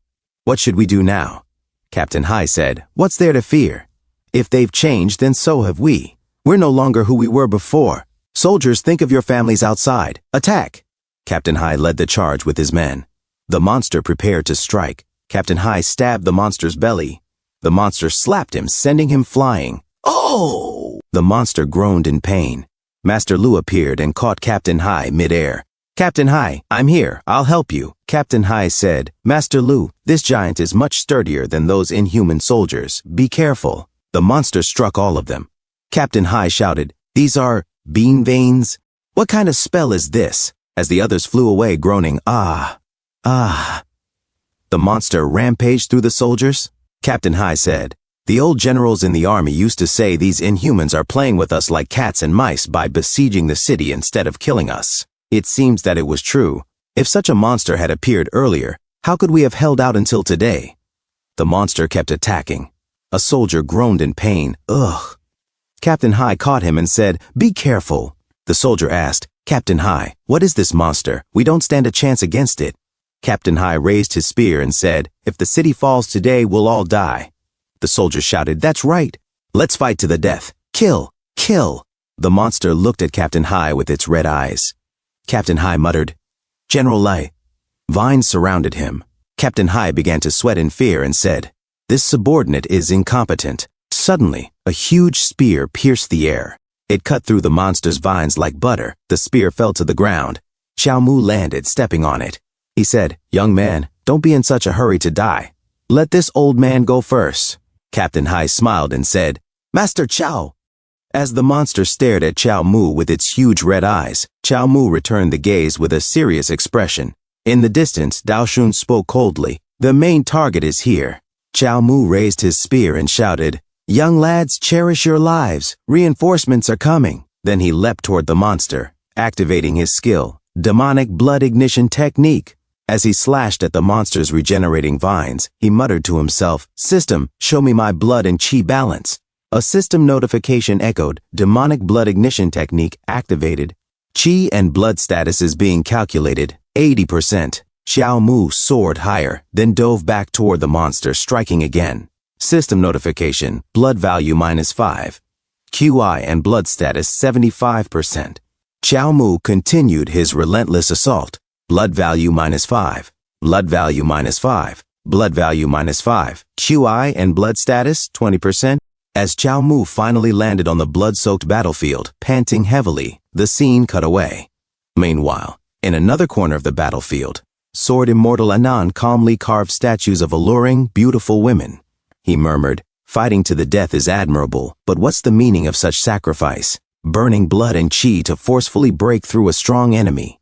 should we do now? Captain Hai said, what's there to fear? If they've changed, then so have we. We're no longer who we were before. Soldiers, think of your families outside. Attack! Captain Hai led the charge with his men. The monster prepared to strike. Captain Hai stabbed the monster's belly. The monster slapped him, sending him flying. Oh! The monster groaned in pain. Master Lu appeared and caught Captain Hai mid-air. Captain Hai, I'm here. I'll help you. Captain Hai said, Master Lu, this giant is much sturdier than those inhuman soldiers. Be careful. The monster struck all of them. Captain Hai shouted, These are bean veins? What kind of spell is this? As the others flew away groaning, Ah. The monster rampaged through the soldiers. Captain Hai said, The old generals in the army used to say these inhumans are playing with us like cats and mice by besieging the city instead of killing us. It seems that it was true. If such a monster had appeared earlier, how could we have held out until today? The monster kept attacking. A soldier groaned in pain. Ugh. Captain Hai caught him and said, Be careful. The soldier asked, Captain Hai, what is this monster? We don't stand a chance against it. Captain Hai raised his spear and said, If the city falls today, we'll all die. The soldier shouted, That's right. Let's fight to the death. Kill! Kill! The monster looked at Captain Hai with its red eyes. Captain Hai muttered, General Lai. Vines surrounded him. Captain Hai began to sweat in fear and said, This subordinate is incompetent. Suddenly, a huge spear pierced the air. It cut through the monster's vines like butter. The spear fell to the ground. Xiao Mu landed, stepping on it. He said, Young man, don't be in such a hurry to die. Let this old man go first. Captain Hai smiled and said, Master Qiao. As the monster stared at Qiao Mu with its huge red eyes, Qiao Mu returned the gaze with a serious expression. In the distance, Dao Shun spoke coldly. The main target is here. Qiao Mu raised his spear and shouted, Young lads, cherish your lives. Reinforcements are coming. Then he leapt toward the monster, activating his skill, demonic blood ignition technique. As he slashed at the monster's regenerating vines, he muttered to himself, System, show me my blood and chi balance. A system notification echoed, demonic blood ignition technique activated. Chi and blood status is being calculated, 80%. Xiao Mu soared higher, then dove back toward the monster, striking again. System notification, blood value -5. QI and blood status 75%. Xiao Mu continued his relentless assault. Blood value -5. Blood value -5. Blood value -5. QI and blood status 20%. As Xiao Mu finally landed on the blood-soaked battlefield, panting heavily, the scene cut away. Meanwhile, in another corner of the battlefield, Sword Immortal Anan calmly carved statues of alluring, beautiful women. He murmured, Fighting to the death is admirable, but what's the meaning of such sacrifice? Burning blood and chi to forcefully break through a strong enemy.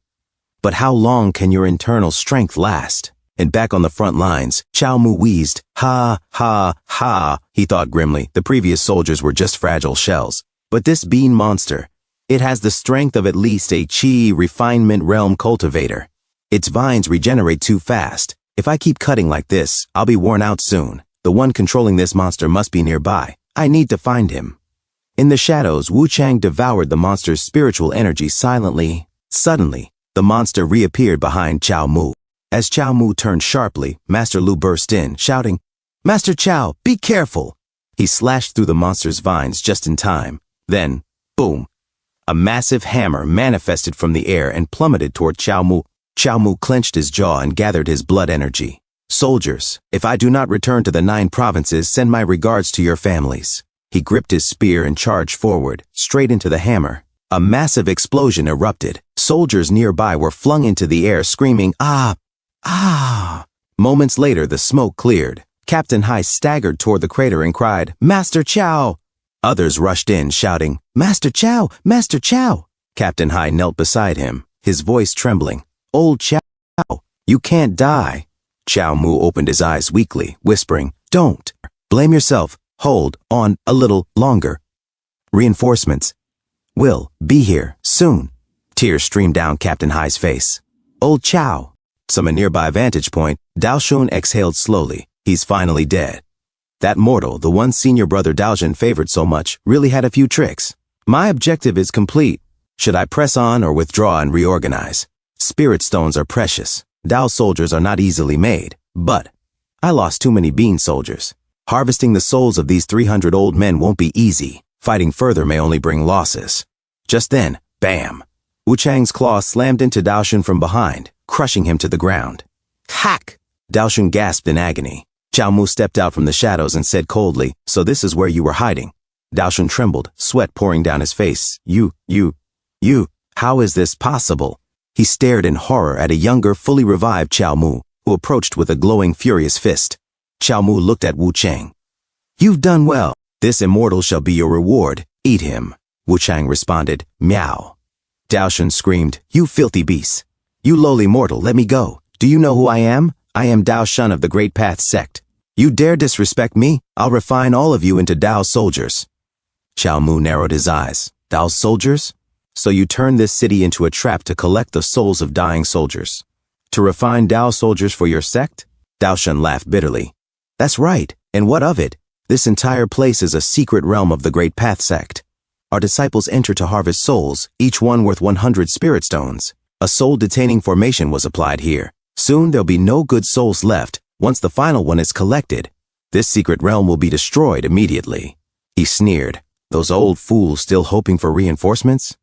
But how long can your internal strength last? And back on the front lines, Xiao Mu wheezed, Ha, ha, ha. He thought grimly, the previous soldiers were just fragile shells. But this bean monster, it has the strength of at least a chi refinement realm cultivator. Its vines regenerate too fast. If I keep cutting like this, I'll be worn out soon. The one controlling this monster must be nearby. I need to find him. In the shadows, Wu Chang devoured the monster's spiritual energy silently. Suddenly, the monster reappeared behind Qiao Mu. As Qiao Mu turned sharply, Master Lu burst in, shouting, Master Qiao, be careful! He slashed through the monster's vines just in time. Then, boom! A massive hammer manifested from the air and plummeted toward Qiao Mu. Qiao Mu clenched his jaw and gathered his blood energy. Soldiers, if I do not return to the 9 provinces, send my regards to your families. He gripped his spear and charged forward, straight into the hammer. A massive explosion erupted. Soldiers nearby were flung into the air screaming, Ah! Ah! Moments later, the smoke cleared. Captain Hai staggered toward the crater and cried, Master Qiao! Others rushed in, shouting, Master Qiao! Master Qiao! Captain Hai knelt beside him, his voice trembling. Old Qiao, you can't die. Qiao Mu opened his eyes weakly, whispering, Don't. Blame yourself. Hold on a little longer. Reinforcements will be here soon. Tears streamed down Captain Hai's face. Old Qiao. From a nearby vantage point, Dao Shun exhaled slowly. He's finally dead. That mortal, the one senior brother Daojin favored so much, really had a few tricks. My objective is complete. Should I press on or withdraw and reorganize? Spirit stones are precious. Dao soldiers are not easily made. But I lost too many bean soldiers. Harvesting the souls of these 300 old men won't be easy. Fighting further may only bring losses. Just then, bam! Wu Chang's claw slammed into Dao Shun from behind, crushing him to the ground. Hack! Daoshun gasped in agony. Chao Mu stepped out from the shadows and said coldly, "So this is where you were hiding." Daoshun trembled, sweat pouring down his face. You, how is this possible?" He stared in horror at a younger, fully revived Chao Mu, who approached with a glowing, furious fist. Chao Mu looked at Wu Chang. "You've done well. This immortal shall be your reward. Eat him." Wu Chang responded, "Meow." Daoshun screamed, "You filthy beast! You lowly mortal, let me go. Do you know who I am? I am Dao Shun of the Great Path sect. You dare disrespect me? I'll refine all of you into Dao soldiers." Chao Mu narrowed his eyes. "Dao soldiers? So you turned this city into a trap to collect the souls of dying soldiers. To refine Dao soldiers for your sect?" Daoshun laughed bitterly. "That's right, and what of it? This entire place is a secret realm of the Great Path sect. Our disciples enter to harvest souls, each one worth 100 spirit stones. A soul-detaining formation was applied here. Soon there'll be no good souls left. Once the final one is collected, this secret realm will be destroyed immediately." He sneered. "Those old fools still hoping for reinforcements?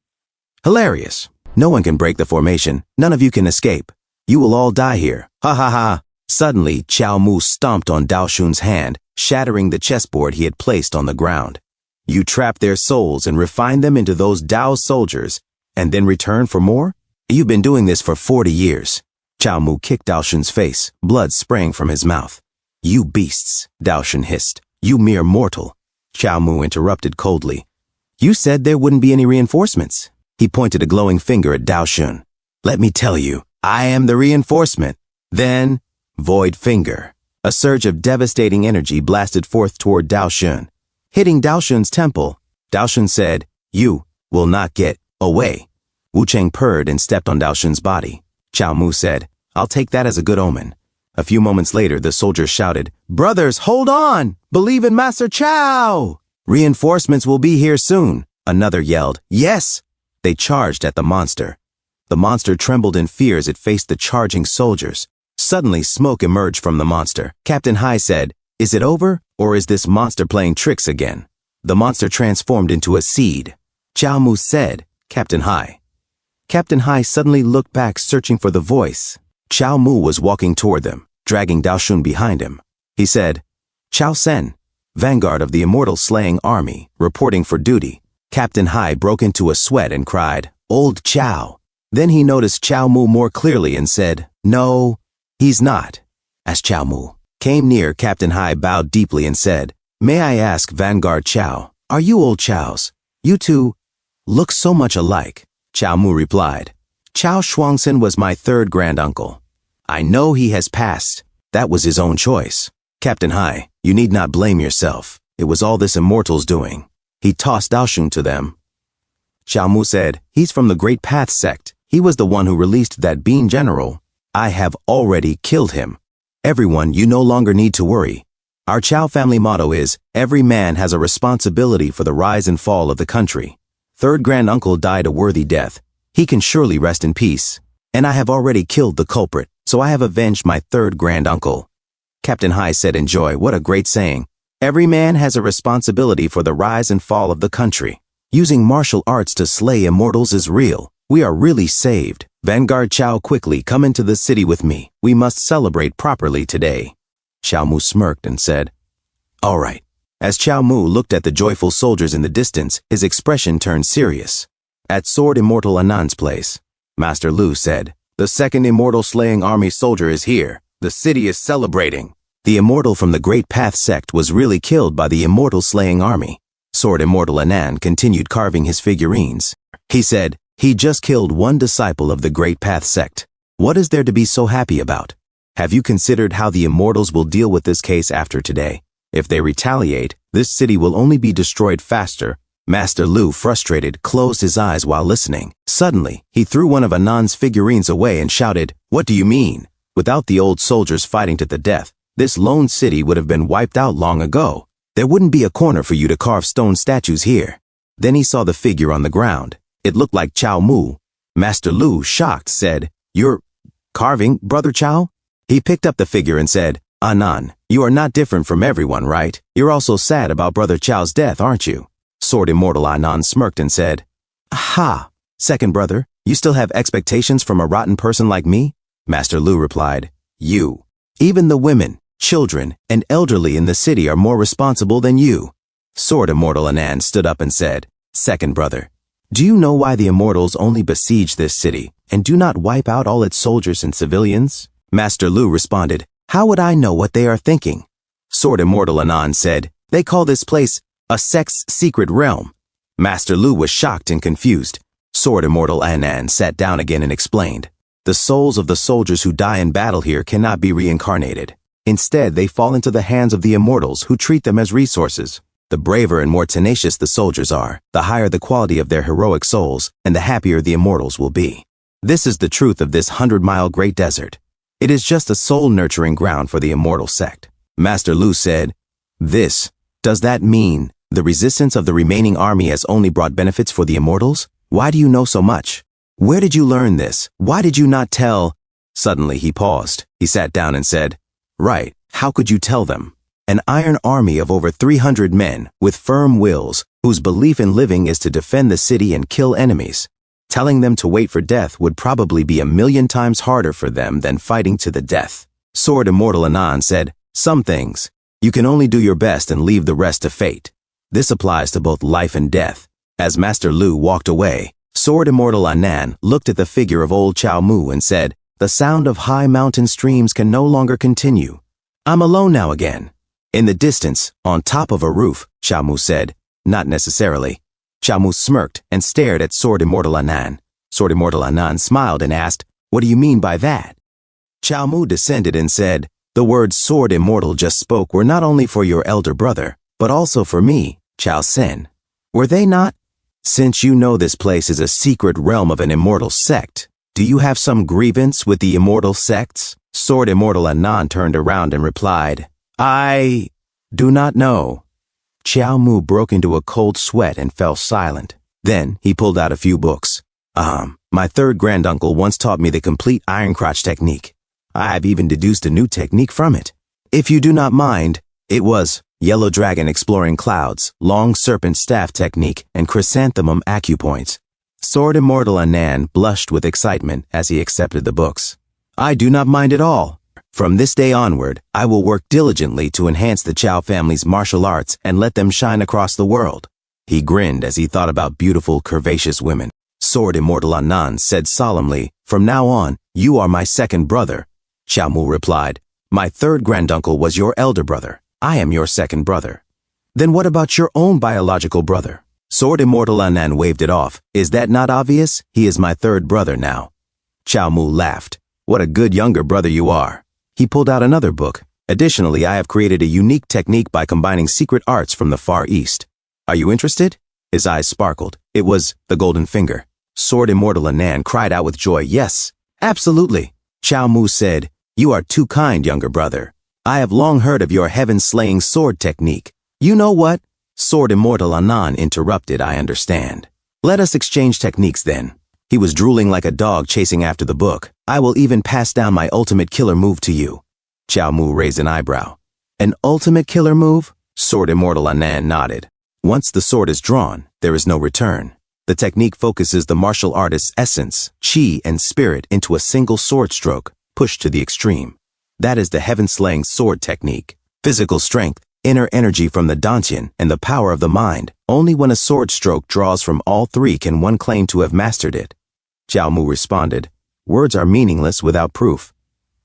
Hilarious. No one can break the formation. None of you can escape. You will all die here. Ha ha ha." Suddenly, Chao Mu stomped on Daoshun's hand, shattering the chessboard he had placed on the ground. "You trap their souls and refine them into those Dao soldiers, and then return for more? You've been doing this for 40 years. Chao Mu kicked Daoshun's face, blood spraying from his mouth. "You beasts," Daoshun hissed. "You mere mortal." Chao Mu interrupted coldly. "You said there wouldn't be any reinforcements." He pointed a glowing finger at Daoshun. "Let me tell you, I am the reinforcement." Then, void finger. A surge of devastating energy blasted forth toward Daoshun, hitting Daoshun's temple. Daoshun said, "You will not get away." Wu Chang purred and stepped on Daoshun's body. Chao Mu said, "I'll take that as a good omen." A few moments later, the soldiers shouted, "Brothers, hold on! Believe in Master Chao! Reinforcements will be here soon." Another yelled, "Yes!" They charged at the monster. The monster trembled in fear as it faced the charging soldiers. Suddenly, smoke emerged from the monster. Captain Hai said, "Is it over, or is this monster playing tricks again?" The monster transformed into a seed. Chao Mu said, "Captain Hai." Captain Hai suddenly looked back, searching for the voice. Chao Mu was walking toward them, dragging Daoshun behind him. He said, "Chao Sen, vanguard of the immortal slaying army, reporting for duty." Captain Hai broke into a sweat and cried, "Old Chao." Then he noticed Chao Mu more clearly and said, "No, he's not." As Chao Mu came near, Captain Hai bowed deeply and said, "May I ask, Vanguard Chao, are you old Chaos? You two look so much alike." Chao Mu replied, "Chao Shuangsen was my third granduncle. I know he has passed. That was his own choice." "Captain Hai, you need not blame yourself. It was all this immortal's doing." He tossed Daoshun to them. Chao Mu said, "He's from the Great Path sect. He was the one who released that bean general. I have already killed him. Everyone, you no longer need to worry. Our Chao family motto is, every man has a responsibility for the rise and fall of the country. Third granduncle died a worthy death. He can surely rest in peace. And I have already killed the culprit, so I have avenged my third granduncle." Captain Hai said in joy, "What a great saying. Every man has a responsibility for the rise and fall of the country. Using martial arts to slay immortals is real. We are really saved. Vanguard Chao, quickly come into the city with me. We must celebrate properly today." Chao Mu smirked and said, "All right." As Chao Mu looked at the joyful soldiers in the distance, his expression turned serious. At Sword Immortal Anand's place, Master Lu said, "The second immortal slaying army soldier is here. The city is celebrating." The immortal from the Great Path sect was really killed by the immortal slaying army. Sword Immortal Anand continued carving his figurines. He said, "He just killed one disciple of the Great Path sect. What is there to be so happy about? Have you considered how the immortals will deal with this case after today? If they retaliate, this city will only be destroyed faster." Master Lu, frustrated, closed his eyes while listening. Suddenly, he threw one of Anand's figurines away and shouted, "What do you mean? Without the old soldiers fighting to the death, this lone city would have been wiped out long ago. There wouldn't be a corner for you to carve stone statues here." Then he saw the figure on the ground. It looked like Chao Mu. Master Lu, shocked, said, "You're carving, Brother Chao?" He picked up the figure and said, "Anand, you are not different from everyone, right? You're also sad about Brother Chao's death, aren't you?" Sword Immortal Anand smirked and said, "Aha! Second brother, you still have expectations from a rotten person like me?" Master Lu replied, You Even the women, children, and elderly in the city are more responsible than you. Sword Immortal Anan stood up and said, Second brother, do you know why the immortals only besiege this city and do not wipe out all its soldiers and civilians? Master Lu responded, How would I know what they are thinking? Sword Immortal Anan said, They call this place a sect's secret realm. Master Lu was shocked and confused. Sword Immortal Anan sat down again and explained, The souls of the soldiers who die in battle here cannot be reincarnated. Instead, they fall into the hands of the immortals who treat them as resources. The braver and more tenacious the soldiers are, the higher the quality of their heroic souls, and the happier the immortals will be. This is the truth of this 100-mile great desert. It is just a soul-nurturing ground for the immortal sect. Master Lu said, Does that mean the resistance of the remaining army has only brought benefits for the immortals? Why do you know so much? Where did you learn this? Why did you not tell? Suddenly he paused. He sat down and said, Right, how could you tell them? An iron army of over 300 men with firm wills, whose belief in living is to defend the city and kill enemies. Telling them to wait for death would probably be 1,000,000 times harder for them than fighting to the death. Sword Immortal Anan said, Some things, you can only do your best and leave the rest to fate. This applies to both life and death. As Master Lu walked away, Sword Immortal Anan looked at the figure of old Chao Mu and said, The sound of high mountain streams can no longer continue. I'm alone now again. In the distance, on top of a roof, Chao Mu said, Not necessarily. Chao Mu smirked and stared at Sword Immortal Anan. Sword Immortal Anan smiled and asked, What do you mean by that? Chao Mu descended and said, The words Sword Immortal just spoke were not only for your elder brother, but also for me, Chao Sen. Were they not? Since you know this place is a secret realm of an immortal sect, do you have some grievance with the immortal sects? Sword Immortal Anan turned around and replied, I do not know. Chao Mu broke into a cold sweat and fell silent. Then he pulled out a few books. My third granduncle once taught me the complete iron crotch technique. I have even deduced a new technique from it. If you do not mind, it was Yellow Dragon Exploring Clouds, Long Serpent Staff Technique, and Chrysanthemum Acupoints. Sword Immortal Anan blushed with excitement as he accepted the books. I do not mind at all. From this day onward, I will work diligently to enhance the Chao family's martial arts and let them shine across the world. He grinned as he thought about beautiful, curvaceous women. Sword Immortal Anan said solemnly, From now on, you are my second brother. Chao Mu replied, My third granduncle was your elder brother. I am your second brother. Then what about your own biological brother? Sword Immortal Anan waved it off. Is that not obvious? He is my third brother now. Chao Mu laughed. What a good younger brother you are. He pulled out another book. Additionally, I have created a unique technique by combining secret arts from the Far East. Are you interested? His eyes sparkled. It was the Golden Finger. Sword Immortal Anan cried out with joy, Yes, absolutely. Chao Mu said, You are too kind, younger brother. I have long heard of your heaven-slaying sword technique. You know what? Sword Immortal Anan interrupted, I understand. Let us exchange techniques then. He was drooling like a dog chasing after the book. I will even pass down my ultimate killer move to you. Chao Mu raised an eyebrow. An ultimate killer move? Sword Immortal Anan nodded. Once the sword is drawn, there is no return. The technique focuses the martial artist's essence, chi, and spirit into a single sword stroke, pushed to the extreme. That is the heaven-slaying sword technique. Physical strength, inner energy from the dantian, and the power of the mind. Only when a sword stroke draws from all three can one claim to have mastered it. Chao Mu responded, Words are meaningless without proof.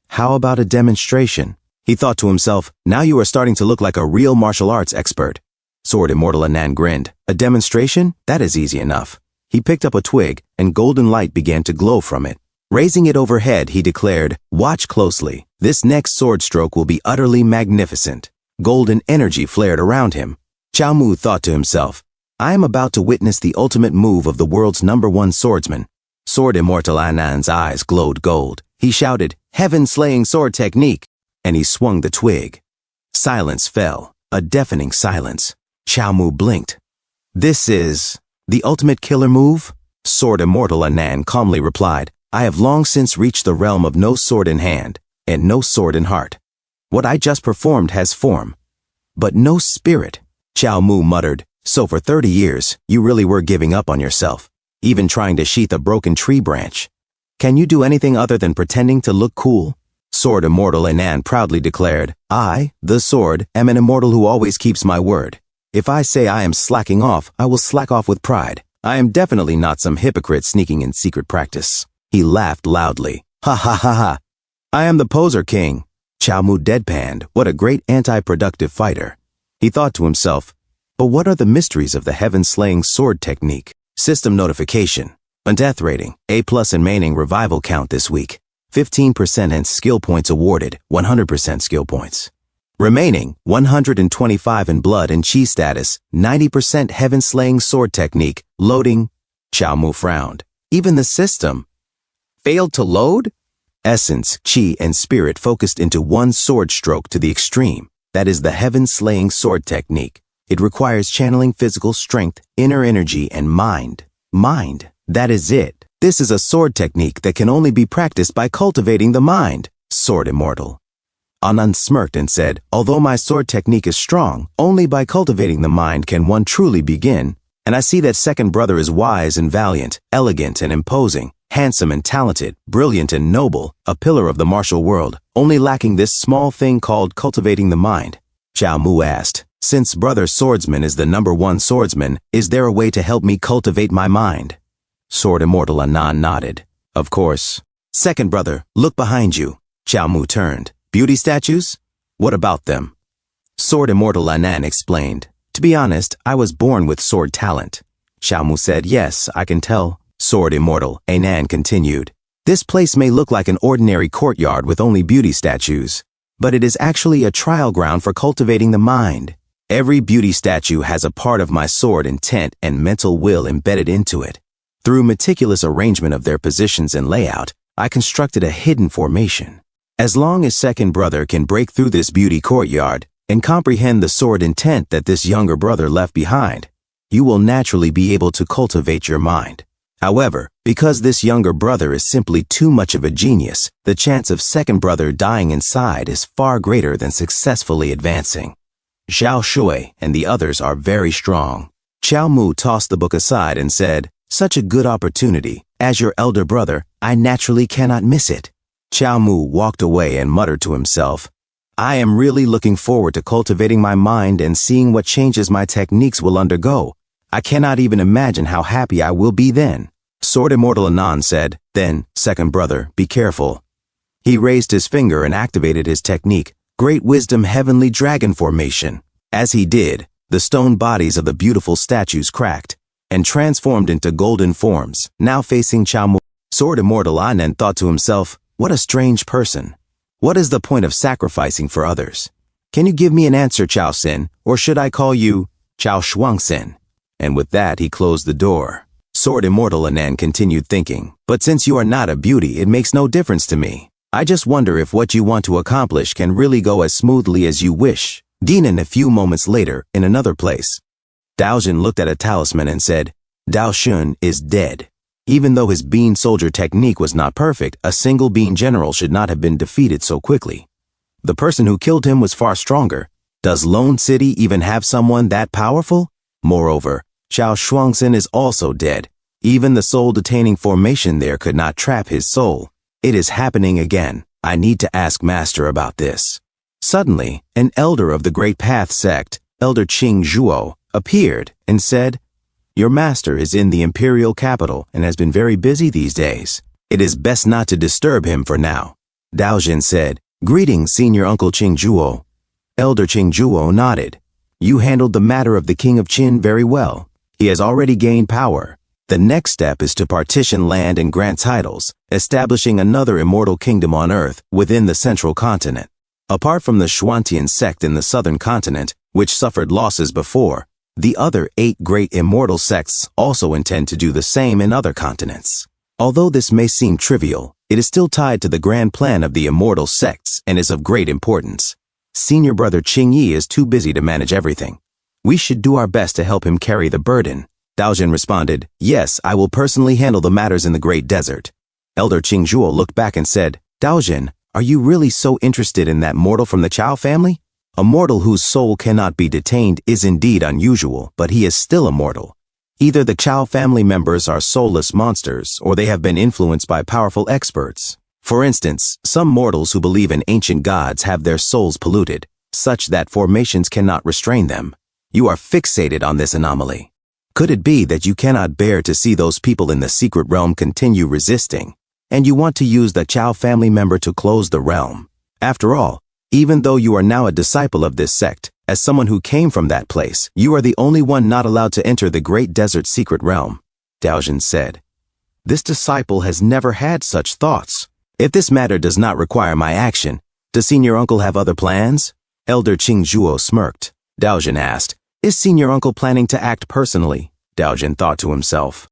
How about a demonstration? He thought to himself, Now you are starting to look like a real martial arts expert. Sword Immortal Anan grinned. A demonstration? That is easy enough. He picked up a twig, and golden light began to glow from it. Raising it overhead, he declared, Watch closely. This next sword stroke will be utterly magnificent. Golden energy flared around him. Chao Mu thought to himself, I am about to witness the ultimate move of the world's #1 swordsman. Sword Immortal Anan's eyes glowed gold. He shouted, Heaven-slaying sword technique, and he swung the twig. Silence fell, a deafening silence. Chao Mu blinked. This is the ultimate killer move? Sword Immortal Anan calmly replied, I have long since reached the realm of no sword in hand, and no sword in heart. What I just performed has form, but no spirit. Chao Mu muttered, So for 30 years, you really were giving up on yourself, even trying to sheath a broken tree branch. Can you do anything other than pretending to look cool? Sword Immortal Anan proudly declared, I, the sword, am an immortal who always keeps my word. If I say I am slacking off, I will slack off with pride. I am definitely not some hypocrite sneaking in secret practice. He laughed loudly. Ha ha ha ha. I am the poser king. Chao Mu deadpanned. What a great anti-productive fighter. He thought to himself, but what are the mysteries of the heaven-slaying sword technique? System notification. On death rating, A+ in maining revival count this week. 15% and skill points awarded, 100% skill points. Remaining, 125 in blood and chi status, 90% heaven-slaying sword technique, loading. Chao Mu frowned. Even the system failed to load? Essence, chi, and spirit focused into one sword stroke to the extreme. That is the heaven-slaying sword technique. It requires channeling physical strength, inner energy, and mind. Mind. That is it. This is a sword technique that can only be practiced by cultivating the mind. Sword Immortal. Anand smirked and said, although my sword technique is strong, only by cultivating the mind can one truly begin. And I see that second brother is wise and valiant, elegant and imposing, handsome and talented, brilliant and noble, a pillar of the martial world, only lacking this small thing called cultivating the mind. Chao Mu asked, since brother swordsman is the #1 swordsman, is there a way to help me cultivate my mind? Sword Immortal Anan nodded. Of course. Second brother, look behind you. Chao Mu turned. Beauty statues? What about them? Sword Immortal Anan explained. To be honest, I was born with sword talent. Chao Mu said, yes, I can tell. Sword Immortal Anan continued. This place may look like an ordinary courtyard with only beauty statues, but it is actually a trial ground for cultivating the mind. Every beauty statue has a part of my sword intent and mental will embedded into it. Through meticulous arrangement of their positions and layout, I constructed a hidden formation. As long as second brother can break through this beauty courtyard and comprehend the sword intent that this younger brother left behind, you will naturally be able to cultivate your mind. However, because this younger brother is simply too much of a genius, the chance of second brother dying inside is far greater than successfully advancing. Zhao Shui and the others are very strong. Chao Mu tossed the book aside and said, such a good opportunity. As your elder brother, I naturally cannot miss it. Chao Mu walked away and muttered to himself, I am really looking forward to cultivating my mind and seeing what changes my techniques will undergo. I cannot even imagine how happy I will be then. Sword Immortal Anan said, then, second brother, be careful. He raised his finger and activated his technique, Great Wisdom Heavenly Dragon Formation. As he did, the stone bodies of the beautiful statues cracked and transformed into golden forms, now facing Chao Mu. Sword Immortal Anan thought to himself, what a strange person. What is the point of sacrificing for others? Can you give me an answer, Chao Sin, or should I call you Chao Shuangsin? And with that, he closed the door. Sword Immortal Anan continued thinking, but since you are not a beauty, it makes no difference to me. I just wonder if what you want to accomplish can really go as smoothly as you wish. Dinan a few moments later, in another place. Daojin looked at a talisman and said, Dao Shun is dead. Even though his bean soldier technique was not perfect, a single bean general should not have been defeated so quickly. The person who killed him was far stronger. Does Lone City even have someone that powerful? Moreover, Chao Shuangsin is also dead. Even the soul-detaining formation there could not trap his soul. It is happening again. I need to ask Master about this. Suddenly, an elder of the Great Path sect, Elder Qing Zhuo, appeared and said, Your master is in the imperial capital and has been very busy these days. It is best not to disturb him for now. Daojin said, Greetings, Senior Uncle Qing Zhuo. Elder Qing Zhuo nodded. You handled the matter of the King of Qin very well. He has already gained power. The next step is to partition land and grant titles, establishing another immortal kingdom on Earth within the central continent. Apart from the Xuantian sect in the southern continent, which suffered losses before, the other 8 great immortal sects also intend to do the same in other continents. Although this may seem trivial, it is still tied to the grand plan of the immortal sects and is of great importance. Senior brother Qing Yi is too busy to manage everything. We should do our best to help him carry the burden. Daojin responded, Yes, I will personally handle the matters in the Great Desert. Elder Qing Zhuo looked back and said, Daojin, are you really so interested in that mortal from the Chao family? A mortal whose soul cannot be detained is indeed unusual, but he is still a mortal. Either the Chao family members are soulless monsters, or they have been influenced by powerful experts. For instance, some mortals who believe in ancient gods have their souls polluted, such that formations cannot restrain them. You are fixated on this anomaly. Could it be that you cannot bear to see those people in the secret realm continue resisting, and you want to use the Chao family member to close the realm? After all, even though you are now a disciple of this sect, as someone who came from that place, you are the only one not allowed to enter the great desert secret realm, Daojin said. This disciple has never had such thoughts. If this matter does not require my action, does senior uncle have other plans? Elder Qingzhuo smirked. Daojin asked, is senior uncle planning to act personally? Daojin thought to himself.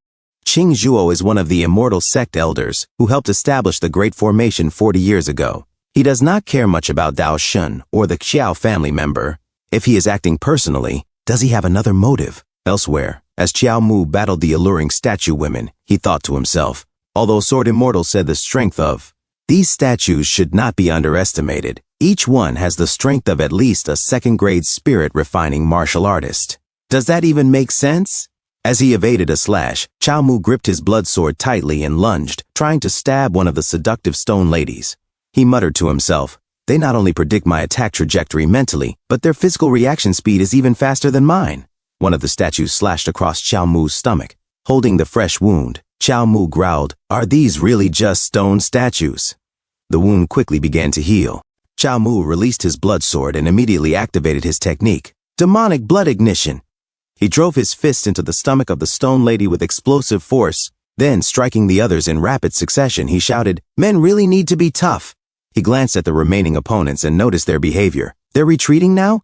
Qingzhuo is one of the immortal sect elders who helped establish the Great Formation 40 years ago. He does not care much about Dao Shun or the Xiao family member. If he is acting personally, does he have another motive? Elsewhere, as Qiao Mu battled the alluring statue women, he thought to himself, although Sword Immortal said the strength of these statues should not be underestimated. Each one has the strength of at least a second-grade spirit-refining martial artist. Does that even make sense? As he evaded a slash, Qiao Mu gripped his blood sword tightly and lunged, trying to stab one of the seductive stone ladies. He muttered to himself, they not only predict my attack trajectory mentally, but their physical reaction speed is even faster than mine. One of the statues slashed across Qiao Mu's stomach. Holding the fresh wound, Qiao Mu growled, are these really just stone statues? The wound quickly began to heal. Qiao Mu released his blood sword and immediately activated his technique, demonic blood ignition. He drove his fist into the stomach of the stone lady with explosive force. Then, striking the others in rapid succession, he shouted, men really need to be tough. He glanced at the remaining opponents and noticed their behavior. They're retreating now?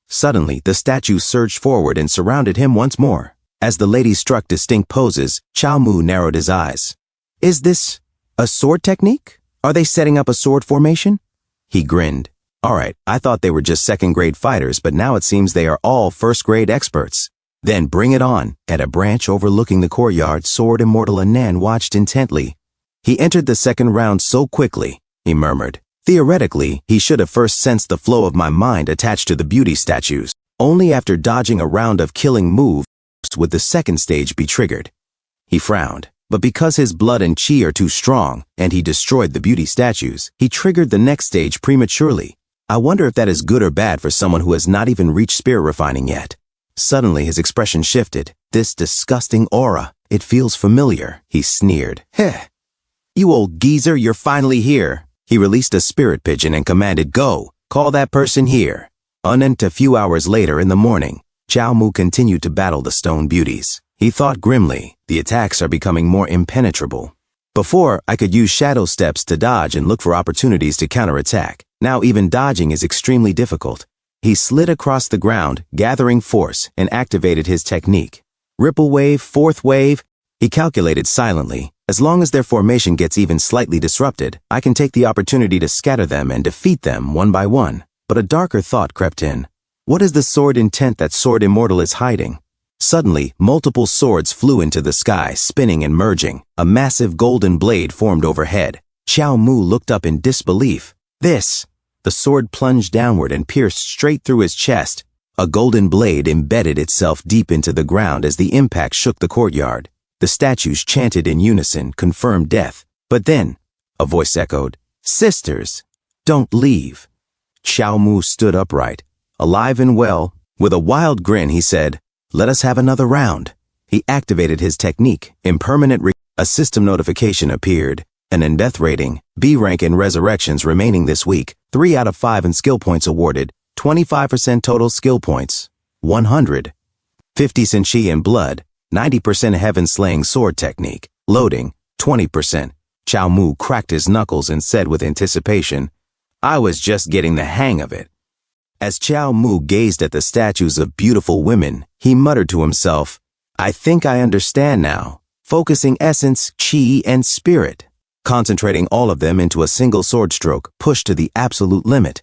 Suddenly, the statues surged forward and surrounded him once more. As the ladies struck distinct poses, Qiao Mu narrowed his eyes. Is this a sword technique? Are they setting up a sword formation? He grinned. All right, I thought they were just second-grade fighters, but now it seems they are all first-grade experts. Then bring it on. At a branch overlooking the courtyard, Sword Immortal Anan watched intently. He entered the second round so quickly, he murmured. Theoretically, he should have first sensed the flow of my mind attached to the beauty statues. Only after dodging a round of killing moves would the second stage be triggered. He frowned, but because his blood and chi are too strong, and he destroyed the beauty statues, he triggered the next stage prematurely. I wonder if that is good or bad for someone who has not even reached spirit refining yet. Suddenly his expression shifted. This disgusting aura, it feels familiar, he sneered. Heh! You old geezer, you're finally here. He released a spirit pigeon and commanded, go, call that person here. And a few hours later in the morning, Qiao Mu continued to battle the stone beauties. He thought grimly, the attacks are becoming more impenetrable. Before, I could use shadow steps to dodge and look for opportunities to counterattack. Now even dodging is extremely difficult. He slid across the ground, gathering force, and activated his technique. Ripple wave, fourth wave. He calculated silently. As long as their formation gets even slightly disrupted, I can take the opportunity to scatter them and defeat them one by one. But a darker thought crept in. What is the sword intent that Sword Immortal is hiding? Suddenly, multiple swords flew into the sky, spinning and merging. A massive golden blade formed overhead. Qiao Mu looked up in disbelief. This! The sword plunged downward and pierced straight through his chest. A golden blade embedded itself deep into the ground as the impact shook the courtyard. The statues chanted in unison, confirmed death. But then, a voice echoed, sisters, don't leave. Qiao Mu stood upright, alive and well. With a wild grin, he said, let us have another round. He activated his technique. A system notification appeared. An in-death rating, B rank in resurrections remaining this week, 3 out of 5 in skill points awarded, 25% total skill points, 100. 50 Senshi in blood, 90% heaven-slaying sword technique, loading, 20%. Qiao Mu cracked his knuckles and said with anticipation, I was just getting the hang of it. As Qiao Mu gazed at the statues of beautiful women, he muttered to himself, I think I understand now. Focusing essence, chi, and spirit. Concentrating all of them into a single sword stroke, pushed to the absolute limit.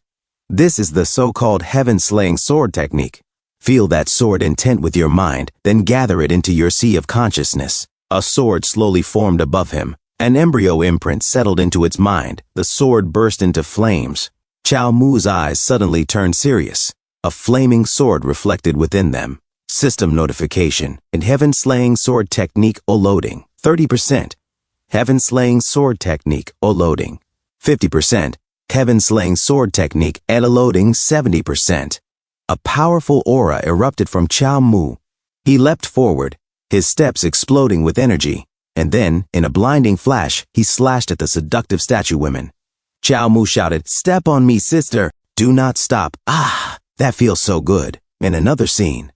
This is the so-called heaven-slaying sword technique. Feel that sword intent with your mind, then gather it into your sea of consciousness. A sword slowly formed above him. An embryo imprint settled into its mind. The sword burst into flames. Qiao Mu's eyes suddenly turned serious. A flaming sword reflected within them. System notification. In heaven-slaying sword technique, loading, 30%. Heaven-slaying sword technique, loading, 50%. Heaven slaying sword technique at a loading 70%. A powerful aura erupted from Chao Mu. He leapt forward, his steps exploding with energy, and then, in a blinding flash, he slashed at the seductive statue women. Chao Mu shouted, "Step on me, sister! Do not stop! Ah, that feels so good!" In another scene,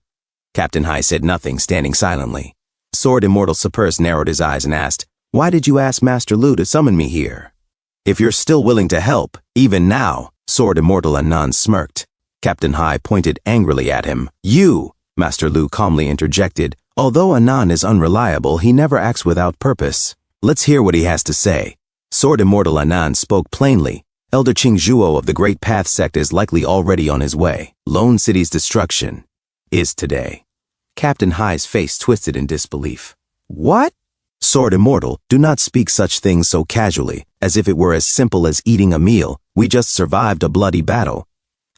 Captain Hai said nothing, standing silently. Sword Immortal Supers narrowed his eyes and asked, "Why did you ask Master Lu to summon me here? If you're still willing to help, even now," Sword Immortal Anan smirked. Captain Hai pointed angrily at him. "You," Master Lu calmly interjected. "Although Anan is unreliable, he never acts without purpose. Let's hear what he has to say." Sword Immortal Anan spoke plainly. Elder Qingzhuo of the Great Path sect is likely already on his way. Lone City's destruction is today. Captain Hai's face twisted in disbelief. "What?" "Sword Immortal, do not speak such things so casually, as if it were as simple as eating a meal. We just survived a bloody battle.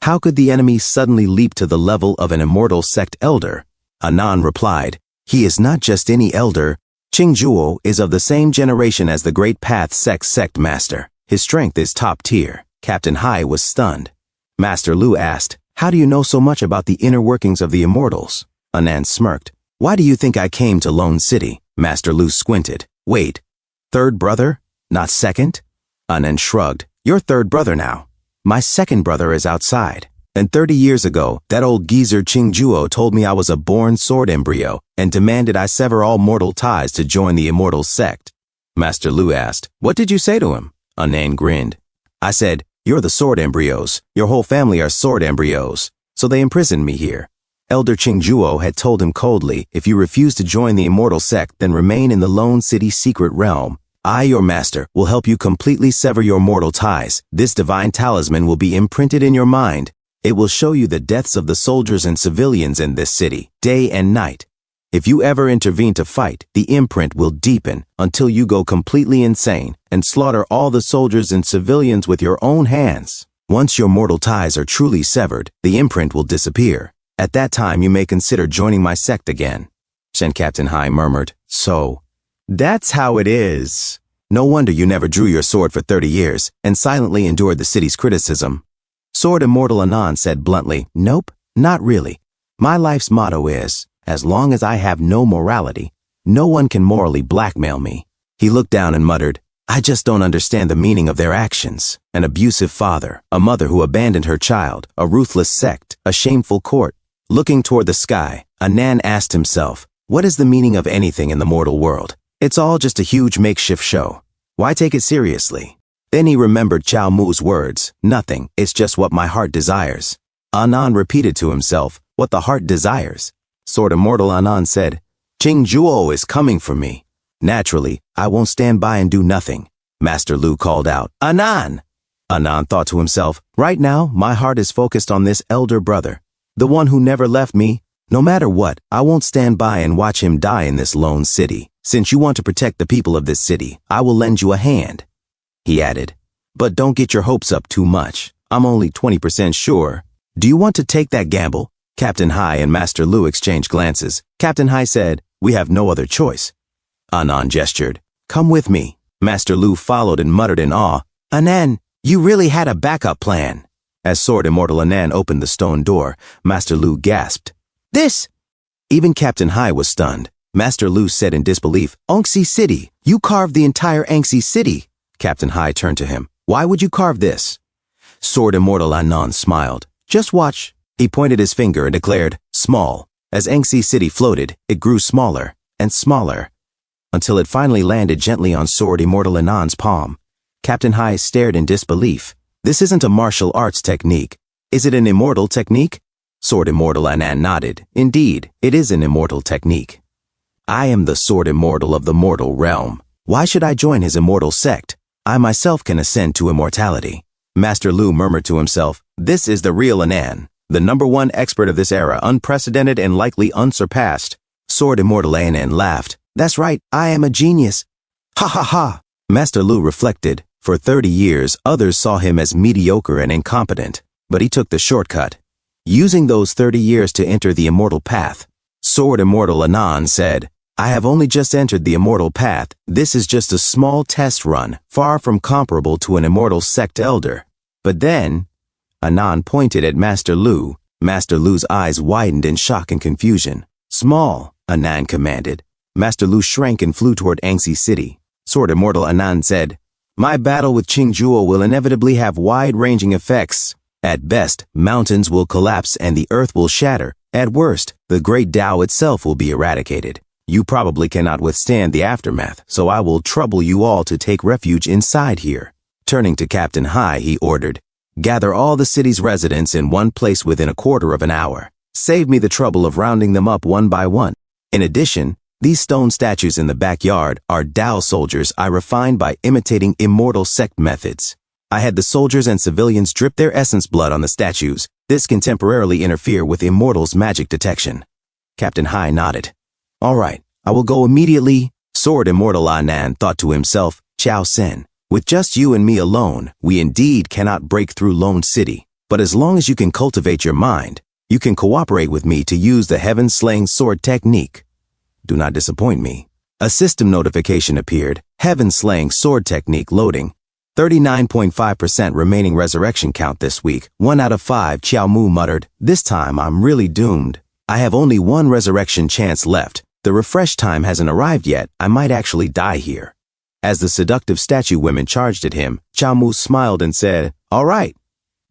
How could the enemy suddenly leap to the level of an immortal sect elder?" Anan replied, "He is not just any elder. Qingzhuo is of the same generation as the Great Path sect master. His strength is top tier." Captain Hai was stunned. Master Lu asked, "How do you know so much about the inner workings of the immortals?" Anan smirked. "Why do you think I came to Lone City?" Master Lu squinted. "Wait, third brother? Not second?" Anan shrugged. "You're third brother now. My second brother is outside. And 30 years ago, that old geezer Qingzhuo told me I was a born sword embryo and demanded I sever all mortal ties to join the immortal sect." Master Lu asked, "What did you say to him?" Anan grinned. "I said, 'You're the sword embryos. Your whole family are sword embryos.' So they imprisoned me here." Elder Qingzhuo had told him coldly, "If you refuse to join the immortal sect, then remain in the Lone City secret realm. I, your master, will help you completely sever your mortal ties. This divine talisman will be imprinted in your mind. It will show you the deaths of the soldiers and civilians in this city, day and night. If you ever intervene to fight, the imprint will deepen until you go completely insane and slaughter all the soldiers and civilians with your own hands. Once your mortal ties are truly severed, the imprint will disappear. At that time, you may consider joining my sect again." Shen Captain Hai murmured, "So, that's how it is. No wonder you never drew your sword for 30 years and silently endured the city's criticism." Sword Immortal Anan said bluntly, "Nope, not really. My life's motto is, as long as I have no morality, no one can morally blackmail me." He looked down and muttered, "I just don't understand the meaning of their actions. An abusive father, a mother who abandoned her child, a ruthless sect, a shameful court." Looking toward the sky, Anan asked himself, what is the meaning of anything in the mortal world? It's all just a huge makeshift show. Why take it seriously? Then he remembered Chao Mu's words, "Nothing, it's just what my heart desires." Anan repeated to himself, "What the heart desires." Sword Immortal Anan said, "Qingzhuo is coming for me. Naturally, I won't stand by and do nothing." Master Lu called out, "Anan!" Anan thought to himself, "Right now, my heart is focused on this elder brother, the one who never left me. No matter what, I won't stand by and watch him die in this lone city. Since you want to protect the people of this city, I will lend you a hand." He added, "But don't get your hopes up too much. I'm only 20% sure. Do you want to take that gamble?" Captain Hai and Master Lu exchanged glances. Captain Hai said, "We have no other choice." Anan gestured, "Come with me." Master Lu followed and muttered in awe, "Anan, you really had a backup plan." As Sword Immortal Anan opened the stone door, Master Lu gasped, "This!" Even Captain Hai was stunned. Master Lu said in disbelief, "Anxi City, you carved the entire Anxi City." Captain Hai turned to him, "Why would you carve this?" Sword Immortal Anan smiled. "Just watch." He pointed his finger and declared, "Small." As Anxi City floated, it grew smaller and smaller, until it finally landed gently on Sword Immortal Anan's palm. Captain Hai stared in disbelief. "This isn't a martial arts technique. Is it an immortal technique?" Sword Immortal Anan nodded. "Indeed, it is an immortal technique. I am the Sword Immortal of the mortal realm. Why should I join his immortal sect? I myself can ascend to immortality." Master Lu murmured to himself, "This is the real Anan, the #1 expert of this era, unprecedented and likely unsurpassed." Sword Immortal Anan laughed. "That's right, I am a genius." "Ha ha ha." Master Lu reflected. For 30 years, others saw him as mediocre and incompetent, but he took the shortcut, using those 30 years to enter the immortal path. Sword Immortal Anan said, I have only just entered the immortal path. This is just a small test run, far from comparable to an immortal sect elder. But then, Anan pointed at Master Lu. Master Lu's eyes widened in shock and confusion. Small, Anan commanded. Master Lu shrank and flew toward Angxi City. Sword Immortal Anan said, "My battle with Qingzhuo will inevitably have wide-ranging effects. At best, mountains will collapse and the earth will shatter. At worst, the great Tao itself will be eradicated. You probably cannot withstand the aftermath, so I will trouble you all to take refuge inside here." Turning to Captain Hai, he ordered, "Gather all the city's residents in one place within a quarter of an hour. Save me the trouble of rounding them up one by one. In addition, these stone statues in the backyard are Tao soldiers I refined by imitating immortal sect methods. I had the soldiers and civilians drip their essence blood on the statues. This can temporarily interfere with immortals' magic detection." Captain Hai nodded. "All right, I will go immediately." Sword Immortal Anan thought to himself, "Chao Sen, with just you and me alone, we indeed cannot break through Lone City. But as long as you can cultivate your mind, you can cooperate with me to use the heaven-slaying sword technique. Do not disappoint me." A system notification appeared. Heaven-slaying sword technique loading. 39.5% remaining resurrection count this week. 1 out of 5, Qiao Mu muttered. "This time I'm really doomed. I have only one resurrection chance left. The refresh time hasn't arrived yet. I might actually die here." As the seductive statue women charged at him, Qiao Mu smiled and said, "All right,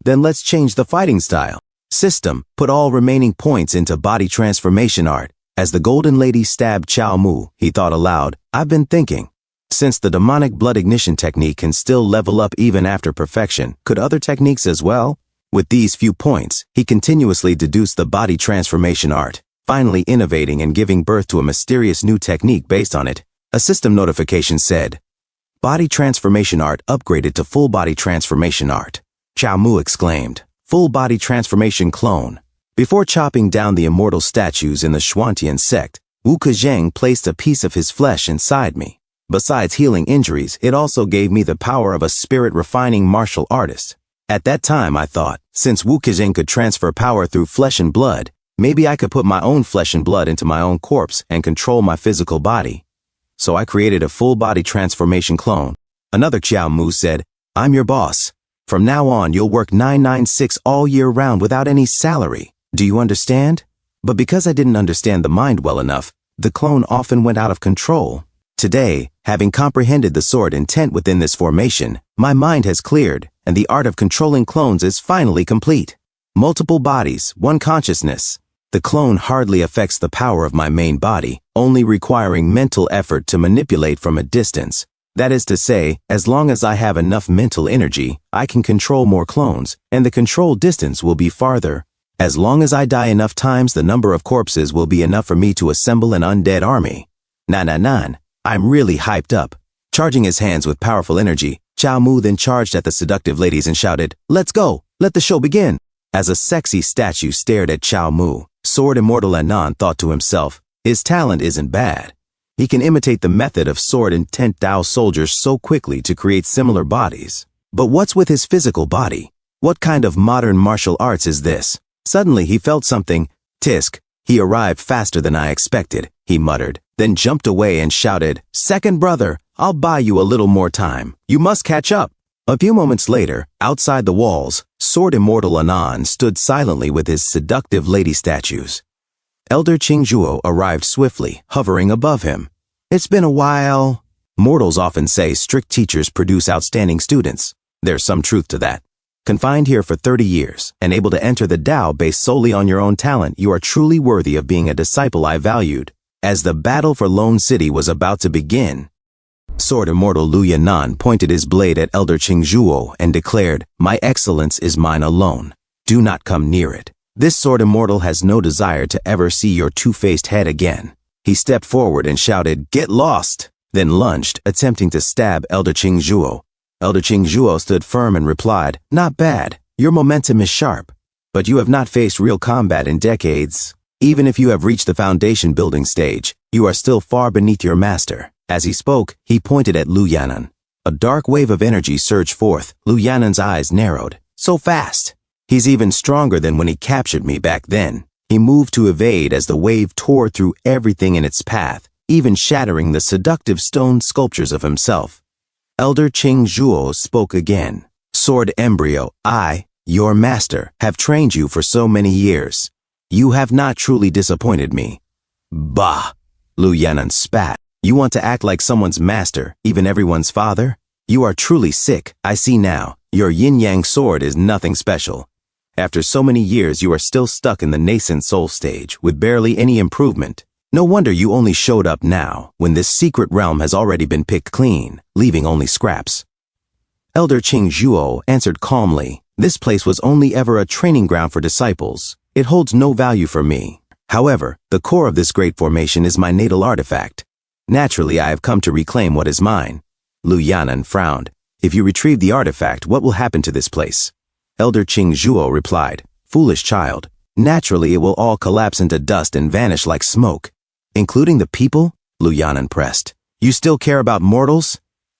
then let's change the fighting style. System, put all remaining points into body transformation art." As the golden lady stabbed Qiao Mu, he thought aloud, "I've been thinking. Since the demonic blood ignition technique can still level up even after perfection, could other techniques as well?" With these few points, he continuously deduced the body transformation art, finally innovating and giving birth to a mysterious new technique based on it. A system notification said, "Body transformation art upgraded to full body transformation art." Qiao Mu exclaimed, "Full body transformation clone." Before chopping down the immortal statues in the Xuantian sect, Wu Kezheng placed a piece of his flesh inside me. Besides healing injuries, it also gave me the power of a spirit-refining martial artist. At that time, I thought, since Wu Kezheng could transfer power through flesh and blood, maybe I could put my own flesh and blood into my own corpse and control my physical body. So I created a full-body transformation clone. Another Qiao Mu said, "I'm your boss. From now on, you'll work 996 all year round without any salary. Do you understand?" But because I didn't understand the mind well enough, the clone often went out of control. Today, having comprehended the sword intent within this formation, my mind has cleared, and the art of controlling clones is finally complete. Multiple bodies, one consciousness. The clone hardly affects the power of my main body, only requiring mental effort to manipulate from a distance. That is to say, as long as I have enough mental energy, I can control more clones, and the control distance will be farther. As long as I die enough times, the number of corpses will be enough for me to assemble an undead army. Nan. I'm really hyped up. Charging his hands with powerful energy, Qiao Mu then charged at the seductive ladies and shouted, "Let's go! Let the show begin!" As a sexy statue stared at Qiao Mu, Sword Immortal Anan thought to himself, his talent isn't bad. He can imitate the method of sword intent Tao soldiers so quickly to create similar bodies. But what's with his physical body? What kind of modern martial arts is this? Suddenly he felt something. Tisk, he arrived faster than I expected, he muttered, then jumped away and shouted, "Second brother, I'll buy you a little more time. You must catch up." A few moments later, outside the walls, Sword Immortal Anan stood silently with his seductive lady statues. Elder Qingzhuo arrived swiftly, hovering above him. "It's been a while." Mortals often say strict teachers produce outstanding students. There's some truth to that. Confined here for 30 years, and able to enter the Tao based solely on your own talent, you are truly worthy of being a disciple I valued. As the battle for Lone City was about to begin, Sword Immortal Lu Yan'an pointed his blade at Elder Qingzhuo and declared, "My excellence is mine alone. Do not come near it. This Sword Immortal has no desire to ever see your two-faced head again." He stepped forward and shouted, "Get lost!" then lunged, attempting to stab Elder Qingzhuo. Elder Qingzhuo stood firm and replied, "Not bad. Your momentum is sharp. But you have not faced real combat in decades. Even if you have reached the foundation building stage, you are still far beneath your master." As he spoke, he pointed at Lu Yan'an. A dark wave of energy surged forth. Lu Yan'an's eyes narrowed. "So fast! He's even stronger than when he captured me back then." He moved to evade as the wave tore through everything in its path. even shattering the seductive stone sculptures of himself. Elder Qing Zhuo spoke again. Sword embryo, I, your master, have trained you for so many years. You have not truly disappointed me. Bah! Lu Yan'an spat. You want to act like someone's master, even everyone's father? You are truly sick, I see now. Your yin-yang sword is nothing special. After so many years you are still stuck in the nascent soul stage, with barely any improvement. No wonder you only showed up now, when this secret realm has already been picked clean, leaving only scraps. Elder Qing Zhuo answered calmly, this place was only ever a training ground for disciples. It holds no value for me. However, the core of this great formation is my natal artifact. Naturally, I have come to reclaim what is mine. Lu Yan'an frowned. If you retrieve the artifact, what will happen to this place? Elder Qing Zhuo replied, foolish child. Naturally, it will all collapse into dust and vanish like smoke. Including the people? Lu Yan'an pressed. You still care about mortals?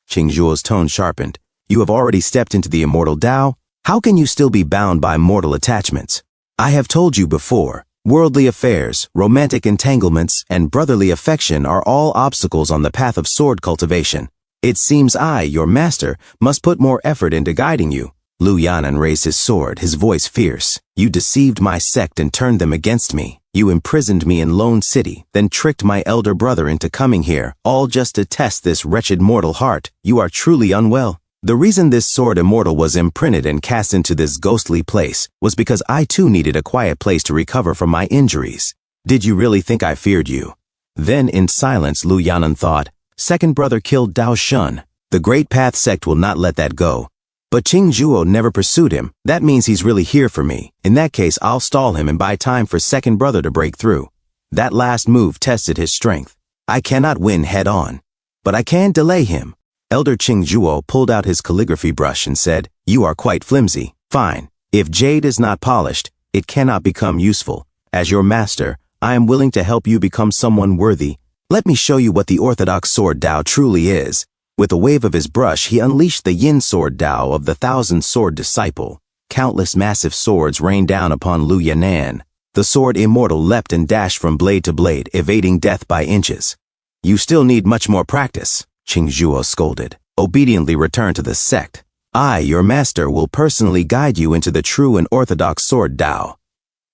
Qing Zhuo's tone sharpened. You have already stepped into the immortal Tao. How can you still be bound by mortal attachments? I have told you before, worldly affairs, romantic entanglements, and brotherly affection are all obstacles on the path of sword cultivation. It seems I, your master, must put more effort into guiding you. Lu Yan'an raised his sword, his voice fierce. You deceived my sect and turned them against me. You imprisoned me in Lone City, then tricked my elder brother into coming here, all just to test this wretched mortal heart. You are truly unwell. The reason this sword immortal was imprinted and cast into this ghostly place was because I too needed a quiet place to recover from my injuries. Did you really think I feared you? Then in silence Lu Yan'an thought, second brother killed Dao Shun. The Great Path sect will not let that go. But Qing Zhuo never pursued him. That means he's really here for me. In that case, I'll stall him and buy time for second brother to break through. That last move tested his strength. I cannot win head on. But I can delay him. Elder Qing Zhuo pulled out his calligraphy brush and said, you are quite flimsy. Fine. If jade is not polished, it cannot become useful. As your master, I am willing to help you become someone worthy. Let me show you what the orthodox sword Tao truly is. With a wave of his brush, he unleashed the yin sword Tao of the thousand-sword disciple. Countless massive swords rained down upon Lu Yan'an. The sword immortal leapt and dashed from blade to blade, evading death by inches. You still need much more practice, Qing Zhuo scolded. Obediently return to the sect. I, your master, will personally guide you into the true and orthodox sword Tao.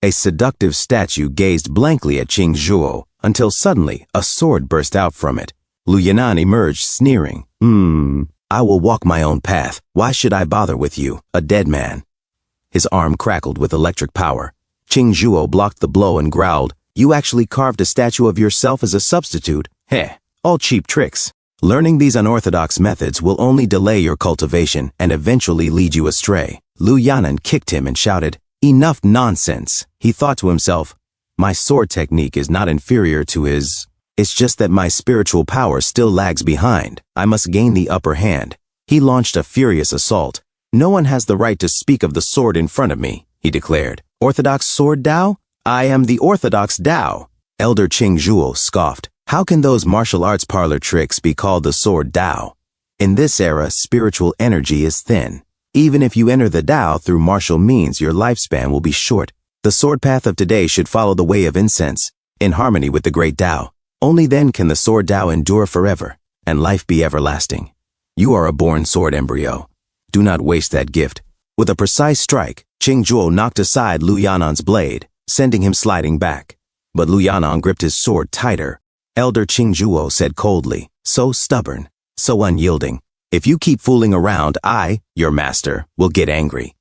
A seductive statue gazed blankly at Qing Zhuo, until suddenly a sword burst out from it. Lu Yan'an emerged, sneering. I will walk my own path. Why should I bother with you, a dead man? His arm crackled with electric power. Qing Zhuo blocked the blow and growled, you actually carved a statue of yourself as a substitute? Heh, all cheap tricks. Learning these unorthodox methods will only delay your cultivation and eventually lead you astray. Lu Yan'an kicked him and shouted, enough nonsense. He thought to himself, my sword technique is not inferior to his. It's just that my spiritual power still lags behind. I must gain the upper hand. He launched a furious assault. No one has the right to speak of the sword in front of me, he declared. Orthodox sword Tao? I am the orthodox Tao. Elder Qing Zhuo scoffed. How can those martial arts parlor tricks be called the sword Tao? In this era, spiritual energy is thin. Even if you enter the Tao through martial means, your lifespan will be short. The sword path of today should follow the way of incense, in harmony with the great Tao. Only then can the sword Tao endure forever, and life be everlasting. You are a born sword embryo. Do not waste that gift. With a precise strike, Qing Zhuo knocked aside Lu Yan'an's blade, sending him sliding back. But Lu Yan'an gripped his sword tighter. Elder Qing Zhuo said coldly, so stubborn, so unyielding. If you keep fooling around, I, your master, will get angry.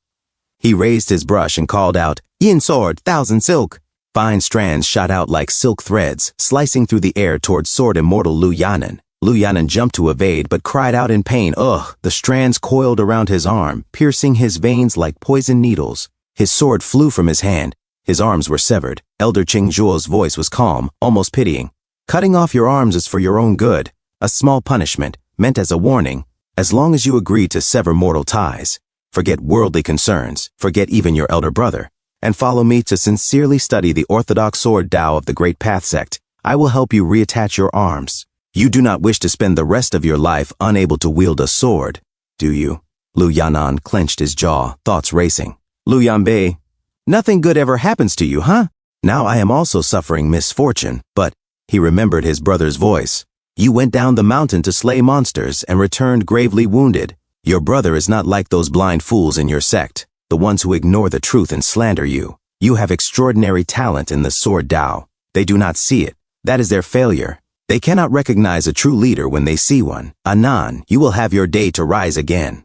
He raised his brush and called out, yin sword, thousand silk. Fine strands shot out like silk threads, slicing through the air toward sword immortal Lu Yan'an. Lu Yan'an jumped to evade, but cried out in pain. Ugh! The strands coiled around his arm, piercing his veins like poison needles. His sword flew from his hand. His arms were severed. Elder Qing Zhuo's voice was calm, almost pitying. Cutting off your arms is for your own good. A small punishment, meant as a warning, as long as you agree to sever mortal ties. Forget worldly concerns, forget even your elder brother, and follow me to sincerely study the orthodox sword Tao of the Great Path sect. I will help you reattach your arms. You do not wish to spend the rest of your life unable to wield a sword, do you? Lu Yan'an clenched his jaw, thoughts racing. Lu Yanbei, nothing good ever happens to you, huh? Now I am also suffering misfortune, but He remembered his brother's voice. You went down the mountain to slay monsters and returned gravely wounded. Your brother is not like those blind fools in your sect, the ones who ignore the truth and slander you. You have extraordinary talent in the sword Tao. They do not see it. That is their failure. They cannot recognize a true leader when they see one. Anan, you will have your day to rise again.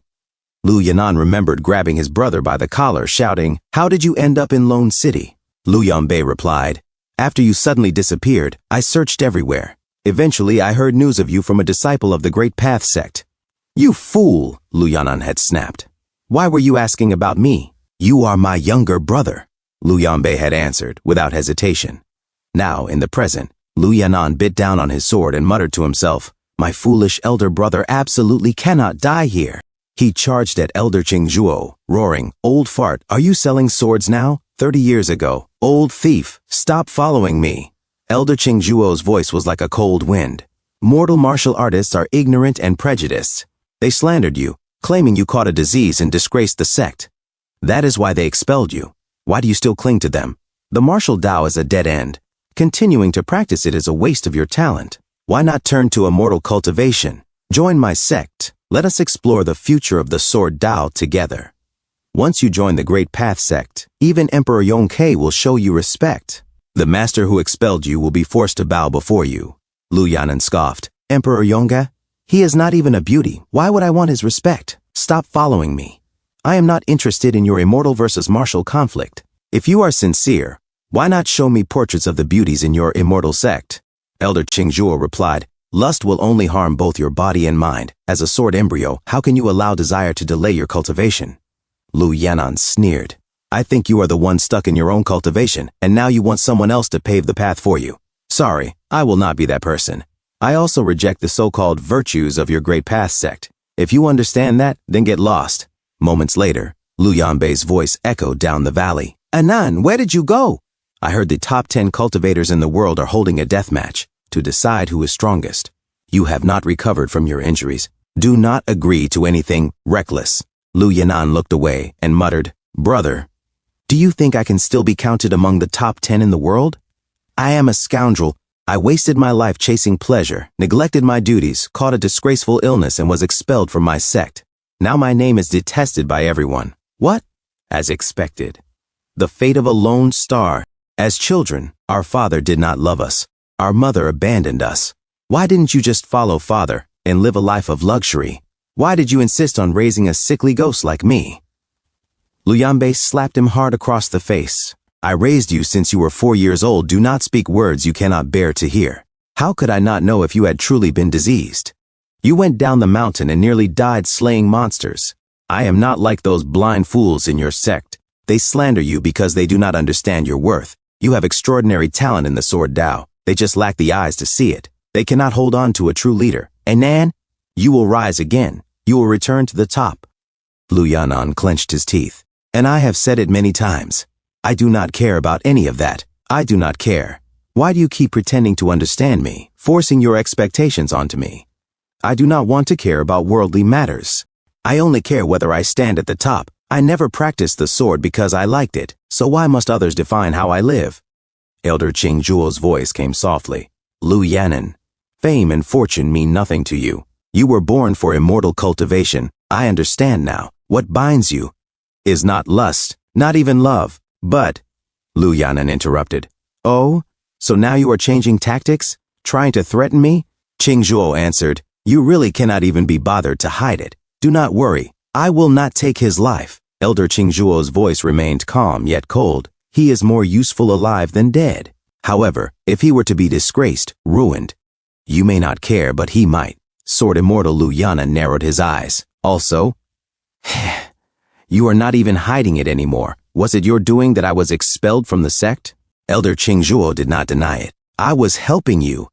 Lu Yanan remembered grabbing his brother by the collar, shouting, "How did you end up in Lone City?" Lu Yanbei replied, "After you suddenly disappeared, I searched everywhere. Eventually, I heard news of you from a disciple of the Great Path sect." "You fool," Lu Yanan had snapped. "Why were you asking about me?" "You are my younger brother," Lu Yanbei had answered without hesitation. Now, in the present, Lu Yanan bit down on his sword and muttered to himself, "My foolish elder brother absolutely cannot die here." He charged at Elder Qingzhuo, roaring, "Old fart, are you selling swords now? 30 years ago. Old thief, stop following me." Elder Qingzhuo's voice was like a cold wind. "Mortal martial artists are ignorant and prejudiced. They slandered you, claiming you caught a disease and disgraced the sect. That is why they expelled you. Why do you still cling to them? The martial Tao is a dead end. Continuing to practice it is a waste of your talent. Why not turn to immortal cultivation? Join my sect. Let us explore the future of the sword Tao together. Once you join the Great Path sect, even Emperor Yongke will show you respect. The master who expelled you will be forced to bow before you." Lu Yanan scoffed. "Emperor Yongke? He is not even a beauty. Why would I want his respect? Stop following me. I am not interested in your immortal versus martial conflict. If you are sincere, why not show me portraits of the beauties in your immortal sect?" Elder Qingzhuo replied, "Lust will only harm both your body and mind. As a sword embryo, how can you allow desire to delay your cultivation?" Lu Yanan sneered. "I think you are the one stuck in your own cultivation, and now you want someone else to pave the path for you. Sorry, I will not be that person. I also reject the so-called virtues of your Great Path sect. If you understand that, then get lost." Moments later, Lu Yanbei's voice echoed down the valley. "Anan, where did you go?" "I heard the top 10 cultivators in the world are holding a death match to decide who is strongest. You have not recovered from your injuries. Do not agree to anything reckless." Lu Yanan looked away and muttered, "Brother, do you think I can still be counted among the top 10 in the world? I am a scoundrel. I wasted my life chasing pleasure, neglected my duties, caught a disgraceful illness, and was expelled from my sect. Now my name is detested by everyone. What? As expected. The fate of a lone star. As children, our father did not love us. Our mother abandoned us. Why didn't you just follow father and live a life of luxury? Why did you insist on raising a sickly ghost like me?" Lu Yanbei slapped him hard across the face. "I raised you since you were 4 years old. Do not speak words you cannot bear to hear. How could I not know if you had truly been diseased? You went down the mountain and nearly died slaying monsters. I am not like those blind fools in your sect. They slander you because they do not understand your worth. You have extraordinary talent in the sword Tao. They just lack the eyes to see it. They cannot hold on to a true leader. And Nan, you will rise again. You will return to the top." Lu Yanan clenched his teeth. "And I have said it many times. I do not care about any of that. I do not care. Why do you keep pretending to understand me, forcing your expectations onto me? I do not want to care about worldly matters. I only care whether I stand at the top. I never practiced the sword because I liked it, so why must others define how I live?" Elder Qingzhuo's voice came softly. "Lu Yanan, fame and fortune mean nothing to you. You were born for immortal cultivation. I understand now. What binds you is not lust, not even love, but—" Lu Yanan interrupted. "Oh, so now you are changing tactics? Trying to threaten me?" Qingzhuo answered, "You really cannot even be bothered to hide it. Do not worry. I will not take his life." Elder Qingzhuo's voice remained calm yet cold. "He is more useful alive than dead. However, if he were to be disgraced, ruined, you may not care, but he might." Sword Immortal Lu Yanan narrowed his eyes. "Also, you are not even hiding it anymore. Was it your doing that I was expelled from the sect?" Elder Qingzhuo did not deny it. "I was helping you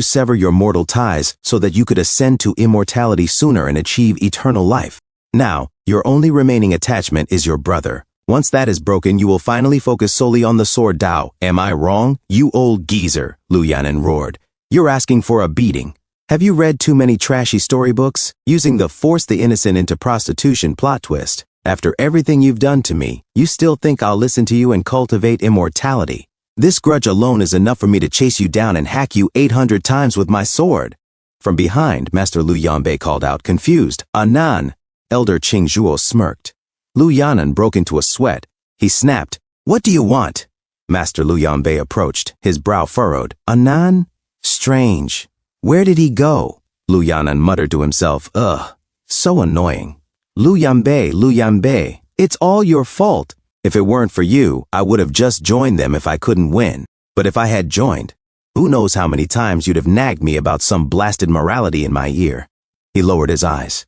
sever your mortal ties so that you could ascend to immortality sooner and achieve eternal life. Now, your only remaining attachment is your brother. Once that is broken, you will finally focus solely on the sword Tao. Am I wrong? You old geezer," Lu Yanan roared. "You're asking for a beating. Have you read too many trashy storybooks? Using the force the innocent into prostitution plot twist. After everything you've done to me, you still think I'll listen to you and cultivate immortality? This grudge alone is enough for me to chase you down and hack you 800 times with my sword. From behind, Master Lu Yanbei called out, confused, Anan. Elder Qingzhuo smirked. Lu Yanan broke into a sweat. He snapped, what do you want? Master Lu Yanbei approached, his brow furrowed. Anan? Strange. Where did he go? Lu Yanan muttered to himself, ugh, so annoying. Lu Yanbei, it's all your fault. If it weren't for you, I would have just joined them if I couldn't win. But if I had joined, who knows how many times you'd have nagged me about some blasted morality in my ear. He lowered his eyes.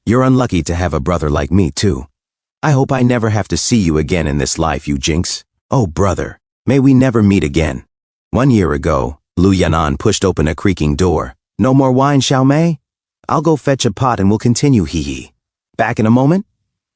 You're unlucky to have a brother like me, too. I hope I never have to see you again in this life, you jinx. Oh, brother, may we never meet again. 1 year ago, Lu Yanan pushed open a creaking door. No more wine, Xiao Mei? I'll go fetch a pot and we'll continue, hee. Back in a moment?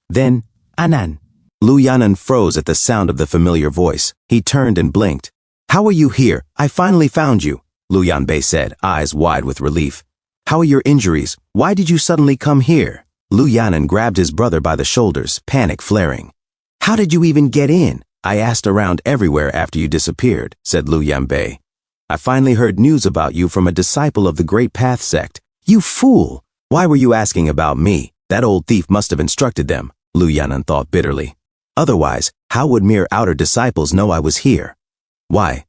Then, Anan. Lu Yanan froze at the sound of the familiar voice. He turned and blinked. How are you here? I finally found you, Lu Yanbei said, eyes wide with relief. How are your injuries? Why did you suddenly come here? Lu Yanan grabbed his brother by the shoulders, panic flaring. How did you even get in? I asked around everywhere after you disappeared, said Lu Yanbei. I finally heard news about you from a disciple of the Great Path sect. You fool! Why were you asking about me? That old thief must have instructed them, Lu Yanan thought bitterly. Otherwise, how would mere outer disciples know I was here? Why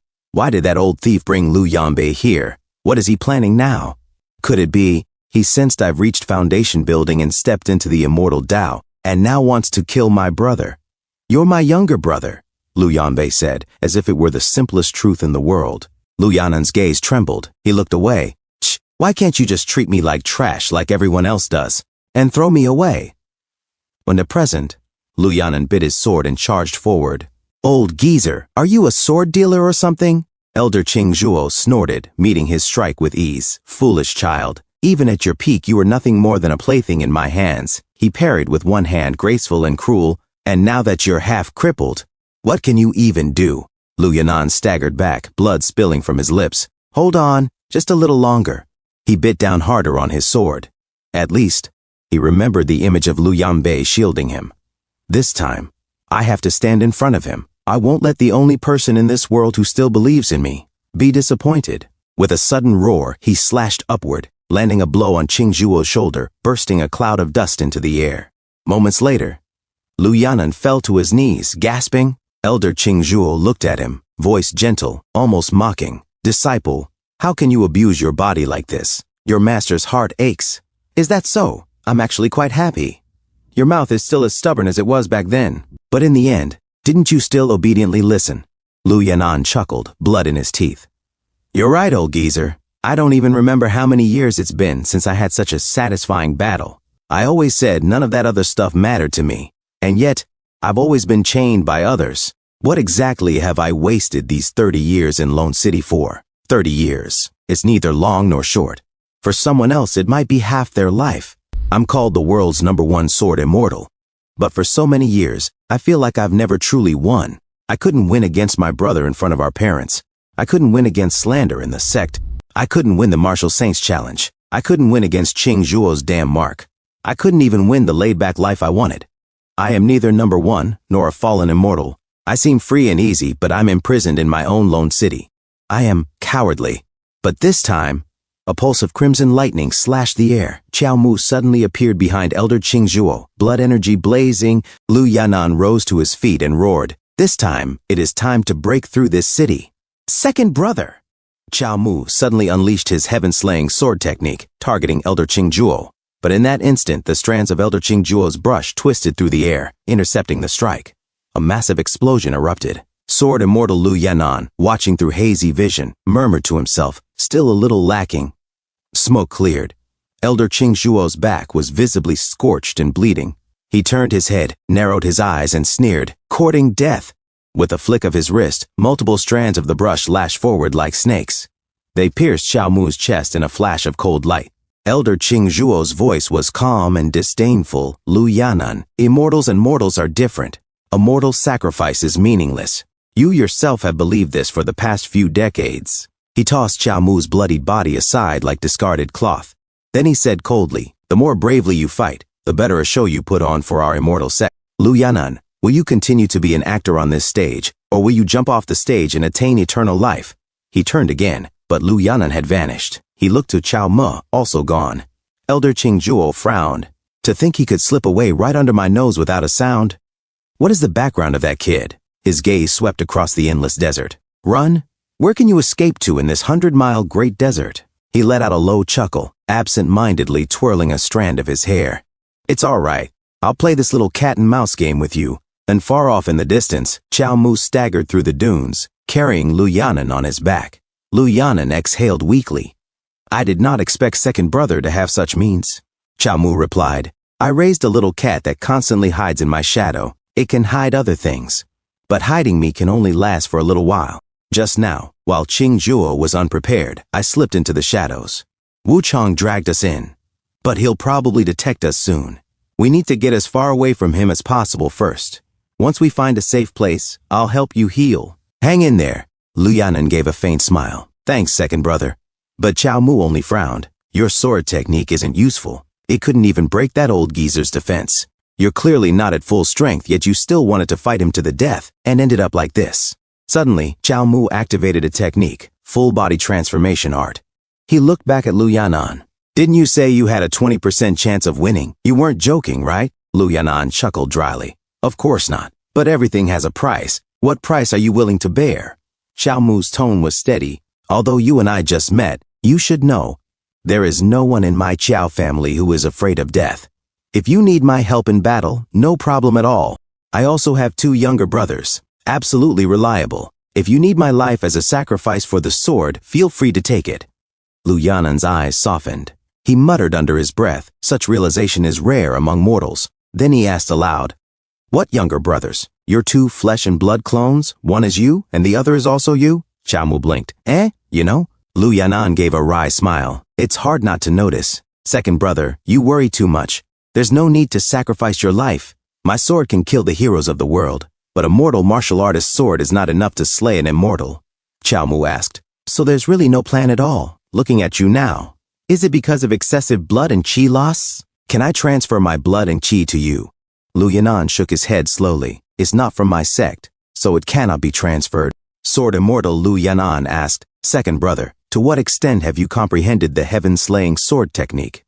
did that old thief bring Lu Yanbei here? What is he planning now? Could it be, he sensed I've reached foundation building and stepped into the immortal Tao, and now wants to kill my brother? You're my younger brother, Lu Yanbei said, as if it were the simplest truth in the world. Lu Yanan's gaze trembled. He looked away. Shh, why can't you just treat me like trash like everyone else does, and throw me away? When the present, Lu Yanan bit his sword and charged forward. Old geezer, are you a sword dealer or something? Elder Qingzhuo snorted, meeting his strike with ease. Foolish child, even at your peak you were nothing more than a plaything in my hands. He parried with one hand, graceful and cruel, and now that you're half crippled, what can you even do? Lu Yanan staggered back, blood spilling from his lips. Hold on, just a little longer. He bit down harder on his sword. At least, he remembered the image of Lu Yanbei shielding him. This time, I have to stand in front of him. I won't let the only person in this world who still believes in me be disappointed. With a sudden roar, he slashed upward, landing a blow on Qingzhuo's shoulder, bursting a cloud of dust into the air. Moments later, Lu Yanan fell to his knees, gasping. Elder Qingzhuo looked at him, voice gentle, almost mocking. Disciple, how can you abuse your body like this? Your master's heart aches. Is that so? I'm actually quite happy. Your mouth is still as stubborn as it was back then. But in the end, didn't you still obediently listen? Lu Yanan chuckled, blood in his teeth. You're right, old geezer. I don't even remember how many years it's been since I had such a satisfying battle. I always said none of that other stuff mattered to me. And yet, I've always been chained by others. What exactly have I wasted these 30 years in Lone City for? 30 years. It's neither long nor short. For someone else, it might be half their life. I'm called the world's #1 sword immortal. But for so many years, I feel like I've never truly won. I couldn't win against my brother in front of our parents. I couldn't win against slander in the sect. I couldn't win the Martial Saints challenge. I couldn't win against Qingzhuo's damn mark. I couldn't even win the laid-back life I wanted. I am neither #1 nor a fallen immortal. I seem free and easy, but I'm imprisoned in my own lone city. I am cowardly. But this time, a pulse of crimson lightning slashed the air. Qiao Mu suddenly appeared behind Elder Qingzhuo, blood energy blazing. Lu Yanan rose to his feet and roared. This time, it is time to break through this city. Second brother! Qiao Mu suddenly unleashed his heaven-slaying sword technique, targeting Elder Qingzhuo. But in that instant, the strands of Elder Qingzhuo's brush twisted through the air, intercepting the strike. A massive explosion erupted. Sword immortal Lu Yanan, watching through hazy vision, murmured to himself, still a little lacking. Smoke cleared. Elder Qingzhuo's back was visibly scorched and bleeding. He turned his head, narrowed his eyes, and sneered, courting death. With a flick of his wrist, multiple strands of the brush lashed forward like snakes. They pierced Xiao Mu's chest in a flash of cold light. Elder Qingzhuo's voice was calm and disdainful. Lu Yanan, immortals and mortals are different. A mortal sacrifice is meaningless. You yourself have believed this for the past few decades. He tossed Xiao Mu's bloodied body aside like discarded cloth. Then he said coldly, the more bravely you fight, the better a show you put on for our immortal sect. Lu Yanan, will you continue to be an actor on this stage, Or will you jump off the stage and attain eternal life? He turned again, but Lu Yan'an had vanished. He looked to Chao Mu, also gone. Elder Qingzhuo frowned. To think he could slip away right under my nose without a sound? What is the background of that kid? His gaze swept across the endless desert. Run? Where can you escape to in this 100-mile great desert? He let out a low chuckle, absent-mindedly twirling a strand of his hair. It's all right. I'll play this little cat-and-mouse game with you. And far off in the distance, Chao Mu staggered through the dunes, carrying Lu Yan'an on his back. Lu Yan'an exhaled weakly. I did not expect second brother to have such means. Chao Mu replied, I raised a little cat that constantly hides in my shadow. It can hide other things. But hiding me can only last for a little while. Just now, while Qingzhuo was unprepared, I slipped into the shadows. Wu Chong dragged us in. But he'll probably detect us soon. We need to get as far away from him as possible first. Once we find a safe place, I'll help you heal. Hang in there. Lu Yan'an gave a faint smile. Thanks, second brother. But Chao Mu only frowned. Your sword technique isn't useful. It couldn't even break that old geezer's defense. You're clearly not at full strength, yet you still wanted to fight him to the death, and ended up like this. Suddenly, Chao Mu activated a technique, full-body transformation art. He looked back at Lu Yan'an. Didn't you say you had a 20% chance of winning? You weren't joking, right? Lu Yan'an chuckled dryly. Of course not. But everything has a price. What price are you willing to bear? Chao Mu's tone was steady. Although you and I just met, you should know. There is no one in my Chao family who is afraid of death. If you need my help in battle, no problem at all. I also have 2 younger brothers. Absolutely reliable. If you need my life as a sacrifice for the sword, feel free to take it. Lu Yan'an's eyes softened. He muttered under his breath, such realization is rare among mortals. Then he asked aloud, What younger brothers? Your 2 flesh and blood clones? One is you, and the other is also you? Chao Mu blinked. You know? Lu Yan'an gave a wry smile. It's hard not to notice. Second brother, you worry too much. There's no need to sacrifice your life. My sword can kill the heroes of the world, but a mortal martial artist's sword is not enough to slay an immortal. Chao Mu asked, So there's really no plan at all? Looking at you now. Is it because of excessive blood and chi loss? Can I transfer my blood and chi to you? Lu Yan'an shook his head slowly. It's not from my sect, so it cannot be transferred. Sword Immortal Lu Yan'an asked, Second brother, to what extent have you comprehended the heaven-slaying sword technique?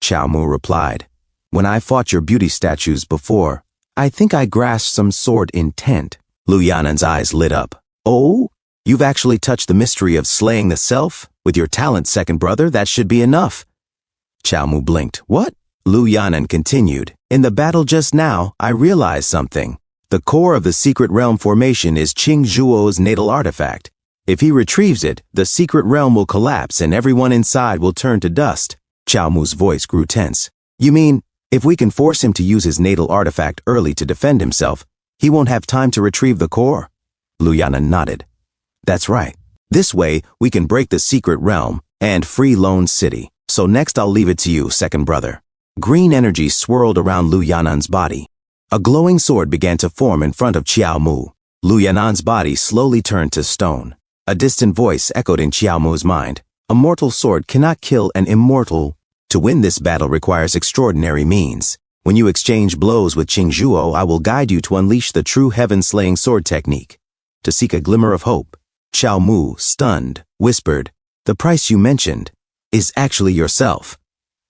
Chao Mu replied, When I fought your beauty statues before, I think I grasped some sword intent. Lu Yan'an's eyes lit up. Oh? You've actually touched the mystery of slaying the self? With your talent, second brother, that should be enough. Chao Mu blinked. What? Lu Yan'an continued. In the battle just now, I realized something. The core of the secret realm formation is Qingzhuo's natal artifact. If he retrieves it, the secret realm will collapse and everyone inside will turn to dust. Chao Mu's voice grew tense. You mean, if we can force him to use his natal artifact early to defend himself, he won't have time to retrieve the core? Lu Yan'an nodded. That's right. This way, we can break the secret realm and free Lone City. So next I'll leave it to you, second brother. Green energy swirled around Lu Yan'an's body. A glowing sword began to form in front of Chao Mu. Lu Yan'an's body slowly turned to stone. A distant voice echoed in Chao Mu's mind. A mortal sword cannot kill an immortal. To win this battle requires extraordinary means. When you exchange blows with Qingzhuo, I will guide you to unleash the true heaven-slaying sword technique. To seek a glimmer of hope. Chao Mu, stunned, whispered, The price you mentioned is actually yourself.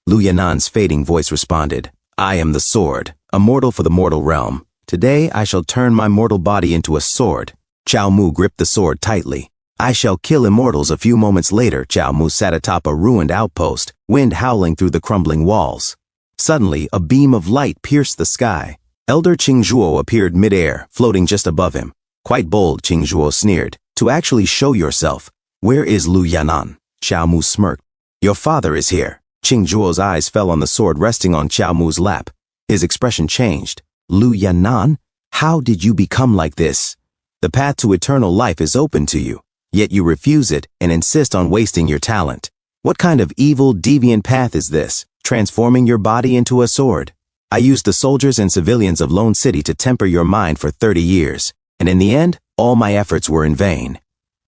Lu Yan'an's fading voice responded, I am the sword, immortal for the mortal realm. Today I shall turn my mortal body into a sword. Chao Mu gripped the sword tightly. I shall kill immortals. A few moments later, Chao Mu sat atop a ruined outpost, wind howling through the crumbling walls. Suddenly, a beam of light pierced the sky. Elder Qingzhuo appeared midair, floating just above him. Quite bold, Qingzhuo sneered. To actually show yourself. Where is Lu Yan'an? Chao Mu smirked. Your father is here. Qingzhuo's eyes fell on the sword resting on Chao Mu's lap. His expression changed. Lu Yan'an? How did you become like this? The path to eternal life is open to you, yet you refuse it and insist on wasting your talent. What kind of evil, deviant path is this, transforming your body into a sword? I used the soldiers and civilians of Lone City to temper your mind for 30 years, and in the end, all my efforts were in vain.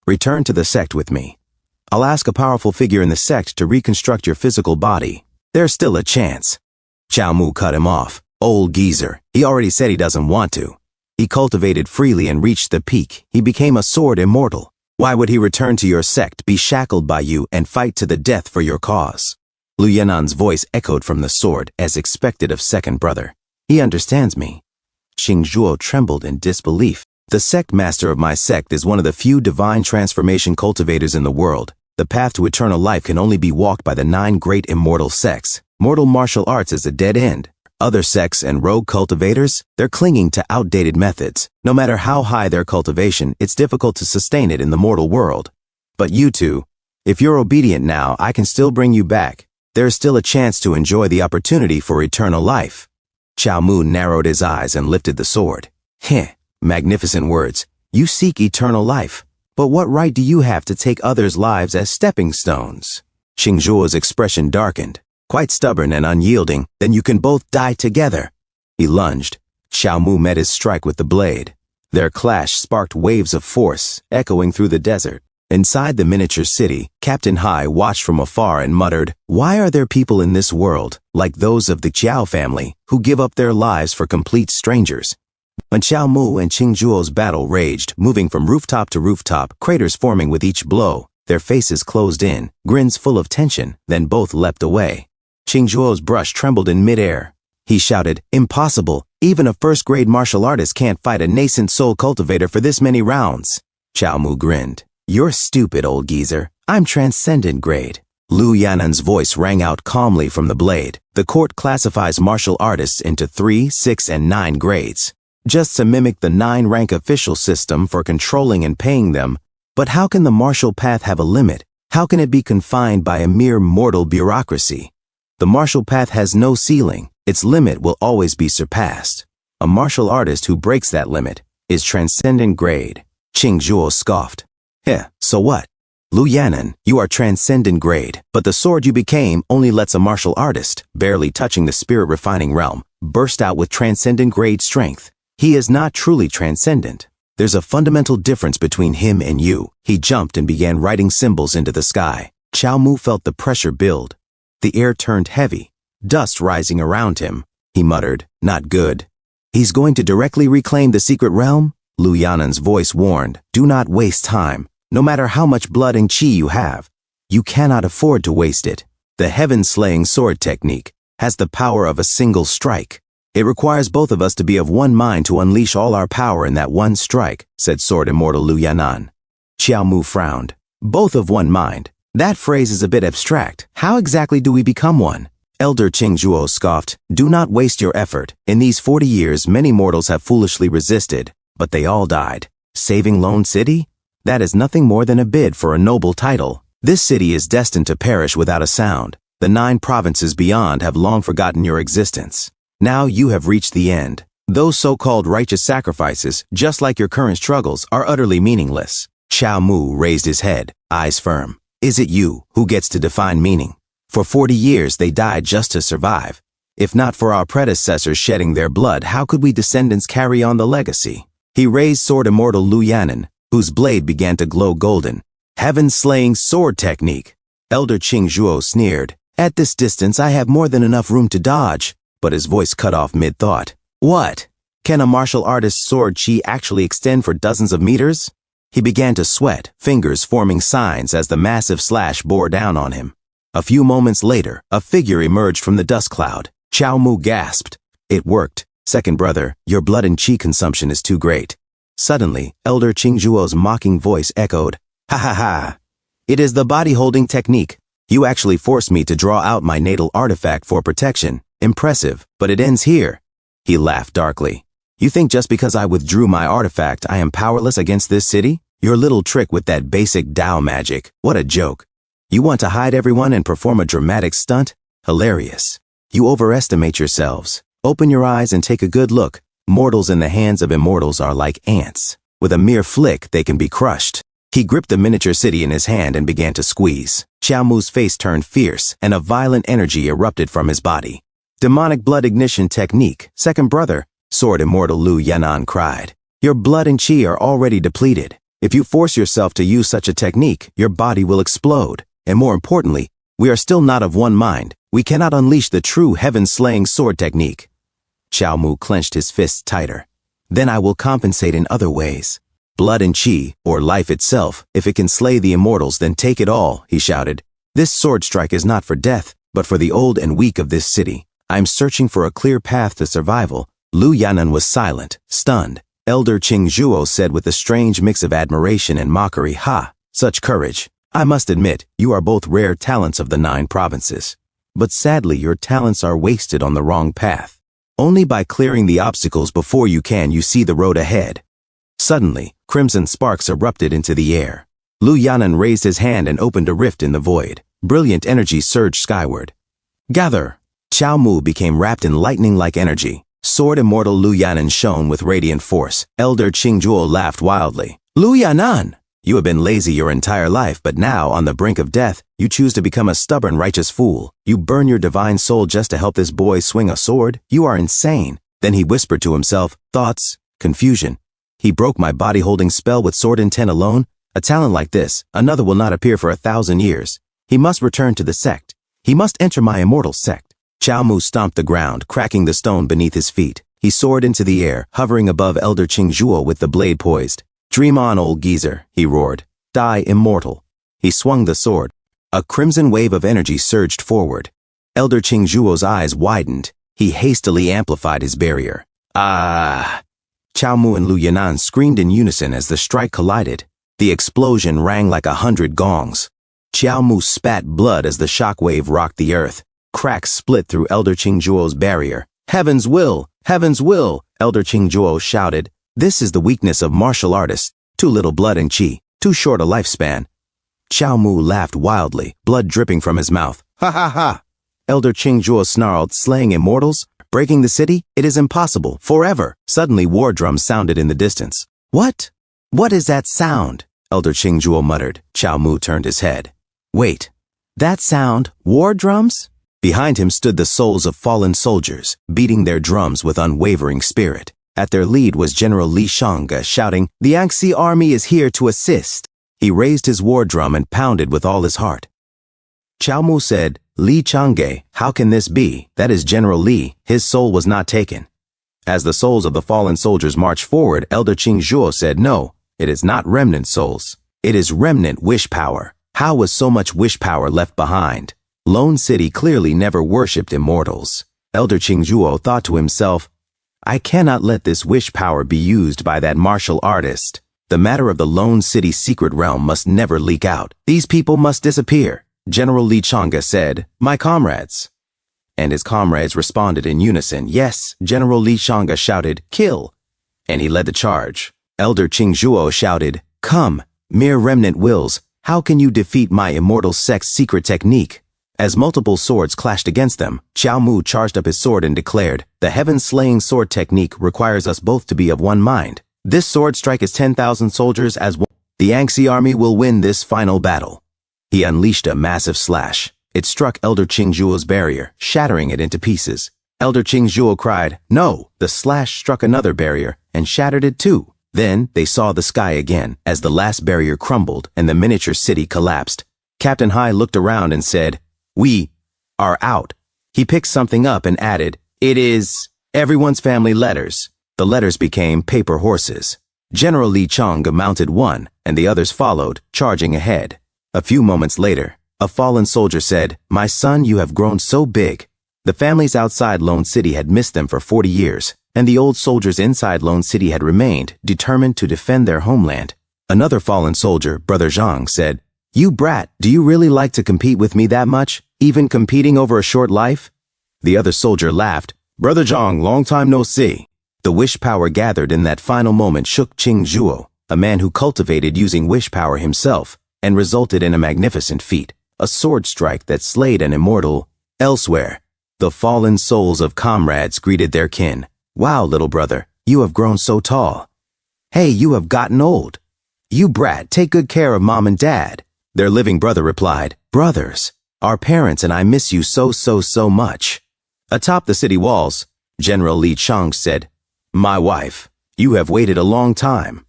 Return to the sect with me. I'll ask a powerful figure in the sect to reconstruct your physical body. There's still a chance. Chao Mu cut him off. Old geezer. He already said he doesn't want to. He cultivated freely and reached the peak. He became a sword immortal. Why would he return to your sect, be shackled by you, and fight to the death for your cause? Lu Yanan's voice echoed from the sword, as expected of second brother. He understands me. Xingzhuo trembled in disbelief. The sect master of my sect is one of the few divine transformation cultivators in the world. The path to eternal life can only be walked by the 9 great immortal sects. Mortal martial arts is a dead end. Other sects and rogue cultivators, they're clinging to outdated methods. No matter how high their cultivation, it's difficult to sustain it in the mortal world. But you two, if you're obedient now, I can still bring you back. There is still a chance to enjoy the opportunity for eternal life. Qiao Mu narrowed his eyes and lifted the sword. Heh, magnificent words. You seek eternal life. But what right do you have to take others' lives as stepping stones? Xingzhuo's expression darkened. Quite stubborn and unyielding, then you can both die together. He lunged. Qiao Mu met his strike with the blade. Their clash sparked waves of force, echoing through the desert. Inside the miniature city, Captain Hai watched from afar and muttered, "Why are there people in this world, like those of the Qiao family, who give up their lives for complete strangers?" When Qiao Mu and Xingzhuo's battle raged, moving from rooftop to rooftop, craters forming with each blow, their faces closed in, grins full of tension, then both leapt away. Xingzhuo's brush trembled in midair. He shouted, "Impossible! Even a first-grade martial artist can't fight a nascent soul cultivator for this many rounds." Qiao Mu grinned. "You're stupid, old geezer. I'm transcendent grade." Lu Yanan's voice rang out calmly from the blade. "The court classifies martial artists into 3, 6, and 9 grades. Just to mimic the 9-rank official system for controlling and paying them. But how can the martial path have a limit? How can it be confined by a mere mortal bureaucracy? The martial path has no ceiling. Its limit will always be surpassed. A martial artist who breaks that limit is transcendent grade." Xingzhuo scoffed. "Heh, so what? Lu Yanan, you are transcendent grade, but the sword you became only lets a martial artist, barely touching the spirit-refining realm, burst out with transcendent grade strength. He is not truly transcendent. There's a fundamental difference between him and you." He jumped and began writing symbols into the sky. Qiao Mu felt the pressure build. The air turned heavy, dust rising around him. He muttered, "Not good." "He's going to directly reclaim the secret realm?" Lu Yanan's voice warned. "Do not waste time. No matter how much blood and chi you have, you cannot afford to waste it. The heaven-slaying sword technique has the power of a single strike. It requires both of us to be of one mind to unleash all our power in that one strike," said Sword Immortal Lu Yanan. Qiao Mu frowned. "Both of one mind. That phrase is a bit abstract. How exactly do we become one?" Elder Xingzhuo scoffed. "Do not waste your effort. In these 40 years, many mortals have foolishly resisted, but they all died. Saving Lone City? That is nothing more than a bid for a noble title. This city is destined to perish without a sound. The 9 provinces beyond have long forgotten your existence. Now you have reached the end. Those so-called righteous sacrifices, just like your current struggles, are utterly meaningless." Qiao Mu raised his head, eyes firm. "Is it you who gets to define meaning? For 40 years they died just to survive. If not for our predecessors shedding their blood, how could we descendants carry on the legacy?" He raised Sword Immortal Lu Yanan, whose blade began to glow golden. "Heaven-slaying sword technique." Elder Xingzhuo sneered. "At this distance I have more than enough room to dodge." But his voice cut off mid-thought. "What? Can a martial artist's sword chi actually extend for dozens of meters?" He began to sweat, fingers forming signs as the massive slash bore down on him. A few moments later, a figure emerged from the dust cloud. Qiao Mu gasped. "It worked. Second brother, your blood and chi consumption is too great." Suddenly, Elder Xingzhuo's mocking voice echoed. "Ha ha ha! It is the body-holding technique. You actually forced me to draw out my natal artifact for protection. Impressive, but it ends here." He laughed darkly. "You think just because I withdrew my artifact I am powerless against this city? Your little trick with that basic Tao magic. What a joke. You want to hide everyone and perform a dramatic stunt? Hilarious. You overestimate yourselves. Open your eyes and take a good look. Mortals in the hands of immortals are like ants. With a mere flick, they can be crushed." He gripped the miniature city in his hand and began to squeeze. Qiao Mu's face turned fierce, and a violent energy erupted from his body. "Demonic blood ignition technique, second brother," Sword Immortal Lu Yanan cried. "Your blood and chi are already depleted. If you force yourself to use such a technique, your body will explode. And more importantly, we are still not of one mind. We cannot unleash the true heaven-slaying sword technique." Qiao Mu clenched his fists tighter. then I will compensate in other ways. Blood and chi, or life itself, if it can slay the immortals, then take it all, he shouted. This sword strike is not for death, but for the old and weak of this city. I am searching for a clear path to survival. Lu Yanan was silent, stunned. Elder Qingzhuo said with a strange mix of admiration and mockery, "Ha, such courage. I must admit, you are both rare talents of the 9 provinces. But sadly, your talents are wasted on the wrong path. Only by clearing the obstacles before you see the road ahead." Suddenly, crimson sparks erupted into the air. Lu Yanan raised his hand and opened a rift in the void. Brilliant energy surged skyward. "Gather!" Chao Mu became wrapped in lightning-like energy. Sword immortal Lu Yanan shone with radiant force. Elder Qingzhuo laughed wildly. "Lu Yanan! You have been lazy your entire life, but now, on the brink of death, you choose to become a stubborn, righteous fool. You burn your divine soul just to help this boy swing a sword? You are insane." Then he whispered to himself, "Thoughts, confusion. He broke my body-holding spell with sword intent alone? A talent like this, another will not appear for 1,000 years. He must return to the sect. He must enter my immortal sect." Chao Mu stomped the ground, cracking the stone beneath his feet. He soared into the air, hovering above Elder Qingzhuo with the blade poised. "Dream on, old geezer," he roared. "Die immortal." He swung the sword. A crimson wave of energy surged forward. Elder Qingzhuo's eyes widened. He hastily amplified his barrier. "Ah!" Chao Mu and Lu Yanan screamed in unison as the strike collided. The explosion rang like 100 gongs. Chao Mu spat blood as the shockwave rocked the earth. Cracks split through Elder Qingzhuo's barrier. "Heaven's will! Heaven's will!" Elder Qingzhuo shouted. "This is the weakness of martial artists. Too little blood and chi, too short a lifespan." Chao Mu laughed wildly, blood dripping from his mouth. "Ha ha ha!" Elder Qingzhuo snarled, "Slaying immortals? Breaking the city? It is impossible. Forever!" Suddenly war drums sounded in the distance. "What? What is that sound?" Elder Qingzhuo muttered. Chao Mu turned his head. "Wait. That sound? War drums?" Behind him stood the souls of fallen soldiers, beating their drums with unwavering spirit. At their lead was General Li Shanga shouting, "The Yangtze army is here to assist." He raised his war drum and pounded with all his heart. Chao Mu said, "Li Changge, how can this be? That is General Li. His soul was not taken." As the souls of the fallen soldiers marched forward, Elder Qingzhuo said, "No, it is not remnant souls. It is remnant wish power. How was so much wish power left behind? Lone City clearly never worshipped immortals." Elder Qingzhuo thought to himself, "I cannot let this wish power be used by that martial artist. The matter of the Lone City secret realm must never leak out. These people must disappear." General Li Changa said, "My comrades." And his comrades responded in unison. "Yes." General Li Changa shouted, "Kill." And he led the charge. Elder Qingzhuo shouted, "Come, mere remnant wills, how can you defeat my immortal sect's secret technique?" As multiple swords clashed against them, Chao Mu charged up his sword and declared, "The heaven-slaying sword technique requires us both to be of one mind. This sword strike is 10,000 soldiers as one. The Yangtze army will win this final battle." He unleashed a massive slash. It struck Elder Qingzhuo's barrier, shattering it into pieces. Elder Qingzhuo cried, "No!" The slash struck another barrier and shattered it too. Then they saw the sky again as the last barrier crumbled and the miniature city collapsed. Captain Hai looked around and said, "We are out." He picked something up and added, "It is everyone's family letters." The letters became paper horses. General Li Chang mounted one, and the others followed, charging ahead. A few moments later, a fallen soldier said, "My son, you have grown so big." The families outside Lone City had missed them for 40 years, and the old soldiers inside Lone City had remained, determined to defend their homeland. Another fallen soldier, Brother Zhang, said, "You brat, do you really like to compete with me that much? Even competing over a short life?" The other soldier laughed. "Brother Zhang, long time no see." The wish power gathered in that final moment shook Qingzhuo, a man who cultivated using wish power himself, and resulted in a magnificent feat, a sword strike that slayed an immortal. Elsewhere, the fallen souls of comrades greeted their kin. "Wow, little brother, you have grown so tall." "Hey, you have gotten old." "You brat, take good care of mom and dad." Their living brother replied, "Brothers, our parents and I miss you so much." Atop the city walls, General Li Chang said, "My wife, you have waited a long time."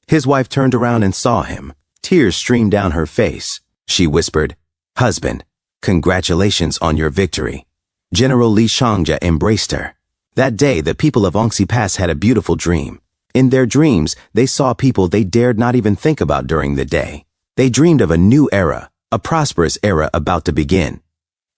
His wife turned around and saw him. Tears streamed down her face. She whispered, "Husband, congratulations on your victory." General Li Shangja embraced her. That day, the people of Ongsi Pass had a beautiful dream. In their dreams, they saw people they dared not even think about during the day. They dreamed of a new era, a prosperous era about to begin.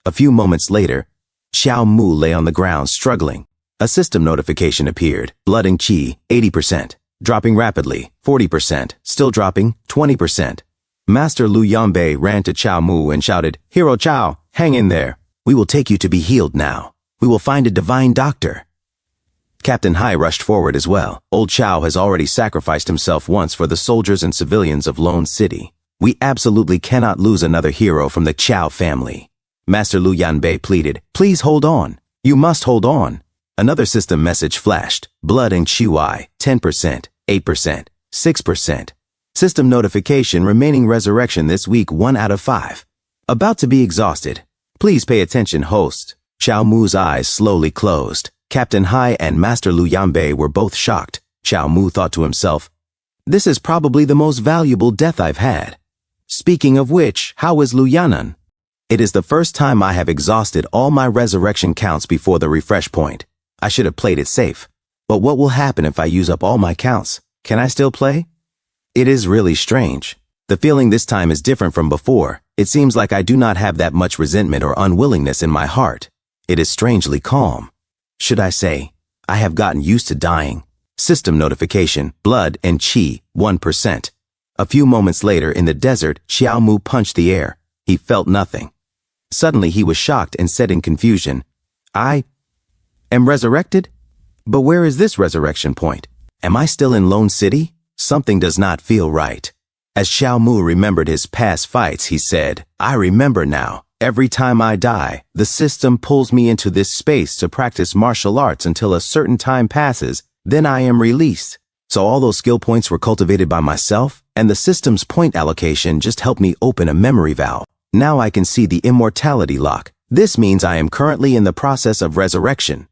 A few moments later, Xiao Mu lay on the ground struggling. A system notification appeared. Blood and qi, 80%. Dropping rapidly, 40%. Still dropping, 20%. Master Lu Yanbei ran to Xiao Mu and shouted, "Hero Xiao, hang in there. We will take you to be healed now. We will find a divine doctor." Captain Hai rushed forward as well. Old Xiao has already sacrificed himself once for the soldiers and civilians of Lone City. We absolutely cannot lose another hero from the Xiao family. Master Lu Yanbei pleaded, "Please hold on. You must hold on." Another system message flashed. Blood and qi, 10%, 8%, 6%. System notification remaining resurrection this week 1 out of 5. About to be exhausted. Please pay attention, host. Xiao Mu's eyes slowly closed. Captain Hai and Master Lu Yanbei were both shocked. Xiao Mu thought to himself, "This is probably the most valuable death I've had." Speaking of which, how is Lu Yanan? It is the first time I have exhausted all my resurrection counts before the refresh point. I should have played it safe. But what will happen if I use up all my counts? Can I still play? It is really strange. The feeling this time is different from before. It seems like I do not have that much resentment or unwillingness in my heart. It is strangely calm. Should I say, I have gotten used to dying. System notification, blood and qi, 1%. A few moments later in the desert, Xiao Mu punched the air. He felt nothing. Suddenly he was shocked and said in confusion, "I am resurrected? But where is this resurrection point? Am I still in Lone City? Something does not feel right." As Xiao Mu remembered his past fights, he said, "I remember now. Every time I die, the system pulls me into this space to practice martial arts until a certain time passes, then I am released. So all those skill points were cultivated by myself, and the system's point allocation just helped me open a memory valve. Now I can see the immortality lock. This means I am currently in the process of resurrection."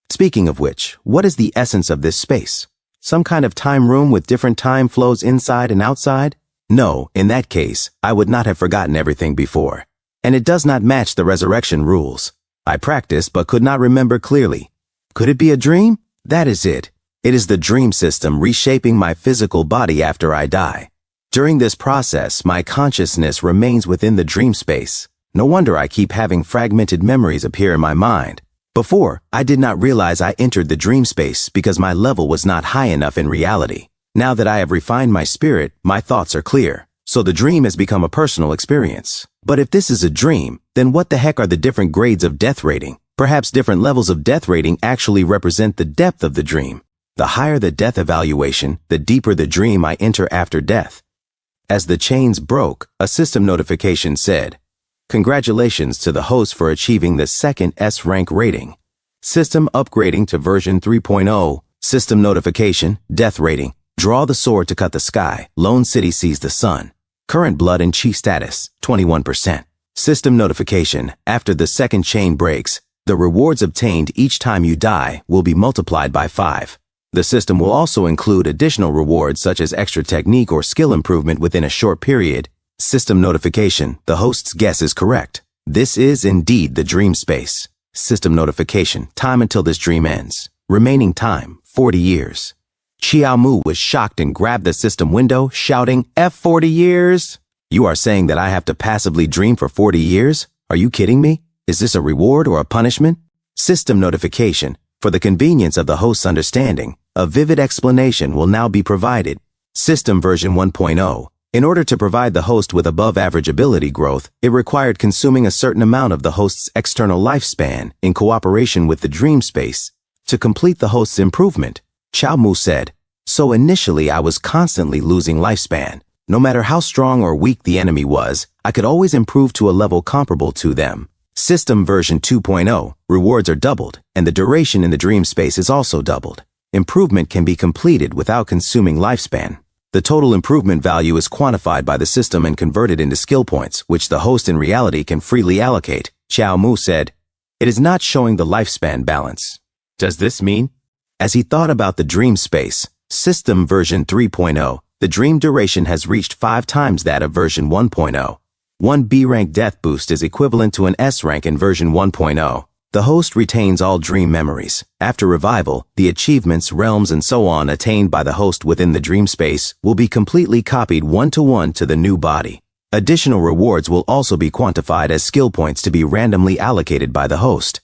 Speaking of which, what is the essence of this space? Some kind of time room with different time flows inside and outside? No, in that case, I would not have forgotten everything before. And it does not match the resurrection rules. I practiced but could not remember clearly. Could it be a dream? That is it. It is the dream system reshaping my physical body after I die. During this process, my consciousness remains within the dream space. No wonder I keep having fragmented memories appear in my mind. Before, I did not realize I entered the dream space because my level was not high enough in reality. Now that I have refined my spirit, my thoughts are clear. So the dream has become a personal experience. But if this is a dream, then what the heck are the different grades of death rating? Perhaps different levels of death rating actually represent the depth of the dream. The higher the death evaluation, the deeper the dream I enter after death. As the chains broke, a system notification said, "Congratulations to the host for achieving the second S rank rating. System upgrading to version 3.0. System notification, death rating. Draw the sword to cut the sky. Lone City sees the sun. Current blood and qi status, 21%. System notification, after the second chain breaks, the rewards obtained each time you die will be multiplied by 5. The system will also include additional rewards such as extra technique or skill improvement within a short period. System notification, the host's guess is correct. This is indeed the dream space. System notification, time until this dream ends. Remaining time, 40 years. Xiao Mu was shocked and grabbed the system window, shouting, "F 40 years? You are saying that I have to passively dream for 40 years? Are you kidding me? Is this a reward or a punishment?" System notification, for the convenience of the host's understanding, a vivid explanation will now be provided. System version 1.0. In order to provide the host with above-average ability growth, it required consuming a certain amount of the host's external lifespan in cooperation with the dream space. To complete the host's improvement, Xiao Mu said, "So initially I was constantly losing lifespan. No matter how strong or weak the enemy was, I could always improve to a level comparable to them. System version 2.0, rewards are doubled, and the duration in the dream space is also doubled. Improvement can be completed without consuming lifespan. The total improvement value is quantified by the system and converted into skill points, which the host in reality can freely allocate." Xiao Mu said, "It is not showing the lifespan balance. Does this mean?" As he thought about the dream space, System version 3.0, the dream duration has reached 5 times that of version 1.0. One B rank death boost is equivalent to an S rank in version 1.0. The host retains all dream memories. After revival, the achievements, realms, and so on attained by the host within the dream space will be completely copied one-to-one to the new body. Additional rewards will also be quantified as skill points to be randomly allocated by the host.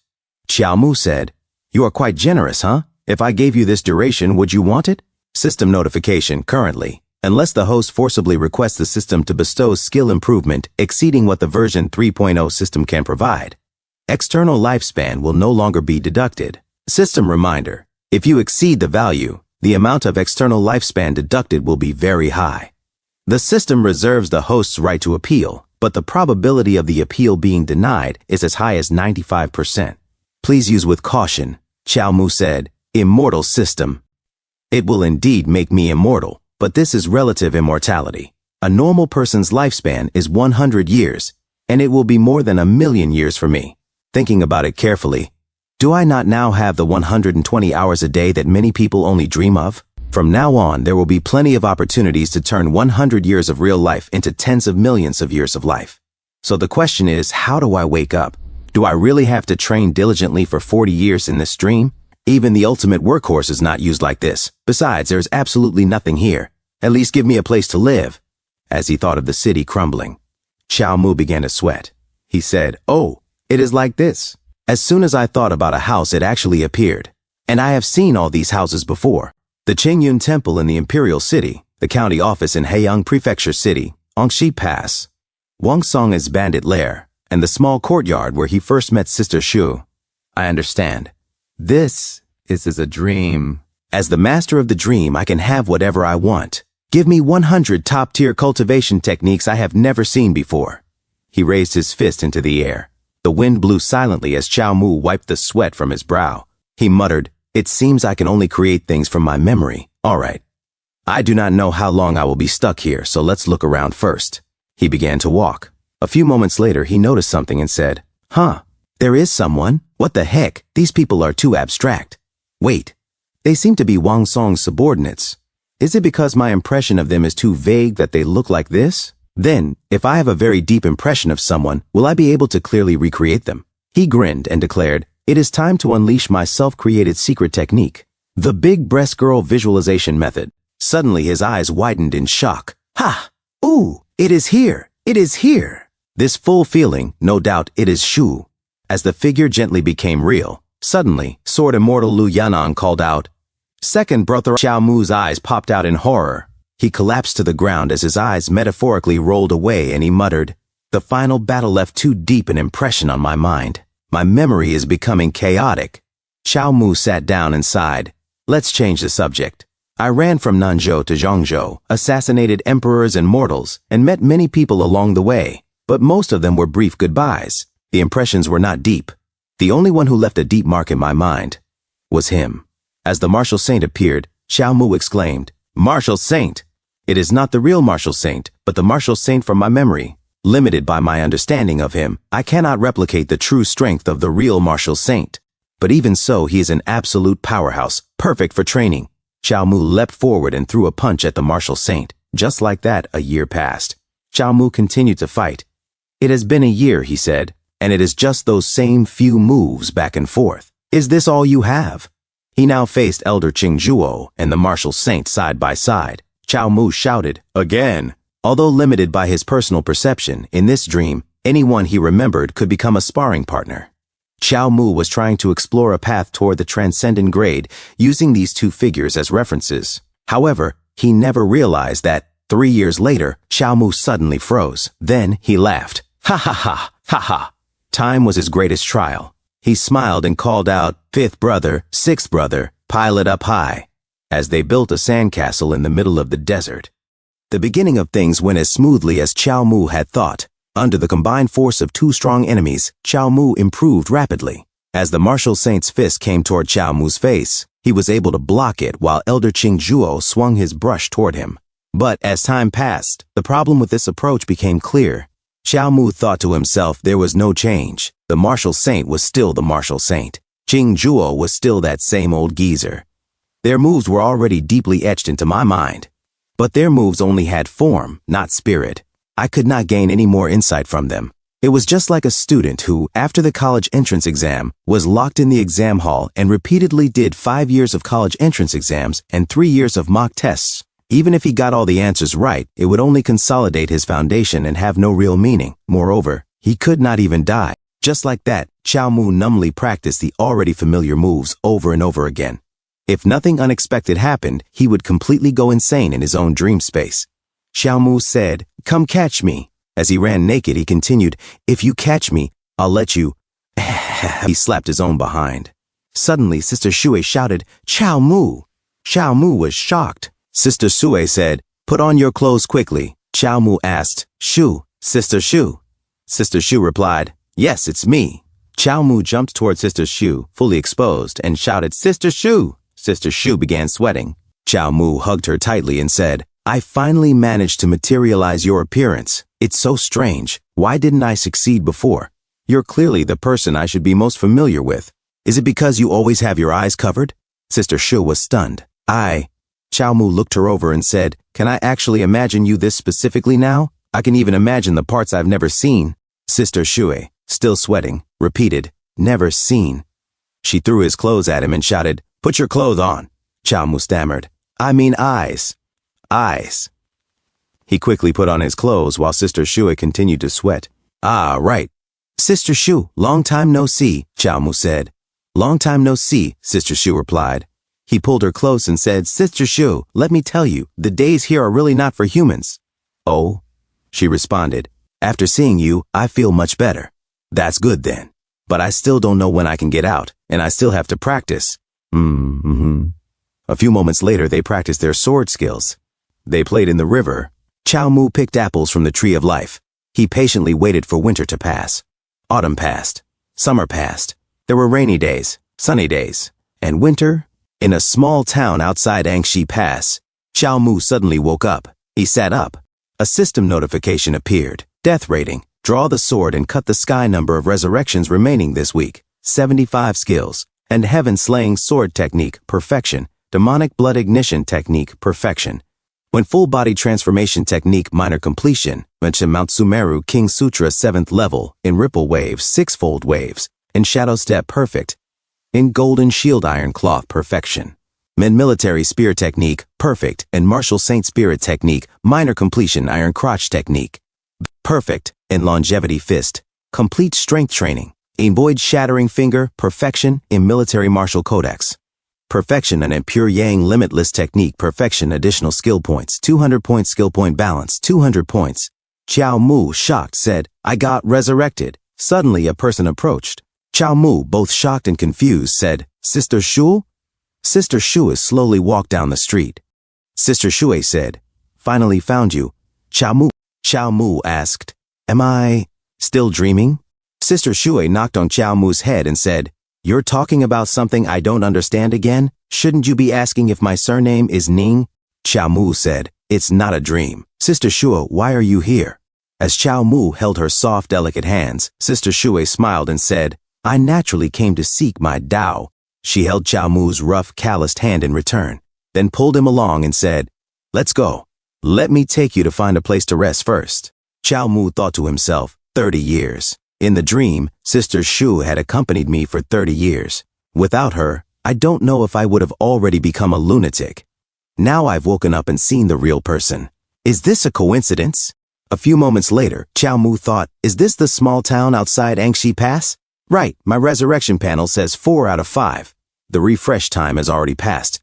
Xiao Mu said, "You are quite generous, huh? If I gave you this duration, would you want it?" System notification currently. Unless the host forcibly requests the system to bestow skill improvement exceeding what the version 3.0 system can provide, external lifespan will no longer be deducted. System reminder: if you exceed the value, the amount of external lifespan deducted will be very high. The system reserves the host's right to appeal, but the probability of the appeal being denied is as high as 95%. Please use with caution, Xiao Mu said. Immortal system. It will indeed make me immortal, but this is relative immortality. A normal person's lifespan is 100 years, and it will be more than 1,000,000 years for me. Thinking about it carefully, do I not now have the 120 hours a day that many people only dream of? From now on, there will be plenty of opportunities to turn 100 years of real life into tens of millions of years of life. So the question is, how do I wake up? Do I really have to train diligently for 40 years in this dream? Even the ultimate workhorse is not used like this. Besides, there's absolutely nothing here. At least give me a place to live. As he thought of the city crumbling, Xiao Mu began to sweat. He said, "Oh, it is like this. As soon as I thought about a house, it actually appeared. And I have seen all these houses before. The Qingyun Temple in the Imperial City, the county office in Heiyang Prefecture City, Angxi Pass, Wangsong's bandit lair, and the small courtyard where he first met Sister Shu. I understand. This is a dream. As the master of the dream, I can have whatever I want. Give me 100 top-tier cultivation techniques I have never seen before." He raised his fist into the air. The wind blew silently as Xiao Mu wiped the sweat from his brow. He muttered, "It seems I can only create things from my memory. All right. I do not know how long I will be stuck here, so let's look around first." He began to walk. A few moments later, he noticed something and said, "Huh, there is someone. What the heck? These people are too abstract. Wait, they seem to be Wang Song's subordinates. Is it because my impression of them is too vague that they look like this? Then, if I have a very deep impression of someone, will I be able to clearly recreate them?" He grinned and declared, "It is time to unleash my self-created secret technique, the big breast girl visualization method." Suddenly his eyes widened in shock. "Ha! Ooh, it is here! It is here!" This full feeling, no doubt it is Shu. As the figure gently became real, suddenly, Sword Immortal Lu Yan'an called out. Second brother Xiao Mu's eyes popped out in horror. He collapsed to the ground as his eyes metaphorically rolled away and he muttered, "The final battle left too deep an impression on my mind. My memory is becoming chaotic." Xiao Mu sat down and sighed. "Let's change the subject. I ran from Nanzhou to Zhongzhou, assassinated emperors and mortals, and met many people along the way, but most of them were brief goodbyes. The impressions were not deep. The only one who left a deep mark in my mind was him." As the martial saint appeared, Xiao Mu exclaimed, "Martial saint! It is not the real martial saint, but the martial saint from my memory. Limited by my understanding of him, I cannot replicate the true strength of the real martial saint. But even so, he is an absolute powerhouse, perfect for training." Xiao Mu leapt forward and threw a punch at the martial saint. Just like that, a year passed. Xiao Mu continued to fight. "It has been a year," he said, "and it is just those same few moves back and forth. Is this all you have?" He now faced Elder Qingzhuo and the martial saint side by side. Xiao Mu shouted, "Again!" Although limited by his personal perception, in this dream, anyone he remembered could become a sparring partner. Xiao Mu was trying to explore a path toward the transcendent grade using these two figures as references. However, he never realized that, 3 years later, Xiao Mu suddenly froze. Then he laughed. "Ha ha ha, ha ha." Time was his greatest trial. He smiled and called out, "Fifth brother, sixth brother, pile it up high," as they built a sandcastle in the middle of the desert. The beginning of things went as smoothly as Xiao Mu had thought. Under the combined force of two strong enemies, Xiao Mu improved rapidly. As the martial saint's fist came toward Xiao Mu's face, he was able to block it while Elder Qingzhuo swung his brush toward him. But as time passed, the problem with this approach became clear. Xiao Mu thought to himself there was no change. The martial saint was still the martial saint. Qingzhuo was still that same old geezer. Their moves were already deeply etched into my mind. But their moves only had form, not spirit. I could not gain any more insight from them. It was just like a student who, after the college entrance exam, was locked in the exam hall and repeatedly did 5 years of college entrance exams and 3 years of mock tests. Even if he got all the answers right, it would only consolidate his foundation and have no real meaning. Moreover, he could not even die. Just like that, Xiao Mu numbly practiced the already familiar moves over and over again. If nothing unexpected happened, he would completely go insane in his own dream space. Xiao Mu said, "Come catch me." As he ran naked, he continued, "If you catch me, I'll let you." He slapped his own behind. Suddenly, Sister Shui shouted, "Xiao Mu!" Xiao Mu was shocked. Sister Sui said, "Put on your clothes quickly." Xiao Mu asked, "Shu, Sister Shu?" Sister Shu replied, "Yes, it's me." Xiao Mu jumped toward Sister Shu, fully exposed, and shouted, "Sister Shu!" Sister Shu began sweating. Xiao Mu hugged her tightly and said, "I finally managed to materialize your appearance. It's so strange. Why didn't I succeed before? You're clearly the person I should be most familiar with. Is it because you always have your eyes covered?" Sister Shu was stunned. Xiao Mu looked her over and said, "Can I actually imagine you this specifically now? I can even imagine the parts I've never seen." Sister Shui, still sweating, repeated, "Never seen." She threw his clothes at him and shouted, "Put your clothes on." Xiao Mu stammered, "I mean eyes. Eyes." He quickly put on his clothes while Sister Shui continued to sweat. "Ah, right. Sister Shu, long time no see," Xiao Mu said. "Long time no see," Sister Shu replied. He pulled her close and said, "Sister Shu, let me tell you, the days here are really not for humans." "Oh?" she responded. "After seeing you, I feel much better." "That's good then. But I still don't know when I can get out, and I still have to practice." A few moments later, they practiced their sword skills. They played in the river. Xiao Mu picked apples from the tree of life. He patiently waited for winter to pass. Autumn passed. Summer passed. There were rainy days, sunny days, and winter. In a small town outside Angshi Pass, Xiao Mu suddenly woke up. He sat up. A system notification appeared. Death rating. Draw the sword and cut the sky number of resurrections remaining this week. 75 skills. And heaven-slaying sword technique, perfection. Demonic blood ignition technique, perfection. When full-body transformation technique, minor completion. Mention Mount Sumeru King Sutra 7th level. In ripple waves, 6-fold waves. In shadow step, perfect. In golden shield iron cloth, perfection. Men military spear technique, perfect. And martial saint spirit technique, minor completion iron crotch technique, perfect. In longevity fist, complete strength training. In void shattering finger, perfection. In military martial codex, perfection. And in pure yang limitless technique, perfection. Additional skill points, 200 points. Skill point balance, 200 points. Xiao Mu, shocked, said, "I got resurrected." Suddenly a person approached. Xiao Mu, both shocked and confused, said, "Sister Shu?" Sister Shu slowly walked down the street. Sister Shui said, "Finally found you." Xiao Mu asked, "Am I still dreaming?" Sister Shui knocked on Xiao Mu's head and said, "You're talking about something I don't understand again? Shouldn't you be asking if my surname is Ning?" Xiao Mu said, "It's not a dream." "Sister Shui, why are you here?" As Xiao Mu held her soft, delicate hands, Sister Shui smiled and said, "I naturally came to seek my Tao." She held Xiao Mu's rough, calloused hand in return, then pulled him along and said, "Let's go. Let me take you to find a place to rest first." Xiao Mu thought to himself, 30 years. In the dream, Sister Shu had accompanied me for 30 years. Without her, I don't know if I would have already become a lunatic. Now I've woken up and seen the real person. Is this a coincidence? A few moments later, Xiao Mu thought, is this the small town outside Angshi Pass? Right, my resurrection panel says 4 out of 5. The refresh time has already passed.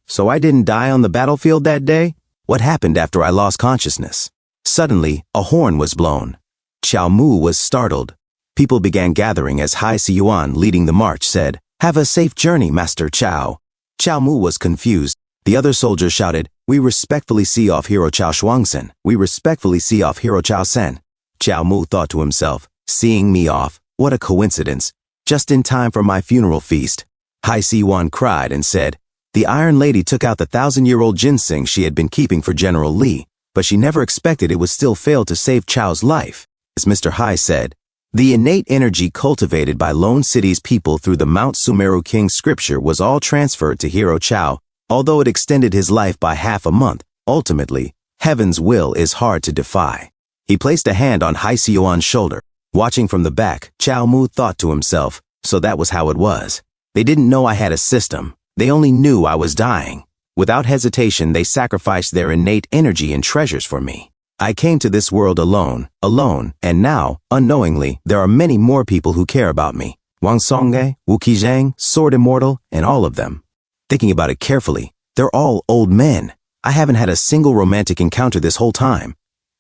So I didn't die on the battlefield that day? What happened after I lost consciousness? Suddenly, a horn was blown. Xiao Mu was startled. People began gathering as Hai Siyuan, leading the march, said, "Have a safe journey, Master Xiao." Xiao Mu was confused. The other soldiers shouted, "We respectfully see off Hero Chao Shuangsen. We respectfully see off Hero Chao Sen." Xiao Mu thought to himself, seeing me off, what a coincidence. Just in time for my funeral feast. Hai Siyuan cried and said, "The Iron Lady took out the 1,000-year-old ginseng she had been keeping for General Li, but she never expected it would still fail to save Chao's life." As Mr. Hai said, the innate energy cultivated by Lone City's people through the Mount Sumeru King scripture was all transferred to Hero Chao, although it extended his life by half a month. Ultimately, heaven's will is hard to defy. He placed a hand on Hai Siyuan's shoulder. Watching from the back, Chow Mu thought to himself, so that was how it was. They didn't know I had a system. They only knew I was dying. Without hesitation, they sacrificed their innate energy and treasures for me. I came to this world alone, and now, unknowingly, there are many more people who care about me. Wang Songge, Wu Qizhang, Sword Immortal, and all of them. Thinking about it carefully, they're all old men. I haven't had a single romantic encounter this whole time.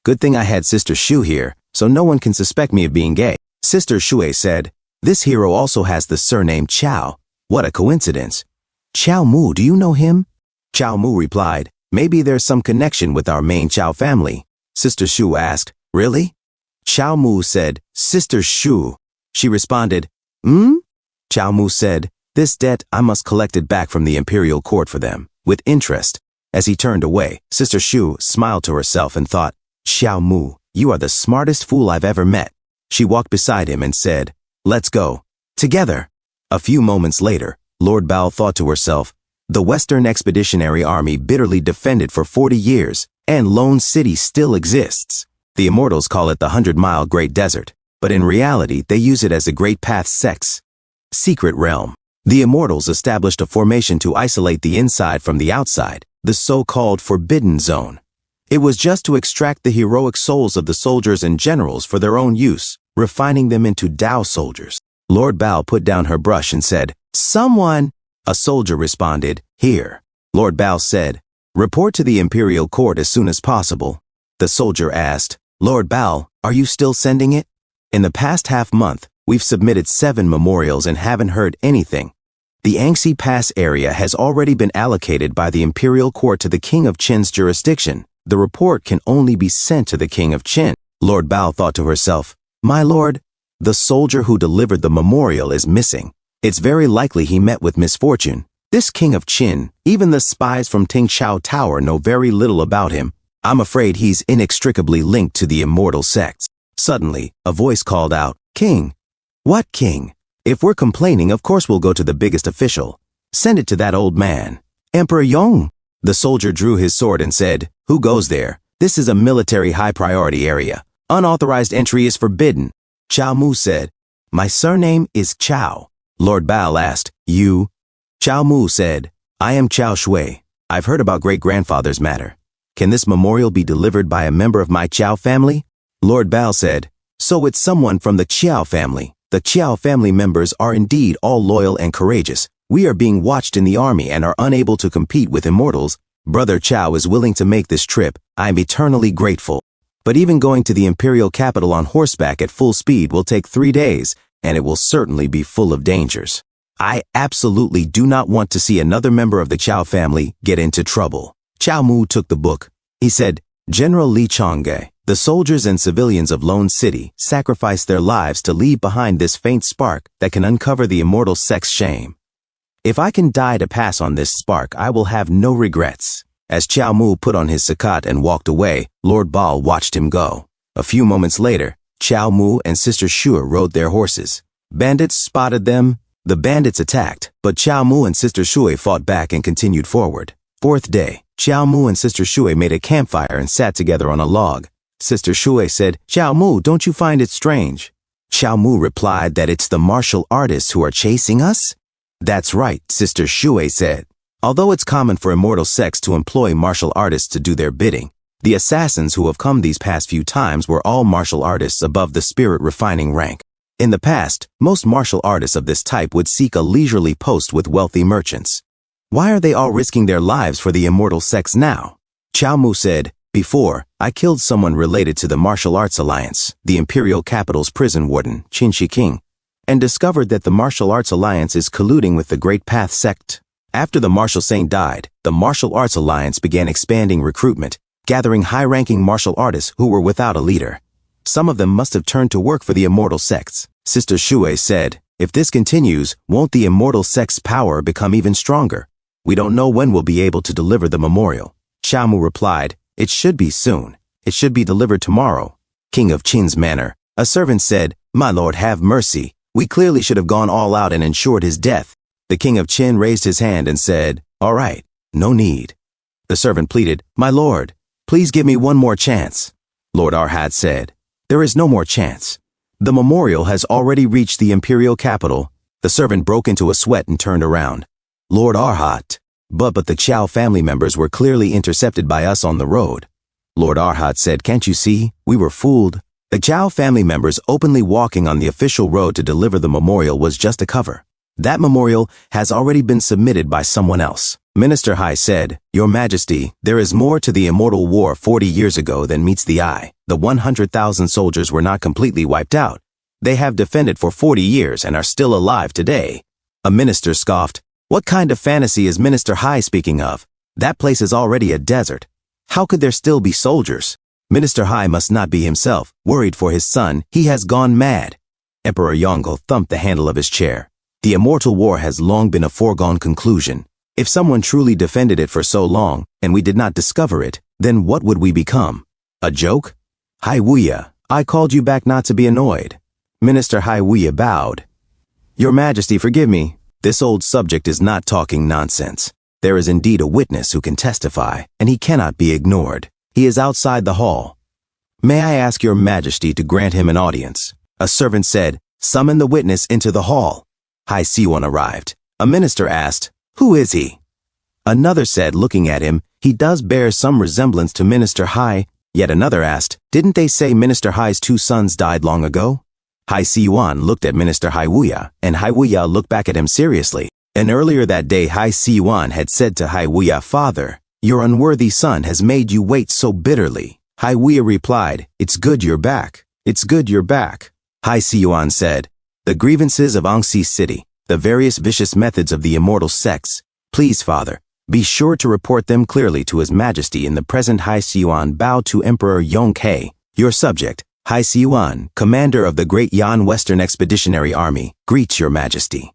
Good thing I had Sister Shu here, so no one can suspect me of being gay. Sister Shui said, this hero also has the surname Chow. What a coincidence. Chow Mu, do you know him? Chow Mu replied, maybe there's some connection with our main Chow family. Sister Shu asked, really? Chow Mu said, Sister Shu. She responded, Chow Mu said, this debt I must collect it back from the imperial court for them, with interest. As he turned away, Sister Shu smiled to herself and thought, Chow Mu, you are the smartest fool I've ever met. She walked beside him and said, let's go. Together. A few moments later, Lord Bao thought to herself, the Western Expeditionary Army bitterly defended for 40 years, and Lone City still exists. The Immortals call it the 100-mile Great Desert, but in reality they use it as a Great Path Sect's secret realm. The Immortals established a formation to isolate the inside from the outside, the so-called Forbidden Zone. It was just to extract the heroic souls of the soldiers and generals for their own use, refining them into Dao soldiers. Lord Bao put down her brush and said, someone. A soldier responded, here. Lord Bao said, report to the imperial court as soon as possible. The soldier asked, Lord Bao, are you still sending it? In the past half-month, we've submitted 7 memorials and haven't heard anything. The Angxi Pass area has already been allocated by the imperial court to the King of Qin's jurisdiction. The report can only be sent to the King of Qin. Lord Bao thought to herself, my lord, the soldier who delivered the memorial is missing. It's very likely he met with misfortune. This King of Qin, even the spies from Tingxiao Tower know very little about him. I'm afraid he's inextricably linked to the immortal sects. Suddenly, a voice called out, King. What king? If we're complaining, of course we'll go to the biggest official. Send it to that old man. Emperor Yong. The soldier drew his sword and said, who goes there? This is a military high-priority area. Unauthorized entry is forbidden. Chow Mu said, my surname is Chow. Lord Bao asked, you? Chow Mu said, I am Chow Shui. I've heard about great-grandfather's matter. Can this memorial be delivered by a member of my Chow family? Lord Bao said, so it's someone from the Chow family. The Chow family members are indeed all loyal and courageous. We are being watched in the army and are unable to compete with immortals. Brother Chow is willing to make this trip. I am eternally grateful. But even going to the imperial capital on horseback at full speed will take 3 days, and it will certainly be full of dangers. I absolutely do not want to see another member of the Chow family get into trouble. Chow Mu took the book. He said, General Li Changge, the soldiers and civilians of Lone City sacrificed their lives to leave behind this faint spark that can uncover the immortal sect's shame. If I can die to pass on this spark, I will have no regrets. As Chow Mu put on his sakat and walked away, Lord Bao watched him go. A few moments later, Chow Mu and Sister Shu rode their horses. Bandits spotted them. The bandits attacked, but Chow Mu and Sister Shui fought back and continued forward. 4th day, Chow Mu and Sister Shui made a campfire and sat together on a log. Sister Shui said, Chow Mu, don't you find it strange? Chow Mu replied that it's the martial artists who are chasing us? That's right, Sister Shui said. Although it's common for immortal sects to employ martial artists to do their bidding, the assassins who have come these past few times were all martial artists above the spirit refining rank. In the past, most martial artists of this type would seek a leisurely post with wealthy merchants. Why are they all risking their lives for the immortal sects now? Chow Mu said, before, I killed someone related to the Martial Arts Alliance, the Imperial Capital's prison warden, Qin Shi King, and discovered that the Martial Arts Alliance is colluding with the Great Path sect. After the Martial Saint died, the Martial Arts Alliance began expanding recruitment, gathering high-ranking martial artists who were without a leader. Some of them must have turned to work for the immortal sects. Sister Shui said, if this continues, won't the immortal sect's power become even stronger? We don't know when we'll be able to deliver the memorial. Chow Mu replied, it should be soon. It should be delivered tomorrow. King of Qin's manor. A servant said, my lord, have mercy. We clearly should have gone all out and ensured his death. The King of Qin raised his hand and said, all right, no need. The servant pleaded, my lord, please give me one more chance. Lord Arhat said, there is no more chance. The memorial has already reached the imperial capital. The servant broke into a sweat and turned around. Lord Arhat. But the Chow family members were clearly intercepted by us on the road. Lord Arhat said, "Can't you see? We were fooled." The Chow family members openly walking on the official road to deliver the memorial was just a cover. That memorial has already been submitted by someone else. Minister Hai said, "Your Majesty, there is more to the immortal war 40 years ago than meets the eye. The 100,000 soldiers were not completely wiped out. They have defended for 40 years and are still alive today." A minister scoffed. "What kind of fantasy is Minister Hai speaking of? That place is already a desert. How could there still be soldiers?" Minister Hai must not be himself, worried for his son. He has gone mad. Emperor Yongle thumped the handle of his chair. The immortal war has long been a foregone conclusion. If someone truly defended it for so long, and we did not discover it, then what would we become? A joke? Hai Wuya, I called you back not to be annoyed. Minister Hai Wuya bowed. "Your Majesty, forgive me. This old subject is not talking nonsense. There is indeed a witness who can testify, and he cannot be ignored. He is outside the hall. May I ask your Majesty to grant him an audience?" A servant said, "Summon the witness into the hall." Hai Siwon arrived. A minister asked, "Who is he?" Another said, looking at him, "He does bear some resemblance to Minister Hai." Yet another asked, "Didn't they say Minister Hai's 2 sons died long ago?" Hai Siwon looked at Minister Hai Wuya, and Hai Wuya looked back at him seriously. And earlier that day, Hai Siwon had said to Hai Wuya, "Father, your unworthy son has made you wait so bitterly." Hai Wuya replied, "It's good you're back. It's good you're back." Hai Siwon said, "The grievances of Angxi City, the various vicious methods of the immortal sects. Please, Father, be sure to report them clearly to His Majesty in the present." Hai Siwon bowed to Emperor Yongke. "Your subject, Hai Siwon, commander of the Great Yan Western Expeditionary Army, greets your Majesty."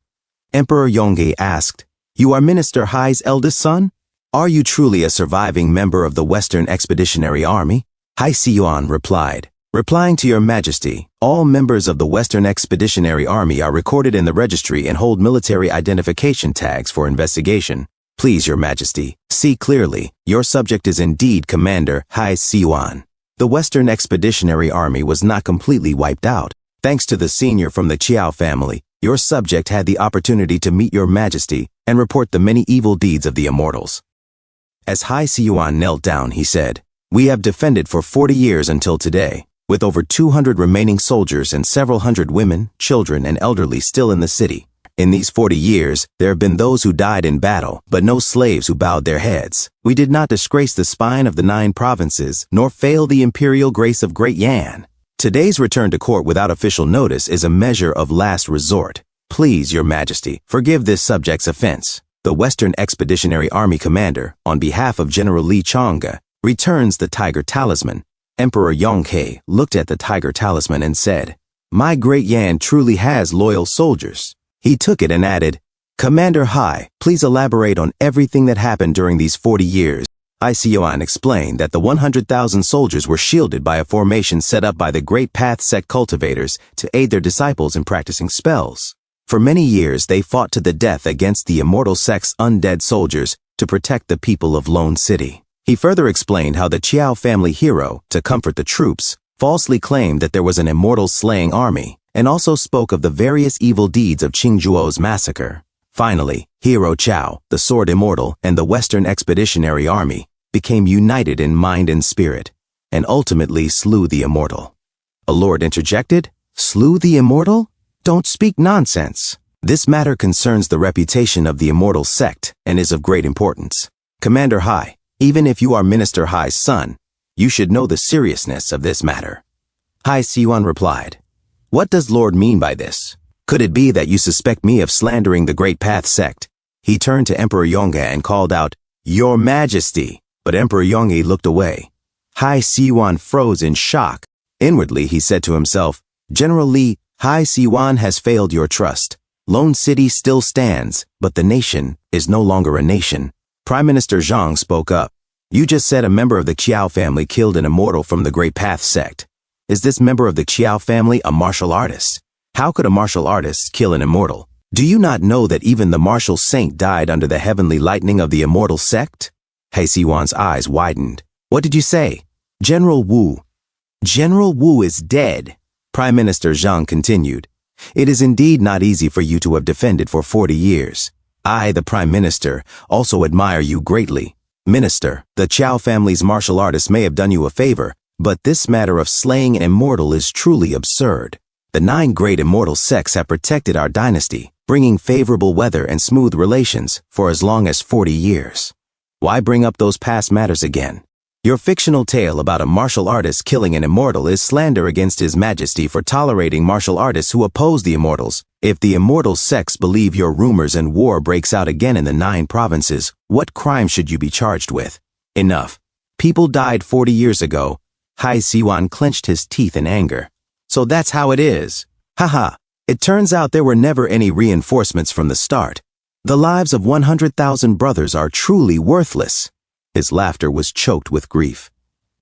Emperor Yongke asked, "You are Minister Hai's eldest son? Are you truly a surviving member of the Western Expeditionary Army?" Hai Siwon replied, "Replying to your Majesty, all members of the Western Expeditionary Army are recorded in the registry and hold military identification tags for investigation. Please, your Majesty, see clearly, your subject is indeed Commander Hai Siwon." The Western Expeditionary Army was not completely wiped out. Thanks to the senior from the Chiao family, your subject had the opportunity to meet your Majesty and report the many evil deeds of the immortals. As Hai Siwon knelt down, he said, "We have defended for 40 years until today, with over 200 remaining soldiers and several hundred women, children, and elderly still in the city. In these 40 years, there have been those who died in battle, but no slaves who bowed their heads. We did not disgrace the spine of the 9 provinces, nor fail the imperial grace of Great Yan. Today's return to court without official notice is a measure of last resort. Please, your Majesty, forgive this subject's offense." The Western Expeditionary Army commander, on behalf of General Li Changge, returns the tiger talisman. Emperor Yongke looked at the tiger talisman and said, "My Great Yan truly has loyal soldiers." He took it and added, "Commander Hai, please elaborate on everything that happened during these 40 years. Hai Siwon explained that the 100,000 soldiers were shielded by a formation set up by the Great Path sect cultivators to aid their disciples in practicing spells. For many years, they fought to the death against the immortal sect's undead soldiers to protect the people of Lone City. He further explained how the Chiao family hero, to comfort the troops, falsely claimed that there was an immortal slaying army, and also spoke of the various evil deeds of Qingzhuo's massacre. Finally, Hero Chao, the Sword Immortal, and the Western Expeditionary Army became united in mind and spirit, and ultimately slew the immortal. A lord interjected, "Slew the immortal? Don't speak nonsense. This matter concerns the reputation of the immortal sect and is of great importance. Commander Hai, even if you are Minister Hai's son, you should know the seriousness of this matter." Hai Siwon replied, "What does Lord mean by this? Could it be that you suspect me of slandering the Great Path sect?" He turned to Emperor Yongge and called out, "Your Majesty!" But Emperor Yongge looked away. Hai Siwon froze in shock. Inwardly, he said to himself, "General Li, Hai Siwon has failed your trust. Lone City still stands, but the nation is no longer a nation." Prime Minister Zhang spoke up. "You just said a member of the Qiao family killed an immortal from the Great Path sect. Is this member of the Qiao family a martial artist? How could a martial artist kill an immortal? Do you not know that even the martial saint died under the heavenly lightning of the immortal sect?" Hai Siwon's eyes widened. "What did you say?" "General Wu. General Wu is dead." Prime Minister Zhang continued. It is indeed not easy for you to have defended for 40 years. I, the Prime Minister, also admire you greatly. Minister, the Chow family's martial artists may have done you a favor, but this matter of slaying an immortal is truly absurd. The 9 great immortal sects have protected our dynasty, bringing favorable weather and smooth relations for as long as 40 years. Why bring up those past matters again? Your fictional tale about a martial artist killing an immortal is slander against His Majesty for tolerating martial artists who oppose the immortals. If the immortal sects believe your rumors and war breaks out again in the 9 provinces, what crime should you be charged with? Enough. People died 40 years ago. Hai Siwan clenched his teeth in anger. So that's how it is. Haha. It turns out there were never any reinforcements from the start. The lives of 100,000 brothers are truly worthless. His laughter was choked with grief.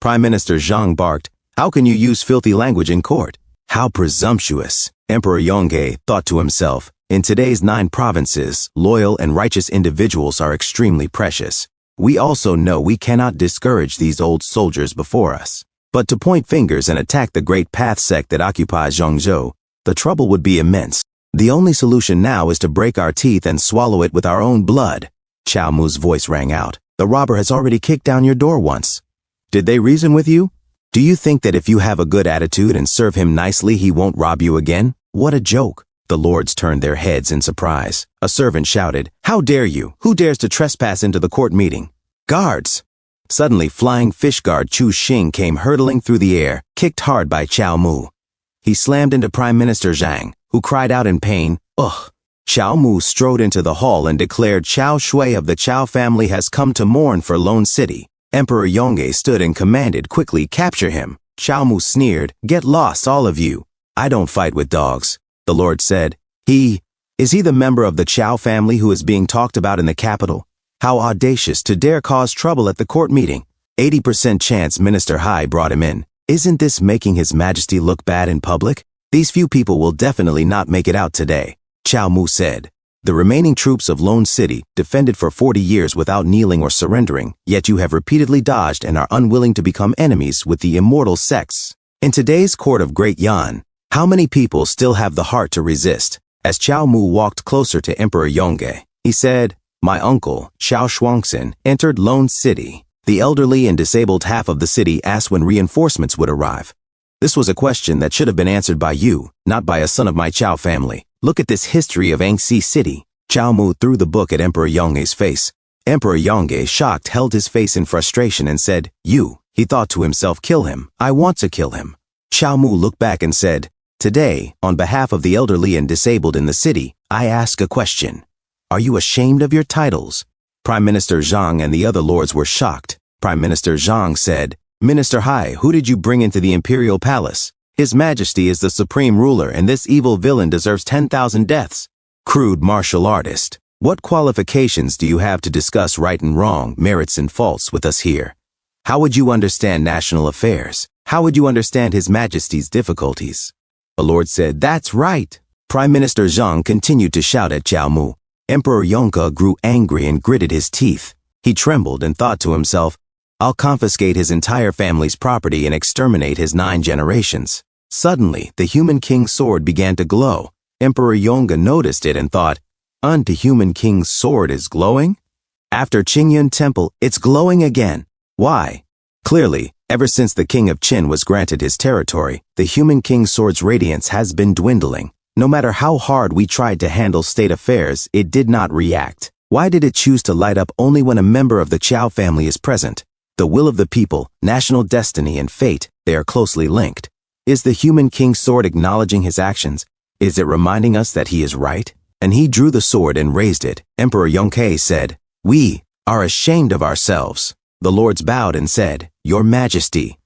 Prime Minister Zhang barked, "How can you use filthy language in court? How presumptuous." Emperor Yonghe thought to himself, in today's 9 provinces, loyal and righteous individuals are extremely precious. We also know we cannot discourage these old soldiers before us. But to point fingers and attack the great path sect that occupies Zhongzhou, the trouble would be immense. The only solution now is to break our teeth and swallow it with our own blood. Chao Mu's voice rang out. The robber has already kicked down your door once. Did they reason with you? Do you think that if you have a good attitude and serve him nicely, he won't rob you again? What a joke. The lords turned their heads in surprise. A servant shouted, "How dare you? Who dares to trespass into the court meeting? Guards!" Suddenly, flying fish guard Chu Xing came hurtling through the air, kicked hard by Chao Mu. He slammed into Prime Minister Zhang, who cried out in pain, "Ugh!" Chao Mu strode into the hall and declared, "Chao Shui of the Chao family has come to mourn for Lone City." Emperor Yonghe stood and commanded, "Quickly capture him." Chao Mu sneered, "Get lost, all of you. I don't fight with dogs." The Lord said, Is he the member of the Chao family who is being talked about in the capital? How audacious to dare cause trouble at the court meeting. 80% chance Minister Hai brought him in. Isn't this making His Majesty look bad in public? These few people will definitely not make it out today. Chao Mu said. The remaining troops of Lone City defended for 40 years without kneeling or surrendering, yet you have repeatedly dodged and are unwilling to become enemies with the immortal sects. In today's court of Great Yan, how many people still have the heart to resist? As Chao Mu walked closer to Emperor Yonghe, he said, "My uncle, Xiao Shuangxin, entered Lone City." The elderly and disabled half of the city asked when reinforcements would arrive. This was a question that should have been answered by you, not by a son of my Chao family. Look at this history of Angxi City. Chao Mu threw the book at Emperor Yonghe's face. Emperor Yonghe, shocked, held his face in frustration and said, "You." He thought to himself, "Kill him. I want to kill him." Chao Mu looked back and said, "Today, on behalf of the elderly and disabled in the city, I ask a question. Are you ashamed of your titles?" Prime Minister Zhang and the other lords were shocked. Prime Minister Zhang said, "Minister Hai, who did you bring into the imperial palace? His Majesty is the supreme ruler, and this evil villain deserves 10,000 deaths. Crude martial artist, what qualifications do you have to discuss right and wrong, merits and faults with us here? How would you understand national affairs? How would you understand His Majesty's difficulties?" The Lord said, "That's right." Prime Minister Zhang continued to shout at Chao Mu. Emperor Yonghe grew angry and gritted his teeth. He trembled and thought to himself, "I'll confiscate his entire family's property and exterminate his 9 generations." Suddenly, the human king's sword began to glow. Emperor Yonghe noticed it and thought, "The human king's sword is glowing? After Qingyun Temple, it's glowing again. Why?" Clearly, ever since the king of Qin was granted his territory, the human king's sword's radiance has been dwindling. No matter how hard we tried to handle state affairs, it did not react. Why did it choose to light up only when a member of the Chao family is present? The will of the people, national destiny, and fate, they are closely linked. Is the human king's sword acknowledging his actions? Is it reminding us that he is right? And he drew the sword and raised it. Emperor Yonghe said, "We are ashamed of ourselves." The lords bowed and said, "Your Majesty."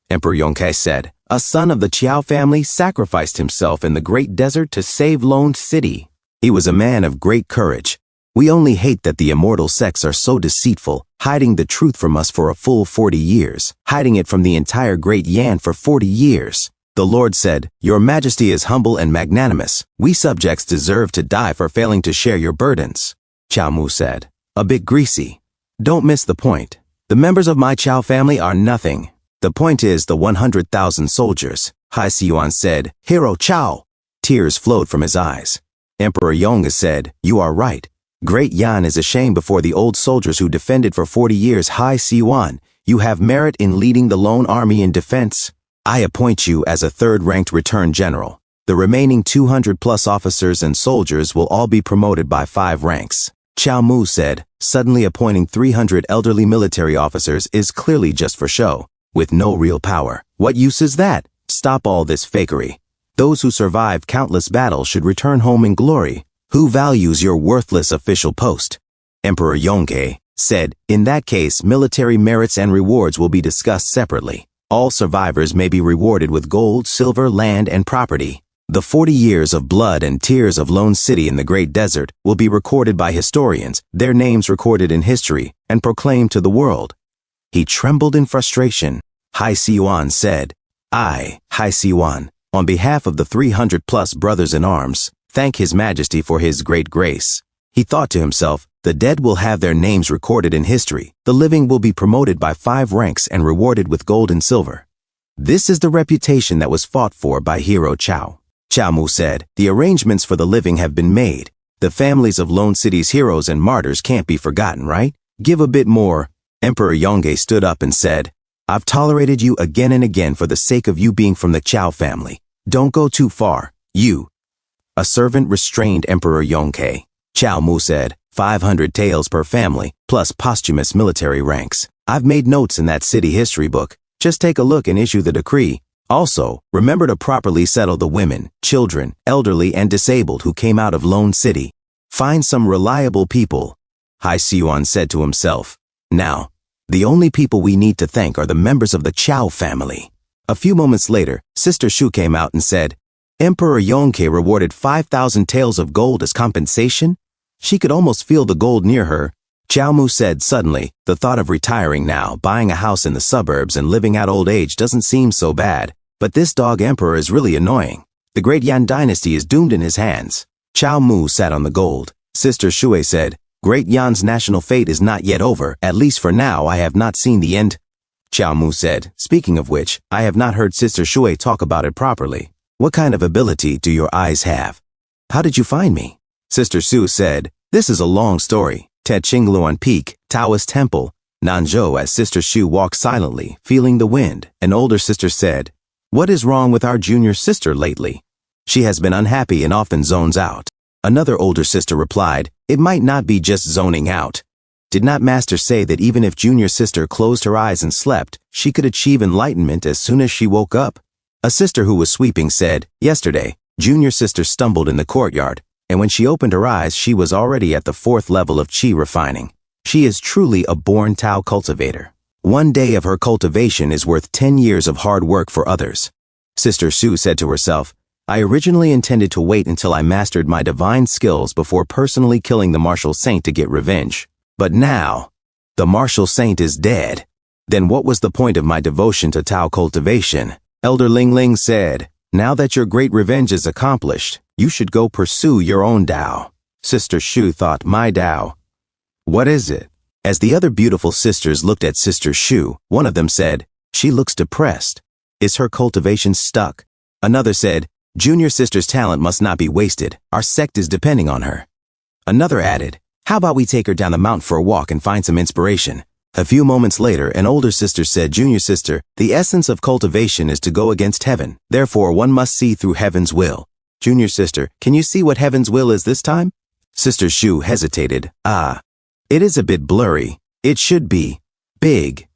Emperor Yonghe said, "A son of the Qiao family sacrificed himself in the great desert to save Lone City. He was a man of great courage. We only hate that the immortal sects are so deceitful, hiding the truth from us for a full 40 years, hiding it from the entire Great Yan for 40 years. The Lord said, "Your Majesty is humble and magnanimous. We subjects deserve to die for failing to share your burdens." Chao Mu said, "A bit greasy. Don't miss the point. The members of my Chao family are nothing. The point is the 100,000 soldiers. Hai Siyuan said, Hero Chao. Tears flowed from his eyes. Emperor Yonga said, You are right. Great Yan is ashamed before the old soldiers who defended for 40 years. Hai Siyuan, you have merit in leading the lone army in defense. I appoint you as a third-ranked return general. The remaining 200-plus officers and soldiers will all be promoted by 5 ranks. Chao Mu said, suddenly appointing 300 elderly military officers is clearly just for show, with no real power. What use is that? Stop all this fakery. Those who survived countless battles should return home in glory. Who values your worthless official post? Emperor Yongke said, in that case, military merits and rewards will be discussed separately. All survivors may be rewarded with gold, silver, land, and property. The 40 years of blood and tears of Lone City in the Great Desert will be recorded by historians, their names recorded in history, and proclaimed to the world. He trembled in frustration. Hai Siyuan said, I, Hai Siyuan, on behalf of the 300-plus brothers in arms, thank His Majesty for His great grace. He thought to himself, the dead will have their names recorded in history. The living will be promoted by 5 ranks and rewarded with gold and silver. This is the reputation that was fought for by Hero Chao. Chao Mu said, the arrangements for the living have been made. The families of Lone City's heroes and martyrs can't be forgotten, right? Give a bit more. Emperor Yongge stood up and said, I've tolerated you again and again for the sake of you being from the Chao family. Don't go too far. You. A servant restrained Emperor Yongke. Chao Mu said, 500 taels per family, plus posthumous military ranks. I've made notes in that city history book. Just take a look and issue the decree. Also, remember to properly settle the women, children, elderly, and disabled who came out of Lone City. Find some reliable people. Hai Siyuan said to himself. Now, the only people we need to thank are the members of the Chao family. A few moments later, Sister Shu came out and said, Emperor Yongke rewarded 5,000 taels of gold as compensation? She could almost feel the gold near her. Chao Mu said suddenly, the thought of retiring now, buying a house in the suburbs and living out old age doesn't seem so bad. But this dog emperor is really annoying. The great Yan dynasty is doomed in his hands. Chao Mu sat on the gold. Sister Shui said, Great Yan's national fate is not yet over. At least for now, I have not seen the end. Chao Mu said, speaking of which, I have not heard Sister Shui talk about it properly. What kind of ability do your eyes have? How did you find me? Sister Su said, this is a long story. Ted Qingluan Peak, Taoist Temple, Nanzhou. As Sister Shu walked silently, feeling the wind, an older sister said, what is wrong with our junior sister lately? She has been unhappy and often zones out. Another older sister replied, it might not be just zoning out. Did not Master say that even if junior sister closed her eyes and slept, she could achieve enlightenment as soon as she woke up? A sister who was sweeping said, yesterday, junior sister stumbled in the courtyard, and when she opened her eyes, she was already at the 4th level of qi refining. She is truly a born Tao cultivator. One day of her cultivation is worth 10 years of hard work for others. Sister Su said to herself, I originally intended to wait until I mastered my divine skills before personally killing the martial saint to get revenge. But now, the martial saint is dead. Then what was the point of my devotion to Tao cultivation? Elder Ling Ling said, now that your great revenge is accomplished, you should go pursue your own Tao. Sister Shu thought, my Tao. What is it? As the other beautiful sisters looked at Sister Shu, one of them said, she looks depressed. Is her cultivation stuck? Another said, junior sister's talent must not be wasted. Our sect is depending on her. Another added, how about we take her down the mountain for a walk and find some inspiration? A few moments later, an older sister said, junior sister, the essence of cultivation is to go against heaven. Therefore, one must see through heaven's will. Junior sister, can you see what heaven's will is this time? Sister Shu hesitated. It is a bit blurry. It should be big.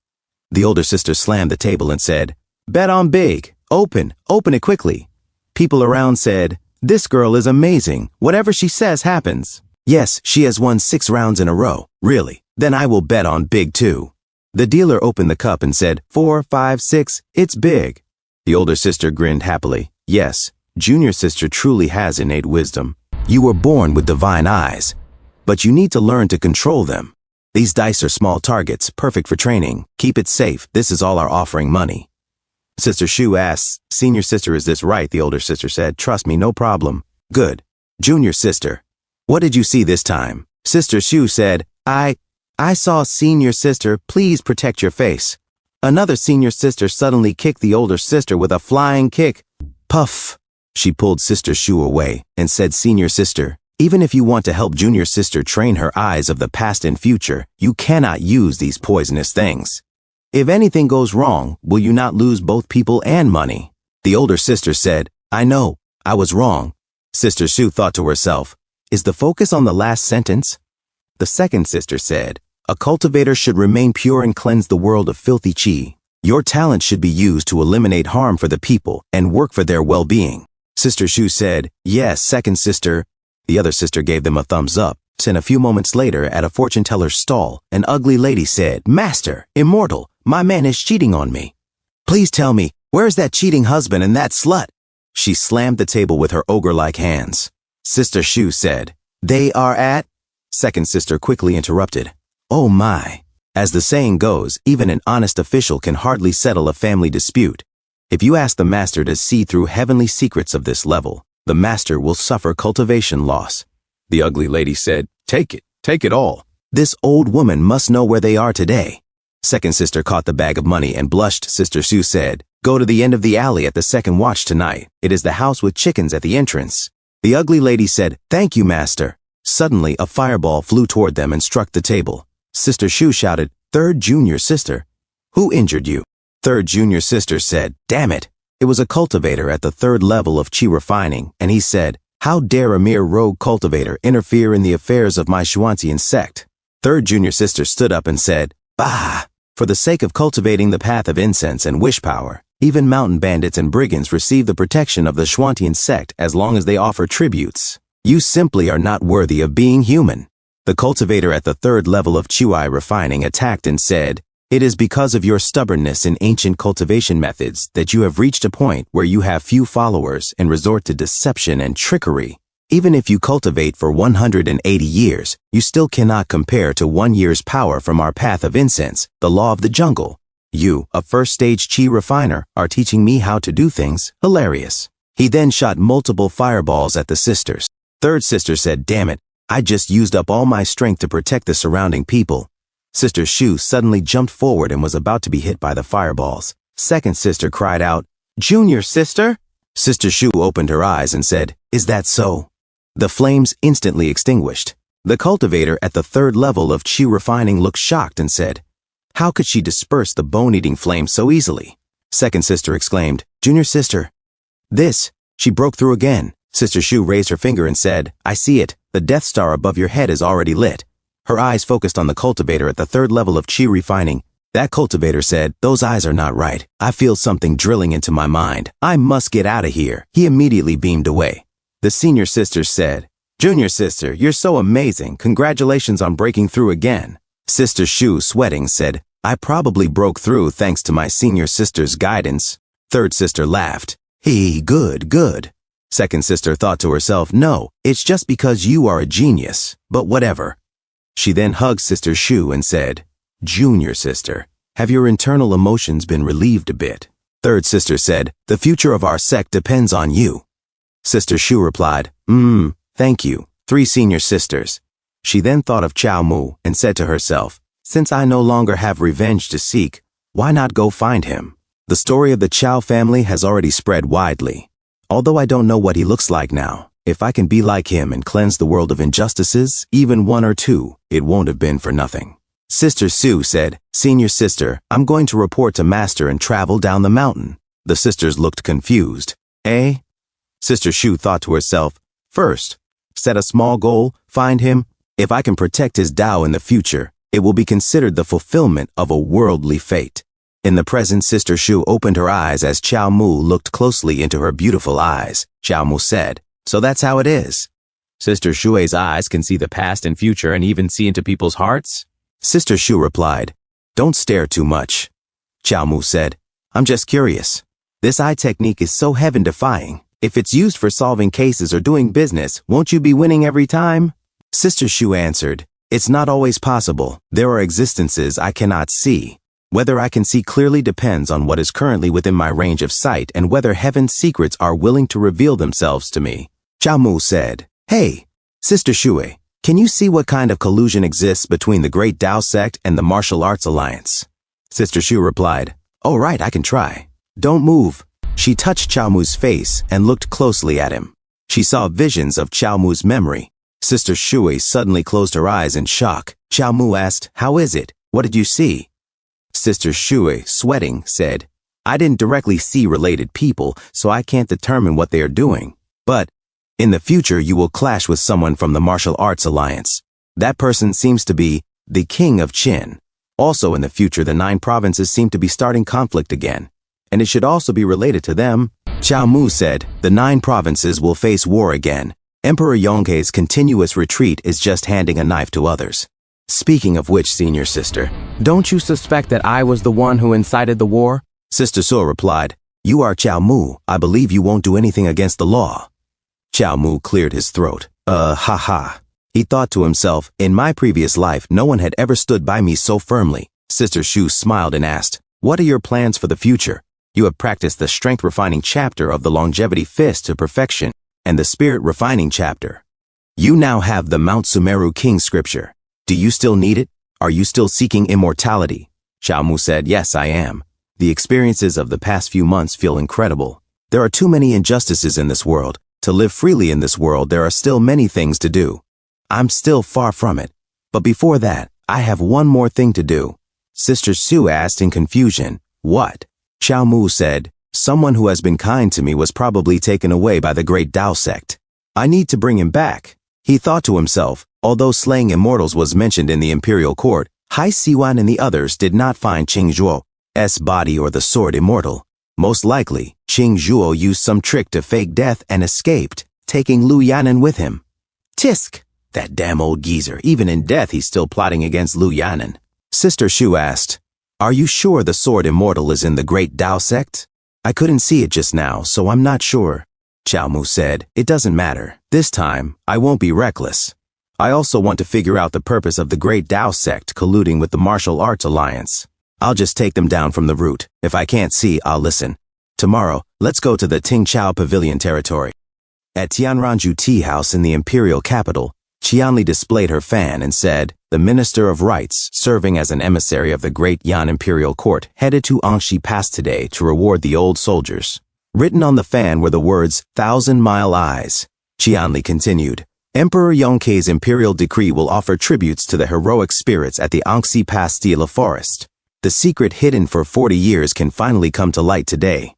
The older sister slammed the table and said, bet on big. Open it quickly. People around said, this girl is amazing. Whatever she says happens. Yes, she has won 6 rounds in a row. Really? Then I will bet on big too. The dealer opened the cup and said, 4, 5, 6, it's big. The older sister grinned happily. Yes, junior sister truly has innate wisdom. You were born with divine eyes. But you need to learn to control them. These dice are small targets, perfect for training. Keep it safe. This is all our offering money. Sister Shu asked, senior sister, is this right? The older sister said, trust me, no problem. Good. Junior sister, what did you see this time? Sister Shu said, I saw senior sister, please protect your face. Another senior sister suddenly kicked the older sister with a flying kick. Puff! She pulled Sister Shu away and said, Senior sister, even if you want to help junior sister train her eyes of the past and future, you cannot use these poisonous things. If anything goes wrong, will you not lose both people and money? The older sister said, I know, I was wrong. Sister Shu thought to herself, is the focus on the last sentence? The second sister said, a cultivator should remain pure and cleanse the world of filthy chi. Your talent should be used to eliminate harm for the people and work for their well-being. Sister Shu said, yes, second sister. The other sister gave them a thumbs up. And a few moments later, at a fortune-teller's stall, an ugly lady said, Master, immortal, my man is cheating on me. Please tell me, where's that cheating husband and that slut? She slammed the table with her ogre-like hands. Sister Shu said, they are at... Second sister quickly interrupted. Oh my. As the saying goes, even an honest official can hardly settle a family dispute. If you ask the master to see through heavenly secrets of this level, the master will suffer cultivation loss. The ugly lady said, take it all. This old woman must know where they are today. Second sister caught the bag of money and blushed. Sister Sue said, go to the end of the alley at the second watch tonight. It is the house with chickens at the entrance. The ugly lady said, thank you, master. Suddenly, a fireball flew toward them and struck the table. Sister Shu shouted, third junior sister. Who injured you? Third junior sister said, damn it. It was a cultivator at the third level of chi refining, and he said, how dare a mere rogue cultivator interfere in the affairs of my Xuantian sect? Third junior sister stood up and said, bah! For the sake of cultivating the path of incense and wish power, even mountain bandits and brigands receive the protection of the Xuantian sect as long as they offer tributes. You simply are not worthy of being human. The cultivator at the third level of Qi refining attacked and said, it is because of your stubbornness in ancient cultivation methods that you have reached a point where you have few followers and resort to deception and trickery. Even if you cultivate for 180 years, you still cannot compare to 1 year's power from our path of incense, the law of the jungle. You, a first-stage Qi refiner, are teaching me how to do things. Hilarious. He then shot multiple fireballs at the sisters. Third sister said, damn it, I just used up all my strength to protect the surrounding people. Sister Shu suddenly jumped forward and was about to be hit by the fireballs. Second sister cried out, Junior sister? Sister Shu opened her eyes and said, is that so? The flames instantly extinguished. The cultivator at the third level of Qi refining looked shocked and said, how could she disperse the bone-eating flame so easily? Second sister exclaimed, Junior sister. This, she broke through again. Sister Shu raised her finger and said, I see it. The Death Star above your head is already lit. Her eyes focused on the cultivator at the third level of Qi refining. That cultivator said, those eyes are not right. I feel something drilling into my mind. I must get out of here. He immediately beamed away. The senior sister said, Junior sister, you're so amazing. Congratulations on breaking through again. Sister Shu, sweating, said, I probably broke through thanks to my senior sister's guidance. Third sister laughed. Good. Second sister thought to herself, no, it's just because you are a genius, but whatever. She then hugged Sister Shu and said, Junior sister, have your internal emotions been relieved a bit? Third sister said, the future of our sect depends on you. Sister Shu replied, thank you, 3 senior sisters. She then thought of Chao Mu and said to herself, since I no longer have revenge to seek, why not go find him? The story of the Chao family has already spread widely. Although I don't know what he looks like now, if I can be like him and cleanse the world of injustices, even 1 or 2, it won't have been for nothing. Sister Sue said, Senior sister, I'm going to report to Master and travel down the mountain. The sisters looked confused. Eh? Sister Shu thought to herself, first, set a small goal, find him. If I can protect his Tao in the future, it will be considered the fulfillment of a worldly fate. In the present, Sister Shu opened her eyes as Chao Mu looked closely into her beautiful eyes. Chao Mu said, so that's how it is. Sister Shue's eyes can see the past and future and even see into people's hearts? Sister Shu replied, don't stare too much. Chao Mu said, I'm just curious. This eye technique is so heaven-defying. If it's used for solving cases or doing business, won't you be winning every time? Sister Shu answered, it's not always possible. There are existences I cannot see. Whether I can see clearly depends on what is currently within my range of sight and whether heaven's secrets are willing to reveal themselves to me. Chao Mu said, hey, Sister Shui, can you see what kind of collusion exists between the Great Tao sect and the Martial Arts Alliance? Sister Shu replied, "All right, I can try. Don't move." She touched Chao Mu's face and looked closely at him. She saw visions of Chao Mu's memory. Sister Shui suddenly closed her eyes in shock. Chao Mu asked, "How is it? What did you see?" Sister Shui, sweating, said, "I didn't directly see related people, so I can't determine what they are doing. But in the future, you will clash with someone from the Martial Arts Alliance. That person seems to be the King of Qin. Also in the future, the 9 provinces seem to be starting conflict again, and it should also be related to them." Chao Mu said, "The 9 provinces will face war again. Emperor Yongkei's continuous retreat is just handing a knife to others." "Speaking of which, senior sister, don't you suspect that I was the one who incited the war?" Sister So replied, "You are Chao Mu. I believe you won't do anything against the law." Chao Mu cleared his throat. Ha. He thought to himself, in my previous life, no one had ever stood by me so firmly. Sister Shu smiled and asked, "What are your plans for the future? You have practiced the strength refining chapter of the longevity fist to perfection and the spirit refining chapter. You now have the Mount Sumeru King scripture. Do you still need it? Are you still seeking immortality?" Chao Mu said, "Yes, I am. The experiences of the past few months feel incredible. There are too many injustices in this world. To live freely in this world, there are still many things to do. I'm still far from it. But before that, I have one more thing to do." Sister Su asked in confusion, "What?" Chao Mu said, "Someone who has been kind to me was probably taken away by the great Tao sect. I need to bring him back." He thought to himself, although slaying immortals was mentioned in the imperial court, Hai Siwan and the others did not find Qing Zhuo's body or the sword immortal. Most likely, Qing Zhuo used some trick to fake death and escaped, taking Lu Yanan with him. Tisk! That damn old geezer, even in death he's still plotting against Lu Yanan. Sister Shu asked, "Are you sure the sword immortal is in the great Tao sect?" "I couldn't see it just now, so I'm not sure." Chao Mu said, "It doesn't matter. This time, I won't be reckless. I also want to figure out the purpose of the great Tao sect colluding with the Martial Arts Alliance. I'll just take them down from the root. If I can't see, I'll listen. Tomorrow, let's go to the Tingchao Pavilion territory." At Tianranju Tea House in the imperial capital, Qianli displayed her fan and said, "The Minister of Rights, serving as an emissary of the Great Yan Imperial Court, headed to Anxi Pass today to reward the old soldiers." Written on the fan were the words, "1,000-mile eyes." Qianli continued, "Emperor Yongkei's imperial decree will offer tributes to the heroic spirits at the Anxi Pass Stila Forest. The secret hidden for 40 years can finally come to light today.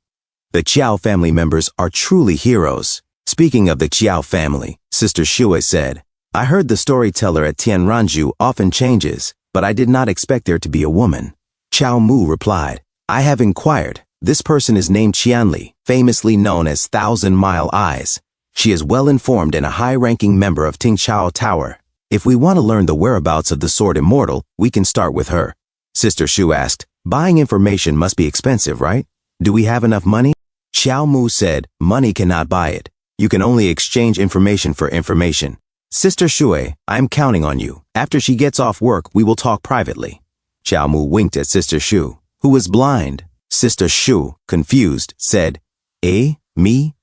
The Qiao family members are truly heroes." Speaking of the Qiao family, Sister Shui said, "I heard the storyteller at Tianranju often changes, but I did not expect there to be a woman." Chao Mu replied, "I have inquired. This person is named Qianli, famously known as 1,000-mile eyes. She is well-informed and a high-ranking member of Tingchao Tower. If we want to learn the whereabouts of the sword immortal, we can start with her." Sister Shu asked, "Buying information must be expensive, right? Do we have enough money?" Chao Mu said, "Money cannot buy it. You can only exchange information for information. Sister Shui, I'm counting on you. After she gets off work, we will talk privately." Chao Mu winked at Sister Shu, who was blind. Sister Shu, confused, said, "Eh, me?"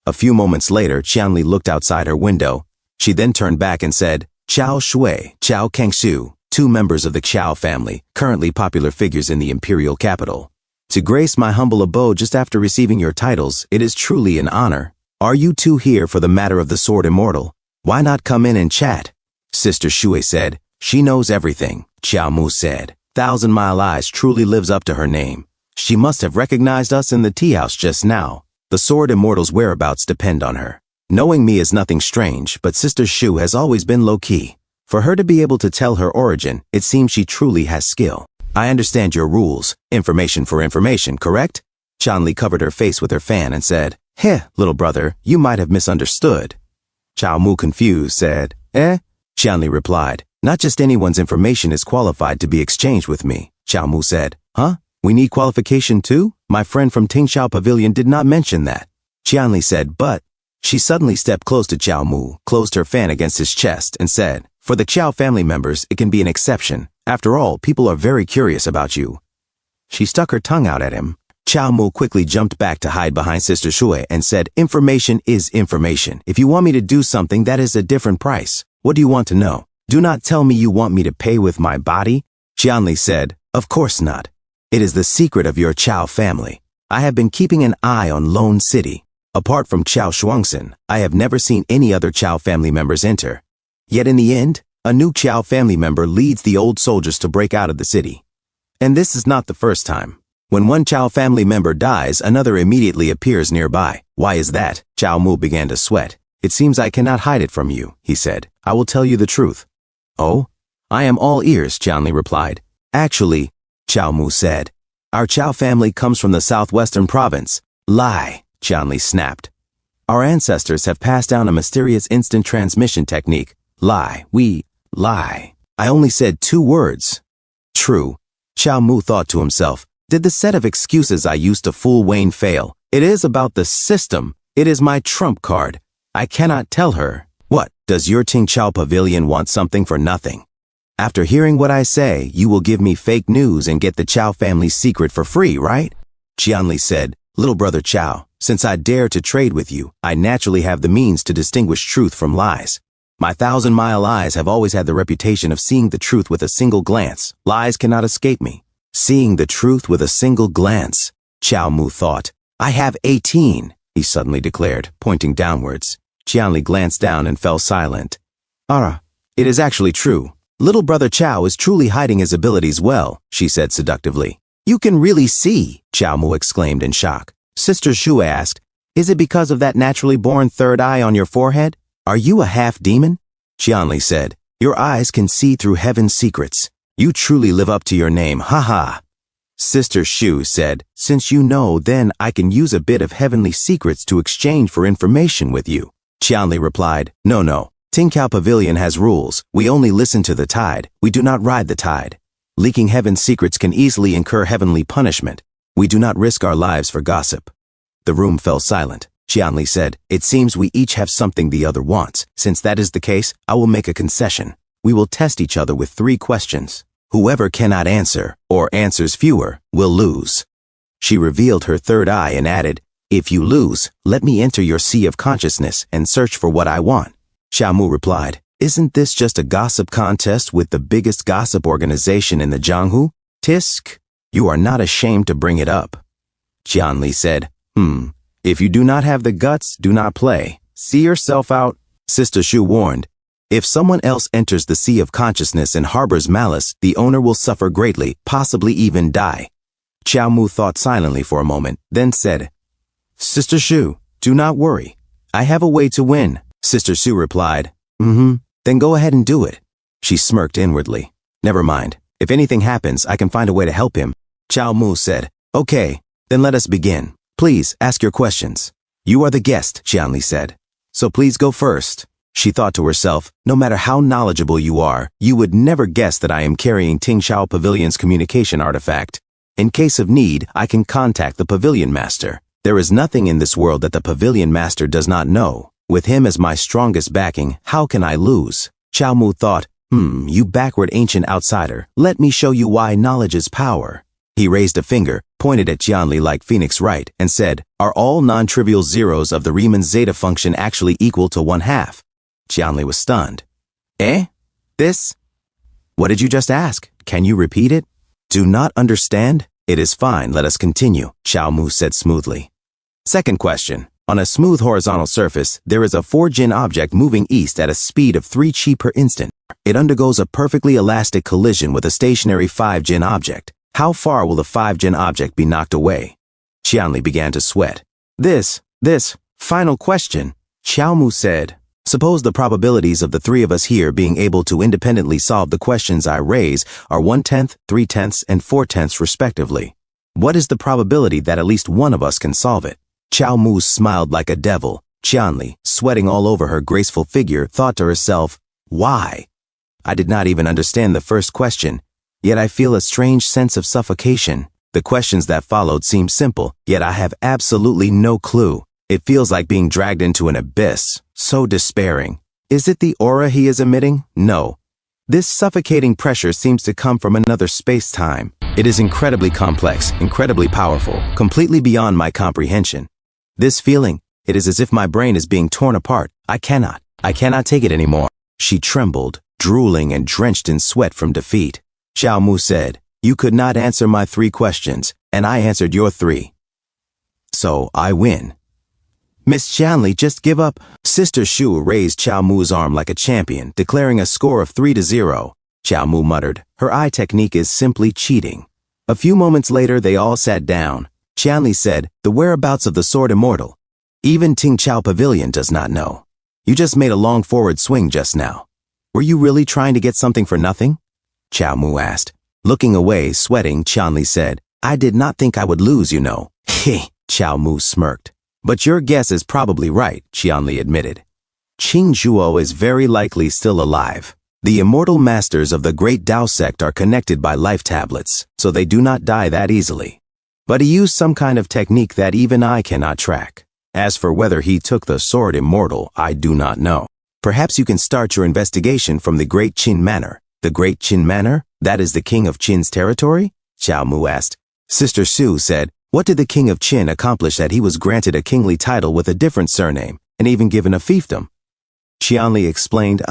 A few moments later, Qianli looked outside her window. She then turned back and said, "Chao Shui, Chao Kengshu, 2 members of the Qiao family, currently popular figures in the imperial capital. To grace my humble abode just after receiving your titles, it is truly an honor. Are you 2 here for the matter of the sword immortal? Why not come in and chat?" Sister Shui said, "She knows everything." Chao Mu said, 1,000-mile eyes truly lives up to her name. She must have recognized us in the tea house just now. The sword immortal's whereabouts depend on her. Knowing me is nothing strange, but Sister Shu has always been low-key. For her to be able to tell her origin, it seems she truly has skill. I understand your rules. Information for information, correct? Qianli covered her face with her fan and said, "Heh, little brother, you might have misunderstood." Chao Mu, confused, said, "Eh?" Qianli replied, "Not just anyone's information is qualified to be exchanged with me." Chao Mu said, "Huh? We need qualification too? My friend from Tingchao Pavilion did not mention that." Qianli said, "But..." She suddenly stepped close to Chao Mu, closed her fan against his chest, and said, "For the Qiao family members, it can be an exception. After all, people are very curious about you." She stuck her tongue out at him. Chao Mu quickly jumped back to hide behind Sister Shui and said, "Information is information. If you want me to do something, that is a different price. What do you want to know? Do not tell me you want me to pay with my body." Qianli said, "Of course not. It is the secret of your Chao family. I have been keeping an eye on Lone City. Apart from Chao Shuangsen, I have never seen any other Chao family members enter. Yet in the end, a new Chao family member leads the old soldiers to break out of the city. And this is not the first time. When one Chao family member dies, another immediately appears nearby. Why is that? Chao Mu began to sweat. It seems I cannot hide it from you, he said. I will tell you the truth. Oh? I am all ears, Qianli replied. Actually, Chao Mu said, our Chao family comes from the southwestern province. Lie, Qianli snapped. Our ancestors have passed down a mysterious instant transmission technique. Lie, we lie. I only said 2 words. True, Chao Mu thought to himself. Did the set of excuses I used to fool Wayne fail? It is about the system. It is my trump card. I cannot tell her. What, does your Ting Chao pavilion want something for nothing? After hearing what I say, you will give me fake news and get the Chao family's secret for free, right? Qianli said, little brother Chao, since I dare to trade with you, I naturally have the means to distinguish truth from lies. My 1,000-mile eyes have always had the reputation of seeing the truth with a single glance. Lies cannot escape me. Seeing the truth with a single glance, Chao Mu thought. I have 18, he suddenly declared, pointing downwards. Qianli glanced down and fell silent. Ara, it is actually true. Little brother Chao is truly hiding his abilities well, she said seductively. You can really see, Chao Mu exclaimed in shock. Sister Shu asked, is it because of that naturally born third eye on your forehead? Are you a half-demon? Qianli said, your eyes can see through heaven's secrets. You truly live up to your name, haha. Sister Shu said, since you know, then I can use a bit of heavenly secrets to exchange for information with you. Qianli replied, no. Tingqiao Pavilion has rules. We only listen to the tide. We do not ride the tide. Leaking heaven's secrets can easily incur heavenly punishment. We do not risk our lives for gossip. The room fell silent. Qianli said, it seems we each have something the other wants. Since that is the case, I will make a concession. We will test each other with 3 questions. Whoever cannot answer, or answers fewer, will lose. She revealed her third eye and added, if you lose, let me enter your sea of consciousness and search for what I want. Chao Mu replied, isn't this just a gossip contest with the biggest gossip organization in the Jianghu? Tisk, you are not ashamed to bring it up. Qianli said, if you do not have the guts, do not play. See yourself out. Sister Shu warned, if someone else enters the sea of consciousness and harbors malice, the owner will suffer greatly, possibly even die. Chao Mu thought silently for a moment, then said, Sister Shu, do not worry. I have a way to win. Sister Shu replied, then go ahead and do it. She smirked inwardly. Never mind. If anything happens, I can find a way to help him. Chao Mu said, okay, then let us begin. Please ask your questions. You are the guest, Qianli said. So please go first. She thought to herself, no matter how knowledgeable you are, you would never guess that I am carrying Tingqiao Pavilion's communication artifact. In case of need, I can contact the Pavilion Master. There is nothing in this world that the Pavilion Master does not know. With him as my strongest backing, how can I lose? Chao Mu thought, you backward ancient outsider, let me show you why knowledge is power. He raised a finger, pointed at Qianli like Phoenix Wright, and said, are all non-trivial zeros of the Riemann zeta function actually equal to 1/2? Qianli was stunned. Eh? This? What did you just ask? Can you repeat it? Do not understand? It is fine, let us continue, Chao Mu said smoothly. Second question. On a smooth horizontal surface, there is a 4-jin object moving east at a speed of 3 chi per instant. It undergoes a perfectly elastic collision with a stationary 5-jin object. How far will the 5-jin object be knocked away? Qianli began to sweat. This final question, Chao Mu said. Suppose the probabilities of the 3 of us here being able to independently solve the questions I raise are 1/10, 3/10, and 4/10 respectively. What is the probability that at least one of us can solve it? Chao Mu smiled like a devil. Qianli, sweating all over her graceful figure, thought to herself, why? I did not even understand the first question, yet I feel a strange sense of suffocation. The questions that followed seem simple, yet I have absolutely no clue. It feels like being dragged into an abyss, so despairing. Is it the aura he is emitting? No. This suffocating pressure seems to come from another space-time. It is incredibly complex, incredibly powerful, completely beyond my comprehension. This feeling, it is as if my brain is being torn apart. I cannot take it anymore. She trembled, drooling and drenched in sweat from defeat. Chao Mu said, You could not answer my 3 questions, and I answered your 3. So, I win. Miss Qianli, just give up. Sister Shu raised Qiao Mu's arm like a champion, declaring a score of 3-0. Qiao Mu muttered, her eye technique is simply cheating. A few moments later, they all sat down. Qianli said, the whereabouts of the sword immortal. Even Ting Chao Pavilion does not know. You just made a long forward swing just now. Were you really trying to get something for nothing? Qiao Mu asked. Looking away, sweating, Qianli said, I did not think I would lose, you know. Heh, Qiao Mu smirked. But your guess is probably right, Qianli admitted. Qing Zhuo is very likely still alive. The immortal masters of the Great Tao sect are connected by life tablets, so they do not die that easily. But he used some kind of technique that even I cannot track. As for whether he took the sword immortal, I do not know. Perhaps you can start your investigation from the Great Qin Manor. The Great Qin Manor? That is the king of Qin's territory? Qiao Mu asked. Sister Su said, what did the king of Qin accomplish that he was granted a kingly title with a different surname, and even given a fiefdom? Qianli explained,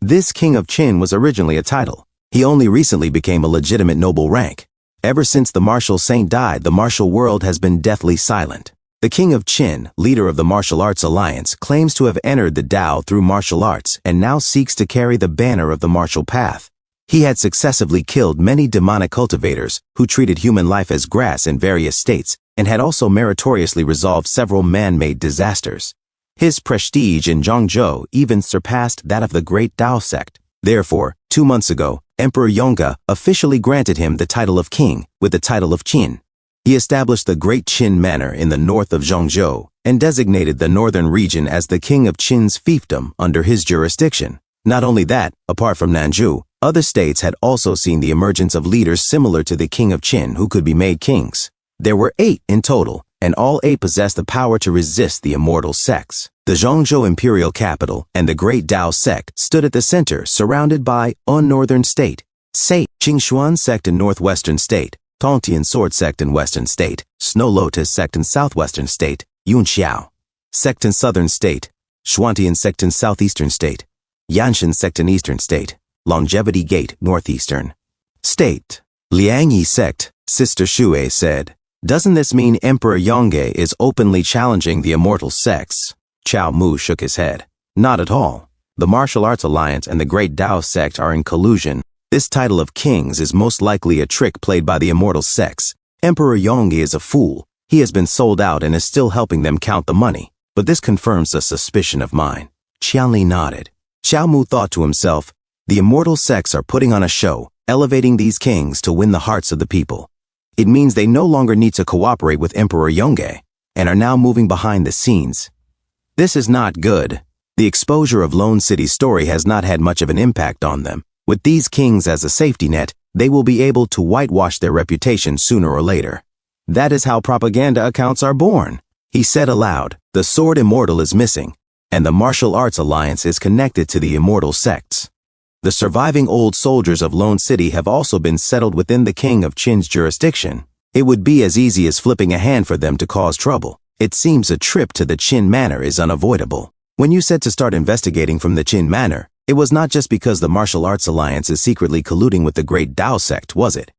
this king of Qin was originally a title. He only recently became a legitimate noble rank. Ever since the martial saint died, the martial world has been deathly silent. The king of Qin, leader of the martial arts alliance, claims to have entered the Tao through martial arts and now seeks to carry the banner of the martial path. He had successively killed many demonic cultivators who treated human life as grass in various states and had also meritoriously resolved several man-made disasters. His prestige in Zhongzhou even surpassed that of the Great Tao sect. Therefore, 2 months ago, Emperor Yongge officially granted him the title of king with the title of Qin. He established the Great Qin Manor in the north of Zhongzhou and designated the northern region as the king of Qin's fiefdom under his jurisdiction. Not only that, apart from Nanzhou, other states had also seen the emergence of leaders similar to the king of Qin who could be made kings. There were 8 in total, and all 8 possessed the power to resist the immortal sects. The Zhongzhou imperial capital and the Great Tao sect stood at the center, surrounded by On northern state, Sei, Qingxuan sect in northwestern state, Tongtian sword sect in western state, Snow Lotus sect in southwestern state, Yunxiao sect in southern state, Xuantian sect in southeastern state, Yanshan sect in eastern state, Longevity Gate northeastern state. Liangyi sect, Sister Shui said. Doesn't this mean Emperor Yongge is openly challenging the immortal sects? Qiao Mu shook his head. Not at all. The Martial Arts Alliance and the Great Tao sect are in collusion. This title of kings is most likely a trick played by the immortal sects. Emperor Yongge is a fool. He has been sold out and is still helping them count the money. But this confirms a suspicion of mine. Qianli nodded. Qiao Mu thought to himself, the immortal sects are putting on a show, elevating these kings to win the hearts of the people. It means they no longer need to cooperate with Emperor Yongge, and are now moving behind the scenes. This is not good. The exposure of Lone City's story has not had much of an impact on them. With these kings as a safety net, they will be able to whitewash their reputation sooner or later. That is how propaganda accounts are born. He said aloud, the sword immortal is missing, and the Martial Arts Alliance is connected to the immortal sects. The surviving old soldiers of Lone City have also been settled within the king of Qin's jurisdiction. It would be as easy as flipping a hand for them to cause trouble. It seems a trip to the Qin Manor is unavoidable. When you said to start investigating from the Qin Manor, it was not just because the Martial Arts Alliance is secretly colluding with the Great Tao sect, was it?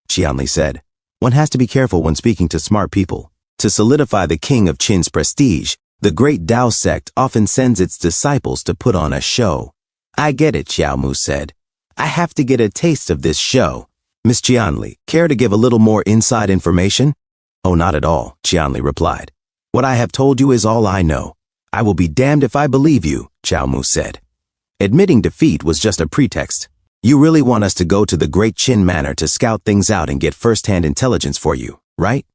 Qianli said. One has to be careful when speaking to smart people. To solidify the king of Qin's prestige, the Great Tao sect often sends its disciples to put on a show. I get it, Qiao Mu said. I have to get a taste of this show. Miss Qianli, care to give a little more inside information? Oh, not at all, Qianli replied. What I have told you is all I know. I will be damned if I believe you, Qiao Mu said. Admitting defeat was just a pretext. You really want us to go to the Great Qin Manor to scout things out and get first-hand intelligence for you, right?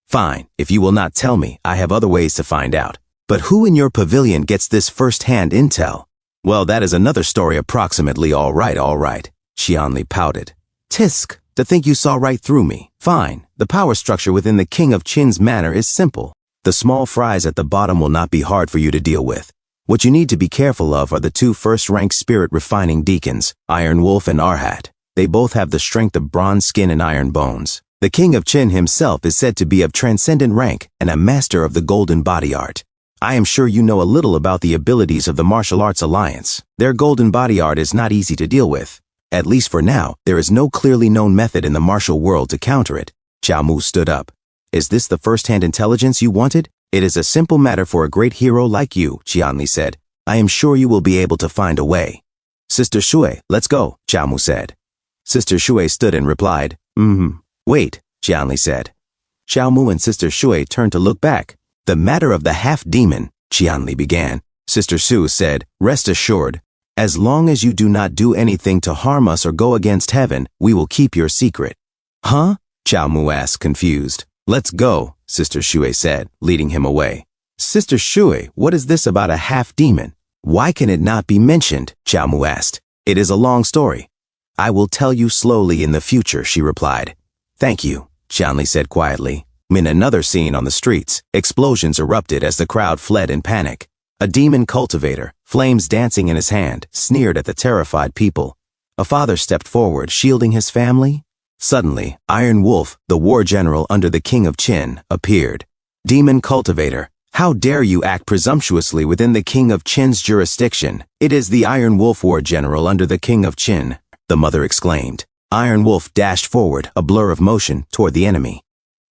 Fine, if you will not tell me, I have other ways to find out. But who in your pavilion gets this first-hand intel? Well, that is another story approximately all right, Qianli pouted. Tisk, to think you saw right through me. Fine, the power structure within the king of Qin's manor is simple. The small fries at the bottom will not be hard for you to deal with. What you need to be careful of are the 2 first-rank spirit refining deacons, Iron Wolf and Arhat. They both have the strength of bronze skin and iron bones. The king of Qin himself is said to be of transcendent rank and a master of the golden body art. I am sure you know a little about the abilities of the Martial Arts Alliance. Their golden body art is not easy to deal with. At least for now, there is no clearly known method in the martial world to counter it. Xiao Mu stood up. Is this the first-hand intelligence you wanted? It is a simple matter for a great hero like you, Qianli said. I am sure you will be able to find a way. Sister Shui, let's go, Xiao Mu said. Sister Shui stood and replied, Wait, Qianli said. Xiao Mu and Sister Shui turned to look back. The matter of the half-demon, Qianli began. Sister Su said, rest assured, as long as you do not do anything to harm us or go against heaven, we will keep your secret. Huh? Xiao Mu asked, confused. Let's go, Sister Shui said, leading him away. Sister Shui, what is this about a half-demon? Why can it not be mentioned? Xiao Mu asked. It is a long story. I will tell you slowly in the future, she replied. Thank you, Qianli said quietly. In another scene on the streets, explosions erupted as the crowd fled in panic. A demon cultivator, flames dancing in his hand, sneered at the terrified people. A father stepped forward, shielding his family. Suddenly, Iron Wolf, the war general under the King of Qin, appeared. Demon cultivator, how dare you act presumptuously within the King of Qin's jurisdiction? It is the Iron Wolf war general under the King of Qin, the mother exclaimed. Iron Wolf dashed forward, a blur of motion, toward the enemy,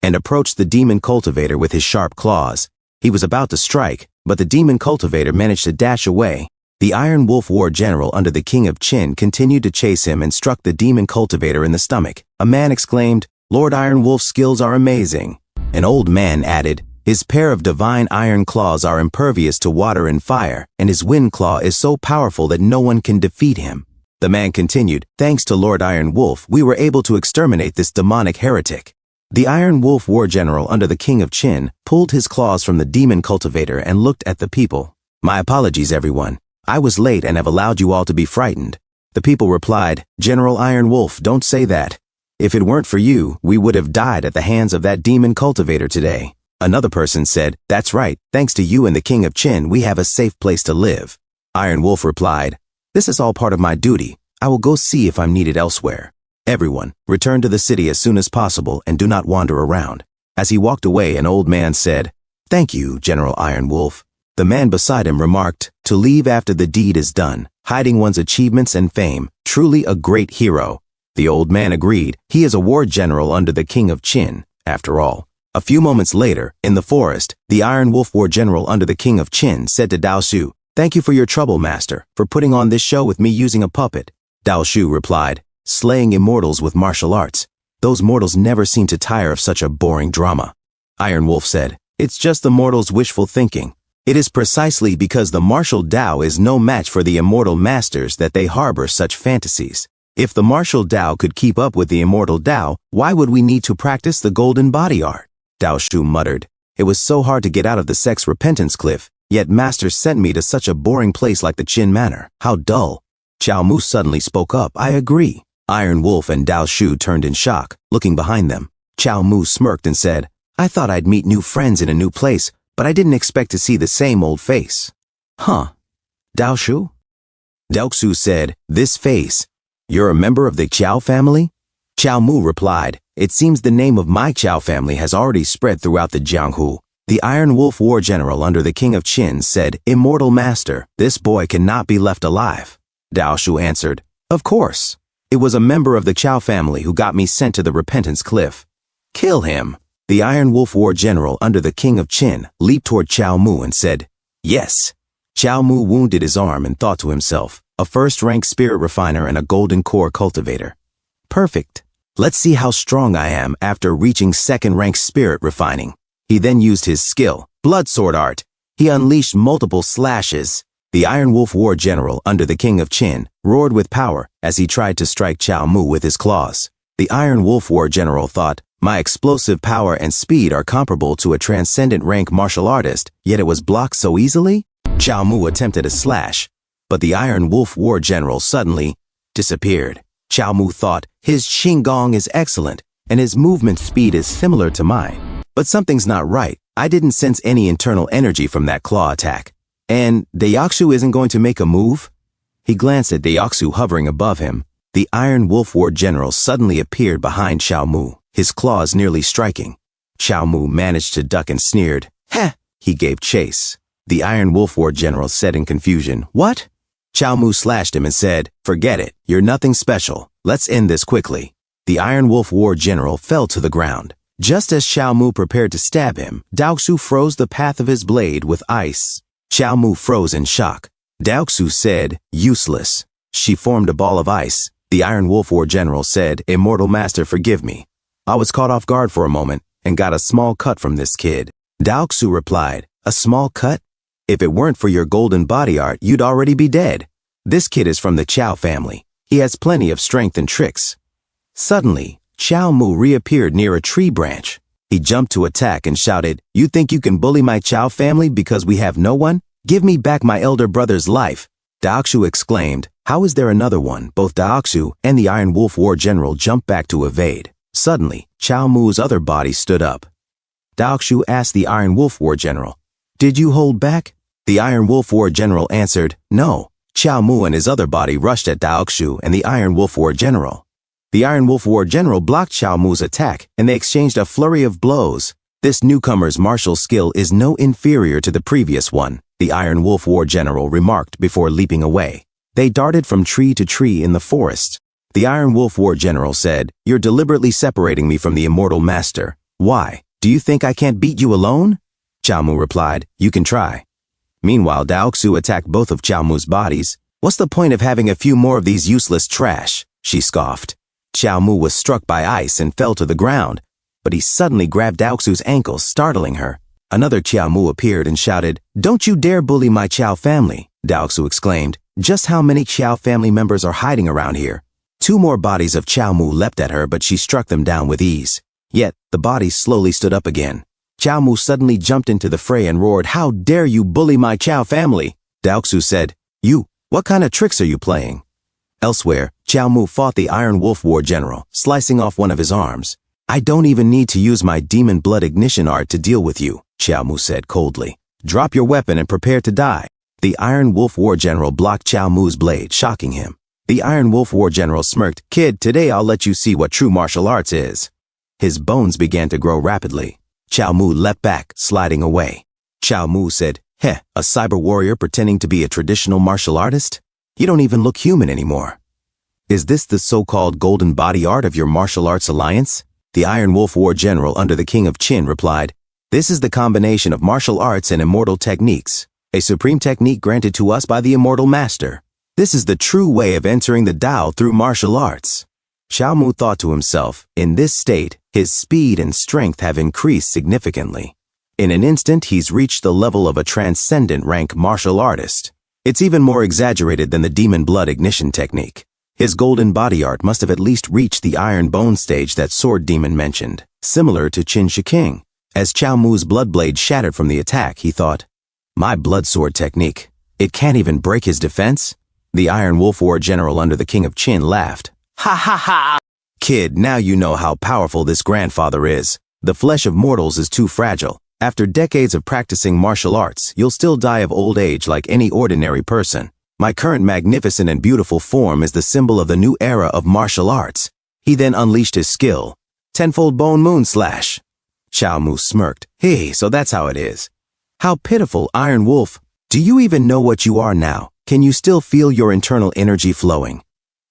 and approached the demon cultivator with his sharp claws. He was about to strike, but the demon cultivator managed to dash away. The Iron Wolf war general under the King of Qin continued to chase him and struck the demon cultivator in the stomach. A man exclaimed, Lord Iron Wolf's skills are amazing. An old man added, his pair of divine iron claws are impervious to water and fire, and his wind claw is so powerful that no one can defeat him. The man continued, thanks to Lord Iron Wolf, we were able to exterminate this demonic heretic. The Iron Wolf war general under the King of Qin pulled his claws from the demon cultivator and looked at the people. My apologies, everyone. I was late and have allowed you all to be frightened. The people replied, General Iron Wolf, don't say that. If it weren't for you, we would have died at the hands of that demon cultivator today. Another person said, that's right, thanks to you and the King of Qin, we have a safe place to live. Iron Wolf replied, this is all part of my duty. I will go see if I'm needed elsewhere. Everyone, return to the city as soon as possible and do not wander around. As he walked away, an old man said, thank you, General Iron Wolf. The man beside him remarked, to leave after the deed is done, hiding one's achievements and fame, truly a great hero. The old man agreed, he is a war general under the King of Qin, after all. A few moments later, in the forest, the Iron Wolf war general under the King of Qin said to Dao Shu, thank you for your trouble, master, for putting on this show with me using a puppet. Dao Shu replied, slaying immortals with martial arts. Those mortals never seem to tire of such a boring drama. Iron Wolf said, it's just the mortals' wishful thinking. It is precisely because the martial Tao is no match for the immortal masters that they harbor such fantasies. If the martial Tao could keep up with the immortal Tao, why would we need to practice the golden body art? Dao Shu muttered, it was so hard to get out of the sex repentance cliff, yet master sent me to such a boring place like the Qin Manor. How dull. Xiao Mu suddenly spoke up, I agree. Iron Wolf and Dao Shu turned in shock, looking behind them. Xiao Mu smirked and said, I thought I'd meet new friends in a new place, but I didn't expect to see the same old face. Huh? Dao Shu? Dao Shu said, this face. You're a member of the Qiao family? Xiao Mu replied, it seems the name of my Qiao family has already spread throughout the Jianghu. The Iron Wolf war general under the King of Qin said, immortal master, this boy cannot be left alive. Dao Shu answered, of course. It was a member of the Qiao family who got me sent to the Repentance Cliff. Kill him. The Iron Wolf war general under the King of Qin leaped toward Xiao Mu and said, yes. Xiao Mu wounded his arm and thought to himself, a first-rank spirit refiner and a golden core cultivator. Perfect. Let's see how strong I am after reaching second-rank spirit refining. He then used his skill, blood sword art. He unleashed multiple slashes. The Iron Wolf war general under the King of Qin roared with power as he tried to strike Xiao Mu with his claws. The Iron Wolf war general thought, my explosive power and speed are comparable to a transcendent rank martial artist, yet it was blocked so easily? Xiao Mu attempted a slash, but the Iron Wolf war general suddenly disappeared. Xiao Mu thought, his Qinggong is excellent, and his movement speed is similar to mine. But something's not right. I didn't sense any internal energy from that claw attack. And Deoxu isn't going to make a move? He glanced at Deoxu hovering above him. The Iron Wolf war general suddenly appeared behind Xiao Mu, his claws nearly striking. Xiao Mu managed to duck and sneered. Heh! He gave chase. The Iron Wolf war general said in confusion, what? Chao Mu slashed him and said, "Forget it, you're nothing special. Let's end this quickly." The Iron Wolf War General fell to the ground. Just as Chao Mu prepared to stab him, Daoxu froze the path of his blade with ice. Chao Mu froze in shock. Daoxu said, "Useless." She formed a ball of ice. The Iron Wolf War General said, "Immortal Master, forgive me. I was caught off guard for a moment and got a small cut from this kid." Daoxu replied, "A small cut? If it weren't for your golden body art, you'd already be dead. This kid is from the Chao family. He has plenty of strength and tricks." Suddenly, Chao Mu reappeared near a tree branch. He jumped to attack and shouted, "You think you can bully my Chao family because we have no one? Give me back my elder brother's life." Daoxu exclaimed, "How is there another one?" Both Daoxu and the Iron Wolf War General jumped back to evade. Suddenly, Chao Mu's other body stood up. Daoxu asked the Iron Wolf War General, "Did you hold back?" The Iron Wolf War General answered, "No." Chao Mu and his other body rushed at Daoxu and the Iron Wolf War General. The Iron Wolf War General blocked Chao Mu's attack, and they exchanged a flurry of blows. This newcomer's martial skill is no inferior to the previous one, the Iron Wolf War General remarked before leaping away. They darted from tree to tree in the forest. The Iron Wolf War General said, "You're deliberately separating me from the Immortal Master. Why? Do you think I can't beat you alone?" Chao Mu replied, "You can try." Meanwhile, Daoxu attacked both of Chao Mu's bodies. "What's the point of having a few more of these useless trash?" she scoffed. Chao Mu was struck by ice and fell to the ground, but he suddenly grabbed Daoxu's ankle, startling her. Another Chao Mu appeared and shouted, "Don't you dare bully my Chao family!" Daoxu exclaimed, "Just how many Chao family members are hiding around here?" Two more bodies of Chao Mu leapt at her, but she struck them down with ease. Yet, the bodies slowly stood up again. Chao Mu suddenly jumped into the fray and roared, "How dare you bully my Chao family!" Daoxu said, What kind of tricks are you playing?" Elsewhere, Chao Mu fought the Iron Wolf War General, slicing off one of his arms. "I don't even need to use my demon blood ignition art to deal with you," Chao Mu said coldly. "Drop your weapon and prepare to die." The Iron Wolf War General blocked Chao Mu's blade, shocking him. The Iron Wolf War General smirked, "Kid, today I'll let you see what true martial arts is." His bones began to grow rapidly. Chao Mu leapt back, sliding away. Chao Mu said, "A cyber warrior pretending to be a traditional martial artist? You don't even look human anymore. Is this the so-called golden body art of your martial arts alliance?" The Iron Wolf War General under the King of Qin replied, "This is the combination of martial arts and immortal techniques, a supreme technique granted to us by the Immortal Master. This is the true way of entering the Tao through martial arts." Chao Mu thought to himself, in this state, his speed and strength have increased significantly. In an instant, he's reached the level of a transcendent rank martial artist. It's even more exaggerated than the demon blood ignition technique. His golden body art must have at least reached the iron bone stage that sword demon mentioned, similar to Qin Shi King. As Chao Mu's blood blade shattered from the attack, he thought, "My blood sword technique, it can't even break his defense?" The Iron Wolf War General under the King of Qin laughed. "Ha ha ha! Kid, now you know how powerful this grandfather is. The flesh of mortals is too fragile. After decades of practicing martial arts, you'll still die of old age like any ordinary person. My current magnificent and beautiful form is the symbol of the new era of martial arts." He then unleashed his skill. Tenfold Bone Moon Slash. Chao Mu smirked. "Hey, so that's how it is. How pitiful, Iron Wolf. Do you even know what you are now? Can you still feel your internal energy flowing?"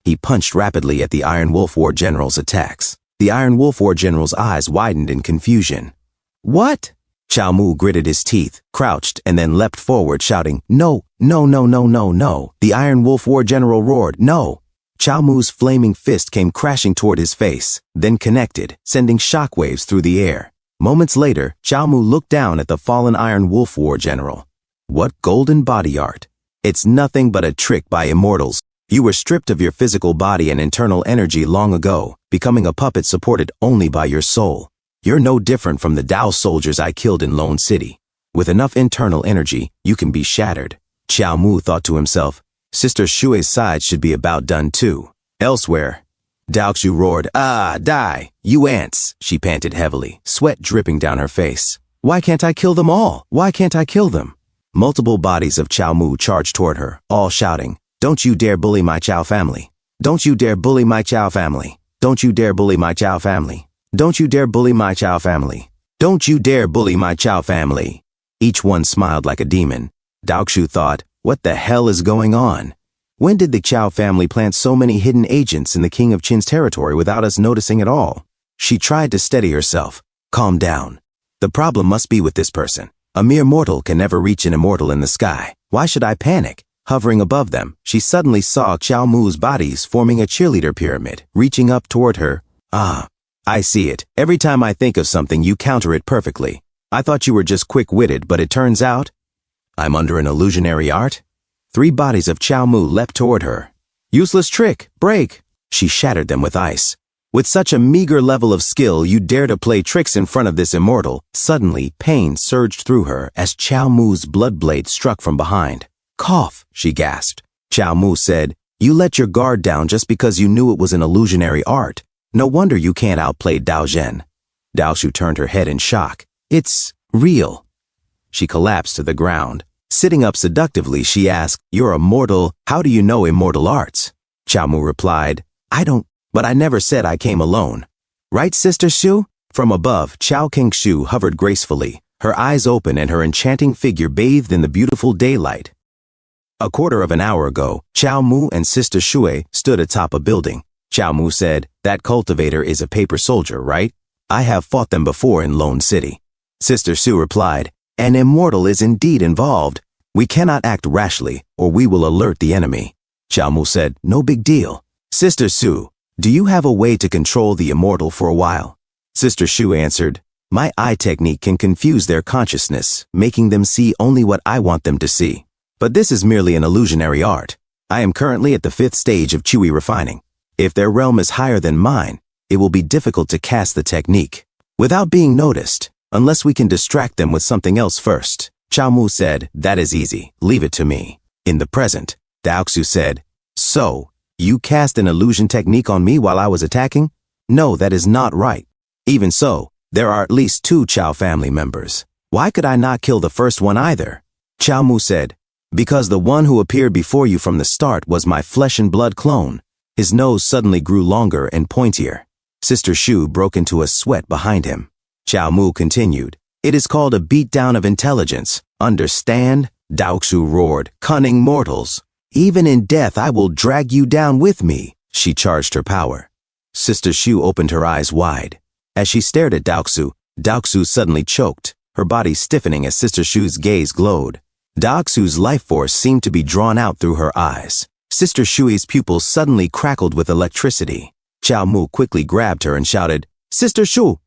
He punched rapidly at the Iron Wolf War General's attacks. The Iron Wolf War General's eyes widened in confusion. "What?" Chao Mu gritted his teeth, crouched, and then leapt forward, shouting, "No, no, no, no, no, no." The Iron Wolf War General roared, "No." Chao Mu's flaming fist came crashing toward his face, then connected, sending shockwaves through the air. Moments later, Chao Mu looked down at the fallen Iron Wolf War General. "What golden body art? It's nothing but a trick by immortals. You were stripped of your physical body and internal energy long ago, becoming a puppet supported only by your soul. You're no different from the Tao soldiers I killed in Lone City. With enough internal energy, you can be shattered." Chao Mu thought to himself, Sister Shue's side should be about done too. Elsewhere, Daoxu roared, Die, you ants," she panted heavily, sweat dripping down her face. "Why can't I kill them all? Why can't I kill them?" Multiple bodies of Chao Mu charged toward her, all shouting, "Don't you dare bully my Chao family. Don't you dare bully my Chao family. Don't you dare bully my Chao family. Don't you dare bully my Chao family. Don't you dare bully my Chao family." Each one smiled like a demon. Daoxu thought, what the hell is going on? When did the Chow family plant so many hidden agents in the King of Qin's territory without us noticing at all? She tried to steady herself. Calm down. The problem must be with this person. A mere mortal can never reach an immortal in the sky. Why should I panic? Hovering above them, she suddenly saw Xiao Mu's bodies forming a cheerleader pyramid, reaching up toward her. Ah, I see it. Every time I think of something, you counter it perfectly. I thought you were just quick-witted, but it turns out I'm under an illusionary art? 3 bodies of Xiao Mu leapt toward her. Useless trick! Break! She shattered them with ice. With such a meager level of skill, you dare to play tricks in front of this immortal. Suddenly, pain surged through her as Xiao Mu's blood blade struck from behind. Cough, she gasped. Xiao Mu said, you let your guard down just because you knew it was an illusionary art. No wonder you can't outplay Dao Zhen. Dao Shu turned her head in shock. It's real. She collapsed to the ground. Sitting up seductively, she asked, you're a mortal. How do you know immortal arts? Xiao Mu replied, I don't, but I never said I came alone. Right, Sister Shu? From above, Chao King Shu hovered gracefully, her eyes open and her enchanting figure bathed in the beautiful daylight. A quarter of an hour ago, Xiao Mu and Sister Shui stood atop a building. Xiao Mu said, that cultivator is a paper soldier, right? I have fought them before in Lone City. Sister Shu replied, an immortal is indeed involved. We cannot act rashly, or we will alert the enemy. Xiao Mu said, no big deal. Sister Shu, do you have a way to control the immortal for a while? Sister Shu answered, my eye technique can confuse their consciousness, making them see only what I want them to see. But this is merely an illusionary art. I am currently at the 5th stage of Chui refining. If their realm is higher than mine, it will be difficult to cast the technique without being noticed, unless we can distract them with something else first. Xiao Mu said, that is easy. Leave it to me. In the present, Daoxu said, so, you cast an illusion technique on me while I was attacking? No, that is not right. Even so, there are at least 2 Qiao family members. Why could I not kill the first one either? Xiao Mu said, because the one who appeared before you from the start was my flesh and blood clone. His nose suddenly grew longer and pointier. Sister Shu broke into a sweat behind him. Xiao Mu continued, it is called a beatdown of intelligence. Understand? Daoxu roared, cunning mortals. Even in death I will drag you down with me. She charged her power. Sister Shu opened her eyes wide. As she stared at Daoxu, Daoxu suddenly choked, her body stiffening as Sister Shu's gaze glowed. Daoxu's life force seemed to be drawn out through her eyes. Sister Shui's pupils suddenly crackled with electricity. Xiao Mu quickly grabbed her and shouted, Sister Shu!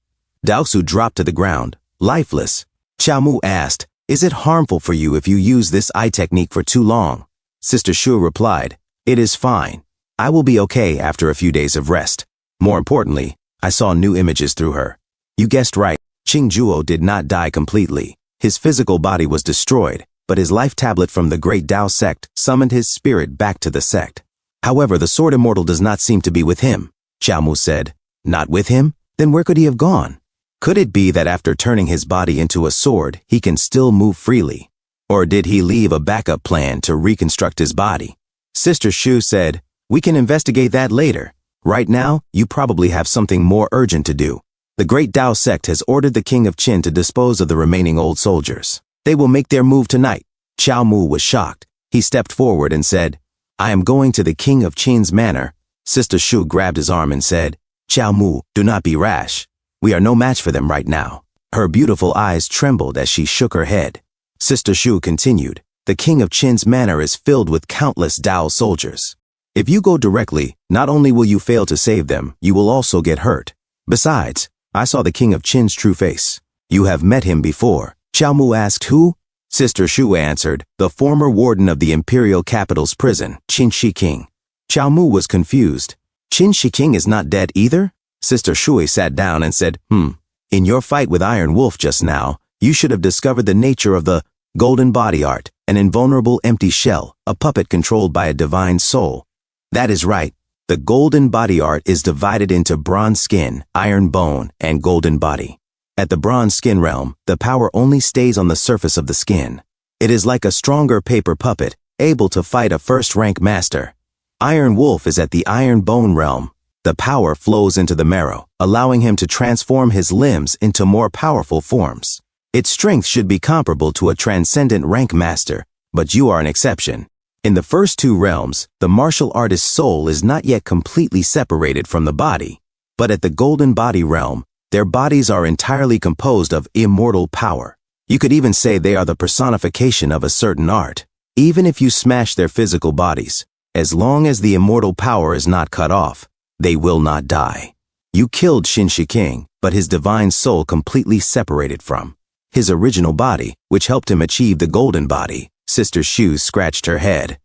Daoxu dropped to the ground, lifeless. Xiao Mu asked, is it harmful for you if you use this eye technique for too long? Sister Shu replied, it is fine. I will be okay after a few days of rest. More importantly, I saw new images through her. You guessed right, Qing Zhuo did not die completely. His physical body was destroyed, but his life tablet from the great Dao sect summoned his spirit back to the sect. However, the sword immortal does not seem to be with him. Xiao Mu said, not with him? Then where could he have gone? Could it be that after turning his body into a sword, he can still move freely? Or did he leave a backup plan to reconstruct his body? Sister Shu said, we can investigate that later. Right now, you probably have something more urgent to do. The great Dao sect has ordered the King of Qin to dispose of the remaining old soldiers. They will make their move tonight. Xiao Mu was shocked. He stepped forward and said, I am going to the King of Qin's manor. Sister Shu grabbed his arm and said, Xiao Mu, do not be rash. We are no match for them right now. Her beautiful eyes trembled as she shook her head. Sister Shu continued, the King of Qin's manor is filled with countless Dao soldiers. If you go directly, not only will you fail to save them, you will also get hurt. Besides, I saw the King of Qin's true face. You have met him before. Xiao Mu asked who? Sister Shu answered, the former warden of the imperial capital's prison, Qin Shiking. Xiao Mu was confused. Qin Shiking is not dead either? Sister Shui sat down and said, in your fight with Iron Wolf just now, you should have discovered the nature of the golden body art, an invulnerable empty shell, a puppet controlled by a divine soul. That is right. The golden body art is divided into bronze skin, iron bone, and golden body. At the bronze skin realm, the power only stays on the surface of the skin. It is like a stronger paper puppet, able to fight a first-rank master. Iron Wolf is at the iron bone realm. The power flows into the marrow, allowing him to transform his limbs into more powerful forms. Its strength should be comparable to a transcendent rank master, but you are an exception. In the first two realms, the martial artist's soul is not yet completely separated from the body. But at the golden body realm, their bodies are entirely composed of immortal power. You could even say they are the personification of a certain art. Even if you smash their physical bodies, as long as the immortal power is not cut off, they will not die. You killed Shinshi King, but his divine soul completely separated from his original body, which helped him achieve the golden body. Sister Shu scratched her head.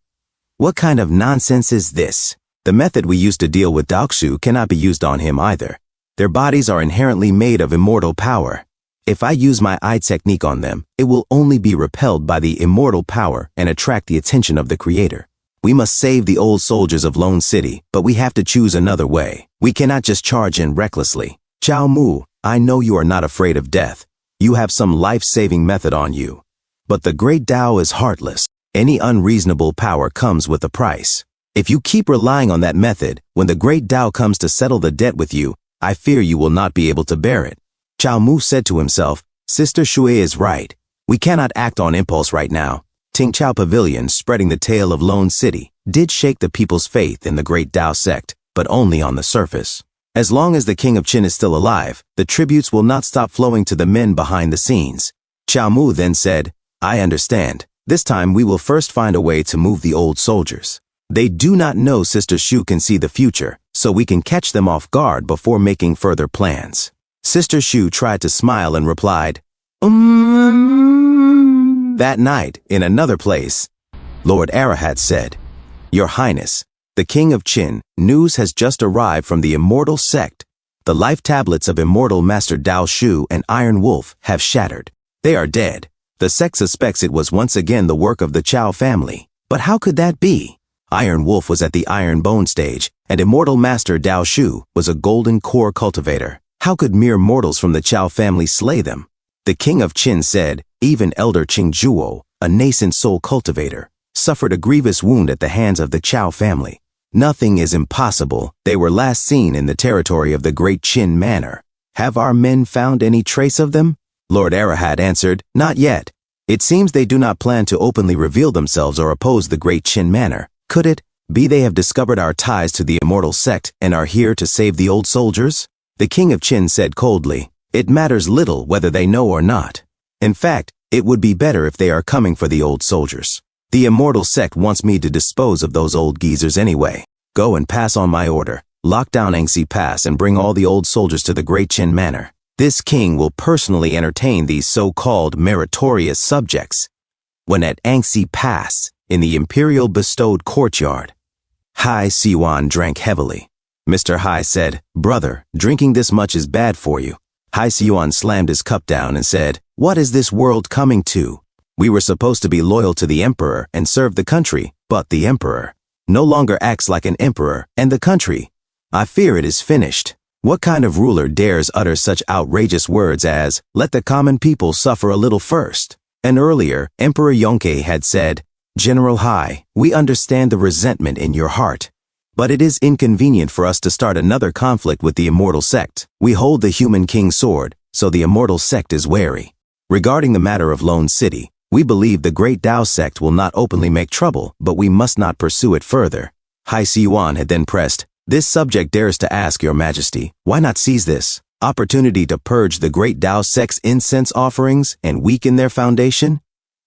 What kind of nonsense is this? The method we used to deal with Daoxu cannot be used on him either. Their bodies are inherently made of immortal power. If I use my eye technique on them, it will only be repelled by the immortal power and attract the attention of the creator. We must save the old soldiers of Lone City, but we have to choose another way. We cannot just charge in recklessly. Chao Mu, I know you are not afraid of death. You have some life-saving method on you. But the great Tao is heartless. Any unreasonable power comes with a price. If you keep relying on that method, when the great Tao comes to settle the debt with you, I fear you will not be able to bear it. Chao Mu said to himself, Sister Shui is right. We cannot act on impulse right now. Ting Chao Pavilion, spreading the tale of Lone City, did shake the people's faith in the great Tao sect, but only on the surface. As long as the King of Qin is still alive, the tributes will not stop flowing to the men behind the scenes. Chao Mu then said, I understand. This time we will first find a way to move the old soldiers. They do not know Sister Shu can see the future, so we can catch them off guard before making further plans. Sister Shu tried to smile and replied, That night, in another place, Lord Arahat said, Your Highness, the King of Qin, news has just arrived from the immortal sect. The life tablets of immortal Master Dao Shu and Iron Wolf have shattered. They are dead. The sect suspects it was once again the work of the Chao family. But how could that be? Iron Wolf was at the Iron Bone stage, and immortal Master Dao Shu was a golden core cultivator. How could mere mortals from the Chao family slay them? The King of Qin said, even Elder Qingzhuo, a nascent soul cultivator, suffered a grievous wound at the hands of the Chao family. Nothing is impossible. They were last seen in the territory of the Great Qin Manor. Have our men found any trace of them? Lord Arahat answered, Not yet. It seems they do not plan to openly reveal themselves or oppose the Great Qin Manor. Could it be they have discovered our ties to the immortal sect and are here to save the old soldiers? The King of Qin said coldly, It matters little whether they know or not. In fact, it would be better if they are coming for the old soldiers. The immortal sect wants me to dispose of those old geezers anyway. Go and pass on my order. Lock down Angxi Pass and bring all the old soldiers to the Great Qin Manor. This king will personally entertain these so-called meritorious subjects. When at Angxi Pass, in the imperial bestowed courtyard, Hai Siwan drank heavily. Mr. Hai said, Brother, drinking this much is bad for you. Hai Siwan slammed his cup down and said, What is this world coming to? We were supposed to be loyal to the emperor and serve the country, but the emperor no longer acts like an emperor, and the country, I fear it is finished. What kind of ruler dares utter such outrageous words as, let the common people suffer a little first? And earlier, Emperor Yonke had said, General Hai, we understand the resentment in your heart. But it is inconvenient for us to start another conflict with the immortal sect. We hold the human king's sword, so the immortal sect is wary. Regarding the matter of Lone City, we believe the great Dao sect will not openly make trouble, but we must not pursue it further. Hai Siwan had then pressed, This subject dares to ask, Your Majesty, why not seize this opportunity to purge the great Dao sect's incense offerings and weaken their foundation?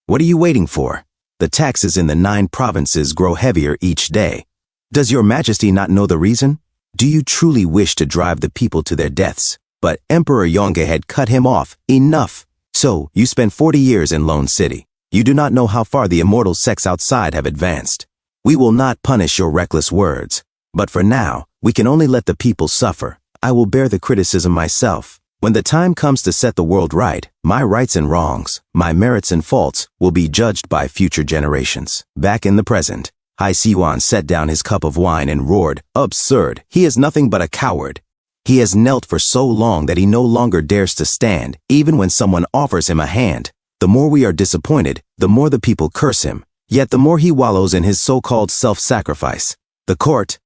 What are you waiting for? The taxes in the 9 provinces grow heavier each day. Does Your Majesty not know the reason? Do you truly wish to drive the people to their deaths? But Emperor Yonge had cut him off. Enough! So, you spent 40 years in Lone City. You do not know how far the immortal sects outside have advanced. We will not punish your reckless words. But for now, we can only let the people suffer. I will bear the criticism myself. When the time comes to set the world right, my rights and wrongs, my merits and faults, will be judged by future generations. Back in the present, Hai Siwan set down his cup of wine and roared, Absurd! He is nothing but a coward. He has knelt for so long that he no longer dares to stand, even when someone offers him a hand. The more we are disappointed, the more the people curse him. Yet the more he wallows in his so-called self-sacrifice. The court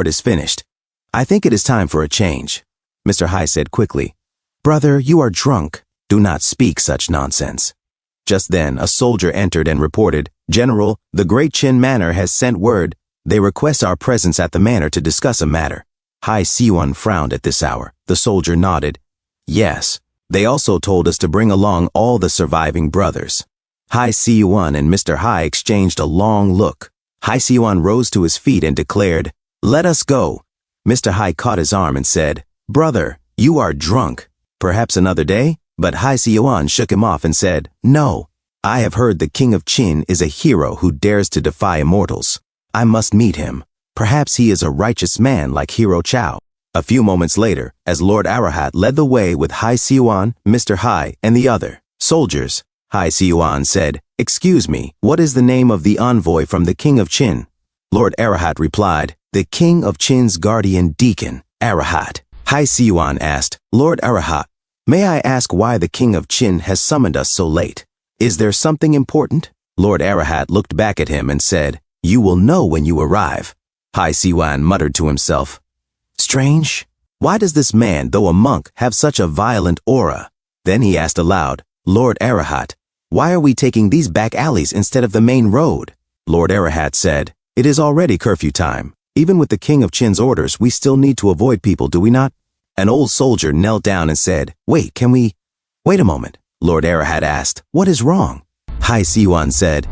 is finished. I think it is time for a change. Mr. Hai said quickly, Brother, you are drunk. Do not speak such nonsense. Just then, a soldier entered and reported, "General, the Great Qin Manor has sent word. They request our presence at the manor to discuss a matter." Hai Siyuan frowned at this hour. The soldier nodded. "Yes. They also told us to bring along all the surviving brothers." Hai Siyuan and Mr. Hai exchanged a long look. Hai Siyuan rose to his feet and declared, "Let us go." Mr. Hai caught his arm and said, "Brother, you are drunk. Perhaps another day?" But Hai Siyuan shook him off and said, "No. I have heard the King of Qin is a hero who dares to defy immortals. I must meet him. Perhaps he is a righteous man like Hero Chao." A few moments later, as Lord Arahat led the way with Hai Siyuan, Mr. Hai, and the other soldiers, Hai Siyuan said, "Excuse me, what is the name of the envoy from the King of Qin?" Lord Arahat replied, "The King of Qin's guardian deacon, Arahat." Hai Siyuan asked, "Lord Arahat, may I ask why the King of Qin has summoned us so late? Is there something important?" Lord Arahat looked back at him and said, "You will know when you arrive." Hai Siyuan muttered to himself, "Strange. Why does this man, though a monk, have such a violent aura?" Then he asked aloud, "Lord Arahat, why are we taking these back alleys instead of the main road?" Lord Arahat said, "It is already curfew time. Even with the King of Qin's orders, we still need to avoid people, do we not?" An old soldier knelt down and said, "Wait, can we—" "Wait a moment," Lord Arahat asked, "what is wrong?" Hai Siyuan said,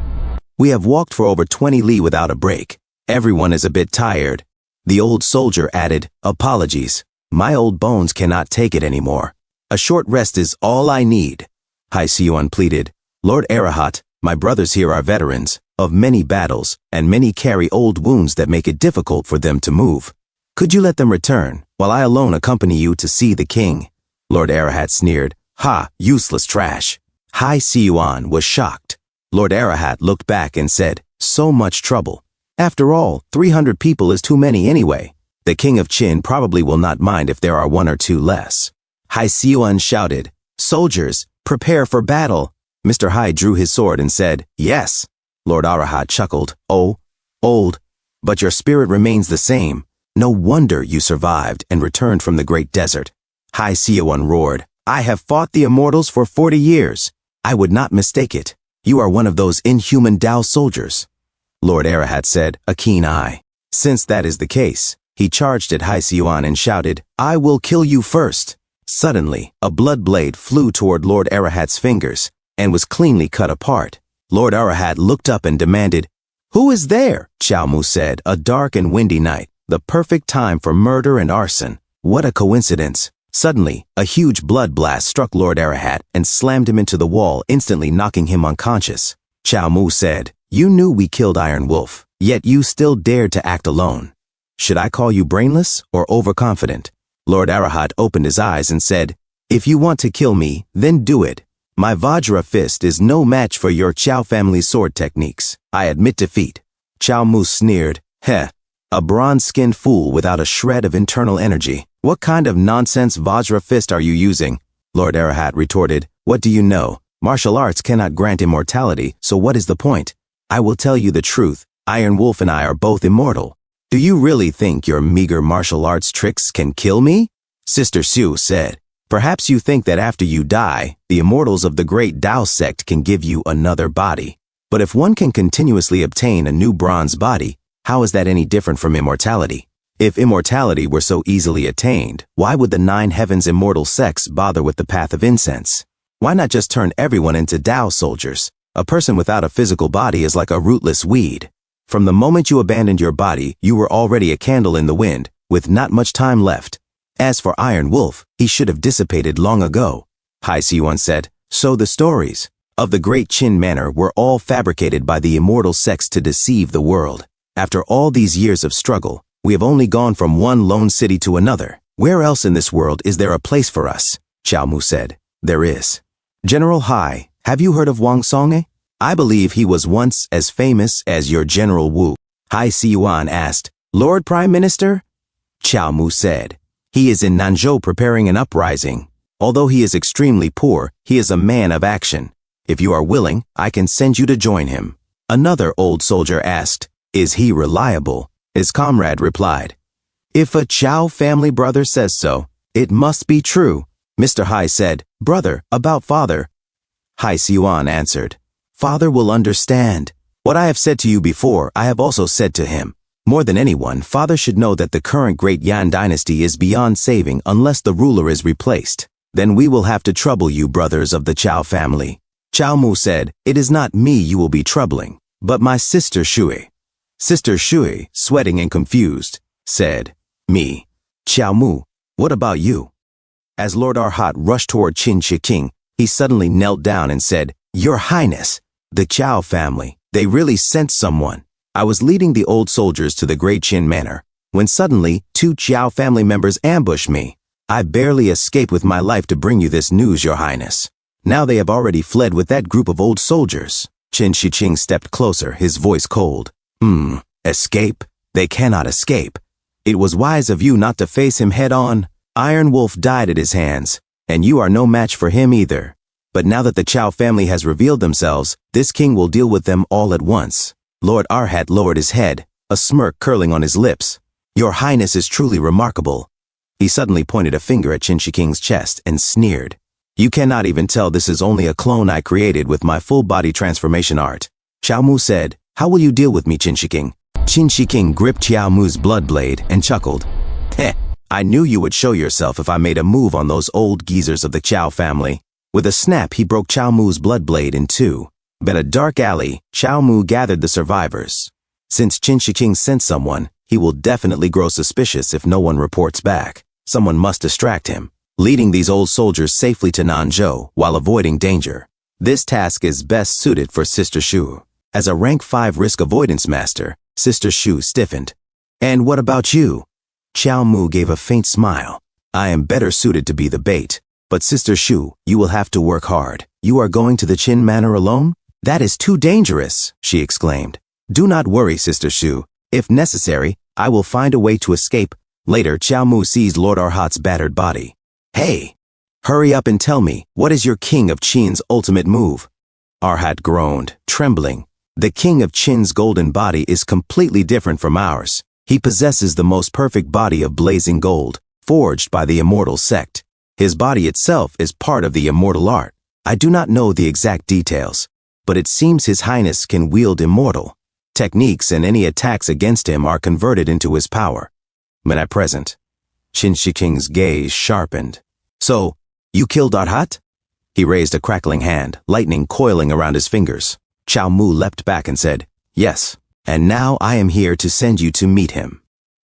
"We have walked for over 20 li without a break. Everyone is a bit tired." The old soldier added, "Apologies. My old bones cannot take it anymore. A short rest is all I need." Hai Siyuan pleaded, "Lord Arahat, my brothers here are veterans of many battles, and many carry old wounds that make it difficult for them to move. Could you let them return, while I alone accompany you to see the king?" Lord Arahat sneered, "Ha, useless trash." Hai Siyuan was shocked. Lord Arahat looked back and said, "So much trouble. After all, 300 people is too many anyway. The King of Qin probably will not mind if there are 1 or 2 less." Hai Siyuan shouted, "Soldiers, prepare for battle." Mr. Hai drew his sword and said, "Yes." Lord Arahat chuckled, "Oh, old, but your spirit remains the same. No wonder you survived and returned from the great desert." Hai Siyuan roared, "I have fought the immortals for 40 years. I would not mistake it. You are one of those inhuman Tao soldiers." Lord Arahat said, a keen eye. Since that is the case, he charged at Hai Siyuan and shouted, "I will kill you first." Suddenly, a blood blade flew toward Lord Arahat's fingers and was cleanly cut apart. Lord Arahat looked up and demanded, "Who is there?" Chao Mu said, "A dark and windy night, the perfect time for murder and arson. What a coincidence." Suddenly, a huge blood blast struck Lord Arahat and slammed him into the wall, instantly knocking him unconscious. Chao Mu said, "You knew we killed Iron Wolf, yet you still dared to act alone. Should I call you brainless or overconfident?" Lord Arahat opened his eyes and said, "If you want to kill me, then do it. My Vajra fist is no match for your Chao family sword techniques. I admit defeat." Chao Mu sneered, "Heh, a bronze-skinned fool without a shred of internal energy. What kind of nonsense Vajra fist are you using?" Lord Arahat retorted, "What do you know? Martial arts cannot grant immortality, so what is the point? I will tell you the truth. Iron Wolf and I are both immortal. Do you really think your meager martial arts tricks can kill me?" Sister Su said, "Perhaps you think that after you die, the immortals of the great Tao sect can give you another body. But if one can continuously obtain a new bronze body, how is that any different from immortality? If immortality were so easily attained, why would the 9 heavens immortal sects bother with the path of incense? Why not just turn everyone into Tao soldiers? A person without a physical body is like a rootless weed. From the moment you abandoned your body, you were already a candle in the wind, with not much time left. As for Iron Wolf, he should have dissipated long ago." Hai Siyuan said, "So the stories of the Great Qin Manor were all fabricated by the immortal sects to deceive the world. After all these years of struggle, we have only gone from one lone city to another. Where else in this world is there a place for us?" Chao Mu said, "There is. General Hai, have you heard of Wang Songe? I believe he was once as famous as your General Wu." Hai Siyuan asked, "Lord Prime Minister?" Chao Mu said, "He is in Nanzhou preparing an uprising. Although he is extremely poor, he is a man of action. If you are willing, I can send you to join him." Another old soldier asked, "Is he reliable?" His comrade replied, "If a Chao family brother says so, it must be true." Mr. Hai said, "Brother, about father." Hai Siuan answered. Father will understand. What I have said to you before, I have also said to him. More than anyone, Father should know that the current Great Yan dynasty is beyond saving unless the ruler is replaced. Then we will have to trouble you, brothers of the Chao family. Chao Mu said, It is not me you will be troubling, but my sister Shui. Sister Shui, sweating and confused, said, Me. Chao Mu, what about you? As Lord Arhat rushed toward Qin Shi King, he suddenly knelt down and said, Your Highness, the Chao family, they really sent someone. I was leading the old soldiers to the Great Qin Manor, when suddenly 2 Chao family members ambushed me. I barely escaped with my life to bring you this news, Your Highness. Now they have already fled with that group of old soldiers. Qin Shi King stepped closer, his voice cold. Escape? They cannot escape. It was wise of you not to face him head on. Iron Wolf died at his hands, and you are no match for him either. But now that the Chao family has revealed themselves, this king will deal with them all at once. Lord Arhat lowered his head, a smirk curling on his lips. Your Highness is truly remarkable. He suddenly pointed a finger at Qin Shi King's chest and sneered. You cannot even tell this is only a clone I created with my full body transformation art. Chao Mu said, How will you deal with me, Qin Shi King? Qin Shi King gripped Chao Mu's blood blade and chuckled. Heh, I knew you would show yourself if I made a move on those old geezers of the Chao family. With a snap, he broke Chao Mu's blood blade in 2. In a dark alley, Chao Mu gathered the survivors. Since Qin Shi King sent someone, he will definitely grow suspicious if no one reports back. Someone must distract him, leading these old soldiers safely to Nanzhou while avoiding danger. This task is best suited for Sister Shu. As a rank 5 risk avoidance master, Sister Shu stiffened. And what about you? Chao Mu gave a faint smile. I am better suited to be the bait. But Sister Shu, you will have to work hard. You are going to the Qin Manor alone? That is too dangerous, she exclaimed. Do not worry, Sister Shu. If necessary, I will find a way to escape. Later, Chao Mu seized Lord Arhat's battered body. Hey! Hurry up and tell me, what is your King of Qin's ultimate move? Arhat groaned, trembling. The King of Qin's golden body is completely different from ours. He possesses the most perfect body of blazing gold, forged by the immortal sect. His body itself is part of the immortal art. I do not know the exact details, but it seems His Highness can wield immortal techniques, and any attacks against him are converted into his power. When at present, Qin Shi King's gaze sharpened. So, you killed Arhat? He raised a crackling hand, lightning coiling around his fingers. Chao Mu leapt back and said, Yes, and now I am here to send you to meet him.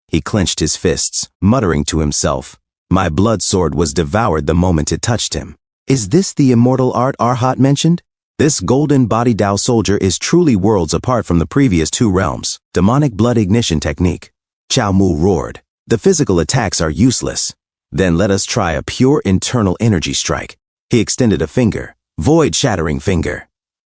He clenched his fists, muttering to himself. My blood sword was devoured the moment it touched him. Is this the immortal art Arhat mentioned? This golden body Dao soldier is truly worlds apart from the previous 2 realms. Demonic blood ignition technique. Chao Mu roared. The physical attacks are useless. Then let us try a pure internal energy strike. He extended a finger. Void-shattering finger.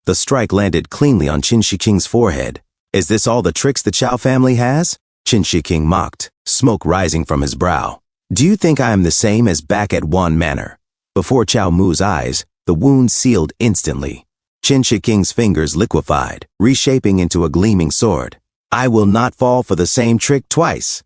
The strike landed cleanly on Qin Shi King's forehead. Is this all the tricks the Chao family has? Qin Shi King mocked, smoke rising from his brow. Do you think I am the same as back at Wan Manor? Before Chao Mu's eyes, the wound sealed instantly. Qin Shi King's fingers liquefied, reshaping into a gleaming sword. I will not fall for the same trick twice.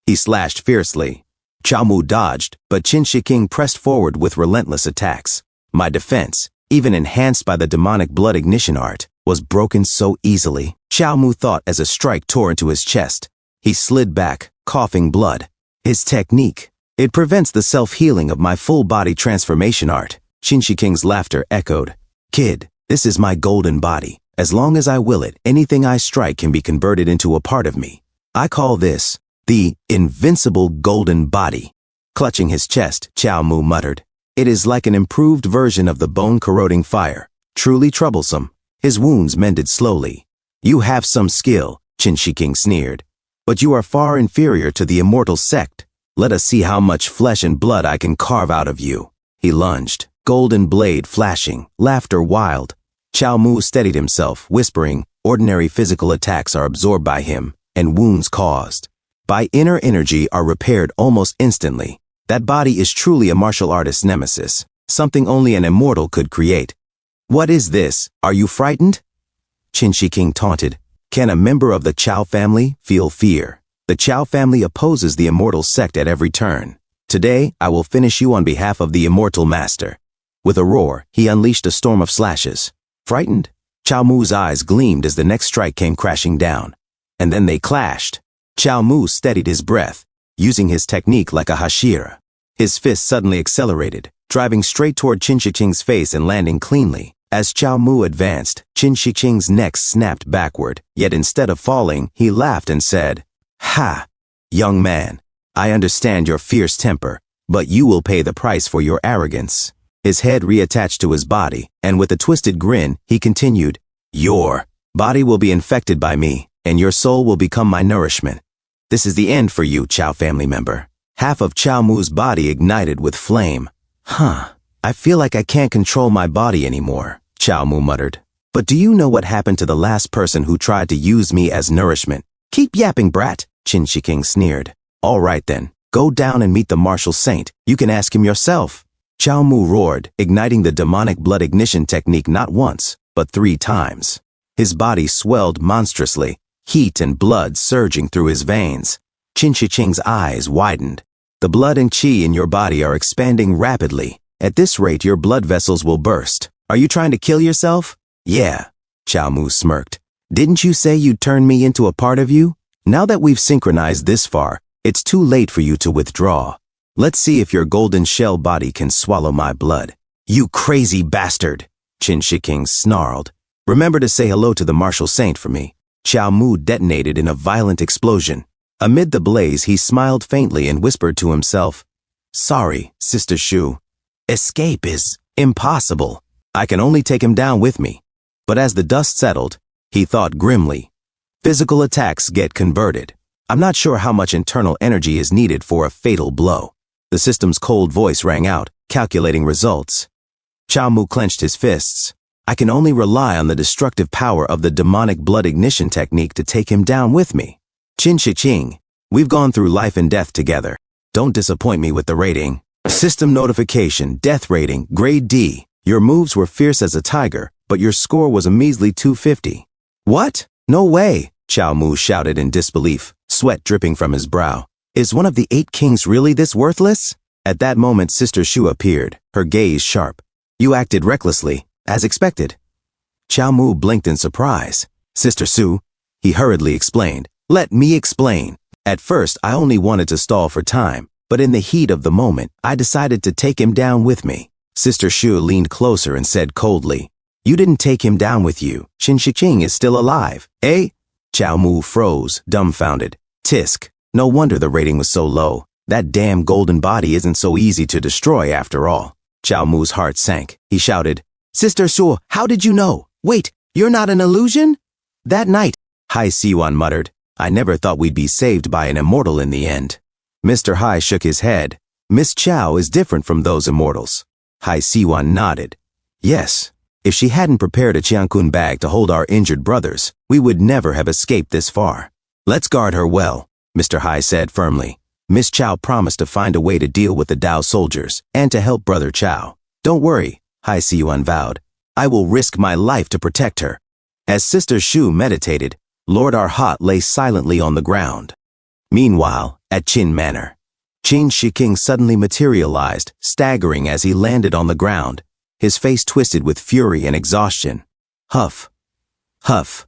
He slashed fiercely. Chao Mu dodged, but Qin Shi King pressed forward with relentless attacks. My defense, even enhanced by the demonic blood ignition art, was broken so easily. Chao Mu thought as a strike tore into his chest. He slid back, coughing blood. His technique. It prevents the self-healing of my full-body transformation art. Qin Shi King's laughter echoed. Kid, this is my golden body. As long as I will it, anything I strike can be converted into a part of me. I call this the Invincible Golden Body. Clutching his chest, Chao Mu muttered. It is like an improved version of the bone-corroding fire. Truly troublesome. His wounds mended slowly. You have some skill, Qin Shi King sneered. But you are far inferior to the immortal sect. Let us see how much flesh and blood I can carve out of you. He lunged, golden blade flashing, laughter wild. Chao Mu steadied himself, whispering, ordinary physical attacks are absorbed by him, and wounds caused by inner energy are repaired almost instantly. That body is truly a martial artist's nemesis, something only an immortal could create. What is this? Are you frightened? Qin Shi King taunted. Can a member of the Chao family feel fear? The Chao family opposes the immortal sect at every turn. Today, I will finish you on behalf of the immortal master. With a roar, he unleashed a storm of slashes. Frightened? Chao Mu's eyes gleamed as the next strike came crashing down. And then they clashed. Chao Mu steadied his breath, using his technique like a hashira. His fist suddenly accelerated, driving straight toward Qin Shiqing's face and landing cleanly. As Chao Mu advanced, Qin Shiqing's neck snapped backward, yet instead of falling, he laughed and said, "Ha! Young man, I understand your fierce temper, but you will pay the price for your arrogance." His head reattached to his body, and with a twisted grin, he continued, "Your body will be infected by me, and your soul will become my nourishment. This is the end for you, Chao family member." Half of Chao Mu's body ignited with flame. I feel like I can't control my body anymore, Chao Mu muttered. "But do you know what happened to the last person who tried to use me as nourishment?" "Keep yapping, brat," Qin Shiqing sneered. "All right then, go down and meet the martial saint. You can ask him yourself." Chao Mu roared, igniting the demonic blood ignition technique not once, but 3 times. His body swelled monstrously, heat and blood surging through his veins. Qin Shiqing's eyes widened. "The blood and qi in your body are expanding rapidly. At this rate, your blood vessels will burst. Are you trying to kill yourself?" "Yeah," Chao Mu smirked. "Didn't you say you'd turn me into a part of you? Now that we've synchronized this far, it's too late for you to withdraw. Let's see if your golden shell body can swallow my blood." "You crazy bastard," Qin Shiqing snarled. "Remember to say hello to the martial saint for me." Chao Mu detonated in a violent explosion. Amid the blaze, he smiled faintly and whispered to himself, "Sorry, Sister Shu. Escape is impossible. I can only take him down with me." But as the dust settled, he thought grimly, "Physical attacks get converted. I'm not sure how much internal energy is needed for a fatal blow." The system's cold voice rang out, calculating results. Chao Mu clenched his fists. "I can only rely on the destructive power of the demonic blood ignition technique to take him down with me. Qin Shiqing, we've gone through life and death together. Don't disappoint me with the rating. System notification, death rating, grade D. Your moves were fierce as a tiger, but your score was a measly 250. "What? No way!" Chao Mu shouted in disbelief, sweat dripping from his brow. "Is one of the 8 kings really this worthless?" At that moment, Sister Shu appeared, her gaze sharp. "You acted recklessly, as expected." Chao Mu blinked in surprise. "Sister Sue," he hurriedly explained. "Let me explain. At first, I only wanted to stall for time, but in the heat of the moment, I decided to take him down with me." Sister Shu leaned closer and said coldly, "You didn't take him down with you. Qin Shiqing is still alive, eh?" Chao Mu froze, dumbfounded. Tisk. No wonder the rating was so low. That damn golden body isn't so easy to destroy after all. Chao Mu's heart sank. He shouted, "Sister Shu, how did you know? Wait, you're not an illusion?" "That night," Hai Siwan muttered, "I never thought we'd be saved by an immortal in the end." Mr. Hai shook his head. "Miss Chao is different from those immortals." Hai Siwan nodded. "Yes, if she hadn't prepared a Qiankun bag to hold our injured brothers, we would never have escaped this far." "Let's guard her well," Mr. Hai said firmly. "Miss Chao promised to find a way to deal with the Dao soldiers and to help Brother Chao. Don't worry," Hai Siwan vowed. "I will risk my life to protect her." As Sister Shu meditated, Lord Arhat lay silently on the ground. Meanwhile, at Qin Manor, Qin Shiqing suddenly materialized, staggering as he landed on the ground, his face twisted with fury and exhaustion. Huff, huff.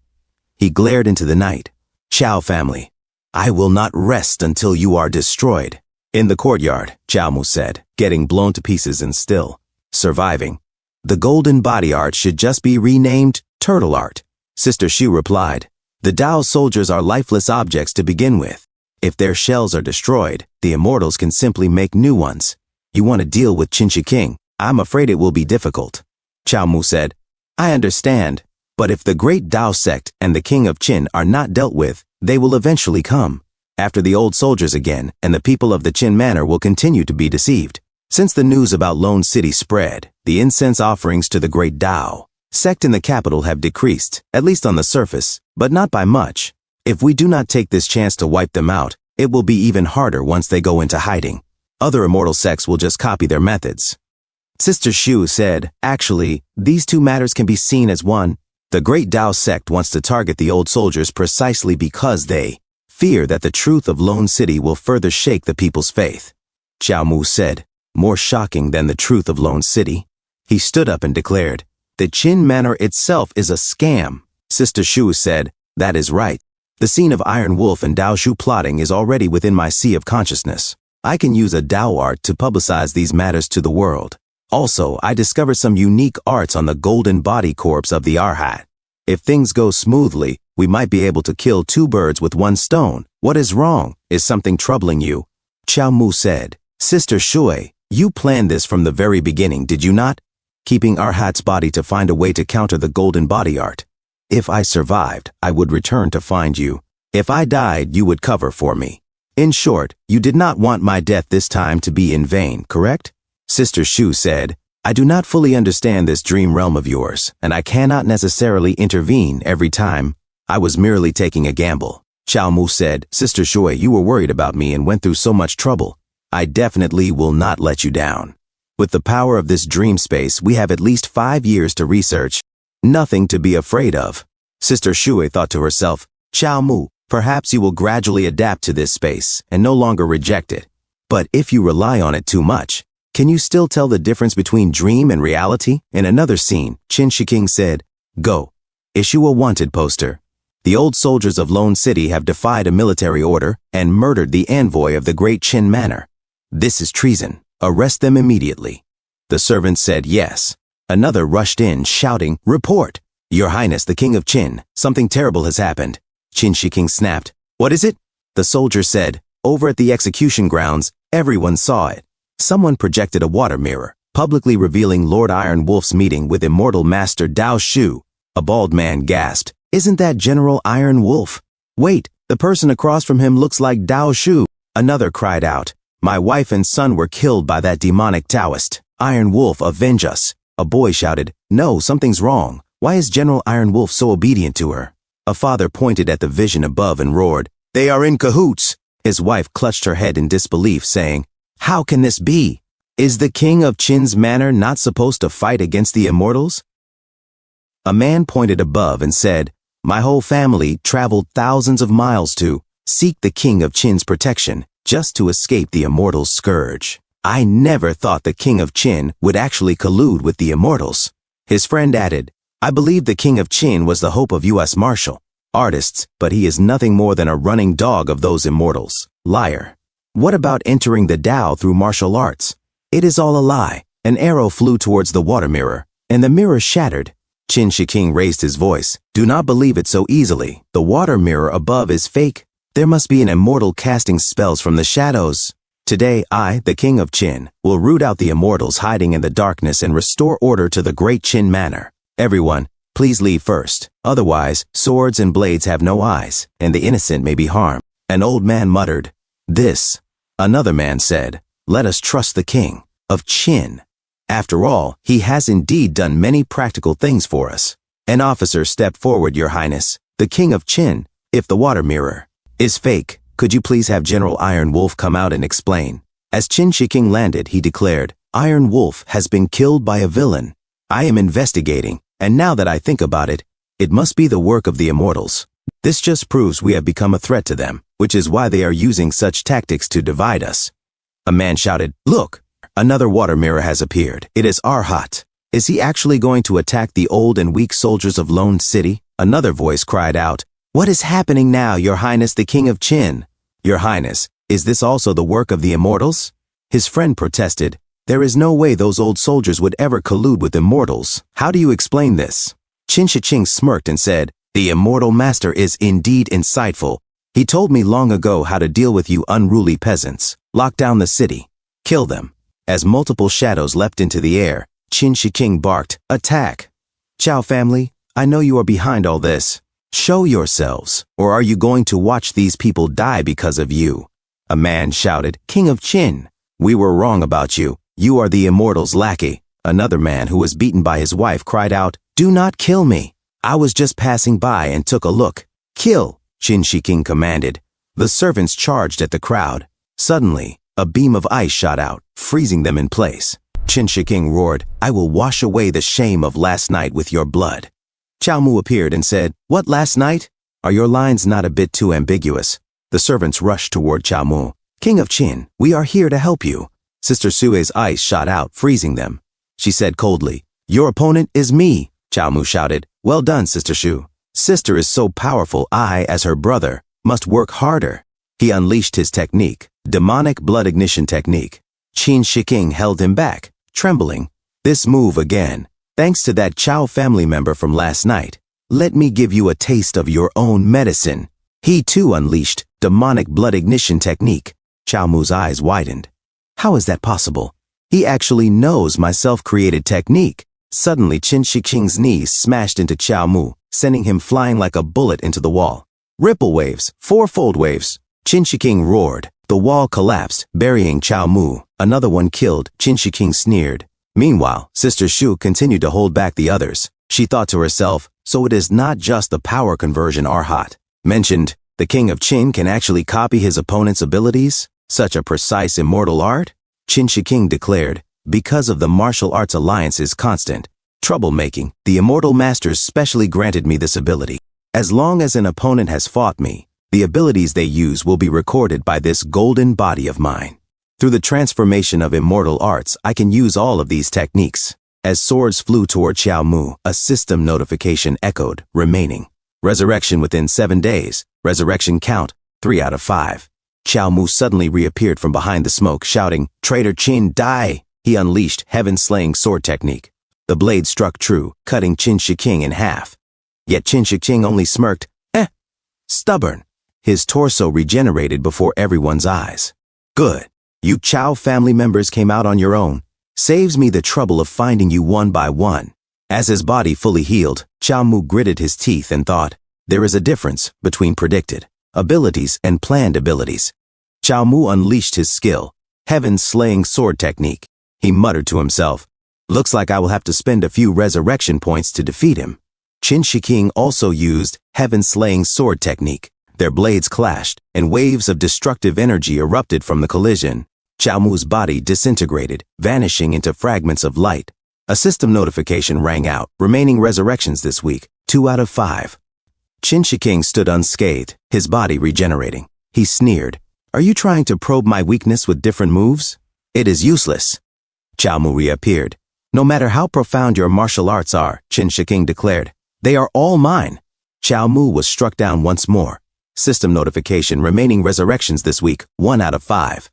He glared into the night. "Chao family, I will not rest until you are destroyed." In the courtyard, Chao Mu said, getting blown to pieces and still surviving. "The golden body art should just be renamed Turtle Art." Sister Shu replied, "The Dao soldiers are lifeless objects to begin with. If their shells are destroyed, the immortals can simply make new ones. You want to deal with Qin Shiqing? I'm afraid it will be difficult." Chao Mu said, "I understand, but if the great Dao sect and the king of Qin are not dealt with, they will eventually come. After the old soldiers again, and the people of the Qin Manor will continue to be deceived. Since the news about Lone City spread, the incense offerings to the great Dao sect in the capital have decreased, at least on the surface, but not by much. If we do not take this chance to wipe them out, it will be even harder once they go into hiding. Other immortal sects will just copy their methods." Sister Shu said, "Actually, these two matters can be seen as one. The great Dao sect wants to target the old soldiers precisely because they fear that the truth of Lone City will further shake the people's faith." Chao Mu said, "More shocking than the truth of Lone City?" He stood up and declared, "The Qin Manor itself is a scam." Sister Shu said, "That is right. The scene of Iron Wolf and Dao Shu plotting is already within my sea of consciousness. I can use a Dao art to publicize these matters to the world. Also, I discovered some unique arts on the golden body corpse of the Arhat. If things go smoothly, we might be able to kill 2 birds with 1 stone. What is wrong? Is something troubling you?" Qiao Mu said, "Sister Shui, you planned this from the very beginning, did you not? Keeping Arhat's body to find a way to counter the golden body art. If I survived, I would return to find you. If I died, you would cover for me. In short, you did not want my death this time to be in vain, correct?" Sister Shu said, "I do not fully understand this dream realm of yours, and I cannot necessarily intervene every time. I was merely taking a gamble." Qiao Mu said, "Sister Shui, you were worried about me and went through so much trouble. I definitely will not let you down. With the power of this dream space, we have at least 5 years to research. Nothing to be afraid of." Sister Shui thought to herself, "Qiao Mu, perhaps you will gradually adapt to this space and no longer reject it. But if you rely on it too much, can you still tell the difference between dream and reality?" In another scene, Qin Shiking said, "Go. Issue a wanted poster. The old soldiers of Lone City have defied a military order and murdered the envoy of the great Qin Manor. This is treason. Arrest them immediately." The servant said yes. Another rushed in, shouting, "Report! Your Highness, the King of Qin, something terrible has happened." Qin Shiking snapped, "What is it?" The soldier said, "Over at the execution grounds, everyone saw it. Someone projected a water mirror, publicly revealing Lord Iron Wolf's meeting with immortal master Dao Shu." A bald man gasped, "Isn't that General Iron Wolf? Wait, the person across from him looks like Dao Shu." Another cried out, "My wife and son were killed by that demonic Taoist. Iron Wolf, avenge us." A boy shouted, "No, something's wrong. Why is General Iron Wolf so obedient to her?" A father pointed at the vision above and roared, "They are in cahoots." His wife clutched her head in disbelief, saying, "How can this be? Is the King of Qin's Manor not supposed to fight against the immortals?" A man pointed above and said, "My whole family traveled thousands of miles to seek the King of Qin's protection, just to escape the immortals' scourge. I never thought the King of Qin would actually collude with the immortals." His friend added, "I believe the King of Qin was the hope of U.S. martial artists, but he is nothing more than a running dog of those immortals. Liar. What about entering the Tao through martial arts? It is all a lie." An arrow flew towards the water mirror, and the mirror shattered. Qin Shiking raised his voice, "Do not believe it so easily. The water mirror above is fake. There must be an immortal casting spells from the shadows. Today, I, the King of Qin, will root out the immortals hiding in the darkness and restore order to the great Qin Manor. Everyone, please leave first. Otherwise, swords and blades have no eyes, and the innocent may be harmed." An old man muttered, "This." Another man said, "Let us trust the King of Qin. After all, he has indeed done many practical things for us." An officer stepped forward, "Your Highness, the King of Qin, if the water mirror is fake, could you please have General Iron Wolf come out and explain?" As Qin Shiking landed, he declared, "Iron Wolf has been killed by a villain. I am investigating, and now that I think about it, it must be the work of the immortals. This just proves we have become a threat to them, which is why they are using such tactics to divide us." A man shouted, "Look! Another water mirror has appeared. It is Arhat. Is he actually going to attack the old and weak soldiers of Lone City?" Another voice cried out, "What is happening now, Your Highness the King of Qin?" "Your Highness, is this also the work of the immortals?" His friend protested, "There is no way those old soldiers would ever collude with immortals. How do you explain this?" Qin Shiching smirked and said, "The immortal master is indeed insightful. He told me long ago how to deal with you unruly peasants. Lock down the city. Kill them." As multiple shadows leapt into the air, Qin Shiking barked, "Attack!" "Chow family, I know you are behind all this. Show yourselves, or are you going to watch these people die because of you?" A man shouted, "King of Qin, we were wrong about you. You are the immortal's lackey." Another man who was beaten by his wife cried out, "Do not kill me. I was just passing by and took a look." "Kill!" Qin Shiking commanded. The servants charged at the crowd. Suddenly, a beam of ice shot out, freezing them in place. Qin Shiking roared, "I will wash away the shame of last night with your blood." Qiao Mu appeared and said, "What, last night? Are your lines not a bit too ambiguous?" The servants rushed toward Qiao Mu. "King of Qin, we are here to help you." Sister Sue's ice shot out, freezing them. she said coldly. Your opponent is me, Chao Mu shouted. Well done, Sister Shu. Sister is so powerful I, as her brother, must work harder. He unleashed his technique, demonic blood ignition technique. Qin Shiking held him back, trembling. This move again, thanks to that Chao family member from last night. Let me give you a taste of your own medicine. He too unleashed demonic blood ignition technique. Chao Mu's eyes widened. How is that possible? He actually knows my self-created technique. Suddenly Qin Shiking's knees smashed into Chao Mu, sending him flying like a bullet into the wall. Ripple waves, fourfold waves. Qin Shiking roared. The wall collapsed, burying Chao Mu. Another one killed. Qin Shiking sneered. Meanwhile, Sister Shu continued to hold back the others. She thought to herself, so it is not just the power conversion Arhat mentioned. The king of Qin can actually copy his opponent's abilities? Such a precise immortal art? Qin Shiking declared. Because of the martial arts alliance's constant troublemaking, the immortal masters specially granted me this ability. As long as an opponent has fought me, the abilities they use will be recorded by this golden body of mine. Through the transformation of immortal arts, I can use all of these techniques. As swords flew toward Chao Mu, a system notification echoed, remaining. Resurrection within 7 days. Resurrection count, 3 out of 5. Chao Mu suddenly reappeared from behind the smoke, shouting, Traitor Qin, die! He unleashed heaven-slaying sword technique. The blade struck true, cutting Qin Shiking in half. Yet Qin Shiking only smirked, stubborn. His torso regenerated before everyone's eyes. Good. You Chao family members came out on your own. Saves me the trouble of finding you one by one. As his body fully healed, Chao Mu gritted his teeth and thought, there is a difference between predicted abilities and planned abilities. Chao Mu unleashed his skill, heaven-slaying sword technique. He muttered to himself, looks like I will have to spend a few resurrection points to defeat him. Qin Shiking also used heaven-slaying sword technique. Their blades clashed, and waves of destructive energy erupted from the collision. Chao Mu's body disintegrated, vanishing into fragments of light. A system notification rang out, remaining resurrections this week, 2 out of 5. Qin Shiking stood unscathed, his body regenerating. He sneered, are you trying to probe my weakness with different moves? It is useless. Chao Mu reappeared. No matter how profound your martial arts are, Qin Shiking declared, they are all mine. Chao Mu was struck down once more. System notification remaining resurrections this week, 1 out of 5.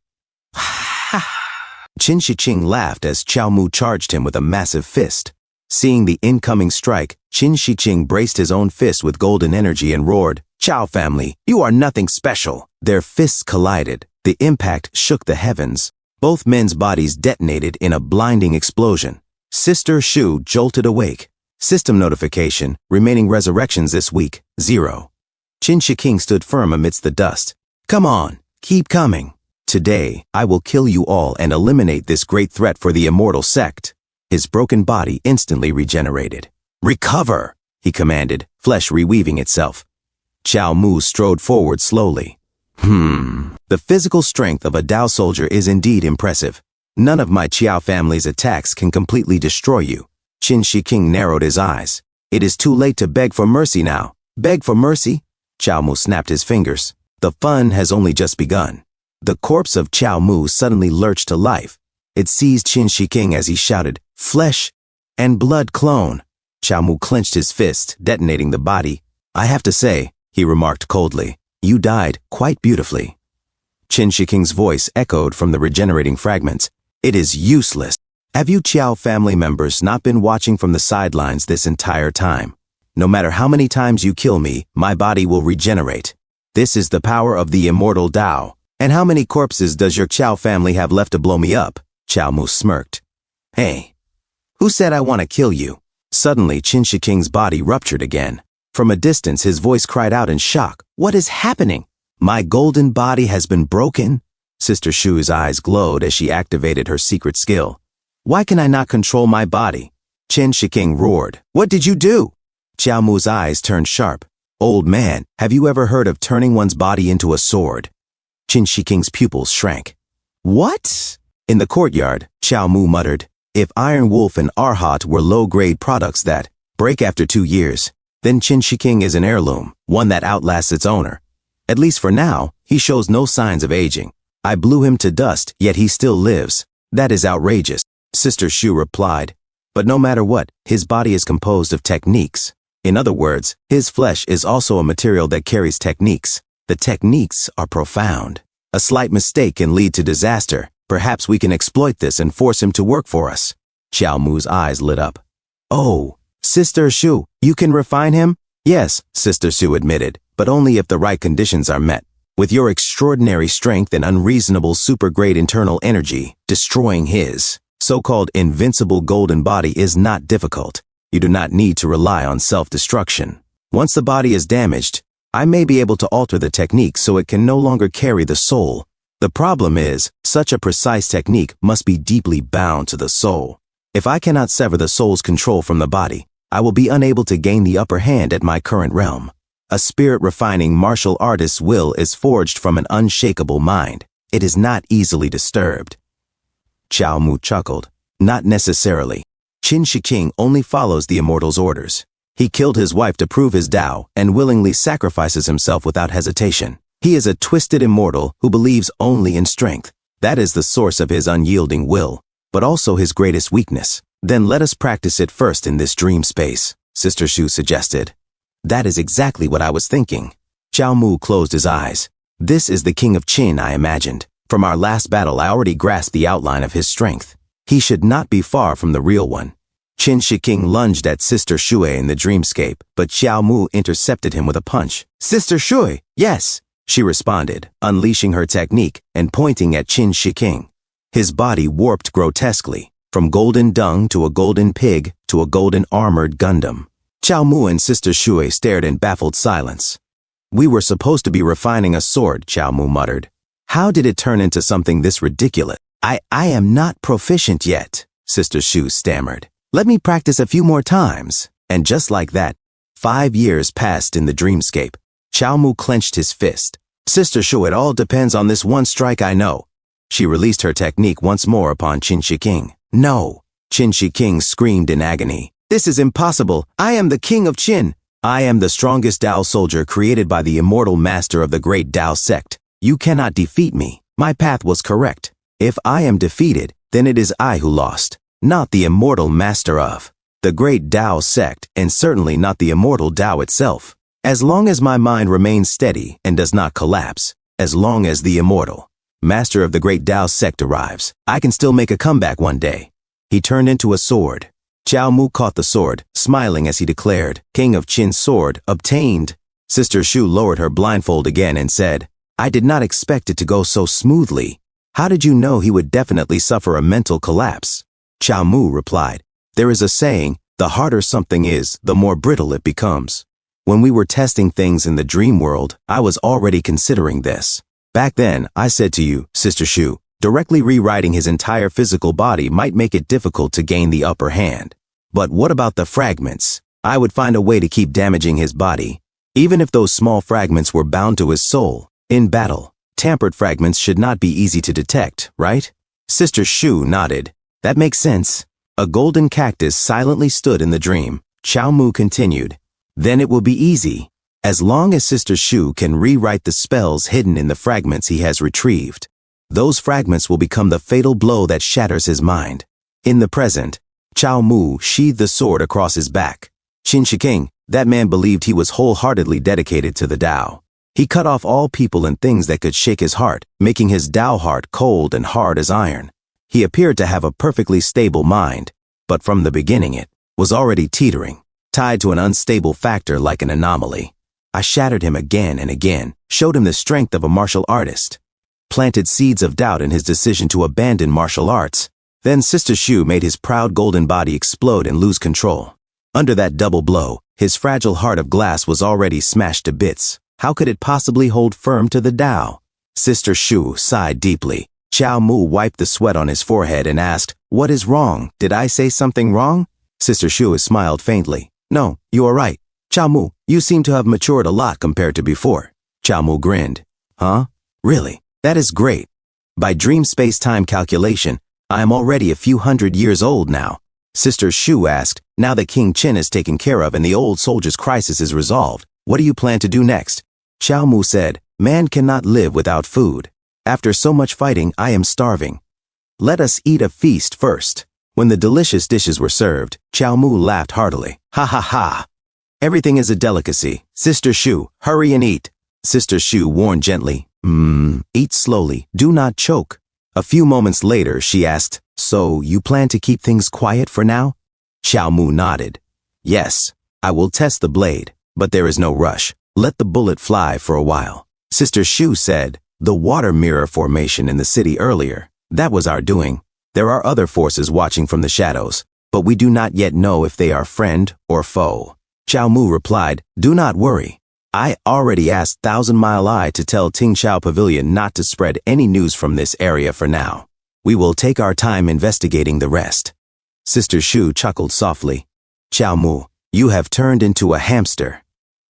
Qin Shiking laughed as Chao Mu charged him with a massive fist. Seeing the incoming strike, Qin Shiking braced his own fist with golden energy and roared, Chao family, you are nothing special. Their fists collided. The impact shook the heavens. Both men's bodies detonated in a blinding explosion. Sister Shu jolted awake. System notification, remaining resurrections this week, 0. Qin Shiking stood firm amidst the dust. Come on, keep coming. Today, I will kill you all and eliminate this great threat for the immortal sect. His broken body instantly regenerated. Recover, he commanded, flesh reweaving itself. Chao Mu strode forward slowly. The physical strength of a Dao soldier is indeed impressive. None of my Qiao family's attacks can completely destroy you. Qin Shiking narrowed his eyes. It is too late to beg for mercy now. Beg for mercy? Chao Mu snapped his fingers. The fun has only just begun. The corpse of Chao Mu suddenly lurched to life. It seized Qin Shiking as he shouted, flesh and blood clone. Chao Mu clenched his fist, detonating the body. I have to say, he remarked coldly, you died quite beautifully. Qin Shiking's voice echoed from the regenerating fragments. It is useless. Have you Qiao family members not been watching from the sidelines this entire time? No matter how many times you kill me, my body will regenerate. This is the power of the immortal Dao. And how many corpses does your Qiao family have left to blow me up? Chao Mu smirked. Hey, who said I want to kill you? Suddenly Qin Shiking's body ruptured again. From a distance his voice cried out in shock. What is happening? My golden body has been broken? Sister Shu's eyes glowed as she activated her secret skill. Why can I not control my body? Qin Shiking roared. What did you do? Chao Mu's eyes turned sharp. Old man, have you ever heard of turning one's body into a sword? Qin Shiking's pupils shrank. What? In the courtyard, Chao Mu muttered, if Iron Wolf and Arhat were low-grade products that break after 2 years, then Qin Shiking is an heirloom, one that outlasts its owner. At least for now, he shows no signs of aging. I blew him to dust, yet he still lives. That is outrageous. Sister Shu replied. But no matter what, his body is composed of techniques. In other words, his flesh is also a material that carries techniques. The techniques are profound. A slight mistake can lead to disaster. Perhaps we can exploit this and force him to work for us. Xiao Mu's eyes lit up. Oh, Sister Shu, you can refine him? Yes, Sister Shu admitted, but only if the right conditions are met. With your extraordinary strength and unreasonable super-great internal energy, destroying his so-called invincible golden body is not difficult. You do not need to rely on self-destruction. Once the body is damaged, I may be able to alter the technique so it can no longer carry the soul. The problem is, such a precise technique must be deeply bound to the soul. If I cannot sever the soul's control from the body, I will be unable to gain the upper hand at my current realm. A spirit-refining martial artist's will is forged from an unshakable mind. It is not easily disturbed. Xiao Mu chuckled. Not necessarily. Qin Shi King only follows the immortal's orders. He killed his wife to prove his Tao and willingly sacrifices himself without hesitation. He is a twisted immortal who believes only in strength. That is the source of his unyielding will, but also his greatest weakness. Then let us practice it first in this dream space, Sister Shu suggested. That is exactly what I was thinking. Xiao Mu closed his eyes. This is the king of Qin, I imagined. From our last battle, I already grasped the outline of his strength. He should not be far from the real one. Qin Shi King lunged at Sister Shui in the dreamscape, but Xiao Mu intercepted him with a punch. Sister Shui, yes, she responded, unleashing her technique and pointing at Qin Shi King. His body warped grotesquely, from golden dung to a golden pig to a golden armored Gundam. Xiao Mu and Sister Shui stared in baffled silence. We were supposed to be refining a sword, Xiao Mu muttered. How did it turn into something this ridiculous? I am not proficient yet, Sister Shu stammered. Let me practice a few more times. And just like that, 5 years passed in the dreamscape. Xiao Mu clenched his fist. Sister Shu, it all depends on this one strike I know. She released her technique once more upon Qin Shi King. No! Qin Shi King screamed in agony. This is impossible. I am the king of Qin. I am the strongest Tao soldier created by the immortal master of the great Tao sect. You cannot defeat me. My path was correct. If I am defeated, then it is I who lost, not the immortal master of the great Tao sect, and certainly not the immortal Tao itself. As long as my mind remains steady and does not collapse, as long as the immortal master of the great Tao sect arrives, I can still make a comeback one day. He turned into a sword. Xiao Mu caught the sword, smiling as he declared, King of Qin's sword, obtained. Sister Shu lowered her blindfold again and said, I did not expect it to go so smoothly. How did you know he would definitely suffer a mental collapse? Xiao Mu replied, there is a saying, the harder something is, the more brittle it becomes. When we were testing things in the dream world, I was already considering this. Back then, I said to you, Sister Shu, directly rewriting his entire physical body might make it difficult to gain the upper hand. But what about the fragments? I would find a way to keep damaging his body, even if those small fragments were bound to his soul. In battle, tampered fragments should not be easy to detect, right? Sister Shu nodded. That makes sense. A golden cactus silently stood in the dream. Xiao Mu continued. Then it will be easy. As long as Sister Shu can rewrite the spells hidden in the fragments he has retrieved, those fragments will become the fatal blow that shatters his mind. In the present, Xiao Mu sheathed the sword across his back. Qin Shi King, that man believed he was wholeheartedly dedicated to the Tao. He cut off all people and things that could shake his heart, making his Tao heart cold and hard as iron. He appeared to have a perfectly stable mind, but from the beginning it was already teetering, tied to an unstable factor like an anomaly. I shattered him again and again, showed him the strength of a martial artist, planted seeds of doubt in his decision to abandon martial arts. Then Sister Shu made his proud golden body explode and lose control. Under that double blow, his fragile heart of glass was already smashed to bits. How could it possibly hold firm to the Tao? Sister Shu sighed deeply. Xiao Mu wiped the sweat on his forehead and asked, What is wrong? Did I say something wrong? Sister Shu smiled faintly. No, you are right. Xiao Mu, you seem to have matured a lot compared to before. Xiao Mu grinned. Huh? Really? That is great. By dream space-time calculation, I am already a few hundred years old now. Sister Shu asked, now that King Qin is taken care of and the old soldier's crisis is resolved, what do you plan to do next? Xiao Mu said, man cannot live without food. After so much fighting, I am starving. Let us eat a feast first. When the delicious dishes were served, Qiao Mu laughed heartily. Ha ha ha! Everything is a delicacy. Sister Shu, hurry and eat. Sister Shu warned gently. Eat slowly, do not choke. A few moments later, she asked, so you plan to keep things quiet for now? Qiao Mu nodded. Yes, I will test the blade, but there is no rush. Let the bullet fly for a while. Sister Shu said, the water mirror formation in the city earlier, that was our doing. There are other forces watching from the shadows, but we do not yet know if they are friend or foe. Qiao Mu replied, do not worry. I already asked Thousand Mile Eye to tell Ting Chao Pavilion not to spread any news from this area for now. We will take our time investigating the rest. Sister Shu chuckled softly. Qiao Mu, you have turned into a hamster.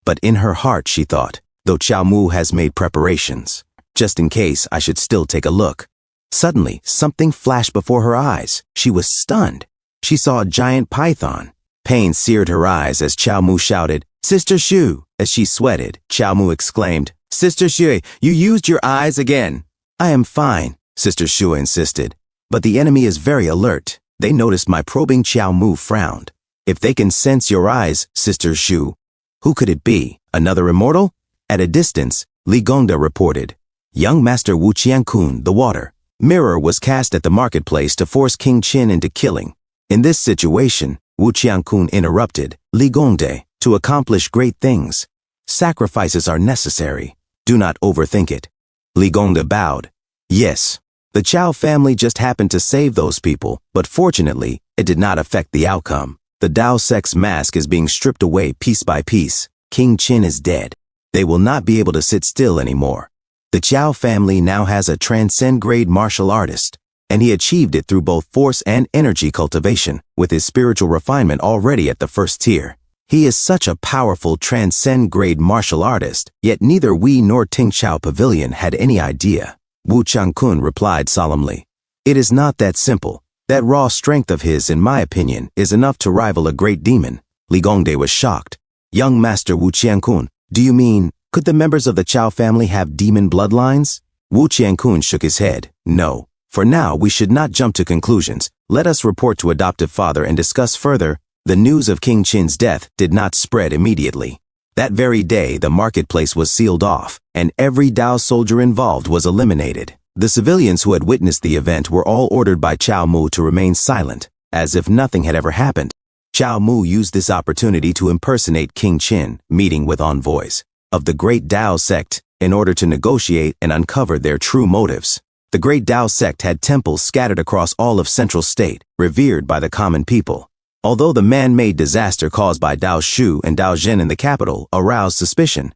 But in her heart she thought, though Qiao Mu has made preparations, just in case I should still take a look. Suddenly, something flashed before her eyes. She was stunned. She saw a giant python. Pain seared her eyes as Qiao Mu shouted, Sister Shu! As she sweated, Qiao Mu exclaimed, Sister Shu, you used your eyes again. I am fine, Sister Shu insisted. But the enemy is very alert. They noticed my probing. Qiao Mu frowned. If they can sense your eyes, Sister Shu, who could it be? Another immortal? At a distance, Li Gongda reported. Young Master Wu Qiankun, the water mirror was cast at the marketplace to force King Qin into killing. In this situation, Wu Qiankun interrupted, Li Gongde, to accomplish great things. Sacrifices are necessary. Do not overthink it. Li Gongde bowed. Yes, the Chao family just happened to save those people, but fortunately, it did not affect the outcome. The Dao sect's mask is being stripped away piece by piece. King Qin is dead. They will not be able to sit still anymore. The Chao family now has a transcend-grade martial artist, and he achieved it through both force and energy cultivation, with his spiritual refinement already at the first tier. He is such a powerful transcend-grade martial artist, yet neither we nor Ting Chao Pavilion had any idea. Wu Qiankun replied solemnly. It is not that simple. That raw strength of his, in my opinion, is enough to rival a great demon. Li Gongde was shocked. Young Master Wu Qiankun, do you mean, could the members of the Chao family have demon bloodlines? Wu Qiankun shook his head. No. For now, we should not jump to conclusions. Let us report to adoptive father and discuss further. The news of King Qin's death did not spread immediately. That very day, the marketplace was sealed off, and every Dao soldier involved was eliminated. The civilians who had witnessed the event were all ordered by Qiao Mu to remain silent, as if nothing had ever happened. Qiao Mu used this opportunity to impersonate King Qin, meeting with envoys of the great Dao sect, in order to negotiate and uncover their true motives. The great Dao sect had temples scattered across all of Central State, revered by the common people. Although the man-made disaster caused by Dao Shu and Dao Zhen in the capital aroused suspicion,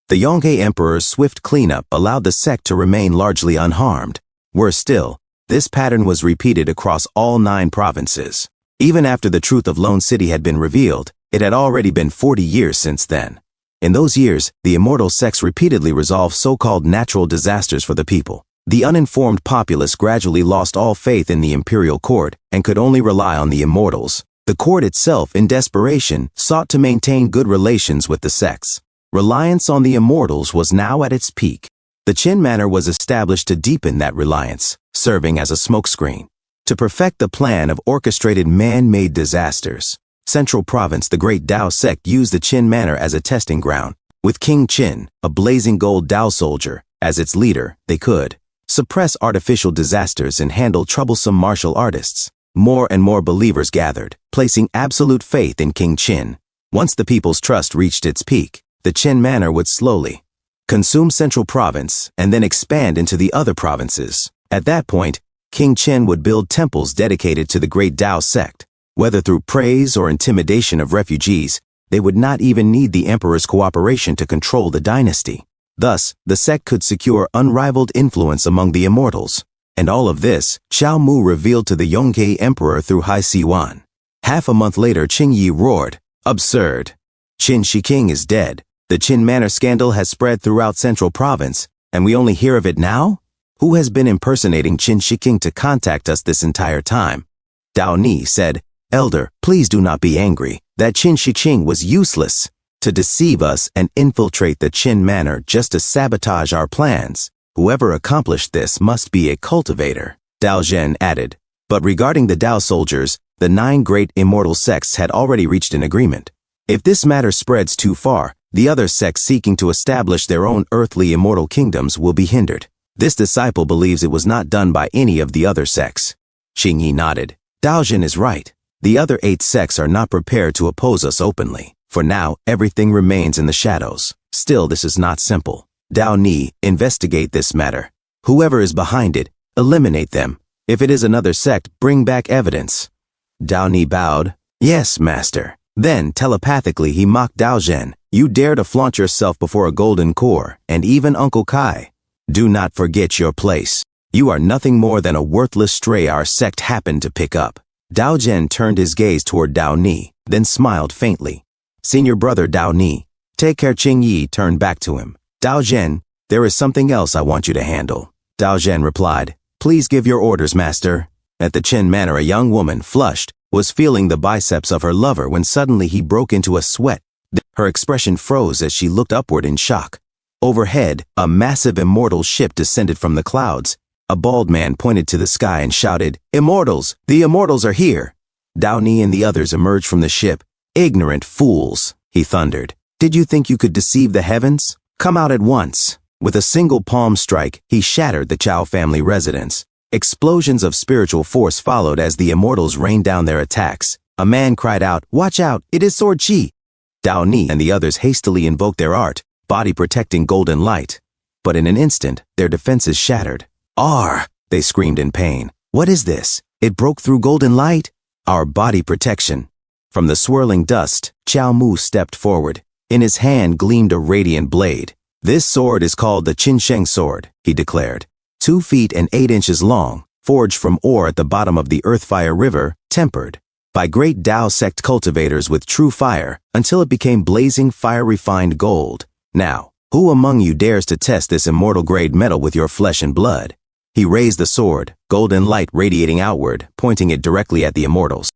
the Yonghe Emperor's swift cleanup allowed the sect to remain largely unharmed. Worse still, this pattern was repeated across all 9 provinces. Even after the truth of Lone City had been revealed, it had already been 40 years since then. In those years, the immortal sects repeatedly resolved so-called natural disasters for the people. The uninformed populace gradually lost all faith in the imperial court and could only rely on the immortals. The court itself, in desperation, sought to maintain good relations with the sects. Reliance on the immortals was now at its peak. The Qin Manor was established to deepen that reliance, serving as a smokescreen. To perfect the plan of orchestrated man-made disasters, Central Province, the great Dao sect, used the Qin Manor as a testing ground. With King Qin, a blazing gold Dao soldier, as its leader, they could suppress artificial disasters and handle troublesome martial artists. More and more believers gathered, placing absolute faith in King Qin. Once the people's trust reached its peak, the Qin Manor would slowly consume Central Province and then expand into the other provinces. At that point, King Qin would build temples dedicated to the great Dao sect. Whether through praise or intimidation of refugees, they would not even need the emperor's cooperation to control the dynasty. Thus, the sect could secure unrivaled influence among the immortals. And all of this, Qiao Mu revealed to the Yonghe Emperor through Hai Siwan. Half a month later, Qing Yi roared, "Absurd! Qin Shiking is dead. The Qin Manor scandal has spread throughout Central Province, and we only hear of it now? Who has been impersonating Qin Shiking to contact us this entire time?" Dao Ni said, "Elder, please do not be angry. That Qin Shiking was useless. To deceive us and infiltrate the Qin Manor just to sabotage our plans. Whoever accomplished this must be a cultivator." Dao Zhen added, But regarding the Tao soldiers, the 9 great immortal sects had already reached an agreement. If this matter spreads too far, the other sects seeking to establish their own earthly immortal kingdoms will be hindered. This disciple believes it was not done by any of the other sects. Qingyi nodded. Daojin is right. The other 8 sects are not prepared to oppose us openly. For now, everything remains in the shadows. Still, this is not simple. Dao Ni, investigate this matter. Whoever is behind it, eliminate them. If it is another sect, bring back evidence. Dao Ni bowed. Yes, master. Then, telepathically, he mocked Dao Zhen. You dare to flaunt yourself before a golden core, and even Uncle Kai. Do not forget your place. You are nothing more than a worthless stray our sect happened to pick up. Dao Zhen turned his gaze toward Dao Ni, then smiled faintly. Senior brother Dao Ni, take care. Qingyi turned back to him. Dao Zhen, there is something else I want you to handle. Dao Zhen replied, please give your orders, master. At the Qin Manor, a young woman, flushed, was feeling the biceps of her lover when suddenly he broke into a sweat. Her expression froze as she looked upward in shock. Overhead, a massive immortal ship descended from the clouds. A bald man pointed to the sky and shouted, Immortals! The immortals are here! Dao Ni and the others emerged from the ship. Ignorant fools, he thundered. Did you think you could deceive the heavens? Come out at once. With a single palm strike, he shattered the Chao family residence. Explosions of spiritual force followed as the immortals rained down their attacks. A man cried out, Watch out, it is Sword Chi! Dao Ni and the others hastily invoked their art, body-protecting golden light. But in an instant, their defenses shattered. They screamed in pain. What is this? It broke through golden light? Our body protection. From the swirling dust, Chao Mu stepped forward. In his hand gleamed a radiant blade. This sword is called the Qinsheng sword, he declared. 2 feet and 8 inches long, forged from ore at the bottom of the Earthfire River, tempered by great Tao sect cultivators with true fire, until it became blazing fire-refined gold. Now, who among you dares to test this immortal-grade metal with your flesh and blood? He raised the sword, golden light radiating outward, pointing it directly at the immortals.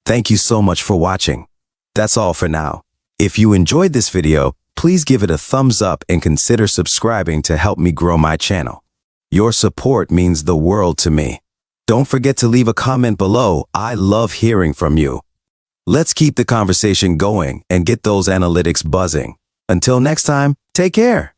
Thank you so much for watching. That's all for now. If you enjoyed this video, please give it a thumbs up and consider subscribing to help me grow my channel. Your support means the world to me. Don't forget to leave a comment below. I love hearing from you. Let's keep the conversation going and get those analytics buzzing. Until next time, take care.